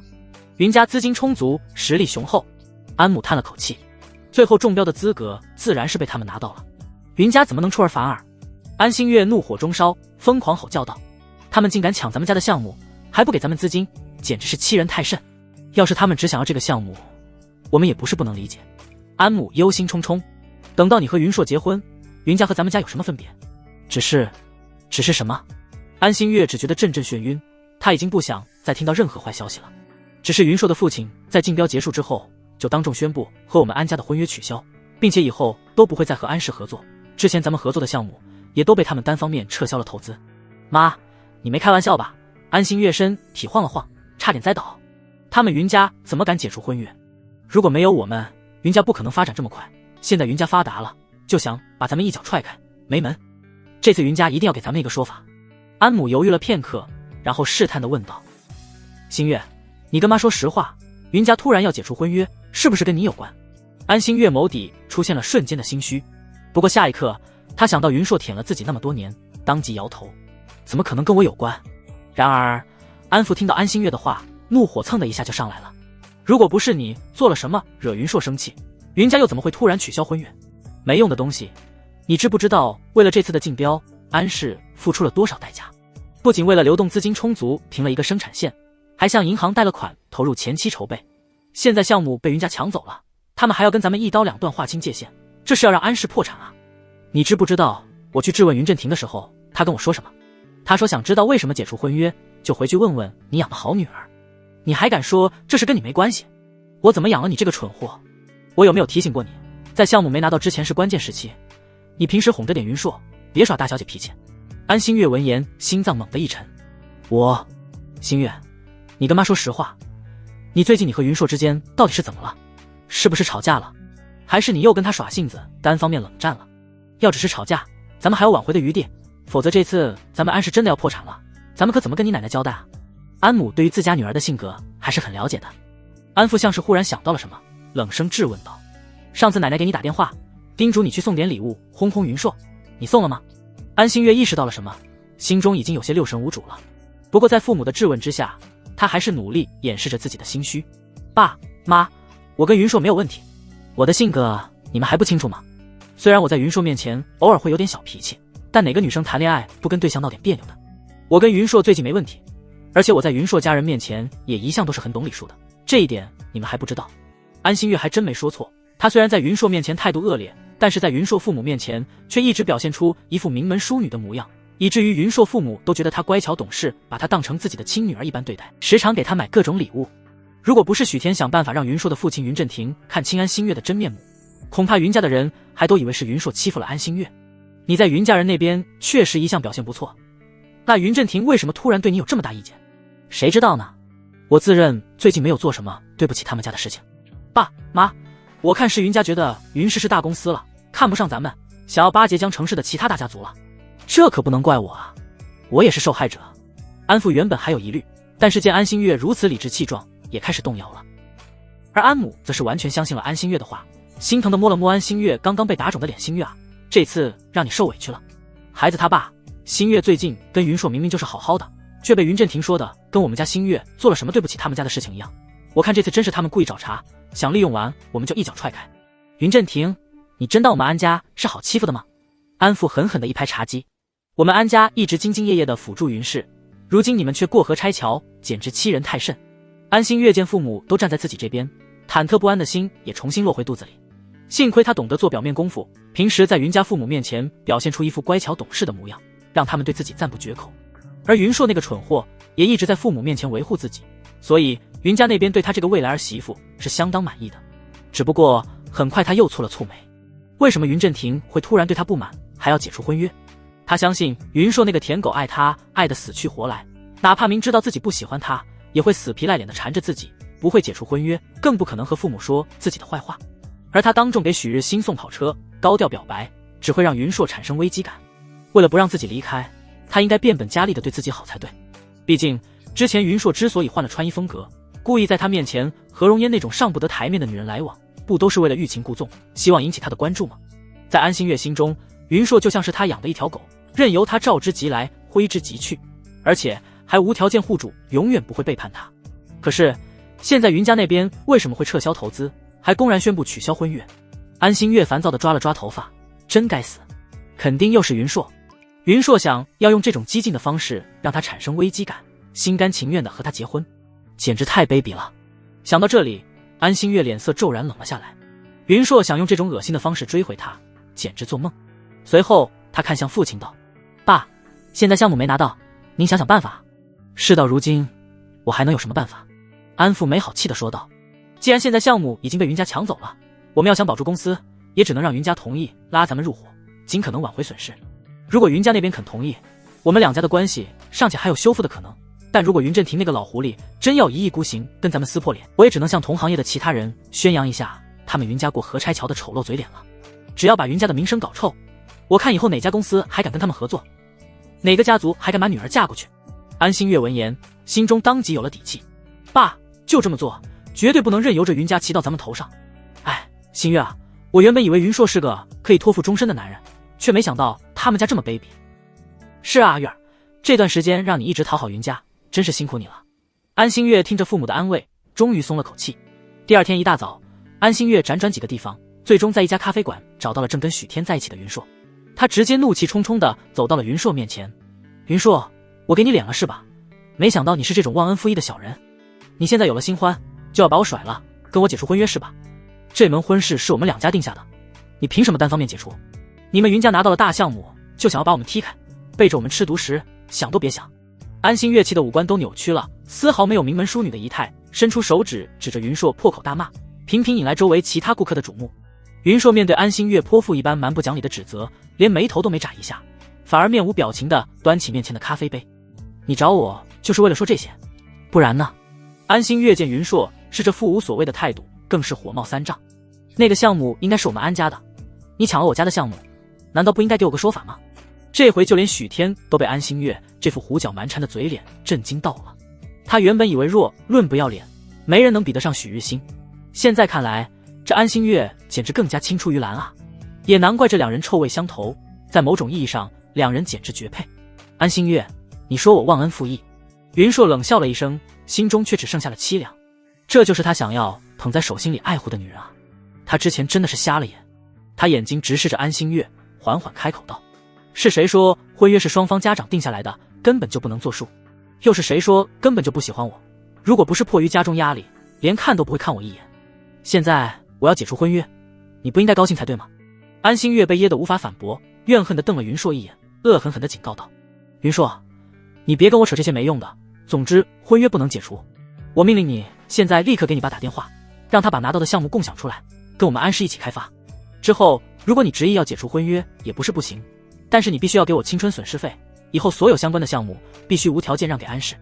云家资金充足，实力雄厚。安母叹了口气，最后中标的资格自然是被他们拿到了。云家怎么能出尔反尔？安星月怒火中烧，疯狂吼叫道：他们竟敢抢咱们家的项目，还不给咱们资金，简直是欺人太甚。要是他们只想要这个项目，我们也不是不能理解。安母忧心忡忡，等到你和云硕结婚，云家和咱们家有什么分别？只是什么？安星月只觉得阵阵眩晕，他已经不想再听到任何坏消息了。只是云硕的父亲在竞标结束之后，就当众宣布和我们安家的婚约取消，并且以后都不会再和安氏合作。之前咱们合作的项目也都被他们单方面撤销了投资。妈，你没开玩笑吧？安星月身体晃了晃，差点栽倒。他们云家怎么敢解除婚约？如果没有我们，云家不可能发展这么快。现在云家发达了，就想把咱们一脚踹开，没门。这次云家一定要给咱们一个说法。安母犹豫了片刻，然后试探地问道：星月，你跟妈说实话，云家突然要解除婚约，是不是跟你有关？安星月眸底出现了瞬间的心虚，不过下一刻他想到云硕舔了自己那么多年，当即摇头，怎么可能跟我有关？然而安父听到安星月的话，怒火蹭的一下就上来了。如果不是你做了什么惹云硕生气，云家又怎么会突然取消婚约？没用的东西，你知不知道为了这次的竞标，安氏付出了多少代价？不仅为了流动资金充足停了一个生产线，还向银行贷了款投入前期筹备。现在项目被云家抢走了，他们还要跟咱们一刀两断划清界限，这是要让安氏破产啊！你知不知道我去质问云振廷的时候，他跟我说什么？他说想知道为什么解除婚约，就回去问问你养的好女儿。你还敢说这事跟你没关系？我怎么养了你这个蠢货？我有没有提醒过你，在项目没拿到之前是关键时期，你平时哄着点云硕，别耍大小姐脾气。安星月闻言心脏猛地一沉，星月，你跟妈说实话，你最近你和云硕之间到底是怎么了？是不是吵架了？还是你又跟他耍性子，单方面冷战了？要只是吵架，咱们还有挽回的余地，否则这次咱们安氏真的要破产了，咱们可怎么跟你奶奶交代啊？安母对于自家女儿的性格还是很了解的。安父像是忽然想到了什么，冷声质问道：上次奶奶给你打电话，叮嘱你去送点礼物轰轰云硕，你送了吗？安星月意识到了什么，心中已经有些六神无主了。不过在父母的质问之下，他还是努力掩饰着自己的心虚。爸妈，我跟云硕没有问题，我的性格你们还不清楚吗？虽然我在云硕面前偶尔会有点小脾气，但哪个女生谈恋爱不跟对象闹点别扭的？我跟云硕最近没问题，而且我在云硕家人面前也一向都是很懂礼数的，这一点你们还不知道。安星月还真没说错，她虽然在云硕面前态度恶劣，但是在云硕父母面前却一直表现出一副名门淑女的模样，以至于云硕父母都觉得她乖巧懂事，把她当成自己的亲女儿一般对待，时常给她买各种礼物。如果不是许天想办法让云硕的父亲云振廷看清安星月的真面目，恐怕云家的人还都以为是云硕欺负了安星月。你在云家人那边确实一向表现不错，那云振廷为什么突然对你有这么大意见？谁知道呢？我自认最近没有做什么对不起他们家的事情。爸妈，我看是云家觉得云氏是大公司了，看不上咱们，想要巴结江城市的其他大家族了。这可不能怪我啊，我也是受害者。安父原本还有疑虑，但是见安星月如此理直气壮，也开始动摇了。而安母则是完全相信了安星月的话，心疼地摸了摸安星月刚刚被打肿的脸。星月啊，这次让你受委屈了。孩子他爸，星月最近跟云硕明明就是好好的，却被云振廷说的跟我们家星月做了什么对不起他们家的事情一样。我看这次真是他们故意找茬，想利用完我们就一脚踹开。云振廷，你真当我们安家是好欺负的吗？安父狠狠地一拍茶几，我们安家一直兢兢业业地辅助云氏，如今你们却过河拆桥，简直欺人太甚。安星月见父母都站在自己这边，忐忑不安的心也重新落回肚子里。幸亏他懂得做表面功夫，平时在云家父母面前表现出一副乖巧懂事的模样，让他们对自己赞不绝口。而云硕那个蠢货也一直在父母面前维护自己，所以云家那边对他这个未来儿媳妇是相当满意的。只不过很快他又蹙了蹙眉，为什么云振廷会突然对他不满，还要解除婚约？他相信云硕那个舔狗爱他爱得死去活来，哪怕明知道自己不喜欢他，也会死皮赖脸的缠着自己，不会解除婚约，更不可能和父母说自己的坏话。而他当众给许日新送跑车，高调表白，只会让云硕产生危机感。为了不让自己离开，他应该变本加厉的对自己好才对。毕竟之前云硕之所以换了穿衣风格，故意在他面前和容嫣那种上不得台面的女人来往，不都是为了欲擒故纵，希望引起他的关注吗？在安心月心中，云硕就像是他养的一条狗，任由他召之即来，挥之即去，而且还无条件护主，永远不会背叛他。可是现在云家那边为什么会撤销投资，还公然宣布取消婚约？安心月烦躁地抓了抓头发，真该死，肯定又是云硕。云硕想要用这种激进的方式让他产生危机感，心甘情愿地和他结婚，简直太卑鄙了。想到这里，安心月脸色骤然冷了下来。云硕想用这种恶心的方式追回他，简直做梦。随后他看向父亲道：爸，现在项目没拿到，您想想办法。事到如今，我还能有什么办法？安父没好气地说道：既然现在项目已经被云家抢走了，我们要想保住公司，也只能让云家同意拉咱们入伙，尽可能挽回损失。如果云家那边肯同意，我们两家的关系尚且还有修复的可能，但如果云振廷那个老狐狸真要一意孤行跟咱们撕破脸，我也只能向同行业的其他人宣扬一下他们云家过河拆桥的丑陋嘴脸了。只要把云家的名声搞臭，我看以后哪家公司还敢跟他们合作，哪个家族还敢把女儿嫁过去。安心月闻言，心中当即有了底气。爸，就这么做，绝对不能任由着云家骑到咱们头上。哎，心月啊，我原本以为云硕是个可以托付终身的男人，却没想到他们家这么卑鄙。是啊，月儿，这段时间让你一直讨好云家，真是辛苦你了。安心月听着父母的安慰，终于松了口气。第二天一大早，安心月辗转几个地方，最终在一家咖啡馆找到了正跟许天在一起的云硕。他直接怒气冲冲地走到了云硕面前。云硕，我给你脸了是吧？没想到你是这种忘恩负义的小人。你现在有了新欢，就要把我甩了，跟我解除婚约是吧？这门婚事是我们两家定下的，你凭什么单方面解除？你们云家拿到了大项目，就想要把我们踢开，背着我们吃独食，想都别想。安心月气的五官都扭曲了，丝毫没有名门淑女的仪态，伸出手指指着云硕破口大骂，频频引来周围其他顾客的瞩目。云硕面对安心月泼妇一般蛮不讲理的指责，连眉头都没眨一下，反而面无表情地端起面前的咖啡杯。你找我就是为了说这些，不然呢？安心月见云硕是这副无所谓的态度，更是火冒三丈。那个项目应该是我们安家的，你抢了我家的项目，难道不应该给我个说法吗？这回就连许天都被安心月这副胡搅蛮缠的嘴脸震惊到了。他原本以为若论不要脸，没人能比得上许日新，现在看来，这安心月简直更加青出于蓝啊！也难怪这两人臭味相投，在某种意义上，两人简直绝配。安心月，你说我忘恩负义？云硕冷笑了一声，心中却只剩下了凄凉。这就是他想要捧在手心里爱护的女人啊！他之前真的是瞎了眼。他眼睛直视着安心月，缓缓开口道：是谁说婚约是双方家长定下来的，根本就不能作数？又是谁说根本就不喜欢我？如果不是迫于家中压力，连看都不会看我一眼。现在我要解除婚约，你不应该高兴才对吗？安心月被噎得无法反驳，怨恨地瞪了云硕一眼，恶狠狠地警告道：云硕，你别跟我扯这些没用的，总之婚约不能解除。我命令你现在立刻给你爸打电话，让他把拿到的项目共享出来，跟我们安氏一起开发。之后如果你执意要解除婚约也不是不行，但是你必须要给我青春损失费，以后所有相关的项目必须无条件让给安氏。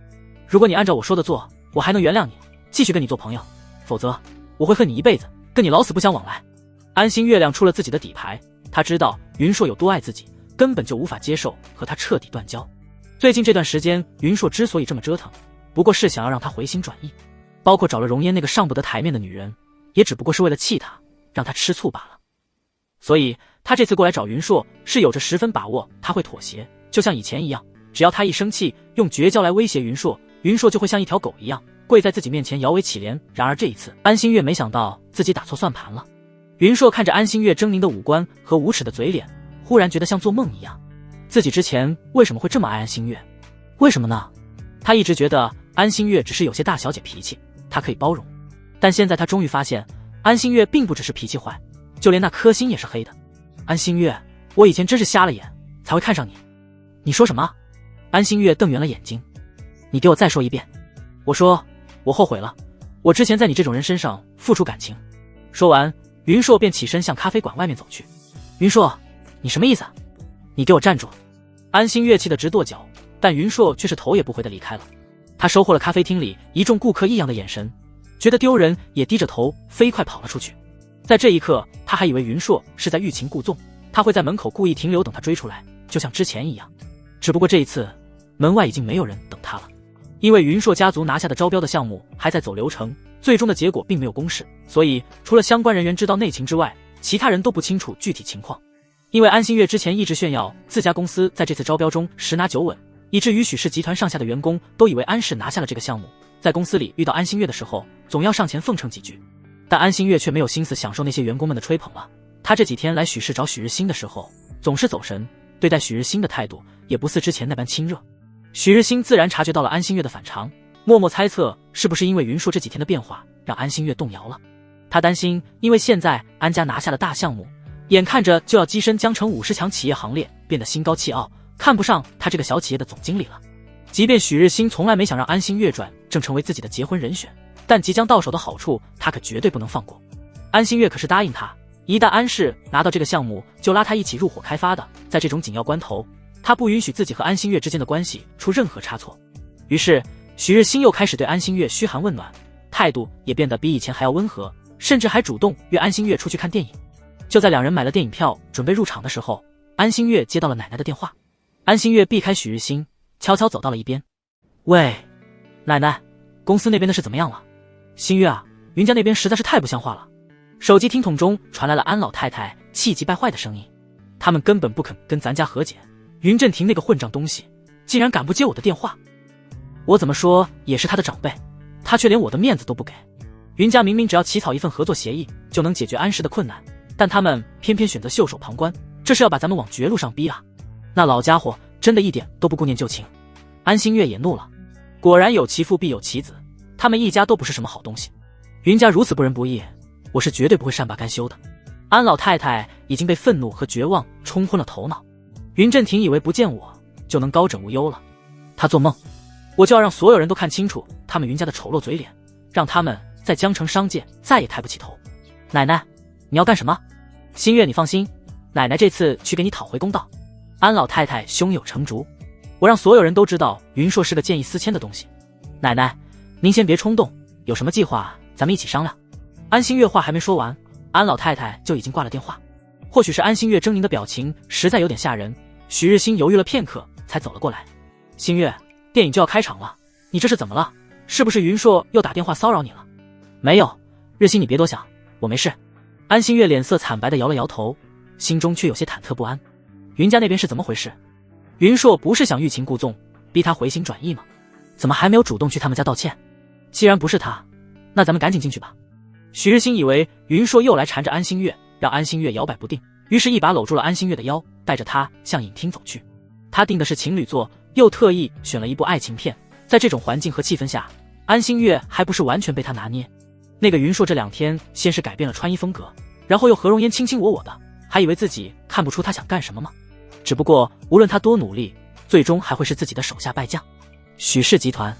如果你按照我说的做，我还能原谅你，继续跟你做朋友，否则我会恨你一辈子，跟你老死不相往来。安心月亮出了自己的底牌，他知道云硕有多爱自己，根本就无法接受和他彻底断交。最近这段时间，云硕之所以这么折腾，不过是想要让他回心转意，包括找了容嫣那个上不得台面的女人，也只不过是为了气他，让他吃醋罢了。所以他这次过来找云硕，是有着10分把握他会妥协，就像以前一样，只要他一生气，用绝交来威胁云硕，云硕就会像一条狗一样跪在自己面前摇尾乞怜。然而这一次，安心月没想到自己打错算盘了。云硕看着安心月狰狞的五官和无耻的嘴脸，忽然觉得像做梦一样。自己之前为什么会这么爱安心月？为什么呢？他一直觉得安心月只是有些大小姐脾气，他可以包容。但现在他终于发现，安心月并不只是脾气坏，就连那颗心也是黑的。安心月，我以前真是瞎了眼，才会看上你。你说什么？安心月瞪圆了眼睛。你给我再说一遍。我说，我后悔了，我之前在你这种人身上付出感情。说完，云硕便起身向咖啡馆外面走去。云硕，你什么意思？你给我站住！安心月气得直跺脚，但云硕却是头也不回地离开了。他收获了咖啡厅里一众顾客异样的眼神，觉得丢人，也低着头飞快跑了出去。在这一刻，他还以为云硕是在欲擒故纵，他会在门口故意停留等他追出来，就像之前一样。只不过这一次，门外已经没有人等他了。因为云硕家族拿下的招标的项目还在走流程，最终的结果并没有公示，所以除了相关人员知道内情之外，其他人都不清楚具体情况。因为安新月之前一直炫耀自家公司在这次招标中十拿九稳，以至于许氏集团上下的员工都以为安氏拿下了这个项目，在公司里遇到安新月的时候，总要上前奉承几句。但安新月却没有心思享受那些员工们的吹捧了。他这几天来许氏找许日新的时候，总是走神，对待许日新的态度也不似之前那般亲热。许日新自然察觉到了安新月的反常，默默猜测是不是因为云硕这几天的变化让安新月动摇了。他担心，因为现在安家拿下了大项目，眼看着就要跻身江城50强企业行列，变得心高气傲，看不上他这个小企业的总经理了。即便许日新从来没想让安新月转正成为自己的结婚人选，但即将到手的好处他可绝对不能放过。安新月可是答应他，一旦安氏拿到这个项目就拉他一起入伙开发的，在这种紧要关头，他不允许自己和安新月之间的关系出任何差错。于是许日新又开始对安新月嘘寒问暖，态度也变得比以前还要温和，甚至还主动约安新月出去看电影。就在两人买了电影票准备入场的时候，安新月接到了奶奶的电话。安新月避开许日新，悄悄走到了一边。喂，奶奶，公司那边的事怎么样了？新月啊，云家那边实在是太不像话了。手机听筒中传来了安老太太气急败坏的声音，他们根本不肯跟咱家和解，云振廷那个混账东西竟然敢不接我的电话。我怎么说也是他的长辈，他却连我的面子都不给。云家明明只要起草一份合作协议就能解决安氏的困难，但他们偏偏选择袖手旁观，这是要把咱们往绝路上逼啊！那老家伙真的一点都不顾念旧情。安新月也怒了，果然有其父必有其子，他们一家都不是什么好东西。云家如此不仁不义，我是绝对不会善罢甘休的。安老太太已经被愤怒和绝望冲昏了头脑。云振廷以为不见我就能高枕无忧了，他做梦。我就要让所有人都看清楚他们云家的丑陋嘴脸，让他们在江城商界再也抬不起头。奶奶，你要干什么？新月你放心，奶奶这次去给你讨回公道。安老太太胸有成竹，我让所有人都知道云硕是个见异思迁的东西。奶奶，您先别冲动，有什么计划咱们一起商量。安新月话还没说完，安老太太就已经挂了电话。或许是安新月狰狞的表情实在有点吓人，许日新犹豫了片刻才走了过来。新月，电影就要开场了，你这是怎么了？是不是云硕又打电话骚扰你了？没有，日新你别多想，我没事。安新月脸色惨白地摇了摇头，心中却有些忐忑不安。云家那边是怎么回事？云硕不是想欲擒故纵，逼他回心转意吗？怎么还没有主动去他们家道歉？既然不是他，那咱们赶紧进去吧。许日新以为云硕又来缠着安新月，让安新月摇摆不定，于是一把搂住了安新月的腰，带着她向影厅走去。他订的是情侣座，又特意选了一部爱情片，在这种环境和气氛下，安新月还不是完全被他拿捏。那个云硕这2天先是改变了穿衣风格，然后又何容烟卿卿我我的，还以为自己看不出他想干什么吗？只不过无论他多努力，最终还会是自己的手下败将。许氏集团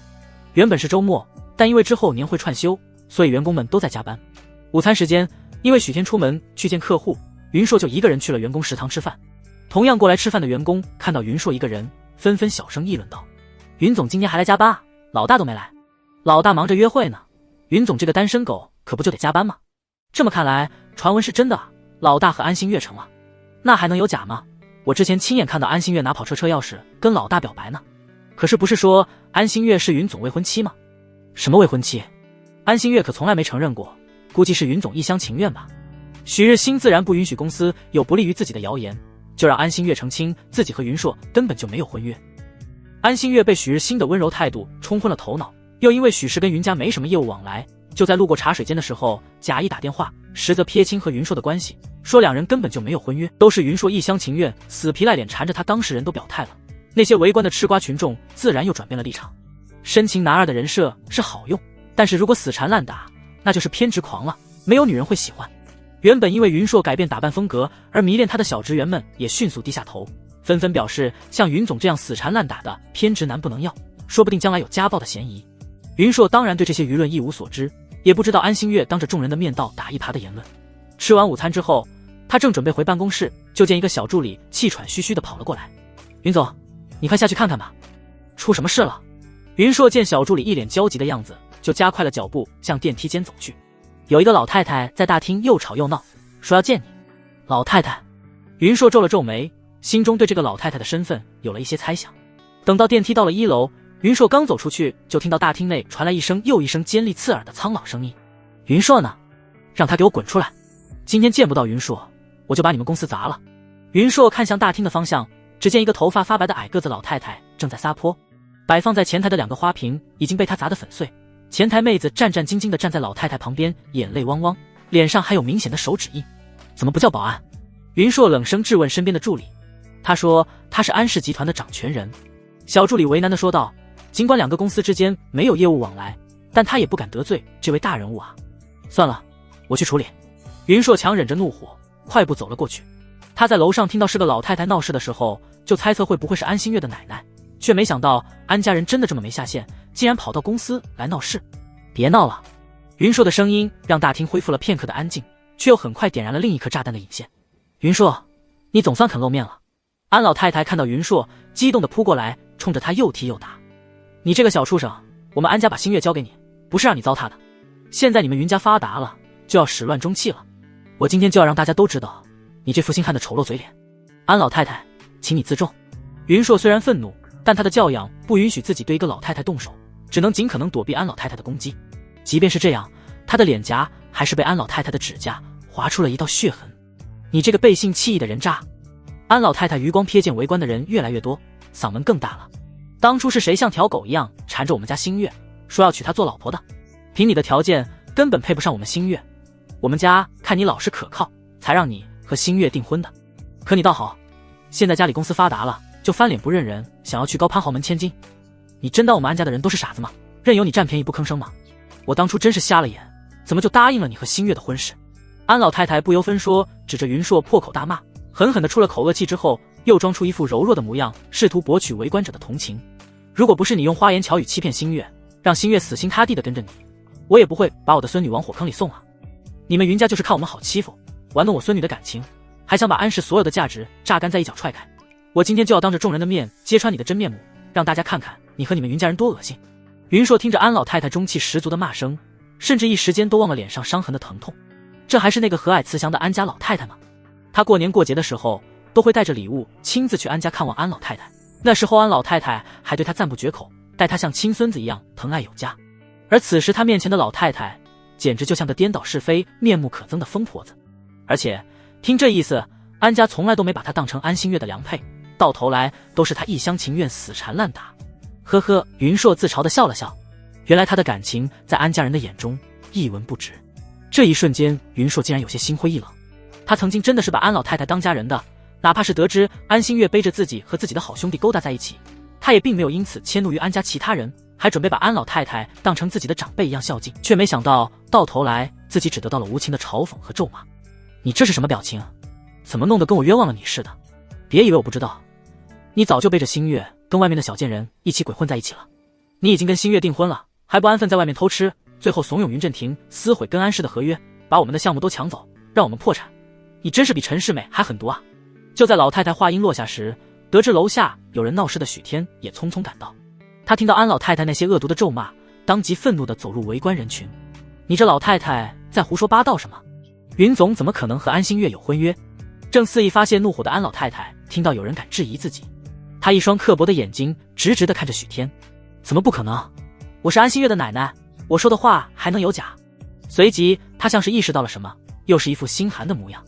原本是周末，但因为之后年会串休，所以员工们都在加班。午餐时间，因为许天出门去见客户，云硕就一个人去了员工食堂吃饭。同样过来吃饭的员工看到云硕一个人，纷纷小声议论道：云总今天还来加班，老大都没来。老大忙着约会呢，云总这个单身狗可不就得加班吗？这么看来，传闻是真的，老大和安新月成了。那还能有假吗？我之前亲眼看到安新月拿跑车车钥匙跟老大表白呢。可是不是说安新月是云总未婚妻吗？什么未婚妻？安新月可从来没承认过，估计是云总一厢情愿吧。许日新自然不允许公司有不利于自己的谣言，就让安新月澄清自己和云硕根本就没有婚约。安新月被许日新的温柔态度冲昏了头脑，又因为许氏跟云家没什么业务往来，就在路过茶水间的时候假意打电话，实则撇清和云硕的关系，说两人根本就没有婚约，都是云硕一厢情愿，死皮赖脸缠着他。当事人都表态了，那些围观的吃瓜群众自然又转变了立场。深情男二的人设是好用，但是如果死缠烂打，那就是偏执狂了，没有女人会喜欢。原本因为云硕改变打扮风格而迷恋他的小职员们也迅速低下头，纷纷表示像云总这样死缠烂打的偏执男不能要，说不定将来有家暴的嫌疑。云硕当然对这些舆论一无所知，也不知道安新月当着众人的面倒打一耙的言论。吃完午餐之后，他正准备回办公室，就见一个小助理气喘吁吁地跑了过来。云总，你快下去看看吧。出什么事了？云硕见小助理一脸焦急的样子，就加快了脚步向电梯间走去。有一个老太太在大厅又吵又闹，说要见你。老太太，云硕皱了皱眉，心中对这个老太太的身份有了一些猜想。等到电梯到了1楼，云硕刚走出去，就听到大厅内传来一声又一声尖利刺耳的苍老声音：云硕呢？让他给我滚出来！今天见不到云硕，我就把你们公司砸了。云硕看向大厅的方向，只见一个头发发白的矮个子老太太正在撒泼，摆放在前台的2个花瓶已经被他砸得粉碎。前台妹子战战兢兢地站在老太太旁边，眼泪汪汪，脸上还有明显的手指印。怎么不叫保安？云硕冷声质问身边的助理。他说他是安氏集团的掌权人。小助理为难地说道，尽管2个公司之间没有业务往来，但他也不敢得罪这位大人物啊。算了，我去处理。云硕强忍着怒火，快步走了过去。他在楼上听到是个老太太闹事的时候，就猜测会不会是安心月的奶奶，却没想到安家人真的这么没下线，竟然跑到公司来闹事。别闹了！云硕的声音让大厅恢复了片刻的安静，却又很快点燃了另一颗炸弹的引线。云硕，你总算肯露面了。安老太太看到云硕，激动地扑过来，冲着他又踢又打。你这个小畜生，我们安家把新月交给你，不是让你糟蹋的。现在你们云家发达了，就要始乱终弃了。我今天就要让大家都知道你这负心汉的丑陋嘴脸。安老太太，请你自重。云硕虽然愤怒，但他的教养不允许自己对一个老太太动手，只能尽可能躲避安老太太的攻击。即便是这样，他的脸颊还是被安老太太的指甲划出了一道血痕。你这个背信弃义的人渣！安老太太余光瞥见围观的人越来越多，嗓门更大了。当初是谁像条狗一样缠着我们家新月，说要娶她做老婆的？凭你的条件根本配不上我们新月，我们家看你老实可靠，才让你和新月订婚的。可你倒好，现在家里公司发达了，就翻脸不认人，想要去高攀豪门千金。你真当我们安家的人都是傻子吗？任由你占便宜不吭声吗？我当初真是瞎了眼，怎么就答应了你和新月的婚事？安老太太不由分说，指着云硕破口大骂，狠狠地出了口恶气之后，又装出一副柔弱的模样，试图博取围观者的同情。如果不是你用花言巧语欺骗新月，让新月死心塌地地跟着你，我也不会把我的孙女往火坑里送啊！你们云家就是看我们好欺负，玩弄我孙女的感情，还想把安氏所有的价值榨干在一脚踹开。我今天就要当着众人的面揭穿你的真面目，让大家看看你和你们云家人多恶心。云硕听着安老太太中气十足的骂声，甚至一时间都忘了脸上伤痕的疼痛。这还是那个和蔼慈祥的安家老太太吗？她过年过节的时候都会带着礼物亲自去安家看望安老太太，那时候安老太太还对她赞不绝口，待她像亲孙子一样疼爱有加。而此时她面前的老太太简直就像个颠倒是非、面目可憎的疯婆子。而且听这意思，安家从来都没把她当成安心月的良配，到头来都是她一厢情愿死缠烂打。呵呵，云硕自嘲地笑了笑，原来他的感情在安家人的眼中一文不值。这一瞬间，云硕竟然有些心灰意冷。他曾经真的是把安老太太当家人的，哪怕是得知安心月背着自己和自己的好兄弟勾搭在一起，他也并没有因此迁怒于安家其他人，还准备把安老太太当成自己的长辈一样孝敬，却没想到到头来自己只得到了无情的嘲讽和咒骂。你这是什么表情？怎么弄得跟我冤枉了你似的？别以为我不知道，你早就背着新月跟外面的小贱人一起鬼混在一起了。你已经跟新月订婚了，还不安分在外面偷吃，最后怂恿云振廷撕毁跟安氏的合约，把我们的项目都抢走，让我们破产。你真是比陈世美还狠毒啊！就在老太太话音落下时，得知楼下有人闹事的许天也匆匆赶到。他听到安老太太那些恶毒的咒骂，当即愤怒地走入围观人群。你这老太太在胡说八道什么？云总怎么可能和安心月有婚约？正肆意发泄怒火的安老太太听到有人敢质疑自己，她一双刻薄的眼睛直直地看着许天。怎么不可能？我是安心月的奶奶，我说的话还能有假？随即她像是意识到了什么，又是一副心寒的模样。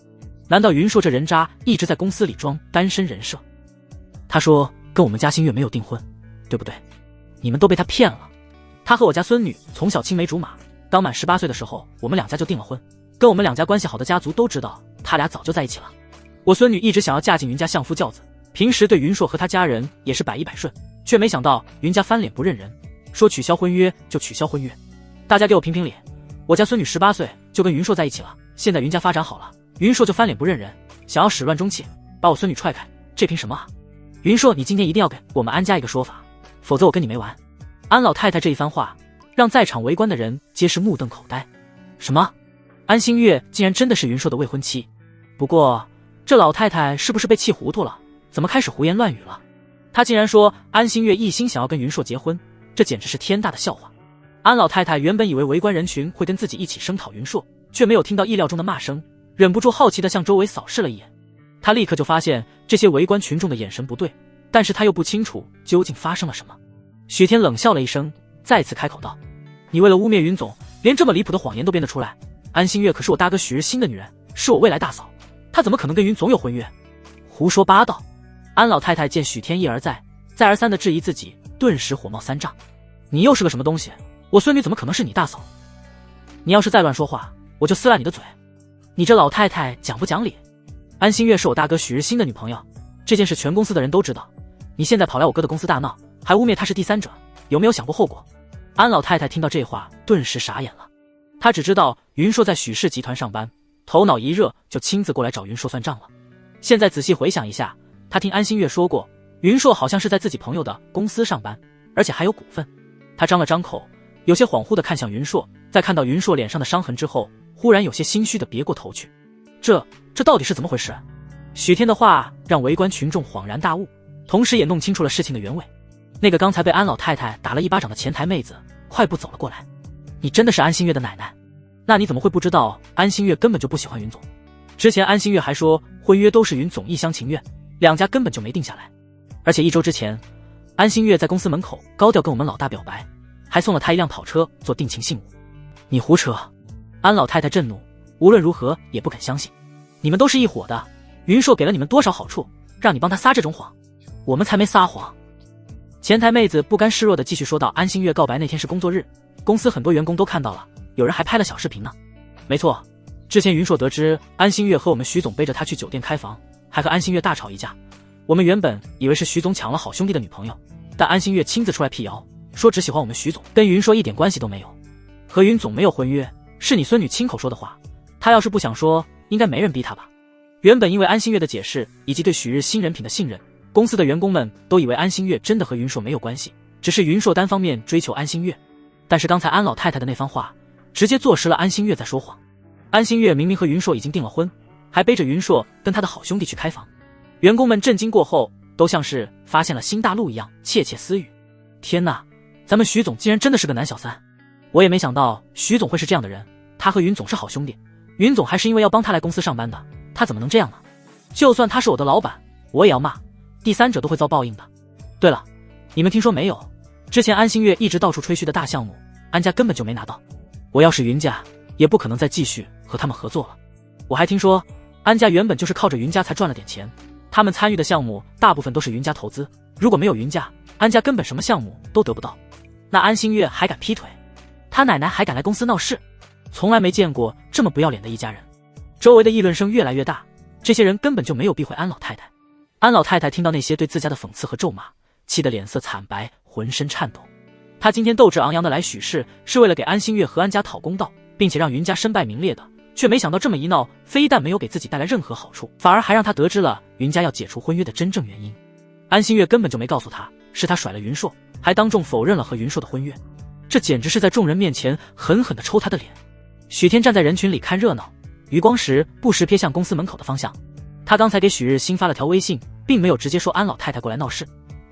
难道云硕这人渣一直在公司里装单身人设？他说跟我们家新月没有订婚，对不对？你们都被他骗了。他和我家孙女从小青梅竹马，刚满18岁的时候我们两家就订了婚，跟我们两家关系好的家族都知道他俩早就在一起了。我孙女一直想要嫁进云家相夫教子，平时对云硕和他家人也是百依百顺，却没想到云家翻脸不认人，说取消婚约就取消婚约。大家给我评评理，我家孙女18岁就跟云硕在一起了，现在云家发展好了，云硕就翻脸不认人，想要始乱终弃，把我孙女踹开，这凭什么啊？云硕，你今天一定要给我们安家一个说法，否则我跟你没完。安老太太这一番话让在场围观的人皆是目瞪口呆。什么？安心月竟然真的是云硕的未婚妻？不过这老太太是不是被气糊涂了？怎么开始胡言乱语了？他竟然说安心月一心想要跟云硕结婚，这简直是天大的笑话。安老太太原本以为围观人群会跟自己一起声讨云硕，却没有听到意料中的骂声，忍不住好奇地向周围扫视了一眼。他立刻就发现这些围观群众的眼神不对，但是他又不清楚究竟发生了什么。许天冷笑了一声，再次开口道：你为了污蔑云总，连这么离谱的谎言都编得出来。安心月可是我大哥许日新的女人，是我未来大嫂，她怎么可能跟云总有婚约？胡说八道！安老太太见许天一而再再而三地质疑自己，顿时火冒三丈。你又是个什么东西？我孙女怎么可能是你大嫂？你要是再乱说话，我就撕烂你的嘴！你这老太太讲不讲理？安心月是我大哥许日新的女朋友，这件事全公司的人都知道，你现在跑来我哥的公司大闹，还污蔑他是第三者，有没有想过后果？安老太太听到这话顿时傻眼了，她只知道云硕在许氏集团上班，头脑一热就亲自过来找云硕算账了。现在仔细回想一下，她听安心月说过，云硕好像是在自己朋友的公司上班，而且还有股份。她张了张口，有些恍惚地看向云硕，在看到云硕脸上的伤痕之后，忽然有些心虚地别过头去。这到底是怎么回事？许天的话让围观群众恍然大悟，同时也弄清楚了事情的原委。那个刚才被安老太太打了一巴掌的前台妹子快步走了过来。你真的是安心月的奶奶？那你怎么会不知道安心月根本就不喜欢云总？之前安心月还说婚约都是云总一厢情愿，两家根本就没定下来。而且1周之前，安心月在公司门口高调跟我们老大表白，还送了他一辆跑车做定情信物。你胡扯！安老太太震怒，无论如何也不肯相信。你们都是一伙的，云硕给了你们多少好处，让你帮他撒这种谎？我们才没撒谎。前台妹子不甘示弱地继续说道，安心月告白那天是工作日，公司很多员工都看到了，有人还拍了小视频呢。没错，之前云硕得知安心月和我们徐总背着他去酒店开房，还和安心月大吵一架。我们原本以为是徐总抢了好兄弟的女朋友，但安心月亲自出来辟谣，说只喜欢我们徐总，跟云硕一点关系都没有，和云总没有婚约，是你孙女亲口说的话。她要是不想说，应该没人逼她吧。原本因为安心月的解释以及对许日新人品的信任，公司的员工们都以为安心月真的和云硕没有关系，只是云硕单方面追求安心月。但是刚才安老太太的那番话直接坐实了安心月在说谎。安心月明明和云硕已经订了婚，还背着云硕跟他的好兄弟去开房。员工们震惊过后都像是发现了新大陆一样窃窃私语。天哪，咱们徐总竟然真的是个男小三！我也没想到徐总会是这样的人，他和云总是好兄弟，云总还是因为要帮他来公司上班的，他怎么能这样呢？就算他是我的老板，我也要骂，第三者都会遭报应的。对了，你们听说没有，之前安心月一直到处吹嘘的大项目，安家根本就没拿到。我要是云家，也不可能再继续和他们合作了。我还听说安家原本就是靠着云家才赚了点钱，他们参与的项目大部分都是云家投资，如果没有云家，安家根本什么项目都得不到。那安心月还敢劈腿，他奶奶还敢来公司闹事，从来没见过这么不要脸的一家人。周围的议论声越来越大，这些人根本就没有避讳安老太太。安老太太听到那些对自家的讽刺和咒骂，气得脸色惨白，浑身颤抖。她今天斗志昂扬的来许氏，是为了给安心月和安家讨公道，并且让云家身败名裂的，却没想到这么一闹，非但没有给自己带来任何好处，反而还让她得知了云家要解除婚约的真正原因。安心月根本就没告诉她，是她甩了云硕，还当众否认了和云硕的婚约，这简直是在众人面前狠狠地抽她的脸。许天站在人群里看热闹，余光时不时瞥向公司门口的方向。他刚才给许日新发了条微信，并没有直接说安老太太过来闹事，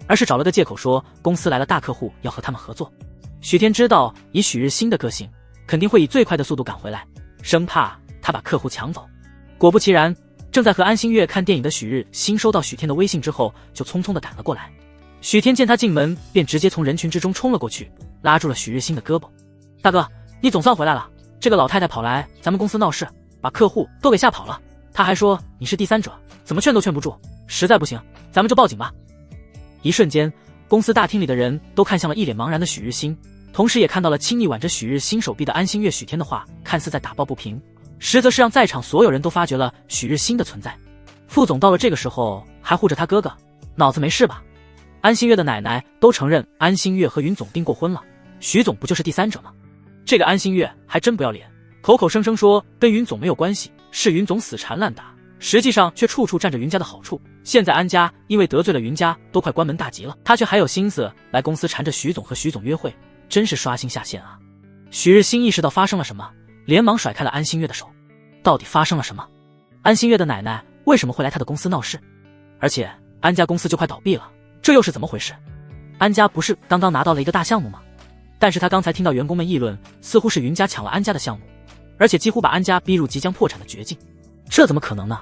而是找了个借口说公司来了大客户要和他们合作。许天知道以许日新的个性，肯定会以最快的速度赶回来，生怕他把客户抢走。果不其然，正在和安心月看电影的许日新收到许天的微信之后，就匆匆地赶了过来。许天见他进门，便直接从人群之中冲了过去，拉住了许日新的胳膊。大哥，你总算回来了，这个老太太跑来咱们公司闹事，把客户都给吓跑了，她还说你是第三者，怎么劝都劝不住，实在不行咱们就报警吧。一瞬间，公司大厅里的人都看向了一脸茫然的许日新，同时也看到了亲昵挽着许日新手臂的安心月。许天的话看似在打抱不平，实则是让在场所有人都发觉了许日新的存在。副总到了这个时候还护着他哥哥，脑子没事吧？安心月的奶奶都承认安心月和云总订过婚了，许总不就是第三者吗？这个安心月还真不要脸，口口声声说跟云总没有关系，是云总死缠烂打，实际上却处处占着云家的好处。现在安家因为得罪了云家都快关门大吉了，他却还有心思来公司缠着徐总和徐总约会，真是刷新下限啊。许日新意识到发生了什么，连忙甩开了安心月的手。到底发生了什么？安心月的奶奶为什么会来他的公司闹事？而且安家公司就快倒闭了，这又是怎么回事？安家不是刚刚拿到了一个大项目吗？但是他刚才听到员工们议论，似乎是云家抢了安家的项目，而且几乎把安家逼入即将破产的绝境。这怎么可能呢？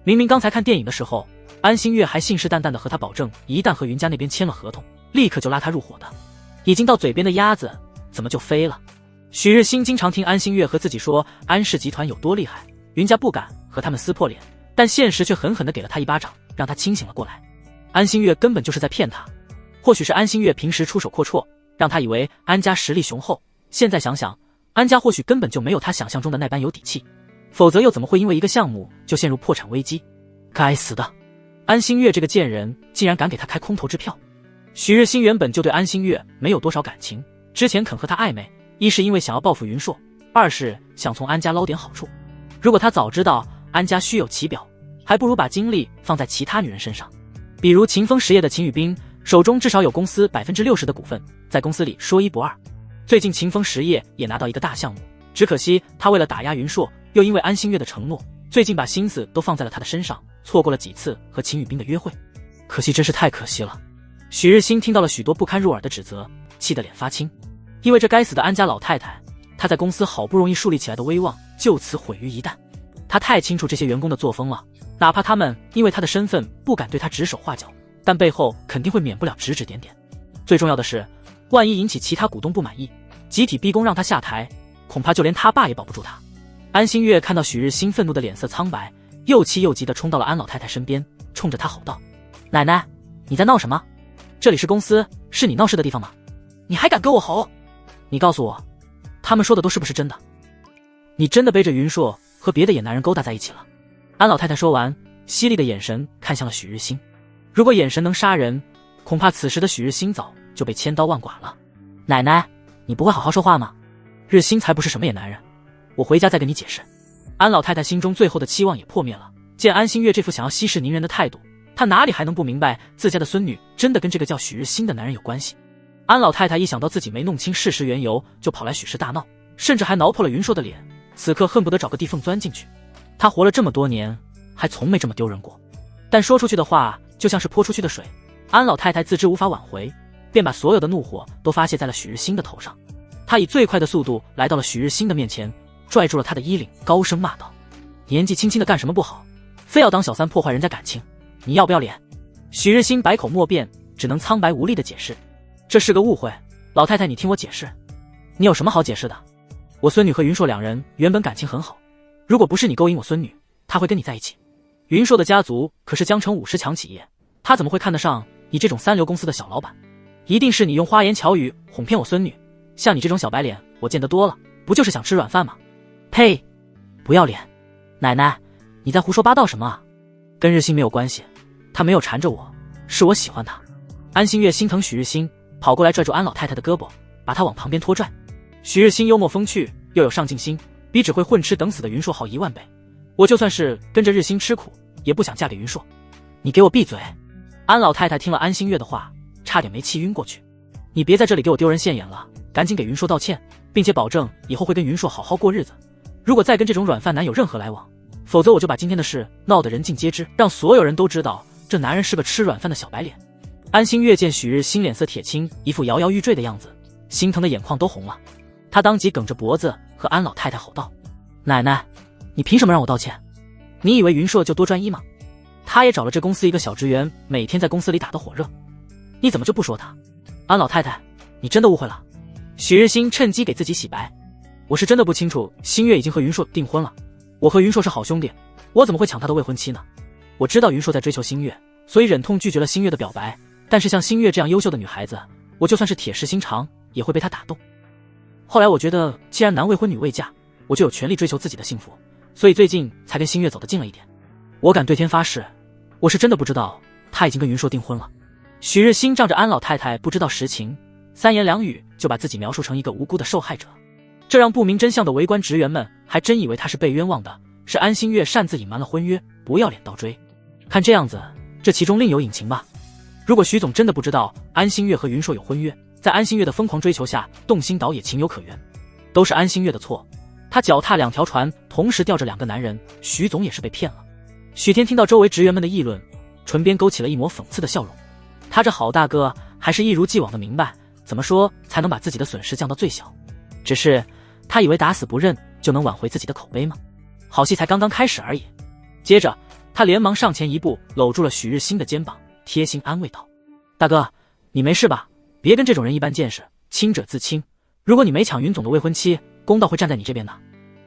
明明刚才看电影的时候，安心月还信誓旦旦地和他保证，一旦和云家那边签了合同，立刻就拉他入伙的。已经到嘴边的鸭子，怎么就飞了？许日新经常听安心月和自己说安氏集团有多厉害，云家不敢和他们撕破脸，但现实却狠狠地给了他一巴掌，让他清醒了过来。安心月根本就是在骗他，或许是安心月平时出手阔绰，让他以为安家实力雄厚，现在想想，安家或许根本就没有他想象中的那般有底气，否则又怎么会因为一个项目就陷入破产危机？该死的，安心月这个贱人竟然敢给他开空头支票。许日新原本就对安心月没有多少感情，之前肯和他暧昧，一是因为想要报复云硕，二是想从安家捞点好处。如果他早知道安家虚有其表，还不如把精力放在其他女人身上，比如秦风实业的秦宇彬，手中至少有公司60%的股份，在公司里说一不二。最近秦风实业也拿到一个大项目，只可惜他为了打压云硕，又因为安心月的承诺，最近把心思都放在了他的身上，错过了几次和秦宇彬的约会。可惜，真是太可惜了。许日新听到了许多不堪入耳的指责，气得脸发青。因为这该死的安家老太太，她在公司好不容易树立起来的威望就此毁于一旦。她太清楚这些员工的作风了，哪怕他们因为她的身份不敢对她指手画脚，但背后肯定会免不了指指点点。最重要的是，万一引起其他股东不满意，集体逼宫让她下台，恐怕就连她爸也保不住她。安心月看到许日新愤怒的脸色苍白，又气又急地冲到了安老太太身边，冲着她吼道：“奶奶，你在闹什么？这里是公司，是你闹事的地方吗？你还敢跟我吼？你告诉我，他们说的都是不是真的？你真的背着云硕和别的野男人勾搭在一起了？”安老太太说完，犀利的眼神看向了许日新。如果眼神能杀人，恐怕此时的许日新早就被千刀万剐了。奶奶，你不会好好说话吗？日新才不是什么野男人，我回家再跟你解释。安老太太心中最后的期望也破灭了，见安心月这副想要息事宁人的态度，她哪里还能不明白自家的孙女真的跟这个叫许日新的男人有关系？安老太太一想到自己没弄清事实缘由，就跑来许氏大闹，甚至还挠破了云硕的脸，此刻恨不得找个地缝钻进去。她活了这么多年，还从没这么丢人过。但说出去的话就像是泼出去的水，安老太太自知无法挽回，便把所有的怒火都发泄在了许日新的头上。她以最快的速度来到了许日新的面前，拽住了他的衣领，高声骂道：“年纪轻轻的干什么不好，非要当小三破坏人家感情，你要不要脸？”许日新百口莫辩，只能苍白无力的解释：“这是个误会，老太太你听我解释。”“你有什么好解释的？我孙女和云硕两人原本感情很好，如果不是你勾引我孙女，她会跟你在一起。云硕的家族可是江城50强企业，他怎么会看得上你这种三流公司的小老板？一定是你用花言巧语哄骗我孙女，像你这种小白脸我见得多了，不就是想吃软饭吗？”“呸！不要脸！奶奶，你在胡说八道什么啊？跟日新没有关系，他没有缠着我，是我喜欢他。”安心月心疼许日新，跑过来拽住安老太太的胳膊，把她往旁边拖拽。许日新幽默风趣，又有上进心，比只会混吃等死的云硕好10000倍。我就算是跟着日新吃苦，也不想嫁给云硕。你给我闭嘴！安老太太听了安心月的话，差点没气晕过去。你别在这里给我丢人现眼了，赶紧给云硕道歉，并且保证以后会跟云硕好好过日子。如果再跟这种软饭男有任何来往，否则我就把今天的事闹得人尽皆知，让所有人都知道这男人是个吃软饭的小白脸。安心月见许日新脸色铁青，一副摇摇欲坠的样子，心疼的眼眶都红了。他当即梗着脖子和安老太太吼道：“奶奶，你凭什么让我道歉？你以为云硕就多专一吗？他也找了这公司一个小职员，每天在公司里打得火热，你怎么就不说他？”“安老太太，你真的误会了。”许日新趁机给自己洗白：“我是真的不清楚新月已经和云硕订婚了，我和云硕是好兄弟，我怎么会抢他的未婚妻呢？我知道云硕在追求新月，所以忍痛拒绝了新月的表白，但是像新月这样优秀的女孩子，我就算是铁石心肠也会被她打动。后来我觉得既然男未婚女未嫁，我就有权利追求自己的幸福，所以最近才跟新月走得近了一点。我敢对天发誓，我是真的不知道他已经跟云硕订婚了。”许日新仗着安老太太不知道实情，三言两语就把自己描述成一个无辜的受害者，这让不明真相的围观职员们还真以为他是被冤枉的，是安心月擅自隐瞒了婚约，不要脸倒追。看这样子，这其中另有隐情吧？如果徐总真的不知道安心月和云硕有婚约，在安心月的疯狂追求下动心倒也情有可原，都是安心月的错。他脚踏2条船，同时吊着2个男人，徐总也是被骗了。许天听到周围职员们的议论，唇边勾起了一抹讽刺的笑容。他这好大哥还是一如既往的明白怎么说才能把自己的损失降到最小，只是他以为打死不认就能挽回自己的口碑吗？好戏才刚刚开始而已。接着他连忙上前一步，搂住了许日新的肩膀，贴心安慰道：大哥，你没事吧？别跟这种人一般见识，清者自清，如果你没抢云总的未婚妻，公道会站在你这边的。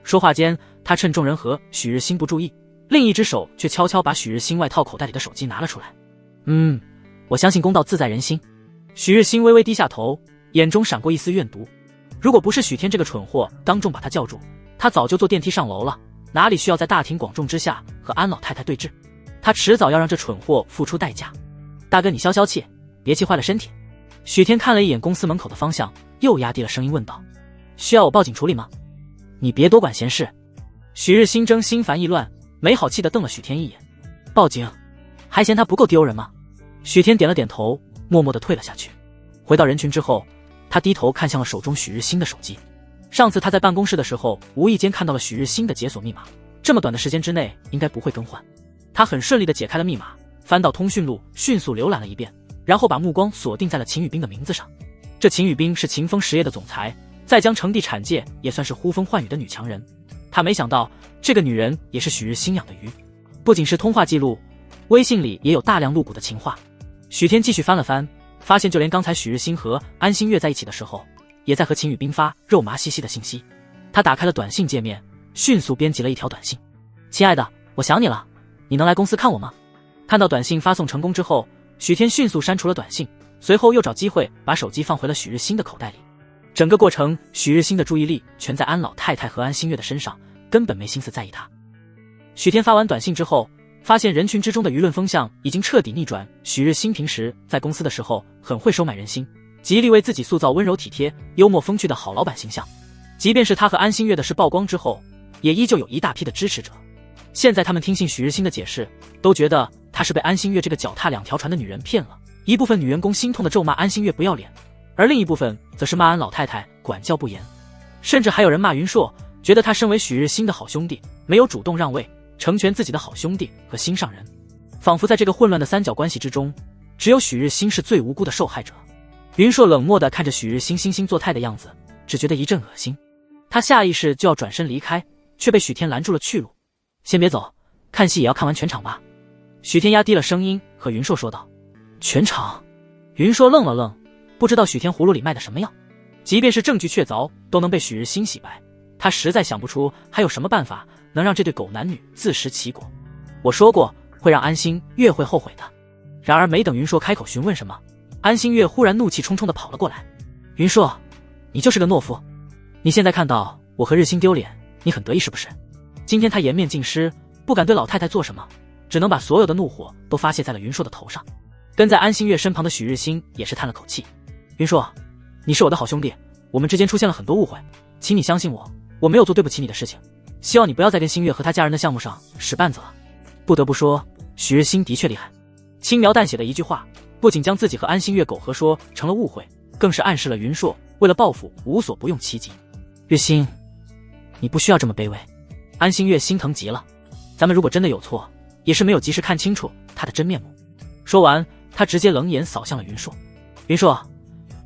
说话间，他趁众人和许日新不注意，另一只手却悄悄把许日新外套口袋里的手机拿了出来。我相信公道自在人心。许日新微微低下头，眼中闪过一丝怨毒。如果不是许天这个蠢货当众把他叫住，他早就坐电梯上楼了，哪里需要在大庭广众之下和安老太太对峙？他迟早要让这蠢货付出代价。大哥，你消消气，别气坏了身体。许天看了一眼公司门口的方向，又压低了声音问道：需要我报警处理吗？你别多管闲事。许日新正心烦意乱，没好气地瞪了许天一眼。报警？还嫌他不够丢人吗？许天点了点头，默默地退了下去。回到人群之后，他低头看向了手中许日新的手机。上次他在办公室的时候，无意间看到了许日新的解锁密码，这么短的时间之内应该不会更换。他很顺利地解开了密码，翻到通讯录，迅速浏览了一遍，然后把目光锁定在了秦宇彬的名字上。这秦宇彬是秦风实业的总裁，在江城地产界也算是呼风唤雨的女强人。他没想到这个女人也是许日新养的鱼，不仅是通话记录，微信里也有大量露骨的情话。许天继续翻了翻，发现就连刚才许日新和安心月在一起的时候，也在和秦宇彬发肉麻兮兮的信息。他打开了短信界面，迅速编辑了一条短信：亲爱的，我想你了，你能来公司看我吗？看到短信发送成功之后，许天迅速删除了短信，随后又找机会把手机放回了许日新的口袋里。整个过程，许日新的注意力全在安老太太和安心月的身上，根本没心思在意他。许天发完短信之后，发现人群之中的舆论风向已经彻底逆转。许日新平时在公司的时候很会收买人心，极力为自己塑造温柔体贴、幽默风趣的好老板形象。即便是他和安心月的事曝光之后，也依旧有一大批的支持者。现在他们听信许日新的解释，都觉得他是被安心月这个脚踏两条船的女人骗了。一部分女员工心痛的咒骂安心月不要脸，而另一部分则是骂安老太太管教不严，甚至还有人骂云硕，觉得他身为许日新的好兄弟，没有主动让位，成全自己的好兄弟和心上人。仿佛在这个混乱的三角关系之中，只有许日新是最无辜的受害者。云硕冷漠地看着许日新惺惺作态的样子，只觉得一阵恶心。他下意识就要转身离开，却被许天拦住了去路。先别走，看戏也要看完全场吧。许天压低了声音和云硕说道。全场？云硕愣了愣，不知道许天葫芦里卖的什么药，即便是证据确凿都能被许日新洗白，他实在想不出还有什么办法能让这对狗男女自食其果。我说过会让安心月会后悔的。然而没等云硕开口询问什么，安心月忽然怒气冲冲地跑了过来。云硕，你就是个懦夫，你现在看到我和日新丢脸，你很得意是不是？今天他颜面尽失，不敢对老太太做什么，只能把所有的怒火都发泄在了云硕的头上。跟在安心月身旁的许日新也是叹了口气。云硕，你是我的好兄弟，我们之间出现了很多误会，请你相信我，我没有做对不起你的事情，希望你不要再跟新月和他家人的项目上使绊子了。不得不说，许日新的确厉害，轻描淡写的一句话，不仅将自己和安心月苟合说成了误会，更是暗示了云硕为了报复无所不用其极。日新，你不需要这么卑微。安心月心疼极了，咱们如果真的有错，也是没有及时看清楚他的真面目。说完，他直接冷眼扫向了云硕。云硕，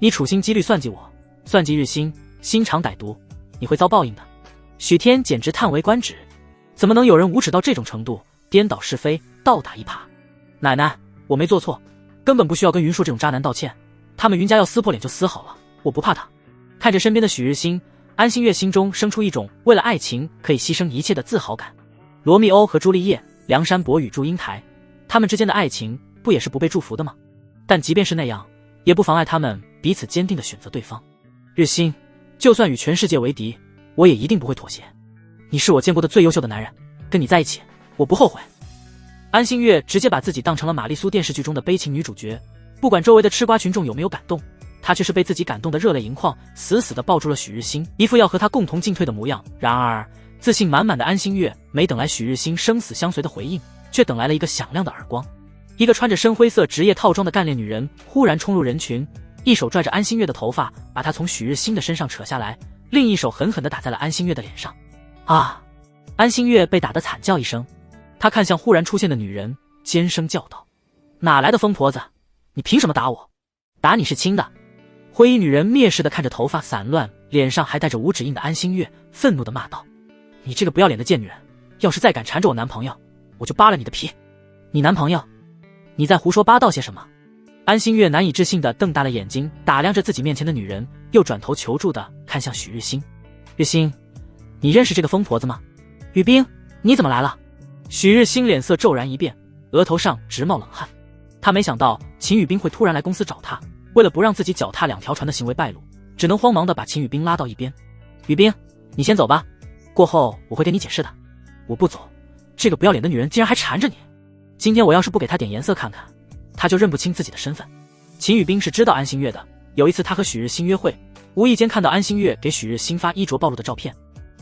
你处心积虑算计我，算计日新，心肠歹毒，你会遭报应的。许天简直叹为观止，怎么能有人无耻到这种程度，颠倒是非，倒打一耙？奶奶，我没做错，根本不需要跟云硕这种渣男道歉，他们云家要撕破脸就撕好了，我不怕他。看着身边的许日新，安心月心中生出一种为了爱情可以牺牲一切的自豪感。罗密欧和朱丽叶，梁山伯与祝英台，他们之间的爱情不也是不被祝福的吗？但即便是那样，也不妨碍他们彼此坚定地选择对方。日新，就算与全世界为敌，我也一定不会妥协。你是我见过的最优秀的男人，跟你在一起，我不后悔。安心月直接把自己当成了玛丽苏电视剧中的悲情女主角，不管周围的吃瓜群众有没有感动，她却是被自己感动得热泪盈眶，死死地抱住了许日新，一副要和他共同进退的模样。然而自信满满的安心月没等来许日新生死相随的回应，却等来了一个响亮的耳光。一个穿着深灰色职业套装的干练女人忽然冲入人群，一手拽着安心月的头发，把她从许日新的身上扯下来，另一手狠狠地打在了安心月的脸上。啊！安心月被打得惨叫一声，她看向忽然出现的女人，尖声叫道：哪来的疯婆子，你凭什么打我？打你是轻的。灰衣女人蔑视地看着头发散乱、脸上还带着五指印的安心月，愤怒地骂道：你这个不要脸的贱女人，要是再敢缠着我男朋友，我就扒了你的皮。你男朋友？你在胡说八道些什么？安心月难以置信地瞪大了眼睛，打量着自己面前的女人，又转头求助地看向许日新。日新，你认识这个疯婆子吗？雨冰，你怎么来了？许日新脸色骤然一变，额头上直冒冷汗。他没想到秦雨冰会突然来公司找他，为了不让自己脚踏两条船的行为败露，只能慌忙地把秦雨冰拉到一边。雨冰，你先走吧，过后我会给你解释的。我不走，这个不要脸的女人竟然还缠着你。今天我要是不给她点颜色看看，她就认不清自己的身份。秦雨冰是知道安心月的，有一次他和许日新约会，无意间看到安心月给许日新发衣着暴露的照片。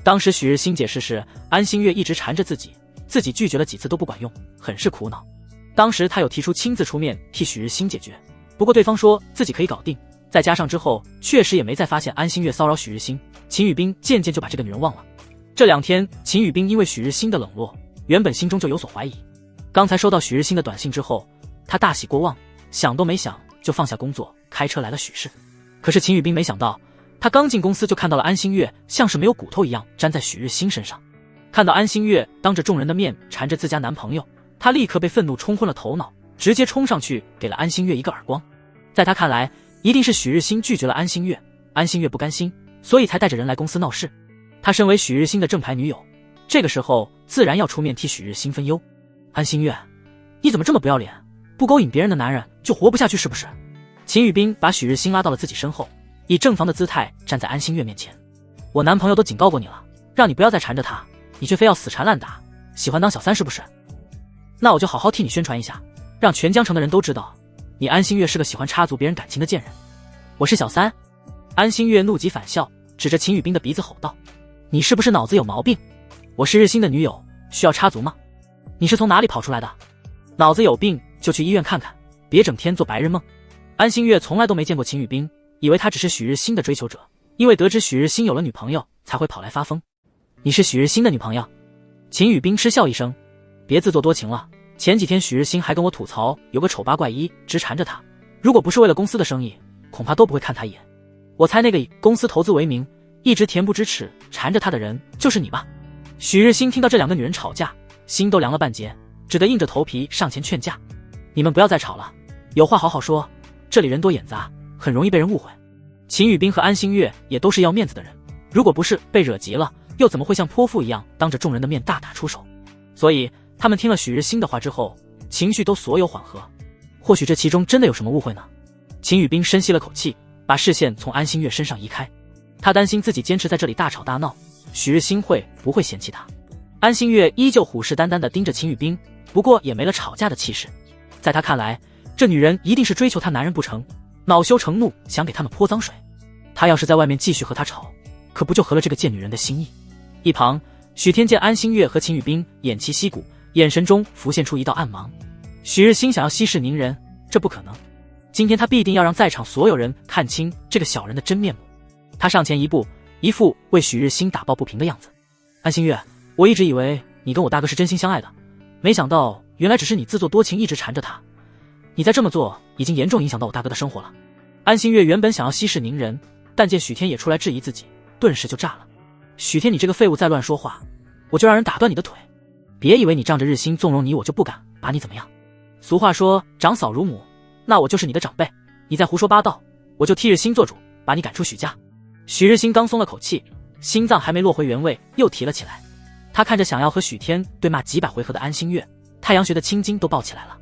当时许日新解释是安心月一直缠着自己拒绝了几次都不管用，很是苦恼。当时他有提出亲自出面替许日新解决，不过对方说自己可以搞定，再加上之后确实也没再发现安心月骚扰许日新，秦雨冰渐渐就把这个女人忘了。这2天秦雨冰因为许日新的冷落，原本心中就有所怀疑。刚才收到许日新的短信之后，他大喜过望，想都没想就放下工作，开车来了许氏。可是秦雨冰没想到，他刚进公司就看到了安心月像是没有骨头一样粘在许日新身上。看到安心月当着众人的面缠着自家男朋友，他立刻被愤怒冲昏了头脑，直接冲上去给了安心月一个耳光。在他看来，一定是许日新拒绝了安心月，安心月不甘心，所以才带着人来公司闹事。他身为许日新的正牌女友，这个时候自然要出面替许日新分忧。安心月，你怎么这么不要脸？不勾引别人的男人就活不下去是不是？秦雨冰把许日新拉到了自己身后，以正房的姿态站在安心月面前。我男朋友都警告过你了，让你不要再缠着他，你却非要死缠烂打，喜欢当小三是不是？那我就好好替你宣传一下，让全江城的人都知道，你安心月是个喜欢插足别人感情的贱人。我是小三？安心月怒极反笑，指着秦雨冰的鼻子吼道：你是不是脑子有毛病？我是日新的女友，需要插足吗？你是从哪里跑出来的？脑子有病就去医院看看，别整天做白日梦。安心月从来都没见过秦雨冰，以为他只是许日新的追求者，因为得知许日新有了女朋友才会跑来发疯。你是许日新的女朋友？秦雨冰嗤笑一声，别自作多情了，前几天许日新还跟我吐槽有个丑八怪一直缠着他，如果不是为了公司的生意，恐怕都不会看他一眼。我猜那个以公司投资为名一直恬不知耻缠着他的人就是你吧？许日新听到这2个女人吵架，心都凉了半截，只得硬着头皮上前劝架。你们不要再吵了，有话好好说，这里人多眼杂，很容易被人误会。秦雨冰和安心月也都是要面子的人，如果不是被惹急了，又怎么会像泼妇一样当着众人的面大打出手？所以他们听了许日新的话之后，情绪都所有缓和。或许这其中真的有什么误会呢？秦雨冰深吸了口气，把视线从安心月身上移开。他担心自己坚持在这里大吵大闹，许日新会不会嫌弃他？安心月依旧虎视眈眈地盯着秦雨冰，不过也没了吵架的气势。在他看来，这女人一定是追求他男人不成，恼羞成怒，想给他们泼脏水。他要是在外面继续和他吵，可不就合了这个贱女人的心意？一旁，许天见安心月和秦雨冰偃旗息鼓，眼神中浮现出一道暗芒。许日新想要息事宁人，这不可能。今天他必定要让在场所有人看清这个小人的真面目。他上前一步，一副为许日新打抱不平的样子。安心月，我一直以为你跟我大哥是真心相爱的，没想到原来只是你自作多情，一直缠着他。你再这么做，已经严重影响到我大哥的生活了。安心月原本想要息事宁人，但见许天也出来质疑自己，顿时就炸了。许天，你这个废物再乱说话，我就让人打断你的腿。别以为你仗着日新纵容你，我就不敢把你怎么样。俗话说长嫂如母，那我就是你的长辈，你再胡说八道，我就替日新做主，把你赶出许家。许日新刚松了口气，心脏还没落回原位，又提了起来。他看着想要和许天对骂几百回合的安心月，太阳穴的青筋都爆起来了。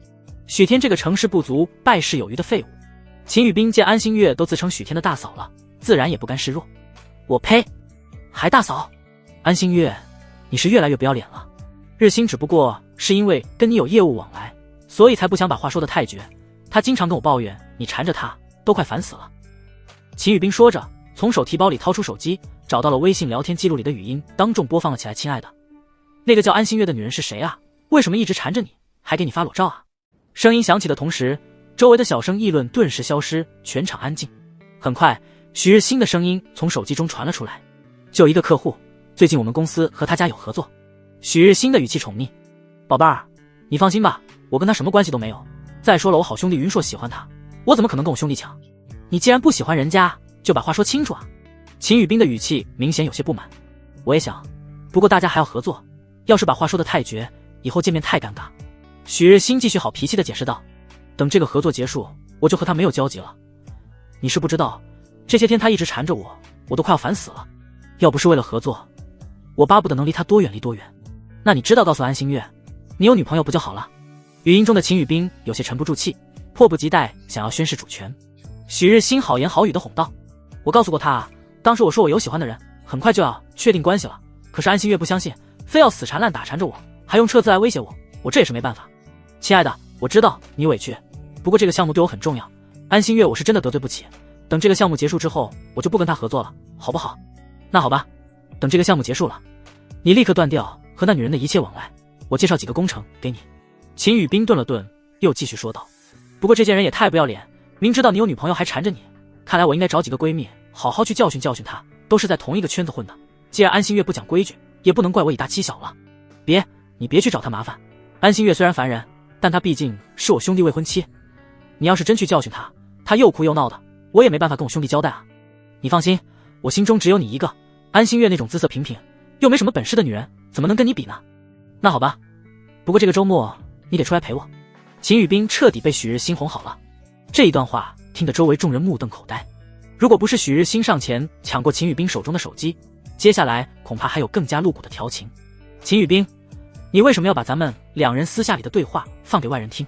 许天这个成事不足败事有余的废物。秦雨冰见安心月都自称许天的大嫂了，自然也不甘示弱。我呸，还大嫂？安心月，你是越来越不要脸了。日新只不过是因为跟你有业务往来，所以才不想把话说得太绝。他经常跟我抱怨你缠着他，都快烦死了。秦雨冰说着，从手提包里掏出手机，找到了微信聊天记录里的语音，当众播放了起来。亲爱的，那个叫安心月的女人是谁啊？为什么一直缠着你，还给你发裸照啊？声音响起的同时，周围的小声议论顿时消失，全场安静。很快，许日新的声音从手机中传了出来：就一个客户，最近我们公司和他家有合作。许日新的语气宠溺：宝贝儿，你放心吧，我跟他什么关系都没有。再说了，我好兄弟云硕喜欢他，我怎么可能跟我兄弟抢？你既然不喜欢人家，就把话说清楚啊！秦宇彬的语气明显有些不满。我也想，不过大家还要合作，要是把话说得太绝，以后见面太尴尬。许日新继续好脾气地解释道：等这个合作结束，我就和他没有交集了。你是不知道，这些天他一直缠着我，我都快要烦死了。要不是为了合作，我巴不得能离他多远离多远。那你知道告诉安心月，你有女朋友不就好了？语音中的秦宇彬有些沉不住气，迫不及待想要宣示主权。许日新好言好语地哄道：我告诉过他啊，当时我说我有喜欢的人，很快就要确定关系了，可是安心月不相信，非要死缠烂打缠着我，还用撤资来威胁我，我这也是没办法。亲爱的，我知道你委屈，不过这个项目对我很重要，安心月我是真的得罪不起，等这个项目结束之后，我就不跟他合作了，好不好？那好吧，等这个项目结束了，你立刻断掉和那女人的一切往来，我介绍几个工程给你。秦宇彬顿了顿，又继续说道：不过这件人也太不要脸，明知道你有女朋友还缠着你，看来我应该找几个闺蜜好好去教训教训她，都是在同一个圈子混的。既然安心月不讲规矩，也不能怪我以大欺小了。你别去找她麻烦，安心月虽然烦人，但她毕竟是我兄弟未婚妻，你要是真去教训她，她又哭又闹的，我也没办法跟我兄弟交代啊。你放心，我心中只有你一个，安心月那种姿色平平又没什么本事的女人，怎么能跟你比呢？那好吧，不过这个周末你得出来陪我。秦宇彬彻底被许日新哄好了，这一段话听得周围众人目瞪口呆。如果不是许日新上前抢过秦宇彬手中的手机，接下来恐怕还有更加露骨的调情。秦宇彬，你为什么要把咱们两人私下里的对话放给外人听？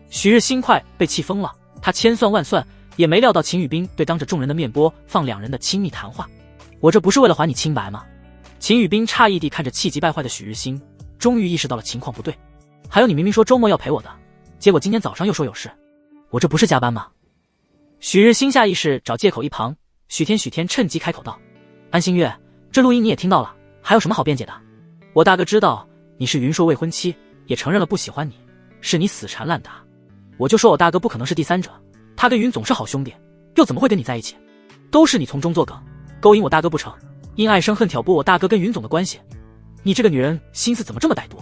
许日新快被气疯了，他千算万算也没料到秦宇彬对当着众人的面播放两人的亲密谈话。我这不是为了还你清白吗？秦宇彬诧异地看着气急败坏的许日新，终于意识到了情况不对。还有你明明说周末要陪我的，结果今天早上又说有事，我这不是加班吗？许日新下意识找借口一旁，许天趁机开口道：安心月，这录音你也听到了，还有什么好辩解的？我大哥知道你是云硕未婚妻，也承认了不喜欢你，是你死缠烂打，我就说我大哥不可能是第三者，他跟云总是好兄弟，又怎么会跟你在一起？都是你从中作梗，勾引我大哥不成，因爱生恨挑拨我大哥跟云总的关系，你这个女人心思怎么这么歹毒？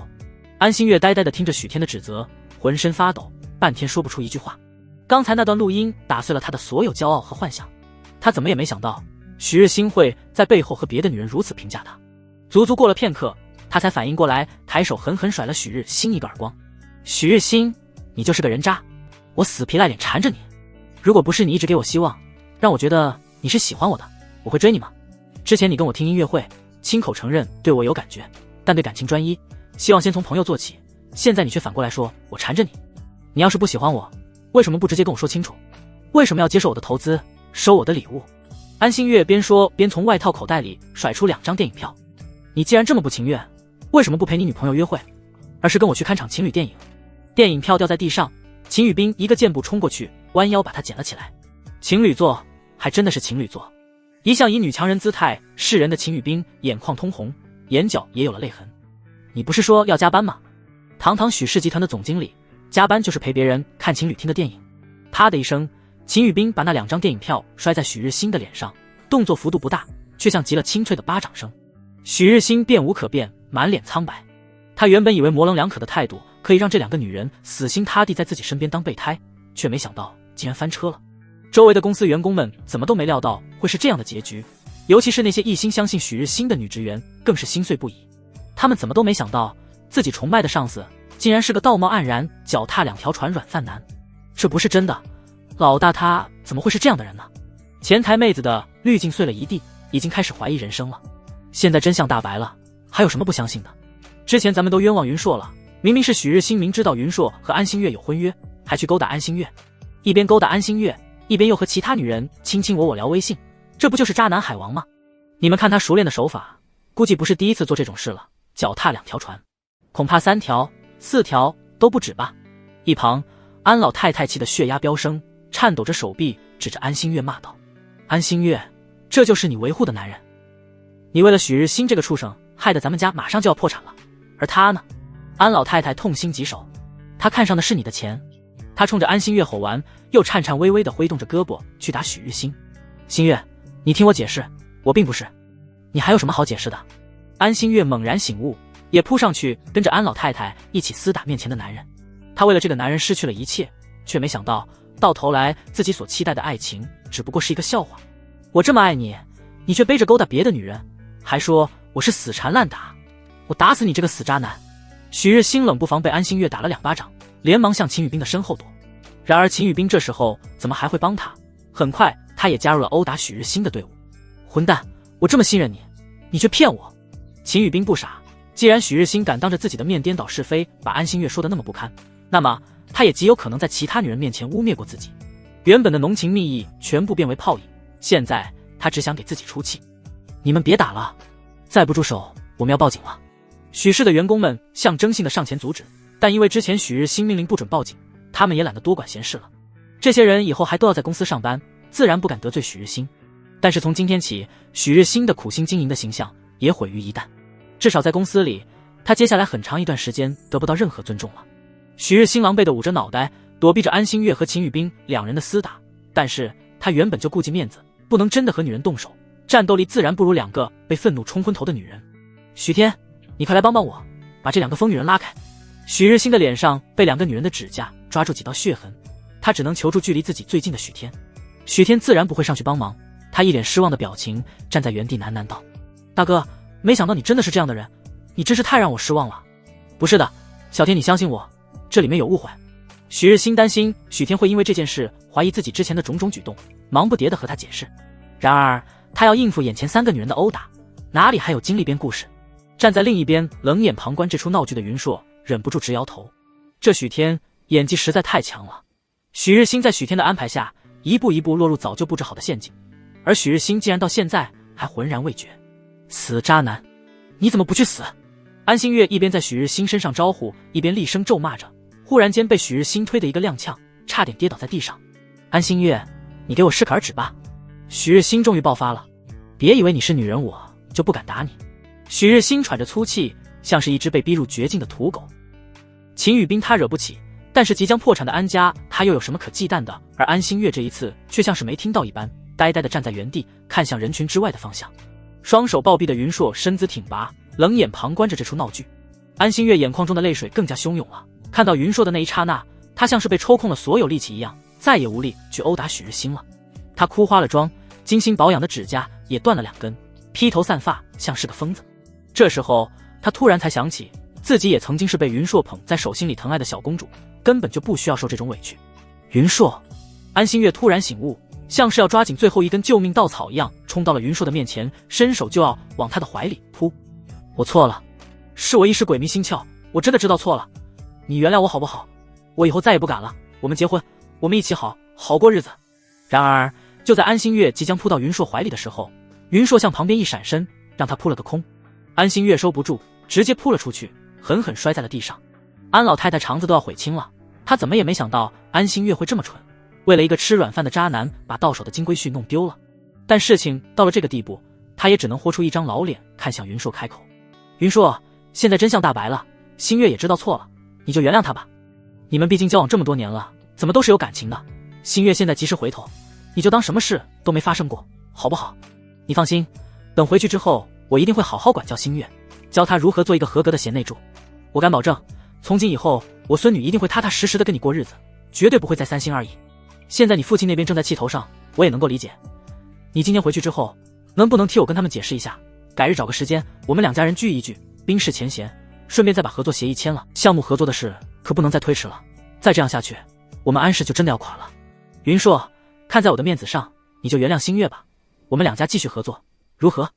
安心月呆呆地听着许天的指责，浑身发抖，半天说不出一句话。刚才那段录音打碎了他的所有骄傲和幻想，他怎么也没想到许日新会在背后和别的女人如此评价他。足足过了片刻，他才反应过来，抬手狠狠甩了许日新一个耳光。许日新，你就是个人渣，我死皮赖脸缠着你，如果不是你一直给我希望，让我觉得你是喜欢我的，我会追你吗？之前你跟我听音乐会，亲口承认对我有感觉，但对感情专一，希望先从朋友做起，现在你却反过来说我缠着你。你要是不喜欢我，为什么不直接跟我说清楚？为什么要接受我的投资，收我的礼物？安心月边说边从外套口袋里甩出2张电影票。你既然这么不情愿，为什么不陪你女朋友约会，而是跟我去看场情侣电影？电影票掉在地上，秦宇彬一个箭步冲过去，弯腰把它捡了起来。情侣座，还真的是情侣座。一向以女强人姿态示人的秦宇彬眼眶通红，眼角也有了泪痕。你不是说要加班吗？堂堂许氏集团的总经理，加班就是陪别人看情侣厅的电影。啪的一声，秦宇彬把那2张电影票摔在许日新的脸上，动作幅度不大，却像极了清脆的巴掌声。许日新变无可变，满脸苍白。他原本以为模棱两可的态度可以让这2个女人死心塌地在自己身边当备胎，却没想到竟然翻车了。周围的公司员工们怎么都没料到会是这样的结局，尤其是那些一心相信许日新的女职员更是心碎不已。他们怎么都没想到自己崇拜的上司竟然是个道貌岸然、脚踏2条船软饭男。这不是真的，老大他怎么会是这样的人呢？前台妹子的滤镜碎了一地，已经开始怀疑人生了。现在真相大白了，还有什么不相信的？之前咱们都冤枉云硕了，明明是许日新明知道云硕和安心月有婚约，还去勾搭安心月，一边勾搭安心月，一边又和其他女人卿卿我我聊微信，这不就是渣男海王吗？你们看他熟练的手法，估计不是第一次做这种事了，脚踏2条船，恐怕3条、4条都不止吧。一旁安老太太气得血压飙升，颤抖着手臂指着安心月骂道：安心月，这就是你维护的男人？你为了许日新这个畜生，害得咱们家马上就要破产了，而他呢？安老太太痛心疾首，他看上的是你的钱。他冲着安心月吼完，又颤颤巍巍地挥动着胳膊去打许日新。心月，你听我解释，我并不是。你还有什么好解释的？安心月猛然醒悟，也扑上去跟着安老太太一起厮打面前的男人。他为了这个男人失去了一切，却没想到到头来自己所期待的爱情只不过是一个笑话。我这么爱你，你却背着勾搭别的女人，还说我是死缠烂打，我打死你这个死渣男！许日新冷不防被安心月打了2巴掌，连忙向秦宇彬的身后躲。然而秦宇彬这时候怎么还会帮他？很快他也加入了殴打许日新的队伍。混蛋，我这么信任你，你却骗我！秦宇彬不傻，既然许日新敢当着自己的面颠倒是非，把安心月说得那么不堪，那么他也极有可能在其他女人面前污蔑过自己。原本的浓情蜜意全部变为泡影，现在他只想给自己出气。你们别打了，再不住手我们要报警了。许氏的员工们象征性的上前阻止，但因为之前许日新命令不准报警，他们也懒得多管闲事了。这些人以后还都要在公司上班，自然不敢得罪许日新。但是从今天起，许日新的苦心经营的形象也毁于一旦。至少在公司里，他接下来很长一段时间得不到任何尊重了。许日新狼狈地捂着脑袋，躲避着安心月和秦宇彬2人的厮打。但是他原本就顾及面子，不能真的和女人动手，战斗力自然不如2个被愤怒冲昏头的女人。许天，你快来帮帮我，把这2个疯女人拉开。许日新的脸上被2个女人的指甲抓住几道血痕，他只能求助距离自己最近的许天。许天自然不会上去帮忙，他一脸失望的表情站在原地喃喃道：大哥，没想到你真的是这样的人，你真是太让我失望了。不是的，小天，你相信我，这里面有误会。许日新担心许天会因为这件事怀疑自己之前的种种举动，忙不迭地和他解释。然而他要应付眼前3个女人的殴打，哪里还有精力编故事？站在另一边冷眼旁观这出闹剧的云硕忍不住直摇头，这许天演技实在太强了。许日新在许天的安排下一步一步落入早就布置好的陷阱，而许日新竟然到现在还浑然未觉。死渣男，你怎么不去死？安心月一边在许日新身上招呼，一边厉声咒骂着，忽然间被许日新推的一个踉跄，差点跌倒在地上。安心月，你给我适可而止吧！许日新终于爆发了，别以为你是女人我就不敢打你。许日新喘着粗气，像是一只被逼入绝境的土狗。秦宇彬他惹不起，但是即将破产的安家他又有什么可忌惮的？而安心月这一次却像是没听到一般，呆呆地站在原地，看向人群之外的方向。双手抱臂的云硕身姿挺拔，冷眼旁观着这出闹剧。安心月眼眶中的泪水更加汹涌了，看到云硕的那一刹那，他像是被抽空了所有力气一样，再也无力去殴打许日新了。他哭花了妆，精心保养的指甲也断了2根，披头散发，像是个疯子。这时候他突然才想起，自己也曾经是被云硕捧在手心里疼爱的小公主，根本就不需要受这种委屈。云硕，安心月突然醒悟，像是要抓紧最后一根救命稻草一样，冲到了云硕的面前，伸手就要往他的怀里扑。我错了，是我一时鬼迷心窍，我真的知道错了，你原谅我好不好？我以后再也不敢了，我们结婚，我们一起好过日子。然而就在安心月即将扑到云硕怀里的时候，云硕向旁边一闪身，让他扑了个空。安心月收不住，直接扑了出去，狠狠摔在了地上。安老太太肠子都要悔青了，她怎么也没想到安心月会这么蠢，为了一个吃软饭的渣男把到手的金龟婿弄丢了。但事情到了这个地步，她也只能豁出一张老脸，看向云硕开口：云硕，现在真相大白了，心月也知道错了，你就原谅他吧。你们毕竟交往这么多年了，怎么都是有感情的，心月现在及时回头，你就当什么事都没发生过，好不好？你放心，等回去之后，我一定会好好管教心月，教她如何做一个合格的贤内助。我敢保证，从今以后，我孙女一定会踏踏实实的跟你过日子，绝对不会再3心2意。现在你父亲那边正在气头上，我也能够理解。你今天回去之后，能不能替我跟他们解释一下，改日找个时间，我们2家人聚一聚，冰释前嫌，顺便再把合作协议签了，项目合作的事可不能再推迟了。再这样下去，我们安氏就真的要垮了。云硕，看在我的面子上，你就原谅心月吧，我们2家继续合作，如何？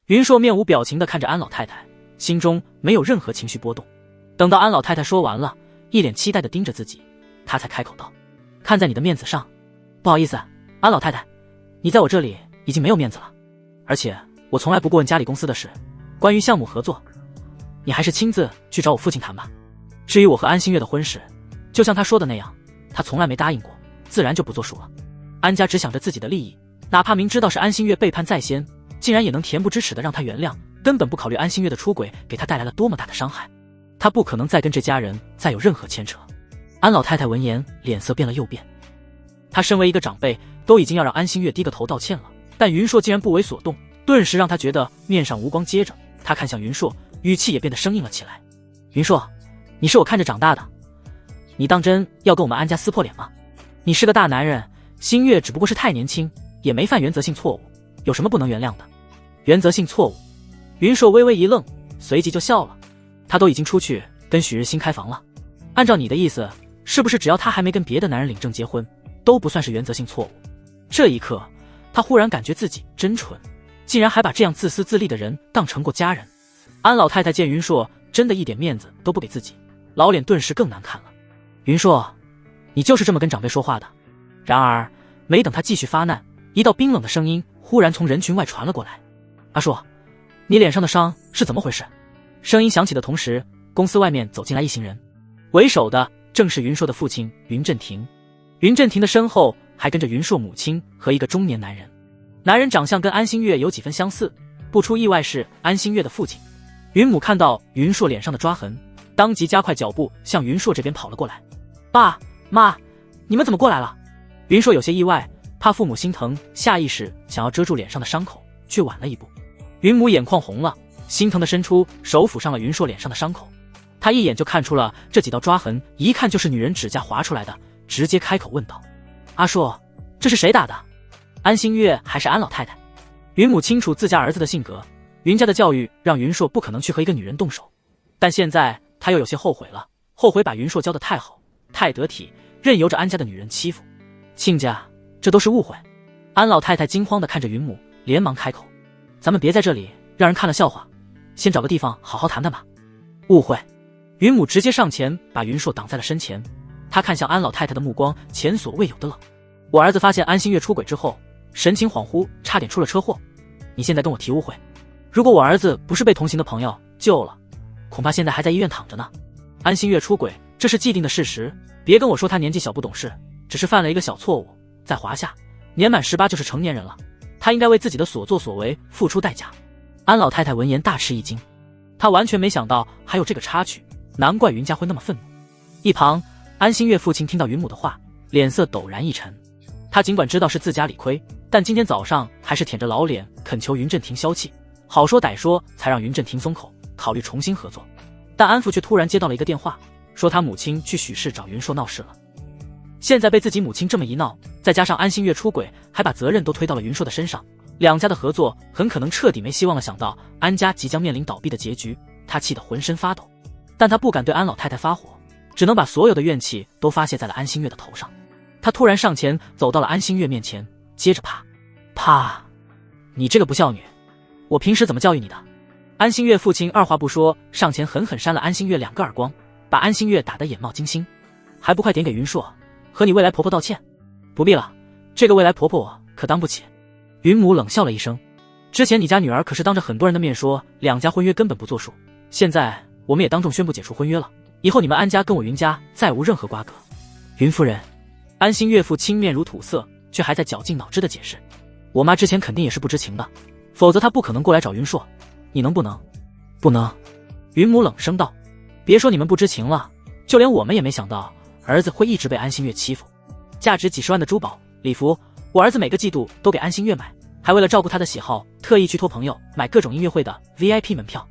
云硕面无表情地看着安老太太，心中没有任何情绪波动。等到安老太太说完了，一脸期待地盯着自己，她才开口道：看在你的面子上，不好意思，安老太太，你在我这里已经没有面子了，而且我从来不过问家里公司的事，关于项目合作，你还是亲自去找我父亲谈吧。至于我和安心月的婚事，就像他说的那样，他从来没答应过，自然就不作数了。安家只想着自己的利益，哪怕明知道是安心月背叛在先，竟然也能恬不知耻地让他原谅，根本不考虑安心月的出轨给他带来了多么大的伤害。他不可能再跟这家人再有任何牵扯。安老太太闻言，脸色变了又变。她身为一个长辈，都已经要让安心月低个头道歉了，但云硕竟然不为所动，顿时让她觉得面上无光。接着她看向云硕，语气也变得生硬了起来：云硕，你是我看着长大的，你当真要跟我们安家撕破脸吗？你是个大男人，星月只不过是太年轻，也没犯原则性错误，有什么不能原谅的？原则性错误？云硕微微一愣，随即就笑了。他都已经出去跟许日新开房了，按照你的意思，是不是只要他还没跟别的男人领证结婚，都不算是原则性错误？这一刻，他忽然感觉自己真蠢，竟然还把这样自私自利的人当成过家人。安老太太见云硕真的一点面子都不给自己，老脸顿时更难看了。云硕，你就是这么跟长辈说话的？然而没等他继续发难，一道冰冷的声音忽然从人群外传了过来。阿硕，你脸上的伤是怎么回事？声音响起的同时，公司外面走进来一行人，为首的正是云硕的父亲云振庭。云振庭的身后还跟着云硕母亲和一个中年男人，男人长相跟安心月有几分相似，不出意外是安心月的父亲。云母看到云硕脸上的抓痕，当即加快脚步向云硕这边跑了过来。爸妈，你们怎么过来了？云硕有些意外，怕父母心疼，下意识想要遮住脸上的伤口，却晚了一步。云母眼眶红了，心疼的伸出手抚上了云硕脸上的伤口。他一眼就看出了这几道抓痕，一看就是女人指甲划出来的，直接开口问道：阿硕，这是谁打的？安心月还是安老太太？云母清楚自家儿子的性格，云家的教育让云硕不可能去和一个女人动手，但现在他又有些后悔了，后悔把云硕教得太好太得体，任由着安家的女人欺负。亲家，这都是误会。安老太太惊慌地看着云母，连忙开口：咱们别在这里让人看了笑话，先找个地方好好谈谈吧。误会？云母直接上前把云硕挡在了身前，她看向安老太太的目光前所未有的冷。我儿子发现安心月出轨之后，神情恍惚，差点出了车祸，你现在跟我提误会？如果我儿子不是被同行的朋友救了，恐怕现在还在医院躺着呢。安心月出轨，这是既定的事实，别跟我说他年纪小不懂事，只是犯了一个小错误，在华夏，年满18就是成年人了，他应该为自己的所作所为付出代价。安老太太闻言大吃一惊，她完全没想到还有这个插曲，难怪云家会那么愤怒。一旁，安心月父亲听到云母的话，脸色陡然一沉。他尽管知道是自家理亏，但今天早上还是舔着老脸恳求云振庭消气，好说歹说才让云振庭松口，考虑重新合作。但安父却突然接到了一个电话，说他母亲去许氏找云硕闹事了。现在被自己母亲这么一闹，再加上安心月出轨，还把责任都推到了云硕的身上，两家的合作很可能彻底没希望了。想到安家即将面临倒闭的结局，他气得浑身发抖，但他不敢对安老太太发火，只能把所有的怨气都发泄在了安心月的头上。他突然上前走到了安心月面前，接着啪，你这个不孝女，我平时怎么教育你的？安心月父亲二话不说，上前狠狠扇了安心月2个耳光，把安心月打得眼冒金星。还不快点给云硕和你未来婆婆道歉？不必了，这个未来婆婆我可当不起。云母冷笑了一声，之前你家女儿可是当着很多人的面说两家婚约根本不作数，现在我们也当众宣布解除婚约了，以后你们安家跟我云家再无任何瓜葛。云夫人，安心岳父青面如土色，却还在绞尽脑汁的解释，我妈之前肯定也是不知情的，否则她不可能过来找云硕，你能不能？不能。云母冷声道，别说你们不知情了，就连我们也没想到儿子会一直被安心月欺负。价值几十万的珠宝礼服，我儿子每个季度都给安心月买，还为了照顾他的喜好，特意去托朋友买各种音乐会的 VIP 门票。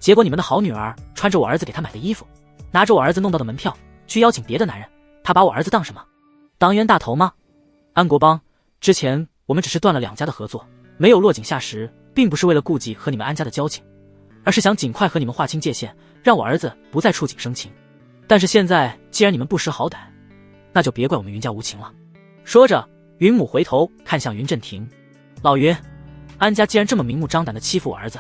结果你们的好女儿穿着我儿子给他买的衣服，拿着我儿子弄到的门票去邀请别的男人，他把我儿子当什么？当冤大头吗？安国邦，之前我们只是断了两家的合作，没有落井下石，并不是为了顾及和你们安家的交情，而是想尽快和你们划清界限，让我儿子不再触景生情。但是现在既然你们不识好歹，那就别怪我们云家无情了。说着，云母回头看向云振庭，老云，安家既然这么明目张胆地欺负我儿子，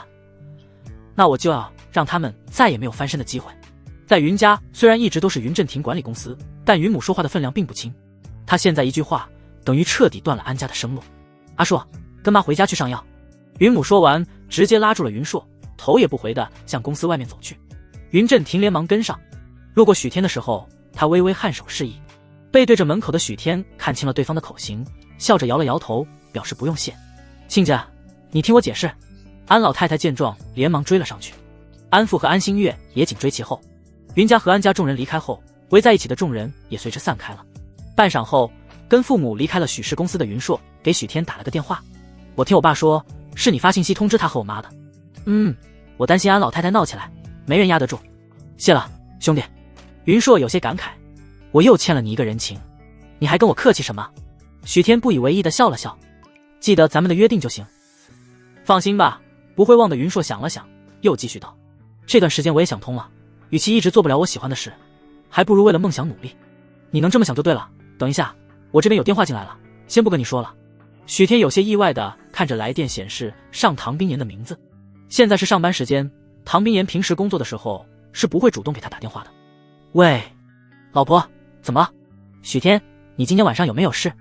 那我就要让他们再也没有翻身的机会。在云家虽然一直都是云振庭管理公司，但云母说话的分量并不轻，他现在一句话等于彻底断了安家的生路。阿硕，跟妈回家去上药。云母说完，直接拉住了云硕，头也不回地向公司外面走去。云振庭连忙跟上，路过许天的时候，他微微颔首示意。背对着门口的许天看清了对方的口型，笑着摇了摇头，表示不用谢。亲家，你听我解释。安老太太见状连忙追了上去，安父和安心月也紧追其后。云家和安家众人离开后，围在一起的众人也随之散开了。半晌后，跟父母离开了许氏公司的云硕给许天打了个电话，我听我爸说是你发信息通知他和我妈的。我担心安老太太闹起来，没人压得住。谢了，兄弟。云硕有些感慨，我又欠了你一个人情。你还跟我客气什么？许天不以为意地笑了笑，记得咱们的约定就行。放心吧，不会忘的。云硕想了想，又继续道，这段时间我也想通了，与其一直做不了我喜欢的事，还不如为了梦想努力。你能这么想就对了。等一下，我这边有电话进来了，先不跟你说了。许天有些意外地看着来电显示上唐冰岩的名字。现在是上班时间，唐冰岩平时工作的时候是不会主动给他打电话的。喂，老婆，怎么了？许天，你今天晚上有没有事？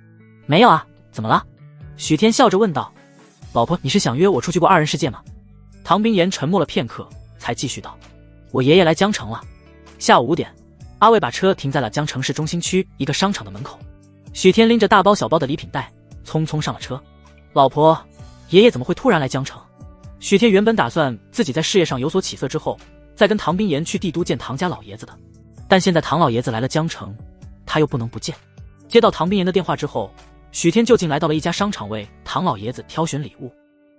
没有啊，怎么了？许天笑着问道。老婆，你是想约我出去过二人世界吗？唐冰岩沉默了片刻，才继续道，我爷爷来江城了。下午5点，阿卫把车停在了江城市中心区一个商场的门口。许天拎着大包小包的礼品袋，匆匆上了车。老婆，爷爷怎么会突然来江城？许天原本打算自己在事业上有所起色之后，再跟唐冰岩去帝都见唐家老爷子的，但现在唐老爷子来了江城，他又不能不见。接到唐冰岩的电话之后，许天就近来到了一家商场为唐老爷子挑选礼物。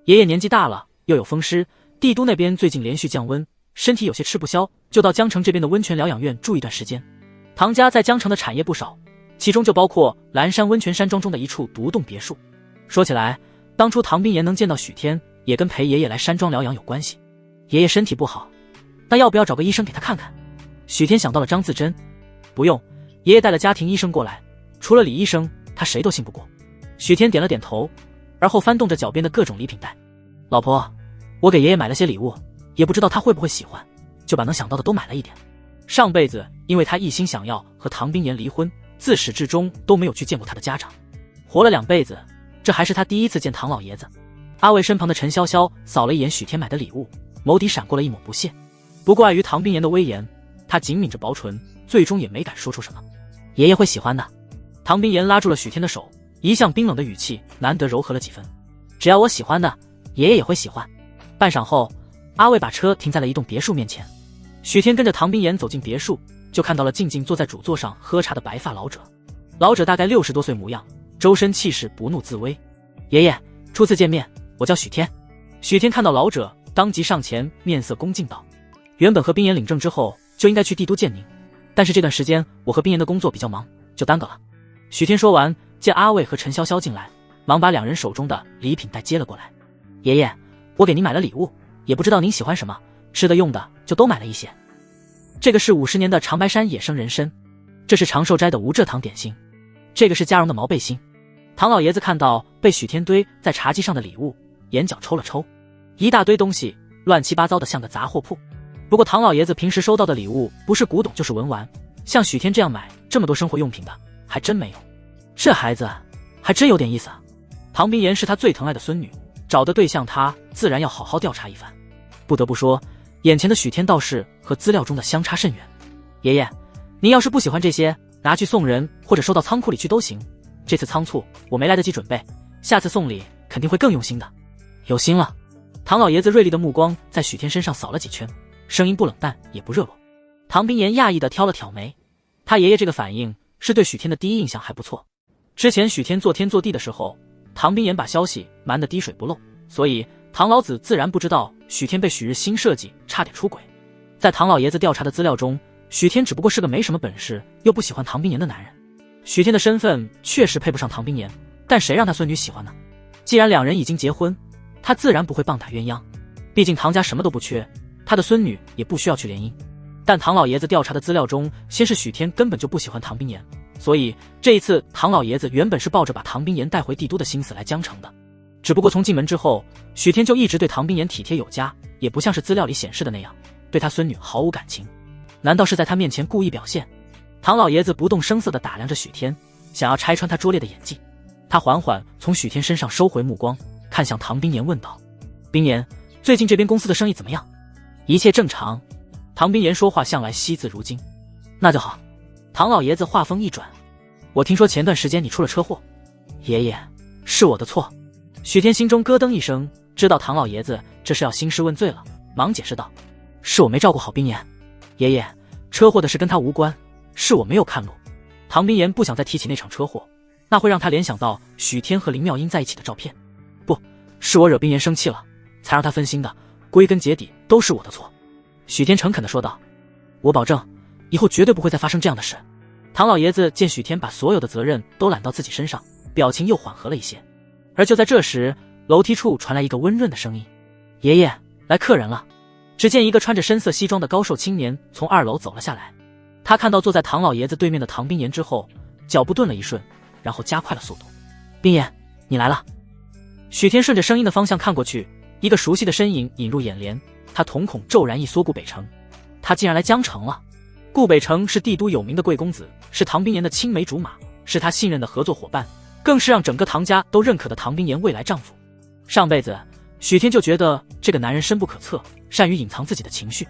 爷爷年纪大了，又有风湿，帝都那边最近连续降温，身体有些吃不消，就到江城这边的温泉疗养院住一段时间。唐家在江城的产业不少，其中就包括蓝山温泉山庄中的一处独栋别墅。说起来，当初唐冰岩能见到许天，也跟陪爷爷来山庄疗养有关系。爷爷身体不好，那要不要找个医生给他看看？许天想到了张自珍。不用，爷爷带了家庭医生过来，除了李医生，他谁都信不过。许天点了点头，而后翻动着脚边的各种礼品袋。老婆，我给爷爷买了些礼物，也不知道他会不会喜欢，就把能想到的都买了一点。上辈子因为他一心想要和唐冰岩离婚，自始至终都没有去见过他的家长。活了2辈子，这还是他第一次见唐老爷子。阿卫身旁的陈潇潇扫了一眼许天买的礼物，眸底闪过了一抹不屑。不过碍于唐冰岩的威严，他紧抿着薄唇，最终也没敢说出什么。爷爷会喜欢的。唐冰岩拉住了许天的手，一向冰冷的语气难得柔和了几分。只要我喜欢的，爷爷也会喜欢。半晌后，阿卫把车停在了一栋别墅面前。许天跟着唐冰岩走进别墅，就看到了静静坐在主座上喝茶的白发老者。老者大概60多岁模样，周身气势不怒自威。爷爷，初次见面，我叫许天。许天看到老者，当即上前，面色恭敬道：原本和冰岩领证之后就应该去帝都见您，但是这段时间我和冰岩的工作比较忙，就耽搁了。许天说完，见阿卫和陈潇潇进来，忙把2人手中的礼品袋接了过来。爷爷，我给您买了礼物，也不知道您喜欢什么，吃的用的就都买了一些。这个是50年的长白山野生人参，这是长寿斋的无蔗糖点心，这个是嘉荣的毛背心。唐老爷子看到被许天堆在茶几上的礼物，眼角抽了抽，一大堆东西乱七八糟的像个杂货铺。不过唐老爷子平时收到的礼物不是古董就是文玩，像许天这样买这么多生活用品的还真没有。这孩子还真有点意思啊。唐冰岩是他最疼爱的孙女，找的对象他自然要好好调查一番。不得不说，眼前的许天倒是和资料中的相差甚远。爷爷，您要是不喜欢这些，拿去送人或者收到仓库里去都行，这次仓促我没来得及准备，下次送礼肯定会更用心的。有心了。唐老爷子锐利的目光在许天身上扫了几圈，声音不冷淡也不热络。唐冰岩讶异地挑了挑眉，他爷爷这个反应是对许天的第一印象还不错。之前许天做天做地的时候，唐冰岩把消息瞒得滴水不漏，所以唐老子自然不知道许天被许日新设计差点出轨。在唐老爷子调查的资料中，许天只不过是个没什么本事又不喜欢唐冰岩的男人。许天的身份确实配不上唐冰岩，但谁让他孙女喜欢呢？既然2人已经结婚，他自然不会棒打鸳鸯。毕竟唐家什么都不缺，他的孙女也不需要去联姻。但唐老爷子调查的资料中，先是许天根本就不喜欢唐冰岩，所以这一次唐老爷子原本是抱着把唐冰岩带回帝都的心思来江城的。只不过从进门之后，许天就一直对唐冰岩体贴有加，也不像是资料里显示的那样对他孙女毫无感情。难道是在他面前故意表现？唐老爷子不动声色地打量着许天，想要拆穿他拙劣的演技。他缓缓从许天身上收回目光，看向唐冰岩问道：冰岩，最近这边公司的生意怎么样？一切正常。唐冰岩说话向来惜字如金。那就好。唐老爷子话锋一转：我听说前段时间你出了车祸。爷爷，是我的错。许天心中咯噔一声，知道唐老爷子这是要兴师问罪了，忙解释道：是我没照顾好冰岩。爷爷，车祸的事跟他无关，是我没有看路。唐冰岩不想再提起那场车祸，那会让他联想到许天和林妙英在一起的照片。不，是我惹冰岩生气了，才让他分心的，归根结底都是我的错。许天诚恳地说道：我保证以后绝对不会再发生这样的事。唐老爷子见许天把所有的责任都揽到自己身上，表情又缓和了一些。而就在这时，楼梯处传来一个温润的声音：“爷爷，来客人了。”只见一个穿着深色西装的高瘦青年从2楼走了下来。他看到坐在唐老爷子对面的唐冰言之后，脚步顿了一瞬，然后加快了速度。“冰言，你来了。”许天顺着声音的方向看过去，一个熟悉的身影引入眼帘，他瞳孔骤然一缩。顾北城，他竟然来江城了。顾北城是帝都有名的贵公子，是唐冰言的青梅竹马，是他信任的合作伙伴，更是让整个唐家都认可的唐冰言未来丈夫。上辈子许天就觉得这个男人深不可测，善于隐藏自己的情绪，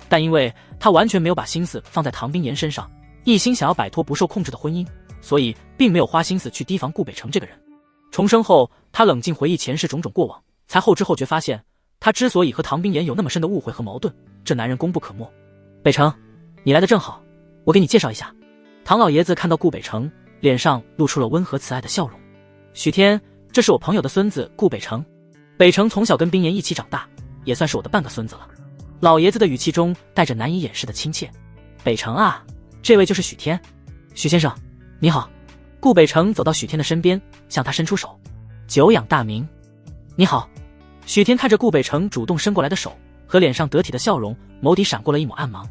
但因为他完全没有把心思放在唐冰言身上，一心想要摆脱不受控制的婚姻，所以并没有花心思去提防顾北城这个人。重生后，他冷静回忆前世种种过往，才后知后觉发现，他之所以和唐冰言有那么深的误会和矛盾，这男人功不可没。北城，你来的正好，我给你介绍一下。唐老爷子看到顾北城，脸上露出了温和慈爱的笑容。许天，这是我朋友的孙子顾北城。北城从小跟冰言一起长大，也算是我的半个孙子了。老爷子的语气中带着难以掩饰的亲切。北城啊，这位就是许天。许先生，你好。顾北城走到许天的身边，向他伸出手。久仰大名。你好。许天看着顾北城主动伸过来的手和脸上得体的笑容，眸底闪过了一抹暗芒。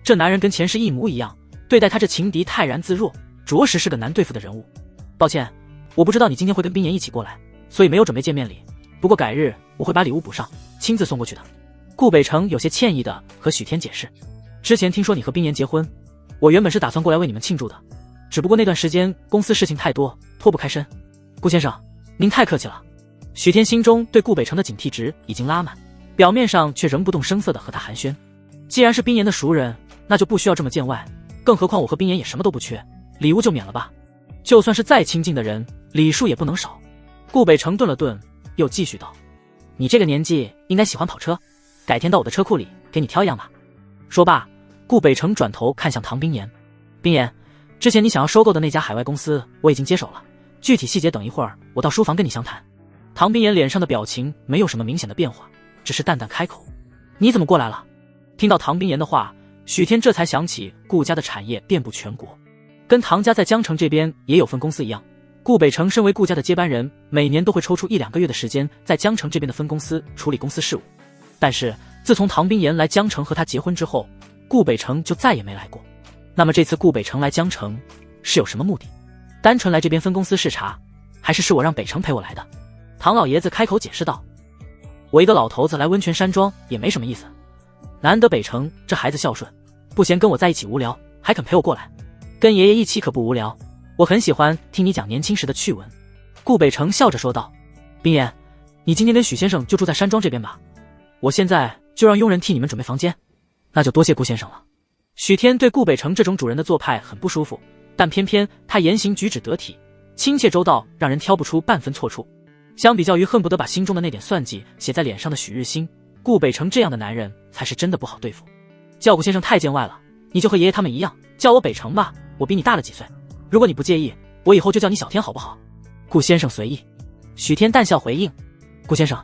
这男人跟前世一模一样，对待他这情敌泰然自若，着实是个难对付的人物。抱歉，我不知道你今天会跟冰言一起过来，所以没有准备见面礼，不过改日我会把礼物补上，亲自送过去的。顾北城有些歉意地和许天解释，之前听说你和冰言结婚，我原本是打算过来为你们庆祝的，只不过那段时间公司事情太多，脱不开身。顾先生，您太客气了。许天心中对顾北城的警惕值已经拉满，表面上却仍不动声色地和他寒暄。既然是冰言的熟人，那就不需要这么见外，更何况我和冰言也什么都不缺，礼物就免了吧。就算是再亲近的人，礼数也不能少。顾北城顿了顿，又继续道：“你这个年纪应该喜欢跑车，改天到我的车库里给你挑一样吧。”说罢，顾北城转头看向唐冰言：“冰言，之前你想要收购的那家海外公司我已经接手了，具体细节等一会儿我到书房跟你详谈。”唐冰言脸上的表情没有什么明显的变化，只是淡淡开口：“你怎么过来了？”听到唐冰言的话，许天这才想起顾家的产业遍布全国，跟唐家在江城这边也有分公司一样，顾北城身为顾家的接班人，每年都会抽出1-2个月的时间在江城这边的分公司处理公司事务。但是自从唐冰言来江城和他结婚之后，顾北城就再也没来过。那么这次顾北城来江城是有什么目的？单纯来这边分公司视察，还是我让北城陪我来的？唐老爷子开口解释道：“我一个老头子来温泉山庄也没什么意思，难得北城这孩子孝顺，不嫌跟我在一起无聊，还肯陪我过来。跟爷爷一起可不无聊，我很喜欢听你讲年轻时的趣闻。”顾北城笑着说道：“冰言，你今天跟许先生就住在山庄这边吧，我现在就让佣人替你们准备房间。”那就多谢顾先生了。许天对顾北城这种主人的做派很不舒服，但偏偏他言行举止得体，亲切周到，让人挑不出半分错处。相比较于恨不得把心中的那点算计写在脸上的许日新，顾北城这样的男人才是真的不好对付。叫顾先生太见外了，你就和爷爷他们一样，叫我北城吧，我比你大了几岁。如果你不介意，我以后就叫你小天好不好？顾先生随意。许天淡笑回应。顾先生，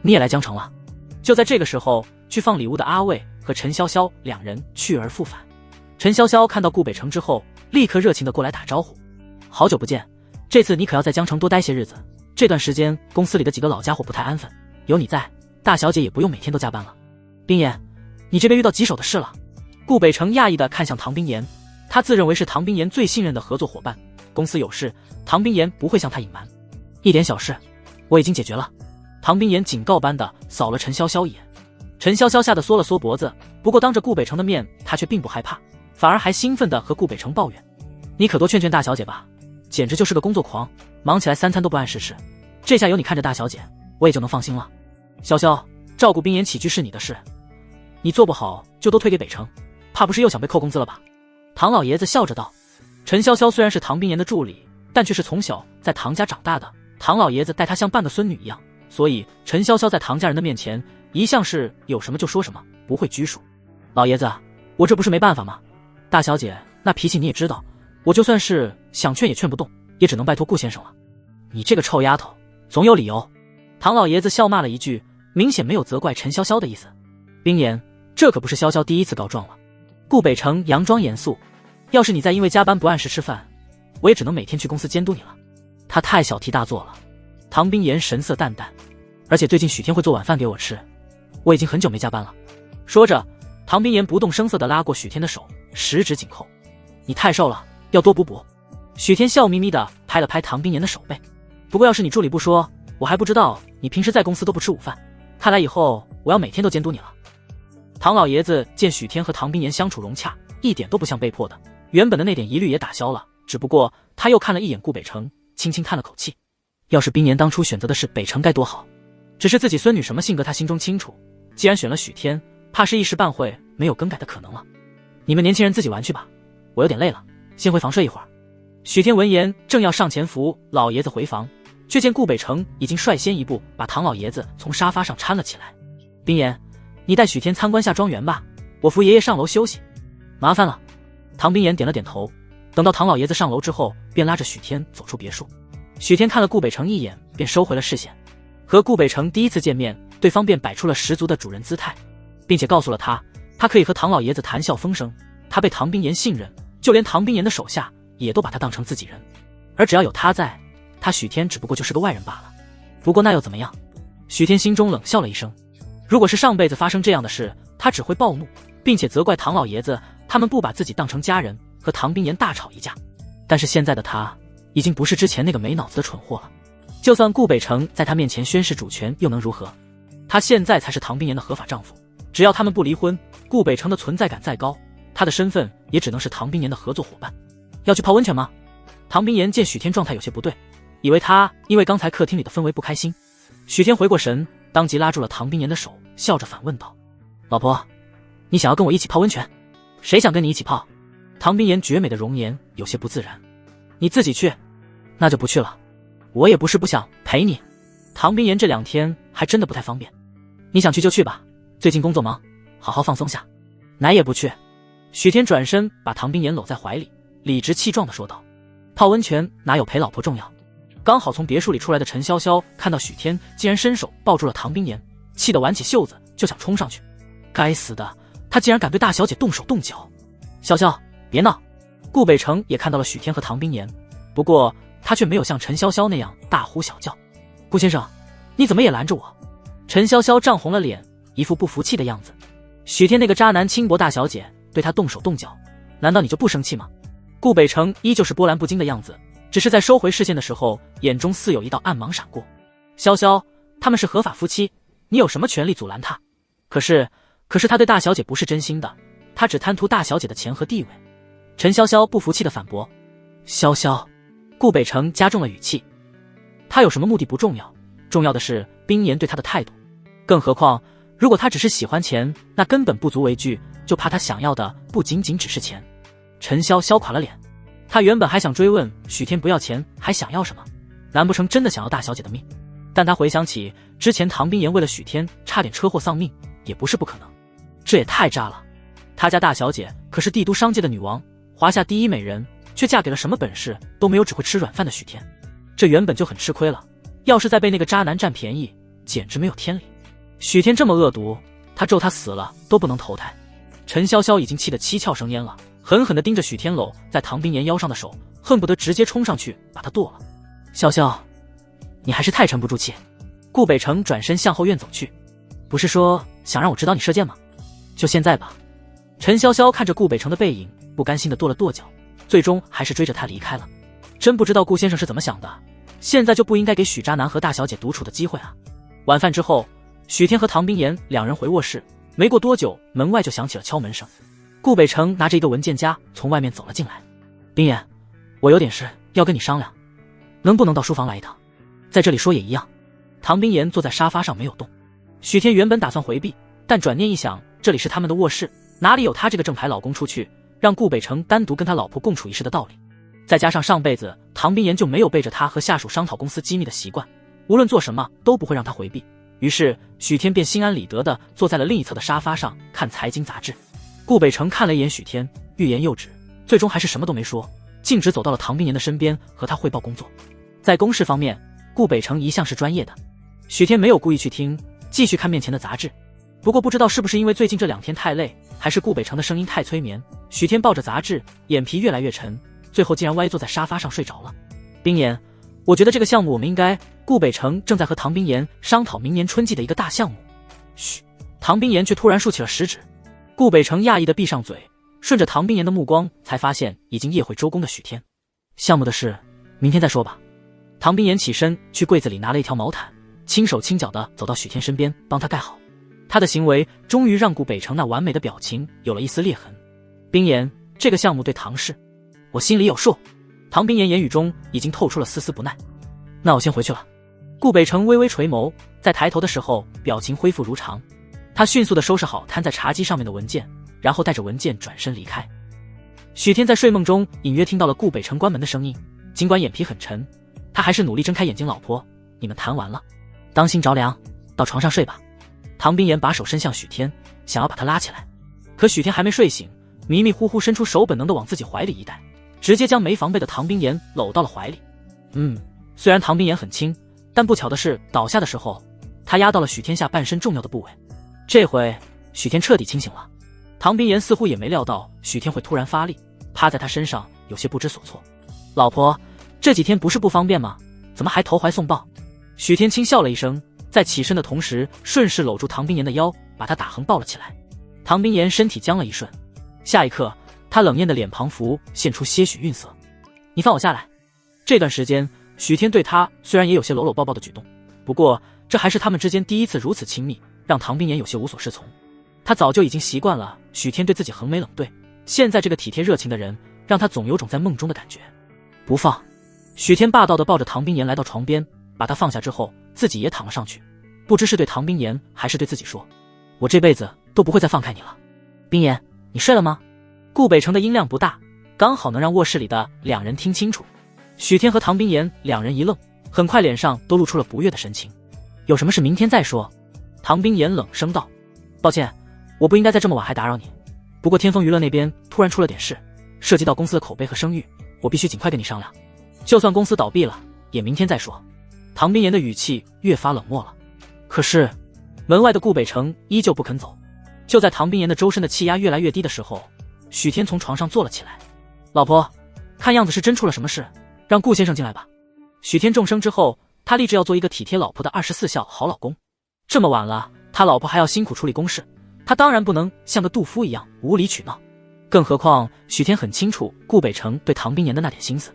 你也来江城了？就在这个时候，去放礼物的阿卫和陈潇潇两人去而复返。陈潇潇看到顾北城之后，立刻热情地过来打招呼：“好久不见，这次你可要在江城多待些日子。这段时间公司里的几个老家伙不太安分，有你在，大小姐也不用每天都加班了。冰言，你这边遇到棘手的事了。”顾北城讶异地看向唐冰言，他自认为是唐冰言最信任的合作伙伴，公司有事，唐冰言不会向他隐瞒。一点小事，我已经解决了。唐冰言警告般地扫了陈潇潇一眼，陈潇潇吓得缩了缩脖子，不过当着顾北城的面，他却并不害怕，反而还兴奋地和顾北城抱怨：“你可多劝劝大小姐吧，简直就是个工作狂，忙起来3餐都不按时吃。这下有你看着大小姐，我也就能放心了。潇潇，照顾冰言起居是你的事，你做不好就都推给北城，怕不是又想被扣工资了吧？”唐老爷子笑着道。陈潇潇虽然是唐冰言的助理，但却是从小在唐家长大的，唐老爷子待她像半个孙女一样，所以陈潇潇在唐家人的面前一向是有什么就说什么，不会拘束。老爷子，我这不是没办法吗？大小姐那脾气你也知道，我就算是想劝也劝不动，也只能拜托顾先生了。你这个臭丫头，总有理由。唐老爷子笑骂了一句，明显没有责怪陈潇潇的意思。冰言，这可不是潇潇第一次告状了。顾北城佯装严肃：“要是你再因为加班不按时吃饭，我也只能每天去公司监督你了。他太小题大做了。唐冰岩神色淡淡，而且最近许天会做晚饭给我吃，我已经很久没加班了。说着，唐冰岩不动声色地拉过许天的手，十指紧扣。你太瘦了，要多补补。许天笑眯眯地拍了拍唐冰岩的手背。不过要是你助理不说，我还不知道你平时在公司都不吃午饭，看来以后我要每天都监督你了。唐老爷子见许天和唐冰岩相处融洽，一点都不像被迫的，原本的那点疑虑也打消了。只不过他又看了一眼顾北城，轻轻叹了口气。要是冰岩当初选择的是北城该多好，只是自己孙女什么性格他心中清楚，既然选了许天，怕是一时半会没有更改的可能了。你们年轻人自己玩去吧，我有点累了，先回房睡一会儿。许天闻言正要上前扶老爷子回房，却见顾北城已经率先一步把唐老爷子从沙发上搀了起来。冰岩，你带许天参观下庄园吧，我扶爷爷上楼休息。麻烦了。唐冰岩点了点头，等到唐老爷子上楼之后，便拉着许天走出别墅。许天看了顾北城一眼，便收回了视线。和顾北城第一次见面，对方便摆出了十足的主人姿态，并且告诉了他可以和唐老爷子谈笑风生，他被唐冰岩信任，就连唐冰岩的手下也都把他当成自己人，而只要有他在，他许天只不过就是个外人罢了。不过那又怎么样？许天心中冷笑了一声，如果是上辈子发生这样的事，他只会暴怒，并且责怪唐老爷子他们不把自己当成家人，和唐冰岩大吵一架。但是现在的他已经不是之前那个没脑子的蠢货了，就算顾北城在他面前宣誓主权又能如何？他现在才是唐冰岩的合法丈夫，只要他们不离婚，顾北城的存在感再高，他的身份也只能是唐冰岩的合作伙伴。要去泡温泉吗？唐冰岩见许天状态有些不对，以为他因为刚才客厅里的氛围不开心。许天回过神，当即拉住了唐冰岩的手，笑着反问道：老婆，你想要跟我一起泡温泉？谁想跟你一起泡？唐冰岩绝美的容颜有些不自然。你自己去。那就不去了。我也不是不想陪你。唐冰岩这2天还真的不太方便。你想去就去吧，最近工作忙，好好放松下。奶也不去。许天转身把唐冰岩搂在怀里，理直气壮地说道：泡温泉哪有陪老婆重要？刚好从别墅里出来的陈潇潇看到许天竟然伸手抱住了唐冰岩，气得挽起袖子就想冲上去。该死的，他竟然敢对大小姐动手动脚。潇潇，别闹。顾北城也看到了许天和唐冰岩，不过他却没有像陈潇潇那样大呼小叫。顾先生，你怎么也拦着我？陈潇潇涨红了脸，一副不服气的样子。许天那个渣男轻薄大小姐对他动手动脚，难道你就不生气吗？顾北城依旧是波澜不惊的样子，只是在收回视线的时候，眼中似有一道暗芒闪过。潇潇，他们是合法夫妻，你有什么权利阻拦他？可是他对大小姐不是真心的，他只贪图大小姐的钱和地位。陈潇潇不服气的反驳。潇潇，顾北城加重了语气，他有什么目的不重要，重要的是冰岩对他的态度。更何况如果他只是喜欢钱，那根本不足为惧，就怕他想要的不仅仅只是钱。陈潇潇垮了脸，他原本还想追问许天不要钱还想要什么，难不成真的想要大小姐的命？但他回想起之前唐冰岩为了许天差点车祸丧命，也不是不可能。这也太渣了，他家大小姐可是帝都商界的女王，华夏第一美人，却嫁给了什么本事都没有只会吃软饭的许天，这原本就很吃亏了，要是再被那个渣男占便宜，简直没有天理。许天这么恶毒，他咒他死了都不能投胎。陈潇潇已经气得七窍生烟了，狠狠地盯着许天搂在唐冰岩腰上的手，恨不得直接冲上去把他剁了。潇潇，你还是太沉不住气。顾北城转身向后院走去，不是说想让我指导你射箭吗？就现在吧。陈潇潇看着顾北城的背影，不甘心地跺了跺脚，最终还是追着他离开了。真不知道顾先生是怎么想的，现在就不应该给许渣男和大小姐独处的机会啊。晚饭之后，许天和唐冰岩两人回卧室，没过多久，门外就响起了敲门声。顾北城拿着一个文件夹从外面走了进来。冰岩，我有点事要跟你商量，能不能到书房来一趟？在这里说也一样。唐冰岩坐在沙发上没有动。许天原本打算回避，但转念一想，这里是他们的卧室，哪里有他这个正牌老公出去让顾北城单独跟他老婆共处一室的道理。再加上上辈子唐冰岩就没有背着他和下属商讨公司机密的习惯，无论做什么都不会让他回避。于是许天便心安理得地坐在了另一侧的沙发上看财经杂志。顾北城看了一眼许天，欲言又止，最终还是什么都没说，径直走到了唐冰岩的身边和他汇报工作。在公事方面，顾北城一向是专业的，许天没有故意去听，继续看面前的杂志。不过不知道是不是因为最近这2天太累，还是顾北城的声音太催眠，许天抱着杂志，眼皮越来越沉，最后竟然歪坐在沙发上睡着了。冰妍，我觉得这个项目我们应该……顾北城正在和唐冰妍商讨明年春季的一个大项目。嘘，唐冰妍却突然竖起了食指。顾北城讶异的闭上嘴，顺着唐冰妍的目光，才发现已经夜会周公的许天。项目的事，明天再说吧。唐冰妍起身去柜子里拿了一条毛毯，轻手轻脚地走到许天身边，帮他盖好。他的行为终于让顾北城那完美的表情有了一丝裂痕。冰妍，这个项目对唐氏，我心里有数。唐冰妍言语中已经透出了丝丝不耐。那我先回去了。顾北城微微垂眸，在抬头的时候，表情恢复如常。他迅速地收拾好摊在茶几上面的文件，然后带着文件转身离开。许天在睡梦中隐约听到了顾北城关门的声音，尽管眼皮很沉，他还是努力睁开眼睛。老婆，你们谈完了，当心着凉，到床上睡吧。唐冰妍把手伸向许天，想要把他拉起来，可许天还没睡醒，迷迷糊糊伸出手，本能地往自己怀里一带，直接将没防备的唐冰妍搂到了怀里。虽然唐冰妍很轻，但不巧的是，倒下的时候，他压到了许天下半身重要的部位。这回许天彻底清醒了。唐冰妍似乎也没料到许天会突然发力，趴在他身上，有些不知所措。老婆，这几天不是不方便吗？怎么还投怀送抱？许天轻笑了一声，在起身的同时，顺势搂住唐冰妍的腰，把她打横抱了起来。唐冰妍身体僵了一瞬，下一刻，她冷艳的脸庞浮现出些许晕色。你放我下来。这段时间，许天对她虽然也有些搂搂抱抱的举动，不过这还是他们之间第一次如此亲密，让唐冰妍有些无所适从。她早就已经习惯了许天对自己横眉冷对，现在这个体贴热情的人，让她总有种在梦中的感觉。不放。许天霸道地抱着唐冰妍来到床边，把她放下之后，自己也躺了上去，不知是对唐冰妍还是对自己说，我这辈子都不会再放开你了。冰妍，你睡了吗？顾北城的音量不大，刚好能让卧室里的两人听清楚。许天和唐冰妍两人一愣，很快脸上都露出了不悦的神情。有什么事明天再说。唐冰妍冷声道，抱歉，我不应该在这么晚还打扰你，不过天风娱乐那边突然出了点事，涉及到公司的口碑和声誉，我必须尽快跟你商量，就算公司倒闭了也明天再说。唐冰妍的语气越发冷漠了。可是门外的顾北城依旧不肯走。就在唐冰妍的周身的气压越来越低的时候，许天从床上坐了起来。老婆，看样子是真出了什么事，让顾先生进来吧。许天重声之后，他立志要做一个体贴老婆的24孝好老公。这么晚了，他老婆还要辛苦处理公事，他当然不能像个杜夫一样无理取闹。更何况许天很清楚顾北城对唐冰妍的那点心思，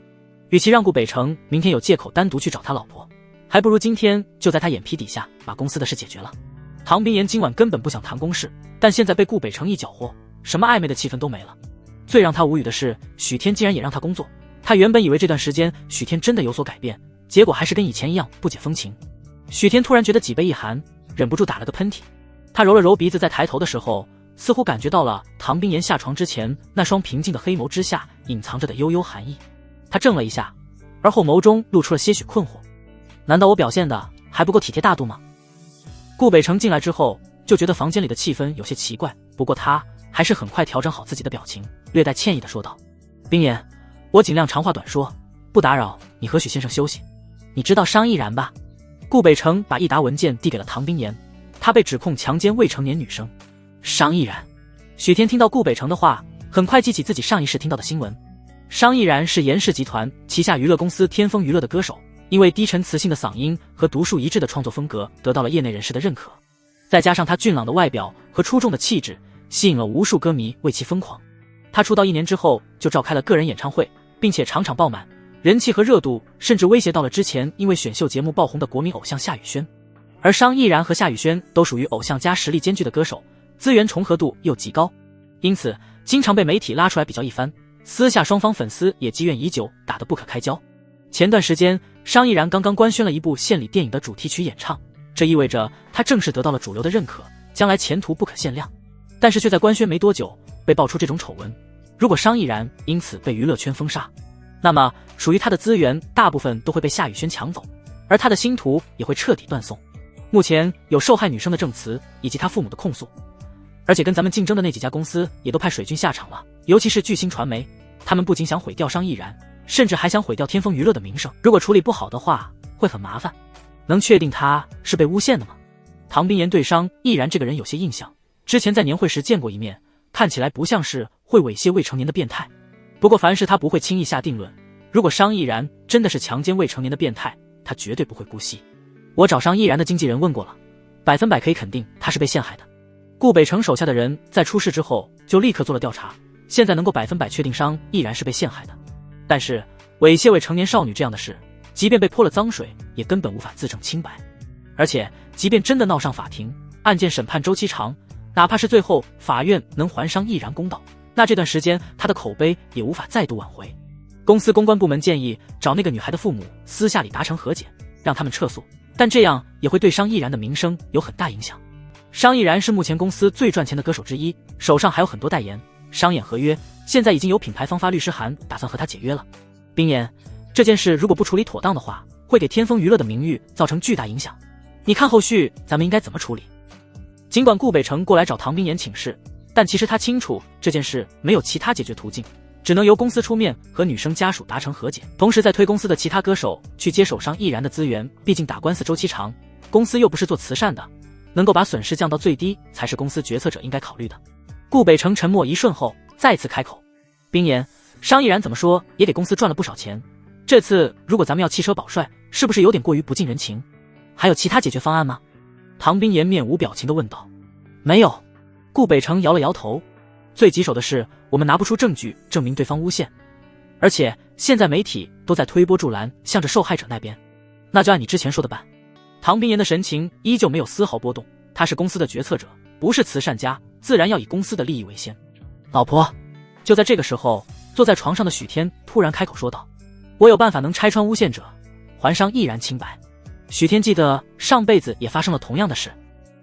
与其让顾北城明天有借口单独去找他老婆，还不如今天就在他眼皮底下把公司的事解决了。唐冰妍今晚根本不想谈公事，但现在被顾北城一搅和，什么暧昧的气氛都没了。最让他无语的是，许天竟然也让他工作。他原本以为这段时间许天真的有所改变，结果还是跟以前一样不解风情。许天突然觉得脊背一寒，忍不住打了个喷嚏。他揉了揉鼻子，在抬头的时候，似乎感觉到了唐冰妍下床之前那双平静的黑眸之下隐藏着的悠悠寒意。他怔了一下，而后眸中露出了些许困惑。难道我表现的还不够体贴大度吗？顾北城进来之后就觉得房间里的气氛有些奇怪，不过他还是很快调整好自己的表情，略带歉意地说道，冰妍，我尽量长话短说，不打扰你和许先生休息。你知道商亦然吧？顾北城把一沓文件递给了唐冰妍，他被指控强奸未成年女生。商亦然。许天听到顾北城的话，很快记起自己上一世听到的新闻。商亦然是严氏集团旗下娱乐公司天风娱乐的歌手，因为低沉磁性的嗓音和独树一帜的创作风格得到了业内人士的认可，再加上他俊朗的外表和出众的气质，吸引了无数歌迷为其疯狂。他出道1年之后就召开了个人演唱会，并且场场爆满，人气和热度甚至威胁到了之前因为选秀节目爆红的国民偶像夏宇轩。而商亦然和夏宇轩都属于偶像加实力兼具的歌手，资源重合度又极高，因此经常被媒体拉出来比较一番，私下双方粉丝也积怨已久，打得不可开交。前段时间商亦然刚刚官宣了一部献礼电影的主题曲演唱，这意味着他正式得到了主流的认可，将来前途不可限量。但是却在官宣没多久被爆出这种丑闻，如果商亦然因此被娱乐圈封杀，那么属于他的资源大部分都会被夏宇轩抢走，而他的星途也会彻底断送。目前有受害女生的证词以及他父母的控诉，而且跟咱们竞争的那几家公司也都派水军下场了，尤其是巨星传媒，他们不仅想毁掉商亦然，甚至还想毁掉天风娱乐的名声，如果处理不好的话会很麻烦。能确定他是被诬陷的吗？唐冰妍对商亦然这个人有些印象，之前在年会时见过一面，看看起来不像是会猥亵未成年的变态。不过凡事他不会轻易下定论，如果商毅然真的是强奸未成年的变态，他绝对不会姑息。我找商毅然的经纪人问过了，100%可以肯定他是被陷害的。顾北城手下的人在出事之后就立刻做了调查，现在能够100%确定商毅然是被陷害的。但是猥亵未成年少女这样的事，即便被泼了脏水，也根本无法自证清白。而且即便真的闹上法庭，案件审判周期长，哪怕是最后法院能还商毅然公道，那这段时间他的口碑也无法再度挽回。公司公关部门建议找那个女孩的父母私下里达成和解，让他们撤诉，但这样也会对商毅然的名声有很大影响。商毅然是目前公司最赚钱的歌手之一，手上还有很多代言、商演合约，现在已经有品牌方发律师函打算和他解约了。冰言，这件事如果不处理妥当的话，会给天风娱乐的名誉造成巨大影响，你看后续咱们应该怎么处理？尽管顾北城过来找唐冰言请示，但其实他清楚这件事没有其他解决途径，只能由公司出面和女生家属达成和解，同时再推公司的其他歌手去接手商毅然的资源，毕竟打官司周期长，公司又不是做慈善的，能够把损失降到最低才是公司决策者应该考虑的。顾北城沉默一瞬后再次开口，冰言，商毅然怎么说也给公司赚了不少钱，这次如果咱们要弃车保帅，是不是有点过于不近人情？还有其他解决方案吗？唐冰言面无表情地问道。没有。顾北城摇了摇头，最棘手的是我们拿不出证据证明对方诬陷，而且现在媒体都在推波助澜，向着受害者那边，那就按你之前说的办。唐冰言的神情依旧没有丝毫波动，他是公司的决策者，不是慈善家，自然要以公司的利益为先。老婆。就在这个时候，坐在床上的许天突然开口说道，我有办法能拆穿诬陷者，还商毅然清白。许天记得上辈子也发生了同样的事，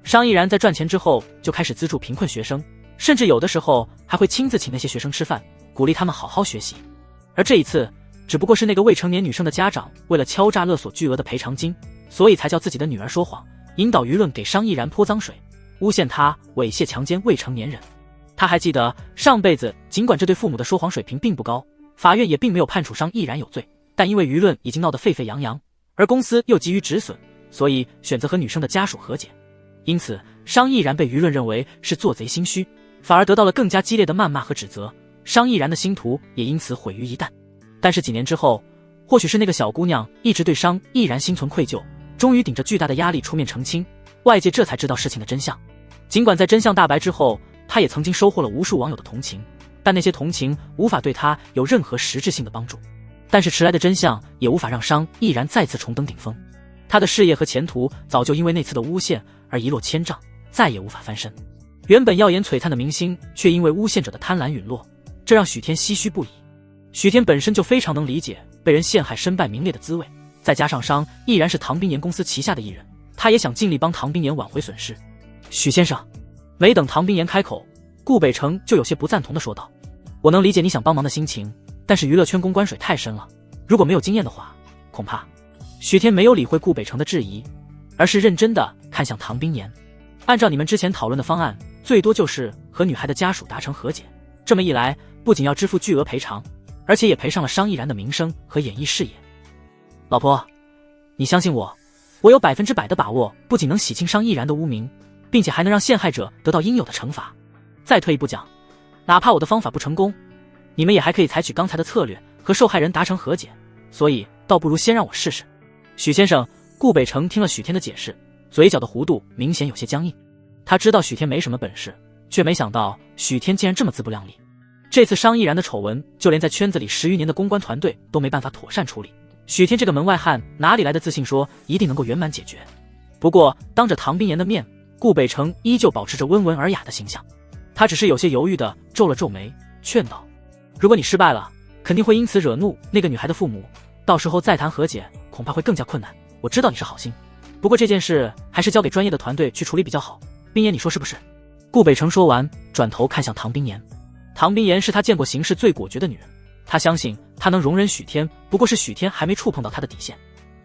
商毅然在赚钱之后就开始资助贫困学生，甚至有的时候还会亲自请那些学生吃饭，鼓励他们好好学习。而这一次只不过是那个未成年女生的家长为了敲诈勒索巨额的赔偿金，所以才叫自己的女儿说谎，引导舆论给商毅然泼脏水，诬陷他猥亵强奸未成年人。他还记得上辈子尽管这对父母的说谎水平并不高，法院也并没有判处商毅然有罪，但因为舆论已经闹得沸沸扬扬，而公司又急于止损，所以选择和女生的家属和解。因此商毅然被舆论认为是做贼心虚，反而得到了更加激烈的谩骂和指责，商毅然的星途也因此毁于一旦。但是几年之后，或许是那个小姑娘一直对商毅然心存愧疚，终于顶着巨大的压力出面澄清，外界这才知道事情的真相。尽管在真相大白之后，她也曾经收获了无数网友的同情，但那些同情无法对她有任何实质性的帮助。但是迟来的真相也无法让商毅然再次重登顶峰，他的事业和前途早就因为那次的诬陷而一落千丈，再也无法翻身。原本耀眼璀璨的明星却因为诬陷者的贪婪陨落，这让许天唏嘘不已。许天本身就非常能理解被人陷害身败名裂的滋味，再加上商毅然是唐冰岩公司旗下的艺人，他也想尽力帮唐冰岩挽回损失。许先生，没等唐冰岩开口，顾北城就有些不赞同地说道，我能理解你想帮忙的心情，但是娱乐圈公关水太深了，如果没有经验的话，恐怕……许天没有理会顾北城的质疑，而是认真地看向唐冰岩。按照你们之前讨论的方案，最多就是和女孩的家属达成和解，这么一来，不仅要支付巨额赔偿，而且也赔上了商毅然的名声和演艺事业。老婆，你相信我，我有100%的把握，不仅能洗清商毅然的污名，并且还能让陷害者得到应有的惩罚。再退一步讲，哪怕我的方法不成功，你们也还可以采取刚才的策略，和受害人达成和解，所以倒不如先让我试试。许先生，顾北城听了许天的解释，嘴角的弧度明显有些僵硬。他知道许天没什么本事，却没想到许天竟然这么自不量力。这次商毅然的丑闻，就连在圈子里10余年的公关团队都没办法妥善处理，许天这个门外汉哪里来的自信说一定能够圆满解决？不过当着唐冰岩的面，顾北城依旧保持着温文尔雅的形象，他只是有些犹豫地皱了皱眉，劝道，如果你失败了，肯定会因此惹怒那个女孩的父母，到时候再谈和解恐怕会更加困难。我知道你是好心，不过这件事还是交给专业的团队去处理比较好，冰岩你说是不是？顾北城说完，转头看向唐冰岩。唐冰岩是他见过行事最果决的女人，他相信他能容忍许天，不过是许天还没触碰到他的底线。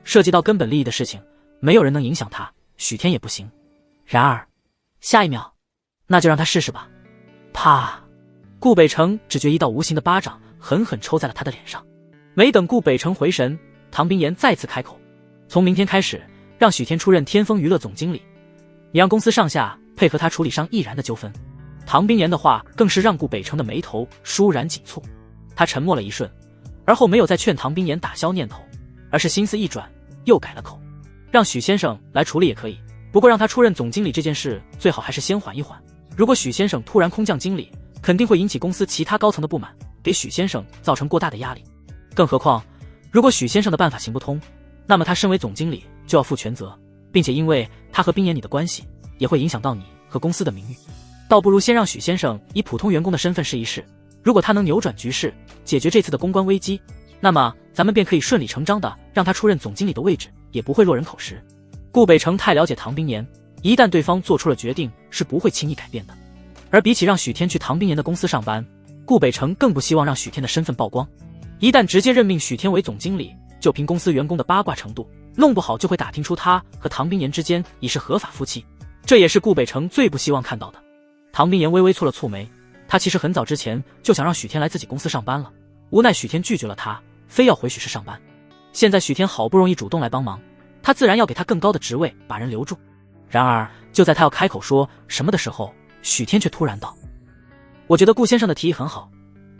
涉及到根本利益的事情，没有人能影响他，许天也不行。然而下一秒，那就让他试试吧。啪！顾北城只觉一道无形的巴掌狠狠抽在了他的脸上。没等顾北城回神，唐冰岩再次开口，从明天开始，让许天出任天风娱乐总经理，你让公司上下配合他处理商毅然的纠纷。唐冰岩的话更是让顾北辰的眉头倏然紧蹙。他沉默了一瞬，而后没有再劝唐冰岩打消念头，而是心思一转，又改了口，让许先生来处理也可以，不过让他出任总经理这件事最好还是先缓一缓。如果许先生突然空降经理，肯定会引起公司其他高层的不满，给许先生造成过大的压力。更何况如果许先生的办法行不通，那么他身为总经理就要负全责，并且因为他和冰岩你的关系也会影响到你和公司的名誉。倒不如先让许先生以普通员工的身份试一试，如果他能扭转局势，解决这次的公关危机，那么咱们便可以顺理成章的让他出任总经理的位置，也不会落人口实。顾北辰太了解唐冰岩，一旦对方做出了决定，是不会轻易改变的。而比起让许天去唐冰岩的公司上班，顾北辰更不希望让许天的身份曝光。一旦直接任命许天为总经理，就凭公司员工的八卦程度，弄不好就会打听出他和唐冰岩之间已是合法夫妻，这也是顾北辰最不希望看到的。唐冰岩微微蹙了蹙眉，他其实很早之前就想让许天来自己公司上班了，无奈许天拒绝了他，非要回许氏上班。现在许天好不容易主动来帮忙，他自然要给他更高的职位，把人留住。然而就在他要开口说什么的时候，许天却突然道：我觉得顾先生的提议很好，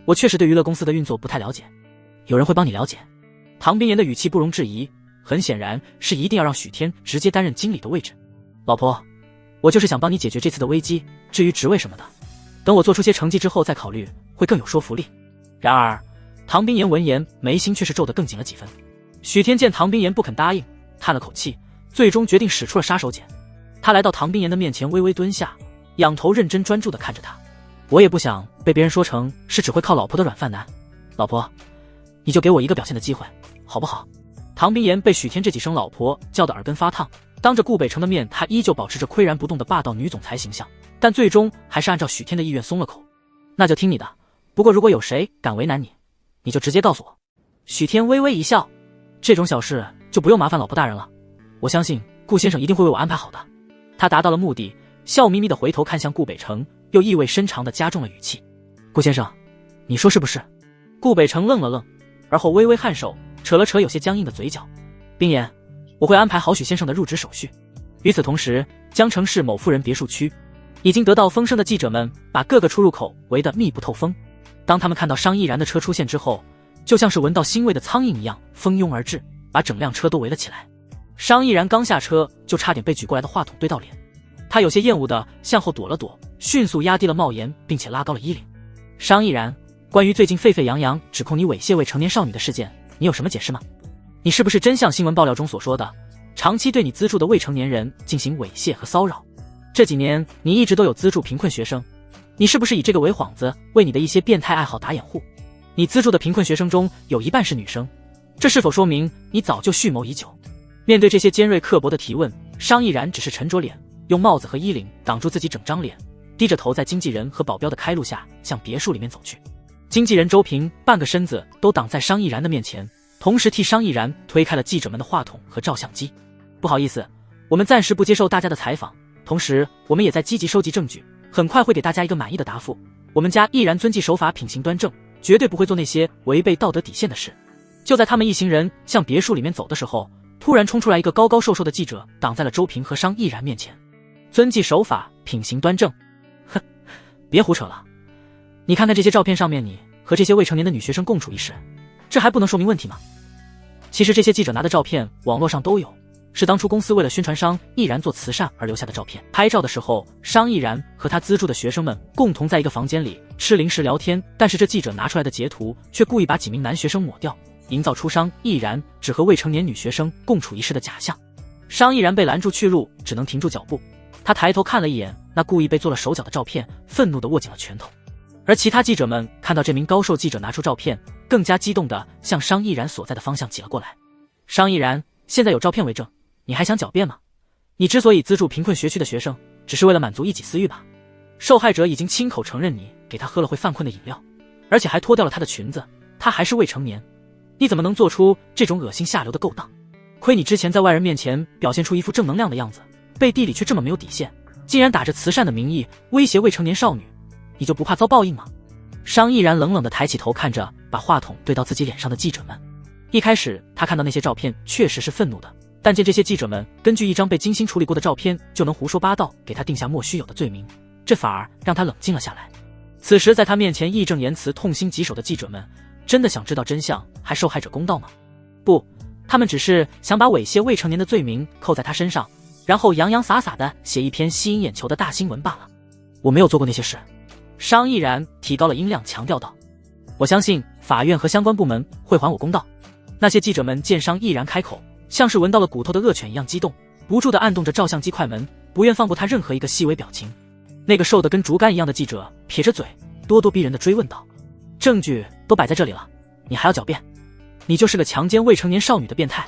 我确实对娱乐公司的运作不太了解，有人会帮你了解。唐冰岩的语气不容置疑，很显然是一定要让许天直接担任经理的位置。老婆，我就是想帮你解决这次的危机，至于职位什么的，等我做出些成绩之后再考虑，会更有说服力。然而唐冰岩闻言，眉心却是皱得更紧了几分。许天见唐冰岩不肯答应，叹了口气，最终决定使出了杀手锏。他来到唐冰岩的面前，微微蹲下，仰头认真专注地看着他。我也不想被别人说成是只会靠老婆的软饭男，老婆，你就给我一个表现的机会，好不好？唐冰岩被许天这几声老婆叫得耳根发烫，当着顾北辰的面，他依旧保持着岿然不动的霸道女总裁形象，但最终还是按照许天的意愿松了口。那就听你的，不过如果有谁敢为难你，你就直接告诉我。许天微微一笑，这种小事就不用麻烦老婆大人了，我相信顾先生一定会为我安排好的。他达到了目的，笑眯眯地回头看向顾北辰，又意味深长地加重了语气：顾先生，你说是不是？顾北辰愣了愣，而后微微颔首，扯了扯有些僵硬的嘴角。冰岩，我会安排好许先生的入职手续。与此同时，江城市某夫人别墅区，已经得到风声的记者们把各个出入口围得密不透风。当他们看到商毅然的车出现之后，就像是闻到腥味的苍蝇一样蜂拥而至，把整辆车都围了起来。商毅然刚下车，就差点被举过来的话筒对到脸，他有些厌恶地向后躲了躲，迅速压低了帽檐，并且拉高了衣领。商毅然，关于最近沸沸扬扬指控你猥亵未成年少女的事件，你有什么解释吗？你是不是真像新闻爆料中所说的，长期对你资助的未成年人进行猥亵和骚扰？这几年你一直都有资助贫困学生，你是不是以这个为幌子，为你的一些变态爱好打掩护？你资助的贫困学生中有一半是女生，这是否说明你早就蓄谋已久？面对这些尖锐刻薄的提问，商毅然只是沉着脸，用帽子和衣领挡住自己整张脸，低着头在经纪人和保镖的开路下向别墅里面走去。经纪人周平半个身子都挡在商毅然的面前，同时替商毅然推开了记者们的话筒和照相机。不好意思，我们暂时不接受大家的采访，同时我们也在积极收集证据，很快会给大家一个满意的答复。我们家毅然遵纪守法，品行端正，绝对不会做那些违背道德底线的事。就在他们一行人向别墅里面走的时候，突然冲出来一个高高瘦瘦的记者，挡在了周平和商毅然面前。遵纪守法，品行端正，哼，别胡扯了。你看看这些照片上面，你和这些未成年的女学生共处一室，这还不能说明问题吗？其实这些记者拿的照片网络上都有，是当初公司为了宣传商毅然做慈善而留下的照片。拍照的时候，商毅然和他资助的学生们共同在一个房间里吃零食聊天，但是这记者拿出来的截图却故意把几名男学生抹掉，营造出商毅然只和未成年女学生共处一室的假象。商毅然被拦住去路，只能停住脚步。他抬头看了一眼那故意被做了手脚的照片，愤怒地握紧了拳头。而其他记者们看到这名高瘦记者拿出照片，更加激动地向商毅然所在的方向挤了过来。商毅然，现在有照片为证，你还想狡辩吗？你之所以资助贫困学区的学生，只是为了满足一己私欲吧？受害者已经亲口承认你给他喝了会犯困的饮料，而且还脱掉了他的裙子，他还是未成年，你怎么能做出这种恶心下流的勾当？亏你之前在外人面前表现出一副正能量的样子，背地里却这么没有底线，竟然打着慈善的名义威胁未成年少女，你就不怕遭报应吗？商毅然冷冷地抬起头看着把话筒对到自己脸上的记者们。一开始他看到那些照片确实是愤怒的，但见这些记者们根据一张被精心处理过的照片就能胡说八道，给他定下莫须有的罪名，这反而让他冷静了下来。此时在他面前义正言辞、痛心疾首的记者们，真的想知道真相，还受害者公道吗？不，他们只是想把猥亵未成年的罪名扣在他身上，然后洋洋洒洒地写一篇吸引眼球的大新闻罢了。我没有做过那些事。商毅然提高了音量强调道。我相信法院和相关部门会还我公道。那些记者们见商毅然开口，像是闻到了骨头的恶犬一样激动，不住地按动着照相机快门，不愿放过他任何一个细微表情。那个瘦得跟竹竿一样的记者撇着嘴，咄咄逼人地追问道：证据都摆在这里了，你还要狡辩？你就是个强奸未成年少女的变态。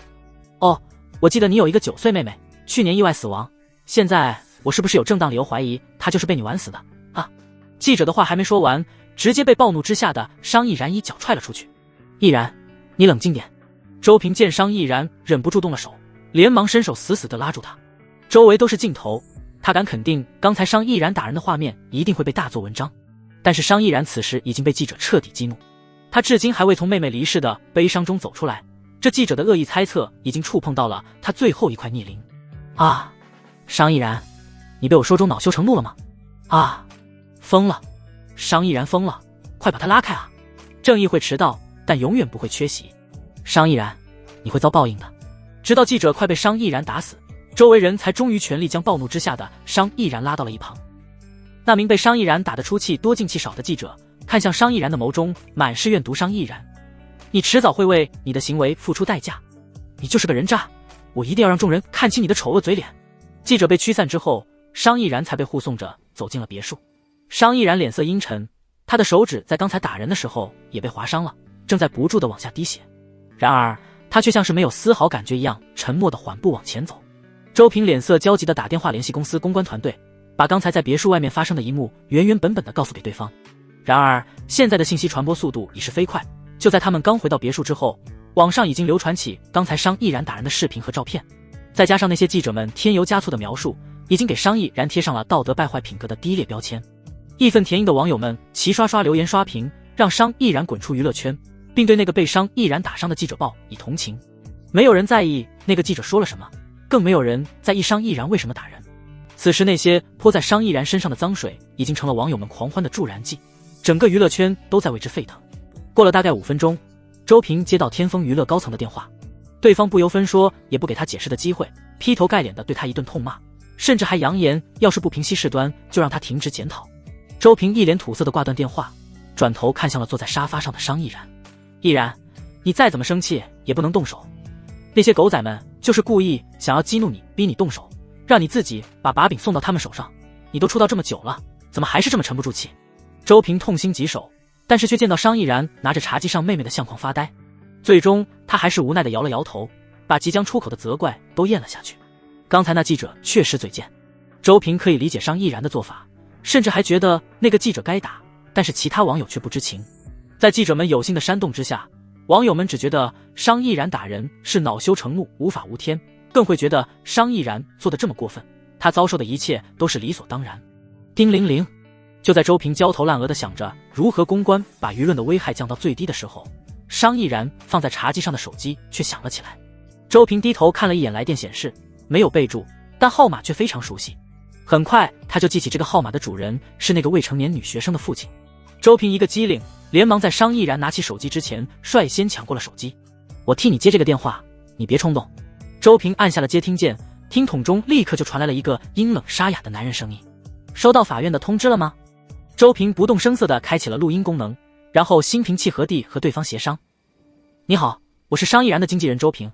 哦，我记得你有一个9岁妹妹，去年意外死亡，现在我是不是有正当理由怀疑她就是被你玩死的啊？记者的话还没说完，直接被暴怒之下的商毅然一脚踹了出去。毅然，你冷静点。周平见商毅然忍不住动了手，连忙伸手死死地拉住他。周围都是镜头，他敢肯定刚才商毅然打人的画面一定会被大做文章。但是商毅然此时已经被记者彻底激怒，他至今还未从妹妹离世的悲伤中走出来，这记者的恶意猜测已经触碰到了他最后一块逆鳞。啊，商毅然，你被我说中恼羞成怒了吗？啊，疯了，商毅然疯了，快把他拉开啊！正义会迟到，但永远不会缺席。商毅然，你会遭报应的。直到记者快被商毅然打死，周围人才终于全力将暴怒之下的商毅然拉到了一旁。那名被商毅然打得出气多进气少的记者看向商毅然的眸中满是怨毒。商毅然，你迟早会为你的行为付出代价，你就是个人渣，我一定要让众人看清你的丑恶嘴脸。记者被驱散之后，商毅然才被护送着走进了别墅。商毅然脸色阴沉，他的手指在刚才打人的时候也被划伤了，正在不住地往下滴血。然而他却像是没有丝毫感觉一样，沉默地缓步往前走。周平脸色焦急地打电话联系公司公关团队，把刚才在别墅外面发生的一幕原原本本地告诉给对方。然而现在的信息传播速度已是飞快，就在他们刚回到别墅之后，网上已经流传起刚才商毅然打人的视频和照片，再加上那些记者们添油加醋的描述，已经给商毅然贴上了道德败坏品格的低劣标签。义愤填膺的网友们齐刷刷留言刷屏，让商毅然滚出娱乐圈，并对那个被商毅然打伤的记者报以同情。没有人在意那个记者说了什么，更没有人在意商毅然为什么打人。此时那些泼在商毅然身上的脏水已经成了网友们狂欢的助燃剂，整个娱乐圈都在为之沸腾。过了大概5分钟，周平接到天风娱乐高层的电话，对方不由分说，也不给他解释的机会，劈头盖脸的对他一顿痛骂，甚至还扬言要是不平息事端，就让他停职检讨。周平一脸土色的挂断电话，转头看向了坐在沙发上的商毅然。毅然，你再怎么生气也不能动手，那些狗仔们就是故意想要激怒你，逼你动手，让你自己把把柄送到他们手上。你都出道这么久了，怎么还是这么沉不住气？周平痛心疾首，但是却见到商毅然拿着茶几上妹妹的相框发呆，最终他还是无奈地摇了摇头，把即将出口的责怪都咽了下去。刚才那记者确实嘴贱，周平可以理解商毅然的做法，甚至还觉得那个记者该打，但是其他网友却不知情。在记者们有心的煽动之下，网友们只觉得商毅然打人是恼羞成怒，无法无天，更会觉得商毅然做得这么过分，他遭受的一切都是理所当然。叮铃铃，就在周平焦头烂额地想着如何公关把舆论的危害降到最低的时候，商毅然放在茶几上的手机却响了起来。周平低头看了一眼来电显示，没有备注，但号码却非常熟悉。很快他就记起这个号码的主人是那个未成年女学生的父亲。周平一个机灵，连忙在商毅然拿起手机之前率先抢过了手机。我替你接这个电话，你别冲动。周平按下了接听键，听筒中立刻就传来了一个阴冷沙哑的男人声音。收到法院的通知了吗？周平不动声色地开启了录音功能，然后心平气和地和对方协商。你好，我是商毅然的经纪人周平，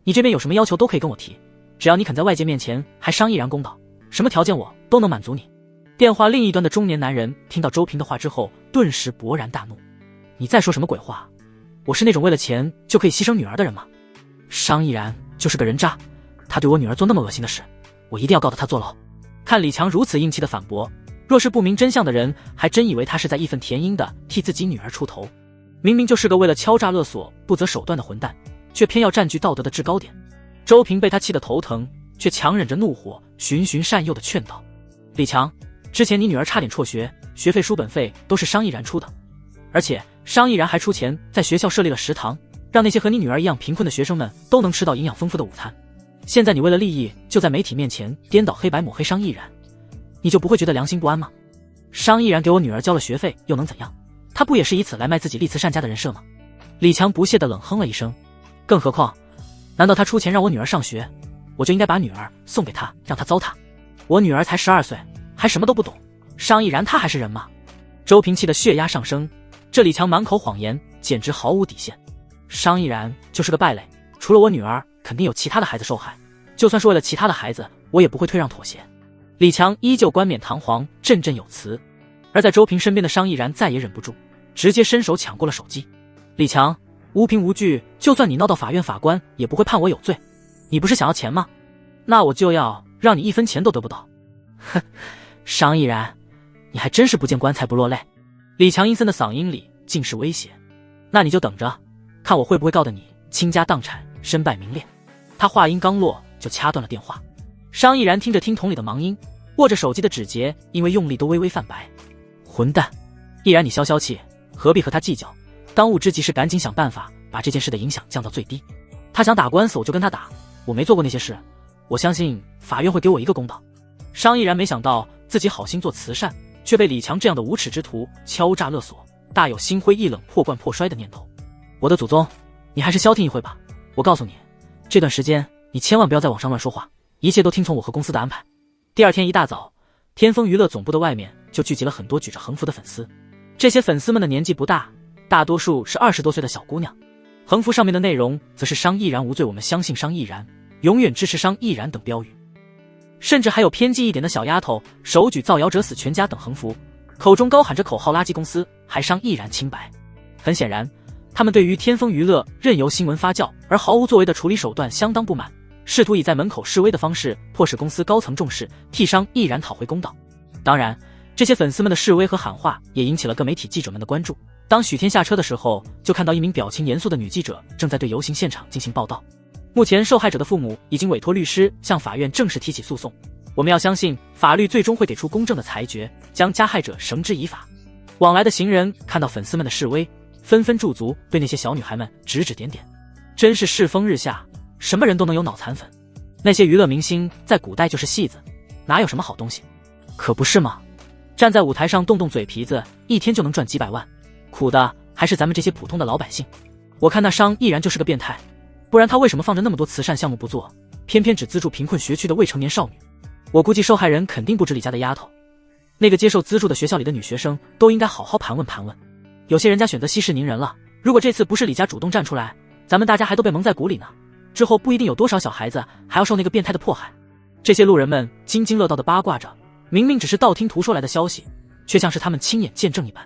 你这边有什么要求都可以跟我提，只要你肯在外界面前还商毅然公道，什么条件我都能满足你。电话另一端的中年男人听到周平的话之后，顿时勃然大怒。你在说什么鬼话？我是那种为了钱就可以牺牲女儿的人吗？商毅然就是个人渣，他对我女儿做那么恶心的事，我一定要告得他坐牢。看李强如此硬气的反驳，若是不明真相的人还真以为他是在义愤填膺的替自己女儿出头，明明就是个为了敲诈勒索不择手段的混蛋，却偏要占据道德的制高点。周平被他气得头疼，却强忍着怒火，循循善诱地劝道：李强，之前你女儿差点辍学，学费书本费都是商毅然出的，而且商毅然还出钱在学校设立了食堂，让那些和你女儿一样贫困的学生们都能吃到营养丰富的午餐。现在你为了利益就在媒体面前颠倒黑白抹黑商毅然，你就不会觉得良心不安吗？商毅然给我女儿交了学费又能怎样？他不也是以此来卖自己立慈善家的人设吗？李强不屑地冷哼了一声，更何况，难道他出钱让我女儿上学，我就应该把女儿送给他，让他糟蹋？我女儿才12岁，还什么都不懂，商毅然他还是人吗？周平气的血压上升，这李强满口谎言，简直毫无底线。商毅然就是个败类，除了我女儿，肯定有其他的孩子受害，就算是为了其他的孩子，我也不会退让妥协。李强依旧冠冕堂皇，振振有词，而在周平身边的商毅然再也忍不住，直接伸手抢过了手机。李强，无凭无据，就算你闹到法院，法官也不会判我有罪。你不是想要钱吗？那我就要让你1分钱都得不到。哼，商毅然，你还真是不见棺材不落泪。李强阴森的嗓音里尽是威胁。那你就等着，看我会不会告得你倾家荡产，身败名裂。他话音刚落就掐断了电话。商毅然听着听筒里的忙音，握着手机的指节因为用力都微微泛白。混蛋，毅然你消消气，何必和他计较？当务之急是赶紧想办法把这件事的影响降到最低。他想打官司我就跟他打，我没做过那些事，我相信法院会给我一个公道。商毅然没想到自己好心做慈善，却被李强这样的无耻之徒敲诈勒索，大有心灰意冷破罐破摔的念头。我的祖宗，你还是消停一会吧。我告诉你，这段时间你千万不要在网上乱说话，一切都听从我和公司的安排。第二天一大早，天风娱乐总部的外面就聚集了很多举着横幅的粉丝。这些粉丝们的年纪不大，大多数是20多岁的小姑娘。横幅上面的内容则是商毅然无罪，我们相信商毅然，永远支持商毅然等标语。甚至还有偏激一点的小丫头手举造谣者死全家等横幅，口中高喊着口号垃圾公司，还商毅然清白。很显然，他们对于天风娱乐任由新闻发酵而毫无作为的处理手段相当不满，试图以在门口示威的方式迫使公司高层重视，替商毅然讨回公道。当然，这些粉丝们的示威和喊话也引起了各媒体记者们的关注。当许天下车的时候，就看到一名表情严肃的女记者正在对游行现场进行报道。目前受害者的父母已经委托律师向法院正式提起诉讼，我们要相信法律最终会给出公正的裁决，将加害者绳之以法。往来的行人看到粉丝们的示威，纷纷驻足对那些小女孩们指指点点。真是世风日下，什么人都能有脑残粉。那些娱乐明星在古代就是戏子，哪有什么好东西？可不是吗？站在舞台上动动嘴皮子，一天就能赚几百万，苦的还是咱们这些普通的老百姓。我看那商毅然就是个变态，不然他为什么放着那么多慈善项目不做，偏偏只资助贫困学区的未成年少女？我估计受害人肯定不止李家的丫头，那个接受资助的学校里的女学生都应该好好盘问盘问。有些人家选择息事宁人了，如果这次不是李家主动站出来，咱们大家还都被蒙在鼓里呢，之后不一定有多少小孩子还要受那个变态的迫害。这些路人们津津乐道的八卦着，明明只是道听途说来的消息，却像是他们亲眼见证一般。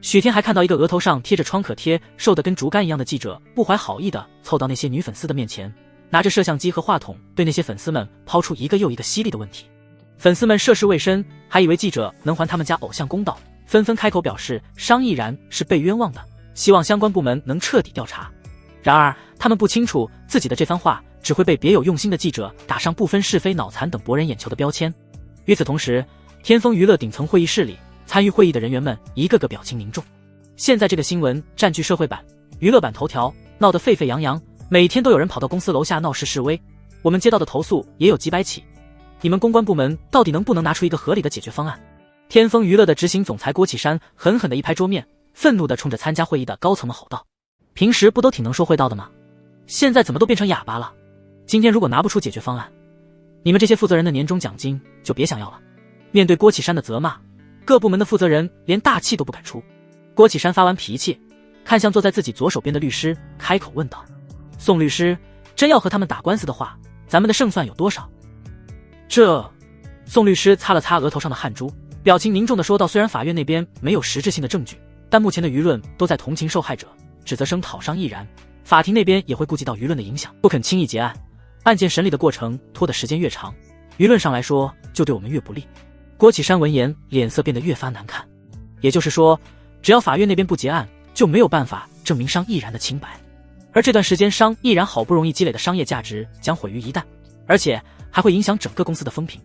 许天还看到一个额头上贴着创可贴瘦得跟竹竿一样的记者不怀好意地凑到那些女粉丝的面前，拿着摄像机和话筒对那些粉丝们抛出一个又一个犀利的问题。粉丝们涉世未深，还以为记者能还他们家偶像公道，纷纷开口表示商毅然是被冤枉的，希望相关部门能彻底调查。然而他们不清楚自己的这番话只会被别有用心的记者打上不分是非脑残等博人眼球的标签。与此同时，天风娱乐顶层会议室里，参与会议的人员们一个个表情凝重。现在这个新闻占据社会版、娱乐版头条，闹得沸沸扬扬，每天都有人跑到公司楼下闹事示威，我们接到的投诉也有几百起。你们公关部门到底能不能拿出一个合理的解决方案？天风娱乐的执行总裁郭启山狠狠地一拍桌面，愤怒地冲着参加会议的高层们吼道：平时不都挺能说会道的吗？现在怎么都变成哑巴了？今天如果拿不出解决方案，你们这些负责人的年终奖金就别想要了。面对郭启山的责骂，各部门的负责人连大气都不敢出。郭启山发完脾气，看向坐在自己左手边的律师，开口问道：宋律师，真要和他们打官司的话，咱们的胜算有多少？宋律师擦了擦额头上的汗珠，表情凝重地说道：虽然法院那边没有实质性的证据，但目前的舆论都在同情受害者，指责声讨商毅然，法庭那边也会顾及到舆论的影响，不肯轻易结案。案件审理的过程拖的时间越长，舆论上来说就对我们越不利。郭启山闻言，脸色变得越发难看。也就是说，只要法院那边不结案，就没有办法证明商毅然的清白。而这段时间商毅然好不容易积累的商业价值将毁于一旦，而且还会影响整个公司的风评。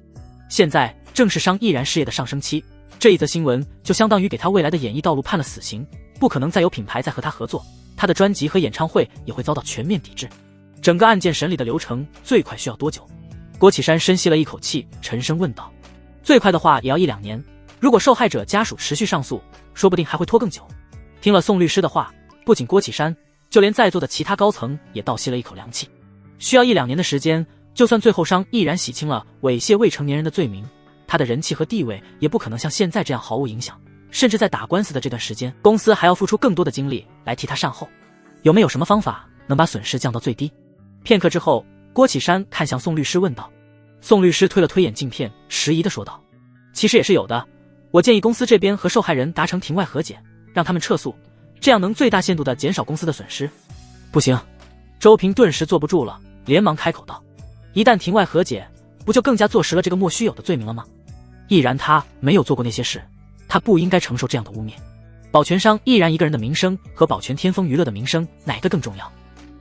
现在正是商毅然事业的上升期，这一则新闻就相当于给他未来的演艺道路判了死刑，不可能再有品牌再和他合作，他的专辑和演唱会也会遭到全面抵制。整个案件审理的流程最快需要多久？郭启山深吸了一口气，沉声问道。最快的话也要1-2年，如果受害者家属持续上诉，说不定还会拖更久。听了宋律师的话，不仅郭启山，就连在座的其他高层也倒吸了一口凉气。需要1-2年的时间，就算最后商毅然洗清了猥亵未成年人的罪名，他的人气和地位也不可能像现在这样毫无影响。甚至在打官司的这段时间，公司还要付出更多的精力来替他善后。有没有什么方法能把损失降到最低？片刻之后，郭启山看向宋律师问道。宋律师推了推眼镜片，迟疑地说道：其实也是有的，我建议公司这边和受害人达成庭外和解，让他们撤诉，这样能最大限度地减少公司的损失。不行，周平顿时坐不住了，连忙开口道：一旦庭外和解，不就更加坐实了这个莫须有的罪名了吗？毅然他没有做过那些事，他不应该承受这样的污蔑。保全商毅然一个人的名声和保全天风娱乐的名声，哪个更重要？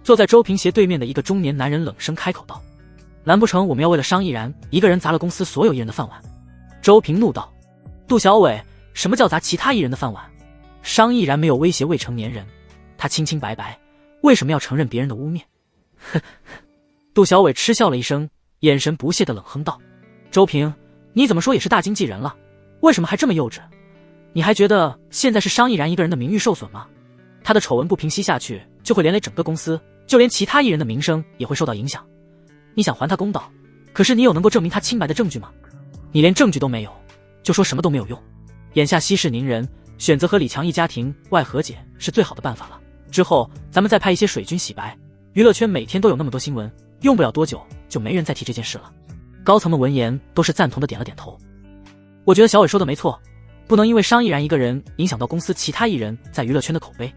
坐在周平斜对面的一个中年男人冷声开口道：难不成我们要为了商毅然一个人砸了公司所有艺人的饭碗？周平怒道：杜小伟，什么叫砸其他艺人的饭碗？商毅然没有威胁未成年人，他清清白白，为什么要承认别人的污蔑？呵呵。杜小伟嗤笑了一声，眼神不屑地冷哼道：周平，你怎么说也是大经纪人了，为什么还这么幼稚？你还觉得现在是商毅然一个人的名誉受损吗？他的丑闻不平息下去，就会连累整个公司，就连其他艺人的名声也会受到影响。你想还他公道，可是你有能够证明他清白的证据吗？你连证据都没有，就说什么都没有用。眼下息事宁人，选择和李强一家庭外和解是最好的办法了。之后咱们再派一些水军洗白，娱乐圈每天都有那么多新闻，用不了多久就没人再提这件事了。高层们闻言都是赞同的点了点头。我觉得小伟说的没错，不能因为商毅然一个人影响到公司其他艺人在娱乐圈的口碑。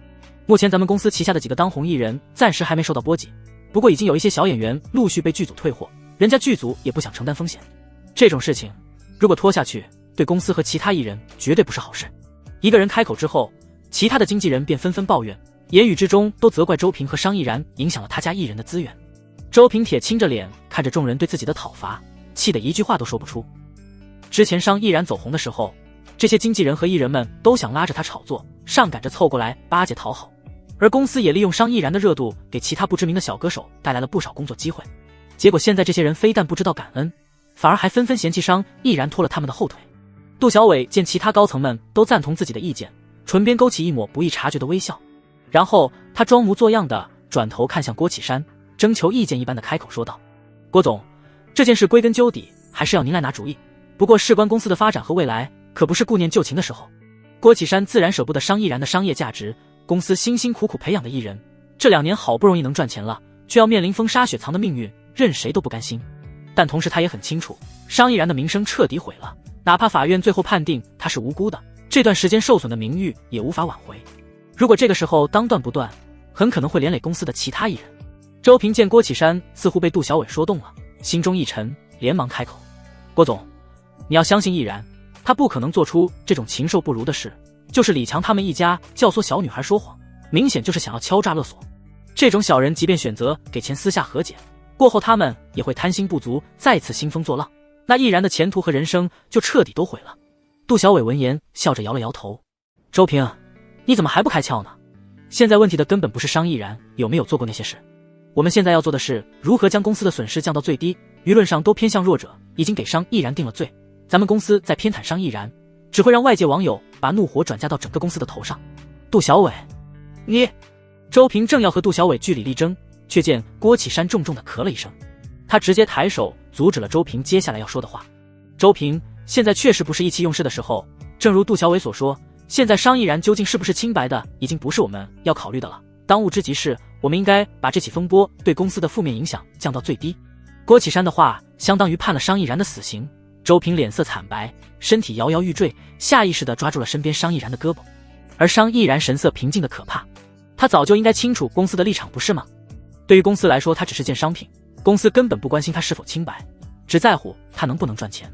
目前咱们公司旗下的几个当红艺人暂时还没受到波及，不过已经有一些小演员陆续被剧组退货，人家剧组也不想承担风险。这种事情如果拖下去，对公司和其他艺人绝对不是好事。一个人开口之后，其他的经纪人便纷纷抱怨，言语之中都责怪周平和商毅然影响了他家艺人的资源。周平铁青着脸看着众人对自己的讨伐，气得一句话都说不出。之前商毅然走红的时候，这些经纪人和艺人们都想拉着他炒作，上赶着凑过来巴结讨好，而公司也利用商毅然的热度给其他不知名的小歌手带来了不少工作机会。结果现在这些人非但不知道感恩，反而还纷纷嫌弃商毅然拖了他们的后腿。杜小伟见其他高层们都赞同自己的意见，唇边勾起一抹不易察觉的微笑，然后他装模作样的转头看向郭启山，征求意见一般的开口说道：郭总，这件事归根究底还是要您来拿主意，不过事关公司的发展和未来，可不是顾念旧情的时候。郭启山自然舍不得商毅然的商业价值，公司辛辛苦苦培养的艺人，这2年好不容易能赚钱了，却要面临风沙雪藏的命运，任谁都不甘心。但同时他也很清楚，商毅然的名声彻底毁了，哪怕法院最后判定他是无辜的，这段时间受损的名誉也无法挽回。如果这个时候当断不断，很可能会连累公司的其他艺人。周平见郭启山似乎被杜小伟说动了，心中一沉，连忙开口：郭总，你要相信毅然，他不可能做出这种禽兽不如的事，就是李强他们一家教唆小女孩说谎，明显就是想要敲诈勒索。这种小人即便选择给钱私下和解，过后他们也会贪心不足，再次兴风作浪，那毅然的前途和人生就彻底都毁了。杜小伟闻言笑着摇了摇头：周平，你怎么还不开窍呢？现在问题的根本不是商毅然有没有做过那些事，我们现在要做的是如何将公司的损失降到最低。舆论上都偏向弱者，已经给商毅然定了罪，咱们公司再偏袒商毅然，只会让外界网友把怒火转嫁到整个公司的头上。杜小伟，你……周平正要和杜小伟据理力争，却见郭启山重重地咳了一声，他直接抬手阻止了周平接下来要说的话。周平，现在确实不是意气用事的时候，正如杜小伟所说，现在商毅然究竟是不是清白的，已经不是我们要考虑的了。当务之急是，我们应该把这起风波对公司的负面影响降到最低。郭启山的话相当于判了商毅然的死刑。周平脸色惨白，身体摇摇欲坠，下意识地抓住了身边商毅然的胳膊。而商毅然神色平静的可怕，他早就应该清楚公司的立场，不是吗？对于公司来说，他只是件商品，公司根本不关心他是否清白，只在乎他能不能赚钱。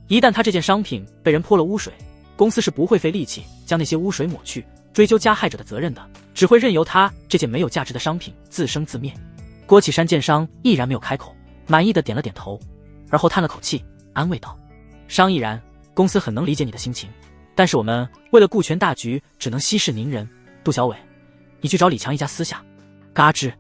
一旦他这件商品被人泼了污水，公司是不会费力气将那些污水抹去，追究加害者的责任的，只会任由他这件没有价值的商品自生自灭。郭启山见商毅然没有开口，满意的点了点头，而后叹了口气，安慰道：商毅然，公司很能理解你的心情，但是我们为了顾全大局，只能息事宁人。杜小伟，你去找李强一家私下。嘎吱。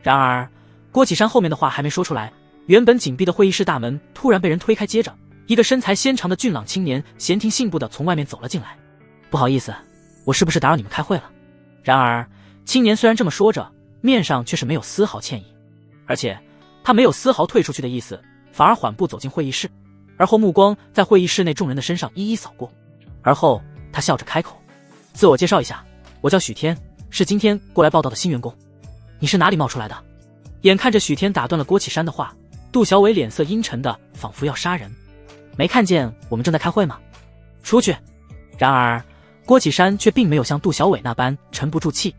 然而郭启山后面的话还没说出来，原本紧闭的会议室大门突然被人推开，接着一个身材纤长的俊朗青年闲庭信步地从外面走了进来。不好意思，我是不是打扰你们开会了？然而，青年虽然这么说着，面上却是没有丝毫歉意，而且他没有丝毫退出去的意思，反而缓步走进会议室，而后目光在会议室内众人的身上一一扫过，而后他笑着开口：“自我介绍一下，我叫许天，是今天过来报道的新员工。你是哪里冒出来的？”眼看着许天打断了郭启山的话，杜小伟脸色阴沉的仿佛要杀人。没看见我们正在开会吗？出去。然而郭启山却并没有像杜小伟那般沉不住气，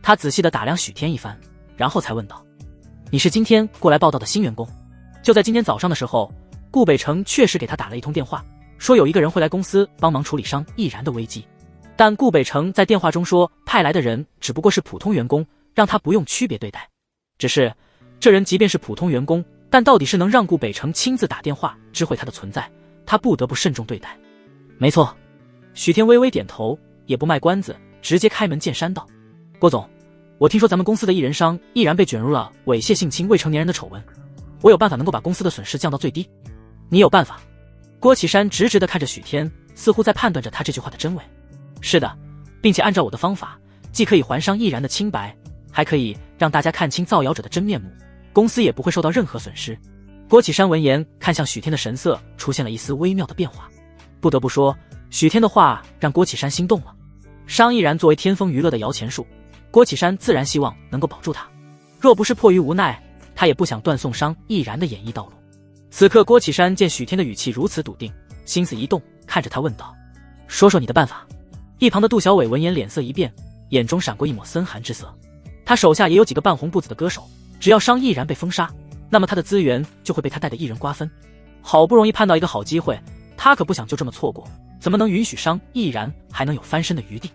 他仔细地打量许天一番，然后才问道：“你是今天过来报道的新员工？”就在今天早上的时候，顾北城确实给他打了一通电话，说有一个人会来公司帮忙处理商易然的危机，但顾北城在电话中说派来的人只不过是普通员工，让他不用区别对待。只是这人即便是普通员工，但到底是能让顾北城亲自打电话知会他的存在，他不得不慎重对待。没错。许天微微点头，也不卖关子，直接开门见山道：“郭总，我听说咱们公司的艺人商易然被卷入了猥亵性侵未成年人的丑闻，我有办法能够把公司的损失降到最低。”你有办法？郭启山直直地看着许天，似乎在判断着他这句话的真伪。是的，并且按照我的方法，既可以还商易然的清白，还可以让大家看清造谣者的真面目，公司也不会受到任何损失。郭启山闻言，看向许天的神色出现了一丝微妙的变化。不得不说，许天的话让郭启山心动了。商易然作为天风娱乐的摇钱树，郭启山自然希望能够保住他，若不是迫于无奈，他也不想断送商易然的演艺道路。此刻郭启山见许天的语气如此笃定，心思一动，看着他问道：“说说你的办法。”一旁的杜小伟闻言脸色一变，眼中闪过一抹森寒之色。他手下也有几个半红不紫的歌手，只要商易然被封杀，那么他的资源就会被他带的艺人瓜分。好不容易盼到一个好机会，他可不想就这么错过，怎么能允许商易然还能有翻身的余地？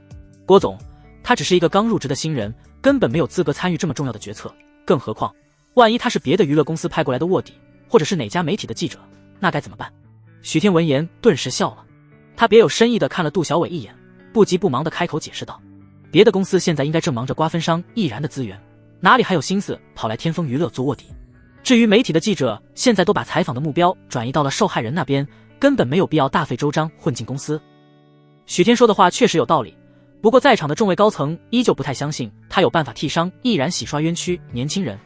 郭总，他只是一个刚入职的新人，根本没有资格参与这么重要的决策，更何况万一他是别的娱乐公司派过来的卧底，或者是哪家媒体的记者，那该怎么办？许天闻言顿时笑了，他别有深意地看了杜小伟一眼，不急不忙地开口解释道：“别的公司现在应该正忙着瓜分商易然的资源，哪里还有心思跑来天风娱乐做卧底？至于媒体的记者，现在都把采访的目标转移到了受害人那边，根本没有必要大费周章混进公司。”许天说的话确实有道理，不过在场的众位高层依旧不太相信他有办法替商易然洗刷冤屈。年轻人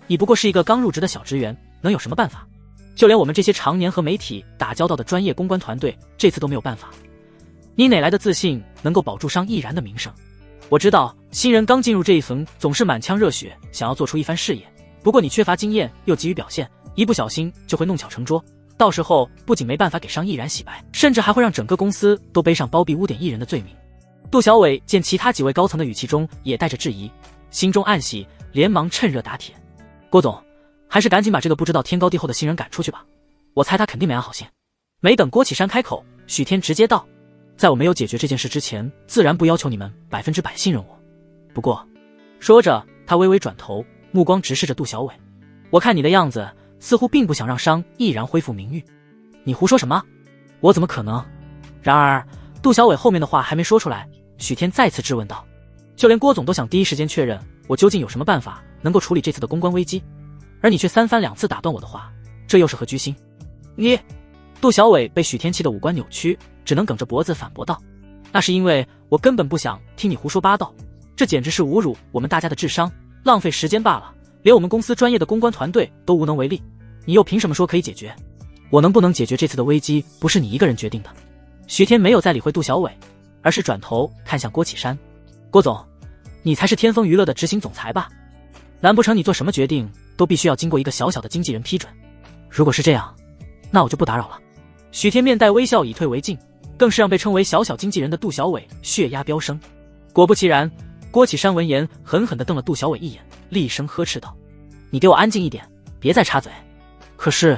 已不过是一个刚入职的小职员，能有什么办法？就连我们这些常年和媒体打交道的专业公关团队，这次都没有办法。你哪来的自信能够保住商易然的名声？我知道新人刚进入这一层，总是满腔热血，想要做出一番事业。不过你缺乏经验，又急于表现，一不小心就会弄巧成拙。到时候不仅没办法给商易然洗白，甚至还会让整个公司都背上包庇污点艺人的罪名。杜小伟见其他几位高层的语气中也带着质疑，心中暗喜，连忙趁热打铁：“郭总，还是赶紧把这个不知道天高地厚的新人赶出去吧，我猜他肯定没安好心。”没等郭启山开口，许天直接道：“在我没有解决这件事之前，自然不要求你们100%信任我。不过……”说着，他微微转头，目光直视着杜小伟：“我看你的样子，似乎并不想让商易然恢复名誉。你胡说什么？我怎么可能？”然而杜小伟后面的话还没说出来，许天再次质问道：“就连郭总都想第一时间确认我究竟有什么办法能够处理这次的公关危机，而你却三番两次打断我的话，这又是何居心？”你……杜小伟被许天气得五官扭曲，只能梗着脖子反驳道：“那是因为我根本不想听你胡说八道，这简直是侮辱我们大家的智商，浪费时间罢了。连我们公司专业的公关团队都无能为力，你又凭什么说可以解决？我能不能解决这次的危机，不是你一个人决定的。”许天没有再理会杜小伟，而是转头看向郭启山：“郭总，你才是天风娱乐的执行总裁吧？难不成你做什么决定都必须要经过一个小小的经纪人批准？如果是这样，那我就不打扰了。”许天面带微笑，以退为进，更是让被称为小小经纪人的杜小伟血压飙升。果不其然，郭启山闻言狠狠地瞪了杜小伟一眼，厉声呵斥道：“你给我安静一点，别再插嘴！”可是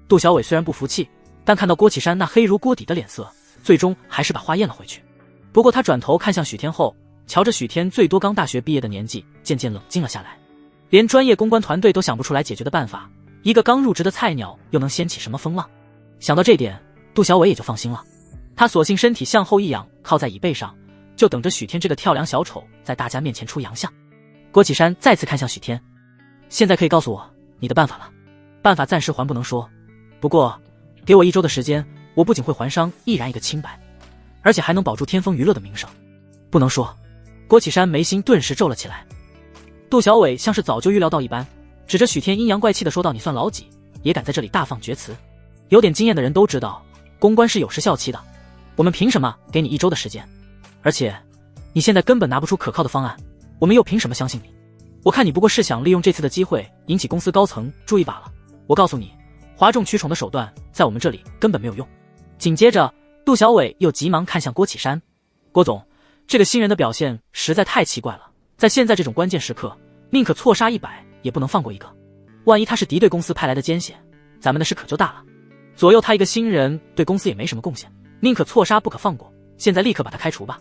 杜小伟虽然不服气，但看到郭启山那黑如锅底的脸色，最终还是把话咽了回去。不过他转头看向许天后，瞧着许天最多刚大学毕业的年纪，渐渐冷静了下来。连专业公关团队都想不出来解决的办法，一个刚入职的菜鸟又能掀起什么风浪？想到这点，杜小伟也就放心了。他索性身体向后一仰，靠在椅背上，就等着许天这个跳梁小丑在大家面前出洋相。郭启山再次看向许天：“现在可以告诉我你的办法了。办法暂时还不能说，不过给我1周的时间，我不仅会还商毅然一个清白，而且还能保住天风娱乐的名声。不能说。郭启山眉心顿时皱了起来。杜小伟像是早就预料到一般，指着许天阴阳怪气的说道：“你算老几，也敢在这里大放厥词？有点经验的人都知道，公关是有时效期的，我们凭什么给你1周的时间？而且你现在根本拿不出可靠的方案，我们又凭什么相信你？我看你不过是想利用这次的机会引起公司高层注意罢了。我告诉你，哗众取宠的手段在我们这里根本没有用。”紧接着，杜小伟又急忙看向郭启山：“郭总，这个新人的表现实在太奇怪了，在现在这种关键时刻，宁可错杀100也不能放过一个。万一他是敌对公司派来的奸细，咱们的事可就大了。左右他一个新人，对公司也没什么贡献，宁可错杀不可放过，现在立刻把他开除吧。”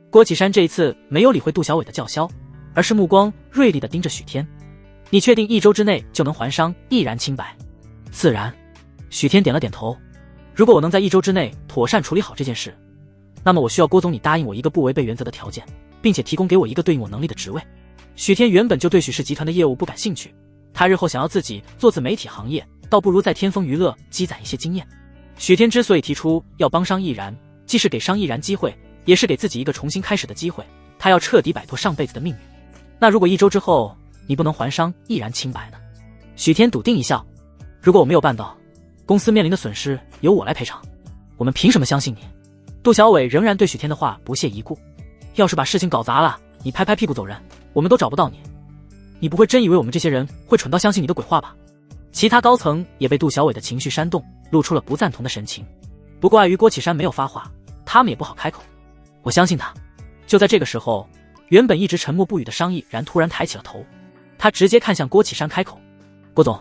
郭启山这一次没有理会杜小伟的叫嚣，而是目光锐利地盯着许天：“你确定1周之内就能还商毅然清白？”“自然。”许天点了点头。“如果我能在1周之内妥善处理好这件事，那么我需要郭总你答应我一个不违背原则的条件，并且提供给我一个对应我能力的职位。”许天原本就对许氏集团的业务不感兴趣，他日后想要自己做自媒体行业，倒不如在天风娱乐积攒一些经验。许天之所以提出要帮商毅然，既是给商毅然机会，也是给自己一个重新开始的机会，他要彻底摆脱上辈子的命运。那如果1周之后你不能还商毅然清白呢？许天笃定一笑：“如果我没有办到，公司面临的损失由我来赔偿。我们凭什么相信你？”杜小伟仍然对许天的话不屑一顾：“要是把事情搞砸了，你拍拍屁股走人，我们都找不到你。你不会真以为我们这些人会蠢到相信你的鬼话吧？”其他高层也被杜小伟的情绪煽动，露出了不赞同的神情。不过碍于郭启山没有发话，他们也不好开口。我相信他。就在这个时候，原本一直沉默不语的商毅然突然抬起了头，他直接看向郭启山开口：“郭总，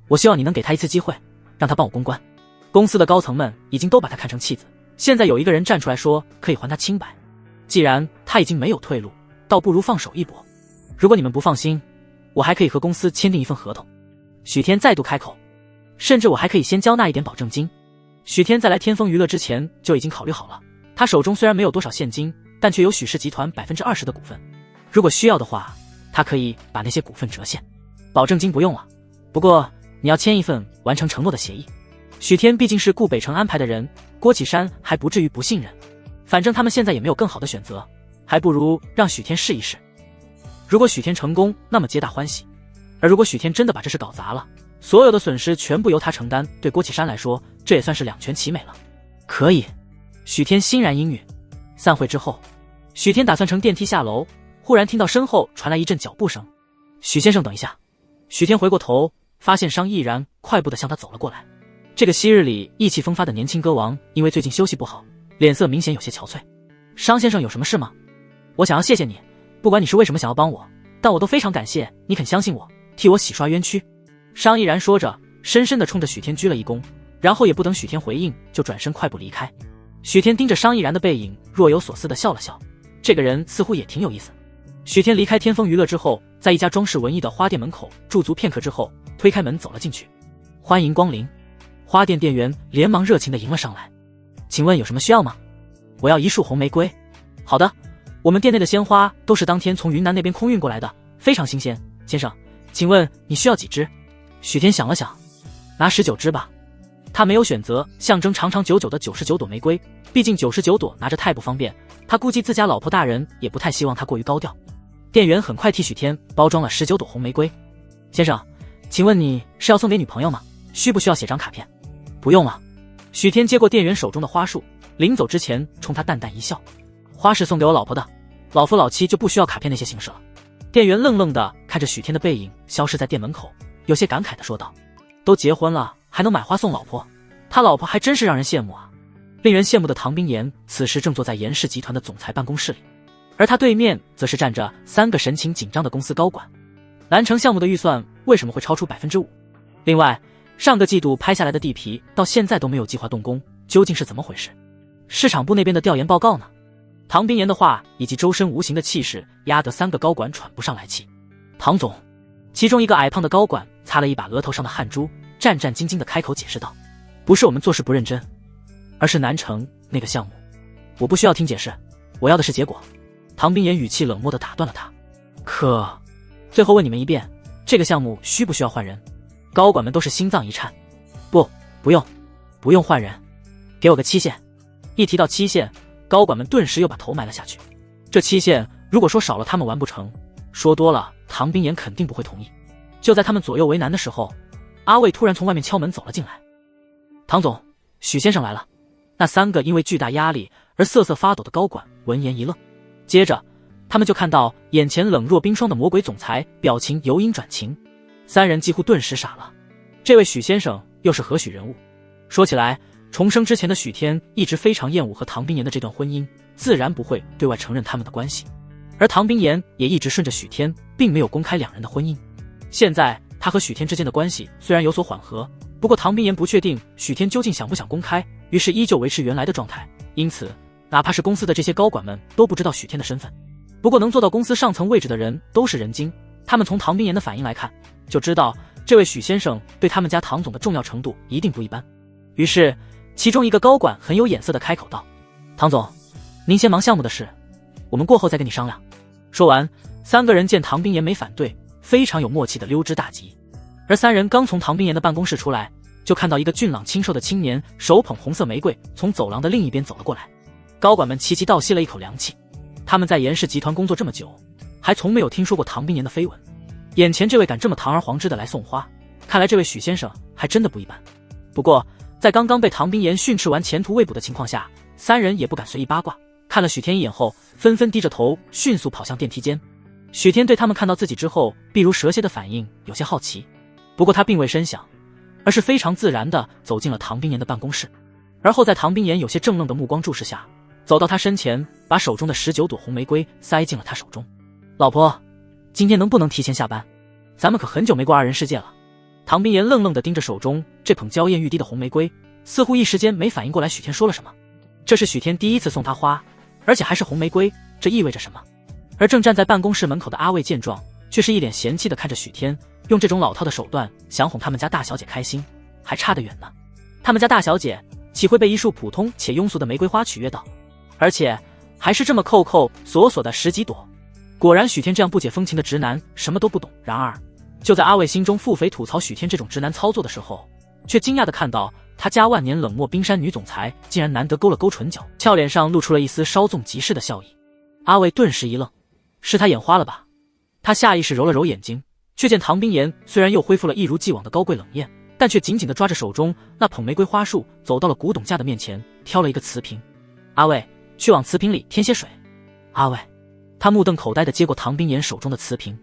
我希望你能给他一次机会，让他帮我公关。公司的高层们已经都把他看成弃子，现在有一个人站出来说可以还他清白，既然他已经没有退路，倒不如放手一搏。如果你们不放心，我还可以和公司签订一份合同。”许天再度开口：“甚至我还可以先交纳一点保证金。”许天在来天风娱乐之前就已经考虑好了，他手中虽然没有多少现金，但却有许氏集团20%的股份，如果需要的话，他可以把那些股份折现。保证金不用了，不过你要签一份完成承诺的协议。许天毕竟是顾北城安排的人，郭启山还不至于不信任，反正他们现在也没有更好的选择，还不如让许天试一试。如果许天成功，那么皆大欢喜，而如果许天真的把这事搞砸了，所有的损失全部由他承担，对郭启山来说，这也算是两全其美了。可以。许天欣然应允。散会之后，许天打算乘电梯下楼，忽然听到身后传来一阵脚步声。许先生，等一下。许天回过头，发现商毅然快步地向他走了过来。这个昔日里意气风发的年轻歌王，因为最近休息不好，脸色明显有些憔悴。商先生有什么事吗？我想要谢谢你，不管你是为什么想要帮我，但我都非常感谢你肯相信我，替我洗刷冤屈。商毅然说着，深深地冲着许天鞠了一躬，然后也不等许天回应，就转身快步离开。许天盯着商毅然的背影，若有所思地笑了笑，这个人似乎也挺有意思。许天离开天风娱乐之后，在一家装饰文艺的花店门口驻足片刻之后，推开门走了进去。欢迎光临。花店店员连忙热情地迎了上来。请问有什么需要吗？我要1束红玫瑰。好的，我们店内的鲜花都是当天从云南那边空运过来的，非常新鲜。先生，请问你需要几支？许天想了想，拿19支吧。他没有选择象征长长久久的99朵玫瑰，毕竟99朵拿着太不方便，他估计自家老婆大人也不太希望他过于高调。店员很快替许天包装了19朵红玫瑰。先生，请问你是要送给女朋友吗？需不需要写张卡片？不用了。许天接过店员手中的花束，临走之前冲他淡淡一笑：花是送给我老婆的，老夫老妻就不需要卡片那些形式了。店员愣愣地看着许天的背影消失在店门口，有些感慨地说道：都结婚了还能买花送老婆，他老婆还真是让人羡慕啊。令人羡慕的唐冰岩此时正坐在严氏集团的总裁办公室里，而他对面则是站着3个神情紧张的公司高管。南城项目的预算为什么会超出 5%？ 另外，上个季度拍下来的地皮到现在都没有计划动工，究竟是怎么回事？市场部那边的调研报告呢？唐冰岩的话以及周身无形的气势压得3个高管喘不上来气。唐总，其中一个矮胖的高管擦了一把额头上的汗珠，战战兢兢地开口解释道：不是我们做事不认真，而是南城那个项目，我不需要听解释，我要的是结果。唐冰岩语气冷漠地打断了他。可最后问你们一遍，这个项目需不需要换人？高管们都是心脏一颤。不用换人。给我个期限。一提到期限，高管们顿时又把头埋了下去。这期限如果说少了他们完不成，说多了唐冰岩肯定不会同意。就在他们左右为难的时候，阿卫突然从外面敲门走了进来。唐总，许先生来了。那3个因为巨大压力而瑟瑟发抖的高管闻言一愣，接着他们就看到眼前冷若冰霜的魔鬼总裁表情由阴转晴，3人几乎顿时傻了。这位许先生又是何许人物？说起来，重生之前的许天一直非常厌恶和唐冰岩的这段婚姻，自然不会对外承认他们的关系。而唐冰岩也一直顺着许天，并没有公开2人的婚姻。现在他和许天之间的关系虽然有所缓和，不过唐冰岩不确定许天究竟想不想公开，于是依旧维持原来的状态。因此哪怕是公司的这些高管们都不知道许天的身份。不过能做到公司上层位置的人都是人精，他们从唐冰岩的反应来看，就知道这位许先生对他们家唐总的重要程度一定不一般。于是其中一个高管很有眼色地开口道：唐总，您先忙项目的事，我们过后再跟你商量。说完，3个人见唐冰岩没反对，非常有默契地溜之大吉。而3人刚从唐冰岩的办公室出来，就看到一个俊朗清瘦的青年手捧红色玫瑰从走廊的另一边走了过来。高管们齐齐倒吸了一口凉气，他们在严氏集团工作这么久，还从没有听说过唐冰岩的绯闻。眼前这位敢这么堂而皇之的来送花，看来这位许先生还真的不一般。不过在刚刚被唐冰岩训斥完前途未卜的情况下，3人也不敢随意八卦，看了许天一眼后，纷纷低着头迅速跑向电梯间。许天对他们看到自己之后避如蛇蝎的反应有些好奇，不过他并未深想，而是非常自然地走进了唐冰岩的办公室，而后在唐冰岩有些怔愣的目光注视下，走到他身前，把手中的19朵红玫瑰塞进了他手中。老婆，今天能不能提前下班？咱们可很久没过2人世界了。唐冰岩愣愣地盯着手中这捧娇艳欲滴的红玫瑰，似乎一时间没反应过来许天说了什么。这是许天第一次送他花，而且还是红玫瑰，这意味着什么？而正站在办公室门口的阿卫见状，却是一脸嫌弃地看着许天，用这种老套的手段想哄他们家大小姐开心，还差得远呢。他们家大小姐岂会被一束普通且庸俗的玫瑰花取悦到？而且还是这么扣扣锁锁的10几朵。果然许天这样不解风情的直男什么都不懂。然而就在阿卫心中腹诽吐槽许天这种直男操作的时候，却惊讶地看到他家万年冷漠冰山女总裁竟然难得勾了勾唇角，俏脸上露出了一丝稍纵即逝的笑意。阿卫顿时一愣，是他眼花了吧？他下意识揉了揉眼睛，却见唐冰岩虽然又恢复了一如既往的高贵冷艳，但却紧紧地抓着手中那捧玫瑰花束，走到了古董架的面前，挑了一个瓷瓶。阿卫，去往瓷瓶里添些水。阿卫，他目瞪口呆地接过唐冰岩手中的瓷瓶，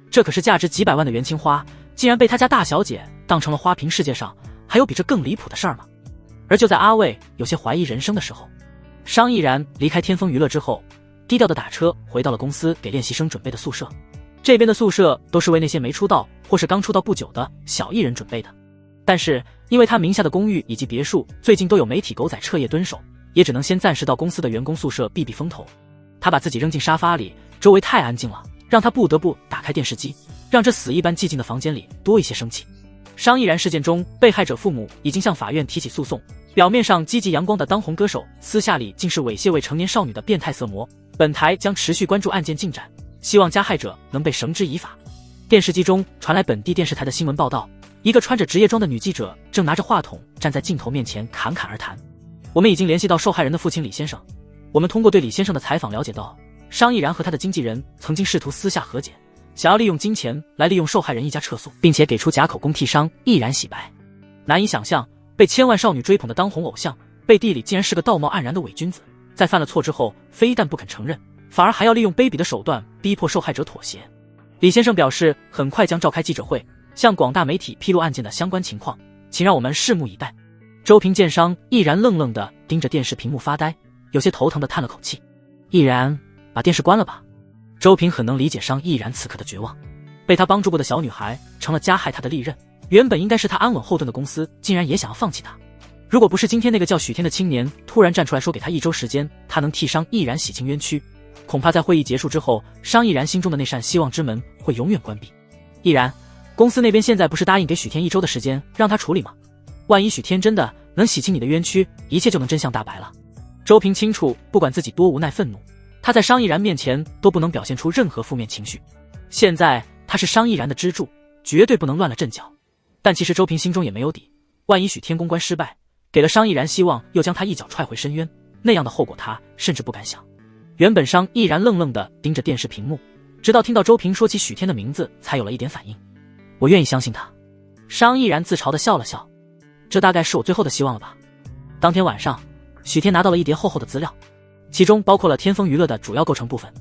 这可是价值几百万的元青花，竟然被他家大小姐当成了花瓶，世界上还有比这更离谱的事儿吗？而就在阿卫有些怀疑人生的时候，商毅然离开天风娱乐之后，低调的打车回到了公司给练习生准备的宿舍。这边的宿舍都是为那些没出道或是刚出道不久的小艺人准备的，但是因为他名下的公寓以及别墅最近都有媒体狗仔彻夜蹲守，也只能先暂时到公司的员工宿舍避避风头。他把自己扔进沙发里，周围太安静了，让他不得不打开电视机，让这死一般寂静的房间里多一些生气。商毅然事件中，被害者父母已经向法院提起诉讼，表面上积极阳光的当红歌手，私下里竟是猥亵未成年少女的变态色魔。本台将持续关注案件进展，希望加害者能被绳之以法。电视机中传来本地电视台的新闻报道，一个穿着职业装的女记者正拿着话筒站在镜头面前侃侃而谈。我们已经联系到受害人的父亲李先生，我们通过对李先生的采访了解到，商毅然和他的经纪人曾经试图私下和解，想要利用金钱来利用受害人一家撤诉，并且给出假口供替商毅然洗白。难以想象，被千万少女追捧的当红偶像，背地里竟然是个道貌岸然的伪君子，在犯了错之后，非但不肯承认，反而还要利用卑鄙的手段逼迫受害者妥协。李先生表示，很快将召开记者会，向广大媒体披露案件的相关情况，请让我们拭目以待。周平见商毅然愣愣地盯着电视屏幕发呆，有些头疼地叹了口气。毅然，把电视关了吧。周平很能理解商毅然此刻的绝望，被他帮助过的小女孩成了加害他的利刃，原本应该是他安稳后盾的公司，竟然也想要放弃他。如果不是今天那个叫许天的青年突然站出来说给他1周时间，他能替商毅然洗清冤屈，恐怕在会议结束之后，商毅然心中的那扇希望之门会永远关闭。毅然，公司那边现在不是答应给许天1周的时间让他处理吗？万一许天真的能洗清你的冤屈，一切就能真相大白了。周平清楚，不管自己多无奈愤怒，他在商毅然面前都不能表现出任何负面情绪。现在他是商毅然的支柱，绝对不能乱了阵脚。但其实周平心中也没有底，万一许天公关失败，给了商毅然希望，又将他一脚踹回深渊。那样的后果他甚至不敢想。原本商毅然愣愣地盯着电视屏幕，直到听到周平说起许天的名字，才有了一点反应。我愿意相信他。商毅然自嘲地笑了笑，这大概是我最后的希望了吧。当天晚上，许天拿到了一叠厚厚的资料，其中包括了天风娱乐的主要构成部分。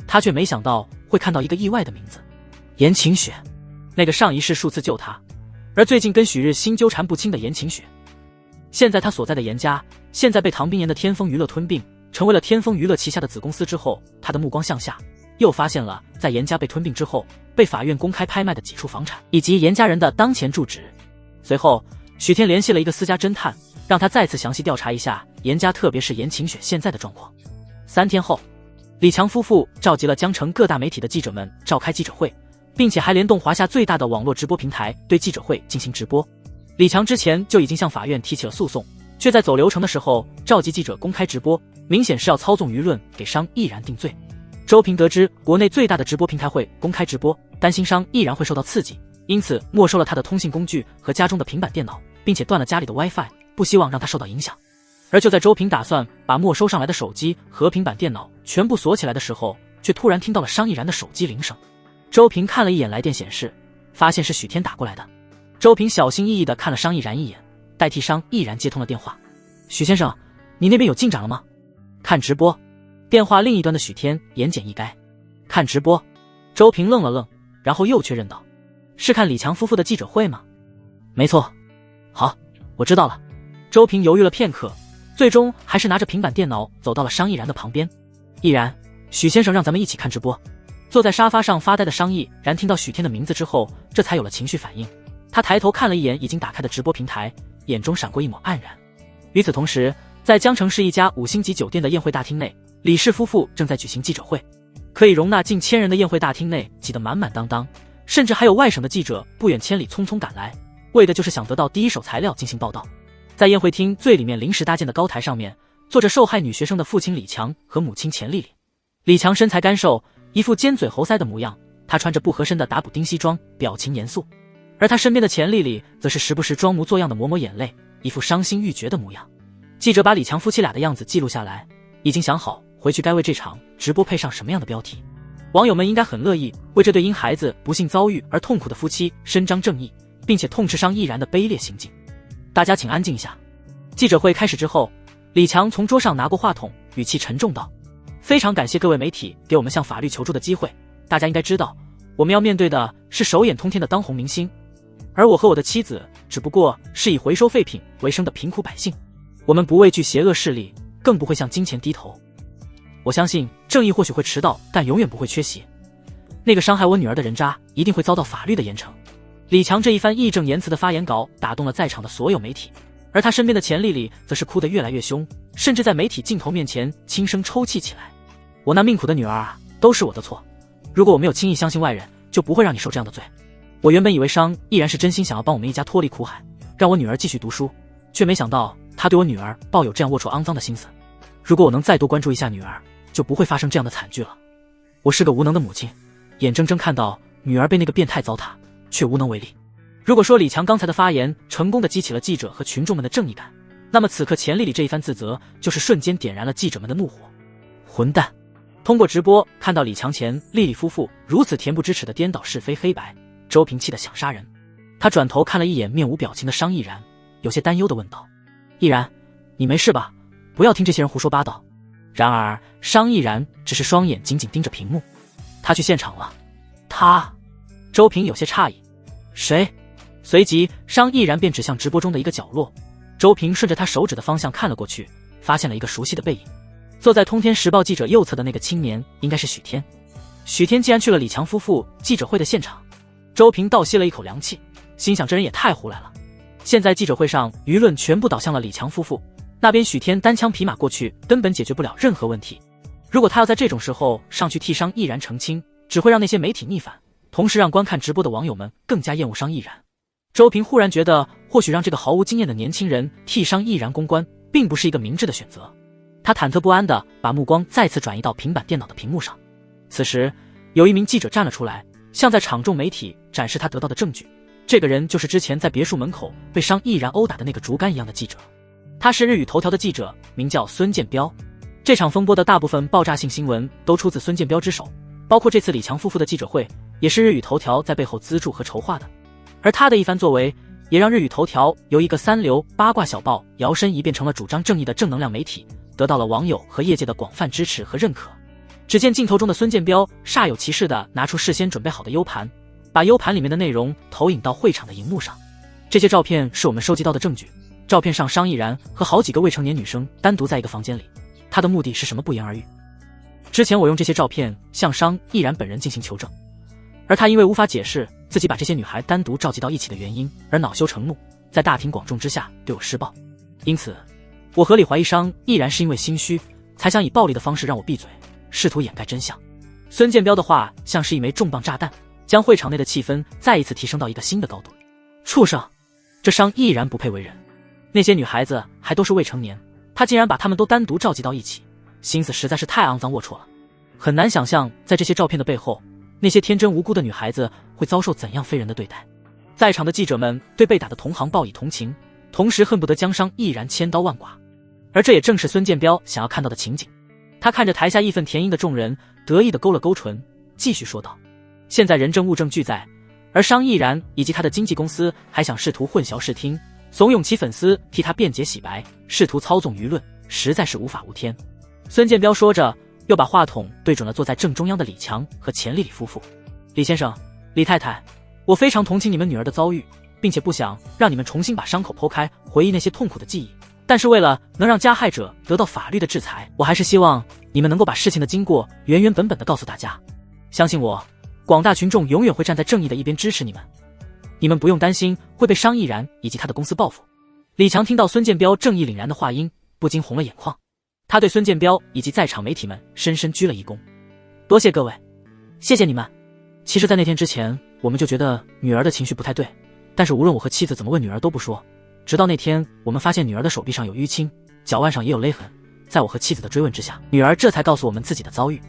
他却没想到会看到一个意外的名字——言情雪。那个上一世数次救他，而最近跟许日新纠缠不清的言情雪。现在他所在的严家，现在被唐冰岩的天风娱乐吞并，成为了天风娱乐旗下的子公司之后，他的目光向下，又发现了在严家被吞并之后，被法院公开拍卖的几处房产，以及严家人的当前住址。随后，许天联系了一个私家侦探，让他再次详细调查一下严家，特别是言情雪现在的状况。3天后，李强夫妇召集了江城各大媒体的记者们召开记者会，并且还联动华夏最大的网络直播平台对记者会进行直播。李强之前就已经向法院提起了诉讼，却在走流程的时候召集记者公开直播，明显是要操纵舆论给商毅然定罪。周平得知国内最大的直播平台会公开直播，担心商毅然会受到刺激，因此没收了他的通信工具和家中的平板电脑，并且断了家里的 WiFi， 不希望让他受到影响。而就在周平打算把没收上来的手机和平板电脑全部锁起来的时候，却突然听到了商毅然的手机铃声。周平看了一眼来电显示，发现是许天打过来的。周平小心翼翼地看了商毅然一眼，代替商毅然接通了电话。许先生，你那边有进展了吗？看直播。电话另一端的许天言简意赅。看直播。周平愣了愣，然后又确认道，是看李强夫妇的记者会吗？没错。好，我知道了。周平犹豫了片刻，最终还是拿着平板电脑走到了商毅然的旁边。毅然，许先生让咱们一起看直播。坐在沙发上发呆的商毅然听到许天的名字之后，这才有了情绪反应。他抬头看了一眼已经打开的直播平台，眼中闪过一抹黯然。与此同时，在江城市一家5星级酒店的宴会大厅内，李氏夫妇正在举行记者会。可以容纳近1000人的宴会大厅内挤得满满当当，甚至还有外省的记者不远千里匆匆赶来，为的就是想得到第一手材料进行报道。在宴会厅最里面临时搭建的高台上面，坐着受害女学生的父亲李强和母亲钱丽丽。李强身材干瘦，一副尖嘴猴腮的模样，他穿着不合身的打补丁西装，表情严肃。而他身边的钱丽丽则是时不时装模作样的抹抹眼泪，一副伤心欲绝的模样。记者把李强夫妻俩的样子记录下来，已经想好回去该为这场直播配上什么样的标题。网友们应该很乐意为这对因孩子不幸遭遇而痛苦的夫妻伸张正义，并且痛斥商毅然的卑劣行径。大家请安静一下。记者会开始之后，李强从桌上拿过话筒，语气沉重道，非常感谢各位媒体给我们向法律求助的机会。大家应该知道，我们要面对的是手眼通天的当红明星，而我和我的妻子只不过是以回收废品为生的贫苦百姓。我们不畏惧邪恶势力，更不会向金钱低头。我相信正义或许会迟到，但永远不会缺席。那个伤害我女儿的人渣一定会遭到法律的严惩。李强这一番义正言辞的发言稿打动了在场的所有媒体，而他身边的钱丽丽则是哭得越来越凶，甚至在媒体镜头面前轻声抽泣起来。我那命苦的女儿啊，都是我的错。如果我没有轻易相信外人，就不会让你受这样的罪。我原本以为商毅然是真心想要帮我们一家脱离苦海，让我女儿继续读书，却没想到他对我女儿抱有这样龌龊肮脏的心思。如果我能再多关注一下女儿，就不会发生这样的惨剧了。我是个无能的母亲，眼睁睁看到女儿被那个变态糟蹋，却无能为力。如果说李强刚才的发言成功的激起了记者和群众们的正义感，那么此刻钱丽丽这一番自责就是瞬间点燃了记者们的怒火。混蛋！通过直播看到李强钱丽丽夫妇如此恬不知耻的颠倒是非黑白，周平气得想杀人。他转头看了一眼面无表情的商毅然，有些担忧地问道，毅然，你没事吧？不要听这些人胡说八道。然而商毅然只是双眼紧紧盯着屏幕。他去现场了。他？周平有些诧异。谁？随即商毅然便指向直播中的一个角落。周平顺着他手指的方向看了过去，发现了一个熟悉的背影。坐在通天时报记者右侧的那个青年应该是许天。许天竟然去了李强夫妇记者会的现场。周平倒吸了一口凉气，心想这人也太胡来了。现在记者会上舆论全部倒向了李强夫妇，那边许天单枪匹马过去根本解决不了任何问题。如果他要在这种时候上去替商毅然澄清，只会让那些媒体逆反，同时让观看直播的网友们更加厌恶商毅然。周平忽然觉得，或许让这个毫无经验的年轻人替商毅然公关，并不是一个明智的选择。他忐忑不安地把目光再次转移到平板电脑的屏幕上。此时，有一名记者站了出来，向在场众媒体展示他得到的证据。这个人就是之前在别墅门口被商毅然殴打的那个竹竿一样的记者。他是日语头条的记者，名叫孙建彪。这场风波的大部分爆炸性新闻都出自孙建彪之手，包括这次李强夫妇的记者会，也是日语头条在背后资助和筹划的。而他的一番作为，也让日语头条由一个三流八卦小报摇身一变成了主张正义的正能量媒体，得到了网友和业界的广泛支持和认可。只见镜头中的孙建彪煞有其事地拿出事先准备好的 U 盘，把 U 盘里面的内容投影到会场的荧幕上。这些照片是我们收集到的证据，照片上商亦然和好几个未成年女生单独在一个房间里，他的目的是什么不言而喻。之前我用这些照片向商亦然本人进行求证，而他因为无法解释自己把这些女孩单独召集到一起的原因而恼羞成怒，在大庭广众之下对我施暴。因此我合理怀疑商亦然是因为心虚，才想以暴力的方式让我闭嘴，试图掩盖真相。孙建彪的话像是一枚重磅炸弹，将会场内的气氛再一次提升到一个新的高度。畜生，这商亦然不配为人。那些女孩子还都是未成年，他竟然把她们都单独召集到一起，心思实在是太肮脏龌龊了。很难想象在这些照片的背后，那些天真无辜的女孩子会遭受怎样非人的对待。在场的记者们对被打的同行报以同情，同时恨不得将商亦然千刀万剐。而这也正是孙建彪想要看到的情景。他看着台下义愤填膺的众人，得意地勾了勾唇，继续说道：现在人证物证俱在，而商亦然以及他的经纪公司还想试图混淆视听，怂恿其粉丝替他辩解洗白，试图操纵舆论，实在是无法无天。孙建彪说着，又把话筒对准了坐在正中央的李强和钱丽丽夫妇。李先生，李太太，我非常同情你们女儿的遭遇，并且不想让你们重新把伤口剖开，回忆那些痛苦的记忆。但是为了能让加害者得到法律的制裁，我还是希望你们能够把事情的经过原原本本的告诉大家。相信我，广大群众永远会站在正义的一边支持你们。你们不用担心会被商亦然以及他的公司报复。李强听到孙建彪正义凛然的话音，不禁红了眼眶。他对孙建彪以及在场媒体们深深鞠了一躬。多谢各位，谢谢你们。其实在那天之前，我们就觉得女儿的情绪不太对，但是无论我和妻子怎么问女儿都不说，直到那天我们发现女儿的手臂上有淤青，脚腕上也有勒痕，在我和妻子的追问之下，女儿这才告诉我们自己的遭遇。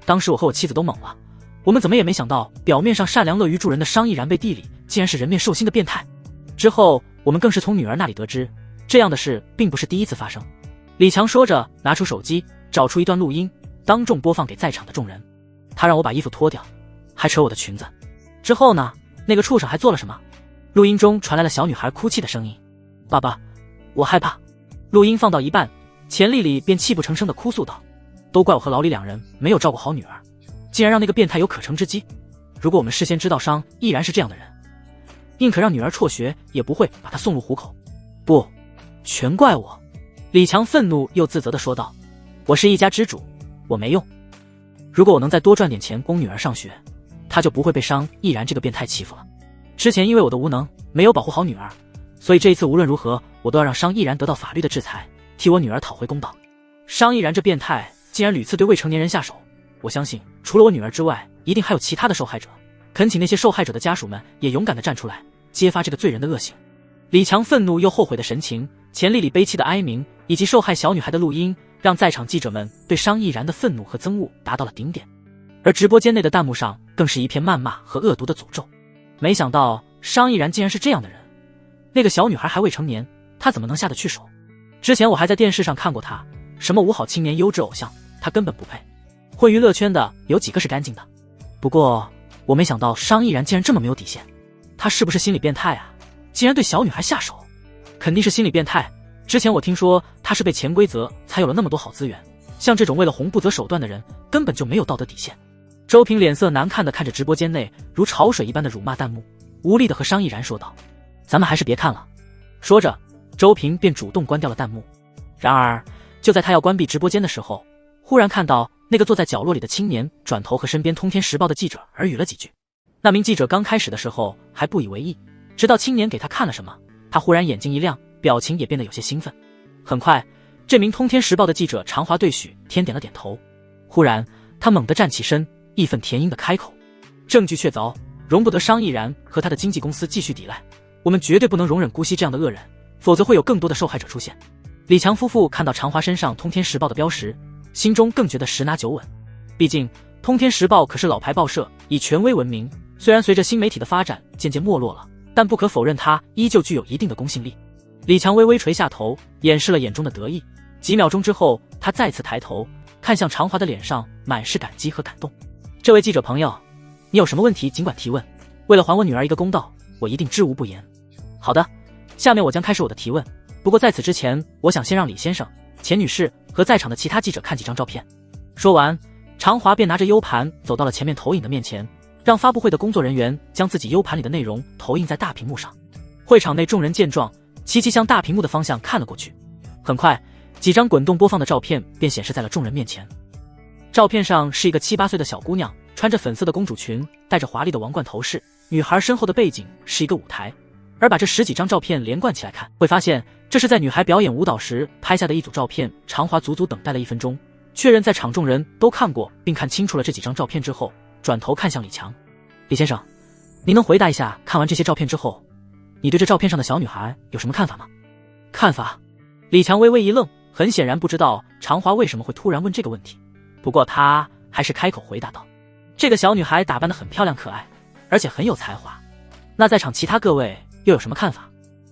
当时我和我妻子都懵了，我们怎么也没想到表面上善良乐于助人的商亦然背地里竟然是人面兽心的变态。之后我们更是从女儿那里得知，这样的事并不是第一次发生。李强说着拿出手机找出一段录音，当众播放给在场的众人。他让我把衣服脱掉，还扯我的裙子。之后呢，那个畜生还做了什么？录音中传来了小女孩哭泣的声音：爸爸，我害怕。录音放到一半，钱丽丽便泣不成声地哭诉道：都怪我和老李两人没有照顾好女儿，竟然让那个变态有可乘之机。如果我们事先知道商亦然是这样的人，宁可让女儿辍学也不会把她送入虎口。不，全怪我。李强愤怒又自责地说道：我是一家之主，我没用。如果我能再多赚点钱供女儿上学，她就不会被商亦然这个变态欺负了。之前因为我的无能没有保护好女儿，所以这一次无论如何我都要让商亦然得到法律的制裁，替我女儿讨回公道。商亦然这变态竟然屡次对未成年人下手，我相信除了我女儿之外，一定还有其他的受害者。恳请那些受害者的家属们也勇敢地站出来，揭发这个罪人的恶行。李强愤怒又后悔的神情，钱丽丽悲戚的哀鸣，以及受害小女孩的录音，让在场记者们对商亦然的愤怒和憎恶达到了顶点。而直播间内的弹幕上更是一片谩骂和恶毒的诅咒。没想到商亦然竟然是这样的人，那个小女孩还未成年，他怎么能下得去手？之前我还在电视上看过他，什么五好青年优质偶像，他根本不配。混娱乐圈的有几个是干净的？不过我没想到商亦然竟然这么没有底线，他是不是心理变态啊？竟然对小女孩下手，肯定是心理变态。之前我听说他是被潜规则才有了那么多好资源，像这种为了红不择手段的人根本就没有道德底线。周平脸色难看地看着直播间内如潮水一般的辱骂弹幕，无力地和商亦然说道：咱们还是别看了。说着周平便主动关掉了弹幕。然而就在他要关闭直播间的时候，忽然看到那个坐在角落里的青年转头和身边通天时报的记者耳语了几句。那名记者刚开始的时候还不以为意，直到青年给他看了什么，他忽然眼睛一亮，表情也变得有些兴奋。很快这名通天时报的记者长话对许，添点了点头。忽然他猛地站起身，义愤填膺地开口：证据确凿，容不得商亦然和他的经纪公司继续抵赖，我们绝对不能容忍姑息这样的恶人，否则会有更多的受害者出现。李强夫妇看到长华身上通天时报的标识，心中更觉得十拿九稳。毕竟通天时报可是老牌报社，以权威闻名，虽然随着新媒体的发展渐渐没落了，但不可否认它依旧具有一定的公信力。李强微微垂下头，掩饰了眼中的得意。几秒钟之后，他再次抬头看向常华的脸上满是感激和感动。这位记者朋友，你有什么问题尽管提问，为了还我女儿一个公道，我一定知无不言。好的，下面我将开始我的提问，不过在此之前，我想先让李先生、钱女士和在场的其他记者看几张照片。说完，常华便拿着 U 盘走到了前面投影的面前，让发布会的工作人员将自己 U 盘里的内容投映在大屏幕上。会场内众人见状，齐齐向大屏幕的方向看了过去。很快，几张滚动播放的照片便显示在了众人面前。照片上是一个7、8岁的小姑娘，穿着粉色的公主裙，戴着华丽的王冠头饰。女孩身后的背景是一个舞台，而把这10几张照片连贯起来看，会发现这是在女孩表演舞蹈时拍下的一组照片。常华足足等待了1分钟，确认在场众人都看过并看清楚了这几张照片之后，转头看向李强。李先生，您能回答一下，看完这些照片之后，你对这照片上的小女孩有什么看法吗？看法？李强微微一愣，很显然不知道常华为什么会突然问这个问题，不过他还是开口回答道：这个小女孩打扮得很漂亮可爱，而且很有才华。那在场其他各位又有什么看法？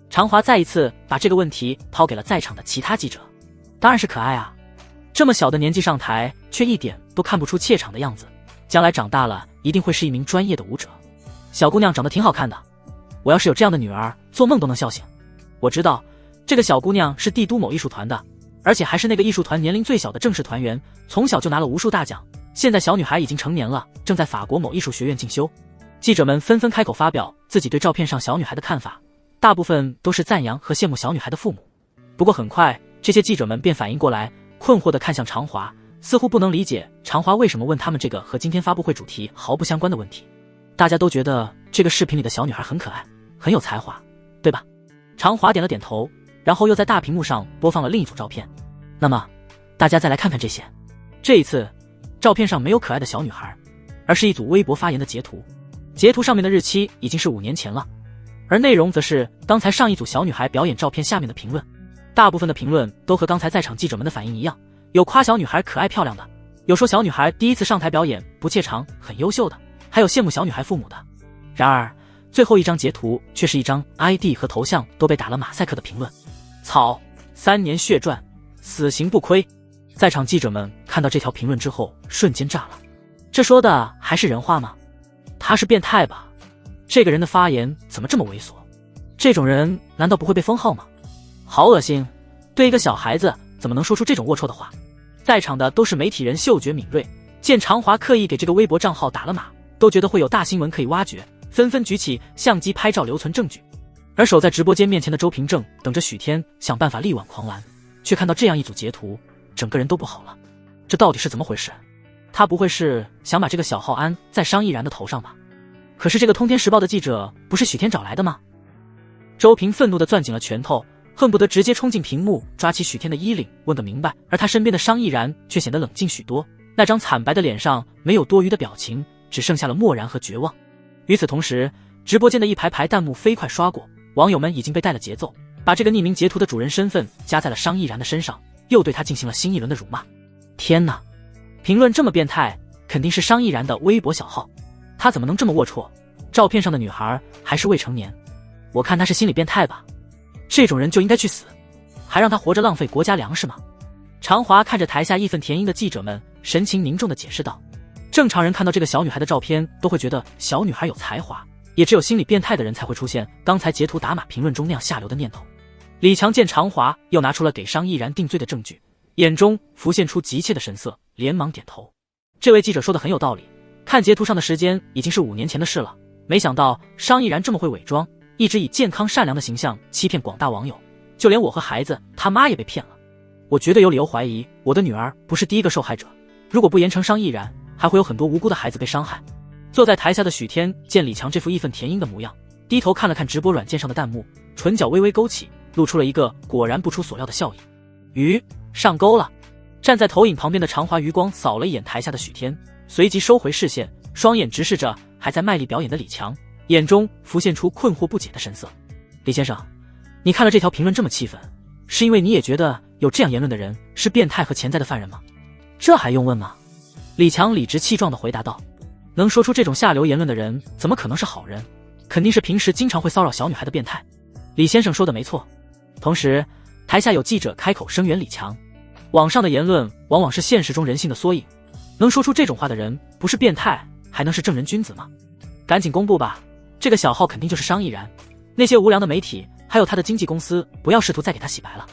常华再一次把这个问题抛给了在场的其他记者。当然是可爱啊，这么小的年纪上台，却一点都看不出怯场的样子，将来长大了一定会是一名专业的舞者。小姑娘长得挺好看的，我要是有这样的女儿，做梦都能笑醒。我知道这个小姑娘是帝都某艺术团的，而且还是那个艺术团年龄最小的正式团员，从小就拿了无数大奖。现在小女孩已经成年了，正在法国某艺术学院进修。记者们纷纷开口发表自己对照片上小女孩的看法，大部分都是赞扬和羡慕小女孩的父母。不过很快，这些记者们便反应过来，困惑地看向常华，似乎不能理解常华为什么问他们这个和今天发布会主题毫不相关的问题。大家都觉得这个视频里的小女孩很可爱，很有才华，对吧？常华点了点头，然后又在大屏幕上播放了另一组照片。那么，大家再来看看这些。这一次，照片上没有可爱的小女孩，而是一组微博发言的截图。截图上面的日期已经是5年前了，而内容则是刚才上一组小女孩表演照片下面的评论。大部分的评论都和刚才在场记者们的反应一样，有夸小女孩可爱漂亮的，有说小女孩第一次上台表演不怯场很优秀的，还有羡慕小女孩父母的。然而最后一张截图却是一张 ID 和头像都被打了马赛克的评论。草，3年血赚，死刑不亏。在场记者们看到这条评论之后瞬间炸了，这说的还是人话吗？他是变态吧？这个人的发言怎么这么猥琐？这种人难道不会被封号吗？好恶心，对一个小孩子怎么能说出这种龌龊的话？在场的都是媒体人，嗅觉敏锐，见常华刻意给这个微博账号打了码，都觉得会有大新闻可以挖掘，纷纷举起相机拍照留存证据。而守在直播间面前的周平正等着许天想办法力挽狂澜，却看到这样一组截图，整个人都不好了。这到底是怎么回事？他不会是想把这个小号安在商毅然的头上吧？可是这个通天时报的记者不是许天找来的吗？周平愤怒地攥紧了拳头，恨不得直接冲进屏幕抓起许天的衣领问个明白，而他身边的商毅然却显得冷静许多，那张惨白的脸上没有多余的表情，只剩下了漠然和绝望。与此同时，直播间的一排排弹幕飞快刷过，网友们已经被带了节奏，把这个匿名截图的主人身份加在了商毅然的身上，又对他进行了新一轮的辱骂。天哪，评论这么变态，肯定是商毅然的微博小号，他怎么能这么龌龊？照片上的女孩还是未成年，我看他是心理变态吧？这种人就应该去死，还让他活着浪费国家粮食吗？常华看着台下义愤填膺的记者们，神情凝重地解释道：正常人看到这个小女孩的照片都会觉得小女孩有才华，也只有心理变态的人才会出现刚才截图打码评论中那样下流的念头。李强见常华又拿出了给商毅然定罪的证据，眼中浮现出急切的神色，连忙点头。这位记者说的很有道理，看截图上的时间已经是5年前的事了，没想到商毅然这么会伪装，一直以健康善良的形象欺骗广大网友，就连我和孩子他妈也被骗了。我绝对有理由怀疑我的女儿不是第一个受害者，如果不严惩商毅然，还会有很多无辜的孩子被伤害。坐在台下的许天见李强这副义愤填膺的模样，低头看了看直播软件上的弹幕，唇角微微勾起，露出了一个果然不出所料的笑意。上钩了。站在投影旁边的常华余光扫了一眼台下的许天，随即收回视线，双眼直视着还在卖力表演的李强，眼中浮现出困惑不解的神色。李先生，你看了这条评论这么气愤，是因为你也觉得有这样言论的人是变态和潜在的犯人吗？这还用问吗？李强理直气壮地回答道。能说出这种下流言论的人怎么可能是好人？肯定是平时经常会骚扰小女孩的变态。李先生说的没错，同时，台下有记者开口声援李强。网上的言论往往是现实中人性的缩影，能说出这种话的人，不是变态，还能是正人君子吗？赶紧公布吧，这个小号肯定就是商亦然。那些无良的媒体，还有他的经纪公司，不要试图再给他洗白了。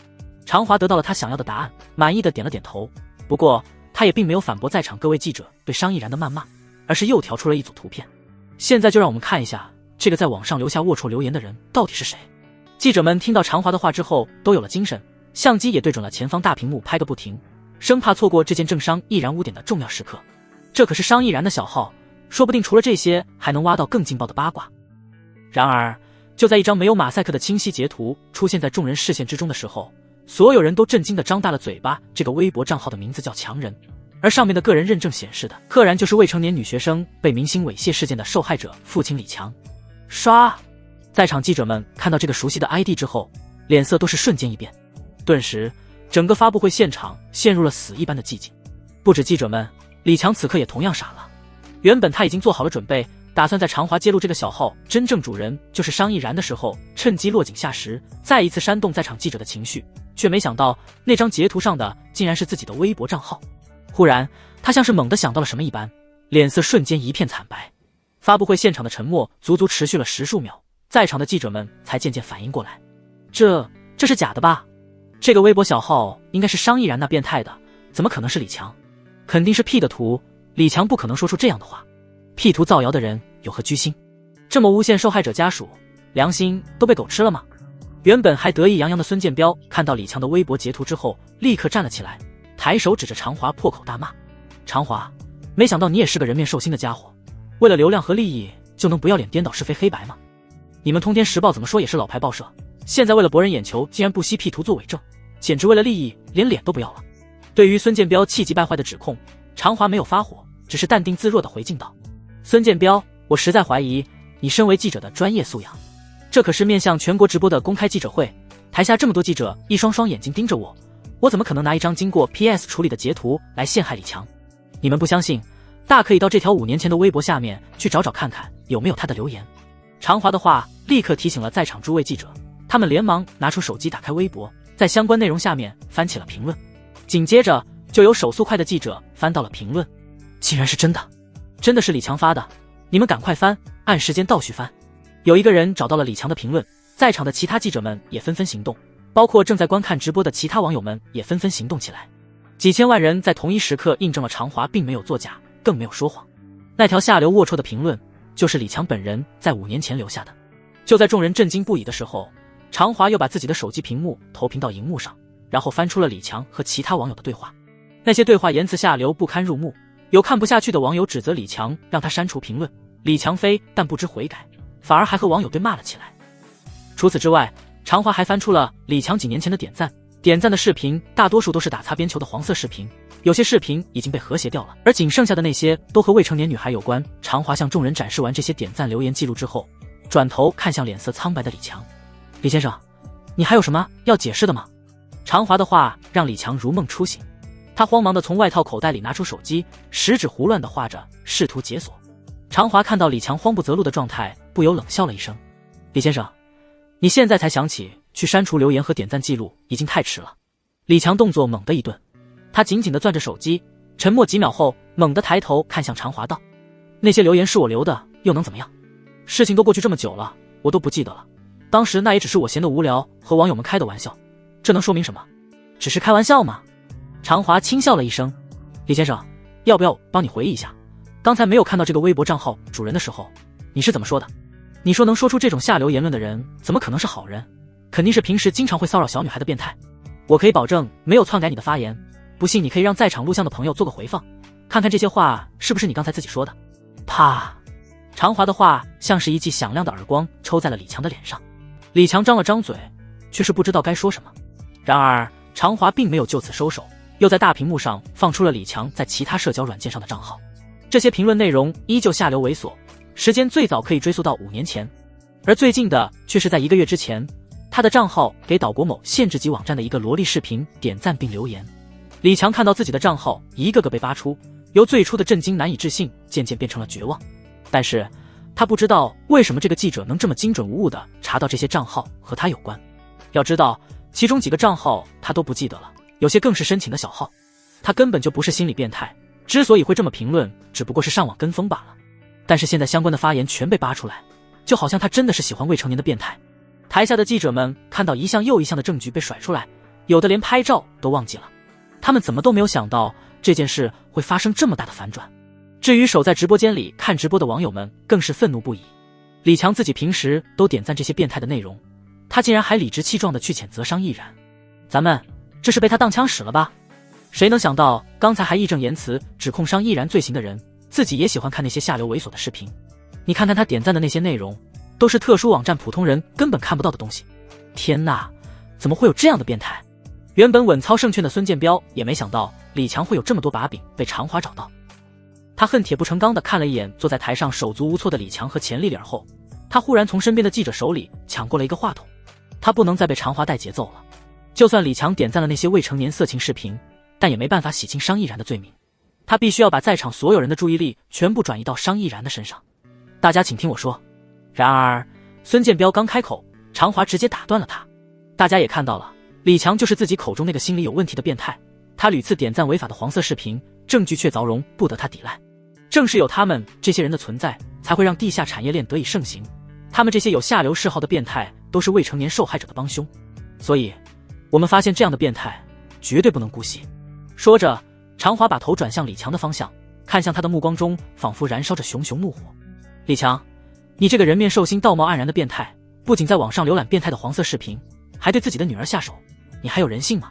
常华得到了他想要的答案，满意的点了点头。不过，他也并没有反驳在场各位记者对商亦然的谩骂，而是又调出了一组图片。现在就让我们看一下，这个在网上留下龌龊留言的人到底是谁。记者们听到常华的话之后都有了精神，相机也对准了前方大屏幕拍个不停，生怕错过这件正商亦然污点的重要时刻。这可是商亦然的小号，说不定除了这些还能挖到更劲爆的八卦。然而，就在一张没有马赛克的清晰截图出现在众人视线之中的时候，所有人都震惊地张大了嘴巴。这个微博账号的名字叫强人，而上面的个人认证显示的赫然就是未成年女学生被明星猥亵事件的受害者父亲李强。刷！在场记者们看到这个熟悉的 ID 之后，脸色都是瞬间一变，顿时整个发布会现场陷入了死一般的寂静。不止记者们，李强此刻也同样傻了。原本他已经做好了准备，打算在常华揭露这个小号真正主人就是商亦然的时候，趁机落井下石，再一次煽动在场记者的情绪，却没想到那张截图上的竟然是自己的微博账号。忽然，他像是猛地想到了什么一般，脸色瞬间一片惨白。发布会现场的沉默足足持续了10数秒，在场的记者们才渐渐反应过来，这是假的吧？这个微博小号应该是商亦然那变态的，怎么可能是李强？肯定是 P 的图，李强不可能说出这样的话。P 图造谣的人有何居心？这么诬陷受害者家属，良心都被狗吃了吗？原本还得意洋洋的孙建彪看到李强的微博截图之后，立刻站了起来，抬手指着常华破口大骂：常华，没想到你也是个人面兽心的家伙，为了流量和利益就能不要脸颠倒是非黑白吗？你们通天时报怎么说也是老牌报社，现在为了博人眼球竟然不惜 P 图做伪证，简直为了利益连脸都不要了。对于孙建彪气急败坏的指控，常华没有发火，只是淡定自若地回敬道：孙建彪，我实在怀疑你身为记者的专业素养。这可是面向全国直播的公开记者会，台下这么多记者一双双眼睛盯着我，我怎么可能拿一张经过 PS 处理的截图来陷害李强？你们不相信，大可以到这条5年前的微博下面去找找看看有没有他的留言。常华的话立刻提醒了在场诸位记者，他们连忙拿出手机打开微博，在相关内容下面翻起了评论。紧接着就有手速快的记者翻到了评论，竟然是真的，真的是李强发的，你们赶快翻，按时间倒序翻。有一个人找到了李强的评论，在场的其他记者们也纷纷行动，包括正在观看直播的其他网友们也纷纷行动起来。几千万人在同一时刻印证了常华并没有作假，更没有说谎。那条下流龌龊的评论就是李强本人在5年前留下的。就在众人震惊不已的时候，常华又把自己的手机屏幕投屏到荧幕上，然后翻出了李强和其他网友的对话。那些对话言辞下流不堪入目，有看不下去的网友指责李强让他删除评论，李强非但不知悔改，反而还和网友对骂了起来。除此之外，常华还翻出了李强几年前的点赞的视频大多数都是打擦边球的黄色视频，有些视频已经被和谐掉了，而仅剩下的那些都和未成年女孩有关。常华向众人展示完这些点赞留言记录之后，转头看向脸色苍白的李强：李先生，你还有什么要解释的吗？常华的话让李强如梦初醒，他慌忙地从外套口袋里拿出手机，食指胡乱地画着，试图解锁。常华看到李强慌不择路的状态，不由冷笑了一声：李先生，你现在才想起去删除留言和点赞记录，已经太迟了。李强动作猛地一顿，他紧紧地攥着手机，沉默几秒后猛地抬头看向常华道：那些留言是我留的，又能怎么样？事情都过去这么久了，我都不记得了，当时那也只是我闲得无聊和网友们开的玩笑，这能说明什么？只是开玩笑吗？常华轻笑了一声：李先生，要不要帮你回忆一下，刚才没有看到这个微博账号主人的时候，你是怎么说的？你说能说出这种下流言论的人，怎么可能是好人？肯定是平时经常会骚扰小女孩的变态。我可以保证没有篡改你的发言，不信你可以让在场录像的朋友做个回放，看看这些话是不是你刚才自己说的。啪！常华的话像是一记响亮的耳光抽在了李强的脸上。李强张了张嘴，却是不知道该说什么。然而常华并没有就此收手，又在大屏幕上放出了李强在其他社交软件上的账号。这些评论内容依旧下流猥琐，时间最早可以追溯到5年前，而最近的却是在1个月之前，他的账号给岛国某限制级网站的一个萝莉视频点赞并留言。李强看到自己的账号一个个被扒出，由最初的震惊难以置信渐渐变成了绝望。但是他不知道为什么这个记者能这么精准无误地查到这些账号和他有关。要知道，其中几个账号他都不记得了，有些更是申请的小号。他根本就不是心理变态，之所以会这么评论，只不过是上网跟风罢了。但是现在相关的发言全被扒出来，就好像他真的是喜欢未成年的变态。台下的记者们看到一项又一项的证据被甩出来，有的连拍照都忘记了。他们怎么都没有想到这件事会发生这么大的反转。至于守在直播间里看直播的网友们更是愤怒不已。李强自己平时都点赞这些变态的内容，他竟然还理直气壮地去谴责商亦然。咱们这是被他当枪使了吧？谁能想到刚才还义正言辞指控商亦然罪行的人，自己也喜欢看那些下流猥琐的视频。你看看他点赞的那些内容，都是特殊网站普通人根本看不到的东西。天哪，怎么会有这样的变态？原本稳操胜券的孙建彪也没想到李强会有这么多把柄被常华找到。他恨铁不成钢地看了一眼坐在台上手足无措的李强和钱丽丽后，他忽然从身边的记者手里抢过了一个话筒。他不能再被常华带节奏了。就算李强点赞了那些未成年色情视频，但也没办法洗清商亦然的罪名。他必须要把在场所有人的注意力全部转移到商亦然的身上。大家请听我说。然而孙建彪刚开口，常华直接打断了他。大家也看到了，李强就是自己口中那个心理有问题的变态。他屡次点赞违法的黄色视频，证据却凿容不得他抵赖。正是有他们这些人的存在，才会让地下产业链得以盛行。他们这些有下流嗜好的变态都是未成年受害者的帮凶，所以我们发现这样的变态绝对不能姑息。说着，常华把头转向李强的方向，看向他的目光中仿佛燃烧着熊熊怒火。李强，你这个人面兽心道貌岸然的变态，不仅在网上浏览变态的黄色视频，还对自己的女儿下手，你还有人性吗？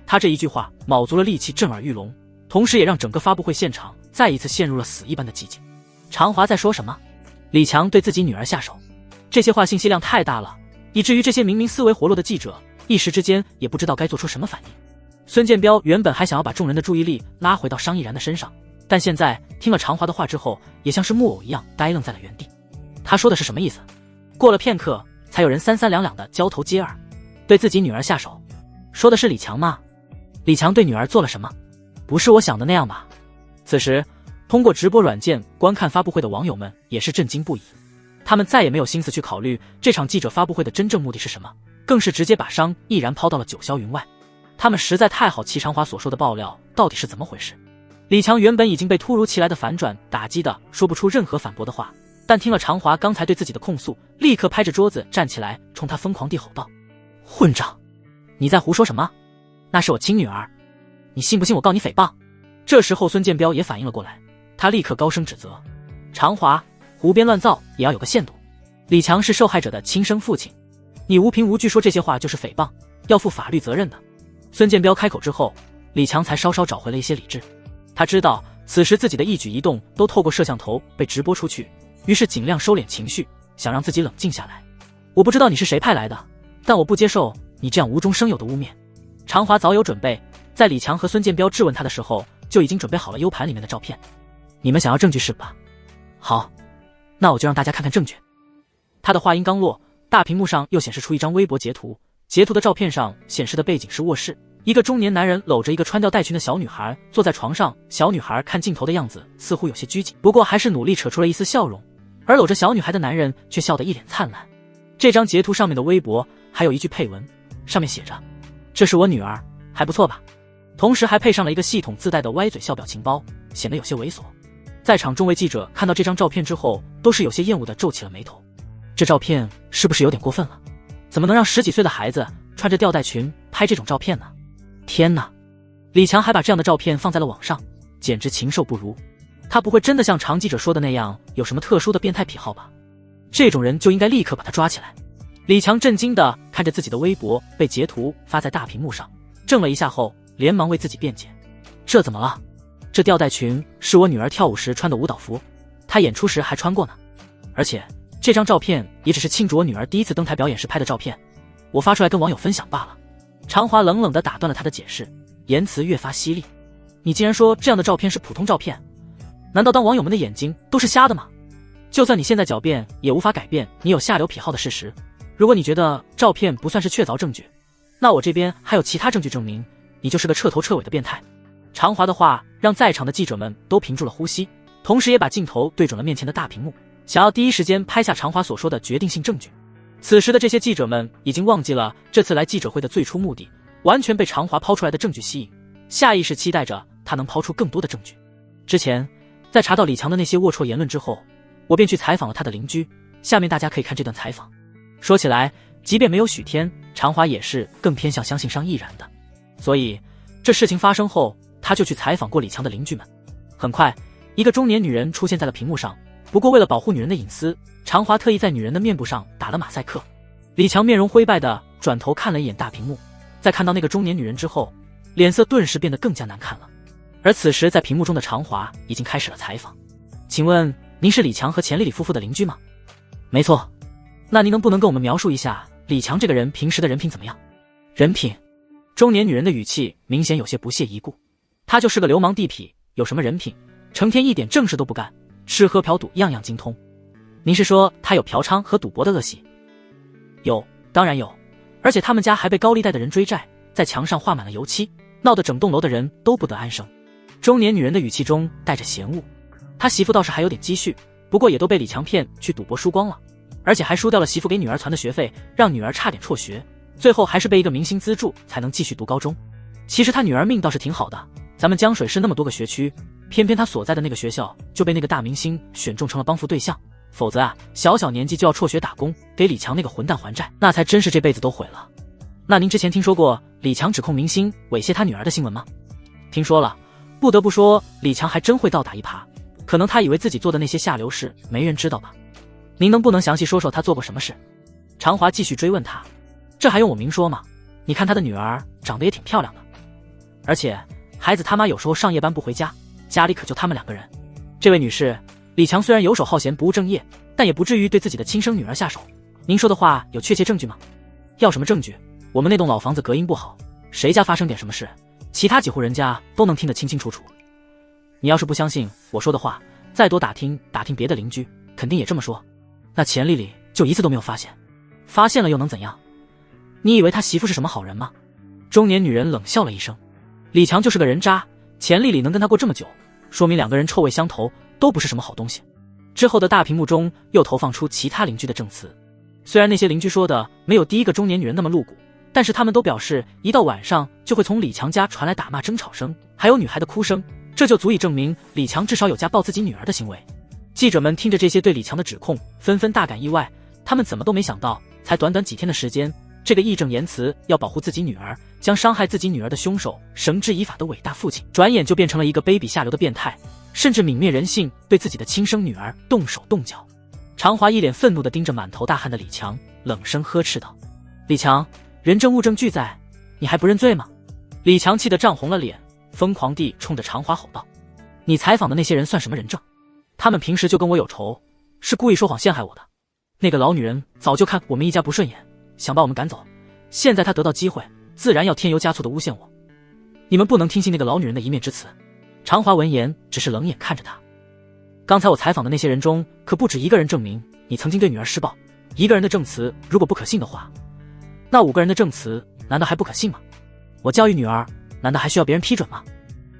他这一句话卯足了力气震耳欲聋，同时也让整个发布会现场再一次陷入了死一般的寂静。常华在说什么？李强对自己女儿下手，这些话信息量太大了，以至于这些明明思维活络的记者一时之间也不知道该做出什么反应。孙建彪原本还想要把众人的注意力拉回到商亦然的身上，但现在听了常华的话之后，也像是木偶一样呆愣在了原地。他说的是什么意思？过了片刻，才有人三三两两的交头接耳，对自己女儿下手，说的是李强吗？李强对女儿做了什么？不是我想的那样吧？此时通过直播软件观看发布会的网友们也是震惊不已，他们再也没有心思去考虑这场记者发布会的真正目的是什么，更是直接把商亦然抛到了九霄云外。他们实在太好奇常华所说的爆料到底是怎么回事。李强原本已经被突如其来的反转打击的说不出任何反驳的话，但听了常华刚才对自己的控诉，立刻拍着桌子站起来，冲他疯狂地吼道：混账，你在胡说什么？那是我亲女儿，你信不信我告你诽谤？这时候孙建彪也反应了过来，他立刻高声指责常华胡编乱造也要有个限度，李强是受害者的亲生父亲，你无凭无据说这些话就是诽谤，要负法律责任的。孙建彪开口之后，李强才稍稍找回了一些理智。他知道此时自己的一举一动都透过摄像头被直播出去，于是尽量收敛情绪，想让自己冷静下来。我不知道你是谁派来的，但我不接受你这样无中生有的污蔑。常华早有准备，在李强和孙建彪质问他的时候，就已经准备好了 U 盘里面的照片。你们想要证据是吧？好，那我就让大家看看证据。他的话音刚落，大屏幕上又显示出一张微博截图，截图的照片上显示的背景是卧室，一个中年男人搂着一个穿吊带裙的小女孩坐在床上，小女孩看镜头的样子似乎有些拘谨，不过还是努力扯出了一丝笑容，而搂着小女孩的男人却笑得一脸灿烂。这张截图上面的微博还有一句配文，上面写着：这是我女儿，还不错吧？同时还配上了一个系统自带的歪嘴笑表情包，显得有些猥琐。在场众位记者看到这张照片之后，都是有些厌恶地皱起了眉头。这照片是不是有点过分了？怎么能让10几岁的孩子穿着吊带裙拍这种照片呢？天哪！李强还把这样的照片放在了网上，简直禽兽不如。他不会真的像常记者说的那样有什么特殊的变态癖好吧？这种人就应该立刻把他抓起来。李强震惊地看着自己的微博被截图发在大屏幕上，怔了一下后连忙为自己辩解：这怎么了？这吊带裙是我女儿跳舞时穿的舞蹈服，她演出时还穿过呢。而且这张照片也只是庆祝我女儿第一次登台表演时拍的照片，我发出来跟网友分享罢了。常华冷冷地打断了他的解释，言辞越发犀利。你竟然说这样的照片是普通照片？难道当网友们的眼睛都是瞎的吗？就算你现在狡辩，也无法改变你有下流癖好的事实。如果你觉得照片不算是确凿证据，那我这边还有其他证据证明你就是个彻头彻尾的变态。常华的话让在场的记者们都屏住了呼吸，同时也把镜头对准了面前的大屏幕，想要第一时间拍下常华所说的决定性证据。此时的这些记者们已经忘记了这次来记者会的最初目的，完全被常华抛出来的证据吸引，下意识期待着他能抛出更多的证据。之前在查到李强的那些龌龊言论之后，我便去采访了他的邻居，下面大家可以看这段采访。说起来，即便没有许天，常华也是更偏向相信上易然的，所以这事情发生后，他就去采访过李强的邻居们。很快，一个中年女人出现在了屏幕上，不过为了保护女人的隐私，常华特意在女人的面部上打了马赛克。李强面容灰败的转头看了一眼大屏幕，在看到那个中年女人之后，脸色顿时变得更加难看了。而此时在屏幕中的常华已经开始了采访。请问您是李强和钱丽丽夫妇的邻居吗？没错。那您能不能跟我们描述一下李强这个人平时的人品怎么样？人品？中年女人的语气明显有些不屑一顾。他就是个流氓地痞，有什么人品？成天一点正事都不干，吃喝嫖赌样样精通。您是说他有嫖娼和赌博的恶习？有，当然有。而且他们家还被高利贷的人追债，在墙上画满了油漆，闹得整栋楼的人都不得安生。中年女人的语气中带着嫌恶。他媳妇倒是还有点积蓄，不过也都被李强骗去赌博输光了，而且还输掉了媳妇给女儿传的学费，让女儿差点辍学，最后还是被一个明星资助才能继续读高中。其实他女儿命倒是挺好的，咱们江水市那么多个学区，偏偏他所在的那个学校就被那个大明星选中成了帮扶对象，否则啊，小小年纪就要辍学打工，给李强那个混蛋还债，那才真是这辈子都毁了。那您之前听说过李强指控明星猥亵他女儿的新闻吗？听说了，不得不说李强还真会倒打一耙，可能他以为自己做的那些下流事没人知道吧。您能不能详细说说他做过什么事？常华继续追问他。这还用我明说吗？你看他的女儿长得也挺漂亮的，而且孩子他妈有时候上夜班不回家，家里可就他们2个人。这位女士，李强虽然游手好闲不务正业，但也不至于对自己的亲生女儿下手。您说的话有确切证据吗？要什么证据？我们那栋老房子隔音不好，谁家发生点什么事，其他几户人家都能听得清清楚楚。你要是不相信我说的话，再多打听打听别的邻居，肯定也这么说。那钱丽丽就一次都没有发现，发现了又能怎样？你以为他媳妇是什么好人吗？中年女人冷笑了一声。李强就是个人渣，钱丽丽能跟他过这么久，说明2个人臭味相投，都不是什么好东西。之后的大屏幕中又投放出其他邻居的证词，虽然那些邻居说的没有第一个中年女人那么露骨，但是他们都表示一到晚上就会从李强家传来打骂争吵声，还有女孩的哭声，这就足以证明李强至少有家暴自己女儿的行为。记者们听着这些对李强的指控，纷纷大感意外，他们怎么都没想到，才短短几天的时间，这个义正言辞要保护自己女儿，将伤害自己女儿的凶手绳之以法的伟大父亲，转眼就变成了一个卑鄙下流的变态，甚至泯灭人性，对自己的亲生女儿动手动脚。常华一脸愤怒地盯着满头大汗的李强，冷声呵斥道：李强，人证物证俱在，你还不认罪吗？李强气得涨红了脸，疯狂地冲着常华吼道：你采访的那些人算什么人证？他们平时就跟我有仇，是故意说谎陷害我的。那个老女人早就看我们一家不顺眼，想把我们赶走，现在她得到机会，自然要添油加醋地诬陷我。你们不能听信那个老女人的一面之词。常华闻言只是冷眼看着他。刚才我采访的那些人中，可不止一个人证明你曾经对女儿施暴，一个人的证词如果不可信的话，那5个人的证词难道还不可信吗？我教育女儿，难道还需要别人批准吗？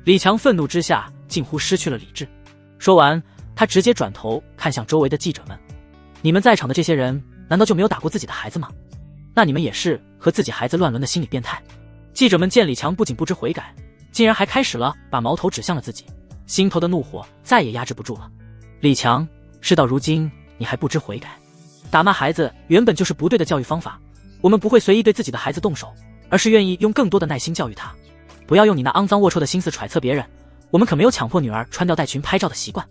李强愤怒之下近乎失去了理智。说完，他直接转头看向周围的记者们，你们在场的这些人难道就没有打过自己的孩子吗？那你们也是和自己孩子乱伦的心理变态。记者们见李强不仅不知悔改，竟然还开始了把矛头指向了自己，心头的怒火再也压制不住了。李强，事到如今你还不知悔改？打骂孩子原本就是不对的教育方法，我们不会随意对自己的孩子动手，而是愿意用更多的耐心教育他。不要用你那肮脏龌龊的心思揣测别人，我们可没有强迫女儿穿吊带裙拍照的习惯。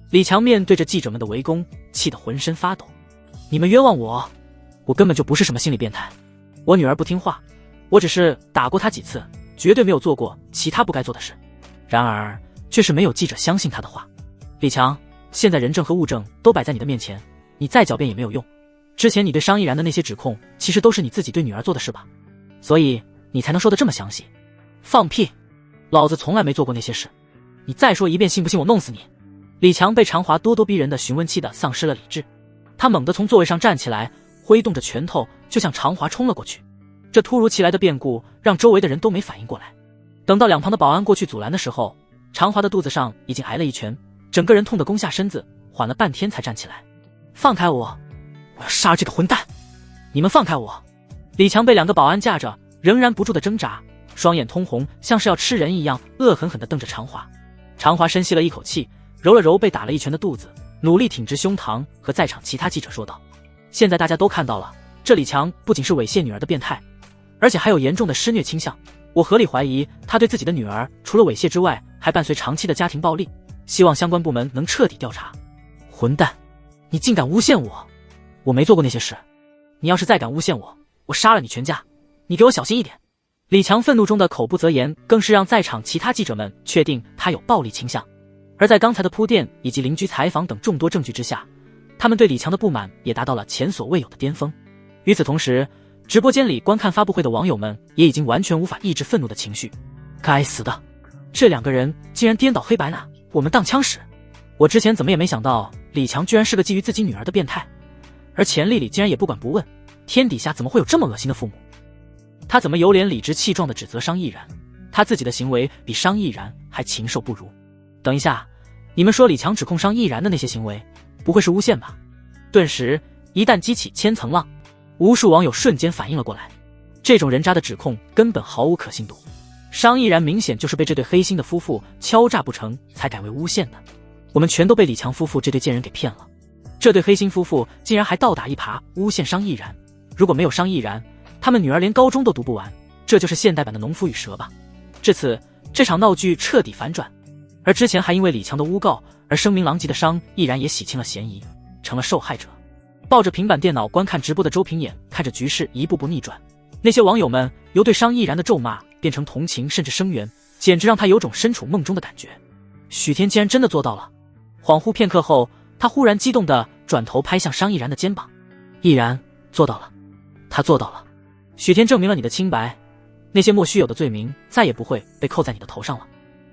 李强面对着记者们的围攻，气得浑身发抖。你们冤枉我，我根本就不是什么心理变态。我女儿不听话，我只是打过她几次，绝对没有做过其他不该做的事。然而却是没有记者相信他的话。李强，现在人证和物证都摆在你的面前，你再狡辩也没有用。之前你对商毅然的那些指控，其实都是你自己对女儿做的事吧？所以你才能说得这么详细。放屁，老子从来没做过那些事。你再说一遍，信不信我弄死你？李强被常华咄咄逼人的询问气得丧失了理智，他猛地从座位上站起来，挥动着拳头就向常华冲了过去。这突如其来的变故让周围的人都没反应过来。等到两旁的保安过去阻拦的时候，常华的肚子上已经挨了一拳，整个人痛得弓下身子，缓了半天才站起来。放开我，我要杀了这个混蛋！你们放开我！李强被2个保安架着，仍然不住的挣扎，双眼通红，像是要吃人一样，恶狠狠地瞪着常华。常华深吸了一口气，揉了揉被打了一拳的肚子，努力挺直胸膛，和在场其他记者说道：现在大家都看到了，这李强不仅是猥亵女儿的变态，而且还有严重的施虐倾向。我合理怀疑他对自己的女儿除了猥亵之外，还伴随长期的家庭暴力，希望相关部门能彻底调查。混蛋，你竟敢诬陷我！我没做过那些事，你要是再敢诬陷我，我杀了你全家！你给我小心一点！李强愤怒中的口不择言，更是让在场其他记者们确定他有暴力倾向。而在刚才的铺垫以及邻居采访等众多证据之下，他们对李强的不满也达到了前所未有的巅峰。与此同时，直播间里观看发布会的网友们也已经完全无法抑制愤怒的情绪。该死的，这2个人竟然颠倒黑白呢！我们当枪使！我之前怎么也没想到李强居然是个觊觎自己女儿的变态，而钱丽丽竟然也不管不问，天底下怎么会有这么恶心的父母？他怎么有脸理直气壮地指责商毅然？他自己的行为比商毅然还禽兽不如。等一下，你们说李强指控商毅然的那些行为，不会是诬陷吧？顿时一旦激起千层浪，无数网友瞬间反应了过来，这种人渣的指控根本毫无可信度。商毅然明显就是被这对黑心的夫妇敲诈不成才改为诬陷的，我们全都被李强夫妇这对贱人给骗了。这对黑心夫妇竟然还倒打一耙诬陷商毅然，如果没有商毅然，他们女儿连高中都读不完，这就是现代版的农夫与蛇吧。至此，这场闹剧彻底反转，而之前还因为李强的诬告而声名狼藉的商毅然也洗清了嫌疑，成了受害者。抱着平板电脑观看直播的周平眼看着局势一步步逆转，那些网友们由对商毅然的咒骂变成同情甚至声援，简直让他有种身处梦中的感觉。许天竟然真的做到了！恍惚片刻后，他忽然激动地转头拍向商毅然的肩膀：毅然做到了，他做到了！许天证明了你的清白，那些莫须有的罪名再也不会被扣在你的头上了。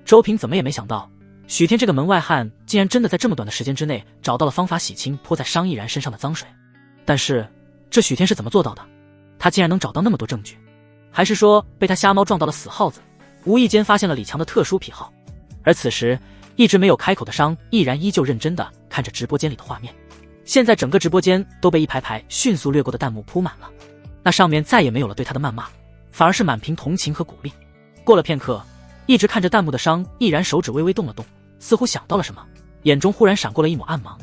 周平怎么也没想到，许天这个门外汉竟然真的在这么短的时间之内找到了方法洗清泼在商毅然身上的脏水。但是这许天是怎么做到的？他竟然能找到那么多证据？还是说被他瞎猫撞到了死耗子，无意间发现了李强的特殊癖好？而此时一直没有开口的商毅然依旧认真地看着直播间里的画面。现在整个直播间都被一排排迅速掠过的弹幕铺满了，那上面再也没有了对他的谩骂，反而是满屏同情和鼓励。过了片刻，一直看着弹幕的商毅然手指微微动了动，似乎想到了什么，眼中忽然闪过了一抹暗芒。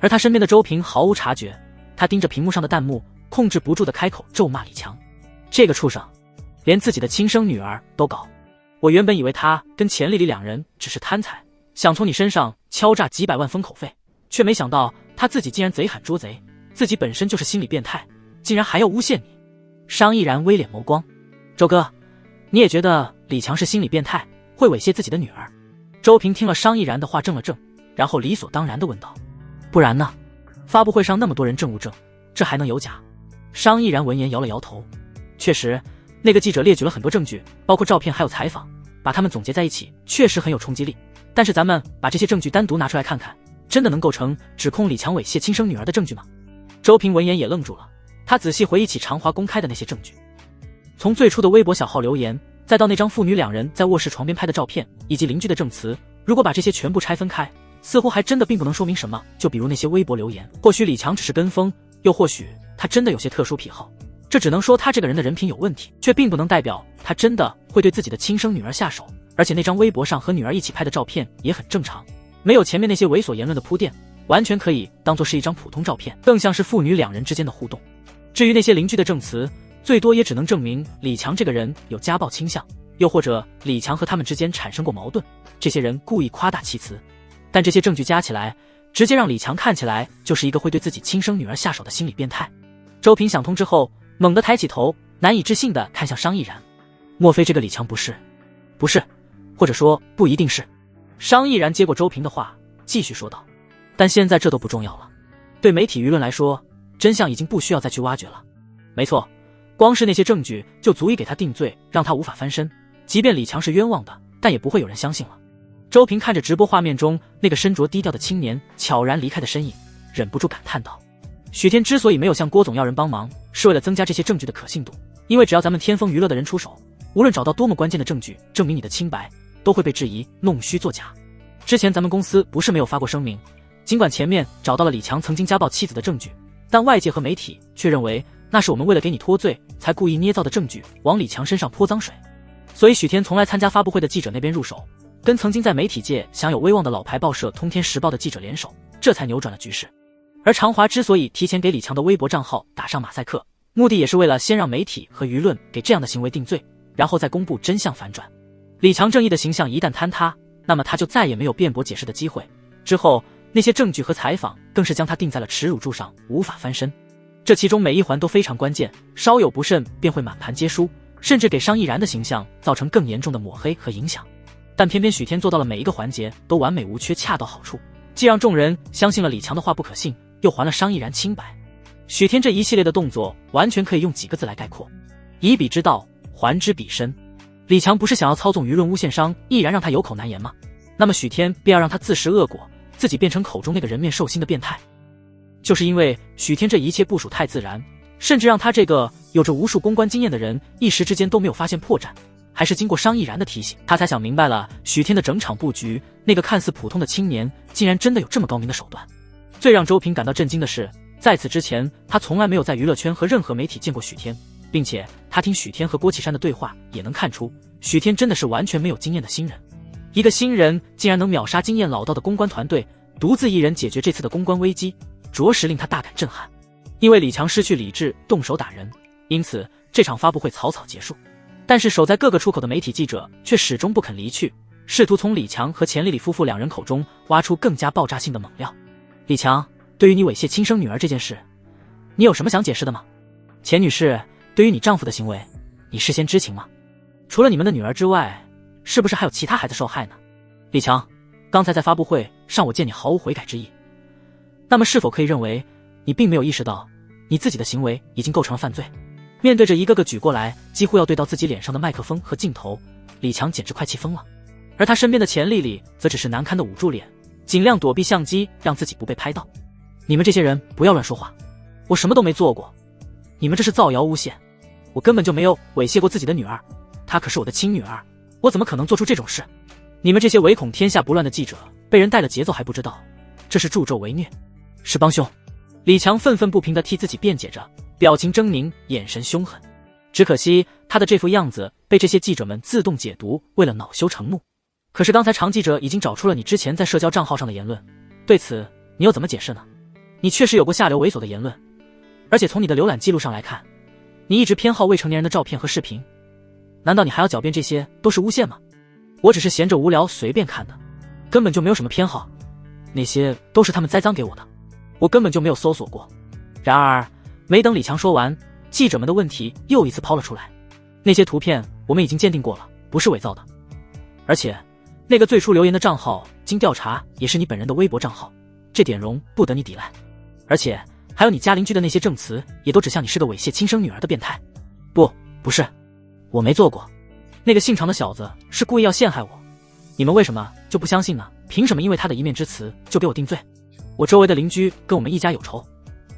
而他身边的周平毫无察觉，他盯着屏幕上的弹幕，控制不住的开口咒骂李强：这个畜生，连自己的亲生女儿都搞！我原本以为他跟钱丽丽2人只是贪财，想从你身上敲诈几百万封口费，却没想到他自己竟然贼喊捉贼，自己本身就是心理变态，竟然还要诬陷你！商毅然微脸眸光：周哥，你也觉得李强是心理变态，会猥亵自己的女儿？周平听了商毅然的话怔了怔，然后理所当然地问道：不然呢？发布会上那么多人证物证，这还能有假？商毅然闻言摇了摇头：确实，那个记者列举了很多证据，包括照片还有采访，把它们总结在一起，确实很有冲击力。但是咱们把这些证据单独拿出来看看，真的能构成指控李强猥亵亲生女儿的证据吗？周平闻言也愣住了，他仔细回忆起常华公开的那些证据，从最初的微博小号留言，再到那张父女2人在卧室床边拍的照片，以及邻居的证词，如果把这些全部拆分开，似乎还真的并不能说明什么。就比如那些微博留言，或许李强只是跟风，又或许他真的有些特殊癖好，这只能说他这个人的人品有问题，却并不能代表他真的会对自己的亲生女儿下手。而且那张微博上和女儿一起拍的照片也很正常，没有前面那些猥琐言论的铺垫，完全可以当作是一张普通照片，更像是父女2人之间的互动。至于那些邻居的证词，最多也只能证明李强这个人有家暴倾向，又或者李强和他们之间产生过矛盾，这些人故意夸大其词。但这些证据加起来，直接让李强看起来就是一个会对自己亲生女儿下手的心理变态。周平想通之后，猛地抬起头，难以置信地看向商毅然：莫非这个李强不是，或者说不一定是？商毅然接过周平的话，继续说道：但现在这都不重要了，对媒体舆论来说，真相已经不需要再去挖掘了。没错，光是那些证据就足以给他定罪，让他无法翻身。即便李强是冤枉的，但也不会有人相信了。周平看着直播画面中那个身着低调的青年悄然离开的身影，忍不住感叹道：许天之所以没有向郭总要人帮忙，是为了增加这些证据的可信度，因为只要咱们天风娱乐的人出手，无论找到多么关键的证据证明你的清白，都会被质疑弄虚作假。之前咱们公司不是没有发过声明，尽管前面找到了李强曾经家暴妻子的证据，但外界和媒体却认为那是我们为了给你脱罪才故意捏造的证据往李强身上泼脏水。所以许天从来参加发布会的记者那边入手，跟曾经在媒体界享有威望的老牌报社通天时报的记者联手，这才扭转了局势。而常华之所以提前给李强的微博账号打上马赛克，目的也是为了先让媒体和舆论给这样的行为定罪，然后再公布真相反转。李强正义的形象一旦坍塌，那么他就再也没有辩驳解释的机会。之后那些证据和采访更是将他钉在了耻辱柱上，无法翻身。这其中每一环都非常关键，稍有不慎便会满盘皆输，甚至给商毅然的形象造成更严重的抹黑和影响。但偏偏许天做到了每一个环节都完美无缺，恰到好处，既让众人相信了李强的话不可信，又还了商毅然清白。许天这一系列的动作完全可以用几个字来概括：以彼之道还之彼身。李强不是想要操纵舆论诬陷商毅然让他有口难言吗？那么许天便要让他自食恶果，自己变成口中那个人面兽心的变态。就是因为许天这一切部署太自然，甚至让他这个有着无数公关经验的人一时之间都没有发现破绽，还是经过商毅然的提醒，他才想明白了许天的整场布局，那个看似普通的青年竟然真的有这么高明的手段。最让周平感到震惊的是，在此之前他从来没有在娱乐圈和任何媒体见过许天，并且他听许天和郭启山的对话也能看出，许天真的是完全没有经验的新人。一个新人竟然能秒杀经验老道的公关团队，独自一人解决这次的公关危机，着实令他大感震撼。因为李强失去理智动手打人，因此这场发布会草草结束。但是守在各个出口的媒体记者却始终不肯离去，试图从李强和钱丽丽夫妇两人口中挖出更加爆炸性的猛料。李强，对于你猥亵亲生女儿这件事，你有什么想解释的吗？钱女士，对于你丈夫的行为，你事先知情吗？除了你们的女儿之外，是不是还有其他孩子受害呢？李强，刚才在发布会上我见你毫无悔改之意，那么是否可以认为你并没有意识到你自己的行为已经构成了犯罪？面对着一个个举过来几乎要对到自己脸上的麦克风和镜头，李强简直快气疯了。而他身边的钱丽丽则只是难堪的捂住脸，尽量躲避相机，让自己不被拍到。你们这些人不要乱说话，我什么都没做过，你们这是造谣诬陷，我根本就没有猥亵过自己的女儿，她可是我的亲女儿，我怎么可能做出这种事？你们这些唯恐天下不乱的记者，被人带了节奏还不知道，这是助纣为虐，是帮凶。李强愤愤不平地替自己辩解着，表情狰狞，眼神凶狠。只可惜他的这副样子被这些记者们自动解读为了恼羞成怒。可是刚才常记者已经找出了你之前在社交账号上的言论，对此你又怎么解释呢？你确实有过下流猥琐的言论，而且从你的浏览记录上来看，你一直偏好未成年人的照片和视频，难道你还要狡辩这些都是诬陷吗？我只是闲着无聊随便看的，根本就没有什么偏好，那些都是他们栽赃给我的，我根本就没有搜索过。然而没等李强说完，记者们的问题又一次抛了出来。那些图片我们已经鉴定过了，不是伪造的，而且那个最初留言的账号经调查也是你本人的微博账号，这点容不得你抵赖。而且还有你家邻居的那些证词也都指向你是个猥亵亲生女儿的变态。不是，我没做过，那个姓常的小子是故意要陷害我，你们为什么就不相信呢？凭什么因为他的一面之词就给我定罪？我周围的邻居跟我们一家有仇，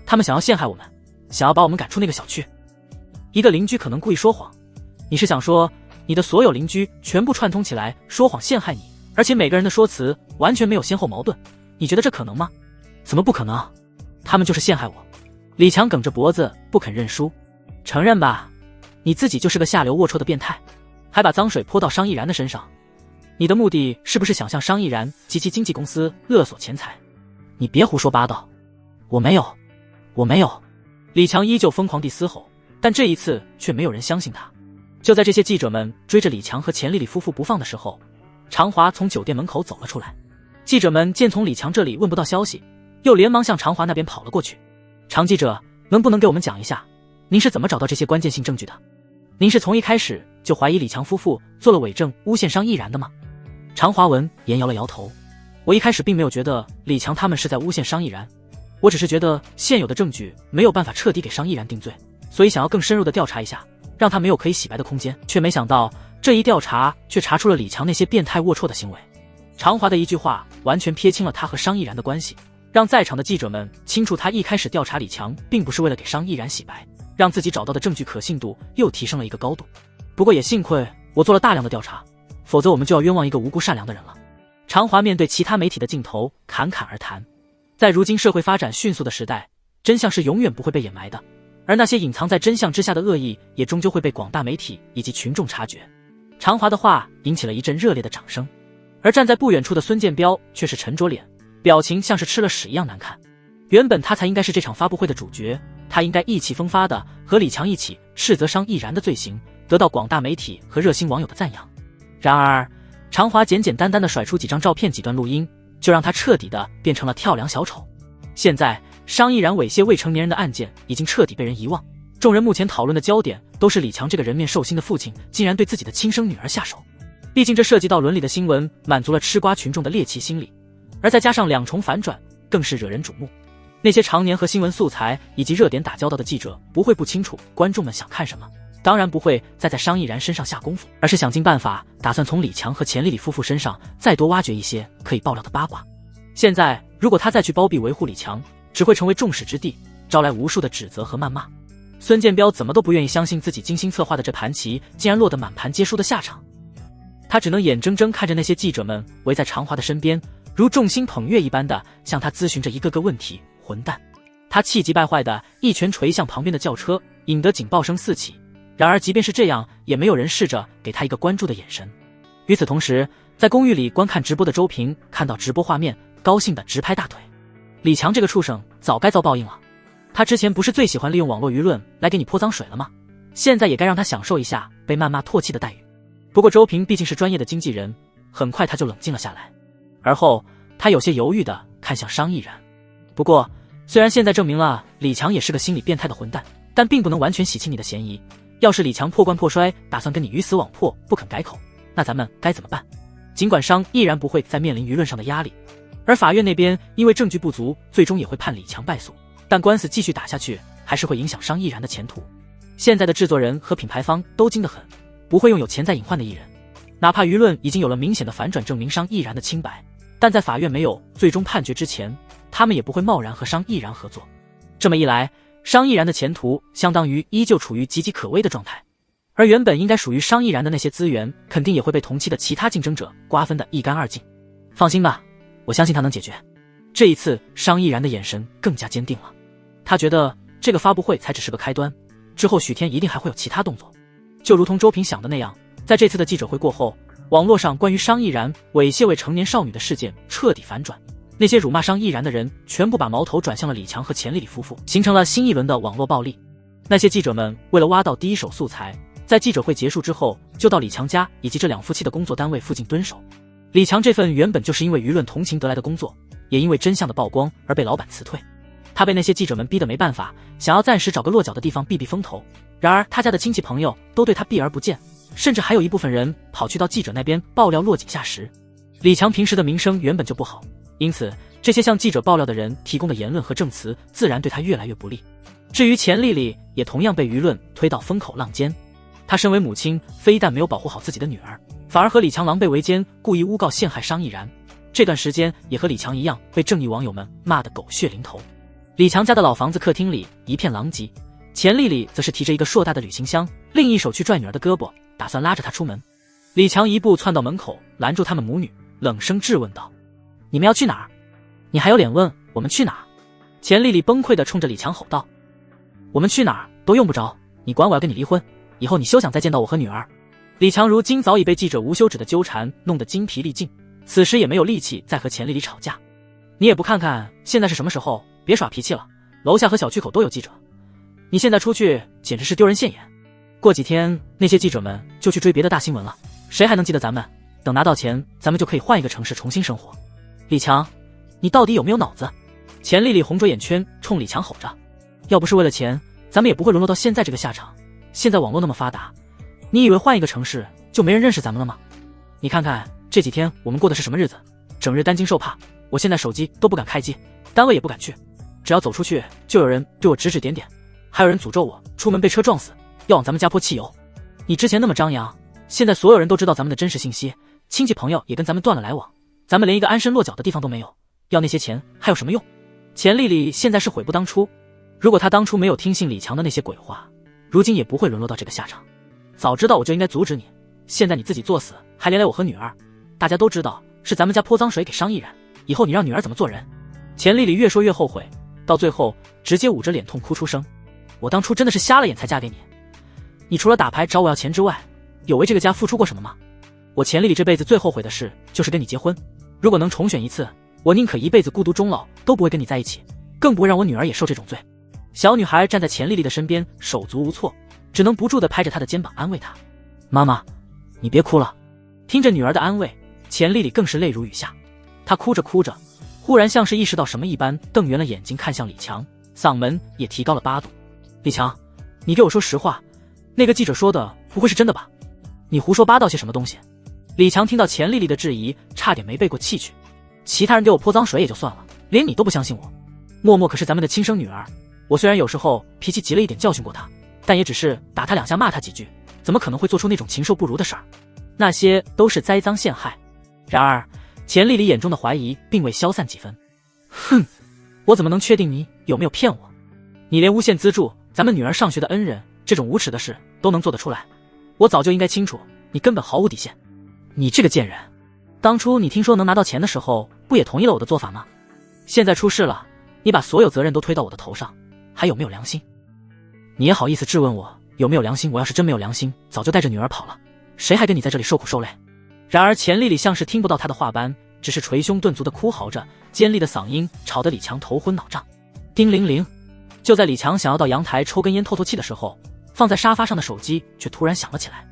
他们想要陷害我们，想要把我们赶出那个小区。一个邻居可能故意说谎，你是想说你的所有邻居全部串通起来说谎陷害你，而且每个人的说辞完全没有先后矛盾，你觉得这可能吗？怎么不可能？他们就是陷害我。李强梗着脖子不肯认输，承认吧，你自己就是个下流龌龊的变态，还把脏水泼到商毅然的身上，你的目的是不是想向商毅然及其经纪公司勒索钱财？你别胡说八道，我没有。李强依旧疯狂地嘶吼，但这一次却没有人相信他。就在这些记者们追着李强和钱丽丽夫妇不放的时候，常华从酒店门口走了出来。记者们见从李强这里问不到消息，又连忙向常华那边跑了过去。常记者，能不能给我们讲一下，您是怎么找到这些关键性证据的？您是从一开始就怀疑李强夫妇做了伪证诬陷商毅然的吗？常华文言摇了摇头，我一开始并没有觉得李强他们是在诬陷商毅然，我只是觉得现有的证据没有办法彻底给商毅然定罪，所以想要更深入的调查一下，让他没有可以洗白的空间，却没想到这一调查却查出了李强那些变态龌龊的行为。常华的一句话完全撇清了他和商毅然的关系，让在场的记者们清楚他一开始调查李强并不是为了给商毅然洗白，让自己找到的证据可信度又提升了一个高度。不过也幸亏我做了大量的调查，否则我们就要冤枉一个无辜善良的人了。常华面对其他媒体的镜头侃侃而谈，在如今社会发展迅速的时代，真相是永远不会被掩埋的，而那些隐藏在真相之下的恶意，也终究会被广大媒体以及群众察觉。常华的话引起了一阵热烈的掌声，而站在不远处的孙建彪却是沉着脸，表情像是吃了屎一样难看。原本他才应该是这场发布会的主角，他应该意气风发的和李强一起斥责商亦然的罪行，得到广大媒体和热心网友的赞扬。然而常华简简单单的甩出几张照片几段录音，就让他彻底的变成了跳梁小丑。现在商亦然猥亵未成年人的案件已经彻底被人遗忘，众人目前讨论的焦点都是李强这个人面兽心的父亲竟然对自己的亲生女儿下手。毕竟这涉及到伦理的新闻，满足了吃瓜群众的猎奇心理，而再加上两重反转，更是惹人瞩目。那些常年和新闻素材以及热点打交道的记者不会不清楚观众们想看什么，当然不会再在商亦然身上下功夫，而是想尽办法打算从李强和钱丽丽夫妇身上再多挖掘一些可以爆料的八卦。现在如果他再去包庇维护李强，只会成为众矢之的，招来无数的指责和谩骂。孙建彪怎么都不愿意相信自己精心策划的这盘棋竟然落得满盘皆输的下场，他只能眼睁睁看着那些记者们围在常华的身边，如众星捧月一般的向他咨询着一个个问题。混蛋！他气急败坏的一拳捶向旁边的轿车，引得警报声四起。然而即便是这样，也没有人试着给他一个关注的眼神。与此同时，在公寓里观看直播的周平看到直播画面，高兴的直拍大腿。李强这个畜生早该遭报应了，他之前不是最喜欢利用网络舆论来给你泼脏水了吗？现在也该让他享受一下被谩骂唾弃的待遇。不过周平毕竟是专业的经纪人，很快他就冷静了下来，而后他有些犹豫的看向商亦然。不过虽然现在证明了李强也是个心理变态的混蛋，但并不能完全洗清你的嫌疑。要是李强破罐破摔，打算跟你鱼死网破，不肯改口，那咱们该怎么办？尽管商亦然不会再面临舆论上的压力，而法院那边因为证据不足，最终也会判李强败诉，但官司继续打下去，还是会影响商亦然的前途。现在的制作人和品牌方都精得很，不会用有潜在隐患的艺人。哪怕舆论已经有了明显的反转证明商亦然的清白，但在法院没有最终判决之前，他们也不会贸然和商亦然合作。这么一来，商亦然的前途相当于依旧处于岌岌可危的状态，而原本应该属于商亦然的那些资源，肯定也会被同期的其他竞争者瓜分得一干二净。放心吧，我相信他能解决。这一次商亦然的眼神更加坚定了，他觉得这个发布会才只是个开端，之后许天一定还会有其他动作。就如同周平想的那样，在这次的记者会过后，网络上关于商亦然猥亵未成年少女的事件彻底反转，那些辱骂商亦然的人全部把矛头转向了李强和钱丽丽夫妇，形成了新一轮的网络暴力。那些记者们为了挖到第一手素材，在记者会结束之后就到李强家以及这两夫妻的工作单位附近蹲守。李强这份原本就是因为舆论同情得来的工作，也因为真相的曝光而被老板辞退。他被那些记者们逼得没办法，想要暂时找个落脚的地方避避风头。然而他家的亲戚朋友都对他避而不见，甚至还有一部分人跑去到记者那边爆料落井下石。李强平时的名声原本就不好，因此这些向记者爆料的人提供的言论和证词自然对他越来越不利。至于钱丽丽，也同样被舆论推到风口浪尖。她身为母亲，非但没有保护好自己的女儿，反而和李强狼狈为奸，故意诬告陷害商亦然。这段时间也和李强一样，被正义网友们骂得狗血淋头。李强家的老房子客厅里一片狼藉，钱丽丽则是提着一个硕大的旅行箱，另一手去拽女儿的胳膊，打算拉着她出门。李强一步窜到门口，拦住他们母女，冷声质问道：“你们要去哪儿？你还有脸问我们去哪儿？”钱丽丽崩溃地冲着李强吼道：“我们去哪儿都用不着，你管我要跟你离婚，以后你休想再见到我和女儿。”李强如今早已被记者无休止的纠缠弄得精疲力尽，此时也没有力气再和钱丽丽吵架。你也不看看现在是什么时候，别耍脾气了，楼下和小区口都有记者，你现在出去简直是丢人现眼。过几天那些记者们就去追别的大新闻了，谁还能记得咱们？等拿到钱，咱们就可以换一个城市重新生活。李强，你到底有没有脑子？钱丽丽红着眼圈冲李强吼着，要不是为了钱，咱们也不会沦落到现在这个下场。现在网络那么发达，你以为换一个城市就没人认识咱们了吗？你看看这几天我们过的是什么日子，整日担惊受怕，我现在手机都不敢开机，单位也不敢去，只要走出去就有人对我指指点点，还有人诅咒我出门被车撞死，要往咱们家泼汽油。你之前那么张扬，现在所有人都知道咱们的真实信息，亲戚朋友也跟咱们断了来往，咱们连一个安身落脚的地方都没有，要那些钱还有什么用？钱丽丽现在是悔不当初，如果她当初没有听信李强的那些鬼话，如今也不会沦落到这个下场。早知道我就应该阻止你，现在你自己作死，还连累我和女儿，大家都知道是咱们家泼脏水给商亦然，以后你让女儿怎么做人？钱丽丽越说越后悔，到最后直接捂着脸痛哭出声。我当初真的是瞎了眼才嫁给你。你除了打牌找我要钱之外，有为这个家付出过什么吗？我钱丽丽这辈子最后悔的事就是跟你结婚，如果能重选一次，我宁可一辈子孤独终老，都不会跟你在一起，更不会让我女儿也受这种罪。小女孩站在钱丽丽的身边，手足无措，只能不住地拍着她的肩膀安慰她。妈妈，你别哭了。听着女儿的安慰，钱丽丽更是泪如雨下。她哭着哭着，忽然像是意识到什么一般，瞪圆了眼睛看向李强，嗓门也提高了8度。李强，你给我说实话，那个记者说的不会是真的吧？你胡说八道些什么东西？李强听到钱丽丽的质疑，差点没背过气去。其他人给我泼脏水也就算了，连你都不相信我。默默可是咱们的亲生女儿，我虽然有时候脾气急了一点教训过她，但也只是打她2下骂她几句，怎么可能会做出那种禽兽不如的事儿？那些都是栽赃陷害。然而钱丽丽眼中的怀疑并未消散几分。哼，我怎么能确定你有没有骗我？你连诬陷资助咱们女儿上学的恩人这种无耻的事都能做得出来，我早就应该清楚你根本毫无底线。你这个贱人，当初你听说能拿到钱的时候不也同意了我的做法吗？现在出事了，你把所有责任都推到我的头上，还有没有良心？你也好意思质问我有没有良心？我要是真没有良心，早就带着女儿跑了，谁还跟你在这里受苦受累？然而钱丽丽像是听不到他的话般，只是捶胸顿足地哭嚎着，尖利的嗓音吵得李强头昏脑胀。叮铃铃，就在李强想要到阳台抽根烟透透气的时候，放在沙发上的手机却突然响了起来。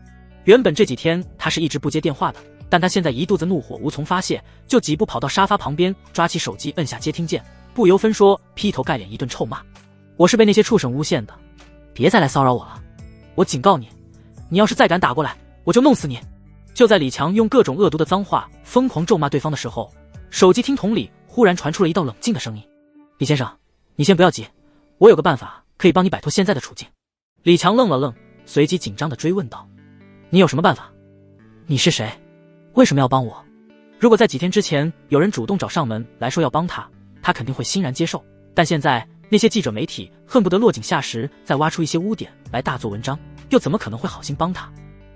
原本这几天他是一直不接电话的，但他现在一肚子怒火无从发泄，就几步跑到沙发旁边，抓起手机摁下接听键，不由分说劈头盖脸一顿臭骂。我是被那些畜生诬陷的，别再来骚扰我了，我警告你，你要是再敢打过来，我就弄死你。就在李强用各种恶毒的脏话疯狂咒骂对方的时候，手机听筒里忽然传出了一道冷静的声音。李先生，你先不要急，我有个办法可以帮你摆脱现在的处境。李强愣了愣，随即紧张地追问道，你有什么办法？你是谁？为什么要帮我？如果在几天之前有人主动找上门来说要帮他，他肯定会欣然接受，但现在那些记者媒体恨不得落井下石，再挖出一些污点来大做文章，又怎么可能会好心帮他？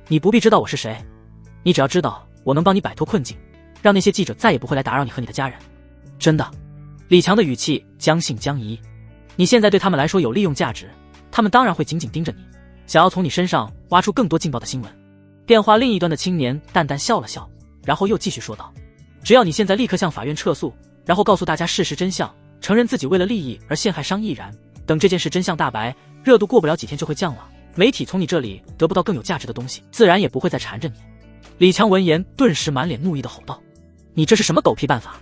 你不必知道我是谁，你只要知道我能帮你摆脱困境，让那些记者再也不会来打扰你和你的家人。真的。李强的语气将信将疑。你现在对他们来说有利用价值，他们当然会紧紧盯着你，想要从你身上挖出更多劲爆的新闻。电话另一端的青年淡淡笑了笑，然后又继续说道，只要你现在立刻向法院撤诉，然后告诉大家事实真相，承认自己为了利益而陷害商毅然，等这件事真相大白，热度过不了几天就会降了，媒体从你这里得不到更有价值的东西，自然也不会再缠着你。李强闻言顿时满脸怒意地吼道，你这是什么狗屁办法？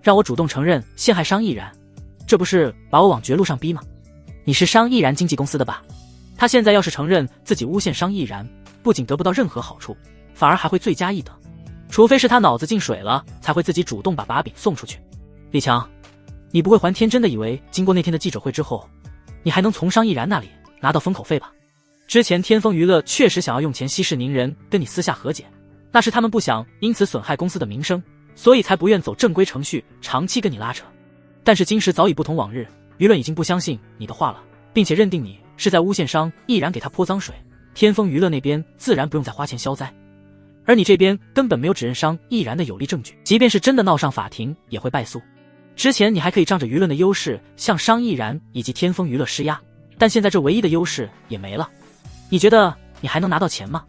让我主动承认陷害商毅然，这不是把我往绝路上逼吗？你是商毅然经纪公司的吧？他现在要是承认自己诬陷商毅然，不仅得不到任何好处，反而还会罪加一等，除非是他脑子进水了，才会自己主动把把柄送出去。李强，你不会还天真的以为经过那天的记者会之后，你还能从商毅然那里拿到封口费吧？之前天风娱乐确实想要用钱息事宁人，跟你私下和解，那是他们不想因此损害公司的名声，所以才不愿走正规程序，长期跟你拉扯。但是今时早已不同往日，舆论已经不相信你的话了，并且认定你是在诬陷商毅然给他泼脏水，天风娱乐那边自然不用再花钱消灾，而你这边根本没有指认商毅然的有力证据，即便是真的闹上法庭也会败诉。之前你还可以仗着舆论的优势向商毅然以及天风娱乐施压，但现在这唯一的优势也没了，你觉得你还能拿到钱吗？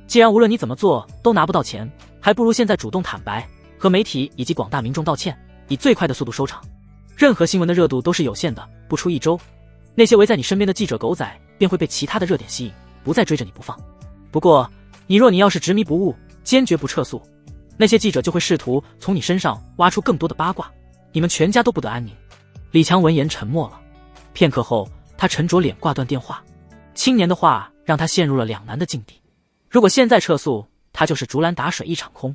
既然无论你怎么做都拿不到钱，还不如现在主动坦白，和媒体以及广大民众道歉，以最快的速度收场。任何新闻的热度都是有限的，不出一周，那些围在你身边的记者狗仔便会被其他的热点吸引，不再追着你不放。不过你要是执迷不悟，坚决不撤诉，那些记者就会试图从你身上挖出更多的八卦，你们全家都不得安宁。李强闻言沉默了片刻后，他沉着脸挂断电话。青年的话让他陷入了两难的境地，如果现在撤诉，他就是竹篮打水一场空。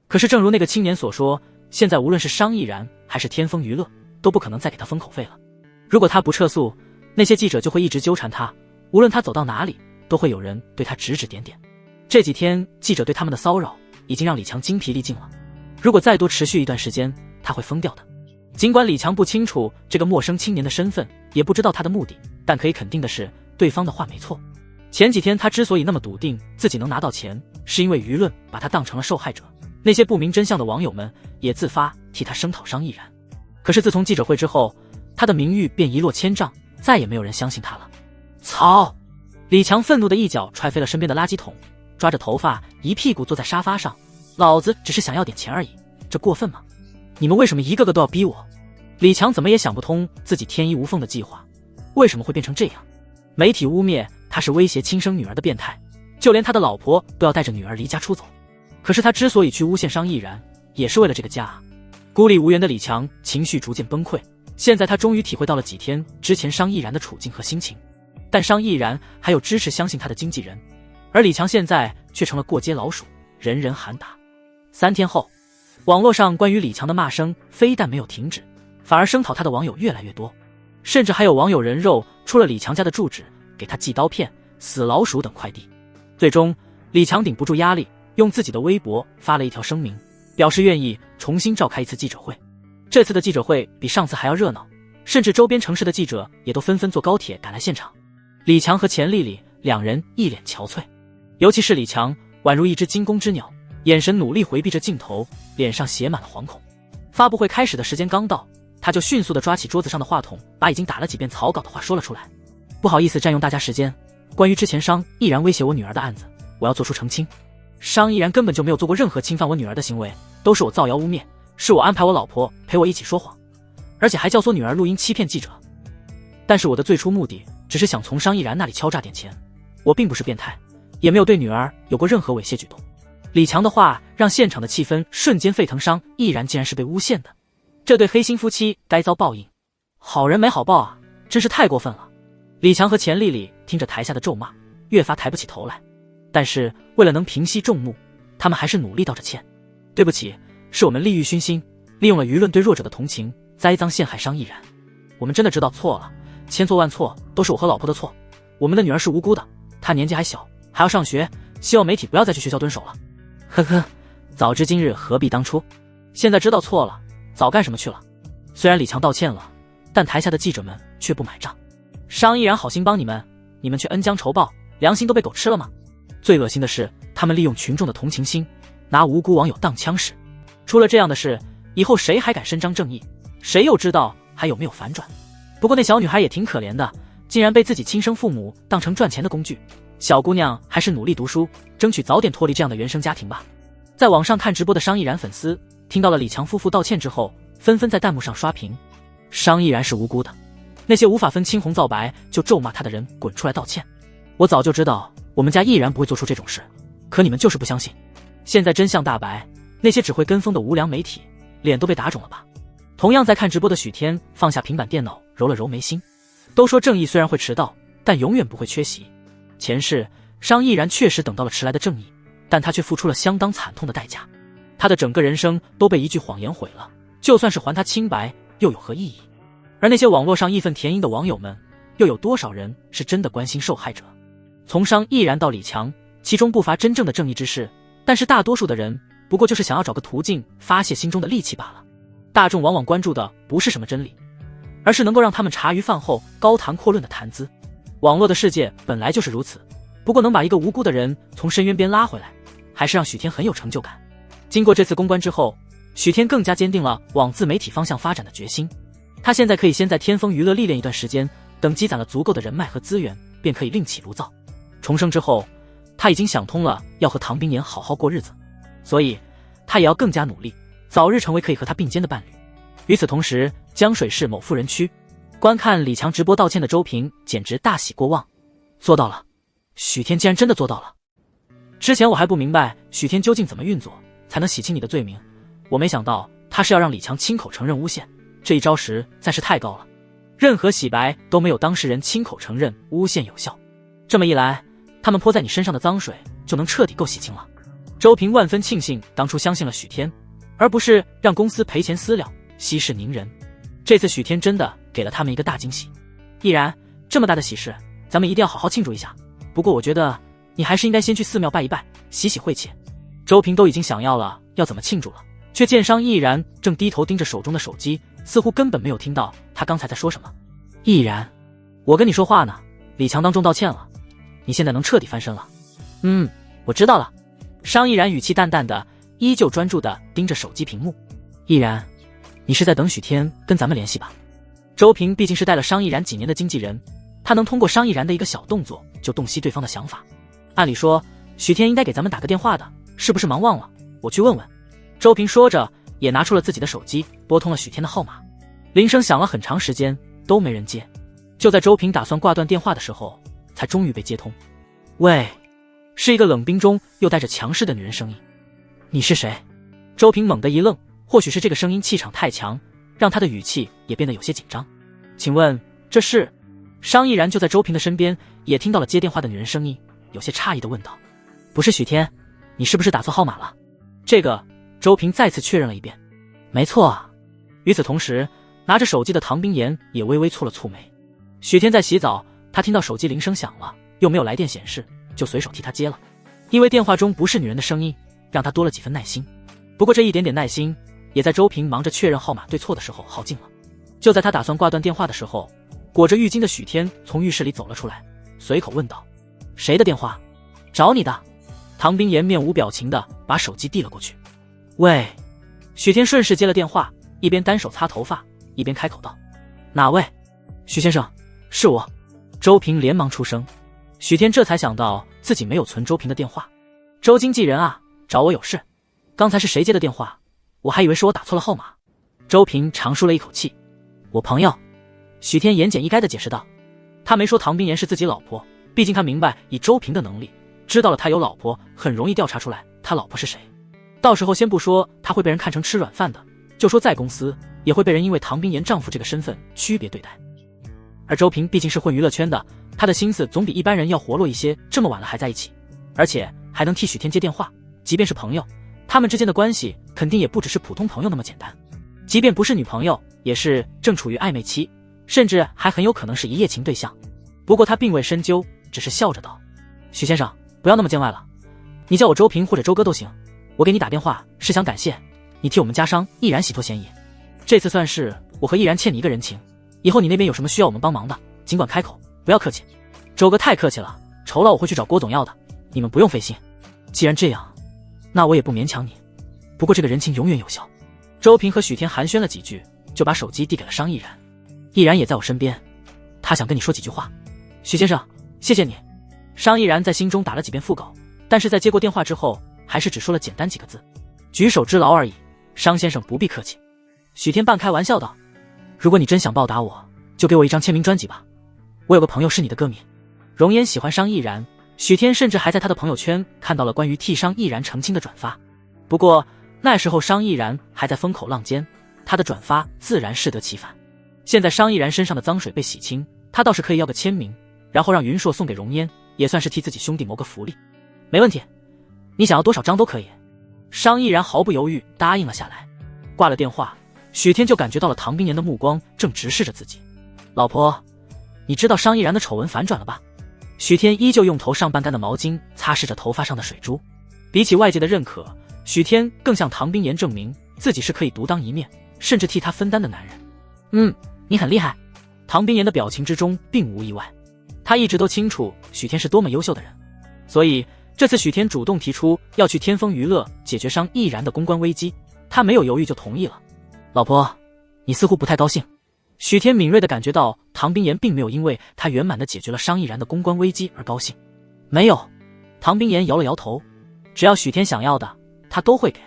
可是正如那个青年所说，现在无论是商毅然还是天风娱乐都不可能再给他封口费了。如果他不撤诉，那些记者就会一直纠缠他，无论他走到哪里都会有人对他指指点点。这几天记者对他们的骚扰已经让李强精疲力尽了，如果再多持续一段时间，他会疯掉的。尽管李强不清楚这个陌生青年的身份，也不知道他的目的，但可以肯定的是，对方的话没错。前几天他之所以那么笃定自己能拿到钱，是因为舆论把他当成了受害者，那些不明真相的网友们也自发替他声讨商毅然。可是自从记者会之后，他的名誉便一落千丈，再也没有人相信他了。操！李强愤怒的一脚踹飞了身边的垃圾桶，抓着头发一屁股坐在沙发上。老子只是想要点钱而已，这过分吗？你们为什么一个个都要逼我？李强怎么也想不通自己天衣无缝的计划为什么会变成这样。媒体污蔑他是威胁亲生女儿的变态，就连他的老婆都要带着女儿离家出走。可是他之所以去诬陷商毅然，也是为了这个家啊。孤立无援的李强情绪逐渐崩溃，现在他终于体会到了几天之前商毅然的处境和心情。但商毅然还有支持相信他的经纪人，而李强现在却成了过街老鼠，人人喊打。3天后，网络上关于李强的骂声非但没有停止，反而声讨他的网友越来越多，甚至还有网友人肉出了李强家的住址，给他寄刀片、死老鼠等快递。最终，李强顶不住压力，用自己的微博发了一条声明，表示愿意重新召开一次记者会。这次的记者会比上次还要热闹，甚至周边城市的记者也都纷纷坐高铁赶来现场。李强和钱丽丽两人一脸憔悴，尤其是李强宛如一只惊弓之鸟，眼神努力回避着镜头，脸上写满了惶恐。发布会开始的时间刚到，他就迅速地抓起桌子上的话筒，把已经打了几遍草稿的话说了出来。不好意思占用大家时间，关于之前商毅然威胁我女儿的案子，我要做出澄清。商毅然根本就没有做过任何侵犯我女儿的行为，都是我造谣污蔑，是我安排我老婆陪我一起说谎，而且还教唆女儿录音欺骗记者。但是我的最初目的只是想从商毅然那里敲诈点钱，我并不是变态，也没有对女儿有过任何猥亵举动。李强的话让现场的气氛瞬间沸腾，商毅然竟然是被诬陷的，这对黑心夫妻该遭报应，好人没好报啊，真是太过分了。李强和钱丽丽听着台下的咒骂，越发抬不起头来，但是为了能平息众怒，他们还是努力道着歉。对不起，是我们利欲熏心，利用了舆论对弱者的同情，栽赃陷害商毅然。我们真的知道错了，千错万错都是我和老婆的错，我们的女儿是无辜的，她年纪还小，还要上学，希望媒体不要再去学校蹲守了。呵呵，早知今日何必当初，现在知道错了，早干什么去了。虽然李强道歉了，但台下的记者们却不买账。商毅然好心帮你们，你们却恩将仇报，良心都被狗吃了吗？最恶心的是，他们利用群众的同情心，拿无辜网友当枪使。出了这样的事，以后谁还敢伸张正义？谁又知道还有没有反转？不过那小女孩也挺可怜的，竟然被自己亲生父母当成赚钱的工具。小姑娘还是努力读书，争取早点脱离这样的原生家庭吧。在网上看直播的商毅然粉丝听到了李强夫妇道歉之后，纷纷在弹幕上刷屏：商毅然是无辜的，那些无法分青红皂白就咒骂他的人滚出来道歉。我早就知道我们家毅然不会做出这种事，可你们就是不相信。现在真相大白，那些只会跟风的无良媒体脸都被打肿了吧。同样在看直播的许天放下平板电脑，揉了揉眉心。都说正义虽然会迟到，但永远不会缺席。前世商毅然确实等到了迟来的正义，但他却付出了相当惨痛的代价。他的整个人生都被一句谎言毁了，就算是还他清白又有何意义？而那些网络上义愤填膺的网友们，又有多少人是真的关心受害者？从商毅然到李强，其中不乏真正的正义之士，但是大多数的人不过就是想要找个途径发泄心中的戾气罢了。大众往往关注的不是什么真理，而是能够让他们茶余饭后高谈阔论的谈资。网络的世界本来就是如此，不过能把一个无辜的人从深渊边拉回来，还是让许天很有成就感。经过这次公关之后，许天更加坚定了往自媒体方向发展的决心。他现在可以先在天风娱乐历练一段时间，等积攒了足够的人脉和资源，便可以另起炉灶。重生之后，他已经想通了要和唐冰岩好好过日子，所以他也要更加努力，早日成为可以和他并肩的伴侣。与此同时，江水市某富人区，观看李强直播道歉的周平简直大喜过望。做到了，许天竟然真的做到了。之前我还不明白许天究竟怎么运作才能洗清你的罪名，我没想到他是要让李强亲口承认诬陷，这一招实在是太高了。任何洗白都没有当事人亲口承认诬陷有效，这么一来，他们泼在你身上的脏水就能彻底够洗清了。周平万分庆幸当初相信了许天，而不是让公司赔钱私了，息事宁人。这次许天真的给了他们一个大惊喜。毅然，这么大的喜事，咱们一定要好好庆祝一下。不过我觉得你还是应该先去寺庙拜一拜，洗洗晦气。周平都已经想要了要怎么庆祝了，却见商毅然正低头盯着手中的手机，似乎根本没有听到他刚才在说什么。毅然，我跟你说话呢，李强当众道歉了，你现在能彻底翻身了。我知道了。商毅然语气淡淡的，依旧专注的盯着手机屏幕。毅然，你是在等许天跟咱们联系吧？周平毕竟是带了商毅然几年的经纪人，他能通过商毅然的一个小动作就洞悉对方的想法。按理说，许天应该给咱们打个电话的，是不是忙忘了？我去问问。周平说着，也拿出了自己的手机，拨通了许天的号码。铃声响了很长时间，都没人接。就在周平打算挂断电话的时候，才终于被接通。喂，是一个冷冰中又带着强势的女人声音。你是谁？周平猛地一愣，或许是这个声音气场太强，让他的语气也变得有些紧张。请问这是？商毅然就在周平的身边，也听到了接电话的女人声音，有些诧异地问道：不是许天，你是不是打错号码了？这个周平再次确认了一遍。没错啊。与此同时，拿着手机的唐冰岩也微微蹙了蹙眉。许天在洗澡，他听到手机铃声响了，又没有来电显示，就随手替他接了。因为电话中不是女人的声音，让他多了几分耐心。不过这一点点耐心，也在周平忙着确认号码对错的时候耗尽了。就在他打算挂断电话的时候，裹着浴巾的许天从浴室里走了出来，随口问道：谁的电话？找你的。唐冰岩面无表情地把手机递了过去。喂。许天顺势接了电话，一边单手擦头发，一边开口道：哪位？许先生，是我。周平连忙出声。许天这才想到自己没有存周平的电话。周经纪人啊，找我有事。刚才是谁接的电话？我还以为是我打错了号码。周平长舒了一口气。我朋友。许天言简意赅地解释道。他没说唐冰岩是自己老婆，毕竟他明白以周平的能力，知道了他有老婆，很容易调查出来他老婆是谁。到时候先不说他会被人看成吃软饭的，就说在公司也会被人因为唐冰岩丈夫这个身份区别对待。而周平毕竟是混娱乐圈的，他的心思总比一般人要活络一些，这么晚了还在一起，而且还能替许天接电话，即便是朋友，他们之间的关系肯定也不只是普通朋友那么简单，即便不是女朋友，也是正处于暧昧期，甚至还很有可能是一夜情对象。不过他并未深究，只是笑着道：许先生，不要那么见外了，你叫我周平或者周哥都行，我给你打电话是想感谢你替我们家商毅然洗脱嫌疑，这次算是我和毅然欠你一个人情，以后你那边有什么需要我们帮忙的，尽管开口，不要客气。周哥太客气了，酬劳我会去找郭总要的，你们不用费心。既然这样，那我也不勉强你，不过这个人情永远有效。周平和许天寒暄了几句，就把手机递给了商毅然。毅然也在我身边，他想跟你说几句话。许先生，谢谢你。商毅然在心中打了几遍腹稿，但是在接过电话之后，还是只说了简单几个字：举手之劳而已，商先生不必客气。许天半开玩笑道：如果你真想报答我，就给我一张签名专辑吧，我有个朋友是你的歌迷。容颜喜欢商毅然，许天甚至还在他的朋友圈看到了关于替商毅然澄清的转发。不过那时候商毅然还在风口浪尖，他的转发自然适得其反。现在商毅然身上的脏水被洗清，他倒是可以要个签名，然后让云硕送给容颜，也算是替自己兄弟谋个福利。没问题，你想要多少张都可以。商毅然毫不犹豫答应了下来。挂了电话，许天就感觉到了唐冰岩的目光正直视着自己。老婆，你知道商毅然的丑闻反转了吧？许天依旧用头上半干的毛巾擦拭着头发上的水珠。比起外界的认可，许天更向唐冰岩证明自己是可以独当一面，甚至替他分担的男人。你很厉害。唐冰岩的表情之中并无意外，他一直都清楚许天是多么优秀的人，所以这次许天主动提出要去天风娱乐解决商毅然的公关危机，他没有犹豫就同意了。老婆，你似乎不太高兴。许天敏锐地感觉到唐冰岩并没有因为他圆满地解决了商毅然的公关危机而高兴。没有。唐冰岩摇了摇头，只要许天想要的他都会给，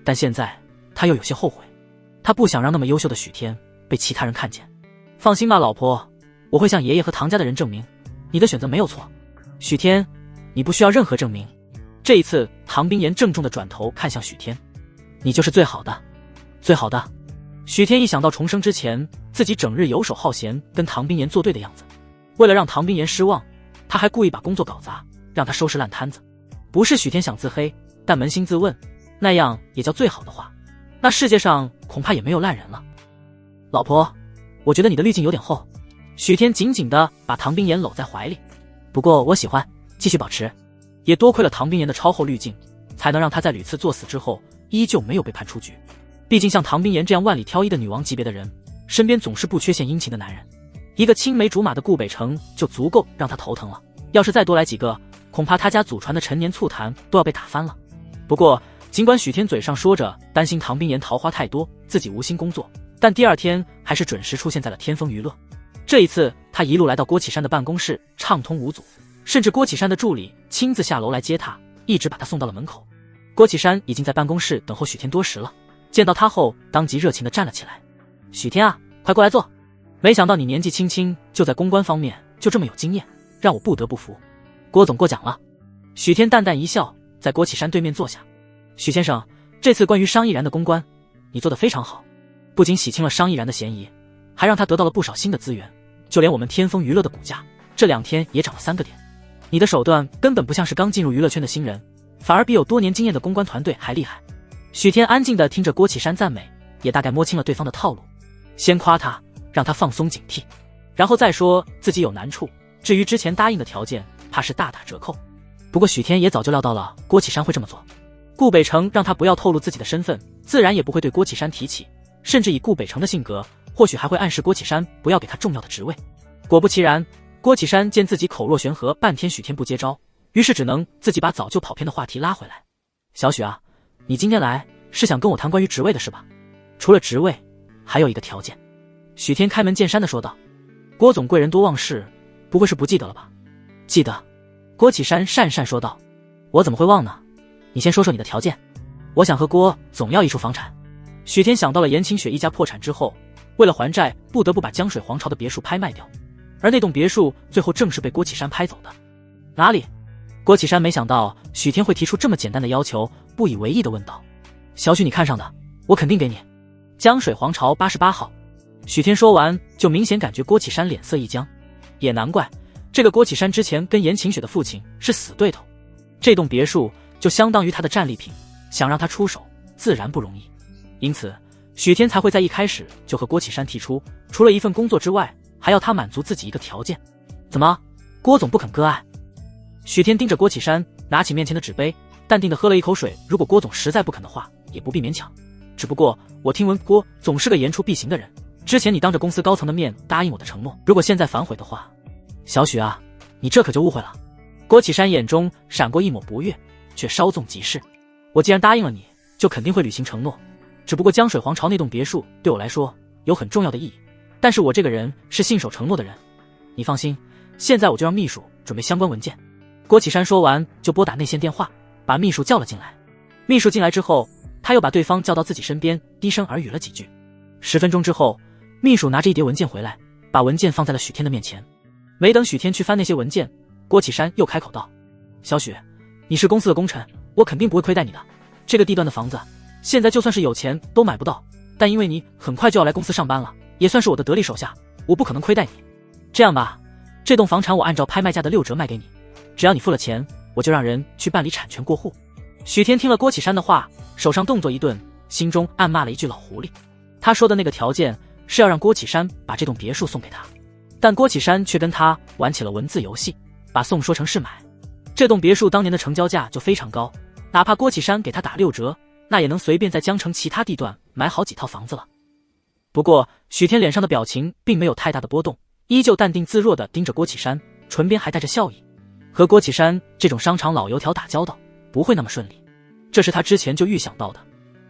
但现在他又有些后悔，他不想让那么优秀的许天被其他人看见。放心吧，老婆，我会向爷爷和唐家的人证明你的选择没有错。许天，你不需要任何证明。这一次唐冰岩郑重地转头看向许天，你就是最好的，最好的。许天一想到重生之前自己整日游手好闲跟唐冰岩作对的样子，为了让唐冰岩失望，他还故意把工作搞砸，让他收拾烂摊子。不是许天想自黑，但扪心自问，那样也叫最好的话，那世界上恐怕也没有烂人了。老婆，我觉得你的滤镜有点厚。许天紧紧地把唐冰岩搂在怀里，不过我喜欢，继续保持。也多亏了唐冰岩的超厚滤镜，才能让他在屡次作死之后依旧没有被判出局。毕竟像唐冰岩这样万里挑一的女王级别的人，身边总是不缺陷殷勤的男人，一个青梅竹马的顾北城就足够让他头疼了，要是再多来几个，恐怕他家祖传的陈年醋坛都要被打翻了。不过尽管许天嘴上说着担心唐冰岩桃花太多自己无心工作，但第二天还是准时出现在了天风娱乐。这一次，他一路来到郭启山的办公室，畅通无阻，甚至郭启山的助理亲自下楼来接他，一直把他送到了门口。郭启山已经在办公室等候许天多时了，见到他后，当即热情地站了起来：“许天啊，快过来坐！没想到你年纪轻轻就在公关方面就这么有经验，让我不得不服。郭总过奖了。”许天淡淡一笑，在郭启山对面坐下：“许先生，这次关于商毅然的公关，你做得非常好，不仅洗清了商毅然的嫌疑，还让他得到了不少新的资源，就连我们天风娱乐的股价这2天也涨了3个点。你的手段根本不像是刚进入娱乐圈的新人，反而比有多年经验的公关团队还厉害。”许天安静地听着郭启山赞美，也大概摸清了对方的套路，先夸他，让他放松警惕，然后再说自己有难处，至于之前答应的条件，怕是大打折扣。不过许天也早就料到了郭启山会这么做，顾北城让他不要透露自己的身份，自然也不会对郭启山提起，甚至以顾北城的性格，或许还会暗示郭启山不要给他重要的职位。果不其然，郭启山见自己口若悬河，半天许天不接招，于是只能自己把早就跑偏的话题拉回来：“小许啊，你今天来是想跟我谈关于职位的事吧？除了职位，还有一个条件。”许天开门见山地说道：“郭总贵人多忘事，不会是不记得了吧？”“记得。”郭启山讪讪说道：“我怎么会忘呢？你先说说你的条件。”“我想和郭总要一处房产。”许天想到了严晴雪一家破产之后，为了还债不得不把江水皇朝的别墅拍卖掉，而那栋别墅最后正是被郭启山拍走的。“哪里？”郭启山没想到许天会提出这么简单的要求，不以为意地问道：“小许你看上的，我肯定给你。江水皇朝88号。”许天说完，就明显感觉郭启山脸色一僵。也难怪，这个郭启山之前跟严晴雪的父亲是死对头，这栋别墅就相当于他的战利品，想让他出手自然不容易。因此许天才会在一开始就和郭启山提出，除了一份工作之外，还要他满足自己一个条件。怎么，郭总不肯割爱？许天盯着郭启山，拿起面前的纸杯，淡定地喝了一口水。如果郭总实在不肯的话，也不必勉强。只不过我听闻郭总是个言出必行的人，之前你当着公司高层的面答应我的承诺，如果现在反悔的话，小许啊，你这可就误会了。郭启山眼中闪过一抹不悦，却稍纵即逝。我既然答应了你，就肯定会履行承诺。只不过江水皇朝那栋别墅对我来说有很重要的意义，但是我这个人是信守承诺的人。你放心，现在我就让秘书准备相关文件。郭启山说完就拨打内线电话，把秘书叫了进来。秘书进来之后，他又把对方叫到自己身边，低声耳语了几句。10分钟之后，秘书拿着一叠文件回来，把文件放在了许天的面前。没等许天去翻那些文件，郭启山又开口道：“小许，你是公司的功臣，我肯定不会亏待你的。这个地段的房子，现在就算是有钱都买不到，但因为你很快就要来公司上班了，也算是我的得力手下，我不可能亏待你。这样吧，这栋房产我按照拍卖价的6折卖给你，只要你付了钱，我就让人去办理产权过户。”许天听了郭启山的话，手上动作一顿，心中暗骂了一句老狐狸。他说的那个条件是要让郭启山把这栋别墅送给他，但郭启山却跟他玩起了文字游戏，把送说成是买。这栋别墅当年的成交价就非常高，哪怕郭启山给他打6折，那也能随便在江城其他地段买好几套房子了。不过许天脸上的表情并没有太大的波动，依旧淡定自若地盯着郭启山，唇边还带着笑意。和郭启山这种商场老油条打交道不会那么顺利，这是他之前就预想到的。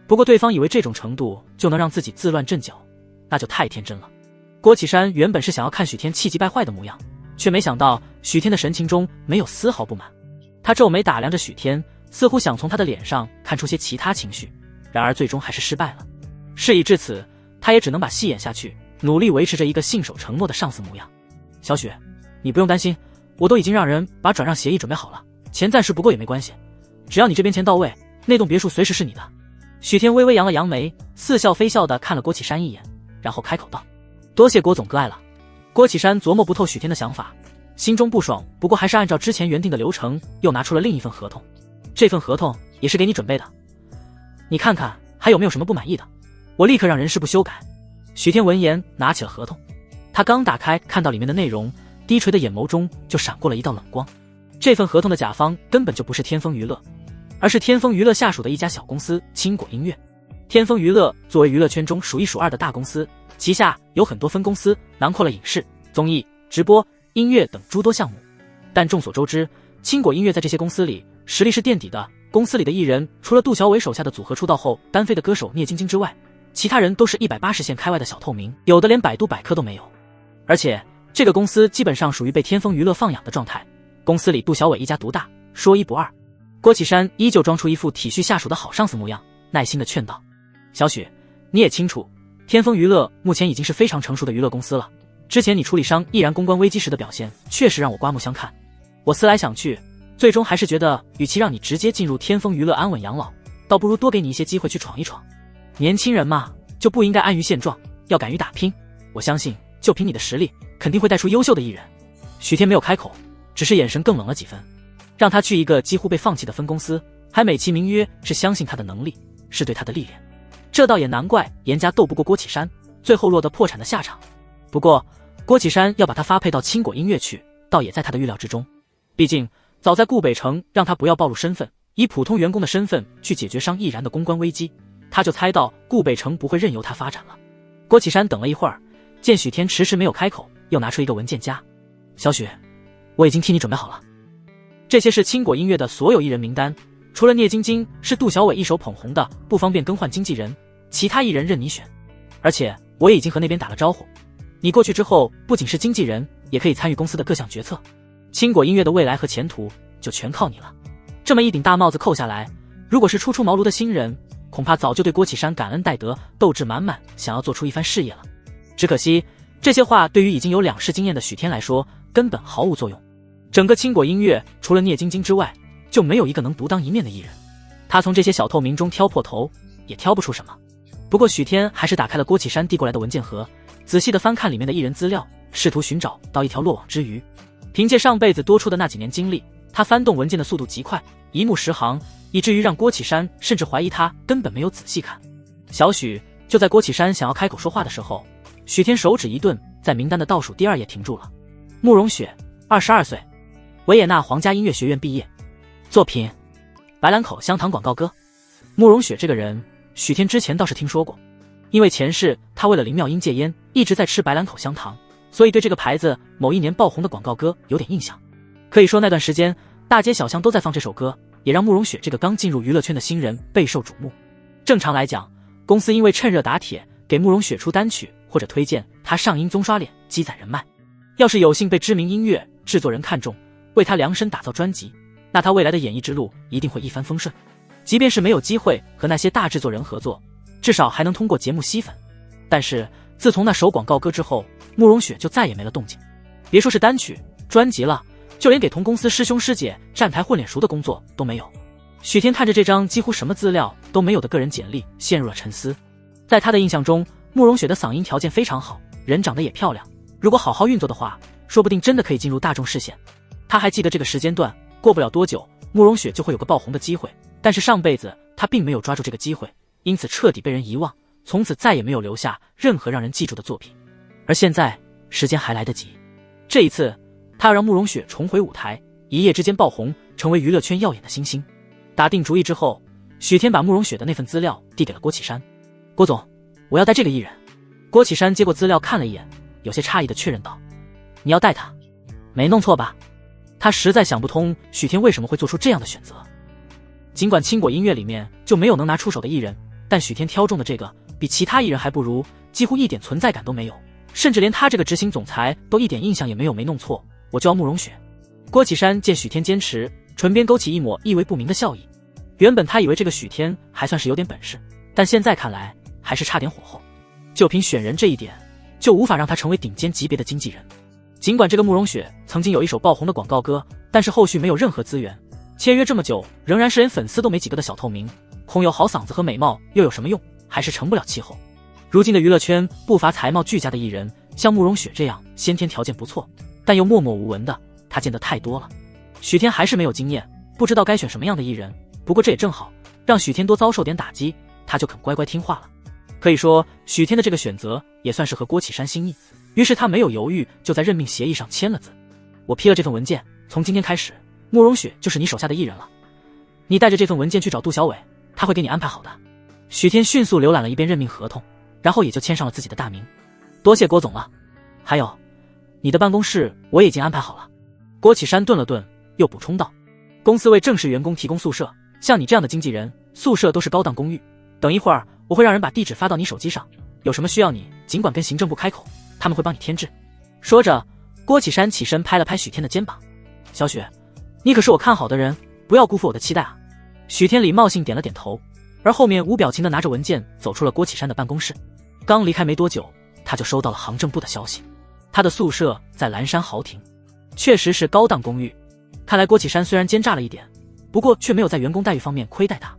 不过对方以为这种程度就能让自己自乱阵脚，那就太天真了。郭启山原本是想要看许天气急败坏的模样，却没想到许天的神情中没有丝毫不满。他皱眉打量着许天，似乎想从他的脸上看出些其他情绪，然而最终还是失败了。事已至此，他也只能把戏演下去，努力维持着一个信守承诺的上司模样。小许，你不用担心，我都已经让人把转让协议准备好了，钱暂时不够也没关系，只要你这边钱到位，那栋别墅随时是你的。许天微微扬了扬眉，似笑非笑地看了郭启山一眼，然后开口道：“多谢郭总割爱了。”郭启山琢磨不透许天的想法，心中不爽，不过还是按照之前原定的流程，又拿出了另一份合同。这份合同也是给你准备的，你看看还有没有什么不满意的，我立刻让人事部修改。许天闻言拿起了合同，他刚打开看到里面的内容，低垂的眼眸中就闪过了一道冷光。这份合同的甲方根本就不是天风娱乐，而是天风娱乐下属的一家小公司青果音乐。天风娱乐作为娱乐圈中数一数二的大公司，旗下有很多分公司，囊括了影视、综艺、直播、音乐等诸多项目。但众所周知，青果音乐在这些公司里实力是垫底的，公司里的艺人除了杜小伟手下的组合出道后单飞的歌手聂晶晶之外，其他人都是180线开外的小透明，有的连百度百科都没有。而且这个公司基本上属于被天风娱乐放养的状态，公司里杜小伟一家独大，说一不二。郭启山依旧装出一副体恤下属的好上司模样，耐心地劝道：小许，你也清楚，天风娱乐目前已经是非常成熟的娱乐公司了，之前你处理商易然公关危机时的表现确实让我刮目相看，我思来想去，最终还是觉得与其让你直接进入天风娱乐安稳养老，倒不如多给你一些机会去闯一闯。年轻人嘛，就不应该安于现状，要敢于打拼，我相信就凭你的实力肯定会带出优秀的艺人。许天没有开口，只是眼神更冷了几分。让他去一个几乎被放弃的分公司，还美其名曰是相信他的能力，是对他的历练，这倒也难怪严家斗不过郭启山，最后落得破产的下场。不过郭启山要把他发配到青果音乐去，倒也在他的预料之中，毕竟早在顾北城让他不要暴露身份，以普通员工的身份去解决商易然的公关危机，他就猜到顾北城不会任由他发展了。郭启山等了一会儿，见许天迟迟没有开口，又拿出一个文件夹：小许，我已经替你准备好了，这些是青果音乐的所有艺人名单，除了聂晶晶是杜小伟一手捧红的，不方便更换经纪人，其他艺人任你选。而且我也已经和那边打了招呼，你过去之后不仅是经纪人，也可以参与公司的各项决策，青果音乐的未来和前途就全靠你了。这么一顶大帽子扣下来，如果是初出茅庐的新人，恐怕早就对郭启山感恩戴德，斗志满满，想要做出一番事业了。只可惜这些话对于已经有2世经验的许天来说根本毫无作用。整个青果音乐除了聂晶晶之外，就没有一个能独当一面的艺人，他从这些小透明中挑破头也挑不出什么。不过许天还是打开了郭启山递过来的文件盒，仔细地翻看里面的艺人资料，试图寻找到一条落网之鱼。凭借上辈子多出的那几年经历，他翻动文件的速度极快，一目十行，以至于让郭启山甚至怀疑他根本没有仔细看。小许，就在郭启山想要开口说话的时候，许天手指一顿，在名单的倒数第2页停住了。慕容雪，22岁，维也纳皇家音乐学院毕业，作品白兰口香糖广告歌。慕容雪这个人，许天之前倒是听说过，因为前世他为了林妙音戒烟，一直在吃白兰口香糖，所以对这个牌子某一年爆红的广告歌有点印象。可以说那段时间大街小巷都在放这首歌，也让慕容雪这个刚进入娱乐圈的新人备受瞩目。正常来讲，公司因为趁热打铁给慕容雪出单曲，或者推荐她上音综刷脸，积攒人脉。要是有幸被知名音乐制作人看中，为她量身打造专辑，那她未来的演艺之路一定会一帆风顺。即便是没有机会和那些大制作人合作，至少还能通过节目吸粉。但是自从那首广告歌之后，慕容雪就再也没了动静，别说是单曲专辑了，就连给同公司师兄师姐站台混脸熟的工作都没有。许天看着这张几乎什么资料都没有的个人简历，陷入了沉思。在他的印象中，慕容雪的嗓音条件非常好，人长得也漂亮，如果好好运作的话，说不定真的可以进入大众视线。他还记得这个时间段，过不了多久，慕容雪就会有个爆红的机会，但是上辈子他并没有抓住这个机会，因此彻底被人遗忘，从此再也没有留下任何让人记住的作品。而现在时间还来得及，这一次他要让慕容雪重回舞台，一夜之间爆红，成为娱乐圈耀眼的新星。打定主意之后，许天把慕容雪的那份资料递给了郭启山。郭总，我要带这个艺人。郭启山接过资料看了一眼，有些诧异地确认道：你要带他？没弄错吧？他实在想不通许天为什么会做出这样的选择。尽管青果音乐里面就没有能拿出手的艺人，但许天挑中的这个比其他艺人还不如，几乎一点存在感都没有，甚至连他这个执行总裁都一点印象也没有。没弄错，我就要慕容雪。郭启山见许天坚持，唇边勾起一抹意味不明的笑意。原本他以为这个许天还算是有点本事，但现在看来还是差点火候。就凭选人这一点，就无法让他成为顶尖级别的经纪人。尽管这个慕容雪曾经有一首爆红的广告歌，但是后续没有任何资源，签约这么久仍然是连粉丝都没几个的小透明，空有好嗓子和美貌又有什么用，还是成不了气候。如今的娱乐圈不乏才貌俱佳的艺人，像慕容雪这样先天条件不错但又默默无闻的，他见得太多了。许天还是没有经验，不知道该选什么样的艺人，不过这也正好让许天多遭受点打击，他就肯乖乖听话了。可以说许天的这个选择也算是合郭启山心意，于是他没有犹豫，就在任命协议上签了字。我批了这份文件，从今天开始，慕容雪就是你手下的艺人了。你带着这份文件去找杜小伟，他会给你安排好的。许天迅速浏览了一遍任命合同，然后也就签上了自己的大名。多谢郭总了。还有，你的办公室我也已经安排好了。郭启山顿了顿，又补充道：公司为正式员工提供宿舍，像你这样的经纪人，宿舍都是高档公寓。等一会儿我会让人把地址发到你手机上，有什么需要你尽管跟行政部开口，他们会帮你添置。说着，郭启山起身拍了拍许天的肩膀：“小许，你可是我看好的人，不要辜负我的期待啊。”许天礼貌性点了点头，而后面无表情地拿着文件走出了郭启山的办公室。刚离开没多久，他就收到了行政部的消息，他的宿舍在蓝山豪庭，确实是高档公寓。看来郭启山虽然奸诈了一点，不过却没有在员工待遇方面亏待他。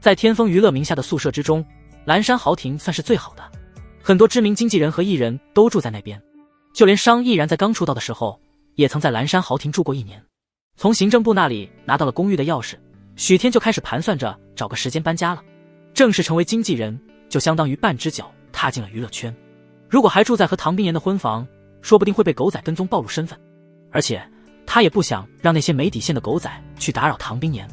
在天风娱乐名下的宿舍之中，蓝山豪庭算是最好的，很多知名经纪人和艺人都住在那边，就连商毅然在刚出道的时候也曾在蓝山豪庭住过1年。从行政部那里拿到了公寓的钥匙，许天就开始盘算着找个时间搬家了。正式成为经纪人，就相当于半只脚踏进了娱乐圈。如果还住在和唐冰岩的婚房，说不定会被狗仔跟踪暴露身份，而且他也不想让那些没底线的狗仔去打扰唐冰岩。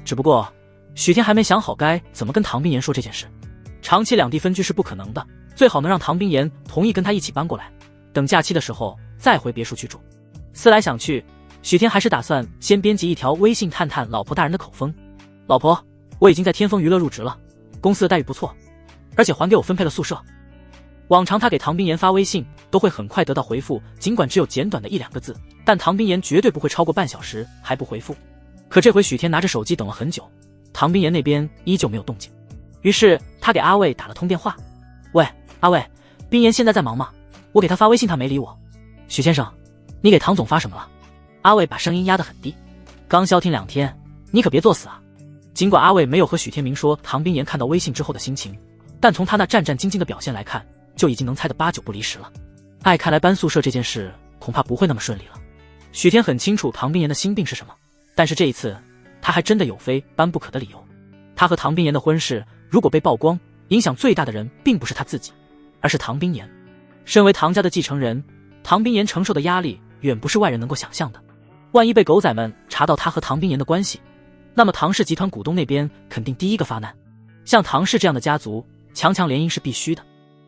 只不过许天还没想好该怎么跟唐冰岩说这件事。长期两地分居是不可能的，最好能让唐冰岩同意跟他一起搬过来，等假期的时候再回别墅去住。思来想去，许天还是打算先编辑一条微信探探老婆大人的口风。老婆，我已经在天风娱乐入职了，公司的待遇不错，而且还给我分配了宿舍。往常他给唐冰岩发微信都会很快得到回复，尽管只有简短的1、2个字，但唐冰岩绝对不会超过半小时还不回复。可这回许天拿着手机等了很久，唐冰岩那边依旧没有动静。于是他给阿卫打了通电话：“喂，阿卫，冰岩现在在忙吗？我给他发微信他没理我。许先生，你给唐总发什么了？”阿卫把声音压得很低：“刚消停2天，你可别作死啊。”尽管阿卫没有和许天明说唐冰岩看到微信之后的心情，但从他那战战兢兢的表现来看，就已经能猜得8、9不离10了。看来搬宿舍这件事恐怕不会那么顺利了。许天很清楚唐冰岩的心病是什么，但是这一次他还真的有非搬不可的理由。他和唐冰岩的婚事如果被曝光，影响最大的人并不是他自己，而是唐冰岩。身为唐家的继承人，唐冰岩承受的压力远不是外人能够想象的。万一被狗仔们查到他和唐冰岩的关系，那么唐氏集团股东那边肯定第一个发难。像唐氏这样的家族，强强联姻是必须的，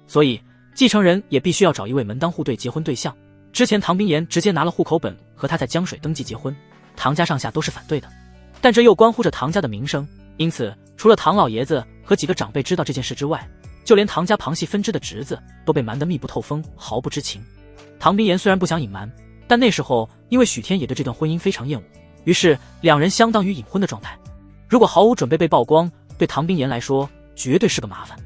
所以继承人也必须要找一位门当户对结婚对象。之前唐冰岩直接拿了户口本和他在江水登记结婚，唐家上下都是反对的，但这又关乎着唐家的名声，因此除了唐老爷子和几个长辈知道这件事之外，就连唐家旁系分支的侄子都被瞒得密不透风，毫不知情。唐冰岩虽然不想隐瞒，但那时候因为许天也对这段婚姻非常厌恶，于是2人相当于隐婚的状态。如果毫无准备被曝光，对唐冰岩来说绝对是个麻烦。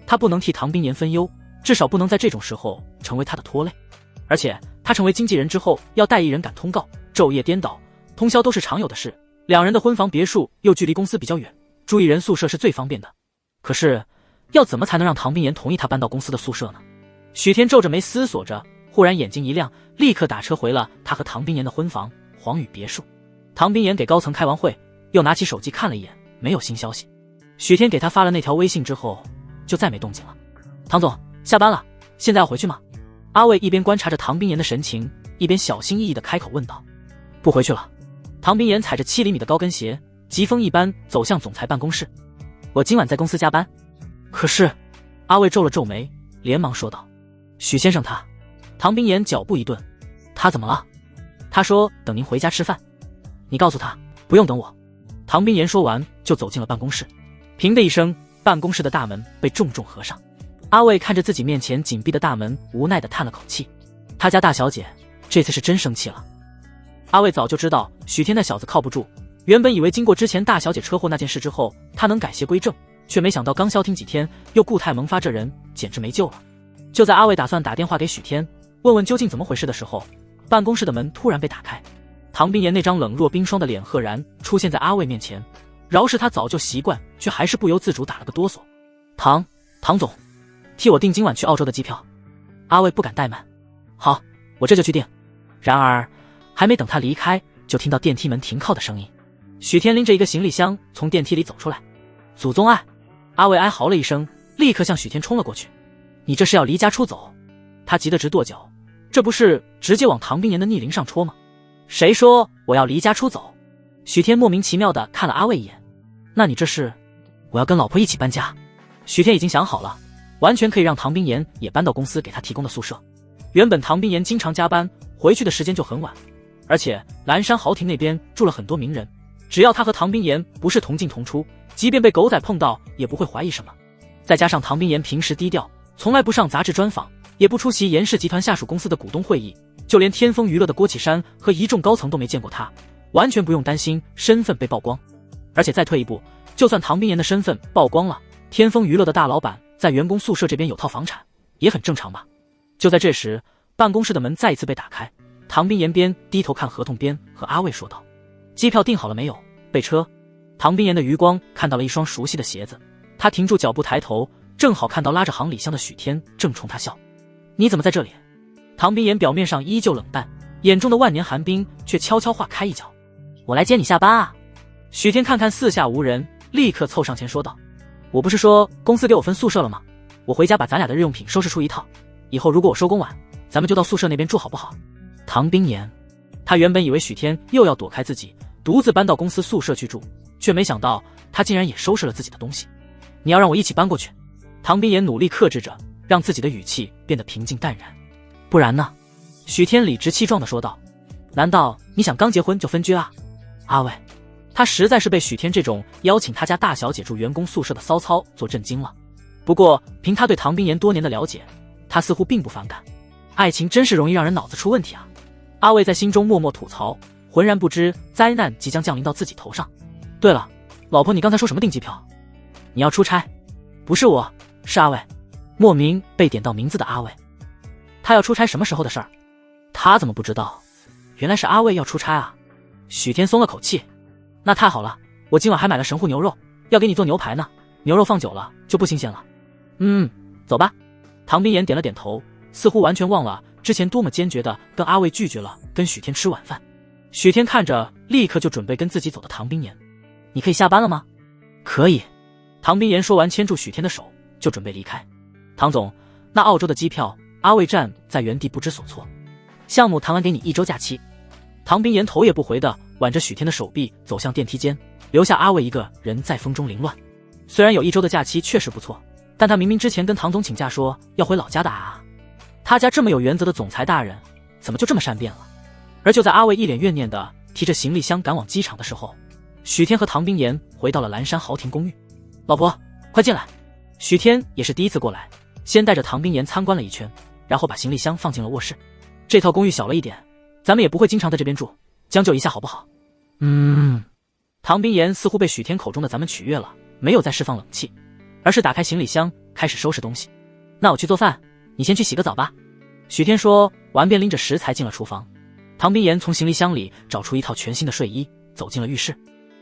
他不能替唐冰岩分忧，至少不能在这种时候成为他的拖累。而且他成为经纪人之后，要带艺人赶通告，昼夜颠倒，通宵都是常有的事。2人的婚房别墅又距离公司比较远，住艺人宿舍是最方便的。可是要怎么才能让唐冰岩同意他搬到公司的宿舍呢？许天皱着眉思索着，忽然眼睛一亮，立刻打车回了他和唐冰岩的婚房黄宇别墅。唐冰岩给高层开完会，又拿起手机看了一眼，没有新消息。许天给他发了那条微信之后，就再没动静了。唐总，下班了，现在要回去吗？阿卫一边观察着唐冰岩的神情，一边小心翼翼地开口问道。不回去了。唐冰岩踩着7厘米的高跟鞋，疾风一般走向总裁办公室。我今晚在公司加班。可是，阿卫皱了皱眉，连忙说道。许先生他……唐冰岩脚步一顿，他怎么了？他说等您回家吃饭。你告诉他不用等我。唐冰岩说完就走进了办公室。砰的一声，办公室的大门被重重合上。阿卫看着自己面前紧闭的大门，无奈地叹了口气。他家大小姐这次是真生气了。阿卫早就知道许天那小子靠不住，原本以为经过之前大小姐车祸那件事之后，他能改邪归正，却没想到刚消停几天，又固态萌发，这人简直没救了。就在阿卫打算打电话给许天，问问究竟怎么回事的时候，办公室的门突然被打开。唐冰岩那张冷若冰霜的脸赫然出现在阿卫面前，饶是他早就习惯，却还是不由自主打了个哆嗦。唐总，替我订今晚去澳洲的机票。阿卫不敢怠慢。好，我这就去订。然而还没等他离开，就听到电梯门停靠的声音。许天拎着一个行李箱从电梯里走出来。祖宗爱！阿卫哀嚎了一声，立刻向许天冲了过去。你这是要离家出走？他急得直跺脚，这不是直接往唐冰岩的逆鳞上戳吗？谁说我要离家出走？许天莫名其妙地看了阿卫一眼。那你这是？我要跟老婆一起搬家。许天已经想好了，完全可以让唐冰岩也搬到公司给他提供的宿舍。原本唐冰岩经常加班，回去的时间就很晚，而且蓝山豪庭那边住了很多名人，只要他和唐冰岩不是同进同出，即便被狗仔碰到也不会怀疑什么。再加上唐冰岩平时低调，从来不上杂志专访，也不出席严氏集团下属公司的股东会议，就连天风娱乐的郭启山和一众高层都没见过他，完全不用担心身份被曝光。而且再退一步，就算唐冰岩的身份曝光了，天风娱乐的大老板在员工宿舍这边有套房产，也很正常吧。就在这时，办公室的门再一次被打开，唐冰岩边低头看合同边和阿卫说道：机票订好了没有？备车。唐冰岩的余光看到了一双熟悉的鞋子，他停住脚步抬头，正好看到拉着行李箱的许天正冲他笑。你怎么在这里？唐冰岩表面上依旧冷淡，眼中的万年寒冰却悄悄化开一角。我来接你下班啊。许天看看四下无人，立刻凑上前说道：我不是说公司给我分宿舍了吗？我回家把咱俩的日用品收拾出一套，以后如果我收工晚，咱们就到宿舍那边住好不好？唐冰岩，他原本以为许天又要躲开自己，独自搬到公司宿舍去住，却没想到他竟然也收拾了自己的东西。你要让我一起搬过去？唐冰岩努力克制着，让自己的语气变得平静淡然。不然呢？许天理直气壮地说道。难道你想刚结婚就分居啊？阿伟，他实在是被许天这种邀请他家大小姐住员工宿舍的骚操做震惊了。不过凭他对唐冰岩多年的了解，他似乎并不反感。爱情真是容易让人脑子出问题啊。阿卫在心中默默吐槽，浑然不知灾难即将降临到自己头上。对了，老婆，你刚才说什么订机票？你要出差？不是我，是阿卫。莫名被点到名字的阿卫，他要出差什么时候的事儿？他怎么不知道？原来是阿卫要出差啊。许天松了口气，那太好了，我今晚还买了神户牛肉，要给你做牛排呢，牛肉放久了就不新鲜了。走吧。唐冰岩点了点头，似乎完全忘了之前多么坚决的跟阿卫拒绝了跟许天吃晚饭。许天看着立刻就准备跟自己走的唐冰岩，你可以下班了吗？可以。唐冰岩说完牵住许天的手就准备离开。唐总，那澳洲的机票，阿卫站在原地不知所措。项目谈完给你1周假期。唐冰岩头也不回的挽着许天的手臂走向电梯间，留下阿卫一个人在风中凌乱。虽然有1周的假期确实不错，但他明明之前跟唐总请假说要回老家的啊。他家这么有原则的总裁大人，怎么就这么善变了？而就在阿卫一脸怨念的提着行李箱赶往机场的时候，许天和唐冰岩回到了蓝山豪庭公寓。老婆，快进来。许天也是第一次过来，先带着唐冰岩参观了一圈，然后把行李箱放进了卧室。这套公寓小了一点，咱们也不会经常在这边住，将就一下好不好？唐冰岩似乎被许天口中的咱们取悦了，没有再释放冷气，而是打开行李箱开始收拾东西。那我去做饭，你先去洗个澡吧。许天说完便拎着食材进了厨房。唐冰岩从行李箱里找出一套全新的睡衣，走进了浴室。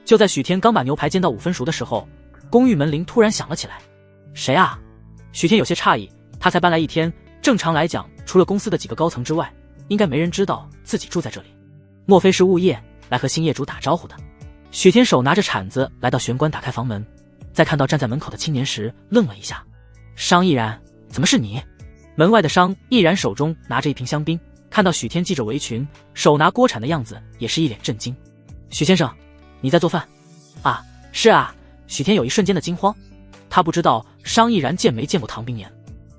就在许天刚把牛排煎到5分熟的时候，公寓门铃突然响了起来。谁啊？许天有些诧异，他才搬来1天，正常来讲除了公司的几个高层之外，应该没人知道自己住在这里。莫非是物业来和新业主打招呼的？许天手拿着铲子来到玄关，打开房门，在看到站在门口的青年时愣了一下。商毅然，怎么是你？门外的商毅然手中拿着一瓶香槟，看到许天系着围裙，手拿锅铲的样子，也是一脸震惊。许先生，你在做饭？啊，是啊。许天有一瞬间的惊慌，他不知道商毅然见没见过唐冰岩。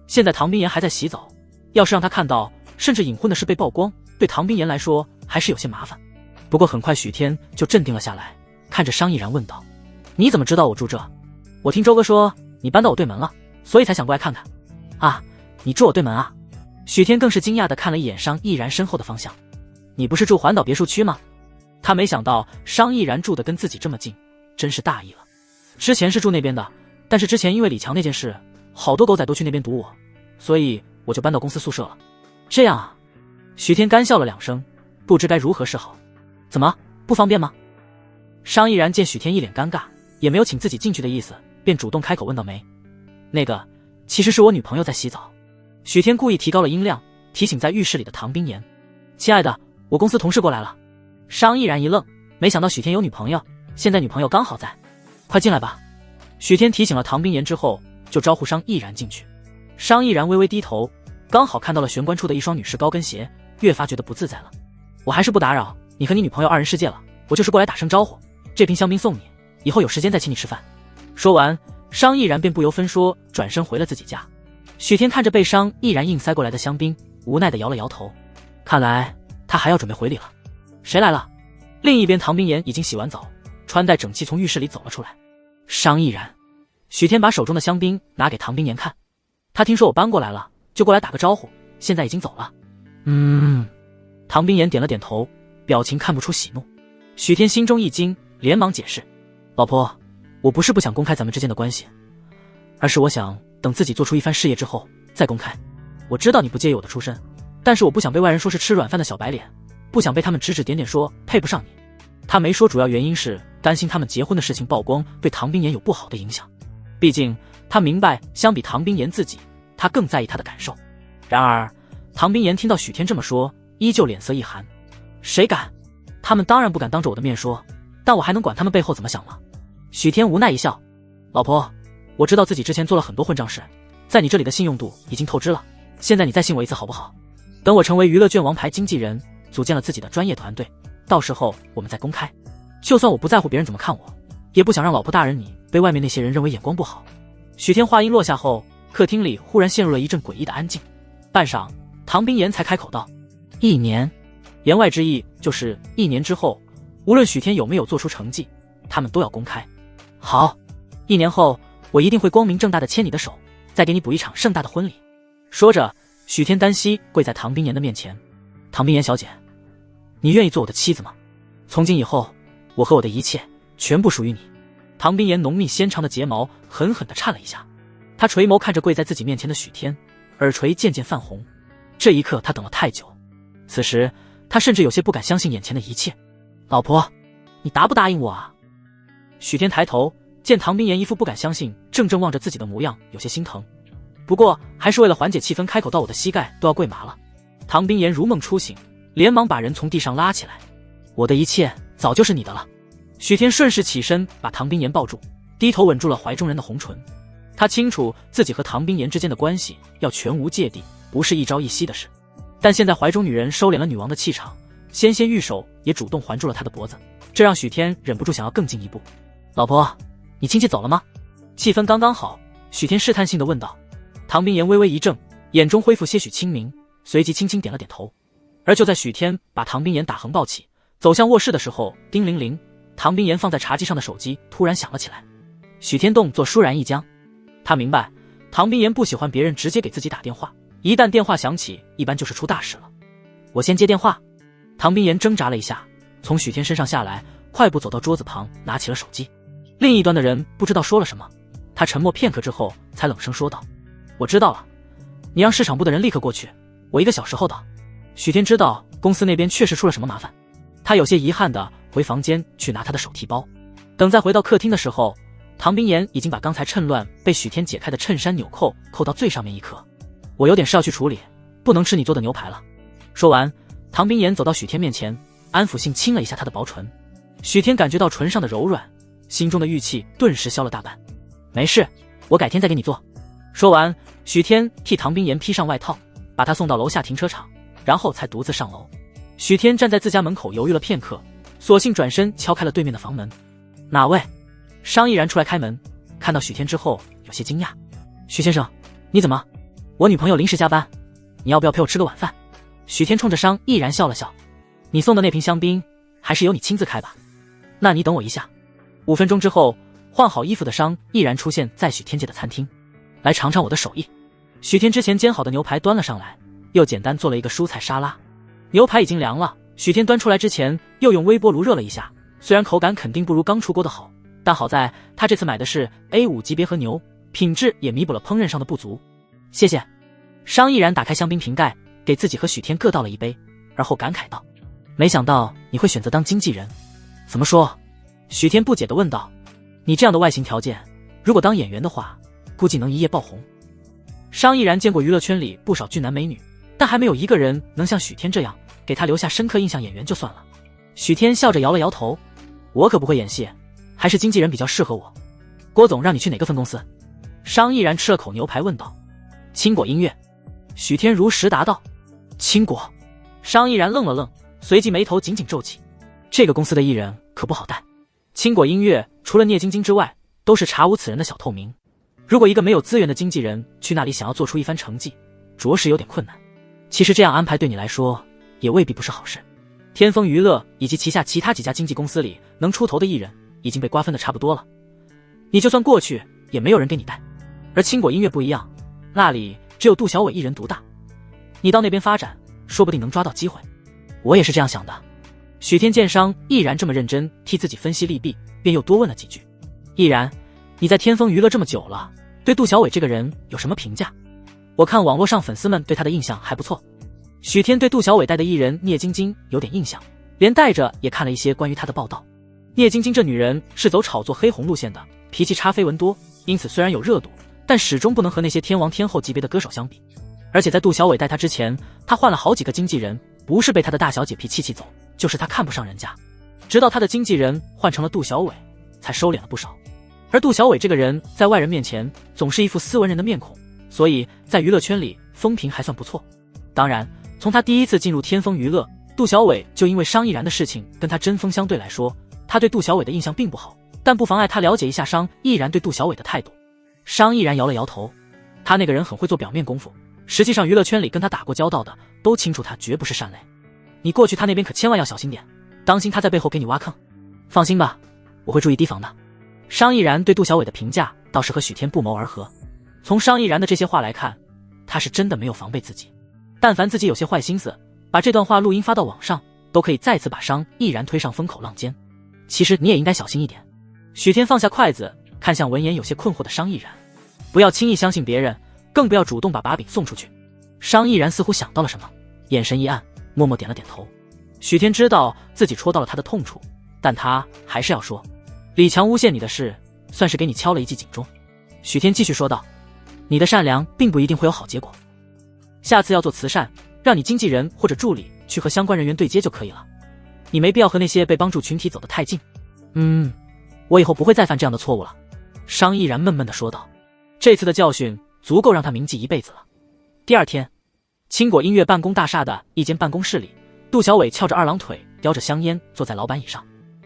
现在唐冰岩还在洗澡，要是让他看到甚至隐婚的事被曝光，对唐冰岩来说还是有些麻烦。不过很快许天就镇定了下来，看着商毅然问道：你怎么知道我住这？我听周哥说你搬到我对门了，所以才想过来看看。啊，你住我对门啊？许天更是惊讶地看了一眼商毅然身后的方向。你不是住环岛别墅区吗？他没想到商毅然住得跟自己这么近，真是大意了。之前是住那边的，但是之前因为李强那件事，好多狗仔都去那边堵我，所以我就搬到公司宿舍了。这样啊？许天干笑了2声，不知该如何是好。怎么，不方便吗？商毅然见许天一脸尴尬，也没有请自己进去的意思，便主动开口问道：没，那个，其实是我女朋友在洗澡。许天故意提高了音量，提醒在浴室里的唐冰岩：亲爱的，我公司同事过来了。商毅然一愣，没想到许天有女朋友，现在女朋友刚好在。快进来吧。许天提醒了唐冰岩之后，就招呼商毅然进去。商毅然微微低头，刚好看到了玄关处的一双女士高跟鞋，越发觉得不自在了。我还是不打扰你和你女朋友2人世界了，我就是过来打声招呼，这瓶香槟送你，以后有时间再请你吃饭。说完，商毅然便不由分说转身回了自己家。许天看着被商毅然硬塞过来的香槟，无奈地摇了摇头，看来他还要准备回礼了。谁来了？另一边唐冰岩已经洗完澡，穿戴整齐从浴室里走了出来。商毅然。许天把手中的香槟拿给唐冰岩看，他听说我搬过来了，就过来打个招呼，现在已经走了。唐冰岩点了点头，表情看不出喜怒。许天心中一惊，连忙解释：“老婆，我不是不想公开咱们之间的关系，而是我想等自己做出一番事业之后再公开。我知道你不介意我的出身，但是我不想被外人说是吃软饭的小白脸，不想被他们指指点点说配不上你。”他没说主要原因是担心他们结婚的事情曝光对唐冰岩有不好的影响，毕竟他明白相比唐冰岩自己，他更在意他的感受。然而唐冰岩听到许天这么说，依旧脸色一寒。谁敢？他们当然不敢当着我的面说，但我还能管他们背后怎么想吗？许天无奈一笑：“老婆，我知道自己之前做了很多混账事，在你这里的信用度已经透支了，现在你再信我一次好不好？等我成为娱乐圈王牌经纪人，组建了自己的专业团队，到时候我们再公开。就算我不在乎别人怎么看我，也不想让老婆大人你被外面那些人认为眼光不好。”许天话音落下后，客厅里忽然陷入了一阵诡异的安静。半晌，唐冰岩才开口道：“1年。”言外之意就是1年之后，无论许天有没有做出成绩，他们都要公开。好，1年后我一定会光明正大的牵你的手，再给你补一场盛大的婚礼。说着，许天单膝跪在唐冰岩的面前：“唐冰岩小姐，你愿意做我的妻子吗？从今以后，我和我的一切全部属于你。”唐冰岩浓密纤长的睫毛狠狠地颤了一下，他垂眸看着跪在自己面前的许天，耳垂渐渐泛红。这一刻他等了太久，此时他甚至有些不敢相信眼前的一切。“老婆，你答不答应我啊？”许天抬头见唐冰岩一副不敢相信怔怔望着自己的模样，有些心疼，不过还是为了缓解气氛开口道：“我的膝盖都要跪麻了。”唐冰岩如梦初醒，连忙把人从地上拉起来：“我的一切早就是你的了。”许天顺势起身把唐冰岩抱住，低头吻住了怀中人的红唇。他清楚自己和唐冰岩之间的关系要全无芥蒂，不是一朝一夕的事，但现在怀中女人收敛了女王的气场，纤纤玉手也主动环住了她的脖子，这让许天忍不住想要更进一步。“老婆，你亲戚走了吗？”气氛刚刚好，许天试探性地问道。唐冰岩微微一怔，眼中恢复些许清明，随即轻轻点了点头。而就在许天把唐冰岩打横抱起走向卧室的时候，叮铃铃，唐冰岩放在茶几上的手机突然响了起来。许天动作倏然一僵，他明白唐冰岩不喜欢别人直接给自己打电话，一旦电话响起，一般就是出大事了。“我先接电话。”唐冰岩挣扎了一下，从许天身上下来，快步走到桌子旁，拿起了手机。另一端的人不知道说了什么，他沉默片刻之后才冷声说道：“我知道了，你让市场部的人立刻过去，我1个小时后到。”许天知道公司那边确实出了什么麻烦，他有些遗憾地回房间去拿他的手提包。等再回到客厅的时候，唐冰岩已经把刚才趁乱被许天解开的衬衫纽扣扣到最上面一颗。“我有点事要去处理，不能吃你做的牛排了。”说完，唐冰岩走到许天面前，安抚性亲了一下他的薄唇。许天感觉到唇上的柔软，心中的郁气顿时消了大半。“没事，我改天再给你做。”说完，许天替唐冰岩披上外套，把他送到楼下停车场，然后才独自上楼。许天站在自家门口犹豫了片刻，索性转身敲开了对面的房门。“哪位？”商毅然出来开门，看到许天之后有些惊讶：“许先生，你怎么？我女朋友临时加班，你要不要陪我吃个晚饭？”许天冲着商毅然笑了笑：“你送的那瓶香槟还是由你亲自开吧，那你等我一下。”5分钟之后，换好衣服的商毅然出现在许天家的餐厅：“来尝尝我的手艺。”许天之前煎好的牛排端了上来，又简单做了一个蔬菜沙拉。牛排已经凉了，许天端出来之前又用微波炉热了一下，虽然口感肯定不如刚出锅的好，但好在他这次买的是 A5 级别和牛，品质也弥补了烹饪上的不足。“谢谢。”商毅然打开香槟瓶盖，给自己和许天各倒了一杯，而后感慨道：“没想到你会选择当经纪人。”“怎么说？”许天不解地问道。“你这样的外形条件，如果当演员的话，估计能一夜爆红。”商毅然见过娱乐圈里不少俊男美女，但还没有一个人能像许天这样给他留下深刻印象。演员就算了。许天笑着摇了摇头：“我可不会演戏，还是经纪人比较适合我。”“郭总让你去哪个分公司？”商毅然吃了口牛排问道。“青果音乐。”许天如实答道。“青果？”商毅然愣了愣，随即眉头紧紧皱起。这个公司的艺人可不好带。青果音乐除了聂晶晶之外，都是查无此人的小透明。如果一个没有资源的经纪人去那里想要做出一番成绩，着实有点困难。其实这样安排对你来说也未必不是好事。天风娱乐以及旗下其他几家经纪公司里能出头的艺人已经被瓜分的差不多了，你就算过去也没有人给你带。而青果音乐不一样，那里只有杜小伟一人独大，你到那边发展说不定能抓到机会。我也是这样想的。许天见商毅然这么认真替自己分析利弊，便又多问了几句。毅然，你在天风娱乐这么久了，对杜小伟这个人有什么评价？我看网络上粉丝们对他的印象还不错。许天对杜小伟带的艺人聂晶晶有点印象，连带着也看了一些关于她的报道。聂晶晶这女人是走炒作黑红路线的，脾气差，绯闻多，因此虽然有热度，但始终不能和那些天王天后级别的歌手相比。而且在杜小伟带她之前，她换了好几个经纪人，不是被她的大小姐脾气走，就是她看不上人家。直到她的经纪人换成了杜小伟，才收敛了不少。而杜小伟这个人在外人面前总是一副斯文人的面孔，所以在娱乐圈里风评还算不错。当然，从他第一次进入天风娱乐，杜小伟就因为商毅然的事情跟他针锋相对来说，他对杜小伟的印象并不好，但不妨碍他了解一下商毅然对杜小伟的态度。商毅然摇了摇头，他那个人很会做表面功夫，实际上娱乐圈里跟他打过交道的都清楚他绝不是善类。你过去他那边可千万要小心点，当心他在背后给你挖坑。放心吧，我会注意提防的。商毅然对杜小伟的评价倒是和许天不谋而合。从商毅然的这些话来看，他是真的没有防备自己，但凡自己有些坏心思，把这段话录音发到网上，都可以再次把商毅然推上风口浪尖。其实你也应该小心一点。许天放下筷子，看向闻言有些困惑的商毅然，不要轻易相信别人，更不要主动把把柄送出去。商毅然似乎想到了什么，眼神一暗，默默点了点头。许天知道自己戳到了他的痛处，但他还是要说，李强诬陷你的事，算是给你敲了一记警钟。许天继续说道，你的善良并不一定会有好结果，下次要做慈善，让你经纪人或者助理去和相关人员对接就可以了，你没必要和那些被帮助群体走得太近。我以后不会再犯这样的错误了。商毅然闷闷地说道，这次的教训足够让他铭记一辈子了。第二天，青果音乐办公大厦的一间办公室里，杜小伟翘着二郎腿，叼着香烟坐在老板椅上，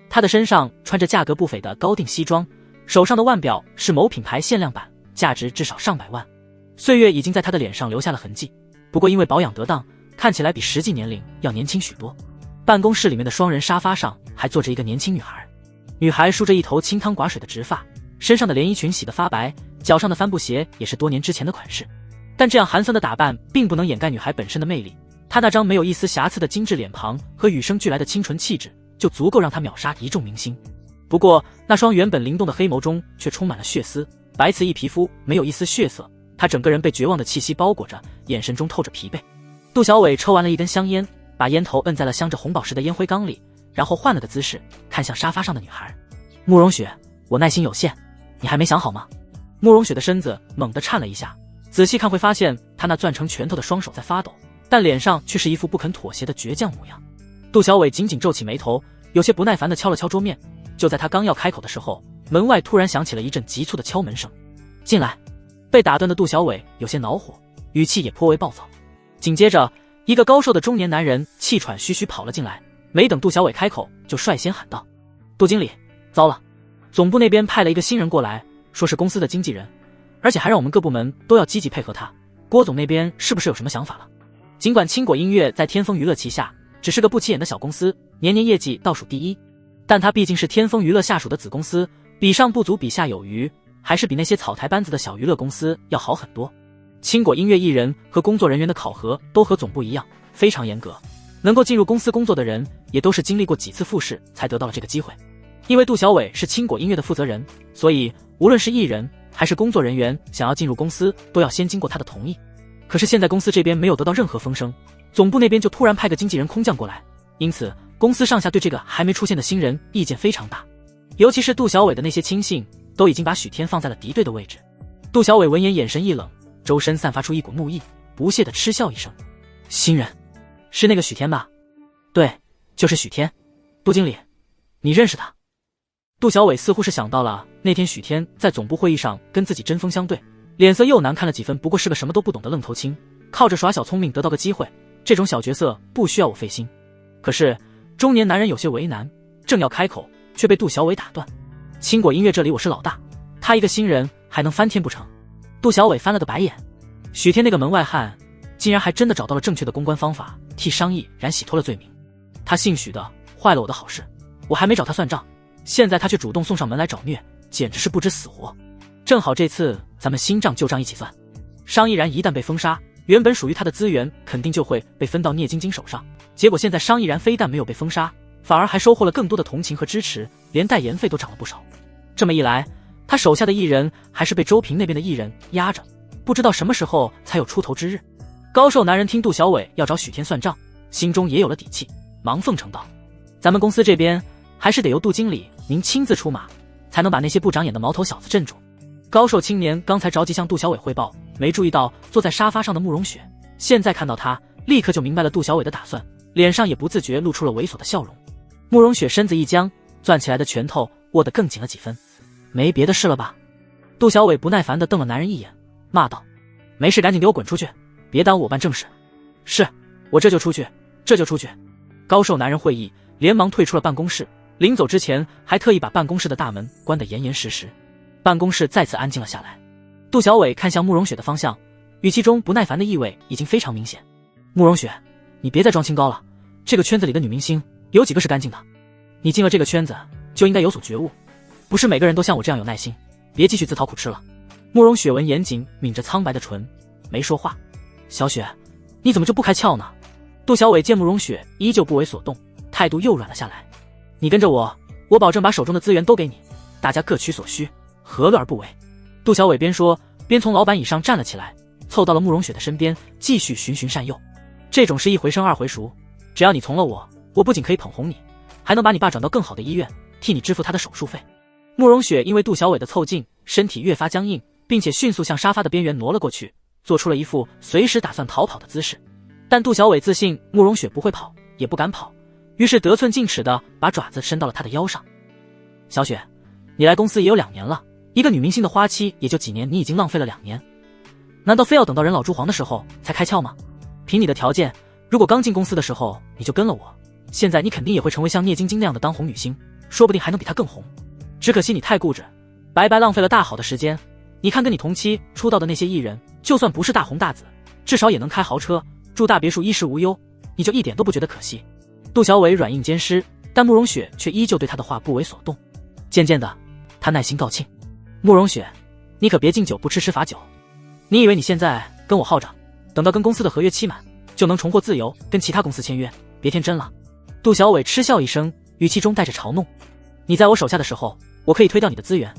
他的身上穿着价格不菲的高定西装，手上的腕表是某品牌限量版，价值至少上百万。岁月已经在他的脸上留下了痕迹，不过因为保养得当，看起来比实际年龄要年轻许多。办公室里面的双人沙发上还坐着一个年轻女孩，女孩梳着一头清汤寡水的直发，身上的连衣裙洗得发白，脚上的帆布鞋也是多年之前的款式。但这样寒酸的打扮并不能掩盖女孩本身的魅力，她那张没有一丝瑕疵的精致脸庞和与生俱来的清纯气质，就足够让她秒杀一众明星。不过那双原本灵动的黑眸中却充满了血丝，白瓷一皮肤，没有一丝血色，她整个人被绝望的气息包裹着，眼神中透着疲惫。杜小伟抽完了一根香烟，把烟头摁在了镶着红宝石的烟灰缸里，然后换了个姿势，看向沙发上的女孩。慕容雪，我耐心有限，你还没想好吗？慕容雪的身子猛地颤了一下，仔细看会发现她那攥成拳头的双手在发抖，但脸上却是一副不肯妥协的倔强模样。杜小伟紧紧皱起眉头，有些不耐烦地敲了敲桌面。就在他刚要开口的时候，门外突然响起了一阵急促的敲门声。进来。被打断的杜小伟有些恼火，语气也颇为暴躁。紧接着，一个高瘦的中年男人气喘吁吁跑了进来，没等杜小伟开口，就率先喊道：杜经理，糟了，总部那边派了一个新人过来，说是公司的经纪人，而且还让我们各部门都要积极配合他。郭总那边是不是有什么想法了？尽管青果音乐在天风娱乐旗下只是个不起眼的小公司，年年业绩倒数第一，但它毕竟是天风娱乐下属的子公司，比上不足，比下有余，还是比那些草台班子的小娱乐公司要好很多。青果音乐艺人和工作人员的考核都和总部一样，非常严格，能够进入公司工作的人也都是经历过几次复试才得到了这个机会。因为杜小伟是青果音乐的负责人，所以无论是艺人还是工作人员想要进入公司，都要先经过他的同意。可是现在公司这边没有得到任何风声，总部那边就突然派个经纪人空降过来，因此公司上下对这个还没出现的新人意见非常大，尤其是杜小伟的那些亲信都已经把许天放在了敌对的位置。杜小伟闻言眼神一冷，周身散发出一股怒意，不屑地嗤笑一声：新人？是那个许天吧？对，就是许天。杜经理，你认识他？杜小伟似乎是想到了那天许天在总部会议上跟自己针锋相对，脸色又难看了几分，不过是个什么都不懂的愣头青，靠着耍小聪明得到个机会，这种小角色不需要我费心。可是中年男人有些为难，正要开口，却被杜小伟打断：青果音乐这里我是老大，他一个新人还能翻天不成？杜小伟翻了个白眼，许天那个门外汉竟然还真的找到了正确的公关方法，替商议然洗脱了罪名。他姓许的坏了我的好事，我还没找他算账，现在他却主动送上门来找虐，简直是不知死活。正好这次咱们新账旧账一起算。商毅然一旦被封杀，原本属于他的资源肯定就会被分到聂晶晶手上。结果现在商毅然非但没有被封杀，反而还收获了更多的同情和支持，连代言费都涨了不少。这么一来，他手下的艺人还是被周平那边的艺人压着，不知道什么时候才有出头之日。高瘦男人听杜小伟要找许天算账，心中也有了底气，忙奉承道：“咱们公司这边还是得由杜经理您亲自出马，才能把那些不长眼的毛头小子镇住。”高瘦青年刚才着急向杜小伟汇报，没注意到坐在沙发上的慕容雪，现在看到他，立刻就明白了杜小伟的打算，脸上也不自觉露出了猥琐的笑容。慕容雪身子一僵，攥起来的拳头握得更紧了几分。没别的事了吧？杜小伟不耐烦地瞪了男人一眼，骂道：“没事，赶紧给我滚出去，别耽误我办正事。”“是，我这就出去，这就出去。”高瘦男人会意，连忙退出了办公室，临走之前还特意把办公室的大门关得严严实实。办公室再次安静了下来。杜小伟看向慕容雪的方向，语气中不耐烦的意味已经非常明显。“慕容雪，你别再装清高了，这个圈子里的女明星有几个是干净的？你进了这个圈子就应该有所觉悟，不是每个人都像我这样有耐心，别继续自讨苦吃了。”慕容雪闻严谨，抿着苍白的唇，没说话。“小雪，你怎么就不开窍呢？”杜小伟见慕容雪依旧不为所动，态度又软了下来。“你跟着我，我保证把手中的资源都给你，大家各取所需，何乐而不为？”杜小伟边说边从老板椅上站了起来，凑到了慕容雪的身边，继续循循善诱。“这种事一回生二回熟，只要你从了我，我不仅可以捧红你，还能把你爸转到更好的医院，替你支付他的手术费。”慕容雪因为杜小伟的凑近，身体越发僵硬，并且迅速向沙发的边缘挪了过去，做出了一副随时打算逃跑的姿势。但杜小伟自信慕容雪不会跑，也不敢跑，于是得寸进尺的把爪子伸到了她的腰上。“小雪，你来公司也有2年了，一个女明星的花期也就几年，你已经浪费了2年，难道非要等到人老珠黄的时候才开窍吗？凭你的条件，如果刚进公司的时候你就跟了我，现在你肯定也会成为像聂晶晶那样的当红女星，说不定还能比她更红。只可惜你太固执，白白浪费了大好的时间。你看跟你同期出道的那些艺人，就算不是大红大紫，至少也能开豪车，住大别墅，衣食无忧，你就一点都不觉得可惜。”杜小伟软硬兼施，但慕容雪却依旧对他的话不为所动。渐渐的，他耐心告罄：“慕容雪，你可别敬酒不吃吃罚酒。你以为你现在跟我耗着，等到跟公司的合约期满，就能重获自由，跟其他公司签约？别天真了。”杜小伟嗤笑一声，语气中带着嘲弄：“你在我手下的时候，我可以推掉你的资源，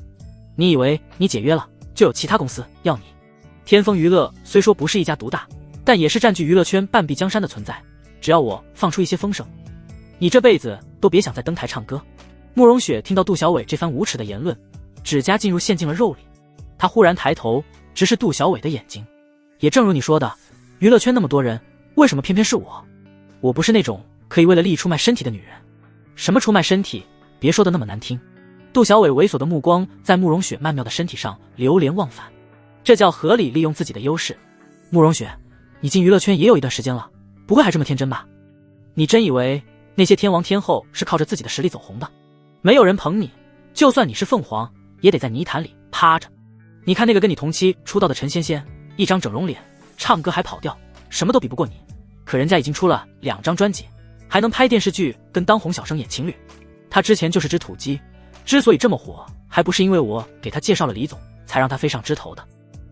你以为你解约了，就有其他公司要你？天风娱乐虽说不是一家独大，但也是占据娱乐圈半壁江山的存在，只要我放出一些风声，你这辈子都别想再登台唱歌。”慕容雪听到杜小伟这番无耻的言论，指甲陷进了肉里。她忽然抬头直视杜小伟的眼睛：“也正如你说的，娱乐圈那么多人，为什么偏偏是我？我不是那种可以为了利益出卖身体的女人。什么出卖身体，别说的那么难听。”杜小伟猥琐的目光在慕容雪曼妙的身体上流连忘返，这叫合理利用自己的优势。“慕容雪，你进娱乐圈也有一段时间了，不会还这么天真吧？你真以为那些天王天后是靠着自己的实力走红的？没有人捧你，就算你是凤凰，也得在泥潭里趴着。你看那个跟你同期出道的陈芊芊，一张整容脸，唱歌还跑调，什么都比不过你，可人家已经出了2张专辑，还能拍电视剧，跟当红小生演情侣。她之前就是只土鸡，之所以这么火，还不是因为我给她介绍了李总，才让她飞上枝头的。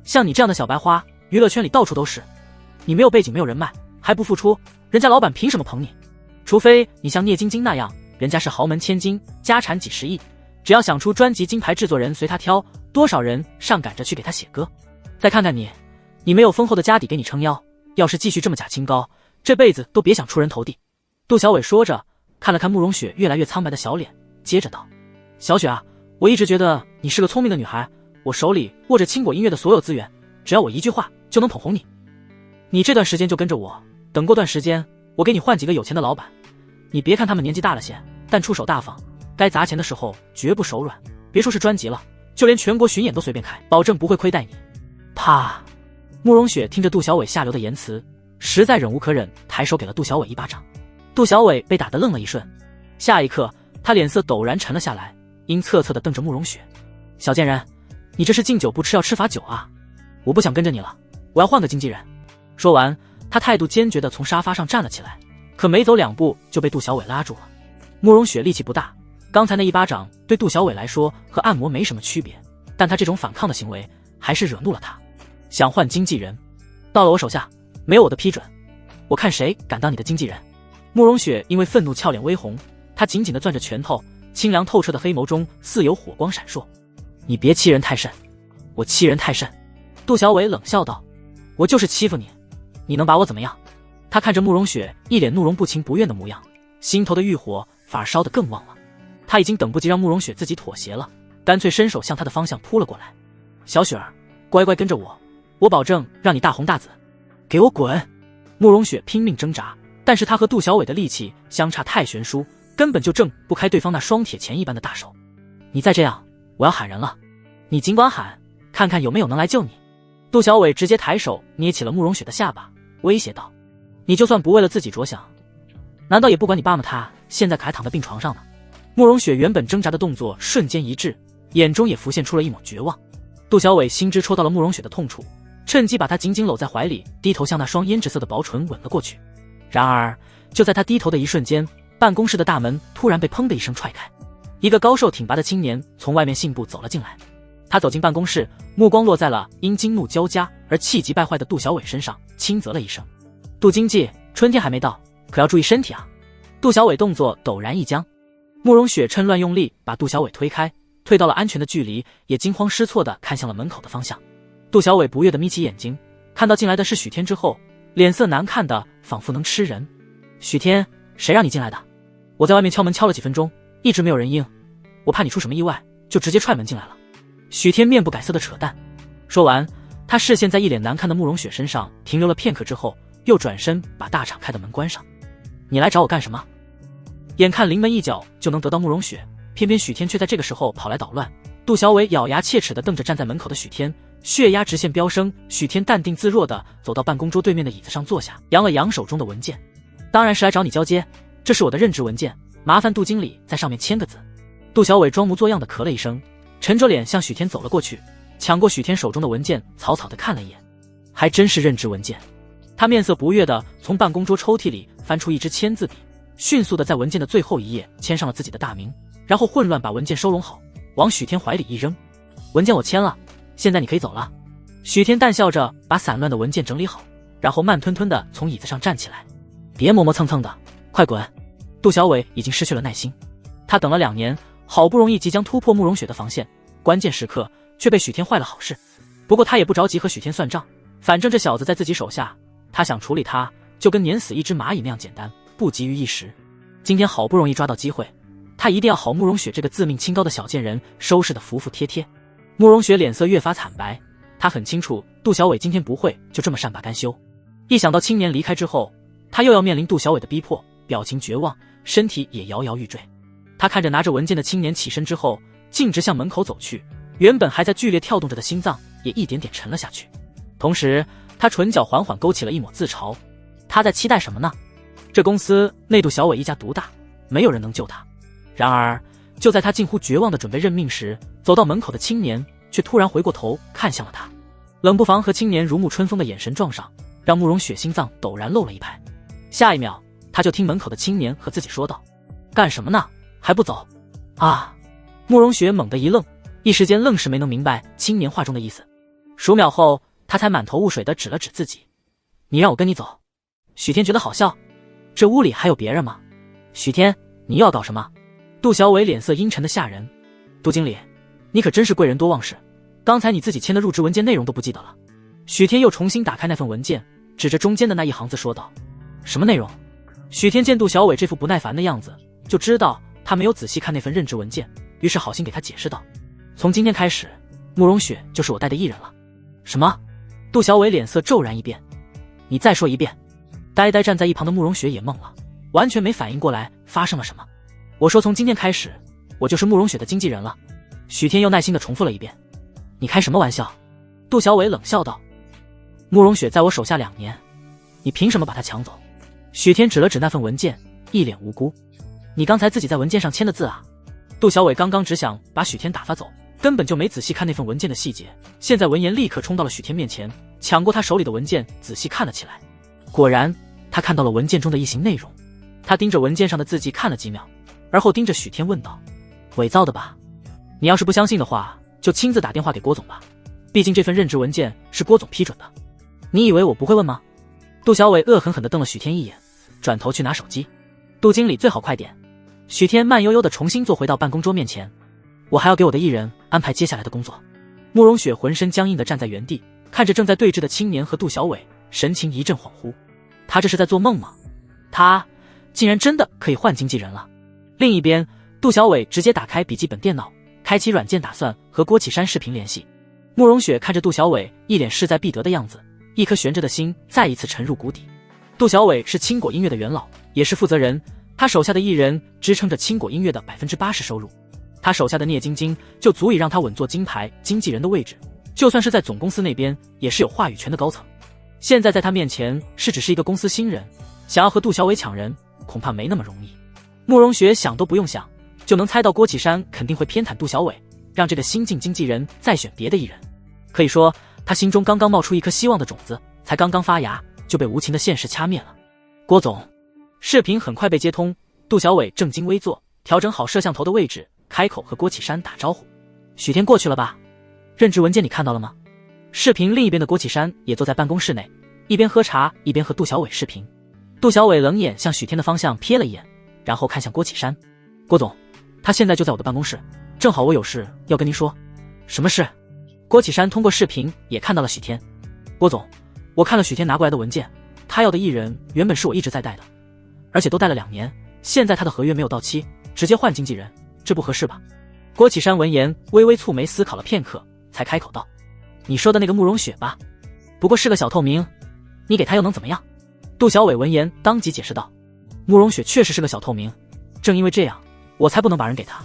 像你这样的小白花，娱乐圈里到处都是，你没有背景，没有人脉，还不付出，人家老板凭什么捧你？除非你像聂晶晶那样，人家是豪门千金，家产几十亿，只要想出专辑，金牌制作人随他挑，多少人上赶着去给他写歌。再看看你，你没有丰厚的家底给你撑腰，要是继续这么假清高，这辈子都别想出人头地。”杜小伟说着，看了看慕容雪越来越苍白的小脸，接着道：“小雪啊，我一直觉得你是个聪明的女孩，我手里握着青果音乐的所有资源，只要我一句话就能捧红你。你这段时间就跟着我，等过段时间，我给你换几个有钱的老板。你别看他们年纪大了些，但出手大方，该砸钱的时候绝不手软。别说是专辑了，就连全国巡演都随便开，保证不会亏待你。”啪！慕容雪听着杜小伟下流的言辞，实在忍无可忍，抬手给了杜小伟一巴掌。杜小伟被打得愣了一瞬，下一刻他脸色陡然沉了下来，阴恻恻地瞪着慕容雪：“小贱人，你这是敬酒不吃要吃罚酒啊！我不想跟着你了，我要换个经纪人。”说完，他态度坚决地从沙发上站了起来，可没走2步就被杜小伟拉住了。慕容雪力气不大，刚才那一巴掌对杜小伟来说和按摩没什么区别，但他这种反抗的行为还是惹怒了他。想换经纪人，到了我手下，没有我的批准，我看谁敢当你的经纪人。慕容雪因为愤怒俏脸微红，她紧紧地攥着拳头，清凉透彻的黑眸中似有火光闪烁。你别欺人太甚。我欺人太甚。杜小伟冷笑道，我就是欺负你，你能把我怎么样？他看着慕容雪一脸怒容不情不愿的模样，心头的欲火反而烧得更旺了。他已经等不及让慕容雪自己妥协了，干脆伸手向他的方向扑了过来。小雪儿，乖乖跟着我，我保证让你大红大紫。给我滚！慕容雪拼命挣扎，但是他和杜小伟的力气相差太悬殊，根本就挣不开对方那双铁钳一般的大手。你再这样，我要喊人了。你尽管喊，看看有没有能来救你。杜小伟直接抬手捏起了慕容雪的下巴，威胁道，你就算不为了自己着想，难道也不管你爸妈他现在可还躺在病床上呢？慕容雪原本挣扎的动作瞬间一滞，眼中也浮现出了一抹绝望。杜小伟心知戳到了慕容雪的痛处，趁机把她紧紧搂在怀里，低头向那双胭脂色的薄唇吻了过去。然而就在他低头的一瞬间，办公室的大门突然被砰的一声踹开，一个高瘦挺拔的青年从外面信步走了进来。他走进办公室，目光落在了因惊怒交加而气急败坏的杜小伟身上，轻责了一声，杜经纪，春天还没到，可要注意身体啊。杜小伟动作陡然一僵，慕容雪趁乱用力把杜小伟推开，退到了安全的距离，也惊慌失措地看向了门口的方向。杜小伟不悦地眯起眼睛，看到进来的是许天之后，脸色难看的仿佛能吃人。许天，谁让你进来的？我在外面敲门敲了几分钟，一直没有人应，我怕你出什么意外，就直接踹门进来了。许天面不改色的扯淡。说完，他视线在一脸难看的慕容雪身上停留了片刻之后，又转身把大敞开的门关上。你来找我干什么？眼看临门一脚就能得到慕容雪，偏偏许天却在这个时候跑来捣乱。杜小伟咬牙切齿地瞪着站在门口的许天，血压直线飙升。许天淡定自若地走到办公桌对面的椅子上坐下，扬了扬手中的文件。当然是来找你交接，这是我的任职文件，麻烦杜经理在上面签个字。杜小伟装模作样地咳了一声，沉着脸向许天走了过去，抢过许天手中的文件，草草地看了一眼，还真是任职文件。他面色不悦地从办公桌抽屉里翻出一支签字笔，迅速地在文件的最后一页签上了自己的大名，然后混乱把文件收拢好，往许天怀里一扔。文件我签了，现在你可以走了。许天淡笑着把散乱的文件整理好，然后慢吞吞地从椅子上站起来。别磨磨蹭蹭的，快滚！杜小伟已经失去了耐心，他等了2年，好不容易即将突破慕容雪的防线，关键时刻却被许天坏了好事。不过他也不着急和许天算账，反正这小子在自己手下，他想处理他就跟碾死一只蚂蚁那样简单，不急于一时。今天好不容易抓到机会，他一定要好慕容雪这个自命清高的小贱人收拾得服服帖帖。慕容雪脸色越发惨白，他很清楚杜小伟今天不会就这么善罢甘休。一想到青年离开之后，他又要面临杜小伟的逼迫，表情绝望，身体也摇摇欲坠。他看着拿着文件的青年起身之后，径直向门口走去，原本还在剧烈跳动着的心脏也一点点沉了下去。同时他唇角缓缓勾起了一抹自嘲，他在期待什么呢？这公司内杜小伟一家独大，没有人能救他。然而就在他近乎绝望的准备认命时，走到门口的青年却突然回过头看向了他，冷不防和青年如沐春风的眼神撞上，让慕容雪心脏陡然漏了一拍。下一秒他就听门口的青年和自己说道，干什么呢？还不走啊！慕容雪猛地一愣，一时间愣是没能明白青年话中的意思。数秒后他才满头雾水地指了指自己，你让我跟你走？许天觉得好笑，这屋里还有别人吗？许天，你又要搞什么？杜小伟脸色阴沉的吓人。杜经理，你可真是贵人多忘事，刚才你自己签的入职文件内容都不记得了。许天又重新打开那份文件，指着中间的那一行字说道，什么内容？许天见杜小伟这副不耐烦的样子，就知道他没有仔细看那份任职文件，于是好心给他解释道，从今天开始，慕容雪就是我带的艺人了。什么？杜小伟脸色骤然一变，你再说一遍。呆呆站在一旁的慕容雪也懵了，完全没反应过来发生了什么。我说从今天开始，我就是慕容雪的经纪人了。许天又耐心地重复了一遍。你开什么玩笑？杜小伟冷笑道，慕容雪在我手下2年，你凭什么把她抢走？许天指了指那份文件，一脸无辜。你刚才自己在文件上签的字啊？杜小伟刚刚只想把许天打发走，根本就没仔细看那份文件的细节，现在闻言立刻冲到了许天面前，抢过他手里的文件仔细看了起来。果然他看到了文件中的一行内容，他盯着文件上的字迹看了几秒，而后盯着许天问道，伪造的吧？你要是不相信的话，就亲自打电话给郭总吧，毕竟这份任职文件是郭总批准的。你以为我不会问吗？杜小伟恶狠狠地瞪了许天一眼，转头去拿手机。杜经理最好快点。许天慢悠悠地重新坐回到办公桌面前，我还要给我的艺人安排接下来的工作。慕容雪浑身僵硬地站在原地，看着正在对峙的青年和杜小伟，神情一阵恍惚。他这是在做梦吗？他竟然真的可以换经纪人了。另一边，杜小伟直接打开笔记本电脑，开启软件，打算和郭启山视频联系。慕容雪看着杜小伟一脸势在必得的样子，一颗悬着的心再一次沉入谷底。杜小伟是青果音乐的元老，也是负责人，他手下的艺人支撑着青果音乐的 80% 收入，他手下的聂晶晶就足以让他稳坐金牌经纪人的位置，就算是在总公司那边也是有话语权的高层。现在在他面前是只是一个公司新人，想要和杜小伟抢人恐怕没那么容易。慕容雪想都不用想就能猜到郭启山肯定会偏袒杜小伟，让这个新晋经纪人再选别的艺人。可以说他心中刚刚冒出一颗希望的种子，才刚刚发芽就被无情的现实掐灭了。郭总，视频很快被接通，杜小伟正襟危坐，调整好摄像头的位置，开口和郭启山打招呼。许天过去了吧？任职文件你看到了吗？视频另一边的郭启山也坐在办公室内，一边喝茶一边和杜小伟视频。杜小伟冷眼向许天的方向瞥了一眼，然后看向郭启山。郭总，他现在就在我的办公室，正好我有事要跟您说。什么事？郭启山通过视频也看到了许天。郭总，我看了许天拿过来的文件，他要的艺人原本是我一直在带的，而且都带了2年，现在他的合约没有到期，直接换经纪人，这不合适吧？郭启山闻言微微蹙眉，思考了片刻才开口道：你说的那个慕容雪吧，不过是个小透明，你给他又能怎么样？杜小伟闻言当即解释道：慕容雪确实是个小透明，正因为这样我才不能把人给他。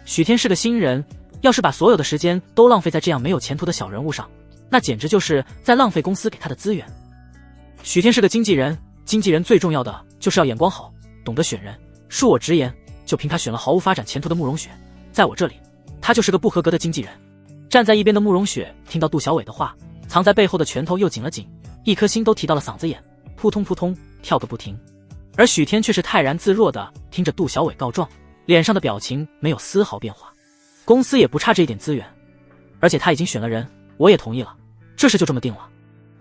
许天是个新人，要是把所有的时间都浪费在这样没有前途的小人物上，那简直就是在浪费公司给他的资源。许天是个经纪人，经纪人最重要的就是要眼光好，懂得选人。恕我直言，就凭他选了毫无发展前途的慕容雪，在我这里他就是个不合格的经纪人。站在一边的慕容雪听到杜小伟的话，藏在背后的拳头又紧了紧，一颗心都提到了嗓子眼，扑通扑通跳个不停。而许天却是泰然自若地听着杜小伟告状，脸上的表情没有丝毫变化。公司也不差这一点资源，而且他已经选了人，我也同意了，这事就这么定了。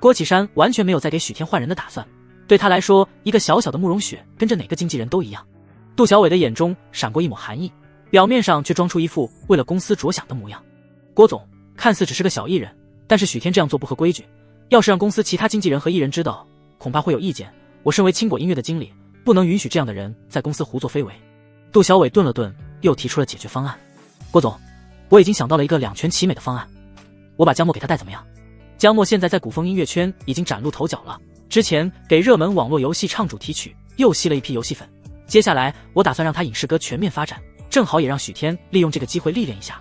郭启山完全没有再给许天换人的打算，对他来说，一个小小的慕容雪跟着哪个经纪人都一样。杜小伟的眼中闪过一抹寒意，表面上却装出一副为了公司着想的模样。郭总，看似只是个小艺人，但是许天这样做不合规矩，要是让公司其他经纪人和艺人知道，恐怕会有意见。我身为青果音乐的经理，不能允许这样的人在公司胡作非为。杜小伟顿了顿，又提出了解决方案。郭总，我已经想到了一个两全其美的方案，我把江默给他带怎么样？江默现在在古风音乐圈已经崭露头角了，之前给热门网络游戏唱主题曲，又吸了一批游戏粉。接下来我打算让他影视歌全面发展，正好也让许天利用这个机会历练一下。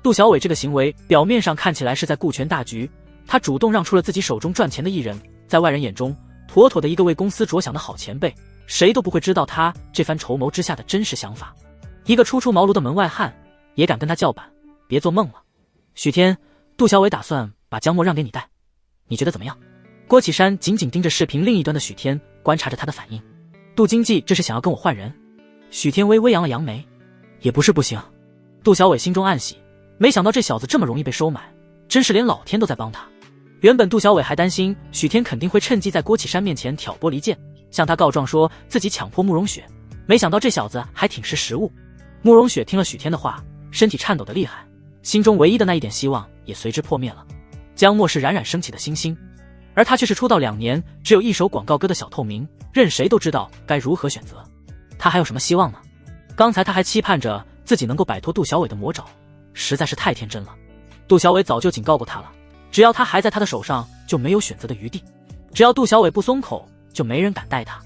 杜小伟这个行为表面上看起来是在顾全大局，他主动让出了自己手中赚钱的艺人，在外人眼中妥妥的一个为公司着想的好前辈，谁都不会知道他这番筹谋之下的真实想法。一个初出茅庐的门外汉也敢跟他叫板，别做梦了。许天，杜小伟打算把江默让给你带，你觉得怎么样？郭启山紧紧盯着视频另一端的许天，观察着他的反应。杜经济这是想要跟我换人？许天微微扬了扬眉，也不是不行。杜小伟心中暗喜，没想到这小子这么容易被收买，真是连老天都在帮他。原本杜小伟还担心许天肯定会趁机在郭启山面前挑拨离间，向他告状说自己强迫慕容雪，没想到这小子还挺识时务。慕容雪听了许天的话，身体颤抖得厉害，心中唯一的那一点希望也随之破灭了。江默是冉冉升起的星星，而他却是出道2年只有一首广告歌的小透明，任谁都知道该如何选择。他还有什么希望呢？刚才他还期盼着自己能够摆脱杜小伟的魔爪，实在是太天真了。杜小伟早就警告过他了，只要他还在他的手上，就没有选择的余地。只要杜小伟不松口，就没人敢带他，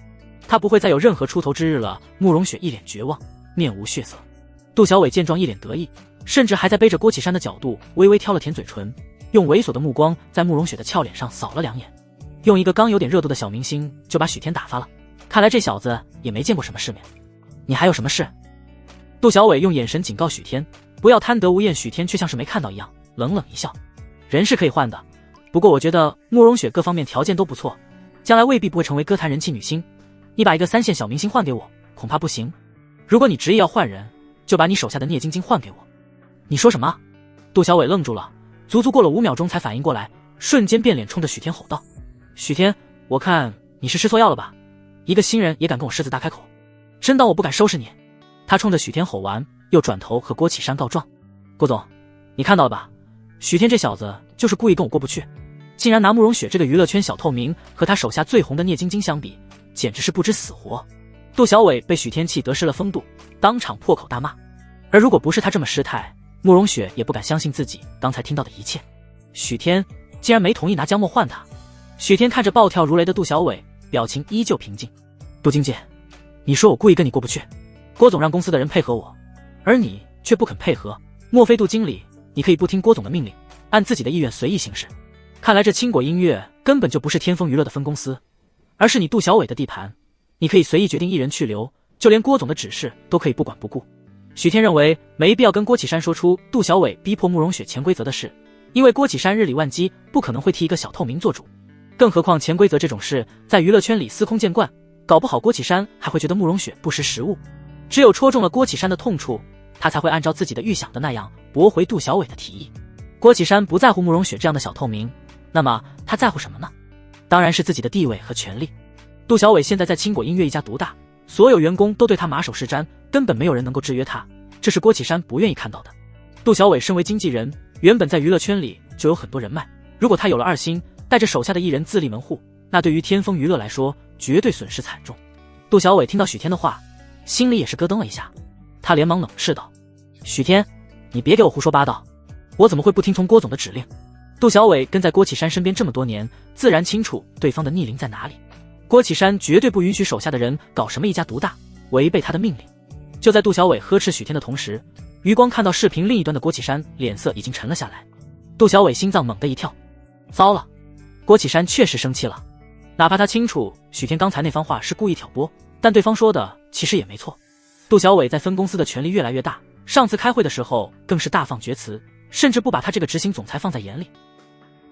他不会再有任何出头之日了。慕容雪一脸绝望，面无血色。杜小伟见状一脸得意，甚至还在背着郭启山的角度微微挑了舔嘴唇，用猥琐的目光在慕容雪的俏脸上扫了2眼，用一个刚有点热度的小明星就把许天打发了，看来这小子也没见过什么世面。你还有什么事？杜小伟用眼神警告许天不要贪得无厌，许天却像是没看到一样，冷冷一笑。人是可以换的，不过我觉得慕容雪各方面条件都不错，将来未必不会成为歌坛人气女星，你把一个3线小明星换给我恐怕不行。如果你执意要换人，就把你手下的聂晶晶换给我。你说什么？杜小伟愣住了，足足过了5秒钟才反应过来，瞬间变脸冲着许天吼道：许天，我看你是吃错药了吧？一个新人也敢跟我狮子大开口，真当我不敢收拾你？他冲着许天吼完，又转头和郭启山告状。郭总，你看到了吧？许天这小子就是故意跟我过不去，竟然拿慕容雪这个娱乐圈小透明和他手下最红的聂晶晶相比，简直是不知死活。杜小伟被许天气得失了风度，当场破口大骂。而如果不是他这么失态，慕容雪也不敢相信自己刚才听到的一切。许天竟然没同意拿江墨换他。许天看着暴跳如雷的杜小伟，表情依旧平静。杜经济，你说我故意跟你过不去，郭总让公司的人配合我，而你却不肯配合，莫非杜经理你可以不听郭总的命令，按自己的意愿随意行事？看来这青果音乐根本就不是天风娱乐的分公司，而是你杜小伟的地盘，你可以随意决定艺人去留，就连郭总的指示都可以不管不顾。许天认为没必要跟郭启山说出杜小伟逼迫慕容雪潜规则的事，因为郭启山日理万机，不可能会替一个小透明做主，更何况潜规则这种事在娱乐圈里司空见惯，搞不好郭启山还会觉得慕容雪不识时务。只有戳中了郭启山的痛处，他才会按照自己的预想的那样驳回杜小伟的提议。郭启山不在乎慕容雪这样的小透明，那么他在乎什么呢？当然是自己的地位和权力。杜小伟现在在青果音乐一家独大，所有员工都对他马首是瞻，根本没有人能够制约他，这是郭启山不愿意看到的。杜小伟身为经纪人，原本在娱乐圈里就有很多人脉，如果他有了二心，带着手下的艺人自立门户，那对于天风娱乐来说绝对损失惨重。杜小伟听到许天的话，心里也是咯噔了一下，他连忙冷斥道：许天，你别给我胡说八道，我怎么会不听从郭总的指令？杜小伟跟在郭启山身边这么多年，自然清楚对方的逆鳞在哪里。郭启山绝对不允许手下的人搞什么一家独大，违背他的命令。就在杜小伟呵斥许天的同时，余光看到视频另一端的郭启山脸色已经沉了下来。杜小伟心脏猛地一跳，糟了，郭启山确实生气了。哪怕他清楚许天刚才那番话是故意挑拨，但对方说的其实也没错。杜小伟在分公司的权力越来越大，上次开会的时候更是大放厥词，甚至不把他这个执行总裁放在眼里。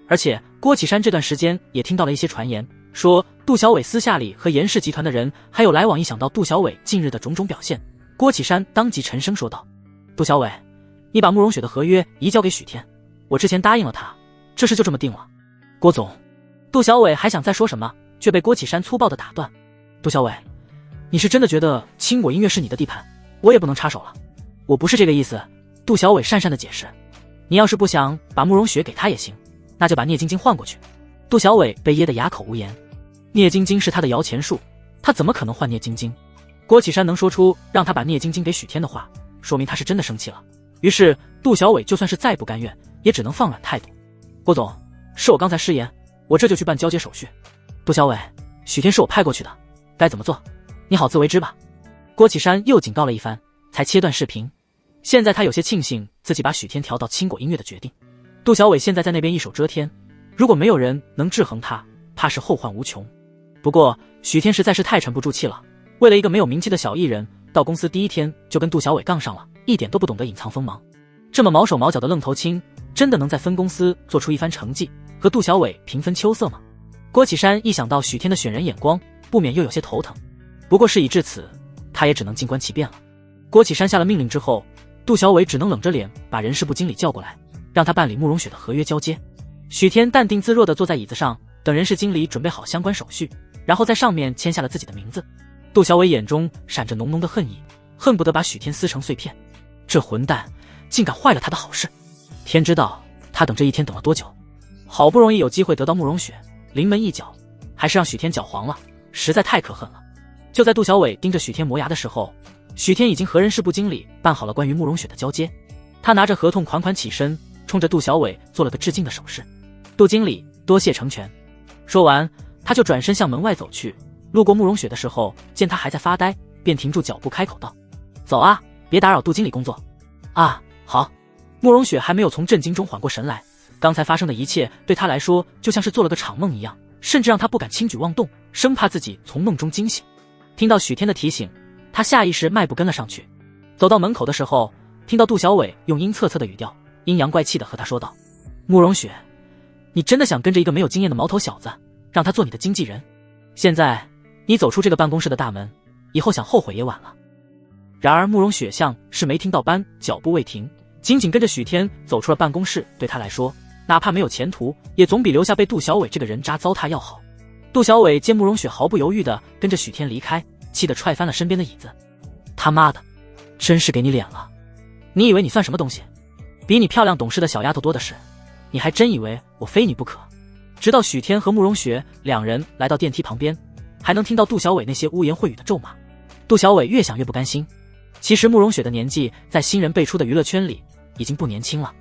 而且郭启山这段时间也听到了一些传言，说杜小伟私下里和严氏集团的人还有来往。一想到杜小伟近日的种种表现，郭启山当即沉声说道：杜小伟，你把慕容雪的合约移交给许天，我之前答应了他，这事就这么定了。郭总，杜小伟还想再说什么，却被郭启山粗暴地打断。杜小伟，你是真的觉得青果音乐是你的地盘，我也不能插手了？我不是这个意思。杜小伟讪讪地解释，你要是不想把慕容雪给他也行，那就把聂晶晶换过去。杜小伟被噎得哑口无言，聂晶晶是他的摇钱树，他怎么可能换聂晶晶？郭启山能说出让他把聂晶晶给许天的话，说明他是真的生气了。于是杜小伟就算是再不甘愿，也只能放软态度。郭总，是我刚才失言，我这就去办交接手续。杜小伟，许天是我派过去的，该怎么做你好自为之吧。郭启山又警告了一番，才切断视频。现在他有些庆幸自己把许天调到青果音乐的决定。杜小伟现在在那边一手遮天，如果没有人能制衡他，怕是后患无穷。不过许天实在是太沉不住气了，为了一个没有名气的小艺人，到公司第一天就跟杜小伟杠上了，一点都不懂得隐藏锋芒。这么毛手毛脚的愣头青，真的能在分公司做出一番成绩，和杜小伟平分秋色吗？郭启山一想到许天的选人眼光，不免又有些头疼。不过事已至此，他也只能静观其变了。郭启山下了命令之后，杜小伟只能冷着脸把人事部经理叫过来，让他办理慕容雪的合约交接。许天淡定自若地坐在椅子上，等人事经理准备好相关手续，然后在上面签下了自己的名字。杜小伟眼中闪着浓浓的恨意，恨不得把许天撕成碎片。这混蛋竟敢坏了他的好事！天知道他等这一天等了多久，好不容易有机会得到慕容雪，临门一脚，还是让许天搅黄了，实在太可恨了。就在杜小伟盯着许天磨牙的时候，许天已经和人事部经理办好了关于慕容雪的交接。他拿着合同款款起身，冲着杜小伟做了个致敬的手势。杜经理，多谢成全。说完，他就转身向门外走去。路过慕容雪的时候，见他还在发呆，便停住脚步开口道：走啊，别打扰杜经理工作。啊，好。慕容雪还没有从震惊中缓过神来，刚才发生的一切对他来说就像是做了个场梦一样，甚至让他不敢轻举妄动，生怕自己从梦中惊醒。听到许天的提醒，他下意识迈步跟了上去。走到门口的时候，听到杜小伟用阴恻恻的语调，阴阳怪气的和他说道：慕容雪，你真的想跟着一个没有经验的毛头小子，让他做你的经纪人？现在你走出这个办公室的大门，以后想后悔也晚了。然而慕容雪像是没听到般，脚步未停，紧紧跟着许天走出了办公室。对他来说，哪怕没有前途，也总比留下被杜小伟这个人渣糟蹋要好。杜小伟见慕容雪毫不犹豫地跟着许天离开，气得踹翻了身边的椅子。他妈的，真是给你脸了！你以为你算什么东西？比你漂亮懂事的小丫头多的是，你还真以为我非你不可？直到许天和慕容雪两人来到电梯旁边，还能听到杜小伟那些污言秽语的咒骂。杜小伟越想越不甘心。其实慕容雪的年纪在新人辈出的娱乐圈里已经不年轻了，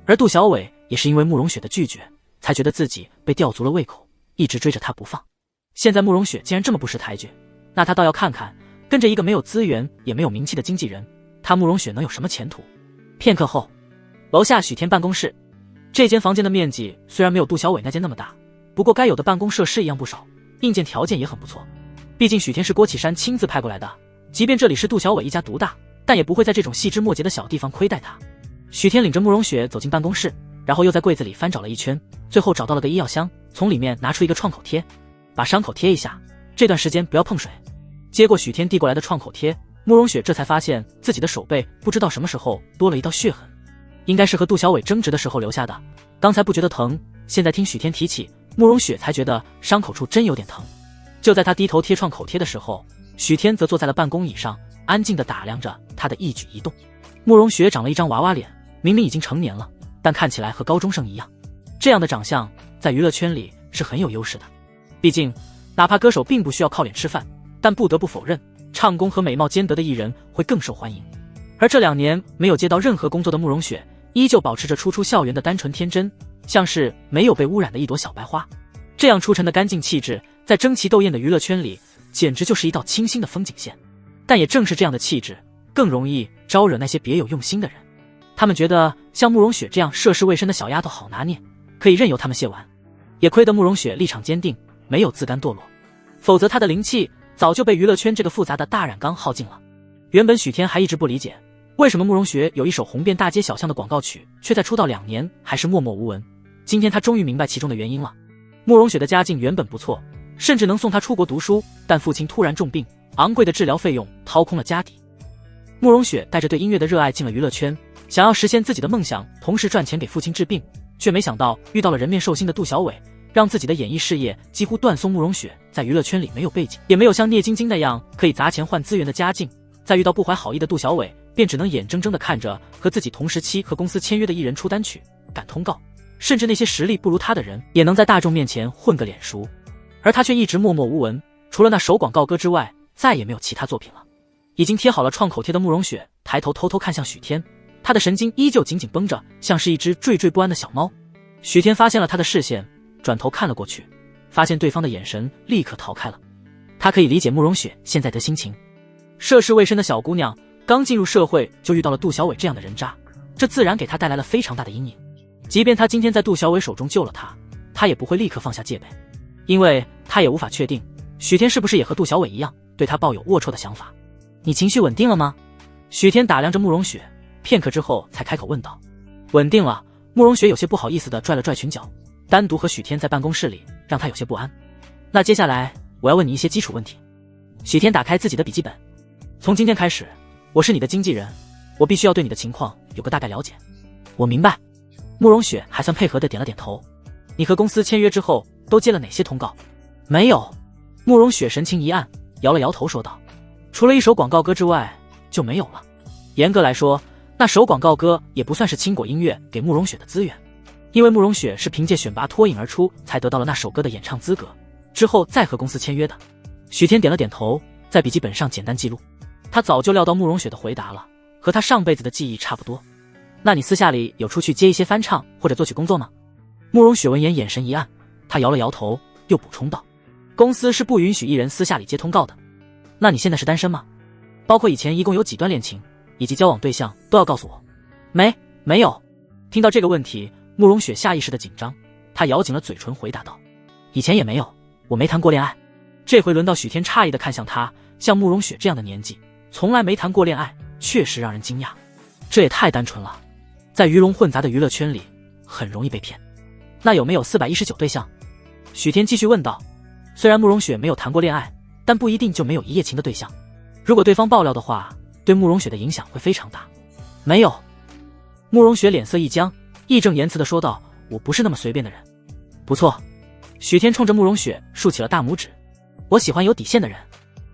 而杜小伟也是因为慕容雪的拒绝，才觉得自己被吊足了胃口，一直追着她不放。现在慕容雪竟然这么不识抬举，那他倒要看看跟着一个没有资源也没有名气的经纪人，他慕容雪能有什么前途。片刻后，楼下许天办公室，这间房间的面积虽然没有杜小伟那间那么大，不过该有的办公设施一样不少，硬件条件也很不错。毕竟许天是郭启山亲自派过来的，即便这里是杜小伟一家独大，但也不会在这种细枝末节的小地方亏待他。许天领着慕容雪走进办公室，然后又在柜子里翻找了一圈，最后找到了个医药箱，从里面拿出一个创口贴，把伤口贴一下，这段时间不要碰水。接过许天递过来的创口贴，慕容雪这才发现自己的手背不知道什么时候多了一道血痕，应该是和杜小伟争执的时候留下的。刚才不觉得疼，现在听许天提起，慕容雪才觉得伤口处真有点疼。就在他低头贴创口贴的时候，许天则坐在了办公椅上，安静地打量着他的一举一动。慕容雪长了一张娃娃脸，明明已经成年了，但看起来和高中生一样。这样的长相在娱乐圈里是很有优势的，毕竟哪怕歌手并不需要靠脸吃饭，但不得不否认，唱功和美貌兼得的艺人会更受欢迎。而这2年没有接到任何工作的慕容雪，依旧保持着初出校园的单纯天真，像是没有被污染的一朵小白花。这样出尘的干净气质，在争奇斗艳的娱乐圈里，简直就是一道清新的风景线。但也正是这样的气质，更容易招惹那些别有用心的人。他们觉得像慕容雪这样涉世未深的小丫头好拿捏，可以任由他们亵玩。也亏得慕容雪立场坚定，没有自甘堕落，否则她的灵气早就被娱乐圈这个复杂的大染缸耗尽了。原本许天还一直不理解，为什么慕容雪有一首红遍大街小巷的广告曲，却在出道2年还是默默无闻。今天他终于明白其中的原因了。慕容雪的家境原本不错，甚至能送她出国读书，但父亲突然重病，昂贵的治疗费用掏空了家底。慕容雪带着对音乐的热爱进了娱乐圈，想要实现自己的梦想，同时赚钱给父亲治病，却没想到遇到了人面兽心的杜小伟，让自己的演艺事业几乎断送。慕容雪在娱乐圈里没有背景，也没有像聂晶晶那样可以砸钱换资源的家境，在遇到不怀好意的杜小伟，便只能眼睁睁地看着和自己同时期和公司签约的艺人出单曲、赶通告，甚至那些实力不如他的人也能在大众面前混个脸熟，而他却一直默默无闻，除了那首广告歌之外，再也没有其他作品了。已经贴好了创口贴的慕容雪抬头偷偷看向许天，他的神经依旧紧紧绷着，像是一只惴惴不安的小猫。许天发现了他的视线，转头看了过去，发现对方的眼神立刻逃开了。他可以理解慕容雪现在的心情，涉世未深的小姑娘刚进入社会就遇到了杜小伟这样的人渣，这自然给她带来了非常大的阴影。即便她今天在杜小伟手中救了她，她也不会立刻放下戒备，因为她也无法确定许天是不是也和杜小伟一样对她抱有龌龊的想法。你情绪稳定了吗？许天打量着慕容雪，片刻之后才开口问道。稳定了。慕容雪有些不好意思地拽了拽裙角，单独和许天在办公室里让他有些不安。那接下来我要问你一些基础问题。许天打开自己的笔记本，从今天开始，我是你的经纪人，我必须要对你的情况有个大概了解。我明白。慕容雪还算配合地点了点头。你和公司签约之后都接了哪些通告？没有。慕容雪神情一暗，摇了摇头说道，除了一首广告歌之外就没有了。严格来说，那首广告歌也不算是青果音乐给慕容雪的资源，因为慕容雪是凭借选拔脱颖而出才得到了那首歌的演唱资格，之后再和公司签约的。许天点了点头，在笔记本上简单记录。他早就料到慕容雪的回答了，和他上辈子的记忆差不多。那你私下里有出去接一些翻唱或者作曲工作吗？慕容雪闻言眼神一暗，他摇了摇头，又补充道，公司是不允许艺人私下里接通告的。那你现在是单身吗？包括以前一共有几段恋情以及交往对象都要告诉我。没有。听到这个问题，慕容雪下意识的紧张，她咬紧了嘴唇回答道，以前也没有，我没谈过恋爱。这回轮到许天诧异的看向他，像慕容雪这样的年纪从来没谈过恋爱，确实让人惊讶。这也太单纯了，在鱼龙混杂的娱乐圈里很容易被骗。那有没有419对象？许天继续问道。虽然慕容雪没有谈过恋爱，但不一定就没有一夜情的对象，如果对方爆料的话，对慕容雪的影响会非常大。没有。慕容雪脸色一僵，义正言辞地说道，我不是那么随便的人。不错。许天冲着慕容雪竖起了大拇指。我喜欢有底线的人，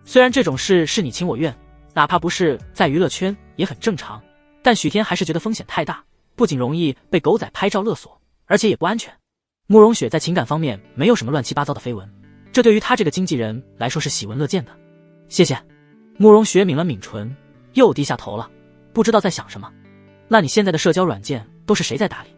虽然这种事是你情我愿，哪怕不是在娱乐圈也很正常，但许天还是觉得风险太大，不仅容易被狗仔拍照勒索，而且也不安全。慕容雪在情感方面没有什么乱七八糟的绯闻，这对于他这个经纪人来说是喜闻乐见的。谢谢。慕容雪抿了抿唇，又低下头了，不知道在想什么。那你现在的社交软件都是谁在打理？